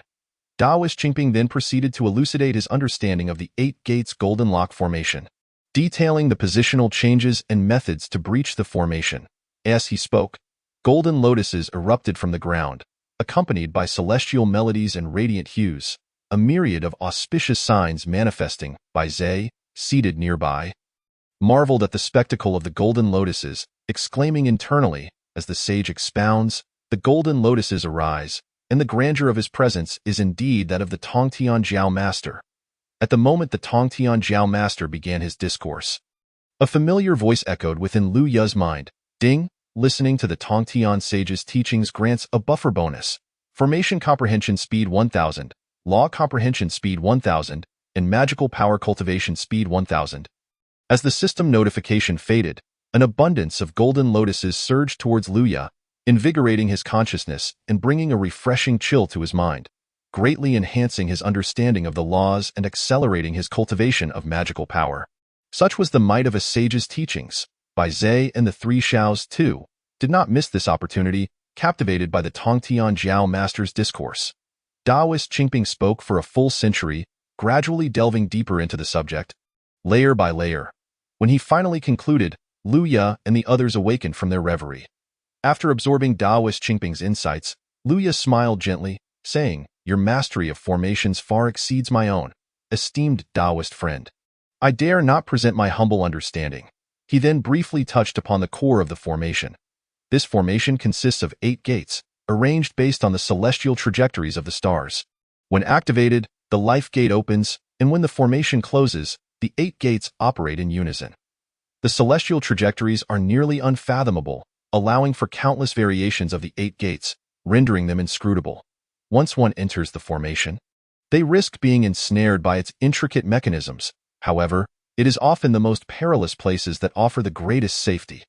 Daoist Qingping then proceeded to elucidate his understanding of the 8 Gates Golden Lock formation, detailing the positional changes and methods to breach the formation. As he spoke, golden lotuses erupted from the ground, accompanied by celestial melodies and radiant hues, a myriad of auspicious signs manifesting. Bai Zhe, seated nearby, marveled at the spectacle of the golden lotuses, exclaiming internally, as the sage expounds, the golden lotuses arise, and the grandeur of his presence is indeed that of the Tongtian Jiao master. At the moment the Tongtian Jiao master began his discourse, a familiar voice echoed within Lu Ya's mind. Ding! Listening to the Tongtian sage's teachings grants a buffer bonus. Formation comprehension speed 1000, law comprehension speed 1000, and magical power cultivation speed 1000. As the system notification faded, an abundance of golden lotuses surged towards Luya, invigorating his consciousness and bringing a refreshing chill to his mind, greatly enhancing his understanding of the laws and accelerating his cultivation of magical power. Such was the might of a sage's teachings. Bai Zhe and the 3 Shaos, too, did not miss this opportunity, captivated by the Tongtian Jiao master's discourse. Daoist Qingping spoke for a full century, gradually delving deeper into the subject, layer by layer. When he finally concluded, Luya and the others awakened from their reverie. After absorbing Daoist Qingping's insights, Luya smiled gently, saying, Your mastery of formations far exceeds my own, esteemed Daoist friend. I dare not present my humble understanding. He then briefly touched upon the core of the formation. This formation consists of 8 gates, arranged based on the celestial trajectories of the stars. When activated, the life gate opens, and when the formation closes, the 8 gates operate in unison. The celestial trajectories are nearly unfathomable, allowing for countless variations of the 8 gates, rendering them inscrutable. Once one enters the formation, they risk being ensnared by its intricate mechanisms. However, it is often the most perilous places that offer the greatest safety.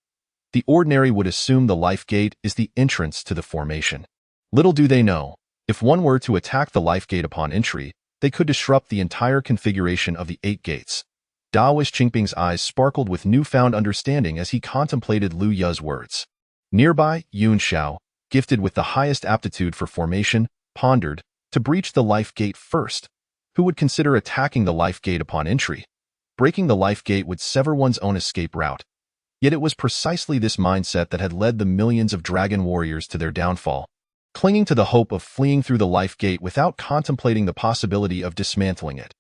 The ordinary would assume the life gate is the entrance to the formation. Little do they know, if one were to attack the life gate upon entry, they could disrupt the entire configuration of the 8 gates. Daoist Qingping's eyes sparkled with newfound understanding as he contemplated Lu Ya's words. Nearby, Yun Xiao, gifted with the highest aptitude for formation, pondered, to breach the life gate first. Who would consider attacking the life gate upon entry? Breaking the life gate would sever one's own escape route. Yet it was precisely this mindset that had led the millions of dragon warriors to their downfall, clinging to the hope of fleeing through the life gate without contemplating the possibility of dismantling it.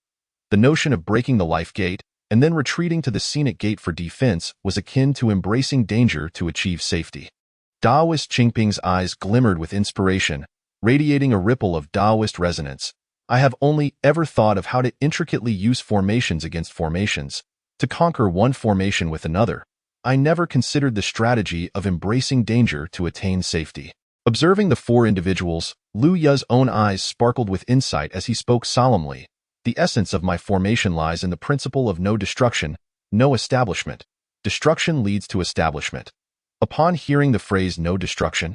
The notion of breaking the life gate and then retreating to the scenic gate for defense was akin to embracing danger to achieve safety. Daoist Qingping's eyes glimmered with inspiration, radiating a ripple of Daoist resonance. I have only ever thought of how to intricately use formations against formations, to conquer one formation with another. I never considered the strategy of embracing danger to attain safety. Observing the 4 individuals, Lu Ya's own eyes sparkled with insight as he spoke solemnly. The essence of my formation lies in the principle of no destruction, no establishment. Destruction leads to establishment. Upon hearing the phrase no destruction,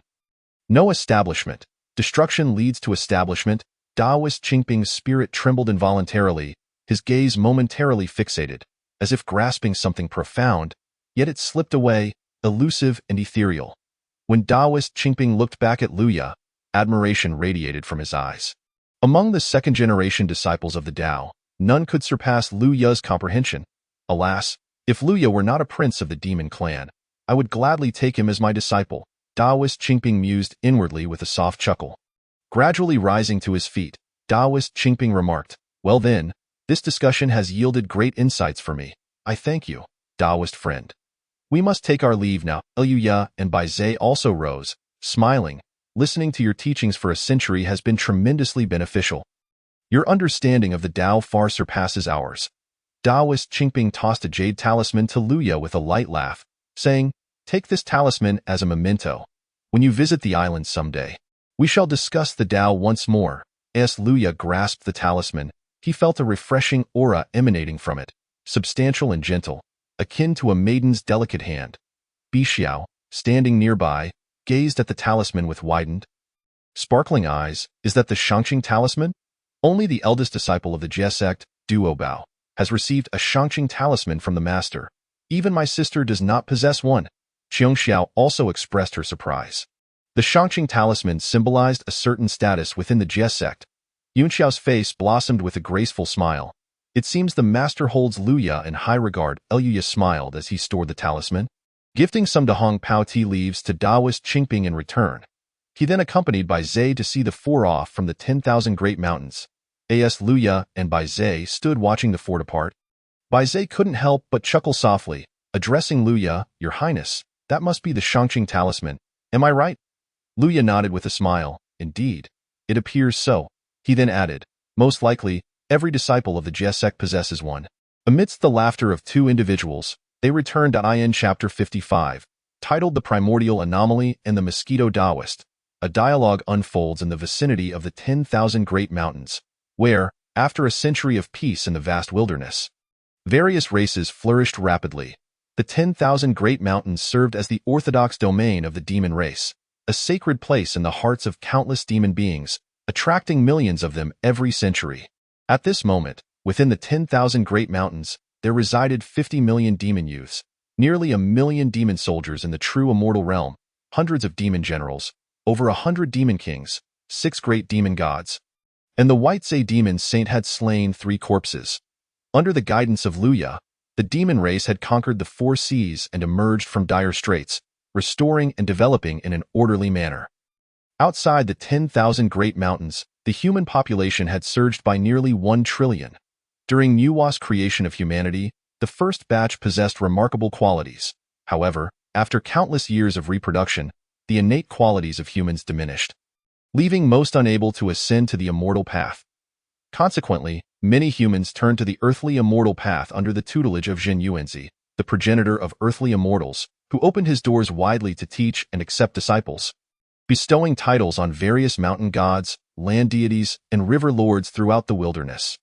no establishment, destruction leads to establishment, Daoist Qingping's spirit trembled involuntarily, his gaze momentarily fixated, as if grasping something profound, yet it slipped away, elusive and ethereal. When Daoist Qingping looked back at Luya, admiration radiated from his eyes. Among the second-generation disciples of the Tao, none could surpass Lu Ya's comprehension. Alas, if Luya were not a prince of the demon clan, I would gladly take him as my disciple, Daoist Qingping mused inwardly with a soft chuckle. Gradually rising to his feet, Daoist Qingping remarked, Well then, this discussion has yielded great insights for me. I thank you, Daoist friend. We must take our leave now. Luya and Bai Zhe also rose, smiling. Listening to your teachings for a century has been tremendously beneficial. Your understanding of the Tao far surpasses ours. Daoist Qingping tossed a jade talisman to Luya with a light laugh, saying, Take this talisman as a memento. When you visit the island someday, we shall discuss the Tao once more. As Luya grasped the talisman, he felt a refreshing aura emanating from it, substantial and gentle, akin to a maiden's delicate hand. Bixiao, standing nearby, gazed at the talisman with widened, sparkling eyes. Is that the Shangqing talisman? Only the eldest disciple of the Jie sect, Duobao, has received a Shangqing talisman from the master. Even my sister does not possess one. Qiongxiao also expressed her surprise. The Shangqing talisman symbolized a certain status within the Jie sect. Yunxiao's face blossomed with a graceful smile. It seems the master holds Luya in high regard. Luya smiled as he stored the talisman, gifting some Dahong Pao tea leaves to Taoist Qingping in return. He then accompanied Bai Zhe to see the fort off from the 10,000 Great Mountains. As Luya and Bai Zhe stood watching the fort apart, Bai Zhe couldn't help but chuckle softly, addressing Luya, "Your Highness, that must be the Shangqing talisman. Am I right?" Luya nodded with a smile. "Indeed, it appears so." He then added, "Most likely, every disciple of the Jie sect possesses one." Amidst the laughter of two individuals, they returned to IN Chapter 55, titled The Primordial Anomaly and the Mosquito Taoist. A dialogue unfolds in the vicinity of the 10,000 Great Mountains, where, after a century of peace in the vast wilderness, various races flourished rapidly. The 10,000 Great Mountains served as the orthodox domain of the demon race, a sacred place in the hearts of countless demon beings, attracting millions of them every century. At this moment, within the 10,000 Great Mountains, there resided 50 million demon youths, nearly 1,000,000 demon soldiers in the true immortal realm, hundreds of demon generals, over 100 demon kings, 6 great demon gods, and the White Zhe demon saint had slain 3 corpses. Under the guidance of Luya, the demon race had conquered the 4 seas and emerged from dire straits, restoring and developing in an orderly manner. Outside the 10,000 Great Mountains, the human population had surged by nearly 1 trillion. During Nuwa's creation of humanity, the first batch possessed remarkable qualities. However, after countless years of reproduction, the innate qualities of humans diminished, leaving most unable to ascend to the immortal path. Consequently, many humans turned to the earthly immortal path under the tutelage of Zhen Yuanzi, the progenitor of earthly immortals, who opened his doors widely to teach and accept disciples, bestowing titles on various mountain gods, land deities, and river lords throughout the wilderness.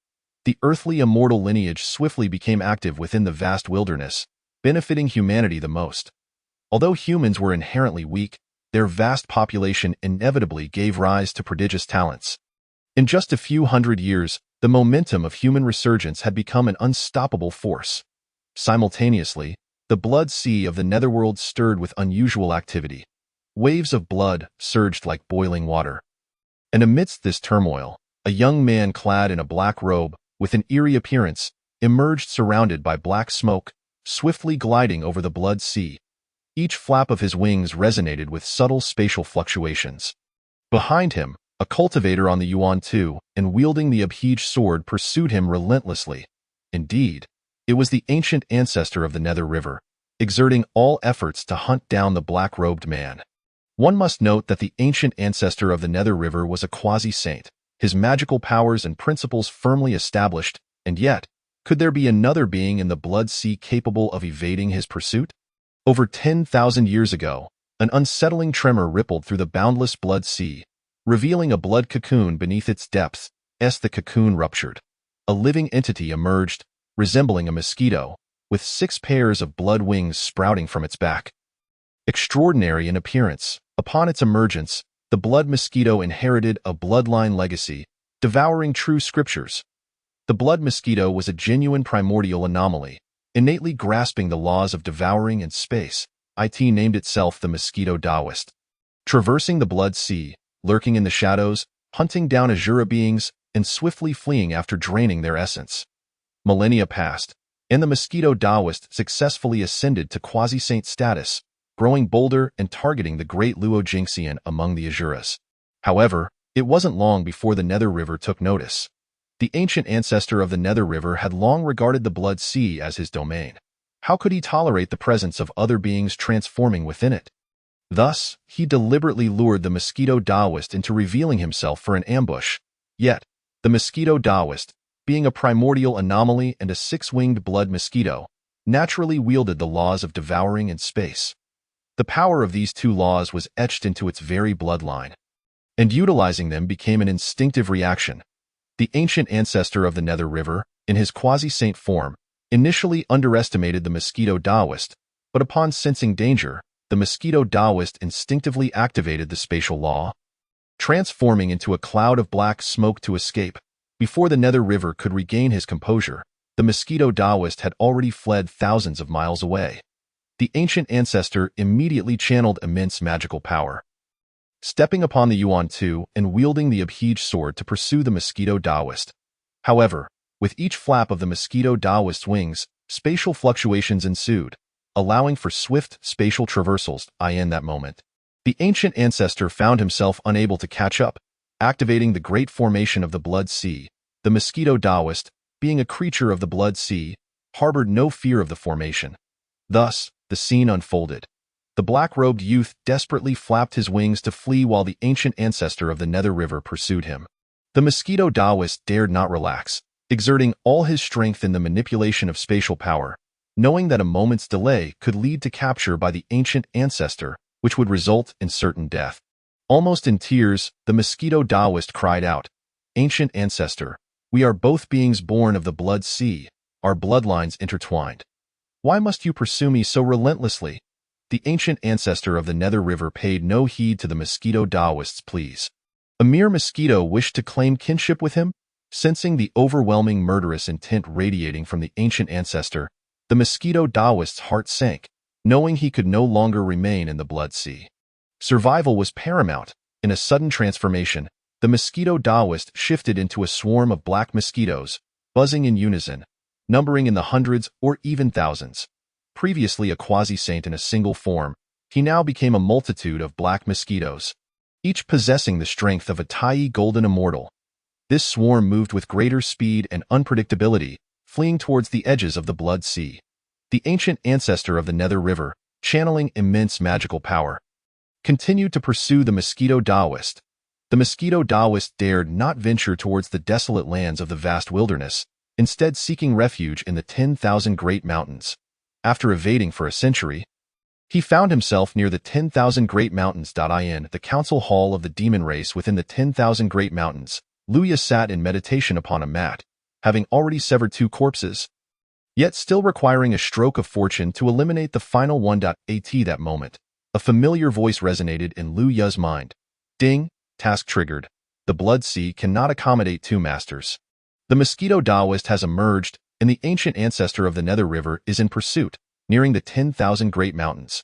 The earthly immortal lineage swiftly became active within the vast wilderness, benefiting humanity the most. Although humans were inherently weak, their vast population inevitably gave rise to prodigious talents. In just a few hundred years, the momentum of human resurgence had become an unstoppable force. Simultaneously, the blood sea of the netherworld stirred with unusual activity. Waves of blood surged like boiling water. And amidst this turmoil, a young man clad in a black robe, with an eerie appearance, emerged surrounded by black smoke, swiftly gliding over the blood sea. Each flap of his wings resonated with subtle spatial fluctuations. Behind him, a cultivator on the Yuan Tu, and wielding the Abhij sword pursued him relentlessly. Indeed, it was the ancient ancestor of the Nether River, exerting all efforts to hunt down the black-robed man. One must note that the ancient ancestor of the Nether River was a quasi-saint, his magical powers and principles firmly established, and yet, could there be another being in the blood sea capable of evading his pursuit? Over 10,000 years ago, an unsettling tremor rippled through the boundless blood sea, revealing a blood cocoon beneath its depths. As the cocoon ruptured, a living entity emerged, resembling a mosquito, with 6 pairs of blood wings sprouting from its back. Extraordinary in appearance, upon its emergence, the blood mosquito inherited a bloodline legacy, devouring true scriptures. The blood mosquito was a genuine primordial anomaly, innately grasping the laws of devouring and space. It named itself the Mosquito Taoist. Traversing the blood sea, lurking in the shadows, hunting down Azura beings, and swiftly fleeing after draining their essence. Millennia passed, and the Mosquito Taoist successfully ascended to quasi-saint status, growing bolder and targeting the great Luo Jingxian among the Azuras. However, it wasn't long before the Nether River took notice. The ancient ancestor of the Nether River had long regarded the blood sea as his domain. How could he tolerate the presence of other beings transforming within it? Thus, he deliberately lured the Mosquito Taoist into revealing himself for an ambush. Yet, the Mosquito Taoist, being a primordial anomaly and a 6-winged blood mosquito, naturally wielded the laws of devouring and space. The power of these two laws was etched into its very bloodline, and utilizing them became an instinctive reaction. The ancient ancestor of the Nether River, in his quasi-saint form, initially underestimated the mosquito Taoist, but upon sensing danger, the mosquito Taoist instinctively activated the spatial law, transforming into a cloud of black smoke to escape. Before the Nether River could regain his composure, the mosquito Taoist had already fled thousands of miles away. The ancient ancestor immediately channeled immense magical power, stepping upon the Yuan Tu and wielding the Abhij sword to pursue the mosquito Taoist. However, with each flap of the mosquito Taoist's wings, spatial fluctuations ensued, allowing for swift spatial traversals. In that moment, the ancient ancestor found himself unable to catch up, activating the great formation of the Blood Sea. The mosquito Taoist, being a creature of the Blood Sea, harbored no fear of the formation. Thus, the scene unfolded. The black-robed youth desperately flapped his wings to flee while the ancient ancestor of the Nether River pursued him. The mosquito Taoist dared not relax, exerting all his strength in the manipulation of spatial power, knowing that a moment's delay could lead to capture by the ancient ancestor, which would result in certain death. Almost in tears, the mosquito Taoist cried out, "Ancient ancestor, we are both beings born of the Blood Sea, our bloodlines intertwined. Why must you pursue me so relentlessly?" The ancient ancestor of the Nether River paid no heed to the mosquito Taoist's pleas. A mere mosquito wished to claim kinship with him? Sensing the overwhelming murderous intent radiating from the ancient ancestor, the mosquito Taoist's heart sank, knowing he could no longer remain in the Blood Sea. Survival was paramount. In a sudden transformation, the mosquito Taoist shifted into a swarm of black mosquitoes, buzzing in unison, numbering in the hundreds or even thousands. Previously a quasi-saint in a single form, he now became a multitude of black mosquitoes, each possessing the strength of a tiny golden immortal. This swarm moved with greater speed and unpredictability, fleeing towards the edges of the Blood Sea. The ancient ancestor of the Nether River, channeling immense magical power, continued to pursue the mosquito Taoist. The mosquito Taoist dared not venture towards the desolate lands of the vast wilderness, instead seeking refuge in the 10,000 Great Mountains. After evading for a century, he found himself near the 10,000 Great Mountains. In the council hall of the demon race within the 10,000 Great Mountains, Luya sat in meditation upon a mat, having already severed 2 corpses, yet still requiring a stroke of fortune to eliminate the final one. At that moment, a familiar voice resonated in Luya's mind. Ding, task triggered. The Blood Sea cannot accommodate 2 masters. The mosquito Taoist has emerged, and the ancient ancestor of the Nether River is in pursuit, nearing the 10,000 Great Mountains.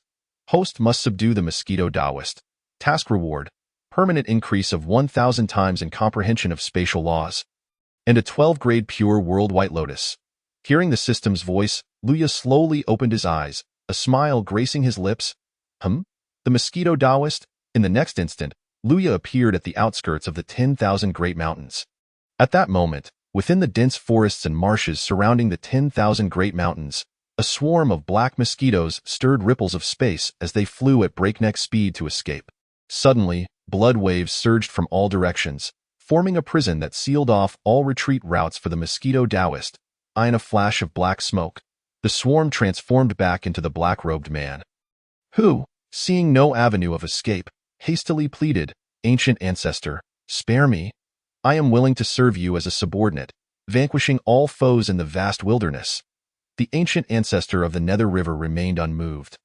Host must subdue the mosquito Taoist. Task reward: permanent increase of 1,000 times in comprehension of spatial laws, and a 12-grade pure world White Lotus. Hearing the system's voice, Luya slowly opened his eyes, a smile gracing his lips. The mosquito Taoist? In the next instant, Luya appeared at the outskirts of the 10,000 Great Mountains. At that moment, within the dense forests and marshes surrounding the 10,000 Great Mountains, a swarm of black mosquitoes stirred ripples of space as they flew at breakneck speed to escape. Suddenly, blood waves surged from all directions, forming a prison that sealed off all retreat routes for the mosquito Taoist. In a flash of black smoke, the swarm transformed back into the black-robed man, who, seeing no avenue of escape, hastily pleaded, "Ancient ancestor, spare me. I am willing to serve you as a subordinate, vanquishing all foes in the vast wilderness." The ancient ancestor of the Nether River remained unmoved.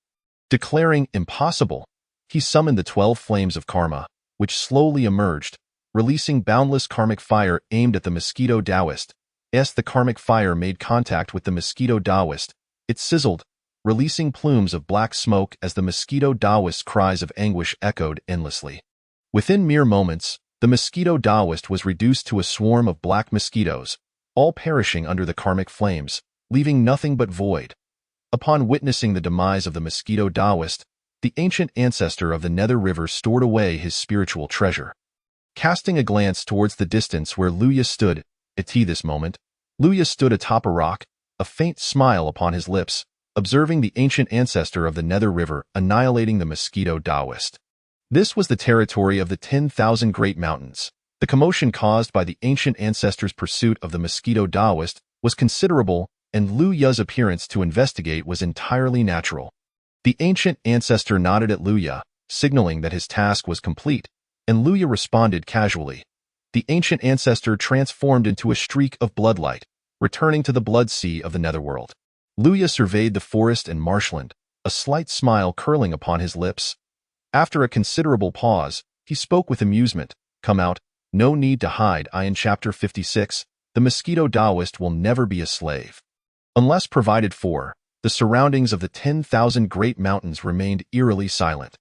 Declaring impossible, he summoned the 12 flames of karma, which slowly emerged, releasing boundless karmic fire aimed at the mosquito Taoist. As the karmic fire made contact with the mosquito Taoist, it sizzled, releasing plumes of black smoke as the mosquito Taoist's cries of anguish echoed endlessly. Within mere moments, the mosquito Taoist was reduced to a swarm of black mosquitoes, all perishing under the karmic flames, leaving nothing but void. Upon witnessing the demise of the mosquito Taoist, the ancient ancestor of the Nether River stored away his spiritual treasure. Casting a glance towards the distance where Luya stood, at this moment, Luya stood atop a rock, a faint smile upon his lips, observing the ancient ancestor of the Nether River annihilating the mosquito Taoist. This was the territory of the 10,000 Great Mountains. The commotion caused by the ancient ancestor's pursuit of the mosquito Taoist was considerable, and Lu Ya's appearance to investigate was entirely natural. The ancient ancestor nodded at Luya, signaling that his task was complete, and Luya responded casually. The ancient ancestor transformed into a streak of bloodlight, returning to the blood sea of the netherworld. Luya surveyed the forest and marshland, a slight smile curling upon his lips. After a considerable pause, he spoke with amusement. Come out, no need to hide. In chapter 56, the mosquito Taoist will never be a slave. Unless provided for, the surroundings of the 10,000 great mountains remained eerily silent.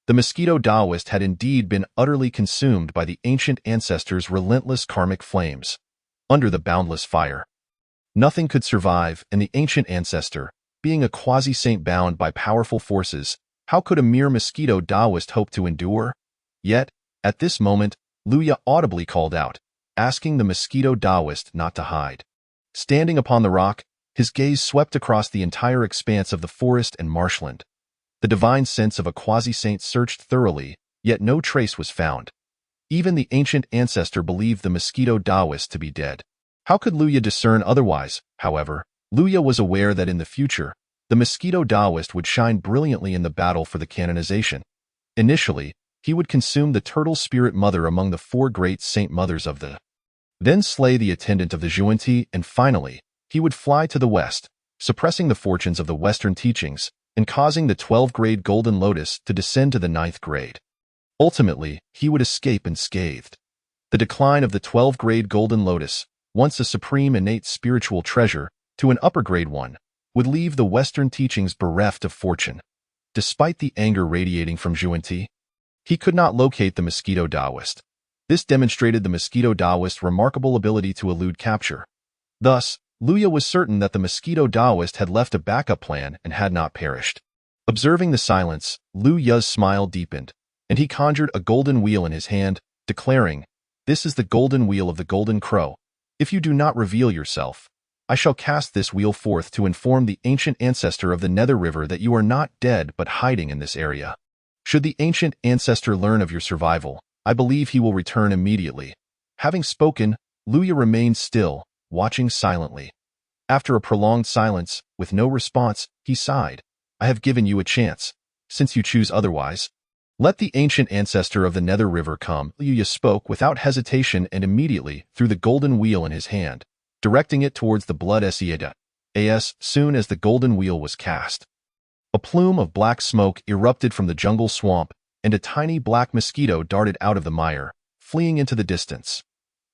The mosquito Taoist had indeed been utterly consumed by the ancient ancestors' relentless karmic flames. Under the boundless fire, nothing could survive, and the ancient ancestor, being a quasi-saint bound by powerful forces, how could a mere mosquito Taoist hope to endure? Yet, at this moment, Luya audibly called out, asking the mosquito Taoist not to hide. Standing upon the rock, his gaze swept across the entire expanse of the forest and marshland. The divine sense of a quasi-saint searched thoroughly, yet no trace was found. Even the ancient ancestor believed the mosquito Taoist to be dead. How could Luya discern otherwise? However, Luya was aware that in the future, the mosquito Taoist would shine brilliantly in the battle for the canonization. Initially, he would consume the turtle spirit mother among the 4 great saint mothers of the, then slay the attendant of the Zhuanti, and finally, he would fly to the west, suppressing the fortunes of the Western teachings, and causing the 12-grade Golden Lotus to descend to the 9th grade. Ultimately, he would escape unscathed. The decline of the 12-grade Golden Lotus, once a supreme innate spiritual treasure, to an upper-grade one, would leave the Western teachings bereft of fortune. Despite the anger radiating from Zhuanti, he could not locate the mosquito Taoist. This demonstrated the mosquito Taoist's remarkable ability to elude capture. Thus, Luya was certain that the mosquito Taoist had left a backup plan and had not perished. Observing the silence, Luya's smile deepened, and he conjured a golden wheel in his hand, declaring, "This is the golden wheel of the golden crow. If you do not reveal yourself, I shall cast this wheel forth to inform the ancient ancestor of the Nether River that you are not dead but hiding in this area. Should the ancient ancestor learn of your survival, I believe he will return immediately." Having spoken, Luya remained still, watching silently. After a prolonged silence, with no response, he sighed. "I have given you a chance. Since you choose otherwise, let the ancient ancestor of the Nether River come." Luya spoke without hesitation and immediately threw the golden wheel in his hand, directing it towards the blood Esieda. As soon as the golden wheel was cast, a plume of black smoke erupted from the jungle swamp, and a tiny black mosquito darted out of the mire, fleeing into the distance.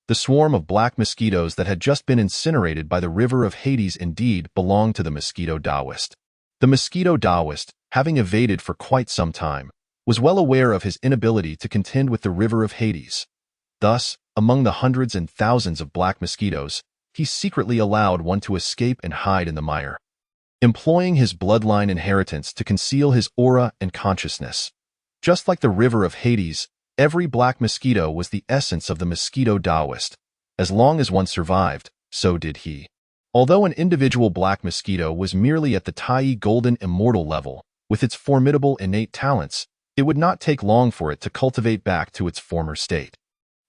The swarm of black mosquitoes that had just been incinerated by the river of Hades indeed belonged to the mosquito Taoist. The mosquito Taoist, having evaded for quite some time, was well aware of his inability to contend with the river of Hades. Thus, among the hundreds and thousands of black mosquitoes, he secretly allowed one to escape and hide in the mire, employing his bloodline inheritance to conceal his aura and consciousness. Just like the river of Hades, every black mosquito was the essence of the mosquito Taoist. As long as one survived, so did he. Although an individual black mosquito was merely at the Tai Golden Immortal level, with its formidable innate talents, it would not take long for it to cultivate back to its former state.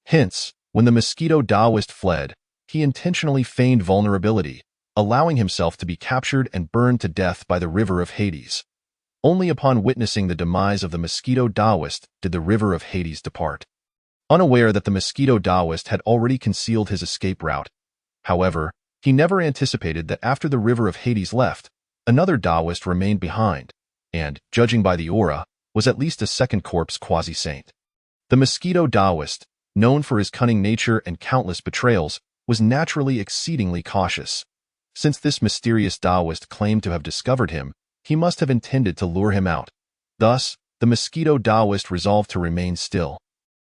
Hence, when the mosquito Taoist fled, he intentionally feigned vulnerability, allowing himself to be captured and burned to death by the river of Hades. Only upon witnessing the demise of the mosquito Taoist did the river of Hades depart, unaware that the mosquito Taoist had already concealed his escape route. However, he never anticipated that after the river of Hades left, another Taoist remained behind, and, judging by the aura, was at least a second corpse quasi-saint. The mosquito Taoist, known for his cunning nature and countless betrayals, was naturally exceedingly cautious. Since this mysterious Taoist claimed to have discovered him, he must have intended to lure him out. Thus, the mosquito Taoist resolved to remain still,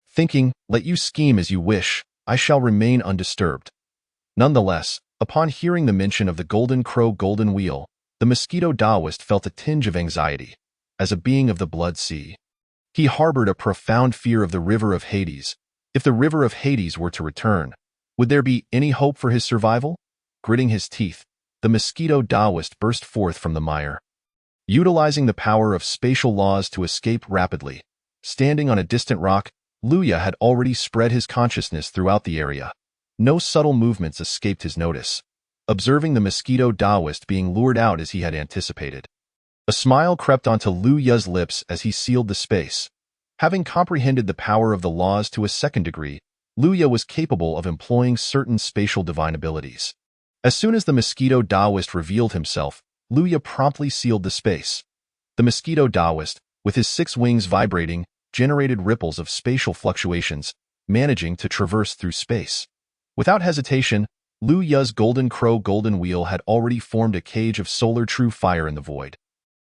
thinking, "Let you scheme as you wish, I shall remain undisturbed." Nonetheless, upon hearing the mention of the golden crow golden wheel, the mosquito Taoist felt a tinge of anxiety. As a being of the blood sea, he harbored a profound fear of the river of Hades. If the river of Hades were to return, would there be any hope for his survival? Gritting his teeth, the mosquito Taoist burst forth from the mire, utilizing the power of spatial laws to escape rapidly. Standing on a distant rock, Luya had already spread his consciousness throughout the area. No subtle movements escaped his notice, observing the mosquito Taoist being lured out as he had anticipated. A smile crept onto Lu Ya's lips as he sealed the space. Having comprehended the power of the laws to a second degree, Lu Ya was capable of employing certain spatial divine abilities. As soon as the mosquito Taoist revealed himself, Lu Ya promptly sealed the space. The mosquito Taoist, with his 6 wings vibrating, generated ripples of spatial fluctuations, managing to traverse through space. Without hesitation, Lu Ya's golden crow golden wheel had already formed a cage of solar true fire in the void.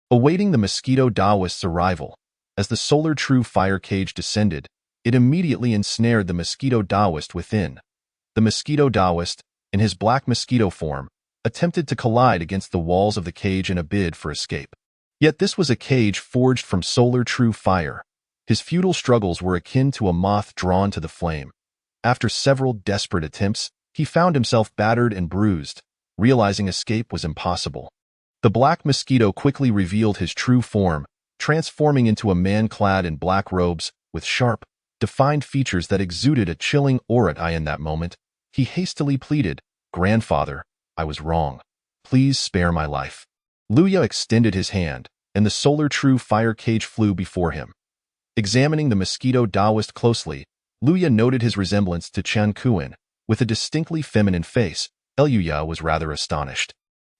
Awaiting the mosquito Taoist's arrival, as the solar true fire cage descended, it immediately ensnared the mosquito Taoist within. The mosquito Taoist, in his black mosquito form, attempted to collide against the walls of the cage in a bid for escape. Yet this was a cage forged from solar true fire. His futile struggles were akin to a moth drawn to the flame. After several desperate attempts, he found himself battered and bruised, realizing escape was impossible. The black mosquito quickly revealed his true form, transforming into a man clad in black robes, with sharp, defined features that exuded a chilling aura. In that moment, he hastily pleaded, "Grandfather, I was wrong. Please spare my life." Lu Ya extended his hand, and the solar true fire cage flew before him. Examining the mosquito Taoist closely, Lu Ya noted his resemblance to Chen Kuan. With a distinctly feminine face, Lu Ya was rather astonished.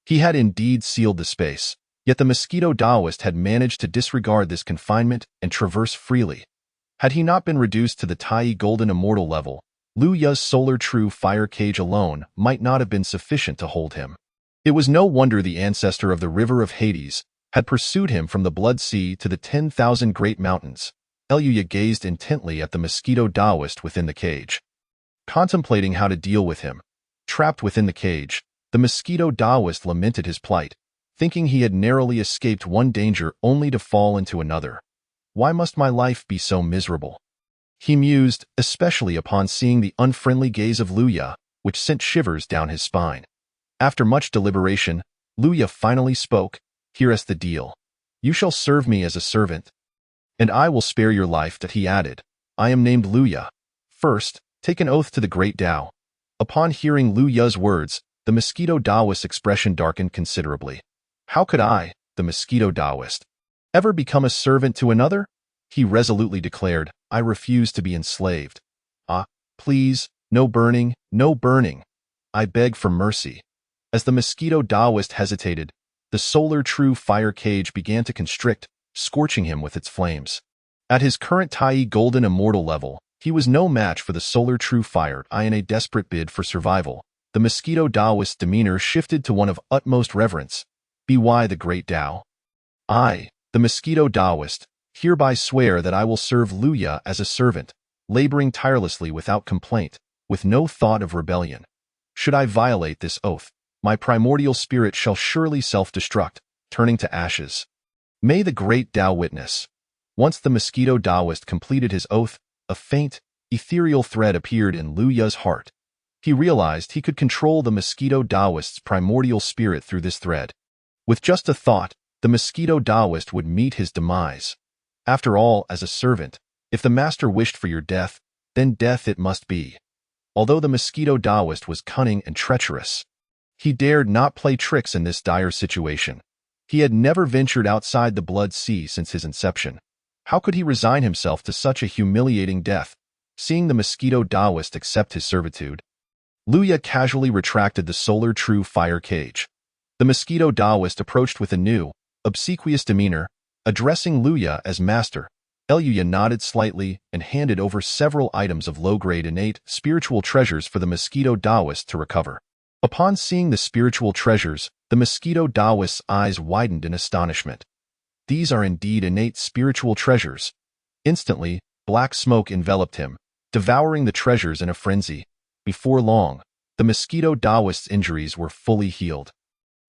He had indeed sealed the space, yet the mosquito Taoist had managed to disregard this confinement and traverse freely. Had he not been reduced to the Tai Golden Immortal level, Lu Ya's solar true fire cage alone might not have been sufficient to hold him. It was no wonder the ancestor of the river of Hades had pursued him from the Blood Sea to the 10,000 great mountains. Lu Ya gazed intently at the mosquito Taoist within the cage. Contemplating how to deal with him, trapped within the cage, the mosquito Taoist lamented his plight, thinking he had narrowly escaped one danger only to fall into another. Why must my life be so miserable? He mused, especially upon seeing the unfriendly gaze of Lu Ya, which sent shivers down his spine. After much deliberation, Lu Ya finally spoke, "Here's the deal. You shall serve me as a servant, and I will spare your life." That he added, "I am named Lu Ya. First, take an oath to the great Tao." Upon hearing Lu Ya's words, the mosquito Taoist's expression darkened considerably. How could I, the mosquito Taoist, ever become a servant to another? He resolutely declared, "I refuse to be enslaved. Ah, please, no burning, no burning. I beg for mercy." As the mosquito Taoist hesitated, the solar true fire cage began to constrict, scorching him with its flames. At his current Tai Golden Immortal level, he was no match for the solar true fire. In a desperate bid for survival, the mosquito Taoist's demeanor shifted to one of utmost reverence. "Be the great Tao. I, the mosquito Taoist, hereby swear that I will serve Lu Ya as a servant, laboring tirelessly without complaint, with no thought of rebellion. Should I violate this oath, my primordial spirit shall surely self-destruct, turning to ashes. May the great Tao witness." Once the mosquito Taoist completed his oath, a faint, ethereal thread appeared in Lu Ya's heart. He realized he could control the mosquito Taoist's primordial spirit through this thread. With just a thought, the mosquito Taoist would meet his demise. After all, as a servant, if the master wished for your death, then death it must be. Although the mosquito Taoist was cunning and treacherous, he dared not play tricks in this dire situation. He had never ventured outside the Blood Sea since his inception. How could he resign himself to such a humiliating death? Seeing the mosquito Taoist accept his servitude, Lu Ya casually retracted the solar true fire cage. The mosquito Taoist approached with a new, obsequious demeanor, addressing Lu Ya as master. Lu Ya nodded slightly and handed over several items of low-grade innate spiritual treasures for the mosquito Taoist to recover. Upon seeing the spiritual treasures, the mosquito Taoist's eyes widened in astonishment. These are indeed innate spiritual treasures. Instantly, black smoke enveloped him, devouring the treasures in a frenzy. Before long, the mosquito Taoist's injuries were fully healed,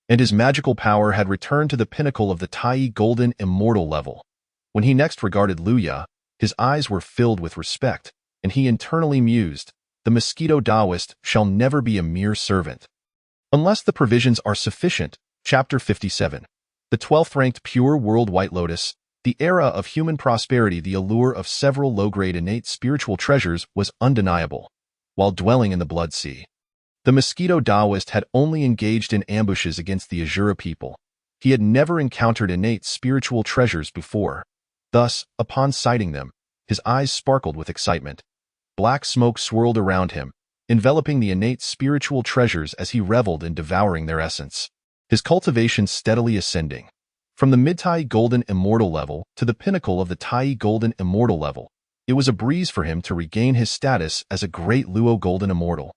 and his magical power had returned to the pinnacle of the Tai Golden Immortal level. When he next regarded Lu Ya, his eyes were filled with respect, and he internally mused, "The mosquito Taoist shall never be a mere servant, unless the provisions are sufficient." Chapter 57. The 12th-ranked Pure World White Lotus. The era of human prosperity. The allure of several low-grade innate spiritual treasures was undeniable. While dwelling in the Blood Sea, the mosquito Taoist had only engaged in ambushes against the Azura people. He had never encountered innate spiritual treasures before. Thus, upon sighting them, his eyes sparkled with excitement. Black smoke swirled around him, enveloping the innate spiritual treasures as he reveled in devouring their essence. His cultivation steadily ascending. From the mid-Tai Golden Immortal level to the pinnacle of the Tai Golden Immortal level, it was a breeze for him to regain his status as a great Luo Golden Immortal.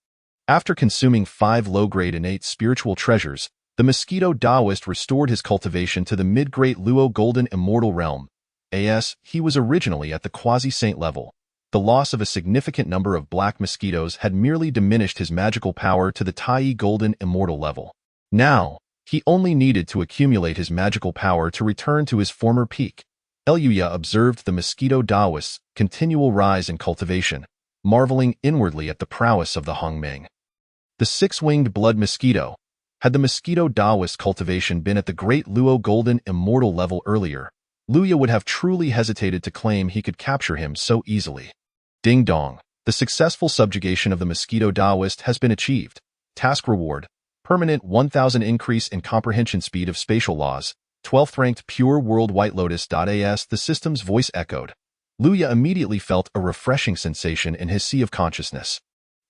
After consuming 5 low-grade innate spiritual treasures, the Mosquito Taoist restored his cultivation to the mid-grade Luo Golden Immortal realm. As he was originally at the quasi-saint level, the loss of a significant number of black mosquitoes had merely diminished his magical power to the Tai Golden Immortal level. Now, he only needed to accumulate his magical power to return to his former peak. Eluya observed the Mosquito Taoist's continual rise in cultivation, marveling inwardly at the prowess of the Hongmeng. The 6-winged blood mosquito. Had the Mosquito Taoist cultivation been at the great Luo Golden Immortal level earlier, Luya would have truly hesitated to claim he could capture him so easily. Ding dong. The successful subjugation of the Mosquito Taoist has been achieved. Task reward. Permanent 1000 increase in comprehension speed of spatial laws. 12th ranked Pure World White Lotus. As the system's voice echoed, Luya immediately felt a refreshing sensation in his sea of consciousness.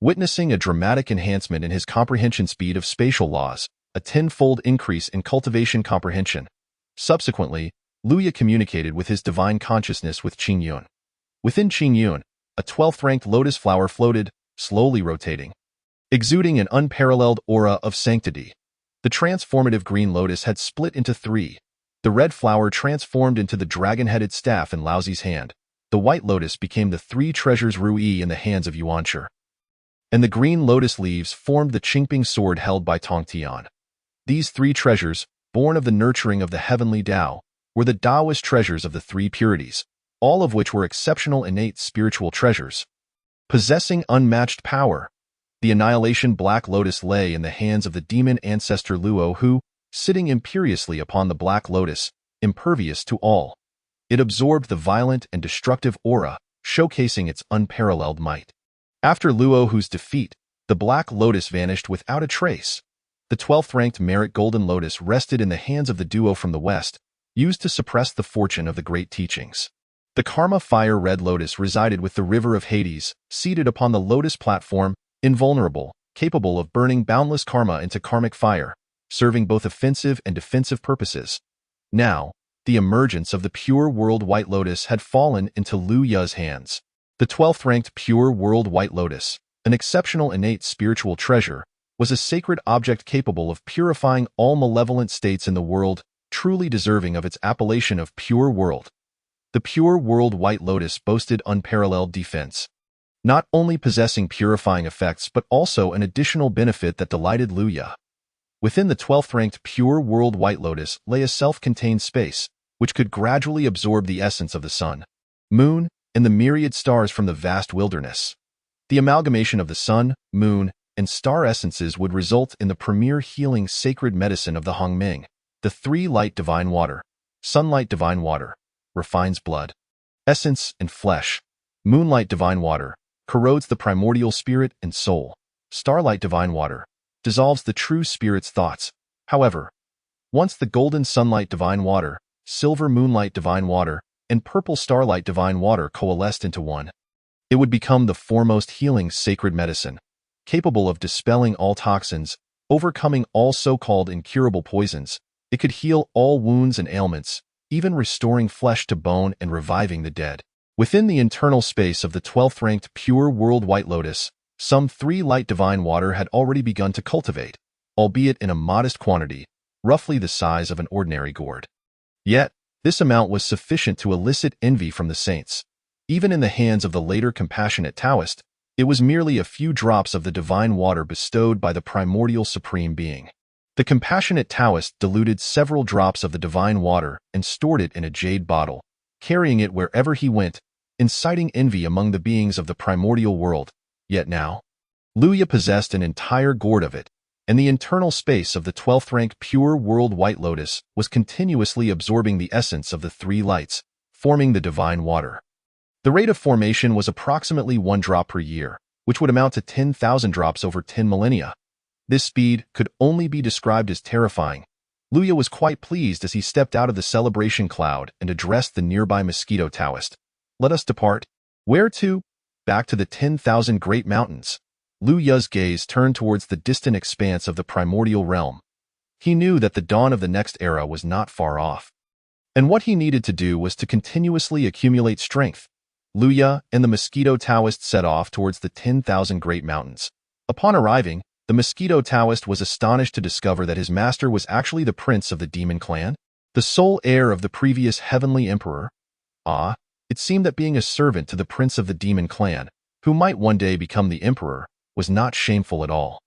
Witnessing a dramatic enhancement in his comprehension speed of spatial laws, a 10-fold increase in cultivation comprehension. Subsequently, Luya communicated with his divine consciousness with Qingyun. Within Qingyun, a 12th-ranked lotus flower floated, slowly rotating, exuding an unparalleled aura of sanctity. The transformative green lotus had split into 3. The red flower transformed into the dragon-headed staff in Laozi's hand. The white lotus became the 3 treasures Rui in the hands of Yuanshi. And the green lotus leaves formed the Qingping sword held by Tongtian. These 3 treasures, born of the nurturing of the heavenly Tao, were the Taoist treasures of the 3 purities, all of which were exceptional innate spiritual treasures. Possessing unmatched power, the Annihilation Black Lotus lay in the hands of the demon ancestor Luo who, sitting imperiously upon the Black Lotus, impervious to all, it absorbed the violent and destructive aura, showcasing its unparalleled might. After Luo Hu's defeat, the Black Lotus vanished without a trace. The 12th-ranked Merit Golden Lotus rested in the hands of the duo from the west, used to suppress the fortune of the great teachings. The Karma Fire Red Lotus resided with the River of Hades, seated upon the Lotus platform, invulnerable, capable of burning boundless karma into karmic fire, serving both offensive and defensive purposes. Now, the emergence of the Pure World White Lotus had fallen into Luya's hands. The 12th-ranked Pure World White Lotus, an exceptional innate spiritual treasure, was a sacred object capable of purifying all malevolent states in the world, truly deserving of its appellation of Pure World. The Pure World White Lotus boasted unparalleled defense, not only possessing purifying effects but also an additional benefit that delighted Luya. Within the 12th-ranked Pure World White Lotus lay a self-contained space, which could gradually absorb the essence of the sun, moon, and the myriad stars from the vast wilderness. The amalgamation of the sun, moon, and star essences would result in the premier healing sacred medicine of the Hongmeng, the 3-light divine water. Sunlight divine water refines blood, essence, and flesh. Moonlight divine water corrodes the primordial spirit and soul. Starlight divine water dissolves the true spirit's thoughts. However, once the golden sunlight divine water, silver moonlight divine water, and purple starlight divine water coalesced into one, it would become the foremost healing sacred medicine, capable of dispelling all toxins, overcoming all so-called incurable poisons. It could heal all wounds and ailments, even restoring flesh to bone and reviving the dead. Within the internal space of the 12th-ranked Pure World White Lotus, some 3-light divine water had already begun to cultivate, albeit in a modest quantity, roughly the size of an ordinary gourd. Yet, this amount was sufficient to elicit envy from the saints. Even in the hands of the later compassionate Taoist, it was merely a few drops of the divine water bestowed by the primordial Supreme Being. The compassionate Taoist diluted several drops of the divine water and stored it in a jade bottle, carrying it wherever he went, inciting envy among the beings of the primordial world. Yet now, Luya possessed an entire gourd of it, and the internal space of the 12th-ranked Pure World White Lotus was continuously absorbing the essence of the 3 lights, forming the divine water. The rate of formation was approximately 1 drop per year, which would amount to 10,000 drops over 10 millennia. This speed could only be described as terrifying. Luya was quite pleased as he stepped out of the celebration cloud and addressed the nearby mosquito Taoist. Let us depart. Where to? Back to the 10,000 great mountains. Luya's gaze turned towards the distant expanse of the primordial realm. He knew that the dawn of the next era was not far off. And what he needed to do was to continuously accumulate strength. Luya and the mosquito Taoist set off towards the 10,000 great mountains. Upon arriving, the mosquito Taoist was astonished to discover that his master was actually the prince of the demon clan, the sole heir of the previous heavenly emperor. It seemed that being a servant to the prince of the demon clan, who might one day become the emperor, was not shameful at all.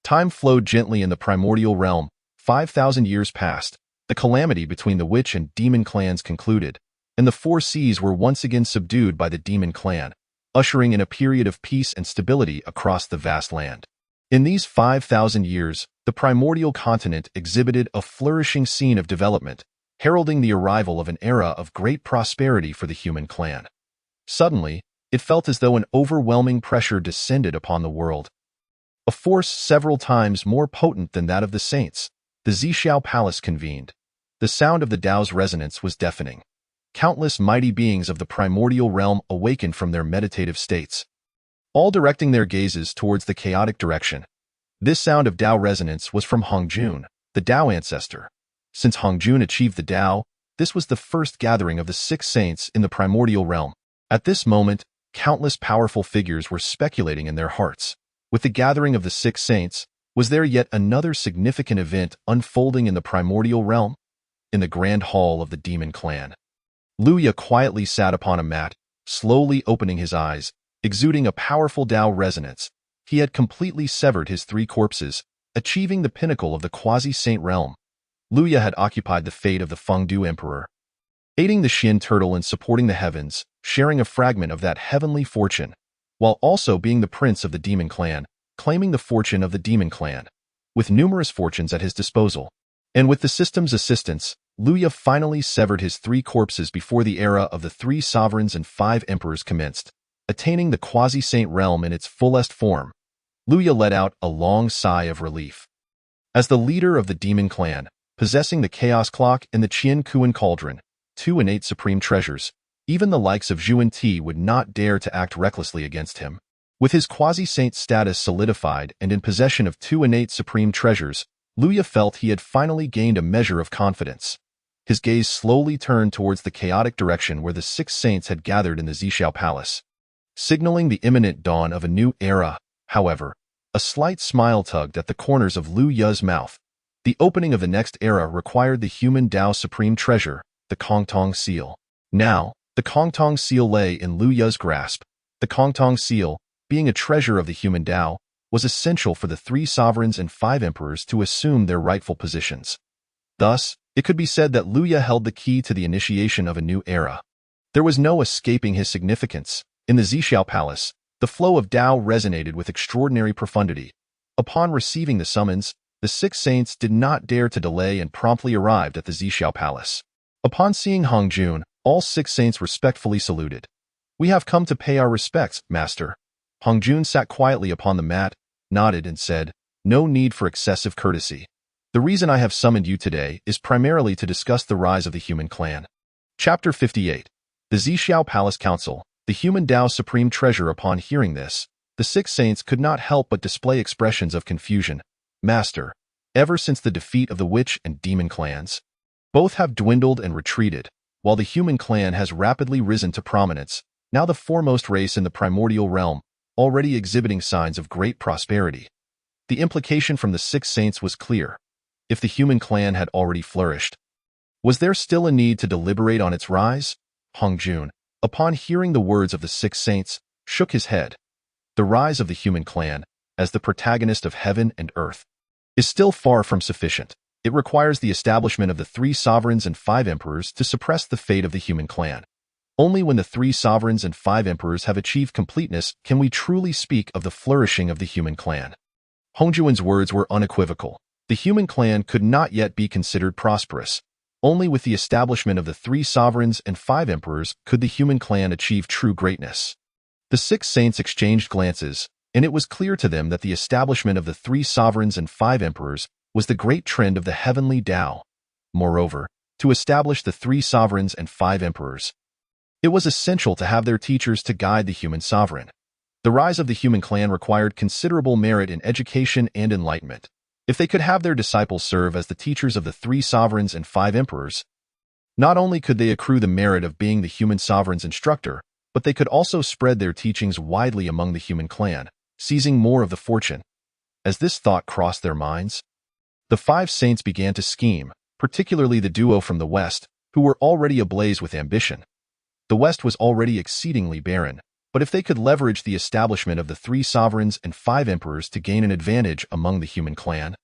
Time flowed gently in the primordial realm. 5,000 years passed. The calamity between the witch and demon clans concluded, and the four seas were once again subdued by the demon clan, ushering in a period of peace and stability across the vast land. In these 5,000 years, the primordial continent exhibited a flourishing scene of development, heralding the arrival of an era of great prosperity for the human clan. Suddenly, it felt as though an overwhelming pressure descended upon the world. A force several times more potent than that of the saints, the Zhixiao Palace convened. The sound of the Tao's resonance was deafening. Countless mighty beings of the primordial realm awakened from their meditative states, all directing their gazes towards the chaotic direction. This sound of Tao resonance was from Hongjun, the Tao ancestor. Since Hongjun achieved the Tao, this was the first gathering of the six saints in the primordial realm. At this moment, countless powerful figures were speculating in their hearts. With the gathering of the six saints, was there yet another significant event unfolding in the primordial realm? In the grand hall of the demon clan, Luya quietly sat upon a mat, slowly opening his eyes, exuding a powerful Tao resonance. He had completely severed his three corpses, achieving the pinnacle of the quasi-saint realm. Luya had occupied the fate of the Fengdu emperor, aiding the Xin turtle in supporting the heavens, sharing a fragment of that heavenly fortune, while also being the prince of the demon clan, claiming the fortune of the demon clan, with numerous fortunes at his disposal. And with the system's assistance, Luya finally severed his three corpses before the era of the three sovereigns and five emperors commenced, attaining the quasi-saint realm in its fullest form. Luya let out a long sigh of relief. As the leader of the demon clan, possessing the chaos clock and the Qian Kuan cauldron, two innate supreme treasures, even the likes of Zhuan Ti would not dare to act recklessly against him. With his quasi-saint status solidified and in possession of two innate supreme treasures, Luya felt he had finally gained a measure of confidence. His gaze slowly turned towards the chaotic direction where the six saints had gathered in the Zhixiao Palace, signaling the imminent dawn of a new era. However, a slight smile tugged at the corners of Luya's mouth. The opening of the next era required the human Tao supreme treasure, the Kongtong seal. Now, the Kongtong seal lay in Luya's grasp. The Kongtong seal, being a treasure of the human Tao, was essential for the three sovereigns and five emperors to assume their rightful positions. Thus, it could be said that Luya held the key to the initiation of a new era. There was no escaping his significance. In the Zhixiao Palace, the flow of Tao resonated with extraordinary profundity. Upon receiving the summons, the six saints did not dare to delay and promptly arrived at the Zhixiao Palace. Upon seeing Hongjun, all six saints respectfully saluted. "We have come to pay our respects, master." Hongjun sat quietly upon the mat, nodded and said, "No need for excessive courtesy. The reason I have summoned you today is primarily to discuss the rise of the human clan." Chapter 58. The Zhixiao Palace Council, the human Tao supreme treasure. Upon hearing this, the six saints could not help but display expressions of confusion. "Master, ever since the defeat of the witch and demon clans, both have dwindled and retreated, while the human clan has rapidly risen to prominence, now the foremost race in the primordial realm, already exhibiting signs of great prosperity." The implication from the six saints was clear. If the human clan had already flourished, was there still a need to deliberate on its rise? Hongjun, upon hearing the words of the six saints, shook his head. The rise of the human clan, as the protagonist of heaven and earth, is still far from sufficient. It requires the establishment of the three sovereigns and five emperors to suppress the fate of the human clan. Only when the three sovereigns and five emperors have achieved completeness can we truly speak of the flourishing of the human clan. Hongjun's words were unequivocal. The human clan could not yet be considered prosperous. Only with the establishment of the three sovereigns and five emperors could the human clan achieve true greatness. The six saints exchanged glances, and it was clear to them that the establishment of the three sovereigns and five emperors was the great trend of the heavenly Tao. Moreover, to establish the 3 sovereigns and 5 emperors, it was essential to have their teachers to guide the human sovereign. The rise of the human clan required considerable merit in education and enlightenment. If they could have their disciples serve as the teachers of the 3 sovereigns and 5 emperors, not only could they accrue the merit of being the human sovereign's instructor, but they could also spread their teachings widely among the human clan, seizing more of the fortune. As this thought crossed their minds, the 5 saints began to scheme, particularly the duo from the West, who were already ablaze with ambition. The West was already exceedingly barren, but if they could leverage the establishment of the 3 sovereigns and 5 emperors to gain an advantage among the human clan,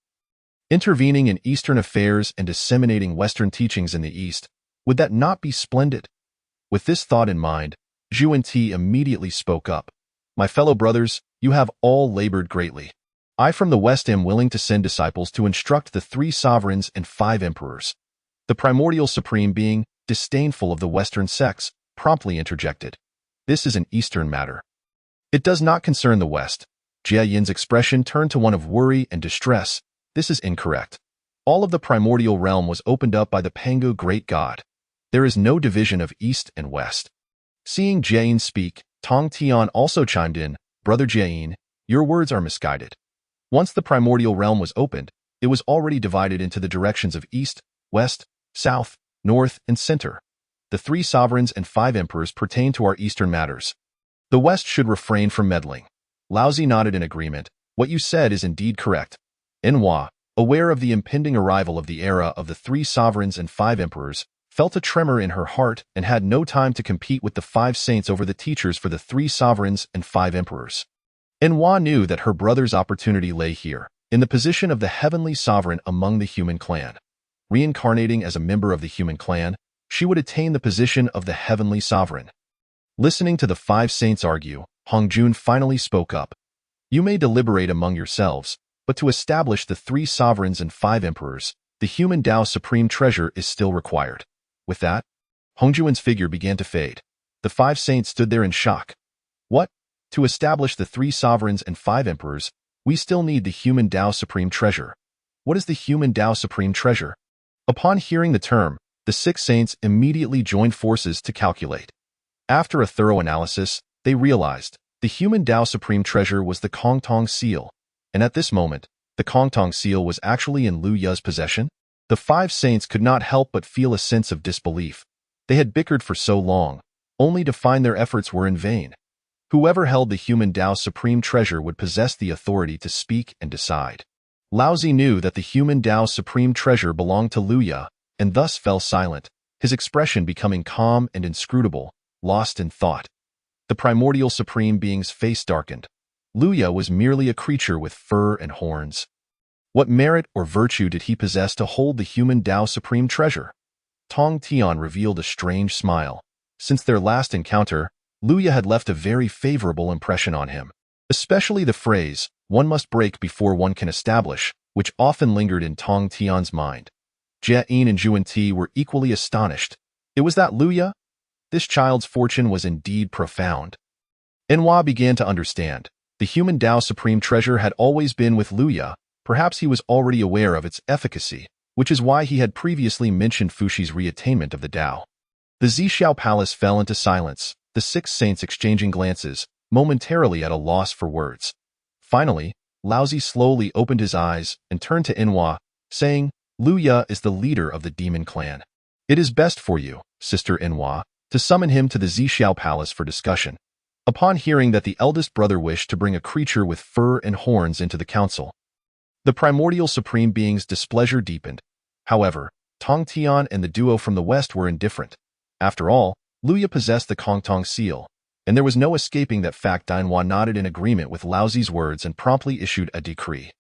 intervening in Eastern affairs and disseminating Western teachings in the East, would that not be splendid? With this thought in mind, Zhu and Ti immediately spoke up. My fellow brothers, you have all labored greatly. I from the West am willing to send disciples to instruct the 3 sovereigns and 5 emperors. The primordial supreme being, disdainful of the Western sects, promptly interjected. This is an Eastern matter. It does not concern the West. Jia Yin's expression turned to one of worry and distress. This is incorrect. All of the primordial realm was opened up by the Pangu great god. There is no division of East and West. Seeing Jia Yin speak, Tong Tian also chimed in, Brother Jia Yin, your words are misguided. Once the primordial realm was opened, it was already divided into the directions of East, West, South, North, and Center. The 3 sovereigns and 5 emperors pertain to our Eastern matters. The West should refrain from meddling. Laozi nodded in agreement. What you said is indeed correct. Enhua, aware of the impending arrival of the era of the 3 sovereigns and 5 emperors, felt a tremor in her heart and had no time to compete with the 5 saints over the teachers for the 3 sovereigns and 5 emperors. Enhua knew that her brother's opportunity lay here, in the position of the heavenly sovereign among the human clan. Reincarnating as a member of the human clan, she would attain the position of the heavenly sovereign. Listening to the 5 saints argue, Hongjun finally spoke up. You may deliberate among yourselves, but to establish the 3 sovereigns and 5 emperors, the human Tao supreme treasure is still required. With that, Hongjuan's figure began to fade. The 5 saints stood there in shock. What? To establish the 3 sovereigns and 5 emperors, we still need the human Tao supreme treasure. What is the human Tao supreme treasure? Upon hearing the term, the 6 saints immediately joined forces to calculate. After a thorough analysis, they realized the human Tao supreme treasure was the Kongtong seal, and at this moment, the Kongtong seal was actually in Lu Ya's possession. The 5 saints could not help but feel a sense of disbelief. They had bickered for so long, only to find their efforts were in vain. Whoever held the human Tao supreme treasure would possess the authority to speak and decide. Laozi knew that the human Tao supreme treasure belonged to Lu Ya, and thus fell silent, his expression becoming calm and inscrutable, lost in thought. The primordial supreme being's face darkened. Lu Ya was merely a creature with fur and horns. What merit or virtue did he possess to hold the human Tao supreme treasure? Tong Tian revealed a strange smile. Since their last encounter, Lu Ya had left a very favorable impression on him. Especially the phrase, one must break before one can establish, which often lingered in Tong Tian's mind. Jia Yin and Zhu Ti were equally astonished. It was that Lu Ya? This child's fortune was indeed profound. Enhua began to understand. The human Tao supreme treasure had always been with Lu Ya. Perhaps he was already aware of its efficacy, which is why he had previously mentioned Fuxi's reattainment of the Tao. The Zixiao Palace fell into silence, the 6 saints exchanging glances, momentarily at a loss for words. Finally, Laozi slowly opened his eyes and turned to Enhua, saying, Lu Ya is the leader of the demon clan. It is best for you, Sister Enhua, to summon him to the Zixiao Palace for discussion. Upon hearing that the eldest brother wished to bring a creature with fur and horns into the council, the primordial supreme being's displeasure deepened. However, Tong Tian and the duo from the West were indifferent. After all, Lu Ya possessed the Kongtong seal, and there was no escaping that fact. Enhua nodded in agreement with Laozi's words and promptly issued a decree.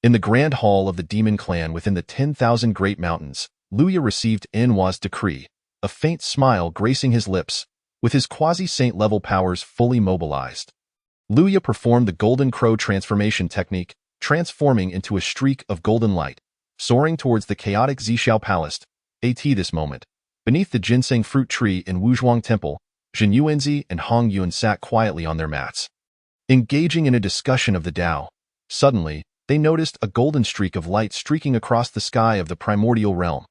In the grand hall of the demon clan within the 10,000 Great Mountains, Lu Ya received Enhua's decree, a faint smile gracing his lips, with his quasi-saint level powers fully mobilized. Lu Ya performed the Golden Crow transformation technique, transforming into a streak of golden light, soaring towards the chaotic Zixiao Palace. This moment, beneath the ginseng fruit tree in Wuzhuang Temple, Zhen Yuanzi and Hong Yun sat quietly on their mats, engaging in a discussion of the Tao. Suddenly, they noticed a golden streak of light streaking across the sky of the primordial realm.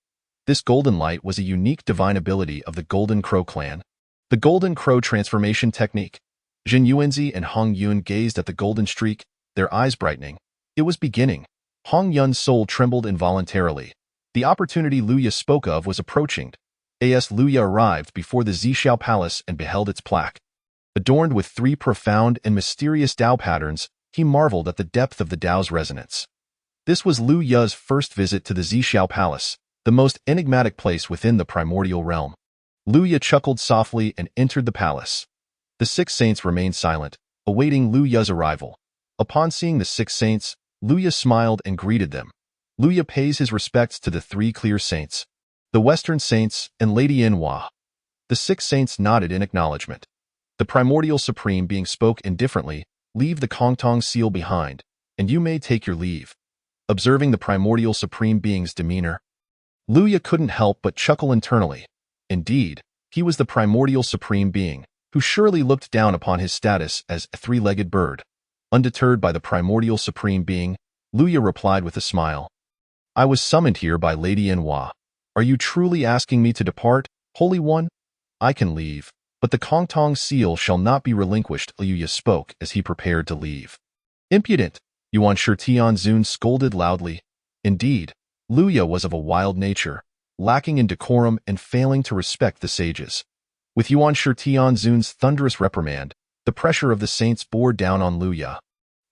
This golden light was a unique divine ability of the Golden Crow clan. The Golden Crow transformation technique. Jin Yuanzi and Hong Yun gazed at the golden streak, their eyes brightening. It was beginning. Hong Yun's soul trembled involuntarily. The opportunity Luya spoke of was approaching. As Luya arrived before the Zixiao Palace and beheld its plaque. Adorned with 3 profound and mysterious Dao patterns, he marveled at the depth of the Dao's resonance. This was Lu Ya's first visit to the Zixiao Palace, the most enigmatic place within the primordial realm. Lu Ya chuckled softly and entered the palace. The 6 saints remained silent, awaiting Lu Ya's arrival. Upon seeing the 6 saints, Lu Ya smiled and greeted them. Lu Ya pays his respects to the 3 clear saints, the Western saints and Lady Inhua. The 6 saints nodded in acknowledgement. The primordial supreme being spoke indifferently, "Leave the Kongtong seal behind, and you may take your leave." Observing the primordial supreme being's demeanor, Lu Ya couldn't help but chuckle internally. Indeed, he was the primordial supreme being, who surely looked down upon his status as a 3-legged bird. Undeterred by the primordial supreme being, Lu Ya replied with a smile. "I was summoned here by Lady Inhua. Are you truly asking me to depart, Holy One? I can leave, but the Kongtong seal shall not be relinquished." Lu Ya spoke as he prepared to leave. "Impudent!" Yuan Shi Tianzun scolded loudly. Indeed, Lu Ya was of a wild nature, lacking in decorum and failing to respect the sages. With Yuan Shi Tianzun's thunderous reprimand, the pressure of the saints bore down on Lu Ya.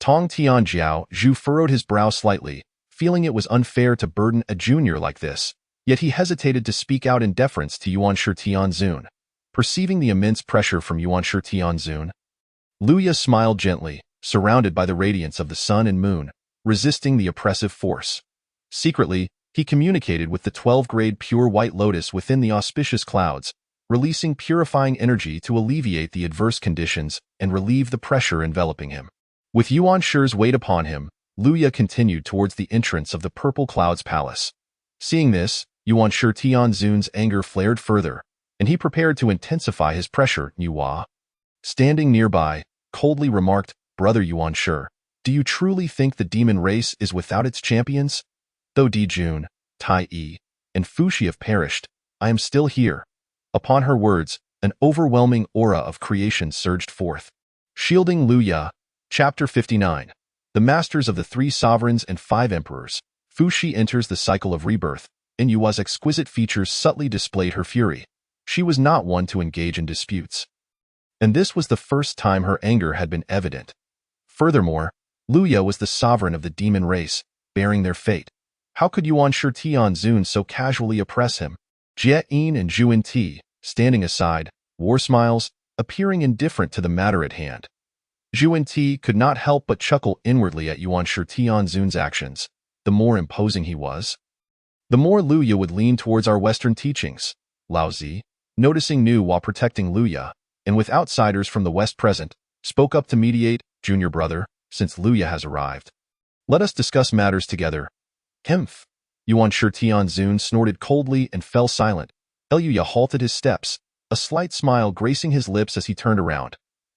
Tong Tianjiao Zhu furrowed his brow slightly, feeling it was unfair to burden a junior like this, yet he hesitated to speak out in deference to Yuan Shi Tianzun. Perceiving the immense pressure from Yuan Shi Tianzun, Lu Ya smiled gently, surrounded by the radiance of the sun and moon, resisting the oppressive force. Secretly, he communicated with the 12-grade pure white lotus within the auspicious clouds, releasing purifying energy to alleviate the adverse conditions and relieve the pressure enveloping him. With Yuan Shi's weight upon him, Lu Ya continued towards the entrance of the Purple Clouds Palace. Seeing this, Yuan Shi Tianzun's anger flared further, and he prepared to intensify his pressure. Yuan, standing nearby, coldly remarked, "Brother Yuan Shi, do you truly think the demon race is without its champions? Though Di Jun, Tai Yi, and Fuxi have perished, I am still here." Upon her words, an overwhelming aura of creation surged forth. Shielding Lu Ya. Chapter 59. The Masters of the 3 Sovereigns and 5 Emperors. Fuxi enters the cycle of rebirth, and Yua's exquisite features subtly displayed her fury. She was not one to engage in disputes, and this was the first time her anger had been evident. Furthermore, Lu Ya was the sovereign of the demon race, bearing their fate. How could Yuan Shi Tianzun so casually oppress him? Jie Yin and Zhu Ti, standing aside, wore smiles, appearing indifferent to the matter at hand. Zhu Ti could not help but chuckle inwardly at Yuan Shi Tianzun's actions. The more imposing he was, the more Lu Ya would lean towards our Western teachings. Lao Zi, noticing new while protecting Lu Ya, and with outsiders from the West present, spoke up to mediate. "Junior brother, since Lu Ya has arrived, let us discuss matters together." "Hmph." Yuan Shi Tianzun snorted coldly and fell silent. Lu Ya halted his steps, a slight smile gracing his lips as he turned around.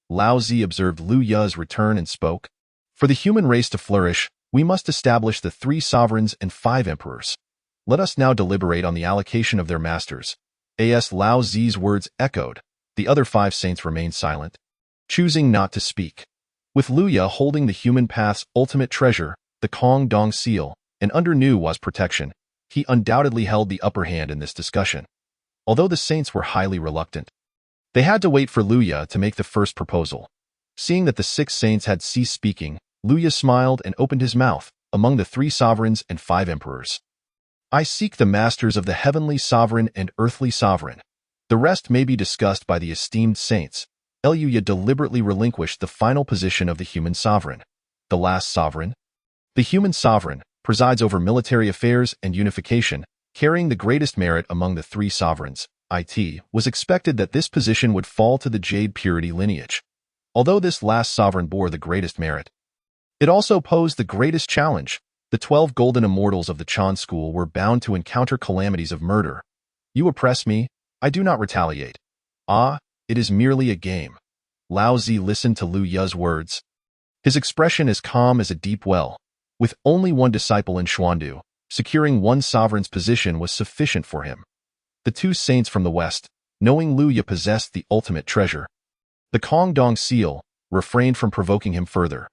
Lao Zi observed Lu Ya's return and spoke. "For the human race to flourish, we must establish the 3 sovereigns and 5 emperors. Let us now deliberate on the allocation of their masters." As Lao Zi's words echoed, the other 5 saints remained silent, choosing not to speak. With Lu Ya holding the human path's ultimate treasure, the Kong Dong seal, and under Nuwa's protection, he undoubtedly held the upper hand in this discussion. Although the saints were highly reluctant, they had to wait for Lu Ya to make the first proposal. Seeing that the 6 saints had ceased speaking, Lu Ya smiled and opened his mouth. "Among the 3 sovereigns and 5 emperors, I seek the masters of the heavenly sovereign and earthly sovereign. The rest may be discussed by the esteemed saints." Lu Ya deliberately relinquished the final position of the human sovereign. The last sovereign. The human sovereign presides over military affairs and unification, carrying the greatest merit among the 3 sovereigns. It was expected that this position would fall to the Jade Purity lineage. Although this last sovereign bore the greatest merit, it also posed the greatest challenge. The 12 golden immortals of the Chan school were bound to encounter calamities of murder. "You oppress me, I do not retaliate. Ah, it is merely a game." Lao Zi listened to Lu Ya's words, his expression as calm as a deep well. With only one disciple in Xuandu, securing one sovereign's position was sufficient for him. The two saints from the west, knowing Lu Ye possessed the ultimate treasure, the Kong Dong seal, refrained from provoking him further.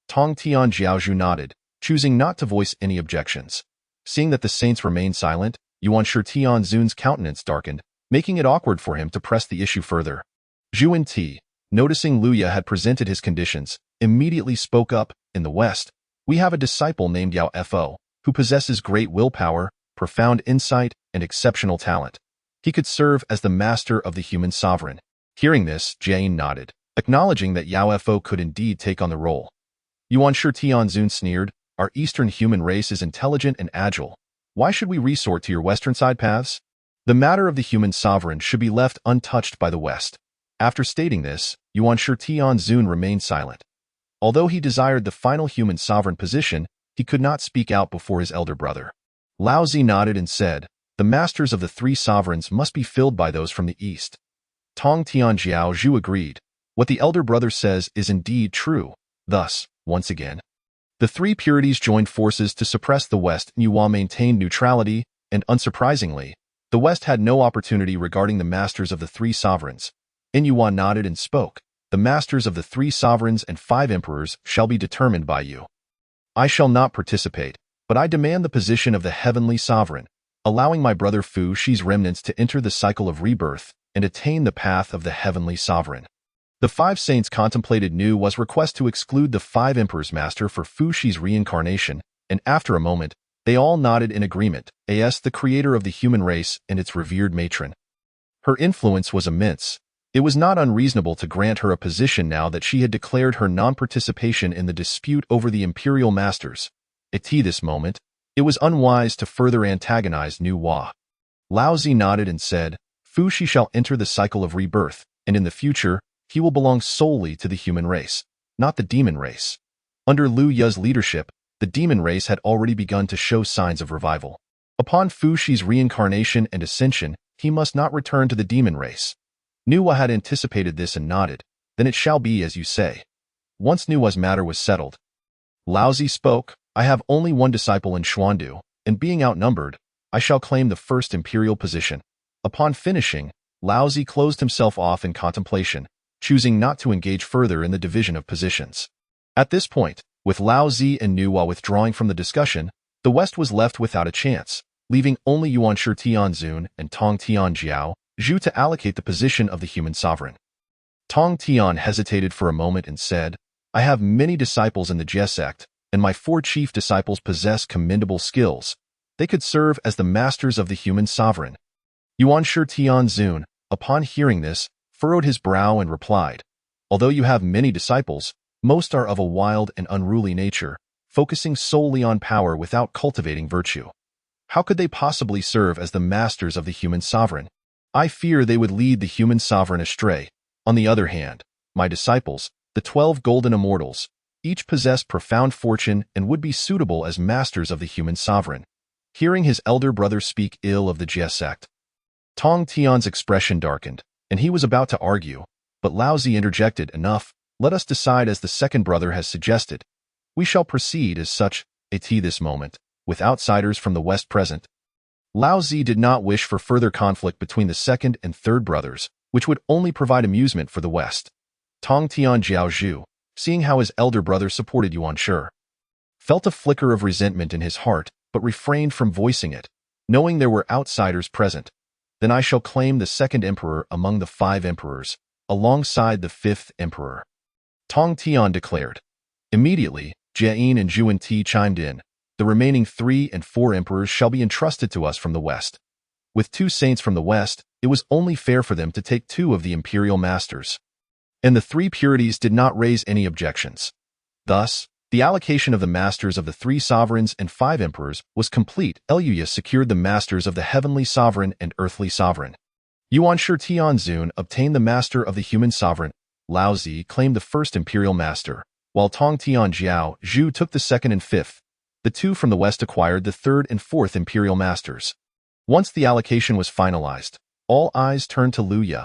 Tong Tian Jiaozhu nodded, choosing not to voice any objections. Seeing that the saints remained silent, Yuan Shi Tianzun's countenance darkened, making it awkward for him to press the issue further. Zhu Ti, noticing Lu Ye had presented his conditions, immediately spoke up. In the west, we have a disciple named Yao Fo, who possesses great willpower, profound insight, and exceptional talent. He could serve as the master of the human sovereign. Hearing this, Jane nodded, acknowledging that Yao Fo could indeed take on the role. Yuan Shi Tianzun sneered, our eastern human race is intelligent and agile. Why should we resort to your western side paths? The matter of the human sovereign should be left untouched by the west. After stating this, Yuan Shi Tianzun remained silent. Although he desired the final human sovereign position, he could not speak out before his elder brother. Lao Zi nodded and said, the masters of the three sovereigns must be filled by those from the east. Tong Tian Jiaozhu agreed. What the elder brother says is indeed true. Thus, once again, the three purities joined forces to suppress the West, and Yuan maintained neutrality, and unsurprisingly, the West had no opportunity regarding the masters of the three sovereigns. Yuan nodded and spoke. The masters of the three sovereigns and 5 emperors shall be determined by you. I shall not participate, but I demand the position of the heavenly sovereign, allowing my brother Fu Shi's remnants to enter the cycle of rebirth and attain the path of the heavenly sovereign. The 5 saints contemplated Nu Wa's request to exclude the 5 emperors master for Fu Shi's reincarnation, and after a moment, they all nodded in agreement, as the creator of the human race and its revered matron. Her influence was immense. It was not unreasonable to grant her a position now that she had declared her non-participation in the dispute over the imperial masters. At this moment, it was unwise to further antagonize Nu Wa. Lao Zi nodded and said, Fu Shi shall enter the cycle of rebirth, and in the future, he will belong solely to the human race, not the demon race. Under Lu Ye's leadership, the demon race had already begun to show signs of revival. Upon Fu Shi's reincarnation and ascension, he must not return to the demon race. Nu Wa had anticipated this and nodded. Then it shall be as you say. Once Nu Wa's matter was settled, Lao Zi spoke, I have only one disciple in Xuandu, and being outnumbered, I shall claim the first imperial position. Upon finishing, Lao Zi closed himself off in contemplation, choosing not to engage further in the division of positions. At this point, with Lao Zi and Nu Wa withdrawing from the discussion, the West was left without a chance, leaving only Yuan Shi Tianzun and Tong Tian Jiaozhu to allocate the position of the human sovereign. Tong Tian hesitated for a moment and said, I have many disciples in the Jie sect, and my 4 chief disciples possess commendable skills. They could serve as the masters of the human sovereign. Yuan Shi Tianzun, upon hearing this, furrowed his brow and replied, although you have many disciples, most are of a wild and unruly nature, focusing solely on power without cultivating virtue. How could they possibly serve as the masters of the human sovereign? I fear they would lead the human sovereign astray. On the other hand, my disciples, the 12 golden immortals, each possess profound fortune and would be suitable as masters of the human sovereign. Hearing his elder brother speak ill of the Jie sect, Tong Tian's expression darkened, and he was about to argue, but Lao Zi interjected, enough, let us decide as the second brother has suggested. We shall proceed as such, at this moment, with outsiders from the West present. Lao Zi did not wish for further conflict between the second and third brothers, which would only provide amusement for the West. Tong Tian Jiaozhu, seeing how his elder brother supported Yuan Shi, felt a flicker of resentment in his heart, but refrained from voicing it, knowing there were outsiders present. Then I shall claim the second emperor among the 5 emperors, alongside the 5th emperor. Tong Tian declared. Immediately, Jie and Zhu Ti chimed in. The remaining 3 and 4 emperors shall be entrusted to us from the West. With 2 saints from the West, it was only fair for them to take 2 of the imperial masters. And the 3 purities did not raise any objections. Thus, the allocation of the masters of the 3 sovereigns and 5 emperors was complete. Luya secured the masters of the heavenly sovereign and earthly sovereign. Yuan Shi Tianzun obtained the master of the human sovereign. Lao Zi claimed the first imperial master, while Tong Tian Jiaozhu took the 2nd and 5th. The 2 from the West acquired the 3rd and 4th imperial masters. Once the allocation was finalized, all eyes turned to Lu Ye.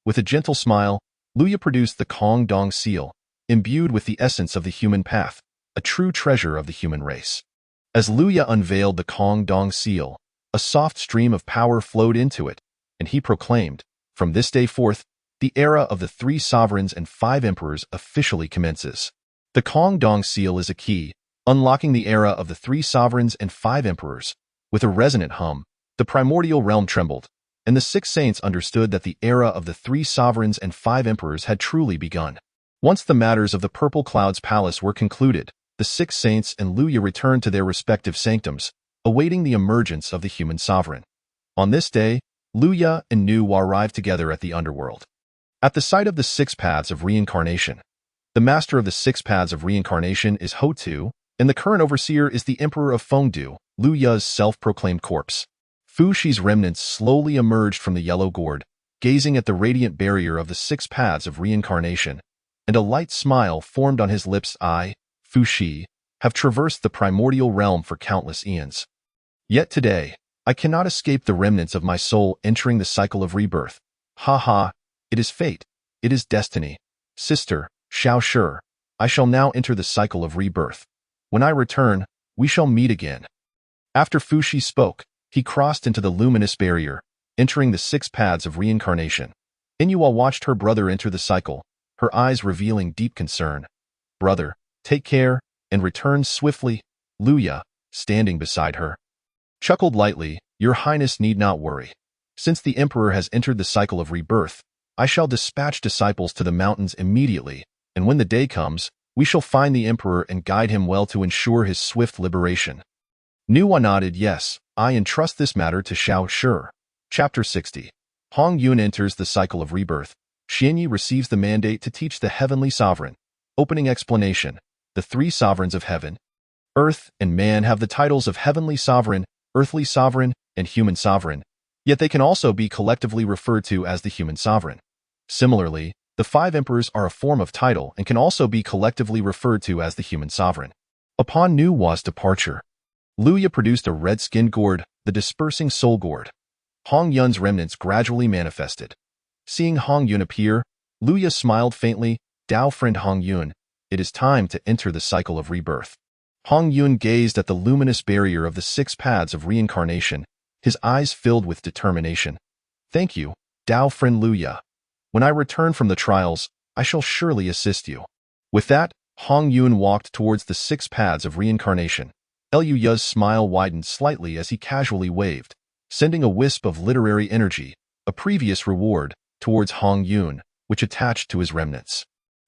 With a gentle smile, Lu Ye produced the Kong Dong seal, imbued with the essence of the human path. a true treasure of the human race. As Luya unveiled the Kong Dong seal, a soft stream of power flowed into it, and he proclaimed, "From this day forth, the era of the 3 sovereigns and 5 emperors officially commences." The Kong Dong seal is a key, unlocking the era of the 3 sovereigns and 5 emperors. With a resonant hum, the primordial realm trembled, and the 6 saints understood that the era of the 3 sovereigns and 5 emperors had truly begun. Once the matters of the Purple Cloud's palace were concluded, the 6 saints and Luya returned to their respective sanctums, awaiting the emergence of the human sovereign. On this day, Luya and Nu arrived together at the underworld. At the site of the 6 paths of reincarnation, the master of the 6 paths of reincarnation is Ho-Tu, and the current overseer is the Emperor of Fengdu, Luya's self-proclaimed corpse. Fu Shi's remnants slowly emerged from the yellow gourd, gazing at the radiant barrier of the 6 paths of reincarnation, and a light smile formed on his lips. "I, Fu Shi, have traversed the primordial realm for countless eons. Yet today, I cannot escape the remnants of my soul entering the cycle of rebirth. Ha ha, it is fate, it is destiny. Sister, Xiao Shi, I shall now enter the cycle of rebirth. When I return, we shall meet again." After Fu Shi spoke, he crossed into the luminous barrier, entering the 6 paths of reincarnation. Inua watched her brother enter the cycle, her eyes revealing deep concern. "Brother, take care, and return swiftly." Luya, standing beside her, chuckled lightly. "Your Highness need not worry. Since the Emperor has entered the cycle of rebirth, I shall dispatch disciples to the mountains immediately, and when the day comes, we shall find the Emperor and guide him well to ensure his swift liberation." Nuwa nodded. "Yes, I entrust this matter to Xiao Shi." Chapter 60. Hong Yun enters the cycle of rebirth. Xianyi receives the mandate to teach the heavenly sovereign. Opening explanation. The 3 sovereigns of heaven, earth, and man have the titles of heavenly sovereign, earthly sovereign, and human sovereign, yet they can also be collectively referred to as the human sovereign. Similarly, the 5 emperors are a form of title and can also be collectively referred to as the human sovereign. Upon Nuwa's departure, Luya produced a red-skinned gourd, the dispersing soul gourd. Hong Yun's remnants gradually manifested. Seeing Hong Yun appear, Luya smiled faintly. "Dao friend Hong Yun, it is time to enter the cycle of rebirth." Hong Yun gazed at the luminous barrier of the 6 paths of reincarnation, his eyes filled with determination. "Thank you, Dao friend Luya. When I return from the trials, I shall surely assist you." With that, Hong Yun walked towards the 6 paths of reincarnation. Luya's smile widened slightly as he casually waved, sending a wisp of literary energy, a previous reward, towards Hong Yun, which attached to his remnants.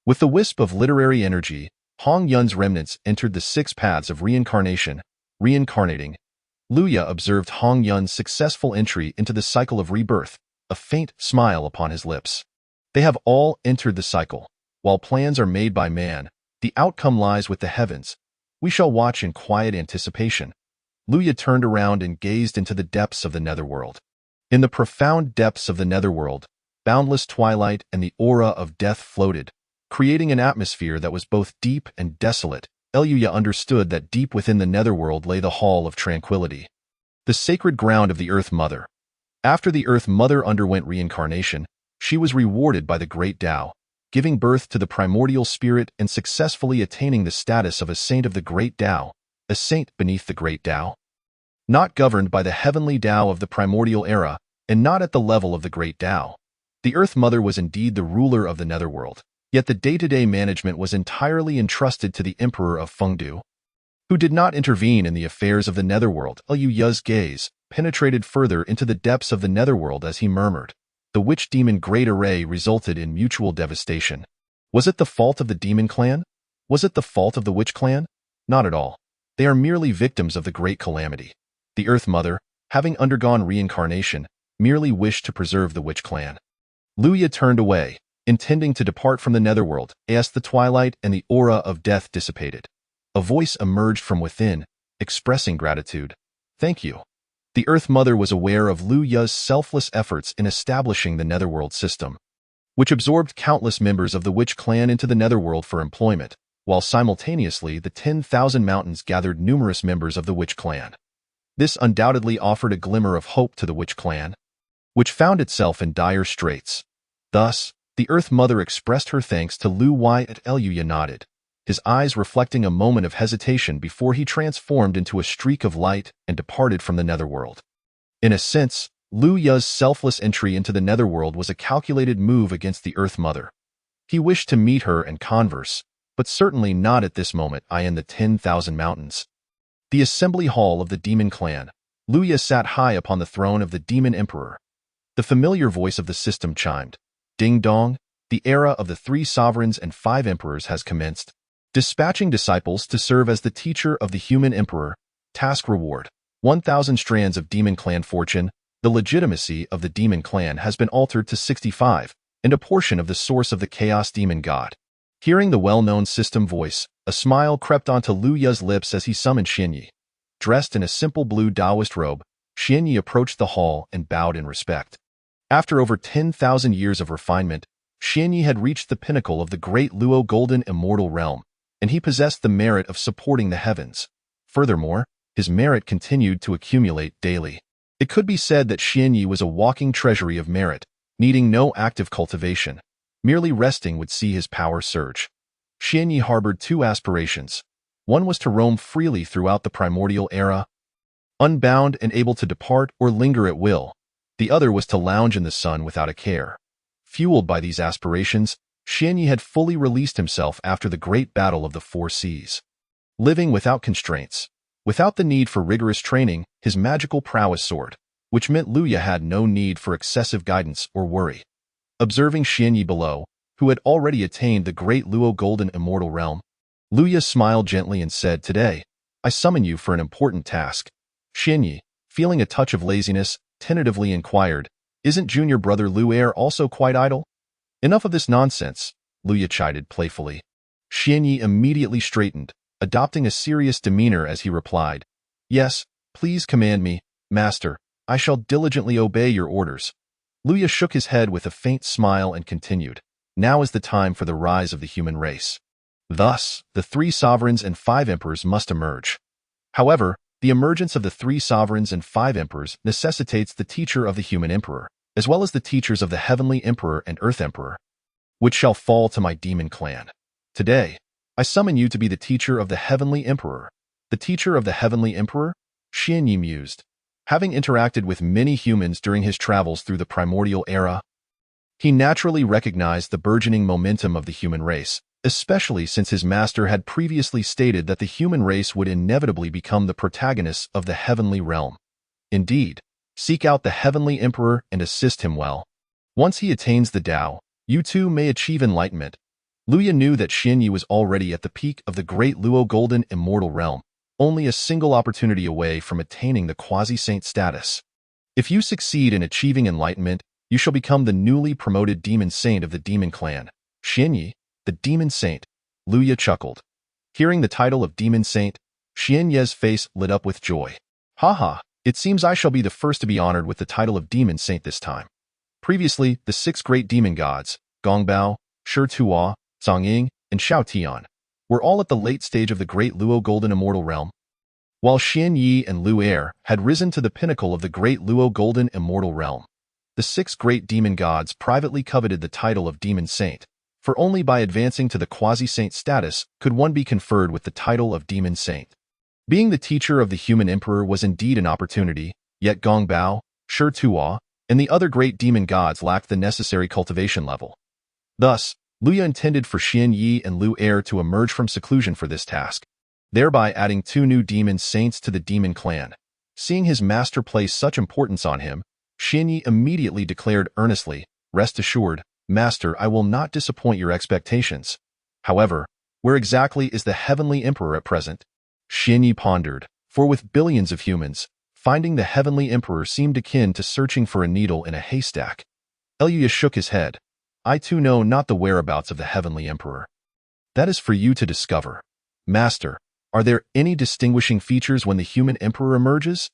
With the wisp of literary energy, Hong Yun's remnants entered the 6 paths of reincarnation, reincarnating. Luya observed Hong Yun's successful entry into the cycle of rebirth, a faint smile upon his lips. They have all entered the cycle. While plans are made by man, the outcome lies with the heavens. We shall watch in quiet anticipation. Luya turned around and gazed into the depths of the netherworld. In the profound depths of the netherworld, boundless twilight and the aura of death floated, creating an atmosphere that was both deep and desolate. Luya understood that deep within the netherworld lay the Hall of Tranquility, the sacred ground of the Earth Mother. After the Earth Mother underwent reincarnation, she was rewarded by the Great Tao, giving birth to the primordial spirit and successfully attaining the status of a saint of the Great Tao, a saint beneath the Great Tao. Not governed by the heavenly Tao of the primordial era, and not at the level of the Great Tao. The Earth Mother was indeed the ruler of the netherworld, yet the day-to-day management was entirely entrusted to the Emperor of Fengdu, who did not intervene in the affairs of the netherworld. Luya's gaze penetrated further into the depths of the netherworld as he murmured, "The witch demon great array resulted in mutual devastation. Was it the fault of the demon clan? Was it the fault of the witch clan? Not at all. They are merely victims of the great calamity. The Earth Mother, having undergone reincarnation, merely wished to preserve the witch clan." Luya turned away, intending to depart from the netherworld, as the twilight and the aura of death dissipated. A voice emerged from within, expressing gratitude. "Thank you." The Earth Mother was aware of Luya's selfless efforts in establishing the netherworld system, which absorbed countless members of the witch clan into the netherworld for employment, while simultaneously the 10,000 mountains gathered numerous members of the witch clan. This undoubtedly offered a glimmer of hope to the witch clan, which found itself in dire straits. Thus, the Earth Mother expressed her thanks to Luya. Luya nodded. his eyes reflecting a moment of hesitation before he transformed into a streak of light and departed from the netherworld. In a sense, Liu Ye's selfless entry into the netherworld was a calculated move against the Earth Mother. He wished to meet her and converse, but certainly not at this moment in the 10,000 mountains. The assembly hall of the demon clan. Liu Ye sat high upon the throne of the demon emperor. The familiar voice of the system chimed. Ding dong, the era of the 3 sovereigns and 5 emperors has commenced. Dispatching disciples to serve as the teacher of the human emperor. Task reward. 1,000 strands of demon clan fortune. The legitimacy of the demon clan has been altered to 65, and a portion of the source of the chaos demon god. Hearing the well-known system voice, a smile crept onto Liu Ye's lips as he summoned Xianyi. Dressed in a simple blue Taoist robe, Xianyi approached the hall and bowed in respect. After over 10,000 years of refinement, Xianyi had reached the pinnacle of the great Luo Golden Immortal Realm, and he possessed the merit of supporting the heavens. Furthermore, his merit continued to accumulate daily. It could be said that Xianyi was a walking treasury of merit, needing no active cultivation. Merely resting would see his power surge. Xianyi harbored 2 aspirations. One was to roam freely throughout the primordial era, unbound and able to depart or linger at will. The other was to lounge in the sun without a care. Fueled by these aspirations, Xianyi had fully released himself after the great battle of the 4 seas. Living without constraints, without the need for rigorous training, his magical prowess soared, which meant Liu Ye had no need for excessive guidance or worry. Observing Xianyi below, who had already attained the great Luo Golden Immortal Realm, Liu Ye smiled gently and said, "Today, I summon you for an important task." Xianyi, feeling a touch of laziness, tentatively inquired, "Isn't junior brother Liu Er also quite idle?" "Enough of this nonsense," Liu Ye chided playfully. Xianyi immediately straightened, adopting a serious demeanor as he replied, "Yes, please command me, master. I shall diligently obey your orders." Liu Ye shook his head with a faint smile and continued, "Now is the time for the rise of the human race. Thus, the 3 sovereigns and 5 emperors must emerge. However, the emergence of the 3 sovereigns and 5 emperors necessitates the teacher of the human emperor, as well as the teachers of the heavenly emperor and earth emperor, which shall fall to my demon clan. Today, I summon you to be the teacher of the heavenly emperor." The teacher of the heavenly emperor? Xianyi mused. Having interacted with many humans during his travels through the primordial era, he naturally recognized the burgeoning momentum of the human race, especially since his master had previously stated that the human race would inevitably become the protagonists of the heavenly realm. Indeed, seek out the heavenly emperor and assist him well. Once he attains the Tao, you too may achieve enlightenment. Liu Ye knew that Xianyi was already at the peak of the great Luo Golden Immortal Realm, only a single opportunity away from attaining the quasi-saint status. If you succeed in achieving enlightenment, you shall become the newly promoted demon saint of the demon clan. Xianyi, the demon saint. Liu Ye chuckled. Hearing the title of demon saint, Xianyi's face lit up with joy. "Haha, it seems I shall be the first to be honored with the title of demon saint this time." Previously, the 6 great demon gods, Gongbao, Shi Tuo, Zhongying, and Shao Tian, were all at the late stage of the great Luo Golden Immortal Realm, while Xianyi and Liu Er had risen to the pinnacle of the great Luo Golden Immortal Realm. The 6 great demon gods privately coveted the title of demon saint, for only by advancing to the quasi-saint status could one be conferred with the title of demon saint. Being the teacher of the human emperor was indeed an opportunity, yet Gongbao, Shi Tuo, and the other great demon gods lacked the necessary cultivation level. Thus, Liu Ye intended for Xianyi and Liu Er to emerge from seclusion for this task, thereby adding 2 new demon saints to the demon clan. Seeing his master place such importance on him, Xianyi immediately declared earnestly, "Rest assured, master, I will not disappoint your expectations." However, where exactly is the heavenly emperor at present? Xianyi pondered, for with billions of humans, finding the heavenly emperor seemed akin to searching for a needle in a haystack. Liu Ye shook his head. "I too know not the whereabouts of the heavenly emperor. That is for you to discover. Master, are there any distinguishing features when the human emperor emerges?"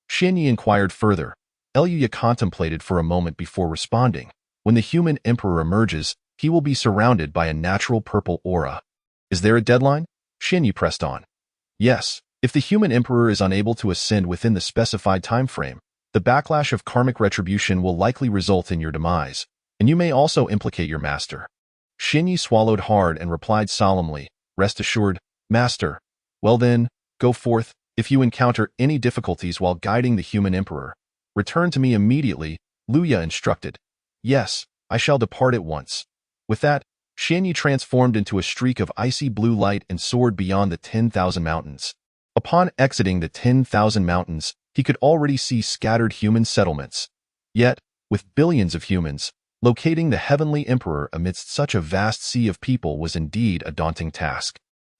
Xianyi inquired further. Liu Ye contemplated for a moment before responding. "When the human emperor emerges, he will be surrounded by a natural purple aura." "Is there a deadline?" Xianyi pressed on. "Yes, if the human emperor is unable to ascend within the specified time frame, the backlash of karmic retribution will likely result in your demise, and you may also implicate your master." Xianyi swallowed hard and replied solemnly, Rest assured, Master. Well then, go forth. If you encounter any difficulties while guiding the human emperor, return to me immediately, Luya instructed. Yes, I shall depart at once. With that, Xianyi transformed into a streak of icy blue light and soared beyond the 10,000 mountains. Upon exiting the 10,000 mountains, he could already see scattered human settlements. Yet, with billions of humans, locating the heavenly emperor amidst such a vast sea of people was indeed a daunting task.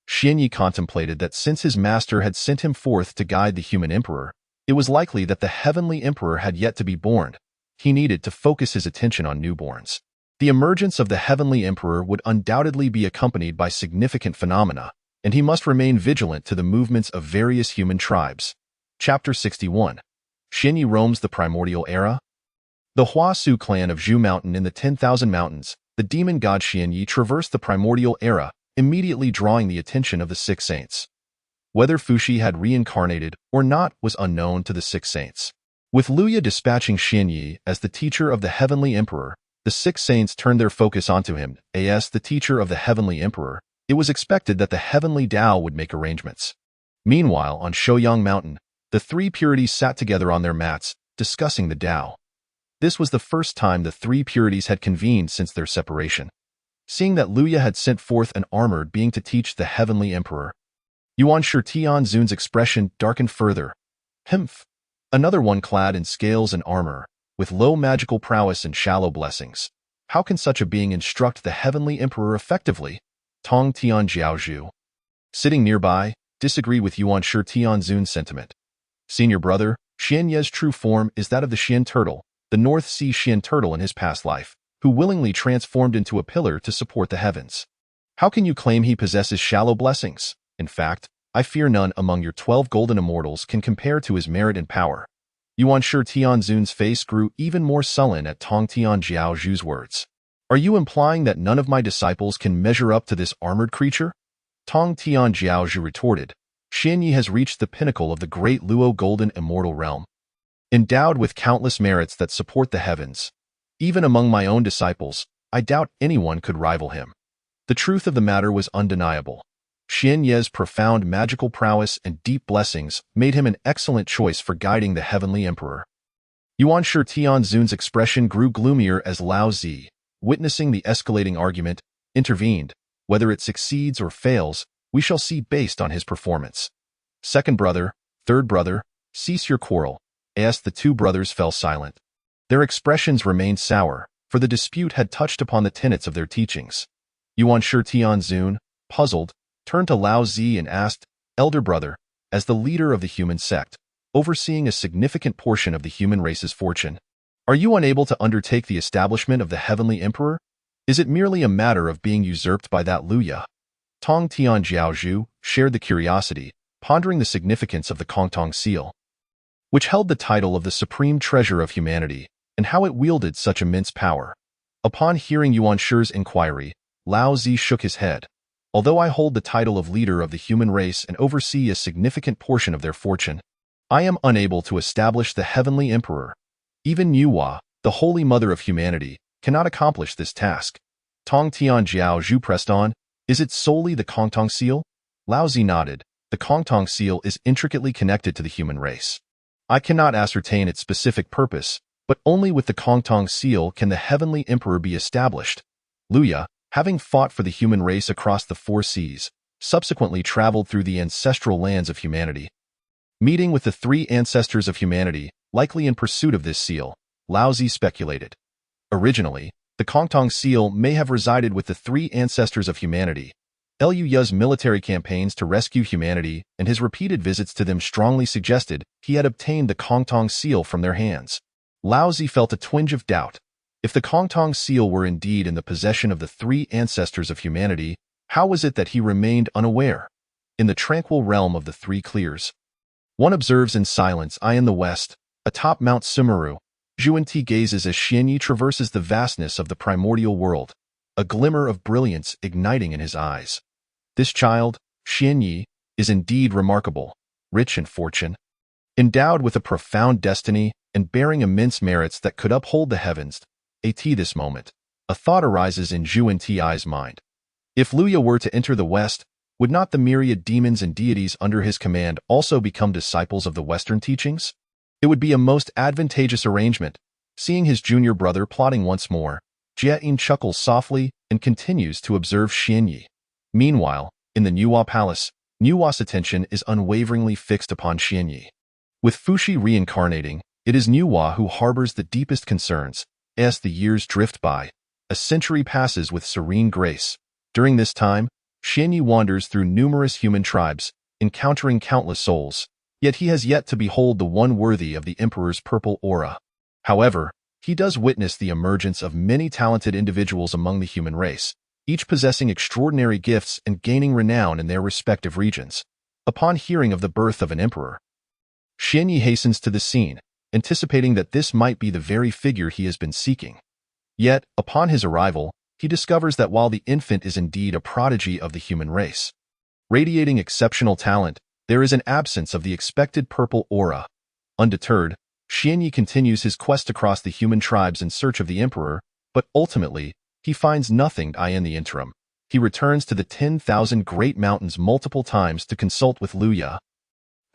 Xianyi contemplated that since his master had sent him forth to guide the human emperor, it was likely that the heavenly emperor had yet to be born. He needed to focus his attention on newborns. The emergence of the heavenly emperor would undoubtedly be accompanied by significant phenomena, and he must remain vigilant to the movements of various human tribes. Chapter 61. Xianyi roams the primordial era. The Huasu clan of Zhu Mountain in the 10,000 mountains, the demon god Xianyi traversed the primordial era, immediately drawing the attention of the six saints. Whether Fuxi had reincarnated or not was unknown to the six saints. With Luya dispatching Xianyi as the teacher of the heavenly emperor, the six saints turned their focus onto him. As the teacher of the heavenly emperor, it was expected that the heavenly Tao would make arrangements. Meanwhile, on Shouyang Mountain, the three purities sat together on their mats, discussing the Tao. This was the first time the three purities had convened since their separation. Seeing that Luya had sent forth an armored being to teach the heavenly emperor, Yuan Shi Tianzun's expression darkened further. Humph! Another one clad in scales and armor, with low magical prowess and shallow blessings. How can such a being instruct the heavenly emperor effectively? Tong Tian Jiaozhu, sitting nearby, disagreed with Yuan Shi Tianzun's sentiment. Senior brother, Xian Ye's true form is that of the Xian turtle, the North Sea Xian turtle in his past life, who willingly transformed into a pillar to support the heavens. How can you claim he possesses shallow blessings? In fact, I fear none among your 12 golden immortals can compare to his merit and power. Yuan Shi Tianzun's face grew even more sullen at Tong Tian Jiaozhu's words. Are you implying that none of my disciples can measure up to this armored creature? Tong Tian Jiaozhu retorted. Xianyi has reached the pinnacle of the great Luo golden immortal realm, endowed with countless merits that support the heavens. Even among my own disciples, I doubt anyone could rival him. The truth of the matter was undeniable. Xian Ye's profound magical prowess and deep blessings made him an excellent choice for guiding the heavenly emperor. Yuan Shi Tianzun's expression grew gloomier as Lao Zi, witnessing the escalating argument, intervened. Whether it succeeds or fails, we shall see based on his performance. Second brother, third brother, cease your quarrel. As the two brothers fell silent. Their expressions remained sour, for the dispute had touched upon the tenets of their teachings. Yuan Shi Tianzun, puzzled, turned to Lao Zi and asked, Elder brother, as the leader of the human sect, overseeing a significant portion of the human race's fortune, are you unable to undertake the establishment of the heavenly emperor? Is it merely a matter of being usurped by that Luya? Tong Tian Jiaozhu shared the curiosity, pondering the significance of the Kongtong seal, which held the title of the supreme treasure of humanity, and how it wielded such immense power. Upon hearing Yuan Shi's inquiry, Lao Zi shook his head. Although I hold the title of leader of the human race and oversee a significant portion of their fortune, I am unable to establish the heavenly emperor. Even Nuwa, the holy mother of humanity, cannot accomplish this task. Tong Tian Jiaozhu pressed on. Is it solely the Kongtong seal? Lao Zi nodded. The Kongtong seal is intricately connected to the human race. I cannot ascertain its specific purpose, but only with the Kongtong seal can the heavenly emperor be established. Luya, having fought for the human race across the 4 seas, subsequently traveled through the ancestral lands of humanity. Meeting with the 3 ancestors of humanity, likely in pursuit of this seal, Lao Zi speculated. Originally, the Kongtong seal may have resided with the 3 ancestors of humanity. Liu Ye's military campaigns to rescue humanity and his repeated visits to them strongly suggested he had obtained the Kongtong seal from their hands. Lao Zi felt a twinge of doubt. If the Kongtong seal were indeed in the possession of the 3 ancestors of humanity, how was it that he remained unaware? In the tranquil realm of the 3 clears, one observes in silence. I in the west, atop Mount Sumeru, Zhuanti gazes as Xianyi traverses the vastness of the primordial world, a glimmer of brilliance igniting in his eyes. This child, Xianyi, is indeed remarkable, rich in fortune, endowed with a profound destiny and bearing immense merits that could uphold the heavens. At this moment, a thought arises in Zhuanti's mind. If Luya were to enter the West, Would not the myriad demons and deities under his command also become disciples of the Western teachings? It would be a most advantageous arrangement. Seeing his junior brother plotting once more, Jia-in chuckles softly and continues to observe Xianyi. Meanwhile, in the Nuwa Palace, Nuwa's attention is unwaveringly fixed upon Xianyi. With Fuxi reincarnating, it is Nuwa who harbors the deepest concerns. As the years drift by, a century passes with serene grace. During this time, Xianyi wanders through numerous human tribes, encountering countless souls, yet he has yet to behold the one worthy of the Emperor's purple aura. However, he does witness the emergence of many talented individuals among the human race, each possessing extraordinary gifts and gaining renown in their respective regions. Upon hearing of the birth of an emperor, Xianyi hastens to the scene, anticipating that this might be the very figure he has been seeking. Yet, upon his arrival, he discovers that while the infant is indeed a prodigy of the human race, radiating exceptional talent, there is an absence of the expected purple aura. Undeterred, Xianyi continues his quest across the human tribes in search of the emperor, but ultimately, he finds nothing. In the interim, he returns to the 10,000 Great Mountains multiple times to consult with Luya,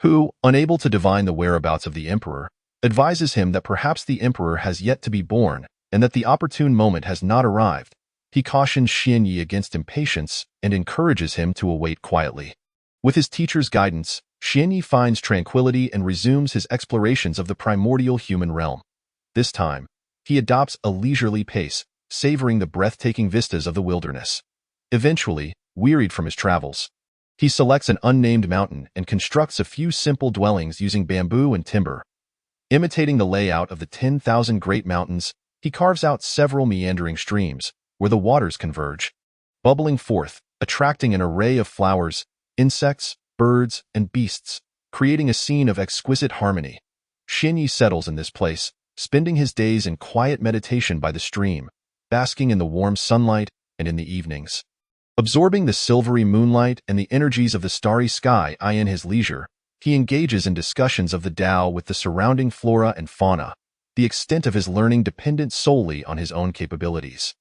who, unable to divine the whereabouts of the emperor, advises him that perhaps the emperor has yet to be born and that the opportune moment has not arrived. He cautions Xianyi against impatience and encourages him to await quietly. With his teacher's guidance, Xianyi finds tranquility and resumes his explorations of the primordial human realm. This time, he adopts a leisurely pace, savoring the breathtaking vistas of the wilderness. Eventually, wearied from his travels, he selects an unnamed mountain and constructs a few simple dwellings using bamboo and timber. Imitating the layout of the 10,000 Great Mountains, he carves out several meandering streams, where the waters converge, bubbling forth, attracting an array of flowers, insects, birds, and beasts, creating a scene of exquisite harmony. Xianyi settles in this place, spending his days in quiet meditation by the stream, basking in the warm sunlight and in the evenings, absorbing the silvery moonlight and the energies of the starry sky. In his leisure, he engages in discussions of the Tao with the surrounding flora and fauna, the extent of his learning dependent solely on his own capabilities.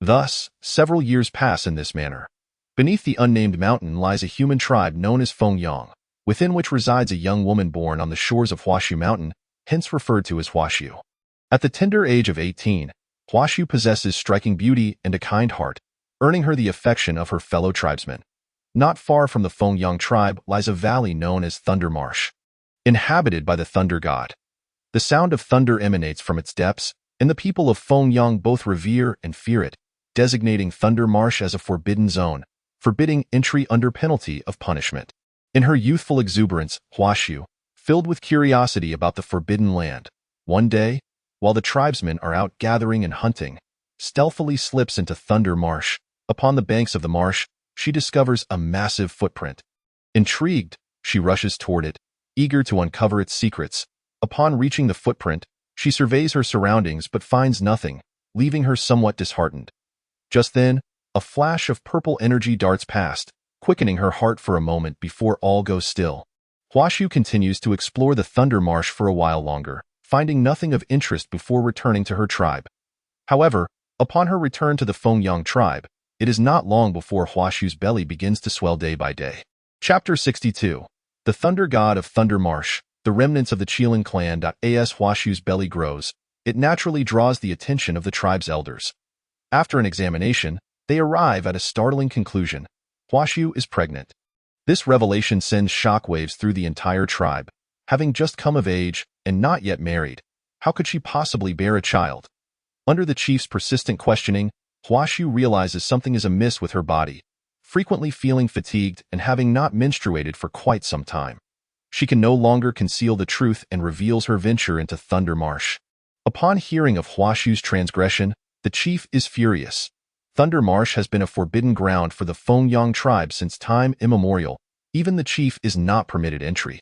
Thus, several years pass in this manner. Beneath the unnamed mountain lies a human tribe known as Fengyang, within which resides a young woman born on the shores of Huashu Mountain, hence referred to as Huashu. At the tender age of 18, Huashu possesses striking beauty and a kind heart, earning her the affection of her fellow tribesmen. Not far from the Fengyang tribe lies a valley known as Thunder Marsh, inhabited by the thunder god. The sound of thunder emanates from its depths, and the people of Fengyang both revere and fear it, designating Thunder Marsh as a forbidden zone, forbidding entry under penalty of punishment. In her youthful exuberance, Huashu, filled with curiosity about the forbidden land, one day, while the tribesmen are out gathering and hunting, stealthily slips into Thunder Marsh. Upon the banks of the marsh, she discovers a massive footprint. Intrigued, she rushes toward it, eager to uncover its secrets. Upon reaching the footprint, she surveys her surroundings but finds nothing, leaving her somewhat disheartened. Just then, a flash of purple energy darts past, quickening her heart for a moment before all goes still. Huashu continues to explore the Thunder Marsh for a while longer, finding nothing of interest before returning to her tribe. However, upon her return to the Fengyang tribe, it is not long before Huashu's belly begins to swell day by day. Chapter 62. The Thunder God of Thunder Marsh, the remnants of the Qilin clan. As Huashu's belly grows, it naturally draws the attention of the tribe's elders. After an examination, they arrive at a startling conclusion. Huashu is pregnant. This revelation sends shockwaves through the entire tribe. Having just come of age and not yet married, how could she possibly bear a child? Under the chief's persistent questioning, Huashu realizes something is amiss with her body, frequently feeling fatigued and having not menstruated for quite some time. She can no longer conceal the truth and reveals her venture into Thunder Marsh. Upon hearing of Huashu's transgression, the chief is furious. Thunder Marsh has been a forbidden ground for the Fengyang tribe since time immemorial. Even the chief is not permitted entry.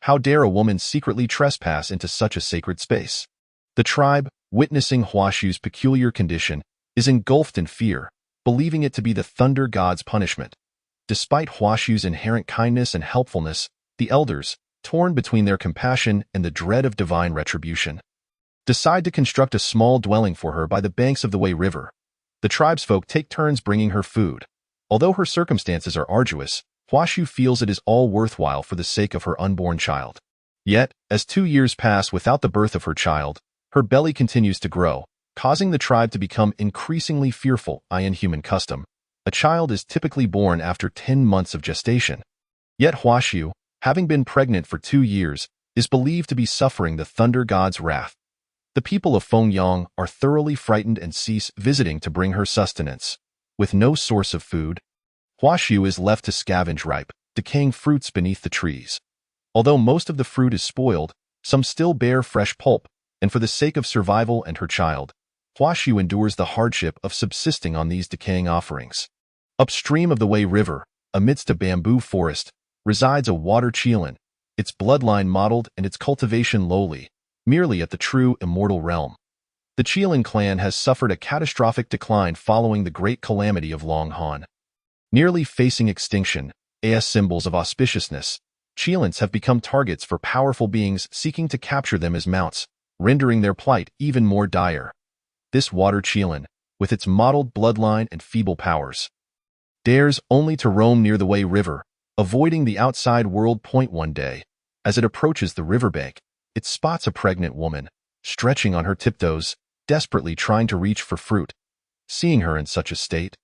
How dare a woman secretly trespass into such a sacred space? The tribe, witnessing Huashu's peculiar condition, is engulfed in fear, believing it to be the thunder god's punishment. Despite Huashu's inherent kindness and helpfulness, the elders, torn between their compassion and the dread of divine retribution, decide to construct a small dwelling for her by the banks of the Wei River. The tribesfolk take turns bringing her food. Although her circumstances are arduous, Huashu feels it is all worthwhile for the sake of her unborn child. Yet, as 2 years pass without the birth of her child, her belly continues to grow, causing the tribe to become increasingly fearful. In human custom, a child is typically born after 10 months of gestation. Yet Huashu, having been pregnant for 2 years, is believed to be suffering the thunder god's wrath. The people of Fengyang are thoroughly frightened and cease visiting to bring her sustenance. With no source of food, Huashu is left to scavenge ripe, decaying fruits beneath the trees. Although most of the fruit is spoiled, some still bear fresh pulp, and for the sake of survival and her child, Huashu endures the hardship of subsisting on these decaying offerings. Upstream of the Wei River, amidst a bamboo forest, resides a water Qilin, its bloodline modeled and its cultivation lowly, merely at the true immortal realm. The Qilin clan has suffered a catastrophic decline following the great calamity of Long Han. Nearly facing extinction, as symbols of auspiciousness, Qilins have become targets for powerful beings seeking to capture them as mounts, rendering their plight even more dire. This water Qilin, with its mottled bloodline and feeble powers, dares only to roam near the Wei River, avoiding the outside world. One day, as it approaches the riverbank, it spots a pregnant woman, stretching on her tiptoes, desperately trying to reach for fruit. Seeing her in such a state,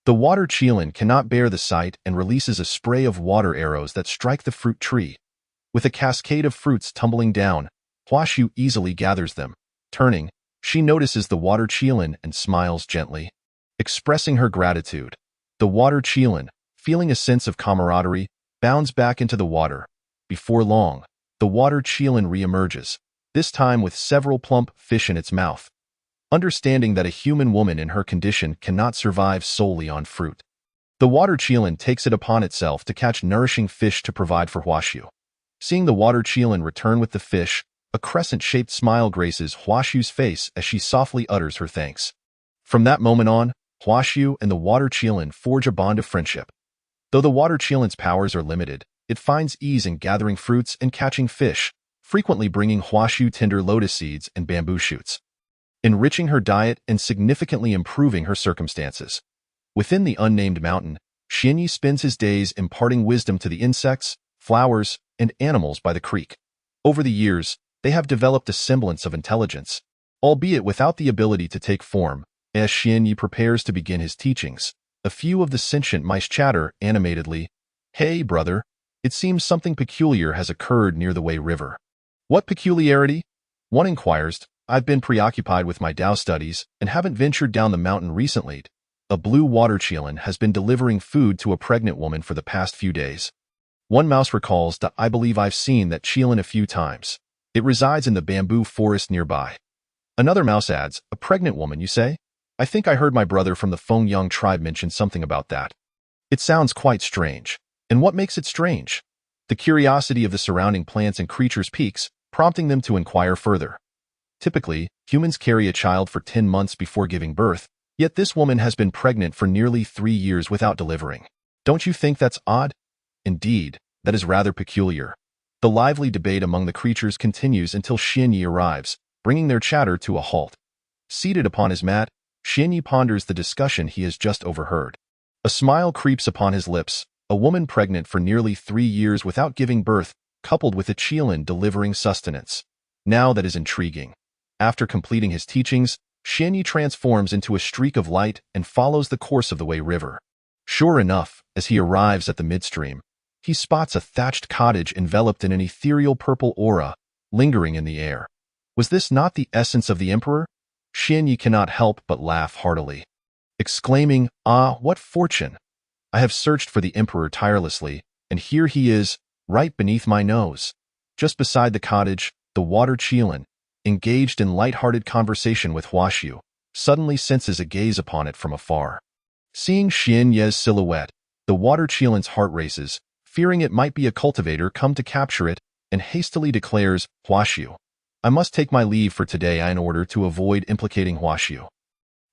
the water Qilin cannot bear the sight and releases a spray of water arrows that strike the fruit tree. With a cascade of fruits tumbling down, Huashu easily gathers them. Turning, she notices the water Qilin and smiles gently, expressing her gratitude. The water Qilin, feeling a sense of camaraderie, bounds back into the water. Before long, the water Qilin re-emerges, this time with several plump fish in its mouth. Understanding that a human woman in her condition cannot survive solely on fruit, the water Qilin takes it upon itself to catch nourishing fish to provide for Huashu. Seeing the water Qilin return with the fish, a crescent-shaped smile graces Huashu's face as she softly utters her thanks. From that moment on, Huashu and the water Qilin forge a bond of friendship. Though the water Qilin's powers are limited, it finds ease in gathering fruits and catching fish, frequently bringing Huashu tender lotus seeds and bamboo shoots, enriching her diet and significantly improving her circumstances. Within the unnamed mountain, Xianyi spends his days imparting wisdom to the insects, flowers, and animals by the creek. Over the years, they have developed a semblance of intelligence, albeit without the ability to take form. As Xianyi prepares to begin his teachings, a few of the sentient mice chatter animatedly. "Hey, brother, it seems something peculiar has occurred near the Wei River." "What peculiarity?" one inquires. "I've been preoccupied with my Tao studies and haven't ventured down the mountain recently. A blue water Qilin has been delivering food to a pregnant woman for the past few days." One mouse recalls that "I believe I've seen that Qilin a few times. It resides in the bamboo forest nearby." Another mouse adds, "A pregnant woman, you say? I think I heard my brother from the Fengyang tribe mention something about that." It sounds quite strange. And what makes it strange? The curiosity of the surrounding plants and creatures piques, prompting them to inquire further. Typically, humans carry a child for 10 months before giving birth, yet this woman has been pregnant for nearly 3 years without delivering. Don't you think that's odd? Indeed, that is rather peculiar. The lively debate among the creatures continues until Xianyi arrives, bringing their chatter to a halt. Seated upon his mat, Xianyi ponders the discussion he has just overheard. A smile creeps upon his lips. A woman pregnant for nearly 3 years without giving birth, coupled with a Qilin delivering sustenance. Now that is intriguing. After completing his teachings, Xianyi transforms into a streak of light and follows the course of the Wei River. Sure enough, as he arrives at the midstream, he spots a thatched cottage enveloped in an ethereal purple aura, lingering in the air. Was this not the essence of the emperor? Xianyi cannot help but laugh heartily, exclaiming, "Ah, what fortune! I have searched for the emperor tirelessly, and here he is, right beneath my nose." Just beside the cottage, the water Qilin, engaged in light-hearted conversation with Huashu, suddenly senses a gaze upon it from afar. Seeing Xianyi's silhouette, the water Qilin's heart races, fearing it might be a cultivator come to capture it, and hastily declares, "Huashu, I must take my leave for today in order to avoid implicating Huashu."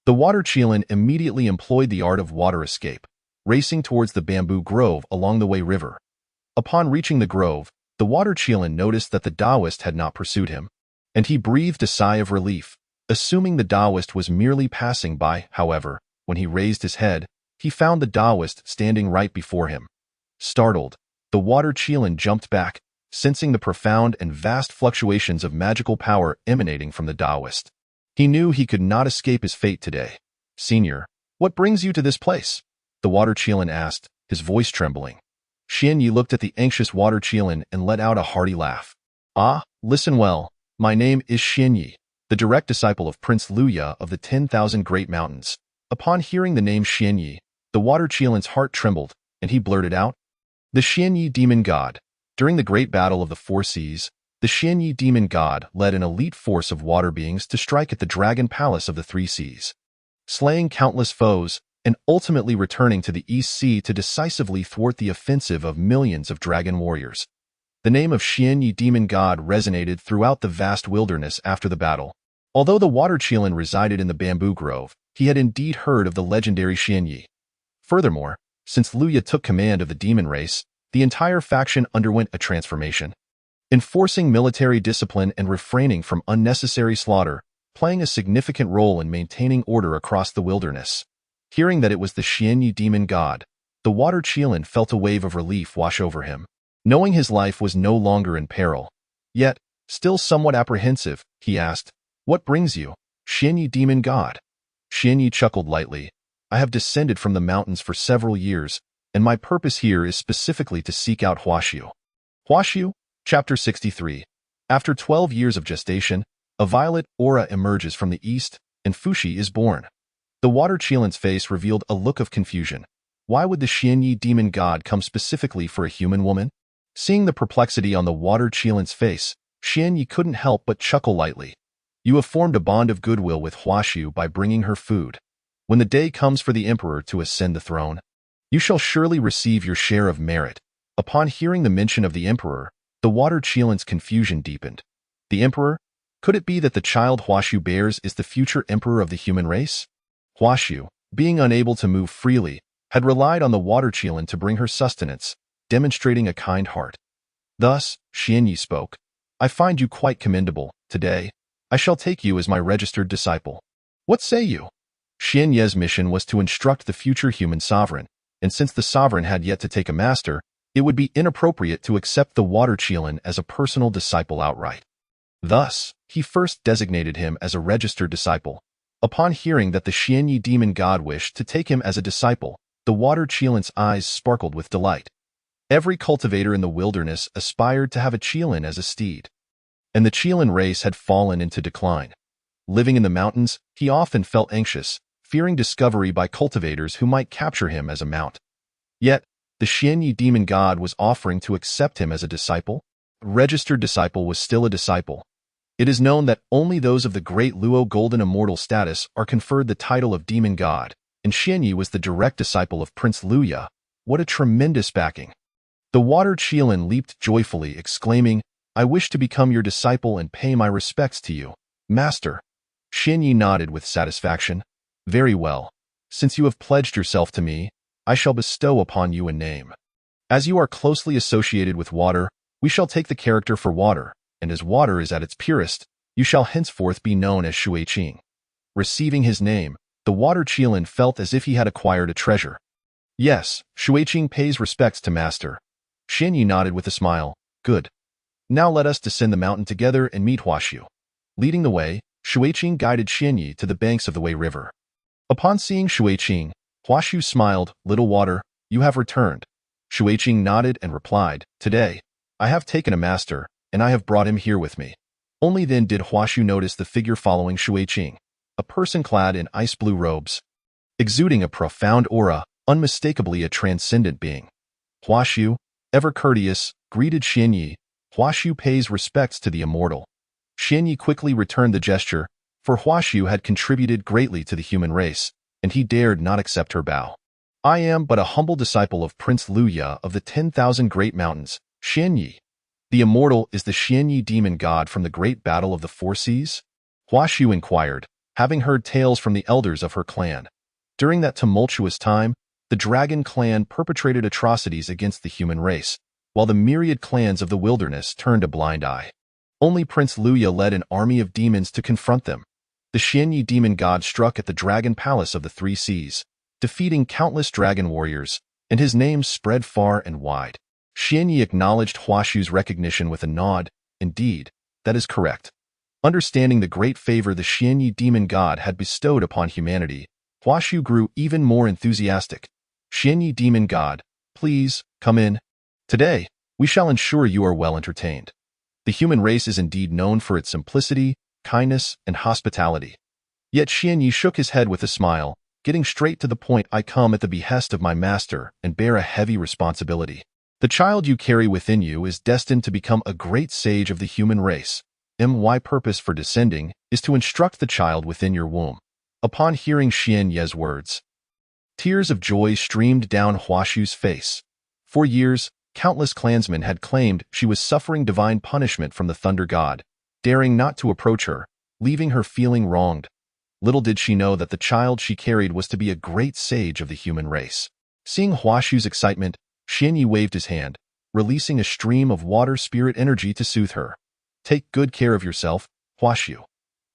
The water Qilin immediately employed the art of water escape, racing towards the bamboo grove along the Wei River. Upon reaching the grove, the water Qilin noticed that the Taoist had not pursued him, and he breathed a sigh of relief. Assuming the Taoist was merely passing by, however, when he raised his head, he found the Taoist standing right before him. Startled, the water Qilin jumped back, sensing the profound and vast fluctuations of magical power emanating from the Taoist. He knew he could not escape his fate today. "Senior, what brings you to this place?" the water Qilin asked, his voice trembling. Xianyi looked at the anxious water Qilin and let out a hearty laugh. "Ah, listen well. My name is Xianyi, the direct disciple of Prince Luya of the 10,000 Great Mountains." Upon hearing the name Xianyi, the water Qilin's heart trembled, and he blurted out, "The Xianyi demon god." During the great battle of the Four Seas, the Xianyi demon god led an elite force of water beings to strike at the dragon palace of the Three Seas, slaying countless foes and ultimately returning to the East Sea to decisively thwart the offensive of millions of dragon warriors. The name of Xianyi demon god resonated throughout the vast wilderness after the battle. Although the water Qilin resided in the bamboo grove, he had indeed heard of the legendary Xianyi. Furthermore, since Luya took command of the demon race, the entire faction underwent a transformation. Enforcing military discipline and refraining from unnecessary slaughter, playing a significant role in maintaining order across the wilderness. Hearing that it was the Xianyi demon god, the water Qilin felt a wave of relief wash over him. Knowing his life was no longer in peril, yet, still somewhat apprehensive, he asked, "What brings you, Xianyi demon god?" Xianyi chuckled lightly. "I have descended from the mountains for several years, and my purpose here is specifically to seek out Huaxiu." Huaxiu, Chapter 63. After 12 years of gestation, a violet aura emerges from the east, and Fuxi is born. The water Qilin's face revealed a look of confusion. Why would the Xianyi demon god come specifically for a human woman? Seeing the perplexity on the water Qilin's face, Xianyi couldn't help but chuckle lightly. "You have formed a bond of goodwill with Huaxiu by bringing her food. When the day comes for the emperor to ascend the throne, you shall surely receive your share of merit." Upon hearing the mention of the emperor, the water Qilin's confusion deepened. The emperor? Could it be that the child Huaxiu bears is the future emperor of the human race? Huaxiu, being unable to move freely, had relied on the water Qilin to bring her sustenance, demonstrating a kind heart. Thus, Xianyi spoke, "I find you quite commendable. Today, I shall take you as my registered disciple. What say you?" Xianyi's mission was to instruct the future human sovereign, and since the sovereign had yet to take a master, it would be inappropriate to accept the water Qilin as a personal disciple outright. Thus, he first designated him as a registered disciple. Upon hearing that the Xianyi demon god wished to take him as a disciple, the water Qilin's eyes sparkled with delight. Every cultivator in the wilderness aspired to have a Qilin as a steed, and the Qilin race had fallen into decline. Living in the mountains, he often felt anxious, fearing discovery by cultivators who might capture him as a mount. Yet, the Xianyi demon god was offering to accept him as a disciple. A registered disciple was still a disciple. It is known that only those of the great Luo golden immortal status are conferred the title of demon god, and Xianyi was the direct disciple of Prince Luya. What a tremendous backing! The water Qilin leaped joyfully, exclaiming, "I wish to become your disciple and pay my respects to you, Master." Xianyi nodded with satisfaction. "Very well. Since you have pledged yourself to me, I shall bestow upon you a name. As you are closely associated with water, we shall take the character for water, and as water is at its purest, you shall henceforth be known as Shuiqing." Receiving his name, the water Qilin felt as if he had acquired a treasure. "Yes, Shuiqing pays respects to Master." Xianyi nodded with a smile. "Good. Now let us descend the mountain together and meet Huaxiu." Leading the way, Shuiqing guided Xianyi to the banks of the Wei River. Upon seeing Shuiqing, Huaxiu smiled. "Little water, you have returned." Shuiqing nodded and replied, "Today, I have taken a master, and I have brought him here with me." Only then did Huaxiu notice the figure following Shuiqing, a person clad in ice-blue robes, exuding a profound aura, unmistakably a transcendent being. Huaxiu, ever courteous, greeted Xianyi. "Huaxiu pays respects to the immortal." Xianyi quickly returned the gesture, for Huaxiu had contributed greatly to the human race, and he dared not accept her bow. "I am but a humble disciple of Prince Luya of the 10,000 Great Mountains, Xianyi." "The immortal is the Xianyi demon god from the great battle of the Four Seas?" Huaxiu inquired, having heard tales from the elders of her clan. During that tumultuous time, the dragon clan perpetrated atrocities against the human race, while the myriad clans of the wilderness turned a blind eye. Only Prince Luya led an army of demons to confront them. The Xianyi demon god struck at the dragon palace of the Three Seas, defeating countless dragon warriors, and his name spread far and wide. Xianyi acknowledged Huashu's recognition with a nod. Indeed, that is correct. Understanding the great favor the Xianyi demon god had bestowed upon humanity, Huashu grew even more enthusiastic. Xianyi demon god, please, come in. Today, we shall ensure you are well entertained. The human race is indeed known for its simplicity, kindness, and hospitality. Yet Xianyi shook his head with a smile, getting straight to the point. I come at the behest of my master and bear a heavy responsibility. The child you carry within you is destined to become a great sage of the human race. My purpose for descending is to instruct the child within your womb. Upon hearing Xianyi's words, tears of joy streamed down Huashu's face. For years, countless clansmen had claimed she was suffering divine punishment from the thunder god, daring not to approach her, leaving her feeling wronged. Little did she know that the child she carried was to be a great sage of the human race. Seeing Huashu's excitement, Xianyi waved his hand, releasing a stream of water spirit energy to soothe her. Take good care of yourself, Huashu.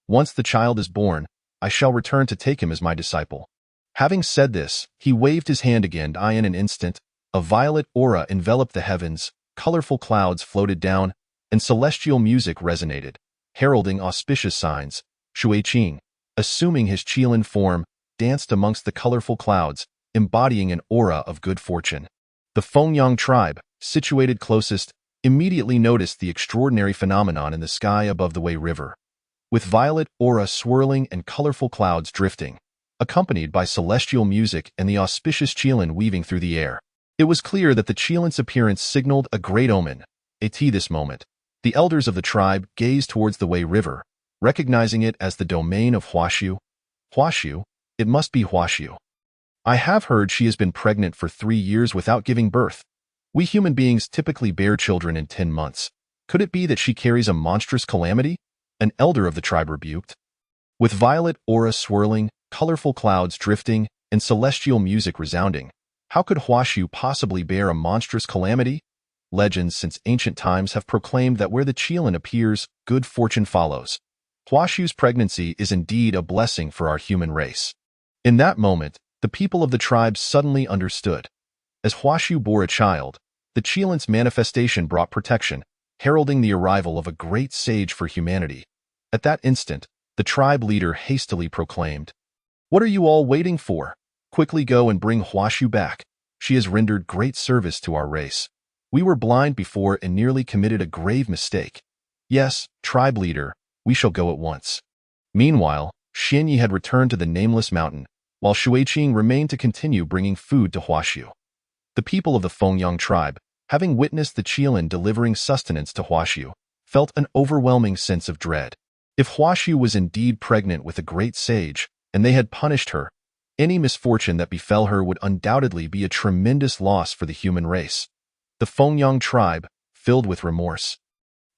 Once the child is born, I shall return to take him as my disciple. Having said this, he waved his hand again. In an instant, a violet aura enveloped the heavens, colorful clouds floated down, and celestial music resonated, heralding auspicious signs. Shuiqing, assuming his Qilin form, danced amongst the colorful clouds, embodying an aura of good fortune. The Fengyang tribe, situated closest, immediately noticed the extraordinary phenomenon in the sky above the Wei River. With violet aura swirling and colorful clouds drifting, accompanied by celestial music and the auspicious Qilin weaving through the air, it was clear that the Qilin's appearance signaled a great omen. At this moment, the elders of the tribe gazed towards the Wei River, recognizing it as the domain of Huashu. Huashu? It must be Huashu. I have heard she has been pregnant for 3 years without giving birth. We human beings typically bear children in 10 months. Could it be that she carries a monstrous calamity? An elder of the tribe rebuked. With violet aura swirling, colorful clouds drifting, and celestial music resounding, how could Huashu possibly bear a monstrous calamity? Legends since ancient times have proclaimed that where the Qilin appears, good fortune follows. Huashu's pregnancy is indeed a blessing for our human race. In that moment, the people of the tribe suddenly understood. As Huashu bore a child, the Qilin's manifestation brought protection, heralding the arrival of a great sage for humanity. At that instant, the tribe leader hastily proclaimed, "What are you all waiting for? Quickly go and bring Huashu back. She has rendered great service to our race. We were blind before and nearly committed a grave mistake. Yes, tribe leader, we shall go at once." Meanwhile, Xianyi had returned to the nameless mountain, while Shuiqing remained to continue bringing food to Huashu. The people of the Fengyang tribe, having witnessed the Qilin delivering sustenance to Huashu, felt an overwhelming sense of dread. If Huashu was indeed pregnant with a great sage, and they had punished her, any misfortune that befell her would undoubtedly be a tremendous loss for the human race. The Fengyang tribe, filled with remorse,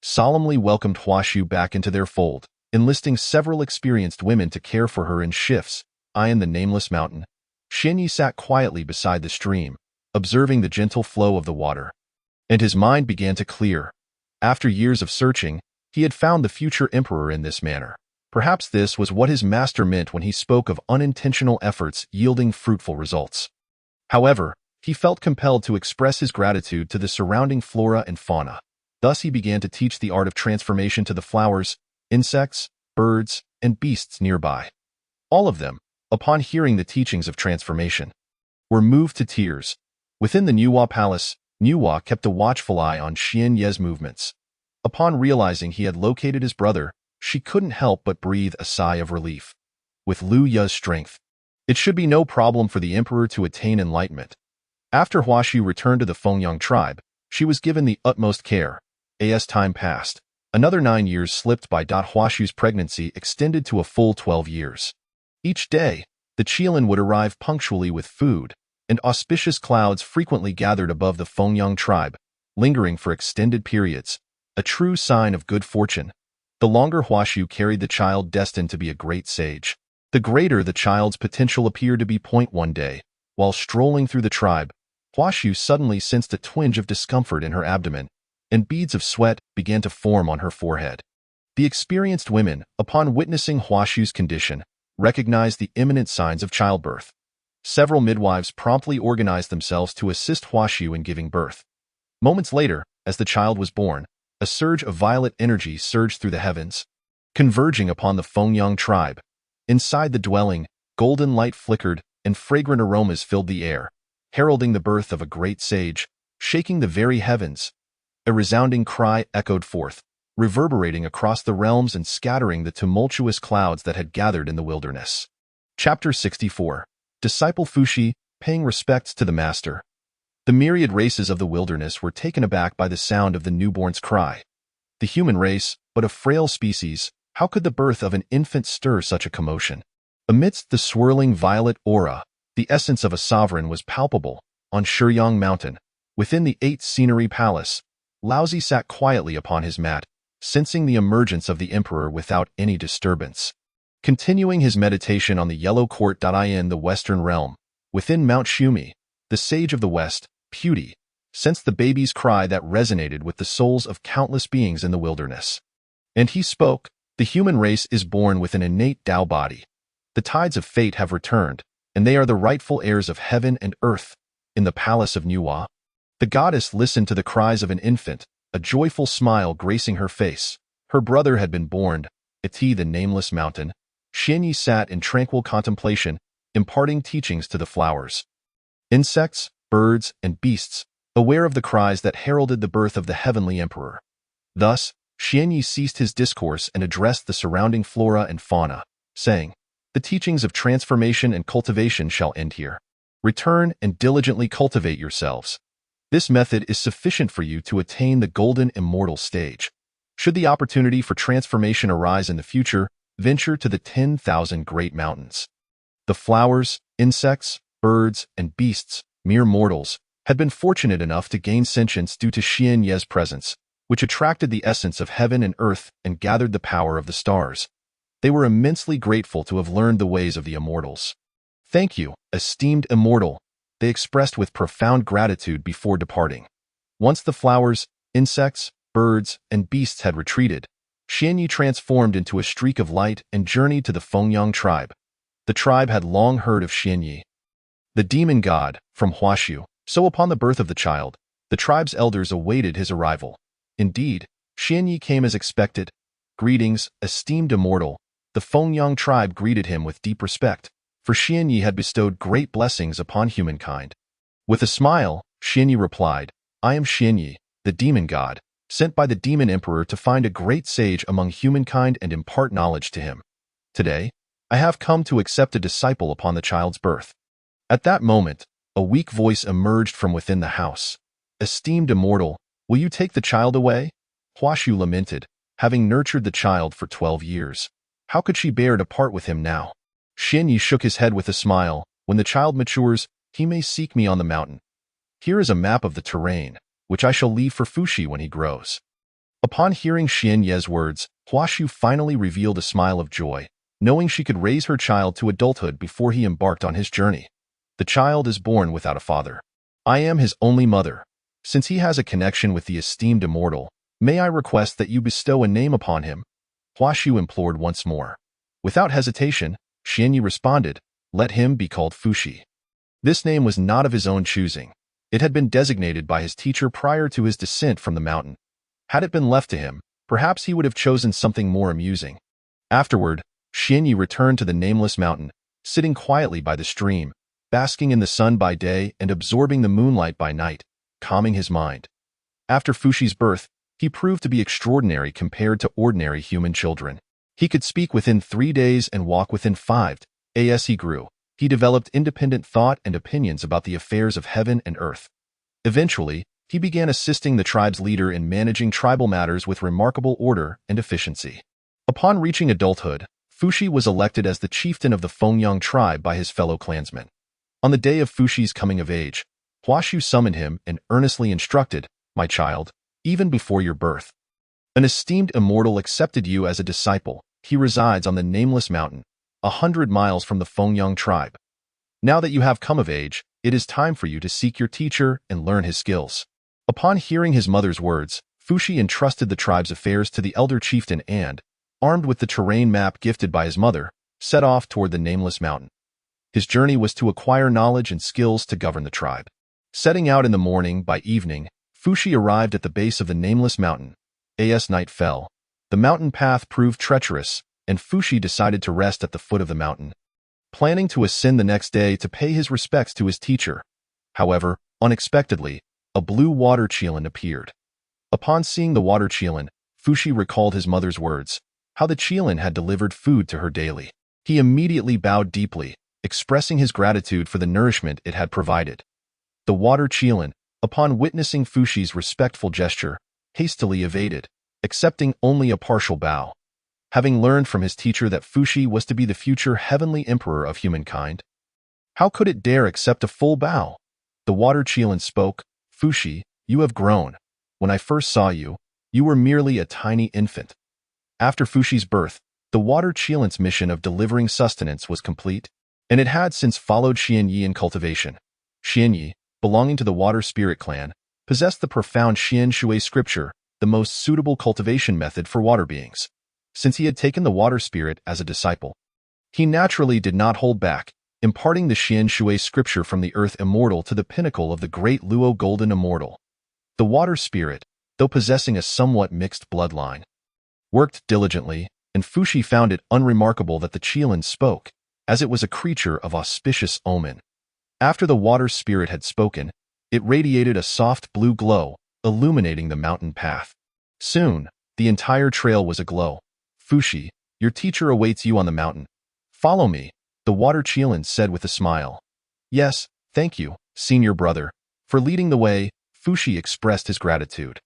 solemnly welcomed Huashu back into their fold, enlisting several experienced women to care for her in shifts. In the nameless mountain, Xianyi sat quietly beside the stream, observing the gentle flow of the water. And his mind began to clear. After years of searching, he had found the future emperor in this manner. Perhaps this was what his master meant when he spoke of unintentional efforts yielding fruitful results. However, he felt compelled to express his gratitude to the surrounding flora and fauna. Thus he began to teach the art of transformation to the flowers, insects, birds, and beasts nearby. All of them, upon hearing the teachings of transformation, were moved to tears. Within the Nuwa palace, Nuwa kept a watchful eye on Xianyi's movements. Upon realizing he had located his brother, she couldn't help but breathe a sigh of relief. With Lu Ye's strength, it should be no problem for the emperor to attain enlightenment. After Huashu returned to the Fengyang tribe, she was given the utmost care. As time passed, another 9 years slipped by. Huashu's pregnancy extended to a full 12 years. Each day, the Qilin would arrive punctually with food, and auspicious clouds frequently gathered above the Fengyang tribe, lingering for extended periods, a true sign of good fortune. The longer Huashu carried the child destined to be a great sage, the greater the child's potential appeared to be. One day, while strolling through the tribe, Huashu suddenly sensed a twinge of discomfort in her abdomen, and beads of sweat began to form on her forehead. The experienced women, upon witnessing Huashu's condition, recognized the imminent signs of childbirth. Several midwives promptly organized themselves to assist Huashu in giving birth. Moments later, as the child was born, a surge of violet energy surged through the heavens, converging upon the Fengyang tribe. Inside the dwelling, golden light flickered, and fragrant aromas filled the air, heralding the birth of a great sage, shaking the very heavens. A resounding cry echoed forth, reverberating across the realms and scattering the tumultuous clouds that had gathered in the wilderness. Chapter 64. Disciple Fuxi, paying respects to the master. The myriad races of the wilderness were taken aback by the sound of the newborn's cry. The human race, but a frail species, how could the birth of an infant stir such a commotion? Amidst the swirling violet aura, the essence of a sovereign was palpable. On Shuyang Mountain, within the 8th Scenery Palace, Laozi sat quietly upon his mat, sensing the emergence of the emperor without any disturbance. Continuing his meditation on the Yellow Court in the Western Realm, within Mount Shumi, the sage of the West, Puti, sensed the baby's cry that resonated with the souls of countless beings in the wilderness. And he spoke, "The human race is born with an innate Tao body. The tides of fate have returned, and they are the rightful heirs of heaven and earth." In the palace of Nuwa, the goddess listened to the cries of an infant, a joyful smile gracing her face. Her brother had been born, Iti the nameless mountain. Xianyi sat in tranquil contemplation, imparting teachings to the flowers, insects, birds, and beasts, aware of the cries that heralded the birth of the heavenly emperor. Thus, Xianyi ceased his discourse and addressed the surrounding flora and fauna, saying, "The teachings of transformation and cultivation shall end here. Return and diligently cultivate yourselves. This method is sufficient for you to attain the golden immortal stage. Should the opportunity for transformation arise in the future, venture to the 10,000 great mountains." The flowers, insects, birds, and beasts, mere mortals, had been fortunate enough to gain sentience due to Xianye's presence, which attracted the essence of heaven and earth and gathered the power of the stars. They were immensely grateful to have learned the ways of the immortals. "Thank you, esteemed immortal," they expressed with profound gratitude before departing. Once the flowers, insects, birds, and beasts had retreated, Xianyi transformed into a streak of light and journeyed to the Fengyang tribe. The tribe had long heard of Xianyi, the demon god, from Huashu, so upon the birth of the child, the tribe's elders awaited his arrival. Indeed, Xianyi came as expected. "Greetings, esteemed immortal." The Fengyang tribe greeted him with deep respect, for Xianyi had bestowed great blessings upon humankind. With a smile, Xianyi replied, "I am Xianyi, the demon god, sent by the demon emperor to find a great sage among humankind and impart knowledge to him. Today, I have come to accept a disciple upon the child's birth." At that moment, a weak voice emerged from within the house. "Esteemed immortal, will you take the child away?" Huashu lamented, having nurtured the child for 12 years. How could she bear to part with him now? Xianyi shook his head with a smile. "When the child matures, he may seek me on the mountain. Here is a map of the terrain, which I shall leave for Fuxi when he grows." Upon hearing Xianye's words, Huashu finally revealed a smile of joy, knowing she could raise her child to adulthood before he embarked on his journey. "The child is born without a father. I am his only mother. Since he has a connection with the esteemed immortal, may I request that you bestow a name upon him?" Huashu implored once more. Without hesitation, Xianyi responded, "Let him be called Fuxi." This name was not of his own choosing. It had been designated by his teacher prior to his descent from the mountain. Had it been left to him, perhaps he would have chosen something more amusing. Afterward, Xianyi returned to the nameless mountain, sitting quietly by the stream, basking in the sun by day and absorbing the moonlight by night, calming his mind. After Fuxi's birth, he proved to be extraordinary compared to ordinary human children. He could speak within 3 days and walk within 5. As he grew, he developed independent thought and opinions about the affairs of heaven and earth. Eventually, he began assisting the tribe's leader in managing tribal matters with remarkable order and efficiency. Upon reaching adulthood, Fuxi was elected as the chieftain of the Fengyang tribe by his fellow clansmen. On the day of Fuxi's coming of age, Huashu summoned him and earnestly instructed, "My child, even before your birth, an esteemed immortal accepted you as a disciple. He resides on the nameless mountain, 100 miles from the Fengyang tribe. Now that you have come of age, it is time for you to seek your teacher and learn his skills." Upon hearing his mother's words, Fuxi entrusted the tribe's affairs to the elder chieftain and, armed with the terrain map gifted by his mother, set off toward the nameless mountain. His journey was to acquire knowledge and skills to govern the tribe. Setting out in the morning, by evening, Fushi arrived at the base of the nameless mountain. As night fell, the mountain path proved treacherous, and Fushi decided to rest at the foot of the mountain, planning to ascend the next day to pay his respects to his teacher. However, unexpectedly, a blue water chelan appeared. Upon seeing the water chelan, Fushi recalled his mother's words, how the chelan had delivered food to her daily. He immediately bowed deeply, expressing his gratitude for the nourishment it had provided. The water chelan, upon witnessing Fushi's respectful gesture, hastily evaded, accepting only a partial bow. Having learned from his teacher that Fushi was to be the future heavenly emperor of humankind, how could it dare accept a full bow? The water chelan spoke, Fushi, you have grown. When I first saw you, you were merely a tiny infant. After Fushi's birth, the water chelan's mission of delivering sustenance was complete, and it had since followed Xianyi in cultivation. Xianyi, belonging to the water spirit clan, possessed the profound Xian Shui scripture, the most suitable cultivation method for water beings. Since he had taken the water spirit as a disciple, he naturally did not hold back, imparting the Xian Shui scripture from the earth immortal to the pinnacle of the great Luo golden immortal. The water spirit, though possessing a somewhat mixed bloodline, worked diligently, and Fushi found it unremarkable that the chelan spoke, as it was a creature of auspicious omen. After the water spirit had spoken, it radiated a soft blue glow, illuminating the mountain path. Soon, the entire trail was aglow. Fushi, your teacher awaits you on the mountain. Follow me, the water chelan said with a smile. Yes, thank you, senior brother. For leading the way, Fushi expressed his gratitude.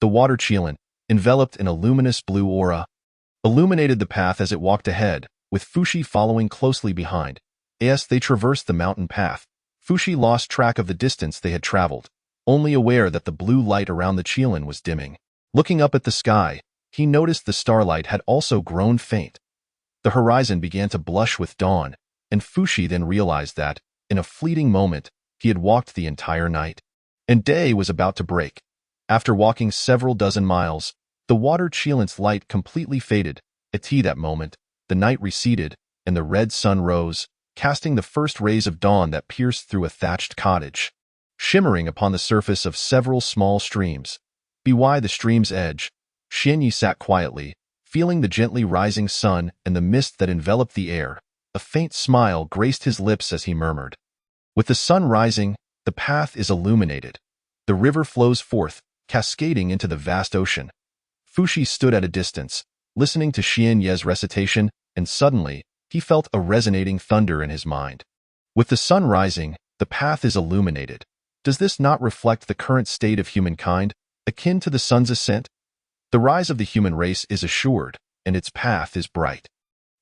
The water chelan, enveloped in a luminous blue aura, illuminated the path as it walked ahead, with Fushi following closely behind. As they traversed the mountain path, Fushi lost track of the distance they had traveled, only aware that the blue light around the chelan was dimming. Looking up at the sky, he noticed the starlight had also grown faint. The horizon began to blush with dawn, and Fushi then realized that, in a fleeting moment, he had walked the entire night, and day was about to break. After walking several dozen miles, the water chelan's light completely faded. At that moment, the night receded, and the red sun rose, casting the first rays of dawn that pierced through a thatched cottage, shimmering upon the surface of several small streams. By the stream's edge, Xianyi sat quietly, feeling the gently rising sun and the mist that enveloped the air. A faint smile graced his lips as he murmured, with the sun rising, the path is illuminated. The river flows forth, cascading into the vast ocean. Fushi stood at a distance, listening to Xianyi's recitation, and suddenly, he felt a resonating thunder in his mind. With the sun rising, the path is illuminated. Does this not reflect the current state of humankind, akin to the sun's ascent? The rise of the human race is assured, and its path is bright.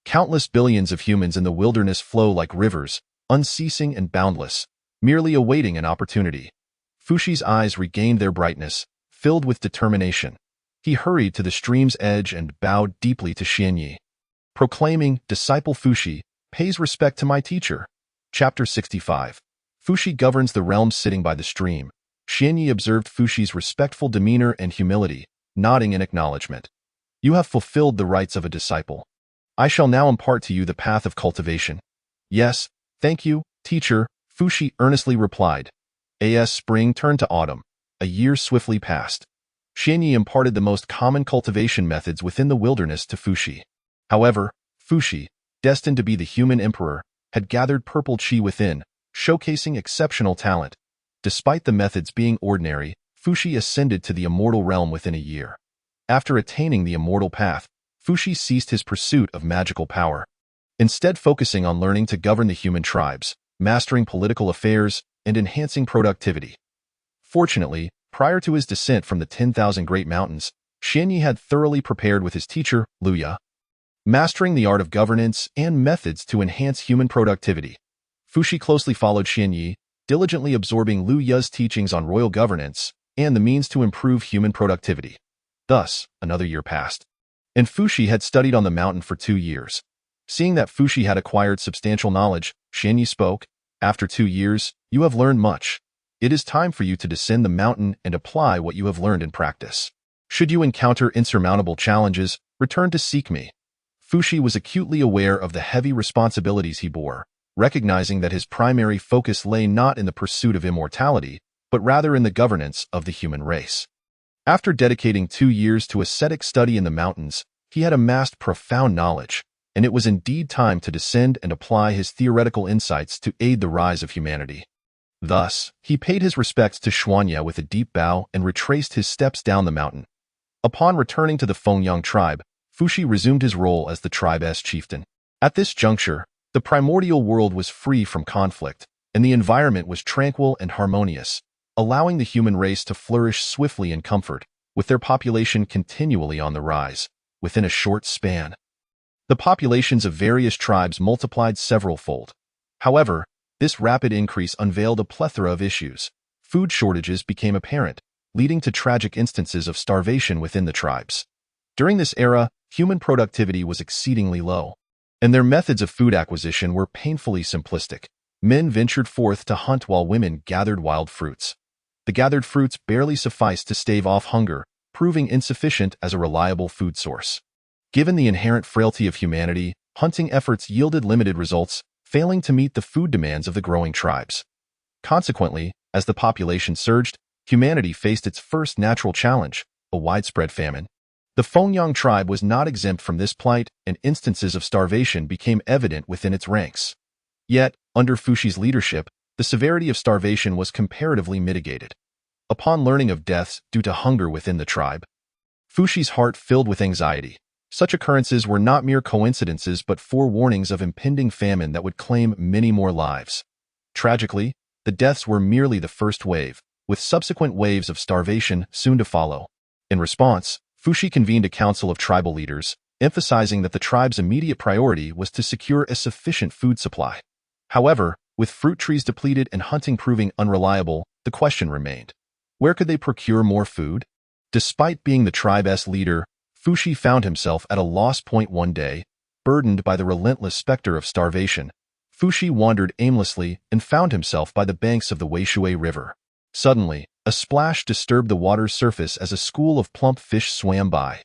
Countless billions of humans in the wilderness flow like rivers, unceasing and boundless, merely awaiting an opportunity. Fushi's eyes regained their brightness, filled with determination. He hurried to the stream's edge and bowed deeply to Xianyi, proclaiming, Disciple Fushi, pays respect to my teacher. Chapter 65. Fushi governs the realm sitting by the stream. Xianyi observed Fushi's respectful demeanor and humility, nodding in acknowledgement. You have fulfilled the rights of a disciple. I shall now impart to you the path of cultivation. Yes, thank you, teacher, Fushi earnestly replied. As spring turned to autumn, a year swiftly passed. Xianyi imparted the most common cultivation methods within the wilderness to Fushi. However, Fushi, destined to be the human emperor, had gathered purple qi within, showcasing exceptional talent. Despite the methods being ordinary, Fushi ascended to the immortal realm within a year. After attaining the immortal path, Fushi ceased his pursuit of magical power, instead focusing on learning to govern the human tribes, mastering political affairs, and enhancing productivity. Fortunately, prior to his descent from the 10,000 Great Mountains, Xianyi had thoroughly prepared with his teacher, Luya, mastering the art of governance and methods to enhance human productivity. Fushi closely followed Xianyi, diligently absorbing Luya's teachings on royal governance and the means to improve human productivity. Thus, another year passed, and Fushi had studied on the mountain for 2 years. Seeing that Fushi had acquired substantial knowledge, Xianyi spoke, After 2 years, you have learned much. It is time for you to descend the mountain and apply what you have learned in practice. Should you encounter insurmountable challenges, return to seek me. Fushi was acutely aware of the heavy responsibilities he bore, recognizing that his primary focus lay not in the pursuit of immortality, but rather in the governance of the human race. After dedicating 2 years to ascetic study in the mountains, he had amassed profound knowledge, and it was indeed time to descend and apply his theoretical insights to aid the rise of humanity. Thus, he paid his respects to Xuanya with a deep bow and retraced his steps down the mountain. Upon returning to the Fengyang tribe, Fuxi resumed his role as the tribe's chieftain. At this juncture, the primordial world was free from conflict, and the environment was tranquil and harmonious, allowing the human race to flourish swiftly in comfort, with their population continually on the rise. Within a short span, the populations of various tribes multiplied several-fold. However, this rapid increase unveiled a plethora of issues. Food shortages became apparent, leading to tragic instances of starvation within the tribes. During this era, human productivity was exceedingly low, and their methods of food acquisition were painfully simplistic. Men ventured forth to hunt while women gathered wild fruits. The gathered fruits barely sufficed to stave off hunger, proving insufficient as a reliable food source. Given the inherent frailty of humanity, hunting efforts yielded limited results, failing to meet the food demands of the growing tribes. Consequently, as the population surged, humanity faced its first natural challenge, a widespread famine. The Fengyang tribe was not exempt from this plight, and instances of starvation became evident within its ranks. Yet, under Fuxi's leadership, the severity of starvation was comparatively mitigated. Upon learning of deaths due to hunger within the tribe, Fuxi's heart filled with anxiety. Such occurrences were not mere coincidences but forewarnings of impending famine that would claim many more lives. Tragically, the deaths were merely the first wave, with subsequent waves of starvation soon to follow. In response, Fuxi convened a council of tribal leaders, emphasizing that the tribe's immediate priority was to secure a sufficient food supply. However, with fruit trees depleted and hunting proving unreliable, the question remained: where could they procure more food? Despite being the tribe's leader, Fuxi found himself at a lost point one day, burdened by the relentless specter of starvation. Fuxi wandered aimlessly and found himself by the banks of the Weishui River. Suddenly, a splash disturbed the water's surface as a school of plump fish swam by.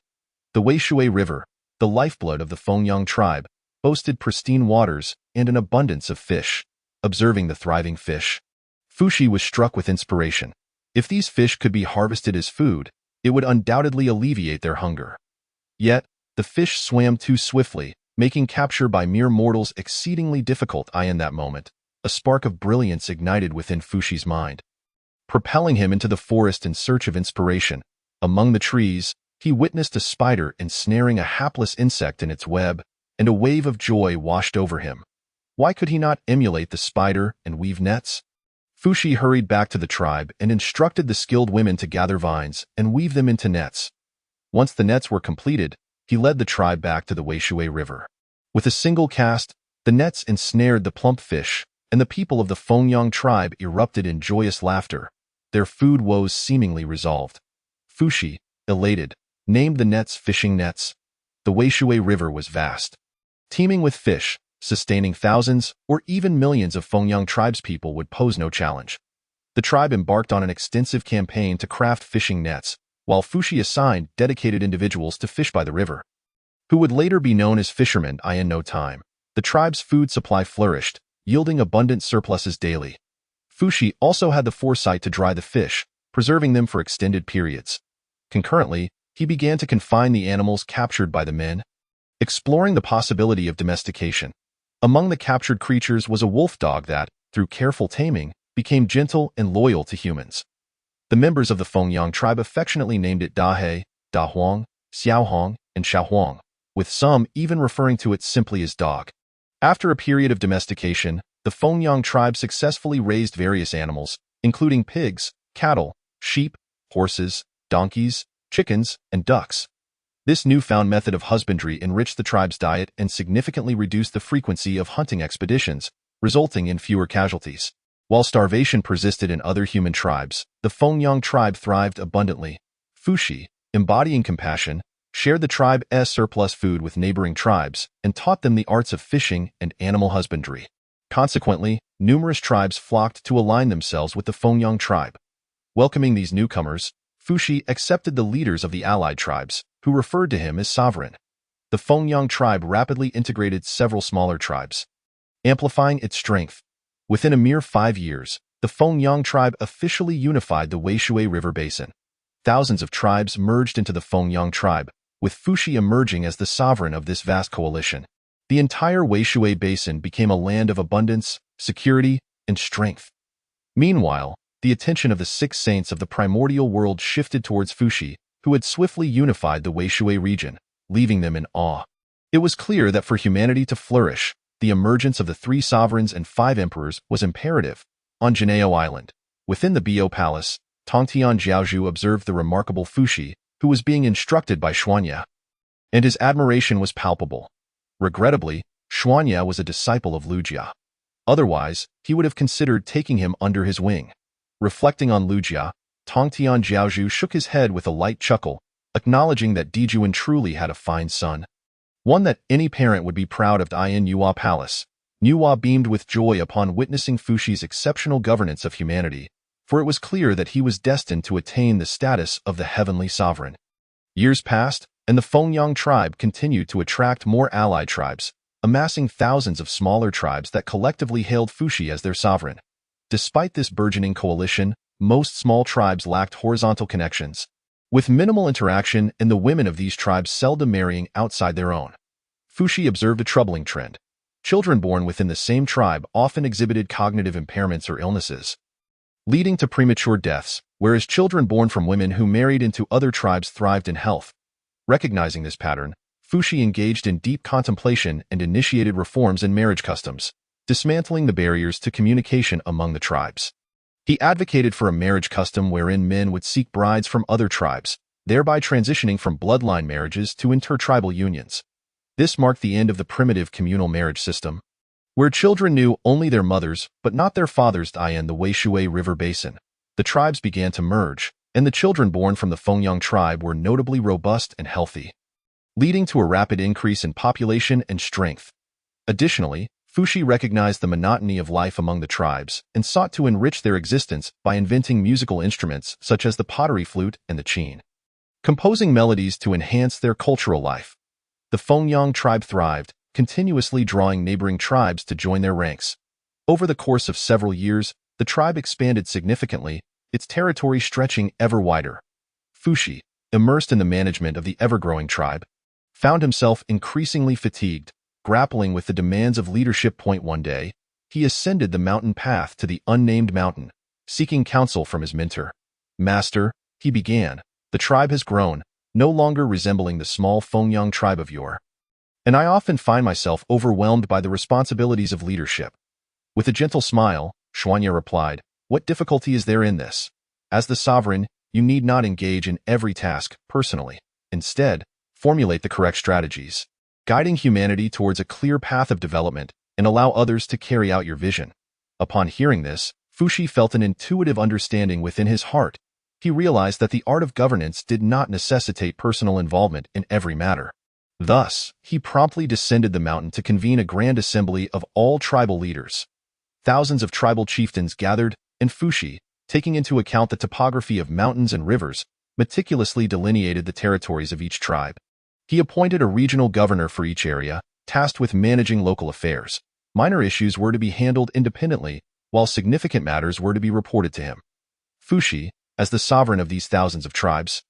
The Weishui River, the lifeblood of the Fengyang tribe, boasted pristine waters and an abundance of fish. Observing the thriving fish, Fuxi was struck with inspiration. If these fish could be harvested as food, it would undoubtedly alleviate their hunger. Yet, the fish swam too swiftly, making capture by mere mortals exceedingly difficult. In that moment, a spark of brilliance ignited within Fuxi's mind, propelling him into the forest in search of inspiration. Among the trees, he witnessed a spider ensnaring a hapless insect in its web, and a wave of joy washed over him. Why could he not emulate the spider and weave nets? Fuxi hurried back to the tribe and instructed the skilled women to gather vines and weave them into nets. Once the nets were completed, he led the tribe back to the Weishui River. With a single cast, the nets ensnared the plump fish, and the people of the Fengyang tribe erupted in joyous laughter, their food woes seemingly resolved. Fuxi, elated, named the nets fishing nets. The Weishui River was vast, teeming with fish, sustaining thousands or even millions of Fengyang tribespeople would pose no challenge. The tribe embarked on an extensive campaign to craft fishing nets, while Fuxi assigned dedicated individuals to fish by the river, who would later be known as fishermen. In no time, the tribe's food supply flourished, yielding abundant surpluses daily. Fuxi also had the foresight to dry the fish, preserving them for extended periods. Concurrently, he began to confine the animals captured by the men, exploring the possibility of domestication. Among the captured creatures was a wolf dog that, through careful taming, became gentle and loyal to humans. The members of the Fengyang tribe affectionately named it Dahe, Dahuang, Xiaohong, and Xiaohuang, with some even referring to it simply as dog. After a period of domestication, the Fengyang tribe successfully raised various animals, including pigs, cattle, sheep, horses, donkeys, chickens, and ducks. This newfound method of husbandry enriched the tribe's diet and significantly reduced the frequency of hunting expeditions, resulting in fewer casualties. While starvation persisted in other human tribes, the Fengyang tribe thrived abundantly. Fuxi, embodying compassion, shared the tribe's surplus food with neighboring tribes and taught them the arts of fishing and animal husbandry. Consequently, numerous tribes flocked to align themselves with the Fengyang tribe. Welcoming these newcomers, Fuxi accepted the leaders of the allied tribes, who referred to him as sovereign. The Fengyang tribe rapidly integrated several smaller tribes, amplifying its strength. Within a mere 5 years, the Fengyang tribe officially unified the Weishui River basin. Thousands of tribes merged into the Fengyang tribe, with Fuxi emerging as the sovereign of this vast coalition. The entire Weishui basin became a land of abundance, security, and strength. Meanwhile, the attention of the 6 saints of the primordial world shifted towards Fuxi, who had swiftly unified the Weishui region, leaving them in awe. It was clear that for humanity to flourish, the emergence of the 3 sovereigns and 5 emperors was imperative. On Jinao Island, within the Bio Palace, Tongtian Jiaozhu observed the remarkable Fuxi, who was being instructed by Xuanya. And his admiration was palpable. Regrettably, Xuanya was a disciple of Lu Jia. Otherwise, he would have considered taking him under his wing. Reflecting on Lu Jia, Tongtian Jiaozhu shook his head with a light chuckle, acknowledging that Dijuan truly had a fine son. One that any parent would be proud of. In Yuhua Palace, Nuhua beamed with joy upon witnessing Fuxi's exceptional governance of humanity, for it was clear that he was destined to attain the status of the heavenly sovereign. Years passed, and the Fengyang tribe continued to attract more allied tribes, amassing thousands of smaller tribes that collectively hailed Fuxi as their sovereign. Despite this burgeoning coalition, most small tribes lacked horizontal connections, with minimal interaction and the women of these tribes seldom marrying outside their own. Fuxi observed a troubling trend. Children born within the same tribe often exhibited cognitive impairments or illnesses, leading to premature deaths, whereas children born from women who married into other tribes thrived in health. Recognizing this pattern, Fuxi engaged in deep contemplation and initiated reforms in marriage customs, dismantling the barriers to communication among the tribes. He advocated for a marriage custom wherein men would seek brides from other tribes, thereby transitioning from bloodline marriages to intertribal unions. This marked the end of the primitive communal marriage system, where children knew only their mothers but not their fathers. In the Weishui River basin, the tribes began to merge, and the children born from the Fengyang tribe were notably robust and healthy, leading to a rapid increase in population and strength. Additionally, Fuxi recognized the monotony of life among the tribes and sought to enrich their existence by inventing musical instruments such as the pottery flute and the qin, composing melodies to enhance their cultural life. The Fengyang tribe thrived, continuously drawing neighboring tribes to join their ranks. Over the course of several years, the tribe expanded significantly, its territory stretching ever wider. Fuxi, immersed in the management of the ever-growing tribe, found himself increasingly fatigued, grappling with the demands of leadership. One day, he ascended the mountain path to the unnamed mountain, seeking counsel from his mentor. "Master," he began, "the tribe has grown, no longer resembling the small Fengyang tribe of yore, and I often find myself overwhelmed by the responsibilities of leadership." With a gentle smile, Xuanya replied, "What difficulty is there in this? As the sovereign, you need not engage in every task personally. Instead, formulate the correct strategies, guiding humanity towards a clear path of development, and allow others to carry out your vision." Upon hearing this, Fuxi felt an intuitive understanding within his heart. He realized that the art of governance did not necessitate personal involvement in every matter. Thus, he promptly descended the mountain to convene a grand assembly of all tribal leaders. Thousands of tribal chieftains gathered, and Fuxi, taking into account the topography of mountains and rivers, meticulously delineated the territories of each tribe. He appointed a regional governor for each area, tasked with managing local affairs. Minor issues were to be handled independently, while significant matters were to be reported to him. Fuxi, as the sovereign of these thousands of tribes,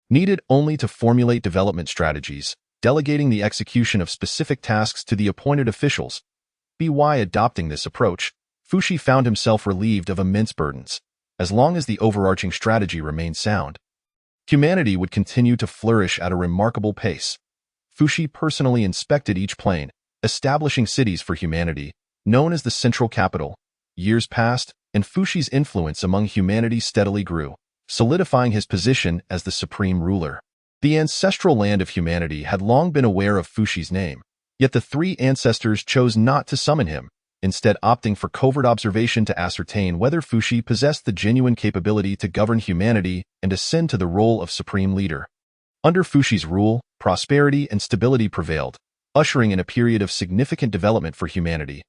needed only to formulate development strategies, delegating the execution of specific tasks to the appointed officials. By adopting this approach, Fuxi found himself relieved of immense burdens. As long as the overarching strategy remained sound, humanity would continue to flourish at a remarkable pace. Fuxi personally inspected each plain, establishing cities for humanity, known as the Central Capital. Years passed, and Fuxi's influence among humanity steadily grew, solidifying his position as the supreme ruler. The ancestral land of humanity had long been aware of Fuxi's name, yet the 3 ancestors chose not to summon him, instead opting for covert observation to ascertain whether Fuxi possessed the genuine capability to govern humanity and ascend to the role of supreme leader. Under Fuxi's rule, prosperity and stability prevailed, ushering in a period of significant development for humanity.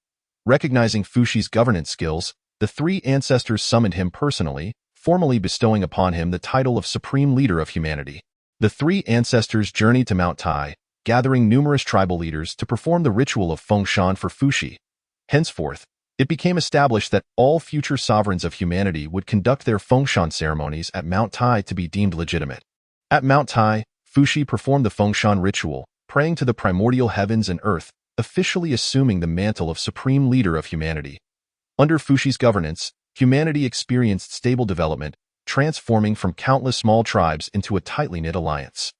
Recognizing Fuxi's governance skills, the 3 ancestors summoned him personally, formally bestowing upon him the title of Supreme Leader of Humanity. The 3 ancestors journeyed to Mount Tai, gathering numerous tribal leaders to perform the ritual of Fengshan for Fuxi. Henceforth, it became established that all future sovereigns of humanity would conduct their fengshan ceremonies at Mount Tai to be deemed legitimate. At Mount Tai, Fuxi performed the fengshan ritual, praying to the primordial heavens and earth, officially assuming the mantle of supreme leader of humanity. Under Fuxi's governance, humanity experienced stable development, transforming from countless small tribes into a tightly knit alliance.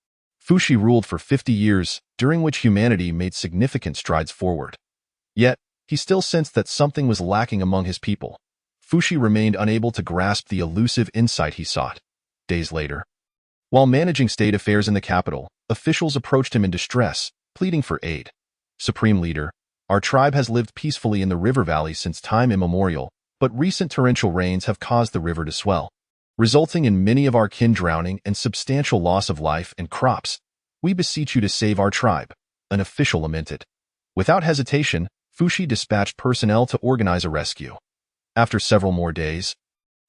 Fuxi ruled for 50 years, during which humanity made significant strides forward. Yet, he still sensed that something was lacking among his people. Fuxi remained unable to grasp the elusive insight he sought. Days later, while managing state affairs in the capital, officials approached him in distress, pleading for aid. Supreme Leader, our tribe has lived peacefully in the river valley since time immemorial, but recent torrential rains have caused the river to swell, resulting in many of our kin drowning and substantial loss of life and crops. We beseech you to save our tribe, an official lamented. Without hesitation, Fuxi dispatched personnel to organize a rescue. After several more days,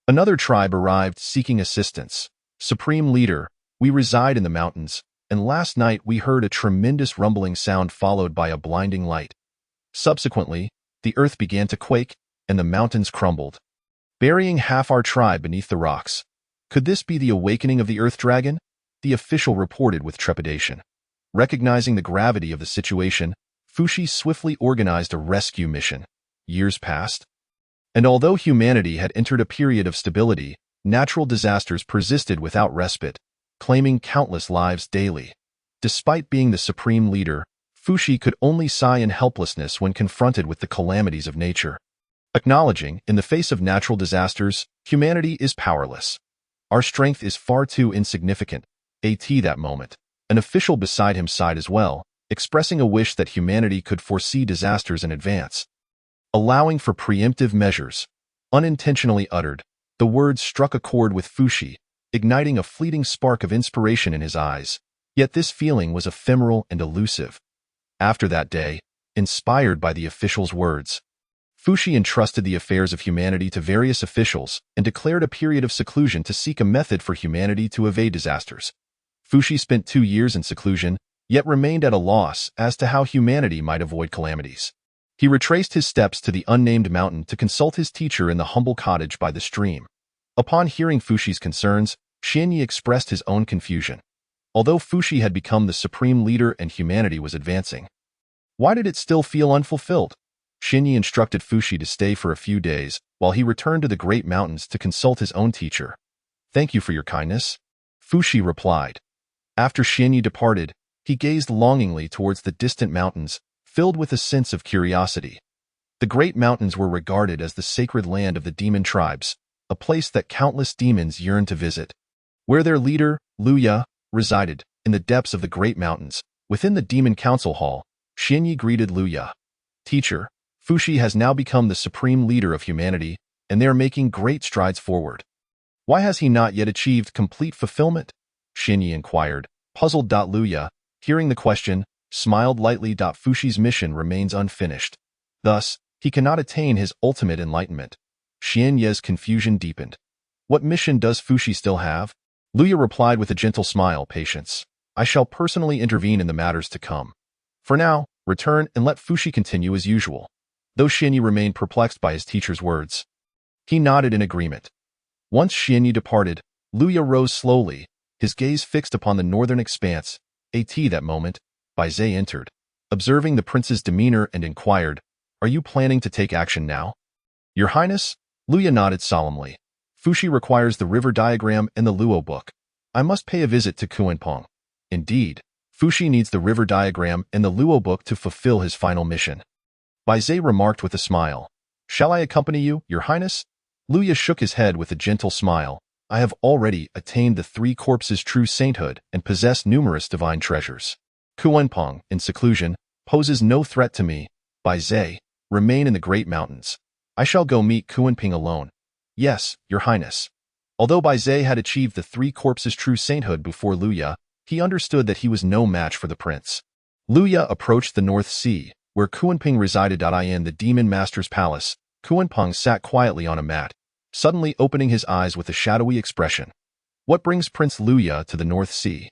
another tribe arrived seeking assistance. Supreme Leader, we reside in the mountains, and last night we heard a tremendous rumbling sound followed by a blinding light. Subsequently, the earth began to quake, and the mountains crumbled, burying half our tribe beneath the rocks. Could this be the awakening of the Earth Dragon? The official reported with trepidation. Recognizing the gravity of the situation, Fuxi swiftly organized a rescue mission. Years passed, and although humanity had entered a period of stability, natural disasters persisted without respite, claiming countless lives daily. Despite being the supreme leader, Fuxi could only sigh in helplessness when confronted with the calamities of nature. Acknowledging, in the face of natural disasters, humanity is powerless. Our strength is far too insignificant. That moment, an official beside him sighed as well, expressing a wish that humanity could foresee disasters in advance. Allowing for preemptive measures. Unintentionally uttered, the words struck a chord with Fuxi, igniting a fleeting spark of inspiration in his eyes. Yet this feeling was ephemeral and elusive. After that day, inspired by the official's words, Fuxi entrusted the affairs of humanity to various officials and declared a period of seclusion to seek a method for humanity to evade disasters. Fuxi spent 2 years in seclusion, yet remained at a loss as to how humanity might avoid calamities. He retraced his steps to the unnamed mountain to consult his teacher in the humble cottage by the stream. Upon hearing Fuxi's concerns, Xianyi expressed his own confusion. Although Fuxi had become the supreme leader and humanity was advancing, why did it still feel unfulfilled? Xianyi instructed Fuxi to stay for a few days while he returned to the great mountains to consult his own teacher. Thank you for your kindness, Fuxi replied. After Xianyi departed, he gazed longingly towards the distant mountains, filled with a sense of curiosity. The great mountains were regarded as the sacred land of the demon tribes, a place that countless demons yearned to visit. Where their leader, Luya, resided, in the depths of the great mountains, within the demon council hall, Xianyi greeted Luya. Teacher, Fuxi has now become the supreme leader of humanity, and they are making great strides forward. Why has he not yet achieved complete fulfillment? Xianyi inquired, puzzled. Luya, hearing the question, smiled lightly. Fuxi's mission remains unfinished. Thus, he cannot attain his ultimate enlightenment. Xianyi's confusion deepened. What mission does Fuxi still have? Luya replied with a gentle smile. Patience. I shall personally intervene in the matters to come. For now, return and let Fuxi continue as usual. Though Xianyi remained perplexed by his teacher's words, he nodded in agreement. Once Xianyi departed, Luya rose slowly, his gaze fixed upon the northern expanse. That moment, Bai Zhe entered, observing the prince's demeanor and inquired, Are you planning to take action now? Your Highness? Luya nodded solemnly. Fuxi requires the river diagram and the Luo book. I must pay a visit to Kuanpeng. Indeed, Fuxi needs the river diagram and the Luo book to fulfill his final mission. Bai Zhe remarked with a smile. Shall I accompany you, Your Highness? Luya shook his head with a gentle smile. I have already attained the 3 corpses' true sainthood and possess numerous divine treasures. Kuanpeng, in seclusion, poses no threat to me. Bai Zhe, remain in the great mountains. I shall go meet Kuanping alone. Yes, Your Highness. Although Bai Zhe had achieved the 3 corpses' true sainthood before Luya, he understood that he was no match for the prince. Luya approached the North Sea, where Kuanping resided. In the demon master's palace, Kuanpeng sat quietly on a mat, suddenly opening his eyes with a shadowy expression. What brings Prince Luya to the North Sea?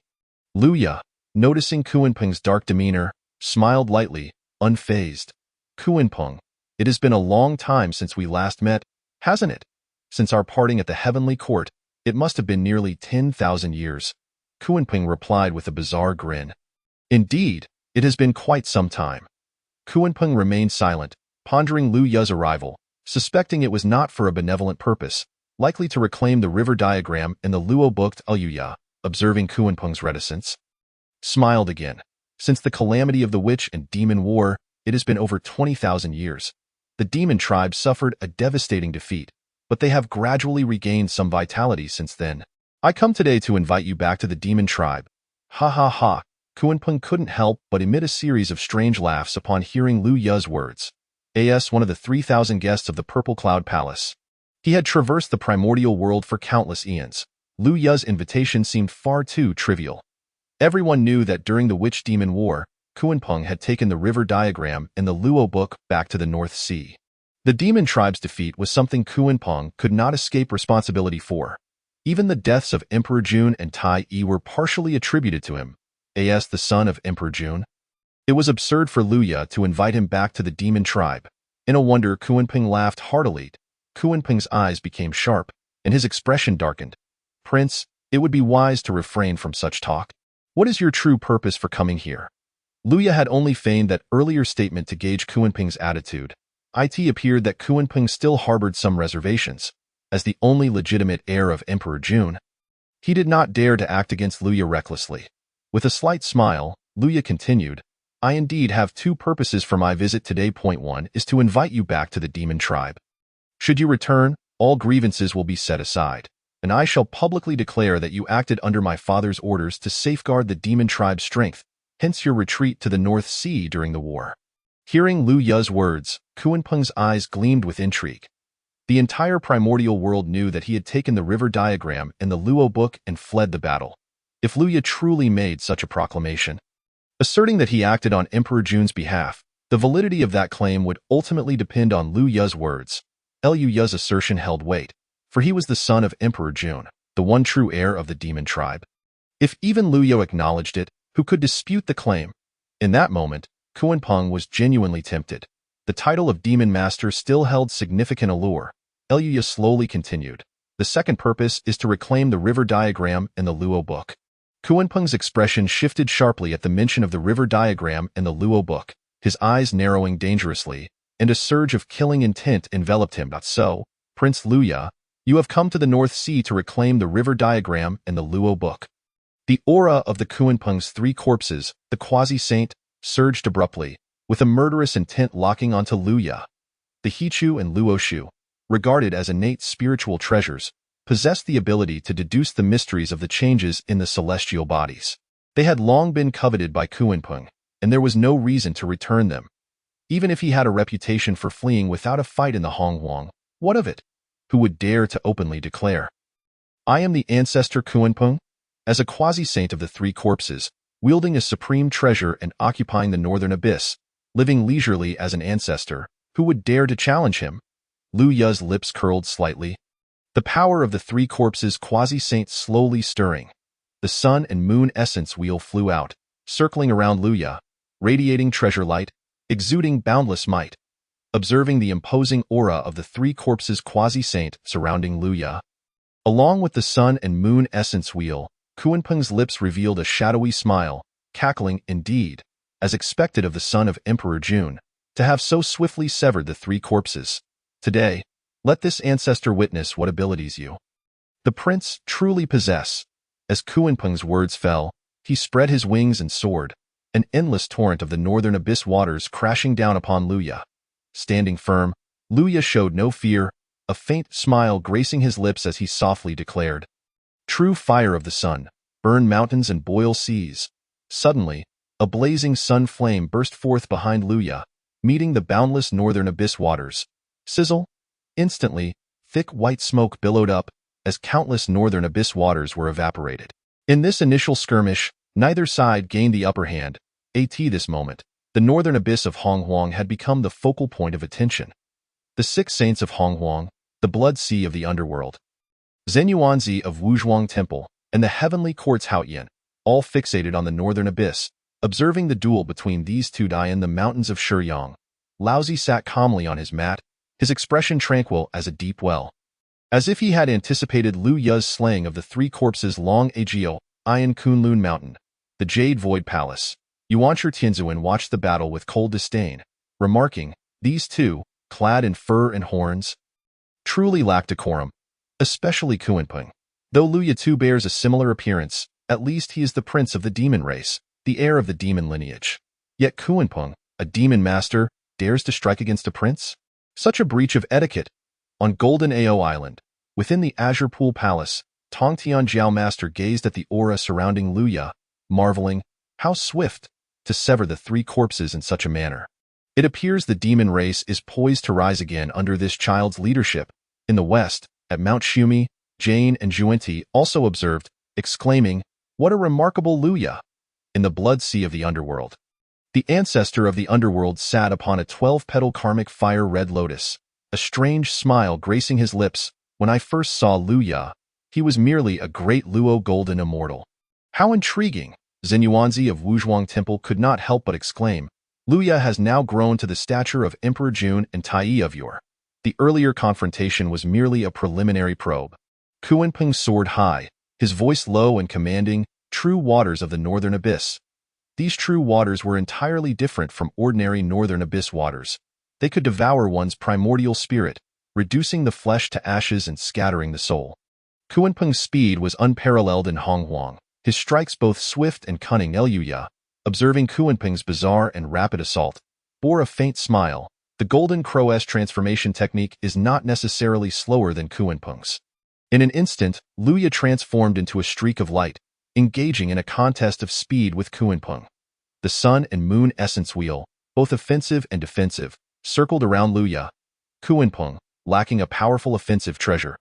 Luya, noticing Kuanpeng's dark demeanor, smiled lightly, unfazed. Kuanpeng, It has been a long time since we last met, hasn't it? Since our parting at the heavenly court, it must have been nearly 10,000 years. Kuanping replied with a bizarre grin. Indeed, it has been quite some time. Kuanping remained silent, pondering Lu Ya's arrival, suspecting it was not for a benevolent purpose, likely to reclaim the river diagram in the Luo book Lu Ya, observing Kuanpeng's reticence. Smiled again. Since the calamity of the witch and demon war, it has been over 20,000 years. The demon tribe suffered a devastating defeat, but they have gradually regained some vitality since then. I come today to invite you back to the demon tribe. Ha ha ha. Kuanpeng couldn't help but emit a series of strange laughs upon hearing Lu Ya's words. As one of the 3,000 guests of the Purple Cloud Palace. He had traversed the primordial world for countless eons. Lu Ya's invitation seemed far too trivial. Everyone knew that during the Witch-Demon War, Kuanpeng had taken the river diagram in the Luo book back to the North Sea. The demon tribe's defeat was something Kuanpeng could not escape responsibility for. Even the deaths of Emperor Jun and Tai Yi were partially attributed to him, as the son of Emperor Jun. It was absurd for Lu Ya to invite him back to the demon tribe. In a wonder, Kuanpeng laughed heartily. Kuanpeng's eyes became sharp, and his expression darkened. Prince, it would be wise to refrain from such talk. What is your true purpose for coming here? Lu Ya had only feigned that earlier statement to gauge Kuanpeng's attitude. It appeared that Kuanpeng still harbored some reservations. As the only legitimate heir of Emperor Jun, he did not dare to act against Lu Ya recklessly. With a slight smile, Lu Ya continued, I indeed have two purposes for my visit today. Point 1 is to invite you back to the demon tribe. Should you return, all grievances will be set aside, and I shall publicly declare that you acted under my father's orders to safeguard the demon tribe's strength, hence your retreat to the North Sea during the war. Hearing Lu Ya's words, Kuanpeng's eyes gleamed with intrigue. The entire primordial world knew that he had taken the river diagram in the Luo book and fled the battle. If Lu Ya truly made such a proclamation, asserting that he acted on Emperor Jun's behalf, the validity of that claim would ultimately depend on Lu Ya's words. Lu Ya's assertion held weight, for he was the son of Emperor Jun, the one true heir of the demon tribe. If even Lu Ya acknowledged it, who could dispute the claim? In that moment, Kuanpeng was genuinely tempted. The title of Demon Master still held significant allure. Lu Ya slowly continued. The second purpose is to reclaim the river diagram in the Luo book. Kuanpeng's expression shifted sharply at the mention of the river diagram in the Luo book, his eyes narrowing dangerously, and a surge of killing intent enveloped him. So, Prince Lu Ya, you have come to the North Sea to reclaim the river diagram in the Luo book. The aura of the Kuanpeng's three corpses, the quasi-saint, surged abruptly, with a murderous intent locking onto Lu Ya. The Hichu and Luo Shu, regarded as innate spiritual treasures, possessed the ability to deduce the mysteries of the changes in the celestial bodies. They had long been coveted by Kuanpeng, and there was no reason to return them. Even if he had a reputation for fleeing without a fight in the Honghuang, what of it? Who would dare to openly declare, I am the ancestor Kuanpeng? As a quasi-saint of the three corpses, wielding a supreme treasure and occupying the northern abyss, living leisurely as an ancestor, who would dare to challenge him? Lu Ya's lips curled slightly. The power of the three corpses quasi-saint slowly stirring. The sun and moon essence wheel flew out, circling around Lu Ya, radiating treasure light, exuding boundless might. Observing the imposing aura of the three corpses quasi-saint surrounding Lu Ya. Along with the sun and moon essence wheel, Kuanpeng's lips revealed a shadowy smile, cackling indeed, as expected of the son of Emperor Jun, to have so swiftly severed the three corpses. Today, let this ancestor witness what abilities you, the prince, truly possess. As Kuanpeng's words fell, he spread his wings and soared, an endless torrent of the northern abyss waters crashing down upon Lu Ya. Standing firm, Lu Ya showed no fear, a faint smile gracing his lips as he softly declared, True fire of the sun, burn mountains and boil seas. Suddenly, a blazing sun flame burst forth behind Lu Ya, meeting the boundless northern abyss waters. Sizzle! Instantly, thick white smoke billowed up, as countless northern abyss waters were evaporated. In this initial skirmish, neither side gained the upper hand. At this moment, the northern abyss of Honghuang had become the focal point of attention. The six saints of Honghuang, the blood sea of the underworld, Zenyuanzi of Wuzhuang Temple, and the heavenly courts Haotian, all fixated on the northern abyss, observing the duel between these two in the mountains of Shiyang. Laozi sat calmly on his mat, his expression tranquil as a deep well. As if he had anticipated Lu Ya's slaying of the three corpses Long Ageo, Ian Kunlun Mountain, the Jade Void Palace, Yuancher Tianzuan watched the battle with cold disdain, remarking, these two, clad in fur and horns, truly lack decorum, especially Kuanping. Though Lu Ya too bears a similar appearance, at least he is the prince of the demon race, the heir of the demon lineage. Yet Kuanping, a demon master, dares to strike against a prince? Such a breach of etiquette! On Golden Ao Island, within the Azure Pool Palace, Tongtian Jiao Master gazed at the aura surrounding Lu Ya, marveling, how swift to sever the three corpses in such a manner. It appears the demon race is poised to rise again under this child's leadership. In the west, at Mount Shumi, Jane and Juenti also observed, exclaiming, what a remarkable Lu Ya! In the blood sea of the underworld. The ancestor of the underworld sat upon a 12-petal karmic fire-red lotus, a strange smile gracing his lips. When I first saw Lu Ya, he was merely a great Luo golden immortal. How intriguing! Xinyuanzi of Wuzhuang Temple could not help but exclaim, Lu Ya has now grown to the stature of Emperor Jun and Tai of yore. The earlier confrontation was merely a preliminary probe. Kuanping soared high, his voice low and commanding, true waters of the northern abyss. These true waters were entirely different from ordinary northern abyss waters. They could devour one's primordial spirit, reducing the flesh to ashes and scattering the soul. Kuanping's speed was unparalleled in Honghuang, his strikes both swift and cunning. Lu Ya, observing Kuanping's bizarre and rapid assault, bore a faint smile. The Golden Crow's transformation technique is not necessarily slower than Kuanping's. In an instant, Lu Ya transformed into a streak of light, engaging in a contest of speed with Kuanping. The sun and moon essence wheel, both offensive and defensive, circled around Lu Ya. Kuanping, lacking a powerful offensive treasure,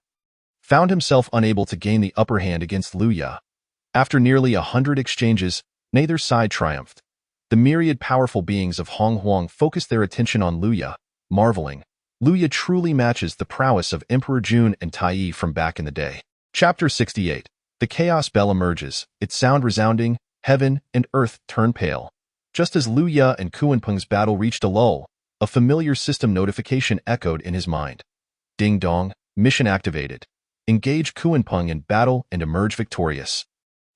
found himself unable to gain the upper hand against Lu Ya. After nearly 100 exchanges, neither side triumphed. The myriad powerful beings of Honghuang focused their attention on Lu Ya, marveling. Lu Ya truly matches the prowess of Emperor Jun and Tai from back in the day. Chapter 68. The chaos bell emerges, its sound resounding, heaven and earth turn pale. Just as Lu Ya and Kuanping's battle reached a lull, a familiar system notification echoed in his mind. Ding dong, mission activated. Engage Kuanping in battle and emerge victorious,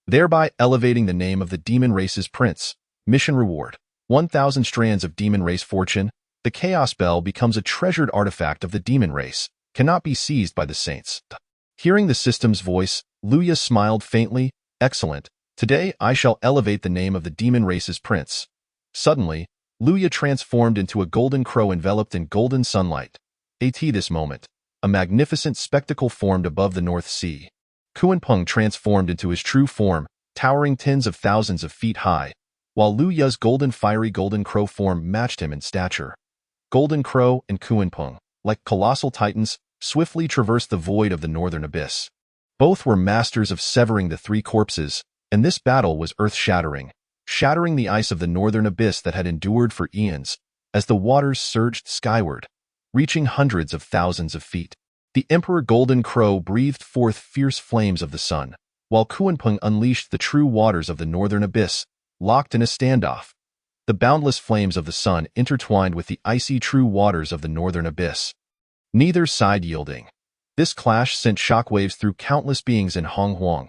thereby elevating the name of the demon race's prince. Mission reward: 1,000 strands of demon race fortune. The chaos bell becomes a treasured artifact of the demon race, cannot be seized by the saints. Hearing the system's voice, Lu Ya smiled faintly. Excellent. Today I shall elevate the name of the demon race's prince. Suddenly, Lu Ya transformed into a golden crow enveloped in golden sunlight. At this moment, a magnificent spectacle formed above the North Sea. Kuanping transformed into his true form, towering tens of thousands of feet high, while Lu Ya's fiery golden crow form matched him in stature. Golden Crow and Kuanping, like colossal titans, swiftly traversed the void of the northern abyss. Both were masters of severing the three corpses, and this battle was earth-shattering, shattering the ice of the northern abyss that had endured for eons, as the waters surged skyward, reaching hundreds of thousands of feet. The Emperor Golden Crow breathed forth fierce flames of the sun, while Kuanping unleashed the true waters of the northern abyss, locked in a standoff. The boundless flames of the sun intertwined with the icy true waters of the northern abyss, neither side yielding. This clash sent shockwaves through countless beings in Honghuang.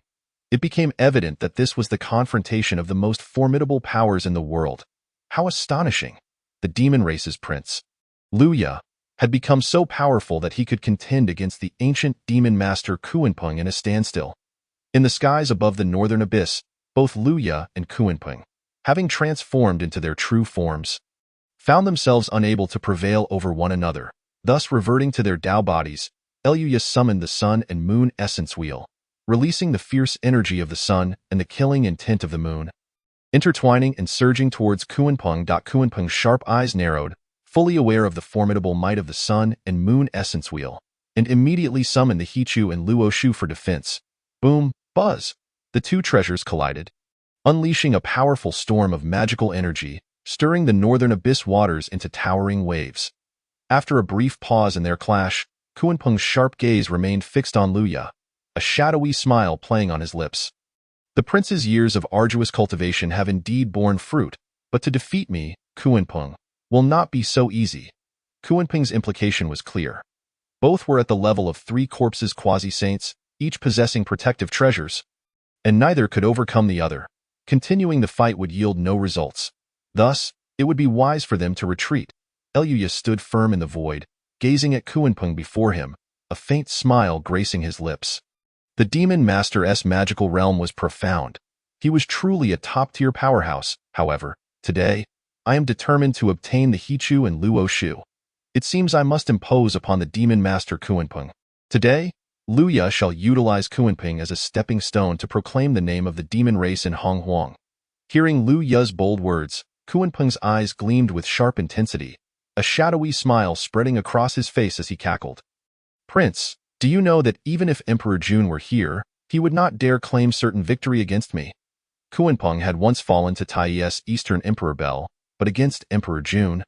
It became evident that this was the confrontation of the most formidable powers in the world. How astonishing! The demon race's prince, Lu Ya, had become so powerful that he could contend against the ancient demon master Kuanping in a standstill. In the skies above the northern abyss, both Lu Ya and Kuanping, having transformed into their true forms, found themselves unable to prevail over one another. Thus reverting to their Tao bodies, Lu Ya summoned the sun and moon essence wheel, releasing the fierce energy of the sun and the killing intent of the moon. Intertwining and surging towards Kuanping. Kuanping's sharp eyes narrowed, fully aware of the formidable might of the sun and moon essence wheel, and immediately summoned the Hichu and Luo Shu for defense. Boom, buzz! The two treasures collided, unleashing a powerful storm of magical energy, stirring the northern abyss waters into towering waves. After a brief pause in their clash, Kuanping's sharp gaze remained fixed on Lu Ya, a shadowy smile playing on his lips. The prince's years of arduous cultivation have indeed borne fruit, but to defeat me, Kuanping, will not be so easy. Kunpeng's implication was clear. Both were at the level of 3 corpses quasi-saints, each possessing protective treasures, and neither could overcome the other. Continuing the fight would yield no results. Thus, it would be wise for them to retreat. Eluya stood firm in the void, gazing at Kunpeng before him, a faint smile gracing his lips. The Demon Master's magical realm was profound. He was truly a top-tier powerhouse. However, today, I am determined to obtain the Hichu and Luo Shu. It seems I must impose upon the Demon Master Kunpeng. Today, Luya shall utilize Kunpeng as a stepping stone to proclaim the name of the demon race in Honghuang. Hearing Luya's bold words, Kunpeng's eyes gleamed with sharp intensity, a shadowy smile spreading across his face as he cackled. Prince, do you know that even if Emperor Jun were here, he would not dare claim certain victory against me? Kunpeng had once fallen to Tai's Eastern Emperor Bel, but against Emperor Jun,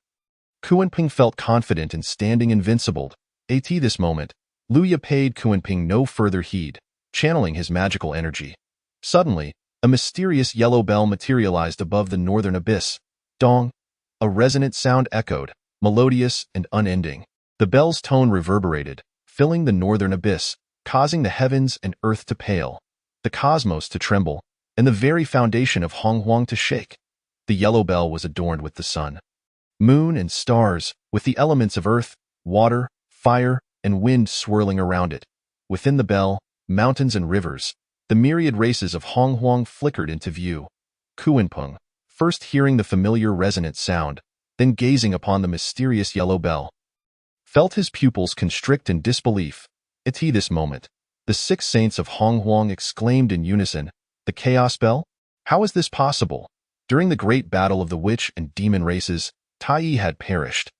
Kunpeng felt confident in standing invincible. At this moment, Luya paid Kunpeng no further heed, channeling his magical energy. Suddenly, a mysterious yellow bell materialized above the northern abyss. Dong! A resonant sound echoed, melodious and unending. The bell's tone reverberated, filling the northern abyss, causing the heavens and earth to pale, the cosmos to tremble, and the very foundation of Honghuang to shake. The yellow bell was adorned with the sun, moon, and stars, with the elements of earth, water, fire, and wind swirling around it. Within the bell, mountains and rivers, the myriad races of Honghuang flickered into view. Kunpeng, first hearing the familiar resonant sound, then gazing upon the mysterious yellow bell, felt his pupils constrict in disbelief. At this moment, the 6 saints of Honghuang exclaimed in unison, "The Chaos Bell? How is this possible?" During the great battle of the witch and demon races, Tai had perished,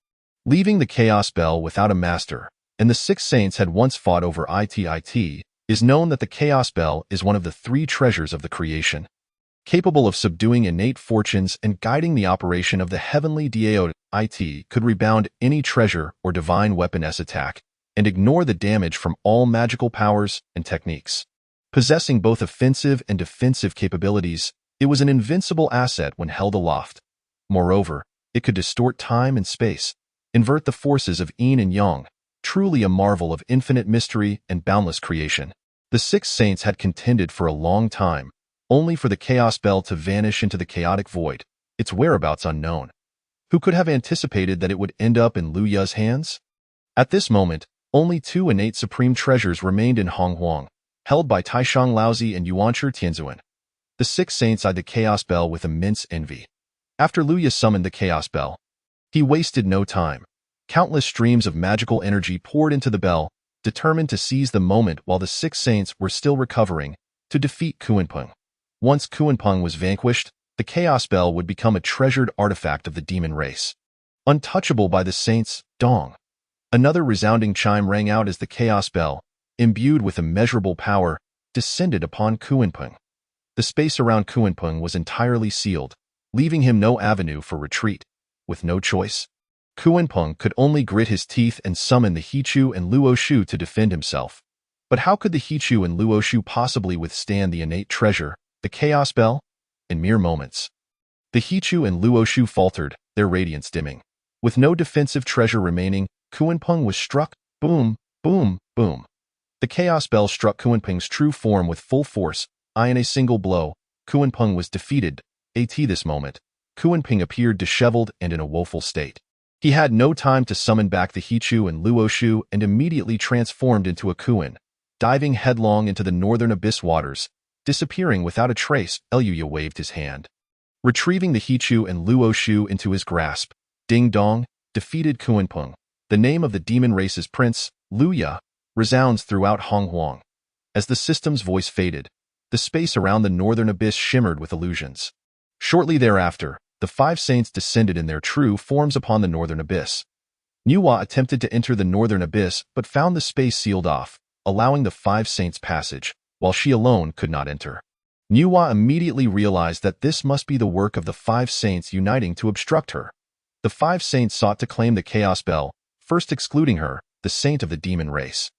leaving the Chaos Bell without a master, and the 6 saints had once fought over it. It is known that the Chaos Bell is one of the 3 treasures of the creation, capable of subduing innate fortunes and guiding the operation of the heavenly Diao. It could rebound any treasure or divine weapon-s attack, and ignore the damage from all magical powers and techniques. Possessing both offensive and defensive capabilities, it was an invincible asset when held aloft. Moreover, it could distort time and space, invert the forces of yin and yang, truly a marvel of infinite mystery and boundless creation. The 6 saints had contended for a long time, only for the Chaos Bell to vanish into the chaotic void, its whereabouts unknown. Who could have anticipated that it would end up in Luya's hands? At this moment, only 2 innate supreme treasures remained in Honghuang, held by Taishang Laozi and Yuanchi Tianzuan. The 6 saints eyed the Chaos Bell with immense envy. After Luya summoned the Chaos Bell, he wasted no time. Countless streams of magical energy poured into the bell, determined to seize the moment while the 6 saints were still recovering, to defeat Kunpeng. Once Kunpeng was vanquished, the Chaos Bell would become a treasured artifact of the demon race, untouchable by the saints. Dong! Another resounding chime rang out as the Chaos Bell, imbued with immeasurable power, descended upon Kunpeng. The space around Kunpeng was entirely sealed, leaving him no avenue for retreat. With no choice, Kunpeng could only grit his teeth and summon the Hichu and Luo Shu to defend himself. But how could the Hichu and Luo Shu possibly withstand the innate treasure, the Chaos Bell? In mere moments, the Hichu and Luo Shu faltered, their radiance dimming. With no defensive treasure remaining, Kunpeng was struck. Boom, boom, boom. The Chaos Bell struck Kunpeng's true form with full force. In a single blow, Kunpeng was defeated. At this moment, Kunpeng appeared disheveled and in a woeful state. He had no time to summon back the Hichu and Luo Shu and immediately transformed into a Kun, diving headlong into the northern abyss waters, disappearing without a trace. Eluya waved his hand, retrieving the Hichu and Luo Shu into his grasp. Ding dong, defeated Kunpeng. The name of the demon race's prince, Luya, resounds throughout Honghuang. As the system's voice faded, the space around the northern abyss shimmered with illusions. Shortly thereafter, the 5 saints descended in their true forms upon the northern abyss. Nuwa attempted to enter the northern abyss but found the space sealed off, allowing the 5 saints passage, while she alone could not enter. Nuwa immediately realized that this must be the work of the 5 saints uniting to obstruct her. The 5 saints sought to claim the Chaos Bell, first excluding her, the saint of the demon race,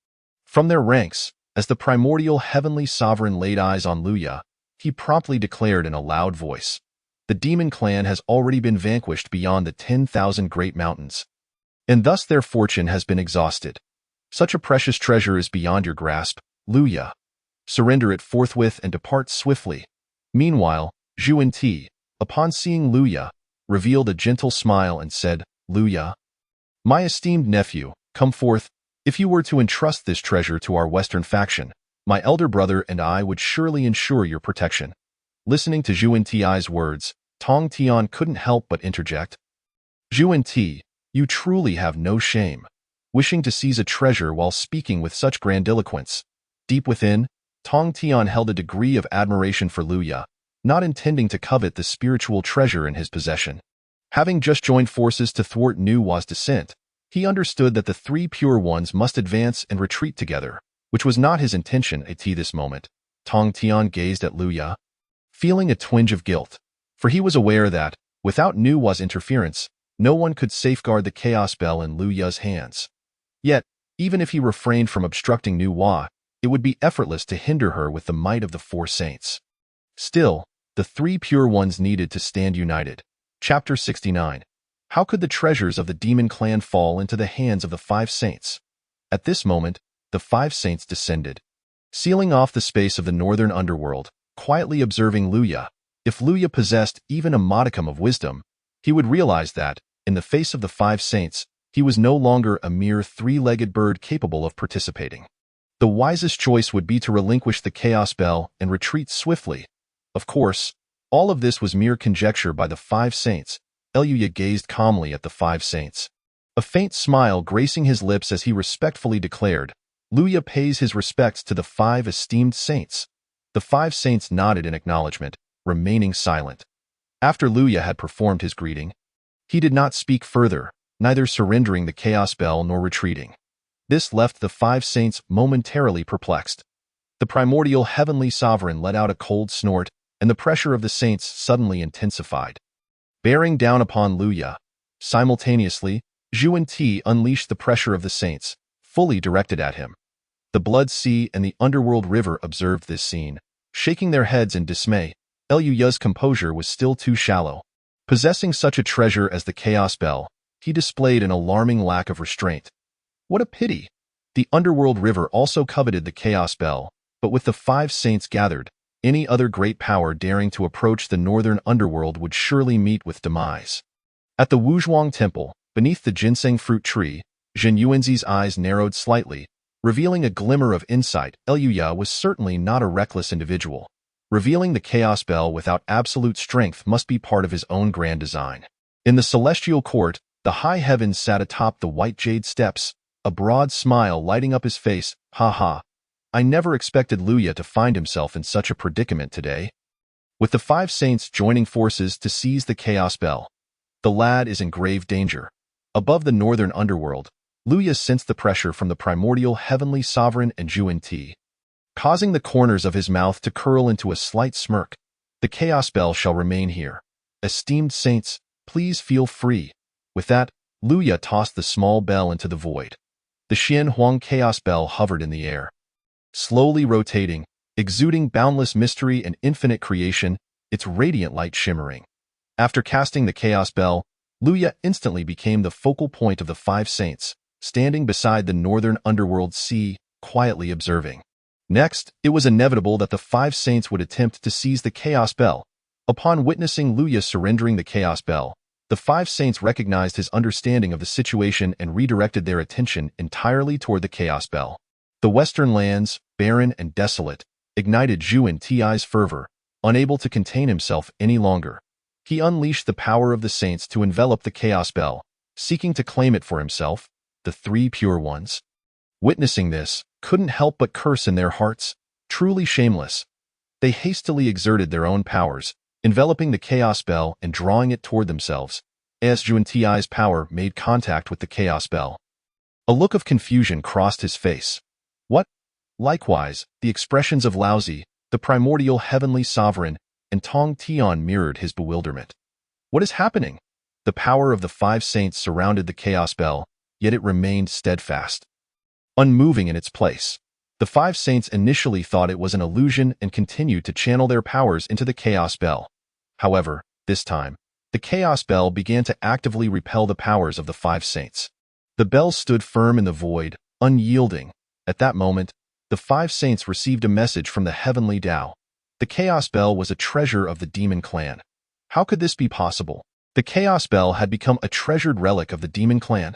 from their ranks. As the primordial heavenly sovereign laid eyes on Luya, he promptly declared in a loud voice, the demon clan has already been vanquished beyond the 10,000 great mountains, and thus their fortune has been exhausted. Such a precious treasure is beyond your grasp, Luya. Surrender it forthwith and depart swiftly. Meanwhile, Zhuan-Ti, upon seeing Luya, revealed a gentle smile and said, Luya, my esteemed nephew, come forth. If you were to entrust this treasure to our Western faction, my elder brother and I would surely ensure your protection. Listening to Zhuan-Ti's words, Tong Tian couldn't help but interject. Zhuan-Ti, you truly have no shame, wishing to seize a treasure while speaking with such grandiloquence. Deep within, Tong Tian held a degree of admiration for Luya, not intending to covet the spiritual treasure in his possession. Having just joined forces to thwart Nuwa's descent, he understood that the three pure ones must advance and retreat together, which was not his intention at this moment. Tong Tian gazed at Luya, feeling a twinge of guilt, for he was aware that, without Nuwa's interference, no one could safeguard the chaos bell in Luya's hands. Yet, even if he refrained from obstructing Nuwa, it would be effortless to hinder her with the might of the four saints. Still, the three pure ones needed to stand united. Chapter 69. How could the treasures of the demon clan fall into the hands of the five saints? At this moment, the five saints descended, sealing off the space of the northern underworld, quietly observing Luya. If Luya possessed even a modicum of wisdom, he would realize that, in the face of the five saints, he was no longer a mere three-legged bird capable of participating. The wisest choice would be to relinquish the chaos bell and retreat swiftly. Of course, all of this was mere conjecture by the five saints. Luya gazed calmly at the five saints, a faint smile gracing his lips as he respectfully declared, Luya pays his respects to the five esteemed saints. The five saints nodded in acknowledgement, remaining silent. After Luya had performed his greeting, he did not speak further, neither surrendering the chaos bell nor retreating. This left the five saints momentarily perplexed. The primordial heavenly sovereign let out a cold snort, and the pressure of the saints suddenly intensified, bearing down upon Luya. Simultaneously, Zhuan-Ti unleashed the pressure of the saints, fully directed at him. The Blood Sea and the Underworld River observed this scene, shaking their heads in dismay. Luya's composure was still too shallow. Possessing such a treasure as the Chaos Bell, he displayed an alarming lack of restraint. What a pity! The Underworld River also coveted the Chaos Bell, but with the five saints gathered, any other great power daring to approach the northern underworld would surely meet with demise. At the Wuzhuang Temple, beneath the ginseng fruit tree, Zhen Yuanzi's eyes narrowed slightly, revealing a glimmer of insight. Luya was certainly not a reckless individual. Revealing the Chaos Bell without absolute strength must be part of his own grand design. In the celestial court, the high heavens sat atop the white jade steps, a broad smile lighting up his face. Ha ha! I never expected Luya to find himself in such a predicament today. With the five saints joining forces to seize the Chaos Bell, the lad is in grave danger. Above the northern underworld, Luya sensed the pressure from the primordial heavenly sovereign and Zhuan-Ti, causing the corners of his mouth to curl into a slight smirk. The Chaos Bell shall remain here. Esteemed saints, please feel free. With that, Luya tossed the small bell into the void. The Xian Huang Chaos Bell hovered in the air, slowly rotating, exuding boundless mystery and infinite creation, its radiant light shimmering. After casting the Chaos Bell, Luya instantly became the focal point of the five saints, standing beside the northern underworld sea, quietly observing. Next, it was inevitable that the five saints would attempt to seize the Chaos Bell. Upon witnessing Luya surrendering the Chaos Bell, the five saints recognized his understanding of the situation and redirected their attention entirely toward the Chaos Bell. The western lands, barren and desolate, ignited Zhuan-Ti's fervor. Unable to contain himself any longer, he unleashed the power of the saints to envelop the Chaos Bell, seeking to claim it for himself. The three pure ones, witnessing this, couldn't help but curse in their hearts. Truly shameless. They hastily exerted their own powers, enveloping the Chaos Bell and drawing it toward themselves. As Zhuan-Ti's power made contact with the Chaos Bell, a look of confusion crossed his face. What? Likewise, the expressions of Laozi, the primordial heavenly sovereign, and Tong Tian mirrored his bewilderment. What is happening? The power of the five saints surrounded the Chaos Bell, yet it remained steadfast, unmoving in its place. The five saints initially thought it was an illusion and continued to channel their powers into the Chaos Bell. However, This time, the Chaos Bell began to actively repel the powers of the five saints. The bell stood firm in the void, unyielding. At that moment, the five saints received a message from the heavenly Tao. The Chaos Bell was a treasure of the demon clan. How could this be possible? The Chaos Bell had become a treasured relic of the demon clan.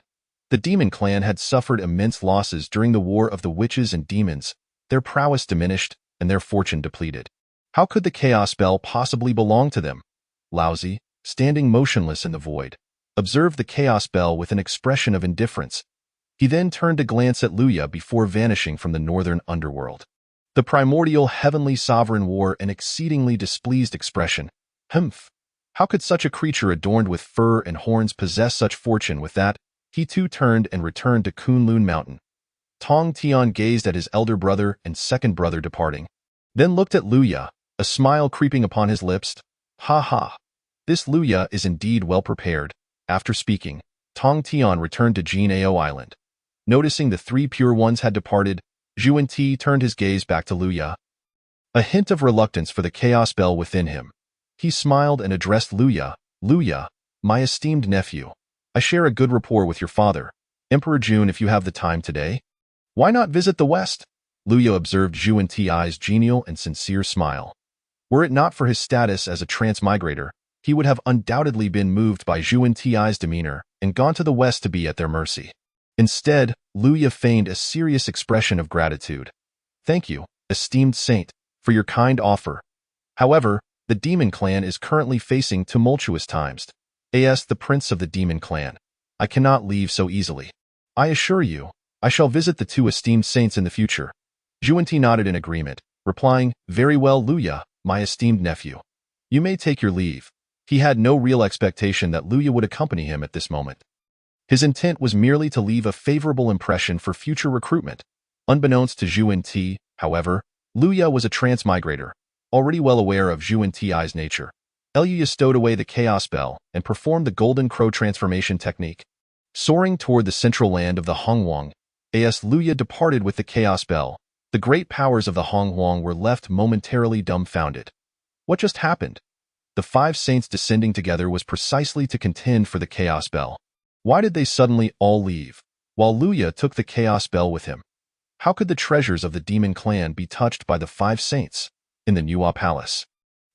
The demon clan had suffered immense losses during the war of the witches and demons, their prowess diminished, and their fortune depleted. How could the Chaos Bell possibly belong to them? Laozi, standing motionless in the void, observed the Chaos Bell with an expression of indifference. He then turned to glance at Luya before vanishing from the northern underworld. The primordial heavenly sovereign wore an exceedingly displeased expression. Humph! How could such a creature adorned with fur and horns possess such fortune? With that, he too turned and returned to Kunlun Mountain. Tong Tian gazed at his elder brother and second brother departing, then looked at Luya, a smile creeping upon his lips. Ha ha! This Luya is indeed well prepared. After speaking, Tong Tian returned to Jinao Island. Noticing the three pure ones had departed, Zhuan Ti turned his gaze back to Luya. A hint of reluctance for the Chaos Bell within him. He smiled and addressed Luya. Luya, my esteemed nephew, I share a good rapport with your father, Emperor Jun. If you have the time today, why not visit the West? Luya observed Zhuan Ti's genial and sincere smile. Were it not for his status as a transmigrator, he would have undoubtedly been moved by Zhuan Ti's demeanor and gone to the West to be at their mercy. Instead, Luya feigned a serious expression of gratitude. Thank you, esteemed saint, for your kind offer. However, the demon clan is currently facing tumultuous times. As the prince of the demon clan, I cannot leave so easily. I assure you, I shall visit the two esteemed saints in the future. Zhuan Ti nodded in agreement, replying, Very well, Luya, my esteemed nephew. You may take your leave. He had no real expectation that Luya would accompany him at this moment. His intent was merely to leave a favorable impression for future recruitment. Unbeknownst to Zhuan Ti, however, Luya was a transmigrator, already well aware of Zhuan Ti's nature. Luya stowed away the Chaos Bell and performed the Golden Crow transformation technique. Soaring toward the central land of the Hongwang, Luya departed with the Chaos Bell. The great powers of the Hongwang were left momentarily dumbfounded. What just happened? The five saints descending together was precisely to contend for the Chaos Bell. Why did they suddenly all leave, while Luya took the Chaos Bell with him? How could the treasures of the demon clan be touched by the five saints? In the Nuwa Palace,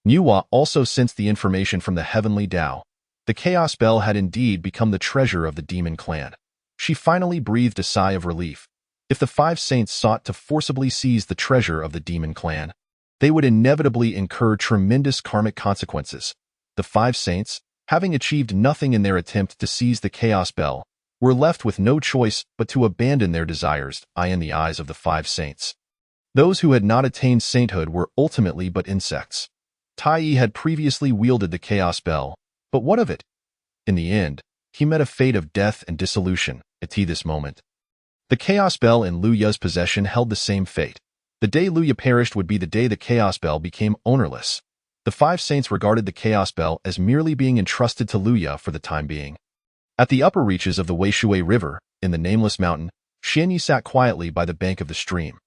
Nuwa also sensed the information from the heavenly Tao. The Chaos Bell had indeed become the treasure of the demon clan. She finally breathed a sigh of relief. If the five saints sought to forcibly seize the treasure of the demon clan, they would inevitably incur tremendous karmic consequences. The five saints, having achieved nothing in their attempt to seize the Chaos Bell, were left with no choice but to abandon their desires. In the eyes of the five saints, those who had not attained sainthood were ultimately but insects. Tai had previously wielded the Chaos Bell, but what of it? In the end, he met a fate of death and dissolution. At this moment, the Chaos Bell in Luya's possession held the same fate. The day Luya perished would be the day the Chaos Bell became ownerless. The five saints regarded the Chaos Bell as merely being entrusted to Luya for the time being. At the upper reaches of the Weishui River, in the Nameless Mountain, Xianyi sat quietly by the bank of the stream.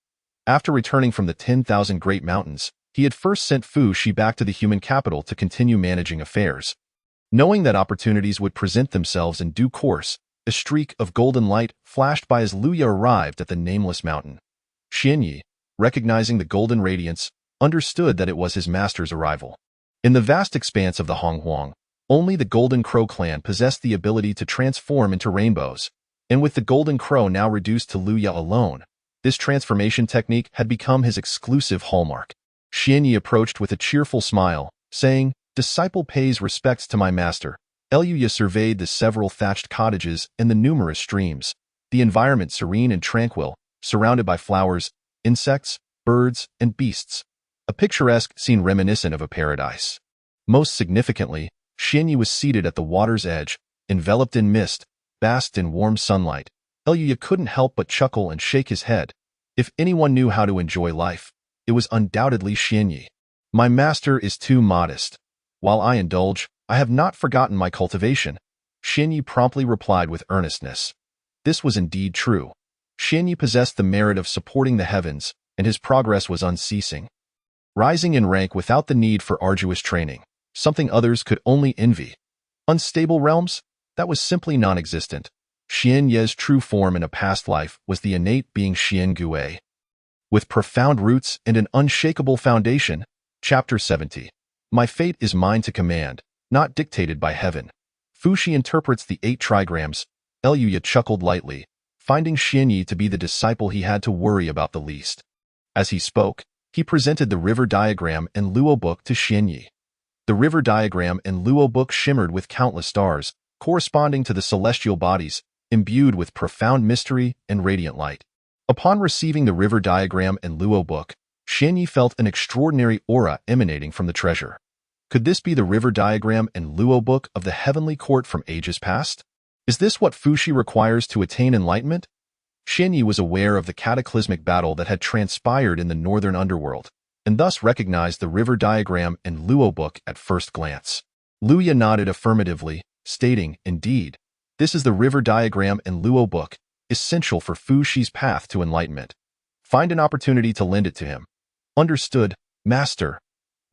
After returning from the 10,000 Great Mountains, he had first sent Fu Shi back to the human capital to continue managing affairs. Knowing that opportunities would present themselves in due course, a streak of golden light flashed by as Luya arrived at the Nameless Mountain. Xianyi, recognizing the golden radiance, understood that it was his master's arrival. In the vast expanse of the Hongwang, only the Golden Crow clan possessed the ability to transform into rainbows, and with the Golden Crow now reduced to Luya alone, this transformation technique had become his exclusive hallmark. Xianyi approached with a cheerful smile, saying, Disciple pays respects to my master. Luya surveyed the several thatched cottages and the numerous streams, the environment serene and tranquil, surrounded by flowers, insects, birds, and beasts. A picturesque scene reminiscent of a paradise. Most significantly, Xianyi was seated at the water's edge, enveloped in mist, basked in warm sunlight. Luya couldn't help but chuckle and shake his head. If anyone knew how to enjoy life, it was undoubtedly Xianyi. My master is too modest. While I indulge, I have not forgotten my cultivation. Xianyi promptly replied with earnestness. This was indeed true. Xianyi possessed the merit of supporting the heavens, and his progress was unceasing. Rising in rank without the need for arduous training, something others could only envy. Unstable realms? That was simply non-existent. Xian Ye's true form in a past life was the innate being Xian Gui. With profound roots and an unshakable foundation. Chapter 70. My fate is mine to command, not dictated by heaven. Fuxi interprets the 8 trigrams. Luya chuckled lightly, finding Xian Yi to be the disciple he had to worry about the least. As he spoke, he presented the river diagram and Luo book to Xian Yi. The river diagram and Luo book shimmered with countless stars, corresponding to the celestial bodies, imbued with profound mystery and radiant light. Upon receiving the river diagram and Luo book, Xian Yi felt an extraordinary aura emanating from the treasure. Could this be the river diagram and Luo book of the heavenly court from ages past? Is this what Fuxi requires to attain enlightenment? Xian Yi was aware of the cataclysmic battle that had transpired in the northern underworld, and thus recognized the river diagram and Luo book at first glance. Luya nodded affirmatively, stating, "Indeed, this is the river diagram and Luo book, essential for Fuxi's path to enlightenment. Find an opportunity to lend it to him." "Understood, Master."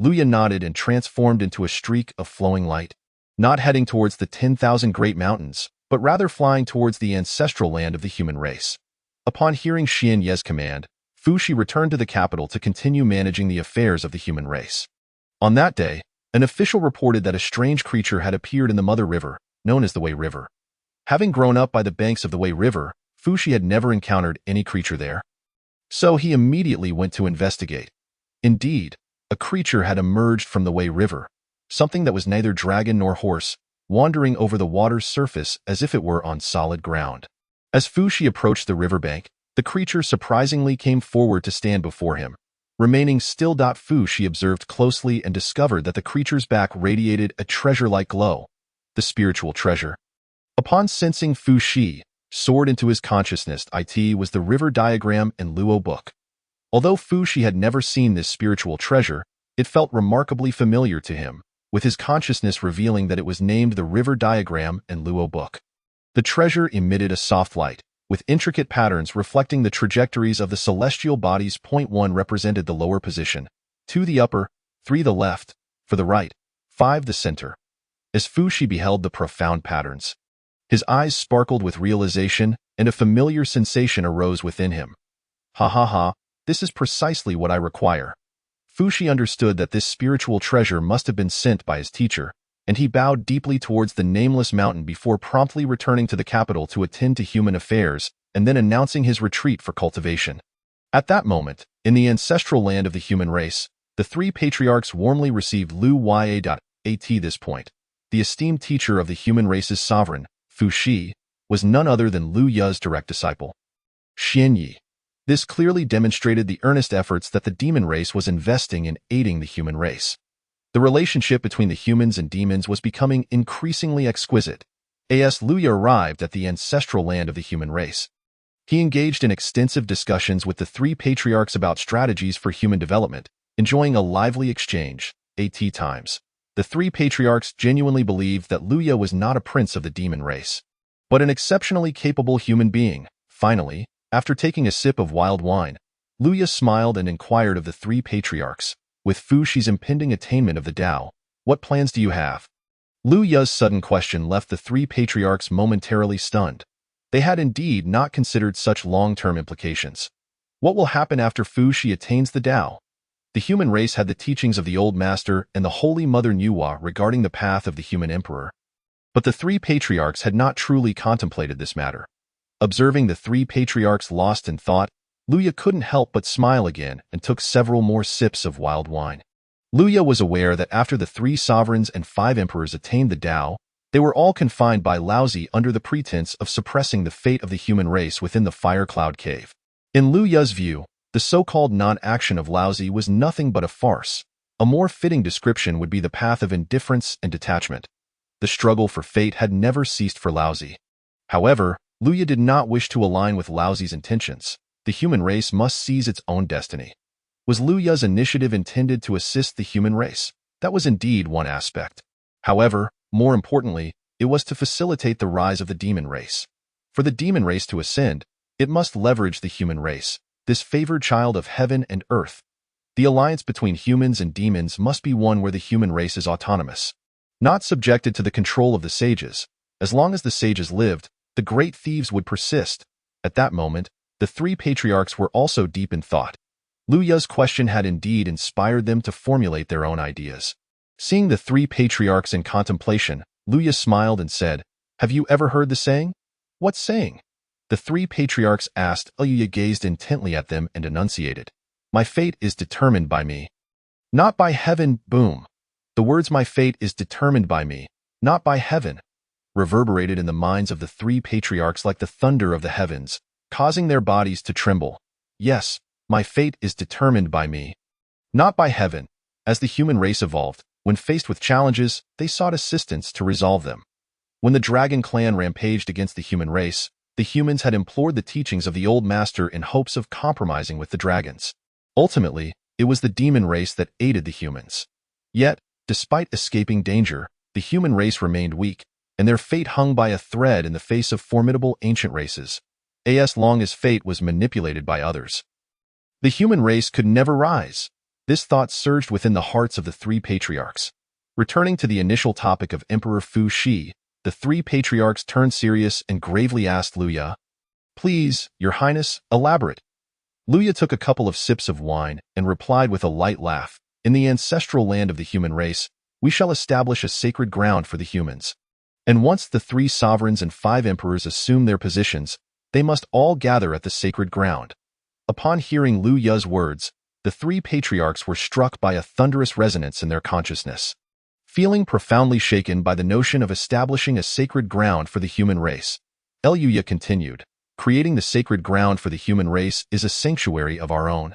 Luya nodded and transformed into a streak of flowing light, not heading towards the 10,000 great mountains, but rather flying towards the ancestral land of the human race. Upon hearing Xian Ye's command, Fuxi returned to the capital to continue managing the affairs of the human race. On that day, an official reported that a strange creature had appeared in the mother river, known as the Wei River. Having grown up by the banks of the Wei River, Fuxi had never encountered any creature there. So he immediately went to investigate. Indeed, a creature had emerged from the Wei River, something that was neither dragon nor horse, wandering over the water's surface as if it were on solid ground. As Fuxi approached the riverbank, the creature surprisingly came forward to stand before him. Remaining still, Fuxi observed closely and discovered that the creature's back radiated a treasure-like glow, the spiritual treasure. Upon sensing Fuxi soared into his consciousness, it was the river diagram and Luo book. Although Fuxi had never seen this spiritual treasure, it felt remarkably familiar to him, with his consciousness revealing that it was named the river diagram and Luo book. The treasure emitted a soft light, with intricate patterns reflecting the trajectories of the celestial bodies. 1 represented the lower position, 2 the upper, 3 the left, 4 the right, 5 the center. As Fuxi beheld the profound patterns, his eyes sparkled with realization, and a familiar sensation arose within him. Ha ha ha, this is precisely what I require. Fuxi understood that this spiritual treasure must have been sent by his teacher, and he bowed deeply towards the nameless mountain before promptly returning to the capital to attend to human affairs, and then announcing his retreat for cultivation. At that moment, in the ancestral land of the human race, the 3 patriarchs warmly received Lu Ya. At this point, the esteemed teacher of the human race's sovereign, Fuxi, was none other than Lu Ya's direct disciple, Xian Yi. This clearly demonstrated the earnest efforts that the demon race was investing in aiding the human race. The relationship between the humans and demons was becoming increasingly exquisite. As Luya arrived at the ancestral land of the human race, he engaged in extensive discussions with the 3 patriarchs about strategies for human development, enjoying a lively exchange. At times, the 3 patriarchs genuinely believed that Luya was not a prince of the demon race, but an exceptionally capable human being. Finally, after taking a sip of wild wine, Luya smiled and inquired of the 3 patriarchs, with Fuxi's impending attainment of the Tao, "What plans do you have?" Lu Ya's sudden question left the 3 patriarchs momentarily stunned. They had indeed not considered such long-term implications. What will happen after Fuxi attains the Tao? The human race had the teachings of the Old Master and the Holy Mother Nuwa regarding the path of the human emperor. But the 3 patriarchs had not truly contemplated this matter. Observing the 3 patriarchs lost in thought, Luya couldn't help but smile again and took several more sips of wild wine. Luya was aware that after the 3 sovereigns and 5 emperors attained the Tao, they were all confined by Laozi under the pretense of suppressing the fate of the human race within the Fire Cloud Cave. In Luya's view, the so-called non-action of Laozi was nothing but a farce. A more fitting description would be the path of indifference and detachment. The struggle for fate had never ceased for Laozi. However, Luya did not wish to align with Laozi's intentions. The human race must seize its own destiny. Was Luya's initiative intended to assist the human race? That was indeed one aspect. However, more importantly, it was to facilitate the rise of the demon race. For the demon race to ascend, it must leverage the human race, this favored child of heaven and earth. The alliance between humans and demons must be one where the human race is autonomous, not subjected to the control of the sages. As long as the sages lived, the great thieves would persist. At that moment, the three patriarchs were also deep in thought. Lu Ya's question had indeed inspired them to formulate their own ideas. Seeing the three patriarchs in contemplation, Lu Ya smiled and said, "Have you ever heard the saying?" "What saying?" The three patriarchs asked. Lu Ya gazed intently at them and enunciated, "My fate is determined by me, not by heaven." Boom. The words "my fate is determined by me, not by heaven," reverberated in the minds of the three patriarchs like the thunder of the heavens, causing their bodies to tremble. Yes, my fate is determined by me, not by heaven. As the human race evolved, when faced with challenges, they sought assistance to resolve them. When the dragon clan rampaged against the human race, the humans had implored the teachings of the old master in hopes of compromising with the dragons. Ultimately, it was the demon race that aided the humans. Yet, despite escaping danger, the human race remained weak, and their fate hung by a thread in the face of formidable ancient races. As long as fate was manipulated by others, the human race could never rise. This thought surged within the hearts of the three patriarchs. Returning to the initial topic of Emperor Fu Shi, the three patriarchs turned serious and gravely asked Lu Ya, "Please, Your Highness, elaborate." Lu Ya took a couple of sips of wine and replied with a light laugh, "In the ancestral land of the human race, we shall establish a sacred ground for the humans. And once the three sovereigns and 5 emperors assume their positions, they must all gather at the sacred ground." Upon hearing Lu Ya's words, the three patriarchs were struck by a thunderous resonance in their consciousness. Feeling profoundly shaken by the notion of establishing a sacred ground for the human race, Lu Ya continued, "Creating the sacred ground for the human race is a sanctuary of our own,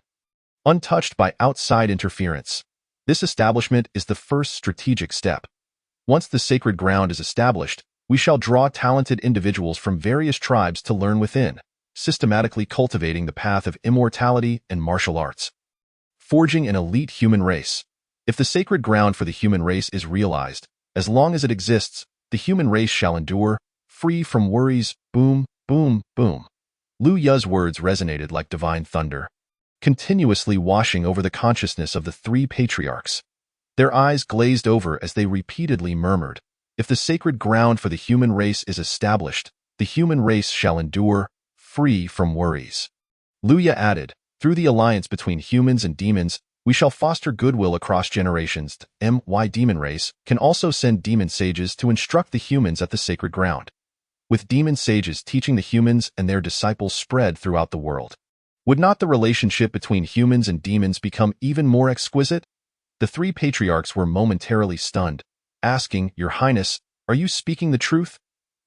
untouched by outside interference. This establishment is the first strategic step. Once the sacred ground is established, we shall draw talented individuals from various tribes to learn within, systematically cultivating the path of immortality and martial arts, forging an elite human race. If the sacred ground for the human race is realized, as long as it exists, the human race shall endure, free from worries." Boom, boom, boom. Lu Ya's words resonated like divine thunder, continuously washing over the consciousness of the three patriarchs. Their eyes glazed over as they repeatedly murmured, "If the sacred ground for the human race is established, the human race shall endure, free from worries." Lu Ya added, "Through the alliance between humans and demons, we shall foster goodwill across generations. My demon race can also send demon sages to instruct the humans at the sacred ground. With demon sages teaching the humans and their disciples spread throughout the world, would not the relationship between humans and demons become even more exquisite?" The three patriarchs were momentarily stunned, asking, "Your Highness, are you speaking the truth?"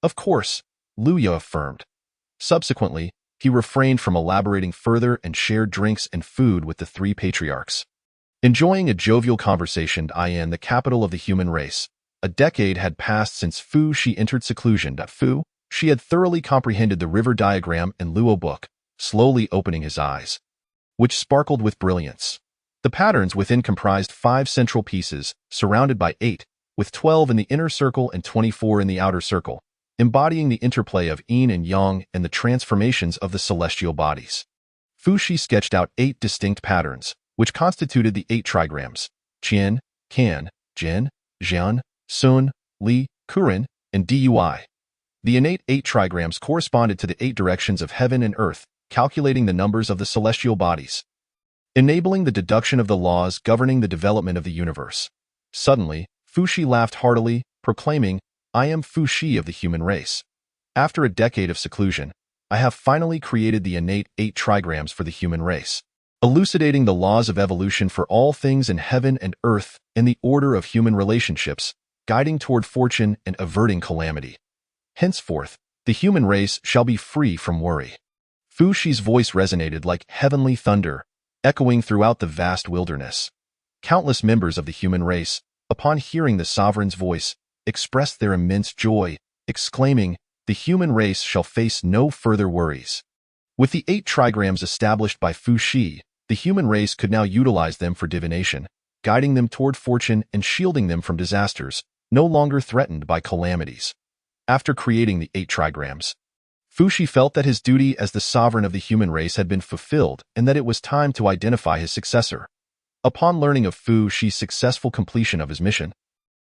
"Of course," Lu Ya affirmed. Subsequently, he refrained from elaborating further and shared drinks and food with the three patriarchs. Enjoying a jovial conversation in the capital of the human race, a decade had passed since Fu Shi entered seclusion. Fu Shi had thoroughly comprehended the river diagram and Luo book, slowly opening his eyes, which sparkled with brilliance. The patterns within comprised 5 central pieces, surrounded by 8, with 12 in the inner circle and 24 in the outer circle, embodying the interplay of yin and yang and the transformations of the celestial bodies. Fu Shi sketched out 8 distinct patterns, which constituted the 8 trigrams: Qian, Kan, Jin, Jian, Sun, Li, Kuren, and Dui. The innate 8 trigrams corresponded to the 8 directions of heaven and earth, calculating the numbers of the celestial bodies, enabling the deduction of the laws governing the development of the universe. Suddenly, Fu Shi laughed heartily, proclaiming, "I am Fu Shi of the human race. After a decade of seclusion, I have finally created the innate 8 trigrams for the human race, elucidating the laws of evolution for all things in heaven and earth and the order of human relationships, guiding toward fortune and averting calamity. Henceforth, the human race shall be free from worry." Fu Shi's voice resonated like heavenly thunder, echoing throughout the vast wilderness. Countless members of the human race, upon hearing the sovereign's voice, expressed their immense joy, exclaiming, "The human race shall face no further worries." With the 8 trigrams established by Fu Shi, the human race could now utilize them for divination, guiding them toward fortune and shielding them from disasters, no longer threatened by calamities. After creating the 8 trigrams, Fu Shi felt that his duty as the sovereign of the human race had been fulfilled and that it was time to identify his successor. Upon learning of Fu Shi's successful completion of his mission,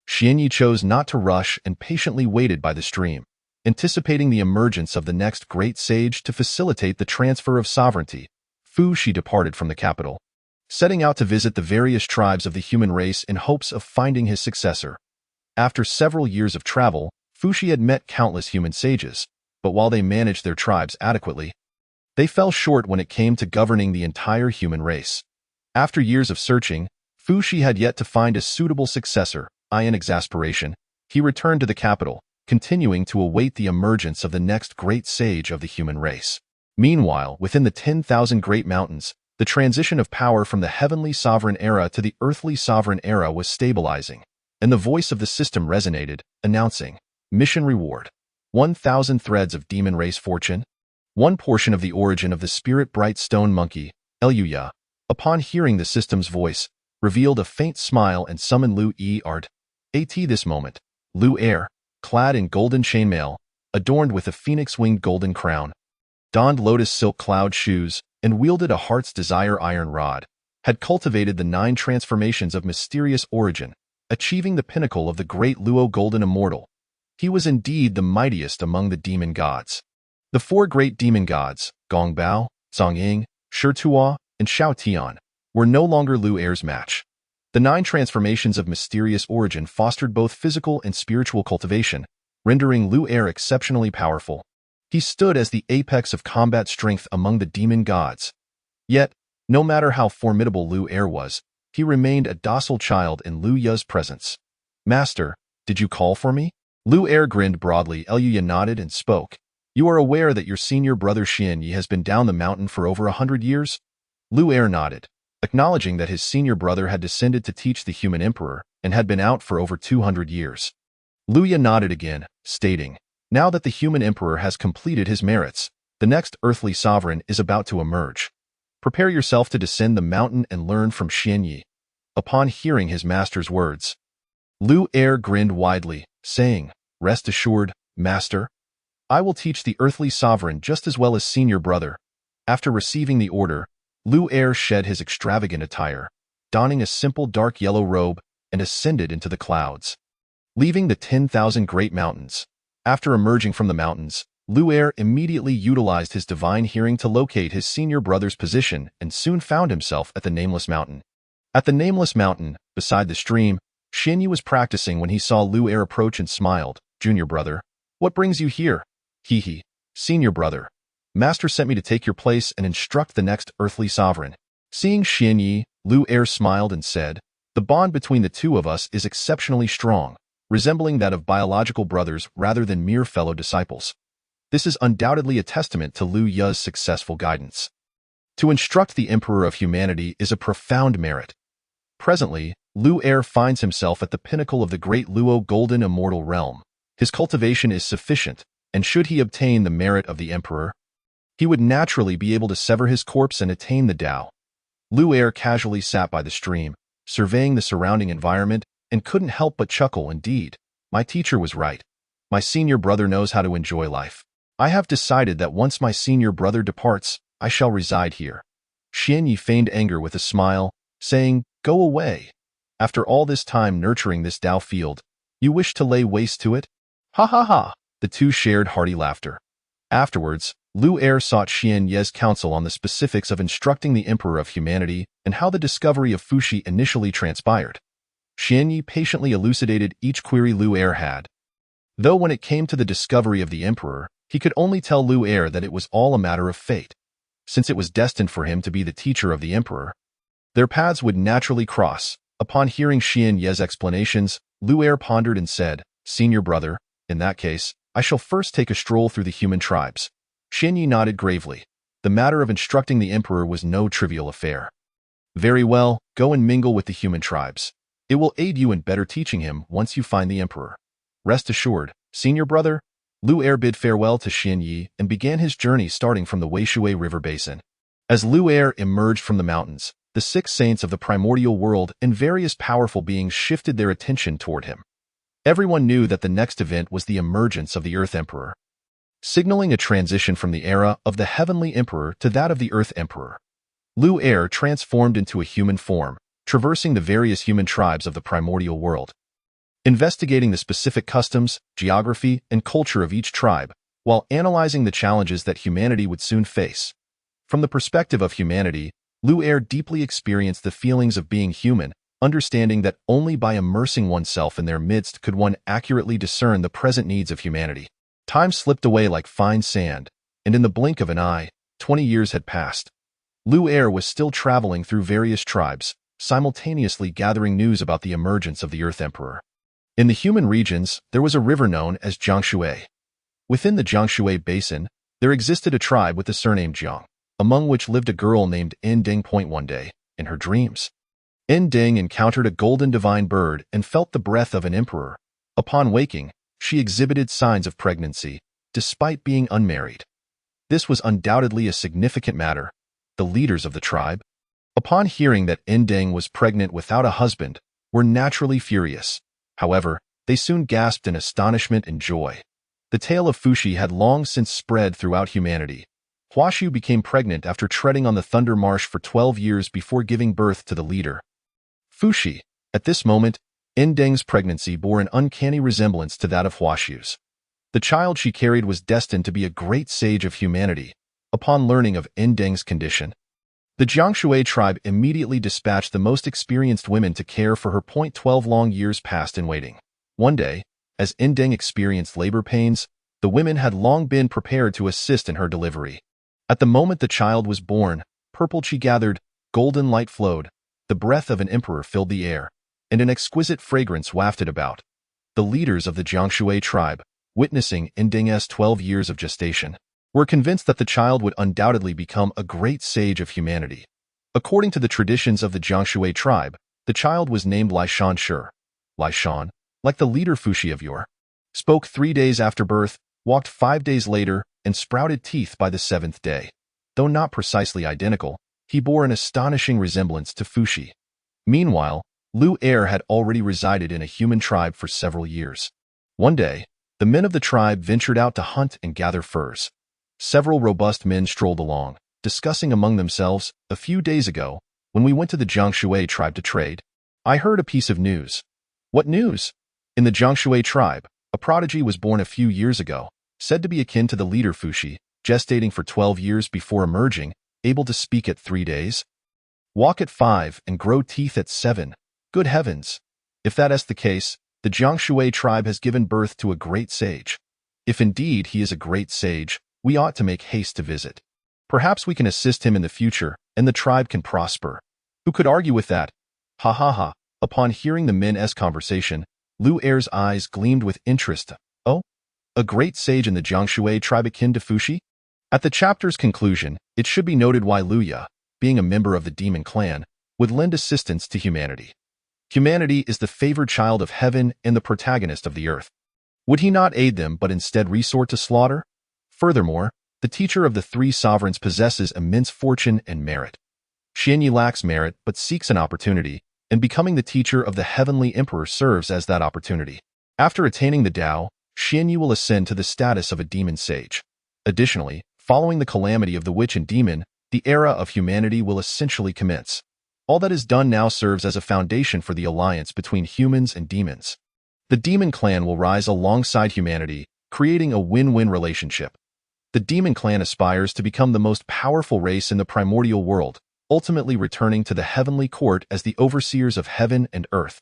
Xianyi chose not to rush and patiently waited by the stream, anticipating the emergence of the next great sage to facilitate the transfer of sovereignty. Fu Shi departed from the capital, setting out to visit the various tribes of the human race in hopes of finding his successor. After several years of travel, Fu Shi had met countless human sages, but while they managed their tribes adequately, they fell short when it came to governing the entire human race. After years of searching, Fu Shi had yet to find a suitable successor. In exasperation, he returned to the capital, continuing to await the emergence of the next great sage of the human race. Meanwhile, within the 10,000 Great Mountains, the transition of power from the heavenly sovereign era to the earthly sovereign era was stabilizing, and the voice of the system resonated, announcing, Mission Reward. 1,000 threads of demon race fortune. One portion of the origin of the spirit bright stone monkey, Eluya, upon hearing the system's voice, revealed a faint smile and summoned Lu Ert. This moment, Lu Er, clad in golden chainmail, adorned with a phoenix-winged golden crown, donned lotus silk cloud shoes, and wielded a heart's desire iron rod, had cultivated the 9 transformations of mysterious origin, achieving the pinnacle of the great Luo golden immortal. He was indeed the mightiest among the demon gods. The 4 great demon gods, Gongbao, Zongying, Shituo, and Shao Tian, were no longer Lu Er's match. The 9 transformations of mysterious origin fostered both physical and spiritual cultivation, rendering Lu Er exceptionally powerful. He stood as the apex of combat strength among the demon gods. Yet, no matter how formidable Lu Er was, he remained a docile child in Lu Ya's presence. Master, did you call for me? Lu Er grinned broadly. Eluya nodded and spoke. You are aware that your senior brother Xianyi has been down the mountain for over 100 years? Lu Er nodded, acknowledging that his senior brother had descended to teach the human emperor and had been out for over 200 years. Lu Ya nodded again, stating, Now that the human emperor has completed his merits, the next earthly sovereign is about to emerge. Prepare yourself to descend the mountain and learn from Xianyi. Upon hearing his master's words, Lu Er grinned widely, saying, Rest assured, master. I will teach the earthly sovereign just as well as senior brother. After receiving the order, Lu Er shed his extravagant attire, donning a simple dark yellow robe, and ascended into the clouds, leaving the 10,000 Great Mountains. After emerging from the mountains, Lu Er immediately utilized his divine hearing to locate his senior brother's position and soon found himself at the Nameless Mountain. At the Nameless Mountain, beside the stream, Xianyi was practicing when he saw Lu Er approach and smiled. Junior brother, what brings you here? Hee. Senior brother. Master sent me to take your place and instruct the next earthly sovereign. Seeing Xianyi, Lu Er smiled and said, The bond between the two of us is exceptionally strong, resembling that of biological brothers rather than mere fellow disciples. This is undoubtedly a testament to Lu Ya's successful guidance. To instruct the Emperor of humanity is a profound merit. Presently, Lu Er finds himself at the pinnacle of the great Luo golden immortal realm. His cultivation is sufficient, and should he obtain the merit of the Emperor, he would naturally be able to sever his corpse and attain the Tao. Lu Er casually sat by the stream, surveying the surrounding environment, and couldn't help but chuckle. Indeed, my teacher was right. My senior brother knows how to enjoy life. I have decided that once my senior brother departs, I shall reside here. Xianyi feigned anger with a smile, saying, Go away. After all this time nurturing this Tao field, you wish to lay waste to it? Ha ha ha! The two shared hearty laughter. Afterwards, Lu Er sought Xianyi's counsel on the specifics of instructing the Emperor of humanity and how the discovery of Fu Shi initially transpired. Xianyi patiently elucidated each query Lu Er had. Though when it came to the discovery of the Emperor, he could only tell Lu Er that it was all a matter of fate. Since it was destined for him to be the teacher of the Emperor, their paths would naturally cross. Upon hearing Xianyi's explanations, Lu Er pondered and said, Senior brother, in that case, I shall first take a stroll through the human tribes. Xianyi nodded gravely. The matter of instructing the Emperor was no trivial affair. Very well, go and mingle with the human tribes. It will aid you in better teaching him once you find the Emperor. Rest assured, senior brother. Lu Er bid farewell to Xianyi and began his journey starting from the Weishui River basin. As Lu Er emerged from the mountains, the 6 saints of the primordial world and various powerful beings shifted their attention toward him. Everyone knew that the next event was the emergence of the Earth Emperor, signaling a transition from the era of the Heavenly Emperor to that of the Earth Emperor. Lu Er transformed into a human form, traversing the various human tribes of the primordial world, investigating the specific customs, geography, and culture of each tribe, while analyzing the challenges that humanity would soon face. From the perspective of humanity, Lu Er deeply experienced the feelings of being human, understanding that only by immersing oneself in their midst could one accurately discern the present needs of humanity. Time slipped away like fine sand, and in the blink of an eye, 20 years had passed. Lu Er was still traveling through various tribes, simultaneously gathering news about the emergence of the Earth Emperor. In the human regions, there was a river known as Jiangshui. Within the Jiangshui Basin, there existed a tribe with the surname Jiang, among which lived a girl named Ending. One day, in her dreams, Ending encountered a golden divine bird and felt the breath of an emperor. Upon waking, she exhibited signs of pregnancy, despite being unmarried. This was undoubtedly a significant matter. The leaders of the tribe, upon hearing that Ending was pregnant without a husband, were naturally furious. However, they soon gasped in astonishment and joy. The tale of Fuxi had long since spread throughout humanity. Huashu became pregnant after treading on the Thunder Marsh for 12 years before giving birth to the leader, Fuxi. At this moment, Ending's pregnancy bore an uncanny resemblance to that of Huashu's. The child she carried was destined to be a great sage of humanity. Upon learning of Ending's condition, the Jiangshui tribe immediately dispatched the most experienced women to care for her. 12 long years passed in waiting. One day, as Ending experienced labor pains, the women had long been prepared to assist in her delivery. At the moment the child was born, purple chi gathered, golden light flowed, the breath of an emperor filled the air, and an exquisite fragrance wafted about. The leaders of the Jiangshui tribe, witnessing Ending's 12 years of gestation, were convinced that the child would undoubtedly become a great sage of humanity. According to the traditions of the Jiangshui tribe, the child was named Lishan Shi. Lishan, like the leader Fuxi of yore, spoke 3 days after birth, walked 5 days later, and sprouted teeth by the 7th day. Though not precisely identical, he bore an astonishing resemblance to Fuxi. Meanwhile, Lu Er had already resided in a human tribe for several years. One day, the men of the tribe ventured out to hunt and gather furs. Several robust men strolled along, discussing among themselves, "A few days ago, when we went to the Jiangshui tribe to trade, I heard a piece of news." "What news?" "In the Jiangshui tribe, a prodigy was born a few years ago, said to be akin to the leader Fuxi, gestating for 12 years before emerging, able to speak at 3 days, walk at 5, and grow teeth at 7. Good heavens! If that is the case, the Jiangshui tribe has given birth to a great sage. If indeed he is a great sage, we ought to make haste to visit. Perhaps we can assist him in the future, and the tribe can prosper." Who could argue with that? Ha ha ha. Upon hearing the men's conversation, Lu Er's eyes gleamed with interest. Oh? A great sage in the Jiangshui tribe akin to Fuxi? At the chapter's conclusion, it should be noted why Luya, being a member of the demon clan, would lend assistance to humanity. Humanity is the favored child of heaven and the protagonist of the earth. Would he not aid them but instead resort to slaughter? Furthermore, the teacher of the 3 sovereigns possesses immense fortune and merit. Xianyi lacks merit but seeks an opportunity, and becoming the teacher of the heavenly emperor serves as that opportunity. After attaining the Tao, Xianyi will ascend to the status of a demon sage. Additionally, following the calamity of the witch and demon, the era of humanity will essentially commence. All that is done now serves as a foundation for the alliance between humans and demons. The demon clan will rise alongside humanity, creating a win-win relationship. The demon clan aspires to become the most powerful race in the primordial world, ultimately returning to the heavenly court as the overseers of heaven and earth.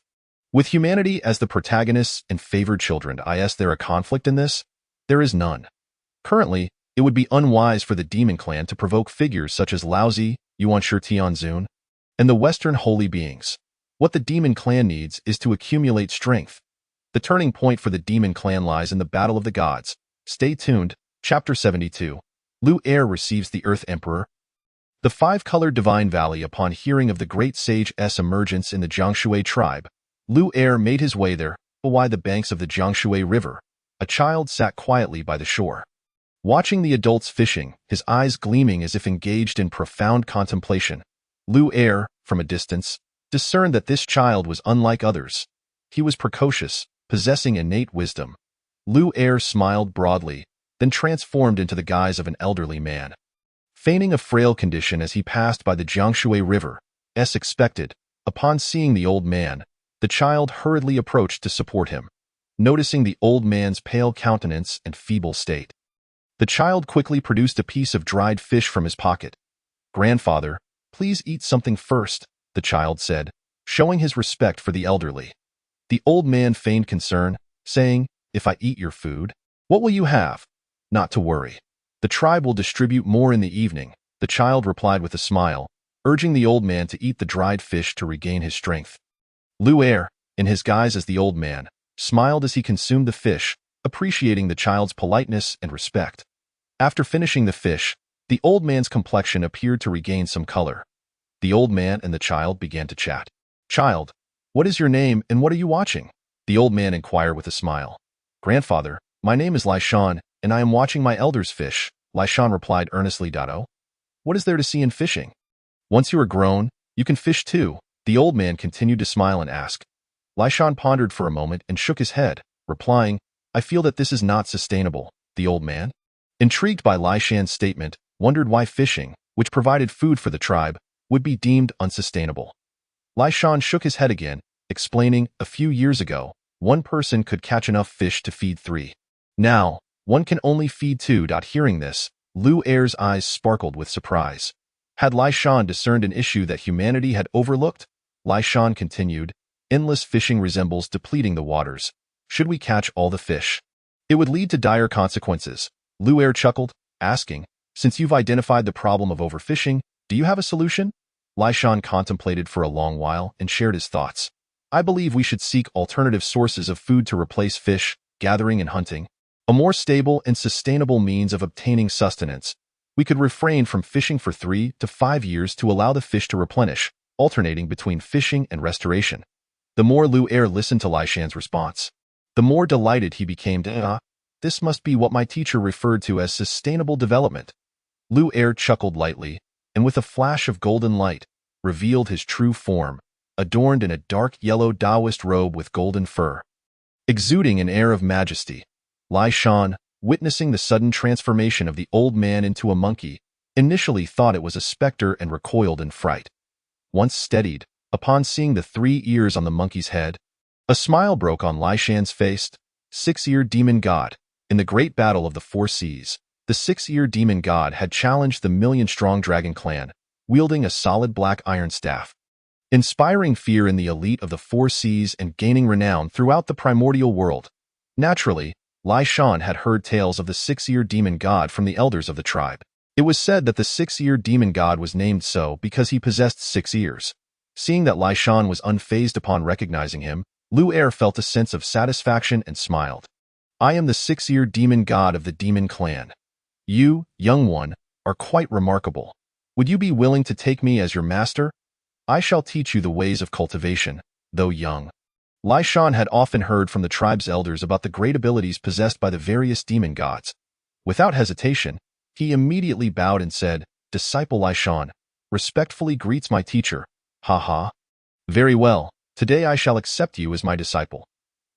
With humanity as the protagonists and favored children, is there a conflict in this? There is none. Currently, it would be unwise for the demon clan to provoke figures such as Laozi, Yuan Shi Tianzun, and the Western holy beings. What the demon clan needs is to accumulate strength. The turning point for the demon clan lies in the battle of the gods. Stay tuned. Chapter 72. Lu Er receives the Earth Emperor. The 5-colored Divine Valley. Upon hearing of the great sage's emergence in the Jiangshui tribe, Lu Er made his way there. By the banks of the Jiangshui River, a child sat quietly by the shore, watching the adults fishing, his eyes gleaming as if engaged in profound contemplation. Lu Er, from a distance, discerned that this child was unlike others. He was precocious, possessing innate wisdom. Lu Er smiled broadly, then transformed into the guise of an elderly man. Feigning a frail condition as he passed by the Jiangshui River, as expected, Upon seeing the old man, the child hurriedly approached to support him, noticing the old man's pale countenance and feeble state. The child quickly produced a piece of dried fish from his pocket. "Grandfather, please eat something first," the child said, showing his respect for the elderly. The old man feigned concern, saying, "If I eat your food, what will you have?" "Not to worry. The tribe will distribute more in the evening," the child replied with a smile, urging the old man to eat the dried fish to regain his strength. Lu'er, in his guise as the old man, smiled as he consumed the fish, appreciating the child's politeness and respect. After finishing the fish, the old man's complexion appeared to regain some color. The old man and the child began to chat. "Child, what is your name and what are you watching?" the old man inquired with a smile. "Grandfather, my name is Lishan, and I am watching my elders fish," Lishan replied earnestly. "Oh, what is there to see in fishing? Once you are grown, you can fish too," the old man continued to smile and ask. Lishan pondered for a moment and shook his head, replying, "I feel that this is not sustainable." The old man, intrigued by Lishan's statement, wondered why fishing, which provided food for the tribe, would be deemed unsustainable. Lishan shook his head again, explaining, "A few years ago, one person could catch enough fish to feed 3. Now, one can only feed 2." Hearing this, Lu'er's eyes sparkled with surprise. Had Lishan discerned an issue that humanity had overlooked? Lishan continued, "Endless fishing resembles depleting the waters. Should we catch all the fish? It would lead to dire consequences." Lu'er chuckled, asking, "Since you've identified the problem of overfishing, do you have a solution?" Lishan contemplated for a long while and shared his thoughts. "I believe we should seek alternative sources of food to replace fish, gathering and hunting. A more stable and sustainable means of obtaining sustenance. We could refrain from fishing for 3 to 5 years to allow the fish to replenish, alternating between fishing and restoration." The more Lu'er listened to Lishan's response, the more delighted he became. This must be what my teacher referred to as sustainable development." Lu'er chuckled lightly, and with a flash of golden light, revealed his true form, adorned in a dark yellow Taoist robe with golden fur. Exuding an air of majesty, Lishan, witnessing the sudden transformation of the old man into a monkey, initially thought it was a specter and recoiled in fright. Once steadied, upon seeing the 3 ears on the monkey's head, a smile broke on Lishan's face. Six-eared demon god. In the great battle of the 4 seas, the six-eared demon god had challenged the million-strong dragon clan, wielding a solid black iron staff, inspiring fear in the elite of the 4 seas and gaining renown throughout the primordial world. Naturally, Lishan had heard tales of the six-eared demon god from the elders of the tribe. It was said that the six-eared demon god was named so because he possessed 6 ears. Seeing that Lishan was unfazed upon recognizing him, Lu'er felt a sense of satisfaction and smiled. "I am the six-eared demon god of the demon clan. You, young one, are quite remarkable. Would you be willing to take me as your master? I shall teach you the ways of cultivation, though young." Lishan had often heard from the tribe's elders about the great abilities possessed by the various demon gods. Without hesitation, he immediately bowed and said, "Disciple Lishan, respectfully greets my teacher." "Ha. Very well, today I shall accept you as my disciple."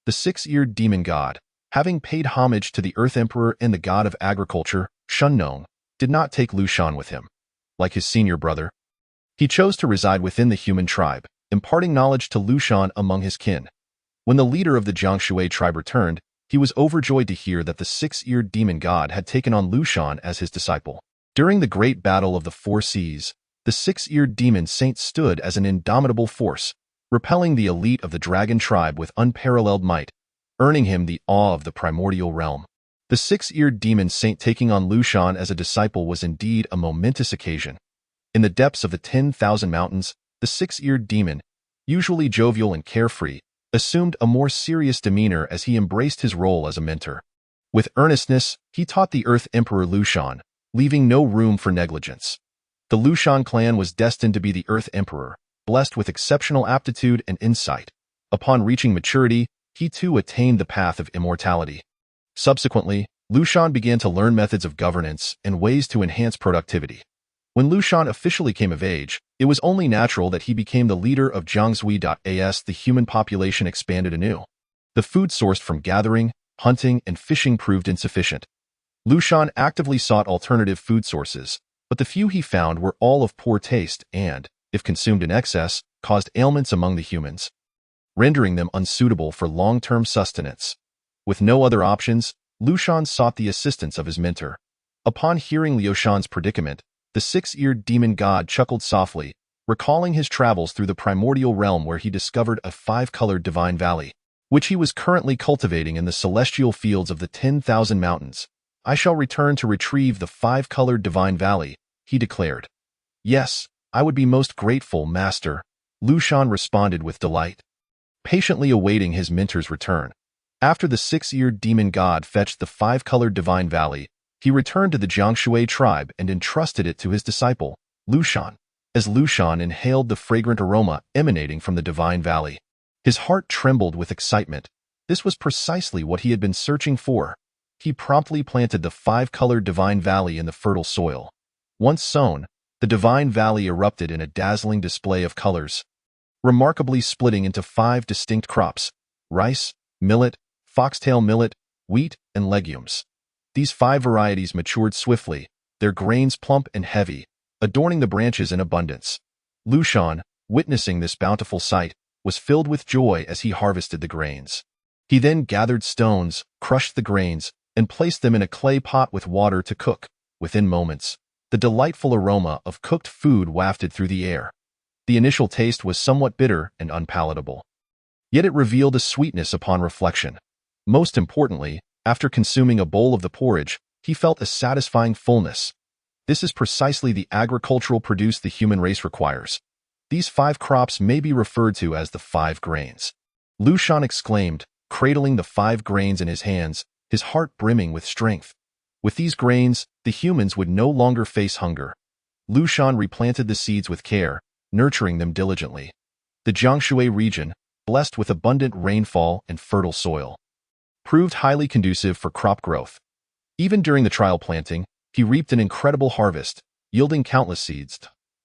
The six-eared demon god, having paid homage to the Earth Emperor and the god of agriculture, Shunnong, did not take Lishan with him. Like his senior brother, he chose to reside within the human tribe, imparting knowledge to Lishan among his kin. When the leader of the Jiangshui tribe returned, he was overjoyed to hear that the six-eared demon god had taken on Lishan as his disciple. During the great battle of the 4 seas, the six-eared demon saint stood as an indomitable force, repelling the elite of the dragon tribe with unparalleled might, earning him the awe of the primordial realm. The six-eared demon saint taking on Lishan as a disciple was indeed a momentous occasion. In the depths of the 10,000 mountains, the six-eared demon, usually jovial and carefree, assumed a more serious demeanor as he embraced his role as a mentor. With earnestness, he taught the Earth Emperor Lishan, leaving no room for negligence. The Lishan clan was destined to be the Earth Emperor, blessed with exceptional aptitude and insight. Upon reaching maturity, he too attained the path of immortality. Subsequently, Lishan began to learn methods of governance and ways to enhance productivity. When Lishan officially came of age, it was only natural that he became the leader of Jiangshui. The human population expanded anew. The food sourced from gathering, hunting, and fishing proved insufficient. Lishan actively sought alternative food sources, but the few he found were all of poor taste and, if consumed in excess, caused ailments among the humans, rendering them unsuitable for long-term sustenance. With no other options, Liu Shan sought the assistance of his mentor. Upon hearing Liu Shan's predicament, the six-eared demon god chuckled softly, recalling his travels through the primordial realm where he discovered a five-colored divine valley, which he was currently cultivating in the celestial fields of the 10,000 mountains. "I shall return to retrieve the five-colored divine valley," he declared. "Yes, I would be most grateful, master," Liu Shan responded with delight, patiently awaiting his mentor's return. After the six-eared demon god fetched the five-colored divine valley, he returned to the Jiangshui tribe and entrusted it to his disciple, Liu Shan. As Liu Shan inhaled the fragrant aroma emanating from the divine valley, his heart trembled with excitement. This was precisely what he had been searching for. He promptly planted the five-colored divine valley in the fertile soil. Once sown, the divine valley erupted in a dazzling display of colors, remarkably splitting into five distinct crops: rice, millet, foxtail millet, wheat, and legumes. These five varieties matured swiftly, their grains plump and heavy, adorning the branches in abundance. Liu Shan, witnessing this bountiful sight, was filled with joy as he harvested the grains. He then gathered stones, crushed the grains, and placed them in a clay pot with water to cook. Within moments, the delightful aroma of cooked food wafted through the air. The initial taste was somewhat bitter and unpalatable, yet it revealed a sweetness upon reflection. Most importantly, after consuming a bowl of the porridge, he felt a satisfying fullness. This is precisely the agricultural produce the human race requires. These five crops may be referred to as the five grains. Liu Shan exclaimed, cradling the five grains in his hands, his heart brimming with strength. With these grains, the humans would no longer face hunger. Liu Shan replanted the seeds with care, nurturing them diligently. The Jiangshui region, blessed with abundant rainfall and fertile soil, proved highly conducive for crop growth. Even during the trial planting, he reaped an incredible harvest, yielding countless seeds.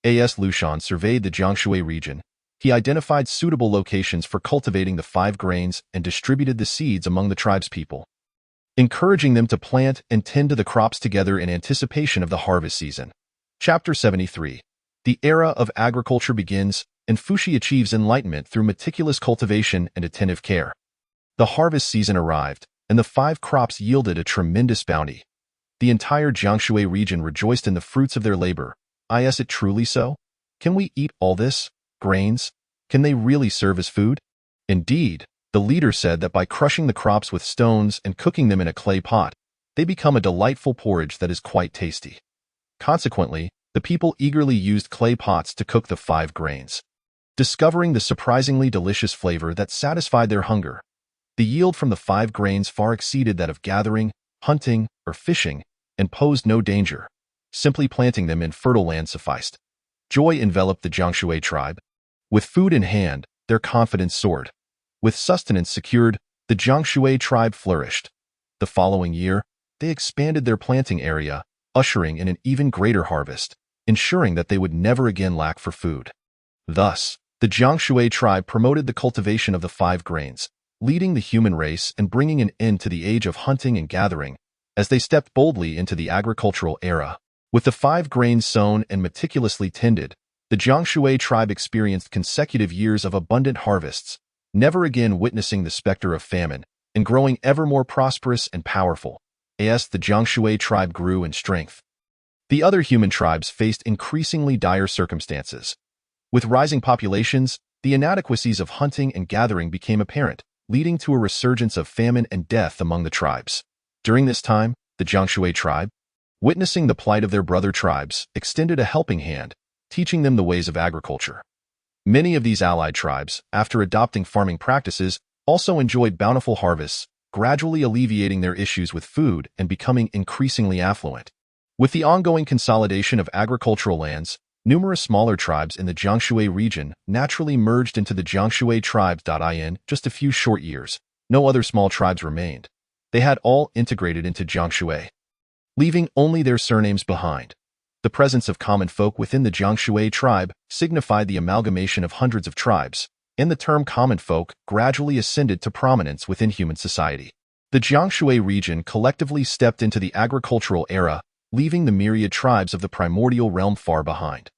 As Liu Shan surveyed the Jiangshui region, he identified suitable locations for cultivating the five grains and distributed the seeds among the tribe's people, encouraging them to plant and tend to the crops together in anticipation of the harvest season. Chapter 73. The era of agriculture begins, and Fuxi achieves enlightenment through meticulous cultivation and attentive care. The harvest season arrived, and the five crops yielded a tremendous bounty. The entire Jiangshui region rejoiced in the fruits of their labor. Is it truly so? Can we eat all this? Grains? Can they really serve as food? Indeed, the leader said that by crushing the crops with stones and cooking them in a clay pot, they become a delightful porridge that is quite tasty. Consequently, the people eagerly used clay pots to cook the five grains, discovering the surprisingly delicious flavor that satisfied their hunger. The yield from the five grains far exceeded that of gathering, hunting, or fishing, and posed no danger. Simply planting them in fertile land sufficed. Joy enveloped the Jiangshui tribe. With food in hand, their confidence soared. With sustenance secured, the Jiangshui tribe flourished. The following year, they expanded their planting area, ushering in an even greater harvest, ensuring that they would never again lack for food. Thus, the Jiangshui tribe promoted the cultivation of the five grains, leading the human race and bringing an end to the age of hunting and gathering, as they stepped boldly into the agricultural era. With the five grains sown and meticulously tended, the Jiangshui tribe experienced consecutive years of abundant harvests, never again witnessing the specter of famine, and growing ever more prosperous and powerful. As the Jiangshui tribe grew in strength, the other human tribes faced increasingly dire circumstances. With rising populations, the inadequacies of hunting and gathering became apparent, leading to a resurgence of famine and death among the tribes. During this time, the Jiangshui tribe, witnessing the plight of their brother tribes, extended a helping hand, teaching them the ways of agriculture. Many of these allied tribes, after adopting farming practices, also enjoyed bountiful harvests, gradually alleviating their issues with food and becoming increasingly affluent. With the ongoing consolidation of agricultural lands, numerous smaller tribes in the Jiangshui region naturally merged into the Jiangshui tribes. In just a few short years, no other small tribes remained. They had all integrated into Jiangshui, leaving only their surnames behind. The presence of common folk within the Jiangshui tribe signified the amalgamation of hundreds of tribes, and the term common folk gradually ascended to prominence within human society. The Jiangshui region collectively stepped into the agricultural era, leaving the myriad tribes of the primordial realm far behind.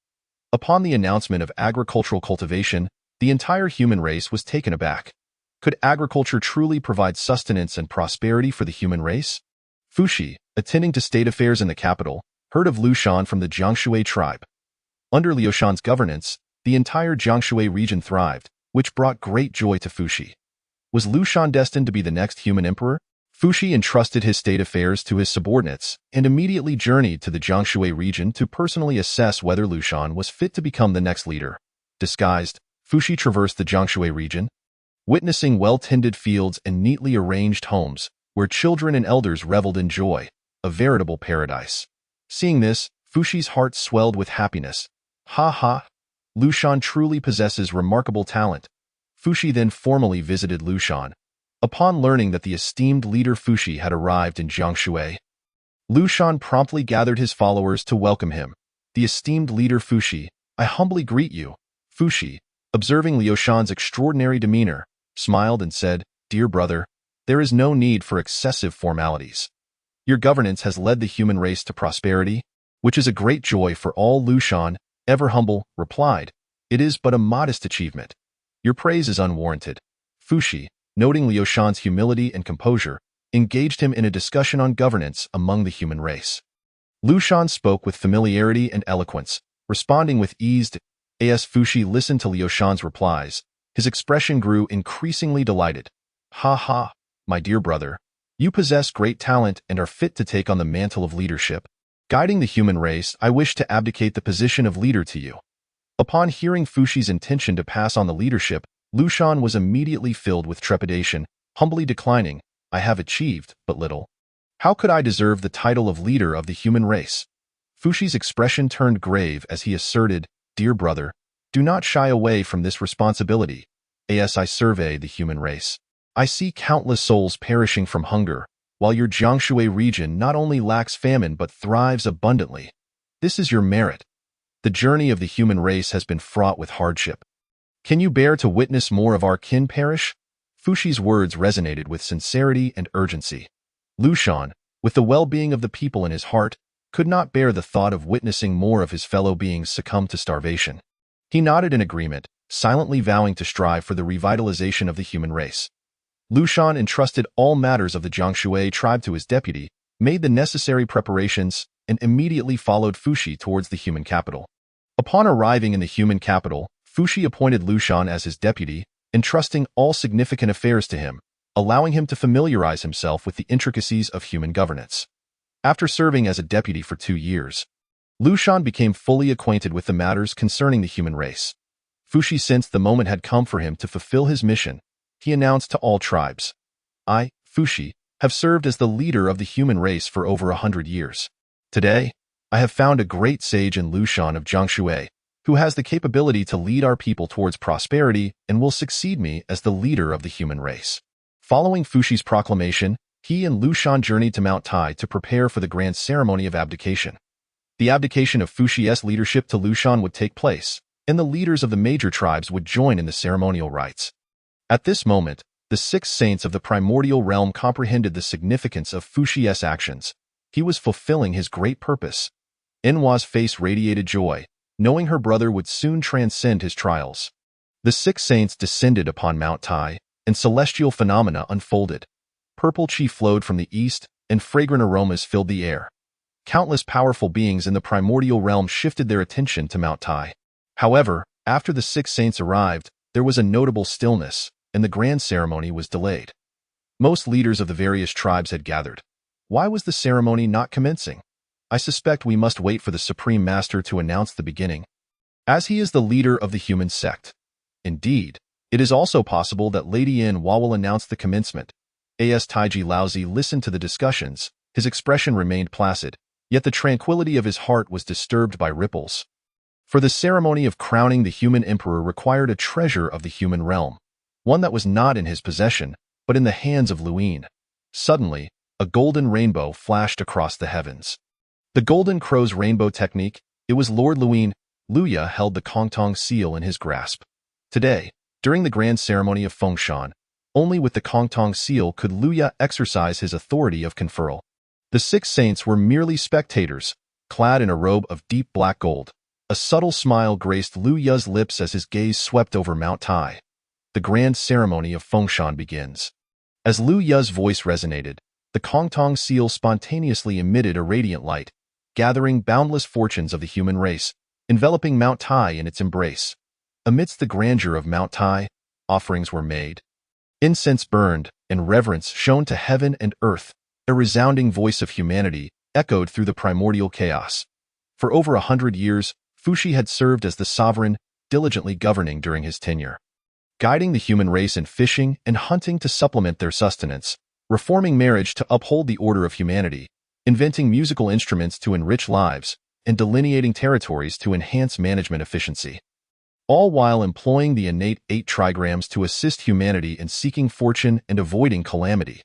Upon the announcement of agricultural cultivation, the entire human race was taken aback. Could agriculture truly provide sustenance and prosperity for the human race? Fuxi, attending to state affairs in the capital, heard of Liu Shan from the Jiangshui tribe. Under Liu Shan's governance, the entire Jiangshui region thrived, which brought great joy to Fuxi. Was Liu Shan destined to be the next human emperor? Fuxi entrusted his state affairs to his subordinates and immediately journeyed to the Jiangshui region to personally assess whether Liu Shan was fit to become the next leader. Disguised, Fuxi traversed the Jiangshui region, witnessing well-tended fields and neatly arranged homes where children and elders reveled in joy, a veritable paradise. Seeing this, Fuxi's heart swelled with happiness. Ha ha! Liu Shan truly possesses remarkable talent. Fuxi then formally visited Liu Shan. Upon learning that the esteemed leader Fuxi had arrived in Jiangshui, Liu Shan promptly gathered his followers to welcome him. The esteemed leader Fuxi, I humbly greet you. Fuxi, observing Liu Shan's extraordinary demeanor, smiled and said, Dear brother, there is no need for excessive formalities. Your governance has led the human race to prosperity, which is a great joy for all. Liu Shan, ever humble, replied, It is but a modest achievement. Your praise is unwarranted. Fuxi, noting Liu Shan's humility and composure, engaged him in a discussion on governance among the human race. Liu Shan spoke with familiarity and eloquence, responding with ease. As Fuxi listened to Liu Shan's replies, his expression grew increasingly delighted. Ha ha, my dear brother, you possess great talent and are fit to take on the mantle of leadership. Guiding the human race, I wish to abdicate the position of leader to you. Upon hearing Fuxi's intention to pass on the leadership, Liu Shan was immediately filled with trepidation, humbly declining, I have achieved but little. How could I deserve the title of leader of the human race? Fuxi's expression turned grave as he asserted, Dear brother, do not shy away from this responsibility. As I survey the human race, I see countless souls perishing from hunger, while your Jiangshui region not only lacks famine but thrives abundantly. This is your merit. The journey of the human race has been fraught with hardship. Can you bear to witness more of our kin perish? Fuxi's words resonated with sincerity and urgency. Liu Shan, with the well-being of the people in his heart, could not bear the thought of witnessing more of his fellow beings succumb to starvation. He nodded in agreement, silently vowing to strive for the revitalization of the human race. Liu Shan entrusted all matters of the Jiangshui tribe to his deputy, made the necessary preparations, and immediately followed Fuxi towards the human capital. Upon arriving in the human capital, Fuxi appointed Liu Shan as his deputy, entrusting all significant affairs to him, allowing him to familiarize himself with the intricacies of human governance. After serving as a deputy for 2 years, Liu Shan became fully acquainted with the matters concerning the human race. Fuxi sensed the moment had come for him to fulfill his mission. He announced to all tribes, I, Fuxi, have served as the leader of the human race for over 100 years. Today, I have found a great sage in Liu Shan of Jiangshui, who has the capability to lead our people towards prosperity and will succeed me as the leader of the human race. Following Fuxi's proclamation, he and Liu Shan journeyed to Mount Tai to prepare for the grand ceremony of abdication. The abdication of Fuxi's leadership to Liu Shan would take place, and the leaders of the major tribes would join in the ceremonial rites. At this moment, the 6 saints of the primordial realm comprehended the significance of Fuxi's actions. He was fulfilling his great purpose. Enhua's face radiated joy, knowing her brother would soon transcend his trials. The 6 saints descended upon Mount Tai, and celestial phenomena unfolded. Purple chi flowed from the east, and fragrant aromas filled the air. Countless powerful beings in the primordial realm shifted their attention to Mount Tai. However, after the 6 saints arrived, there was a notable stillness, and the grand ceremony was delayed. Most leaders of the various tribes had gathered. Why was the ceremony not commencing? I suspect we must wait for the Supreme Master to announce the beginning, as he is the leader of the human sect. Indeed, it is also possible that Lady Enhua will announce the commencement. As Taiji Laozi listened to the discussions, his expression remained placid, yet the tranquility of his heart was disturbed by ripples. For the ceremony of crowning the human emperor required a treasure of the human realm, one that was not in his possession, but in the hands of Luin. Suddenly, a golden rainbow flashed across the heavens. The Golden Crow's rainbow technique, it was Lord Luin. Luya held the Kongtong seal in his grasp. Today, during the grand ceremony of Fengshan, only with the Kongtong seal could Luya exercise his authority of conferral. The 6 saints were merely spectators, clad in a robe of deep black gold. A subtle smile graced Lu Ye's lips as his gaze swept over Mount Tai. The grand ceremony of Fengshan begins. As Lu Ye's voice resonated, the Kongtong seal spontaneously emitted a radiant light, gathering boundless fortunes of the human race, enveloping Mount Tai in its embrace. Amidst the grandeur of Mount Tai, offerings were made. Incense burned, and reverence shown to heaven and earth. A resounding voice of humanity echoed through the primordial chaos. For over 100 years, Fuxi had served as the sovereign, diligently governing during his tenure, guiding the human race in fishing and hunting to supplement their sustenance, reforming marriage to uphold the order of humanity, inventing musical instruments to enrich lives, and delineating territories to enhance management efficiency, all while employing the innate 8 trigrams to assist humanity in seeking fortune and avoiding calamity.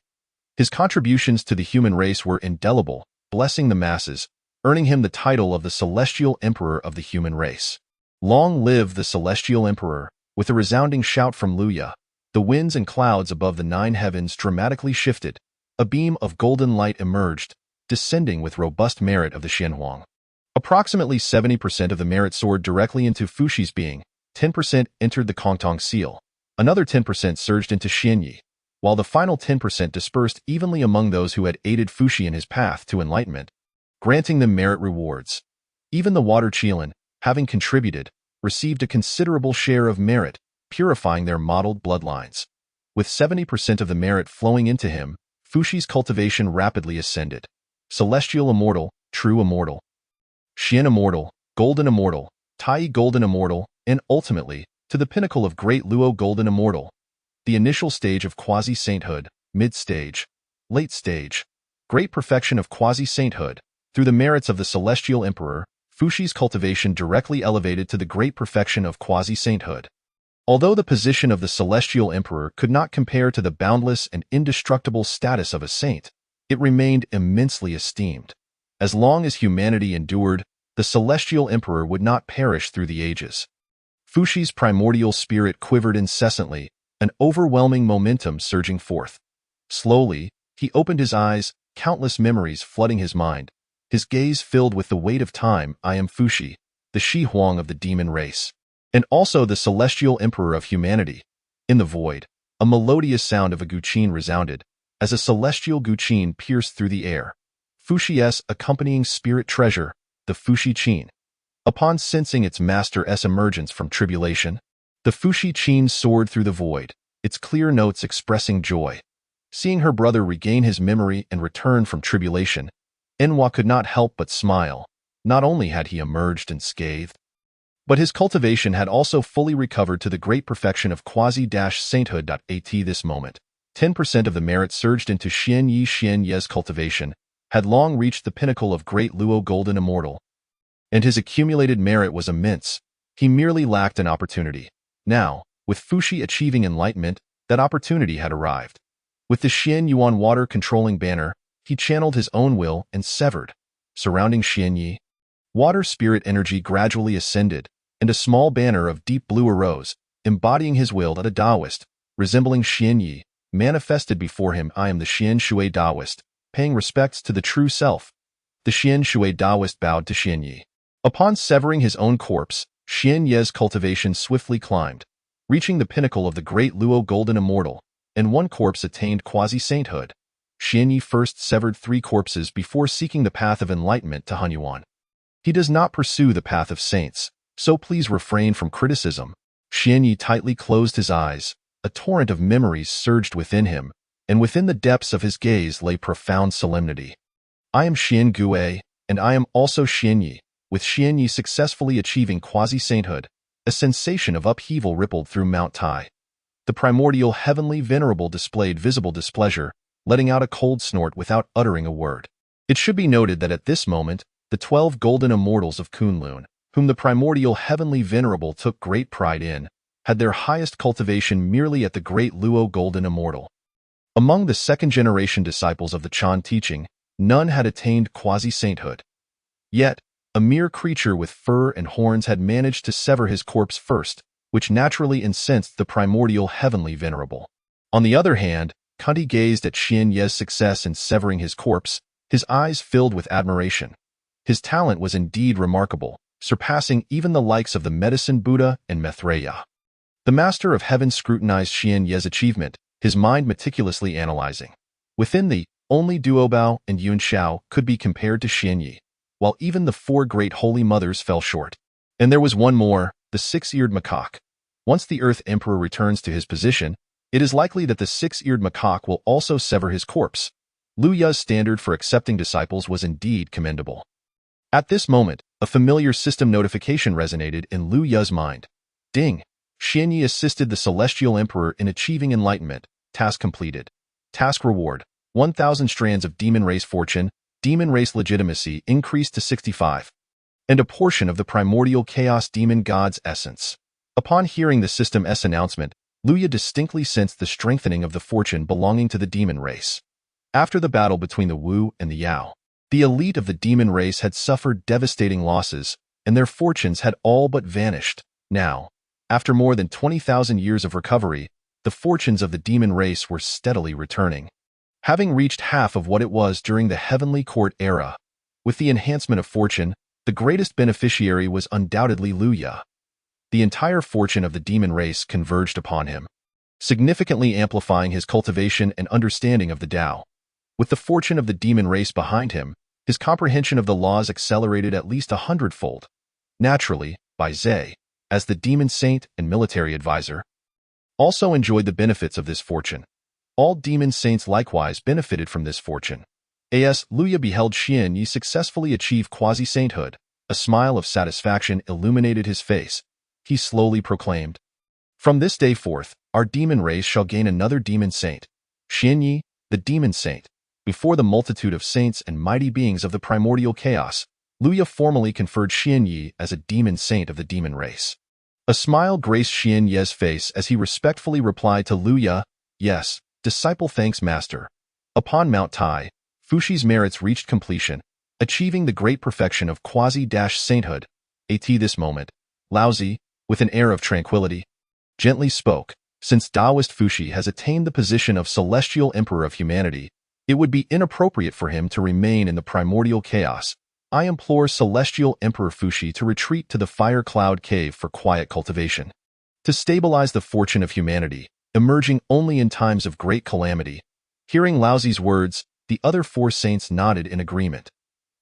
His contributions to the human race were indelible, blessing the masses, earning him the title of the Celestial Emperor of the human race. Long live the Celestial Emperor! With a resounding shout from Lu Ye, the winds and clouds above the 9 heavens dramatically shifted. A beam of golden light emerged, descending with robust merit of the Xianhuang. Approximately 70% of the merit soared directly into Fuxi's being, 10% entered the Kongtong seal, another 10% surged into Xianyi, while the final 10% dispersed evenly among those who had aided Fuxi in his path to enlightenment, granting them merit rewards. Even the Water Qilin, having contributed, received a considerable share of merit, purifying their modeled bloodlines. With 70% of the merit flowing into him, Fuxi's cultivation rapidly ascended. Celestial Immortal, True Immortal, Xian Immortal, Golden Immortal, Tai Golden Immortal, and ultimately, to the pinnacle of Great Luo Golden Immortal. The initial stage of quasi-sainthood, mid-stage, late stage, great perfection of quasi-sainthood. Through the merits of the Celestial Emperor, Fuxi's cultivation directly elevated to the great perfection of quasi-sainthood. Although the position of the Celestial Emperor could not compare to the boundless and indestructible status of a saint, it remained immensely esteemed. As long as humanity endured, the Celestial Emperor would not perish through the ages. Fuxi's primordial spirit quivered incessantly, an overwhelming momentum surging forth. Slowly, he opened his eyes, countless memories flooding his mind. His gaze filled with the weight of time. I am Fuxi, the Shi Huang of the demon race, and also the Celestial Emperor of humanity. In the void, a melodious sound of a guqin resounded, as a celestial guqin pierced through the air. Fuxi's accompanying spirit treasure, the Fuxi Qin. Upon sensing its master's emergence from tribulation, the Fuxi Qin soared through the void, its clear notes expressing joy. Seeing her brother regain his memory and return from tribulation, Enhua could not help but smile. Not only had he emerged unscathed, but his cultivation had also fully recovered to the great perfection of quasi-sainthood. At this moment, 10% of the merit surged into Xianyi's cultivation, had long reached the pinnacle of Great Luo Golden Immortal, and his accumulated merit was immense. He merely lacked an opportunity. Now, with Fuxi achieving enlightenment, that opportunity had arrived. With the Xian Yuan water controlling banner, he channeled his own will and severed. Surrounding Xianyi, water spirit energy gradually ascended, and a small banner of deep blue arose, embodying his will that a Taoist, resembling Xianyi, manifested before him. I am the Xian Shui Taoist, paying respects to the true self. The Xian Shui Taoist bowed to Xianyi. Upon severing his own corpse, Xianyi's cultivation swiftly climbed, reaching the pinnacle of the Great Luo Golden Immortal, and one corpse attained quasi-sainthood. Xianyi first severed 3 corpses before seeking the path of enlightenment to Hunyuan. He does not pursue the path of saints, so please refrain from criticism. Xianyi tightly closed his eyes. A torrent of memories surged within him, and within the depths of his gaze lay profound solemnity. I am Xian Gue, and I am also Xianyi. With Xianyi successfully achieving quasi-sainthood, a sensation of upheaval rippled through Mount Tai. The primordial heavenly venerable displayed visible displeasure, letting out a cold snort without uttering a word. It should be noted that at this moment, the 12 golden immortals of Kunlun, whom the primordial heavenly venerable took great pride in, had their highest cultivation merely at the Great Luo Golden Immortal. Among the second-generation disciples of the Chan teaching, none had attained quasi-sainthood. Yet, a mere creature with fur and horns had managed to sever his corpse first, which naturally incensed the primordial heavenly venerable. On the other hand, Kunti gazed at Xianyi's success in severing his corpse, his eyes filled with admiration. His talent was indeed remarkable, surpassing even the likes of the medicine Buddha and Maitreya. The master of heaven scrutinized Xian Ye's achievement, his mind meticulously analyzing. Within the only Duobao and Yun Xiao could be compared to Xian Yi, while even the four great holy mothers fell short. And there was one more, the six-eared macaque. Once the Earth Emperor returns to his position, it is likely that the six-eared macaque will also sever his corpse. Lu Ya's standard for accepting disciples was indeed commendable. At this moment, a familiar system notification resonated in Lu Ya's mind. Ding! Xian Yi assisted the Celestial Emperor in achieving enlightenment. Task completed. Task reward: 1,000 strands of demon race fortune, demon race legitimacy increased to 65. And a portion of the primordial chaos demon god's essence. Upon hearing the System S announcement, Lu Ya distinctly sensed the strengthening of the fortune belonging to the demon race. After the battle between the Wu and the Yao, the elite of the demon race had suffered devastating losses, and their fortunes had all but vanished. Now, after more than 20,000 years of recovery, the fortunes of the demon race were steadily returning. Having reached half of what it was during the Heavenly Court era, with the enhancement of fortune, the greatest beneficiary was undoubtedly Lu Ya. The entire fortune of the demon race converged upon him, significantly amplifying his cultivation and understanding of the Tao. With the fortune of the demon race behind him, his comprehension of the laws accelerated at least 100-fold. Naturally, Bai Zhe, as the demon saint and military advisor, also enjoyed the benefits of this fortune. All demon saints likewise benefited from this fortune. As Lu Ya beheld Xian Yi successfully achieve quasi-sainthood, a smile of satisfaction illuminated his face. He slowly proclaimed, "From this day forth, our demon race shall gain another demon saint, Xian Yi, the demon saint." Before the multitude of saints and mighty beings of the primordial chaos, Lu Ya formally conferred Xian Yi as a demon saint of the demon race. A smile graced Xian Ye's face as he respectfully replied to Lu Ya, "Yes, disciple, thanks master." Upon Mount Tai, Fushi's merits reached completion, achieving the great perfection of quasi-sainthood. At this moment, Laozi, with an air of tranquility, gently spoke, "Since Taoist Fushi has attained the position of Celestial Emperor of Humanity, it would be inappropriate for him to remain in the primordial chaos. I implore Celestial Emperor Fushi to retreat to the Fire Cloud Cave for quiet cultivation, to stabilize the fortune of humanity, emerging only in times of great calamity." Hearing Laozi's words, the other four saints nodded in agreement.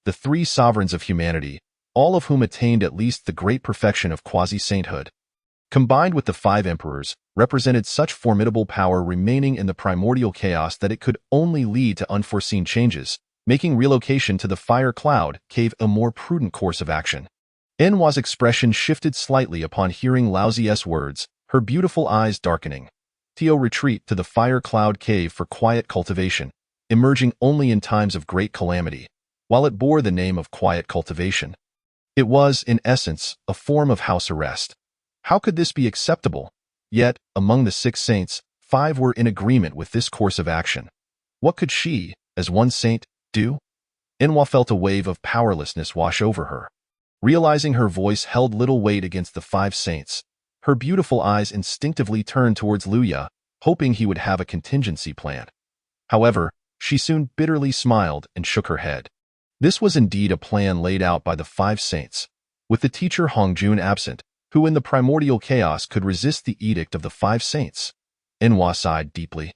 The three sovereigns of humanity, all of whom attained at least the great perfection of quasi-sainthood, combined with the five emperors, represented such formidable power remaining in the primordial chaos that it could only lead to unforeseen changes, making relocation to the Fire Cloud Cave a more prudent course of action. Enwa's expression shifted slightly upon hearing Laozi's words, her beautiful eyes darkening. Tio retreat to the Fire Cloud Cave for quiet cultivation, emerging only in times of great calamity. While it bore the name of quiet cultivation, it was, in essence, a form of house arrest. How could this be acceptable? Yet, among the 6 saints, 5 were in agreement with this course of action. What could she, as one saint, do? Enwa felt a wave of powerlessness wash over her. Realizing her voice held little weight against the 5 saints, her beautiful eyes instinctively turned towards Lu Ya, hoping he would have a contingency plan. However, she soon bitterly smiled and shook her head. This was indeed a plan laid out by the 5 saints, with the teacher Hongjun absent, who in the primordial chaos could resist the edict of the 5 saints. Enwa sighed deeply.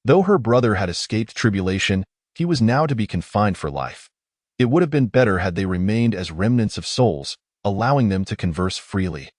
Though her brother had escaped tribulation, he was now to be confined for life. It would have been better had they remained as remnants of souls, allowing them to converse freely.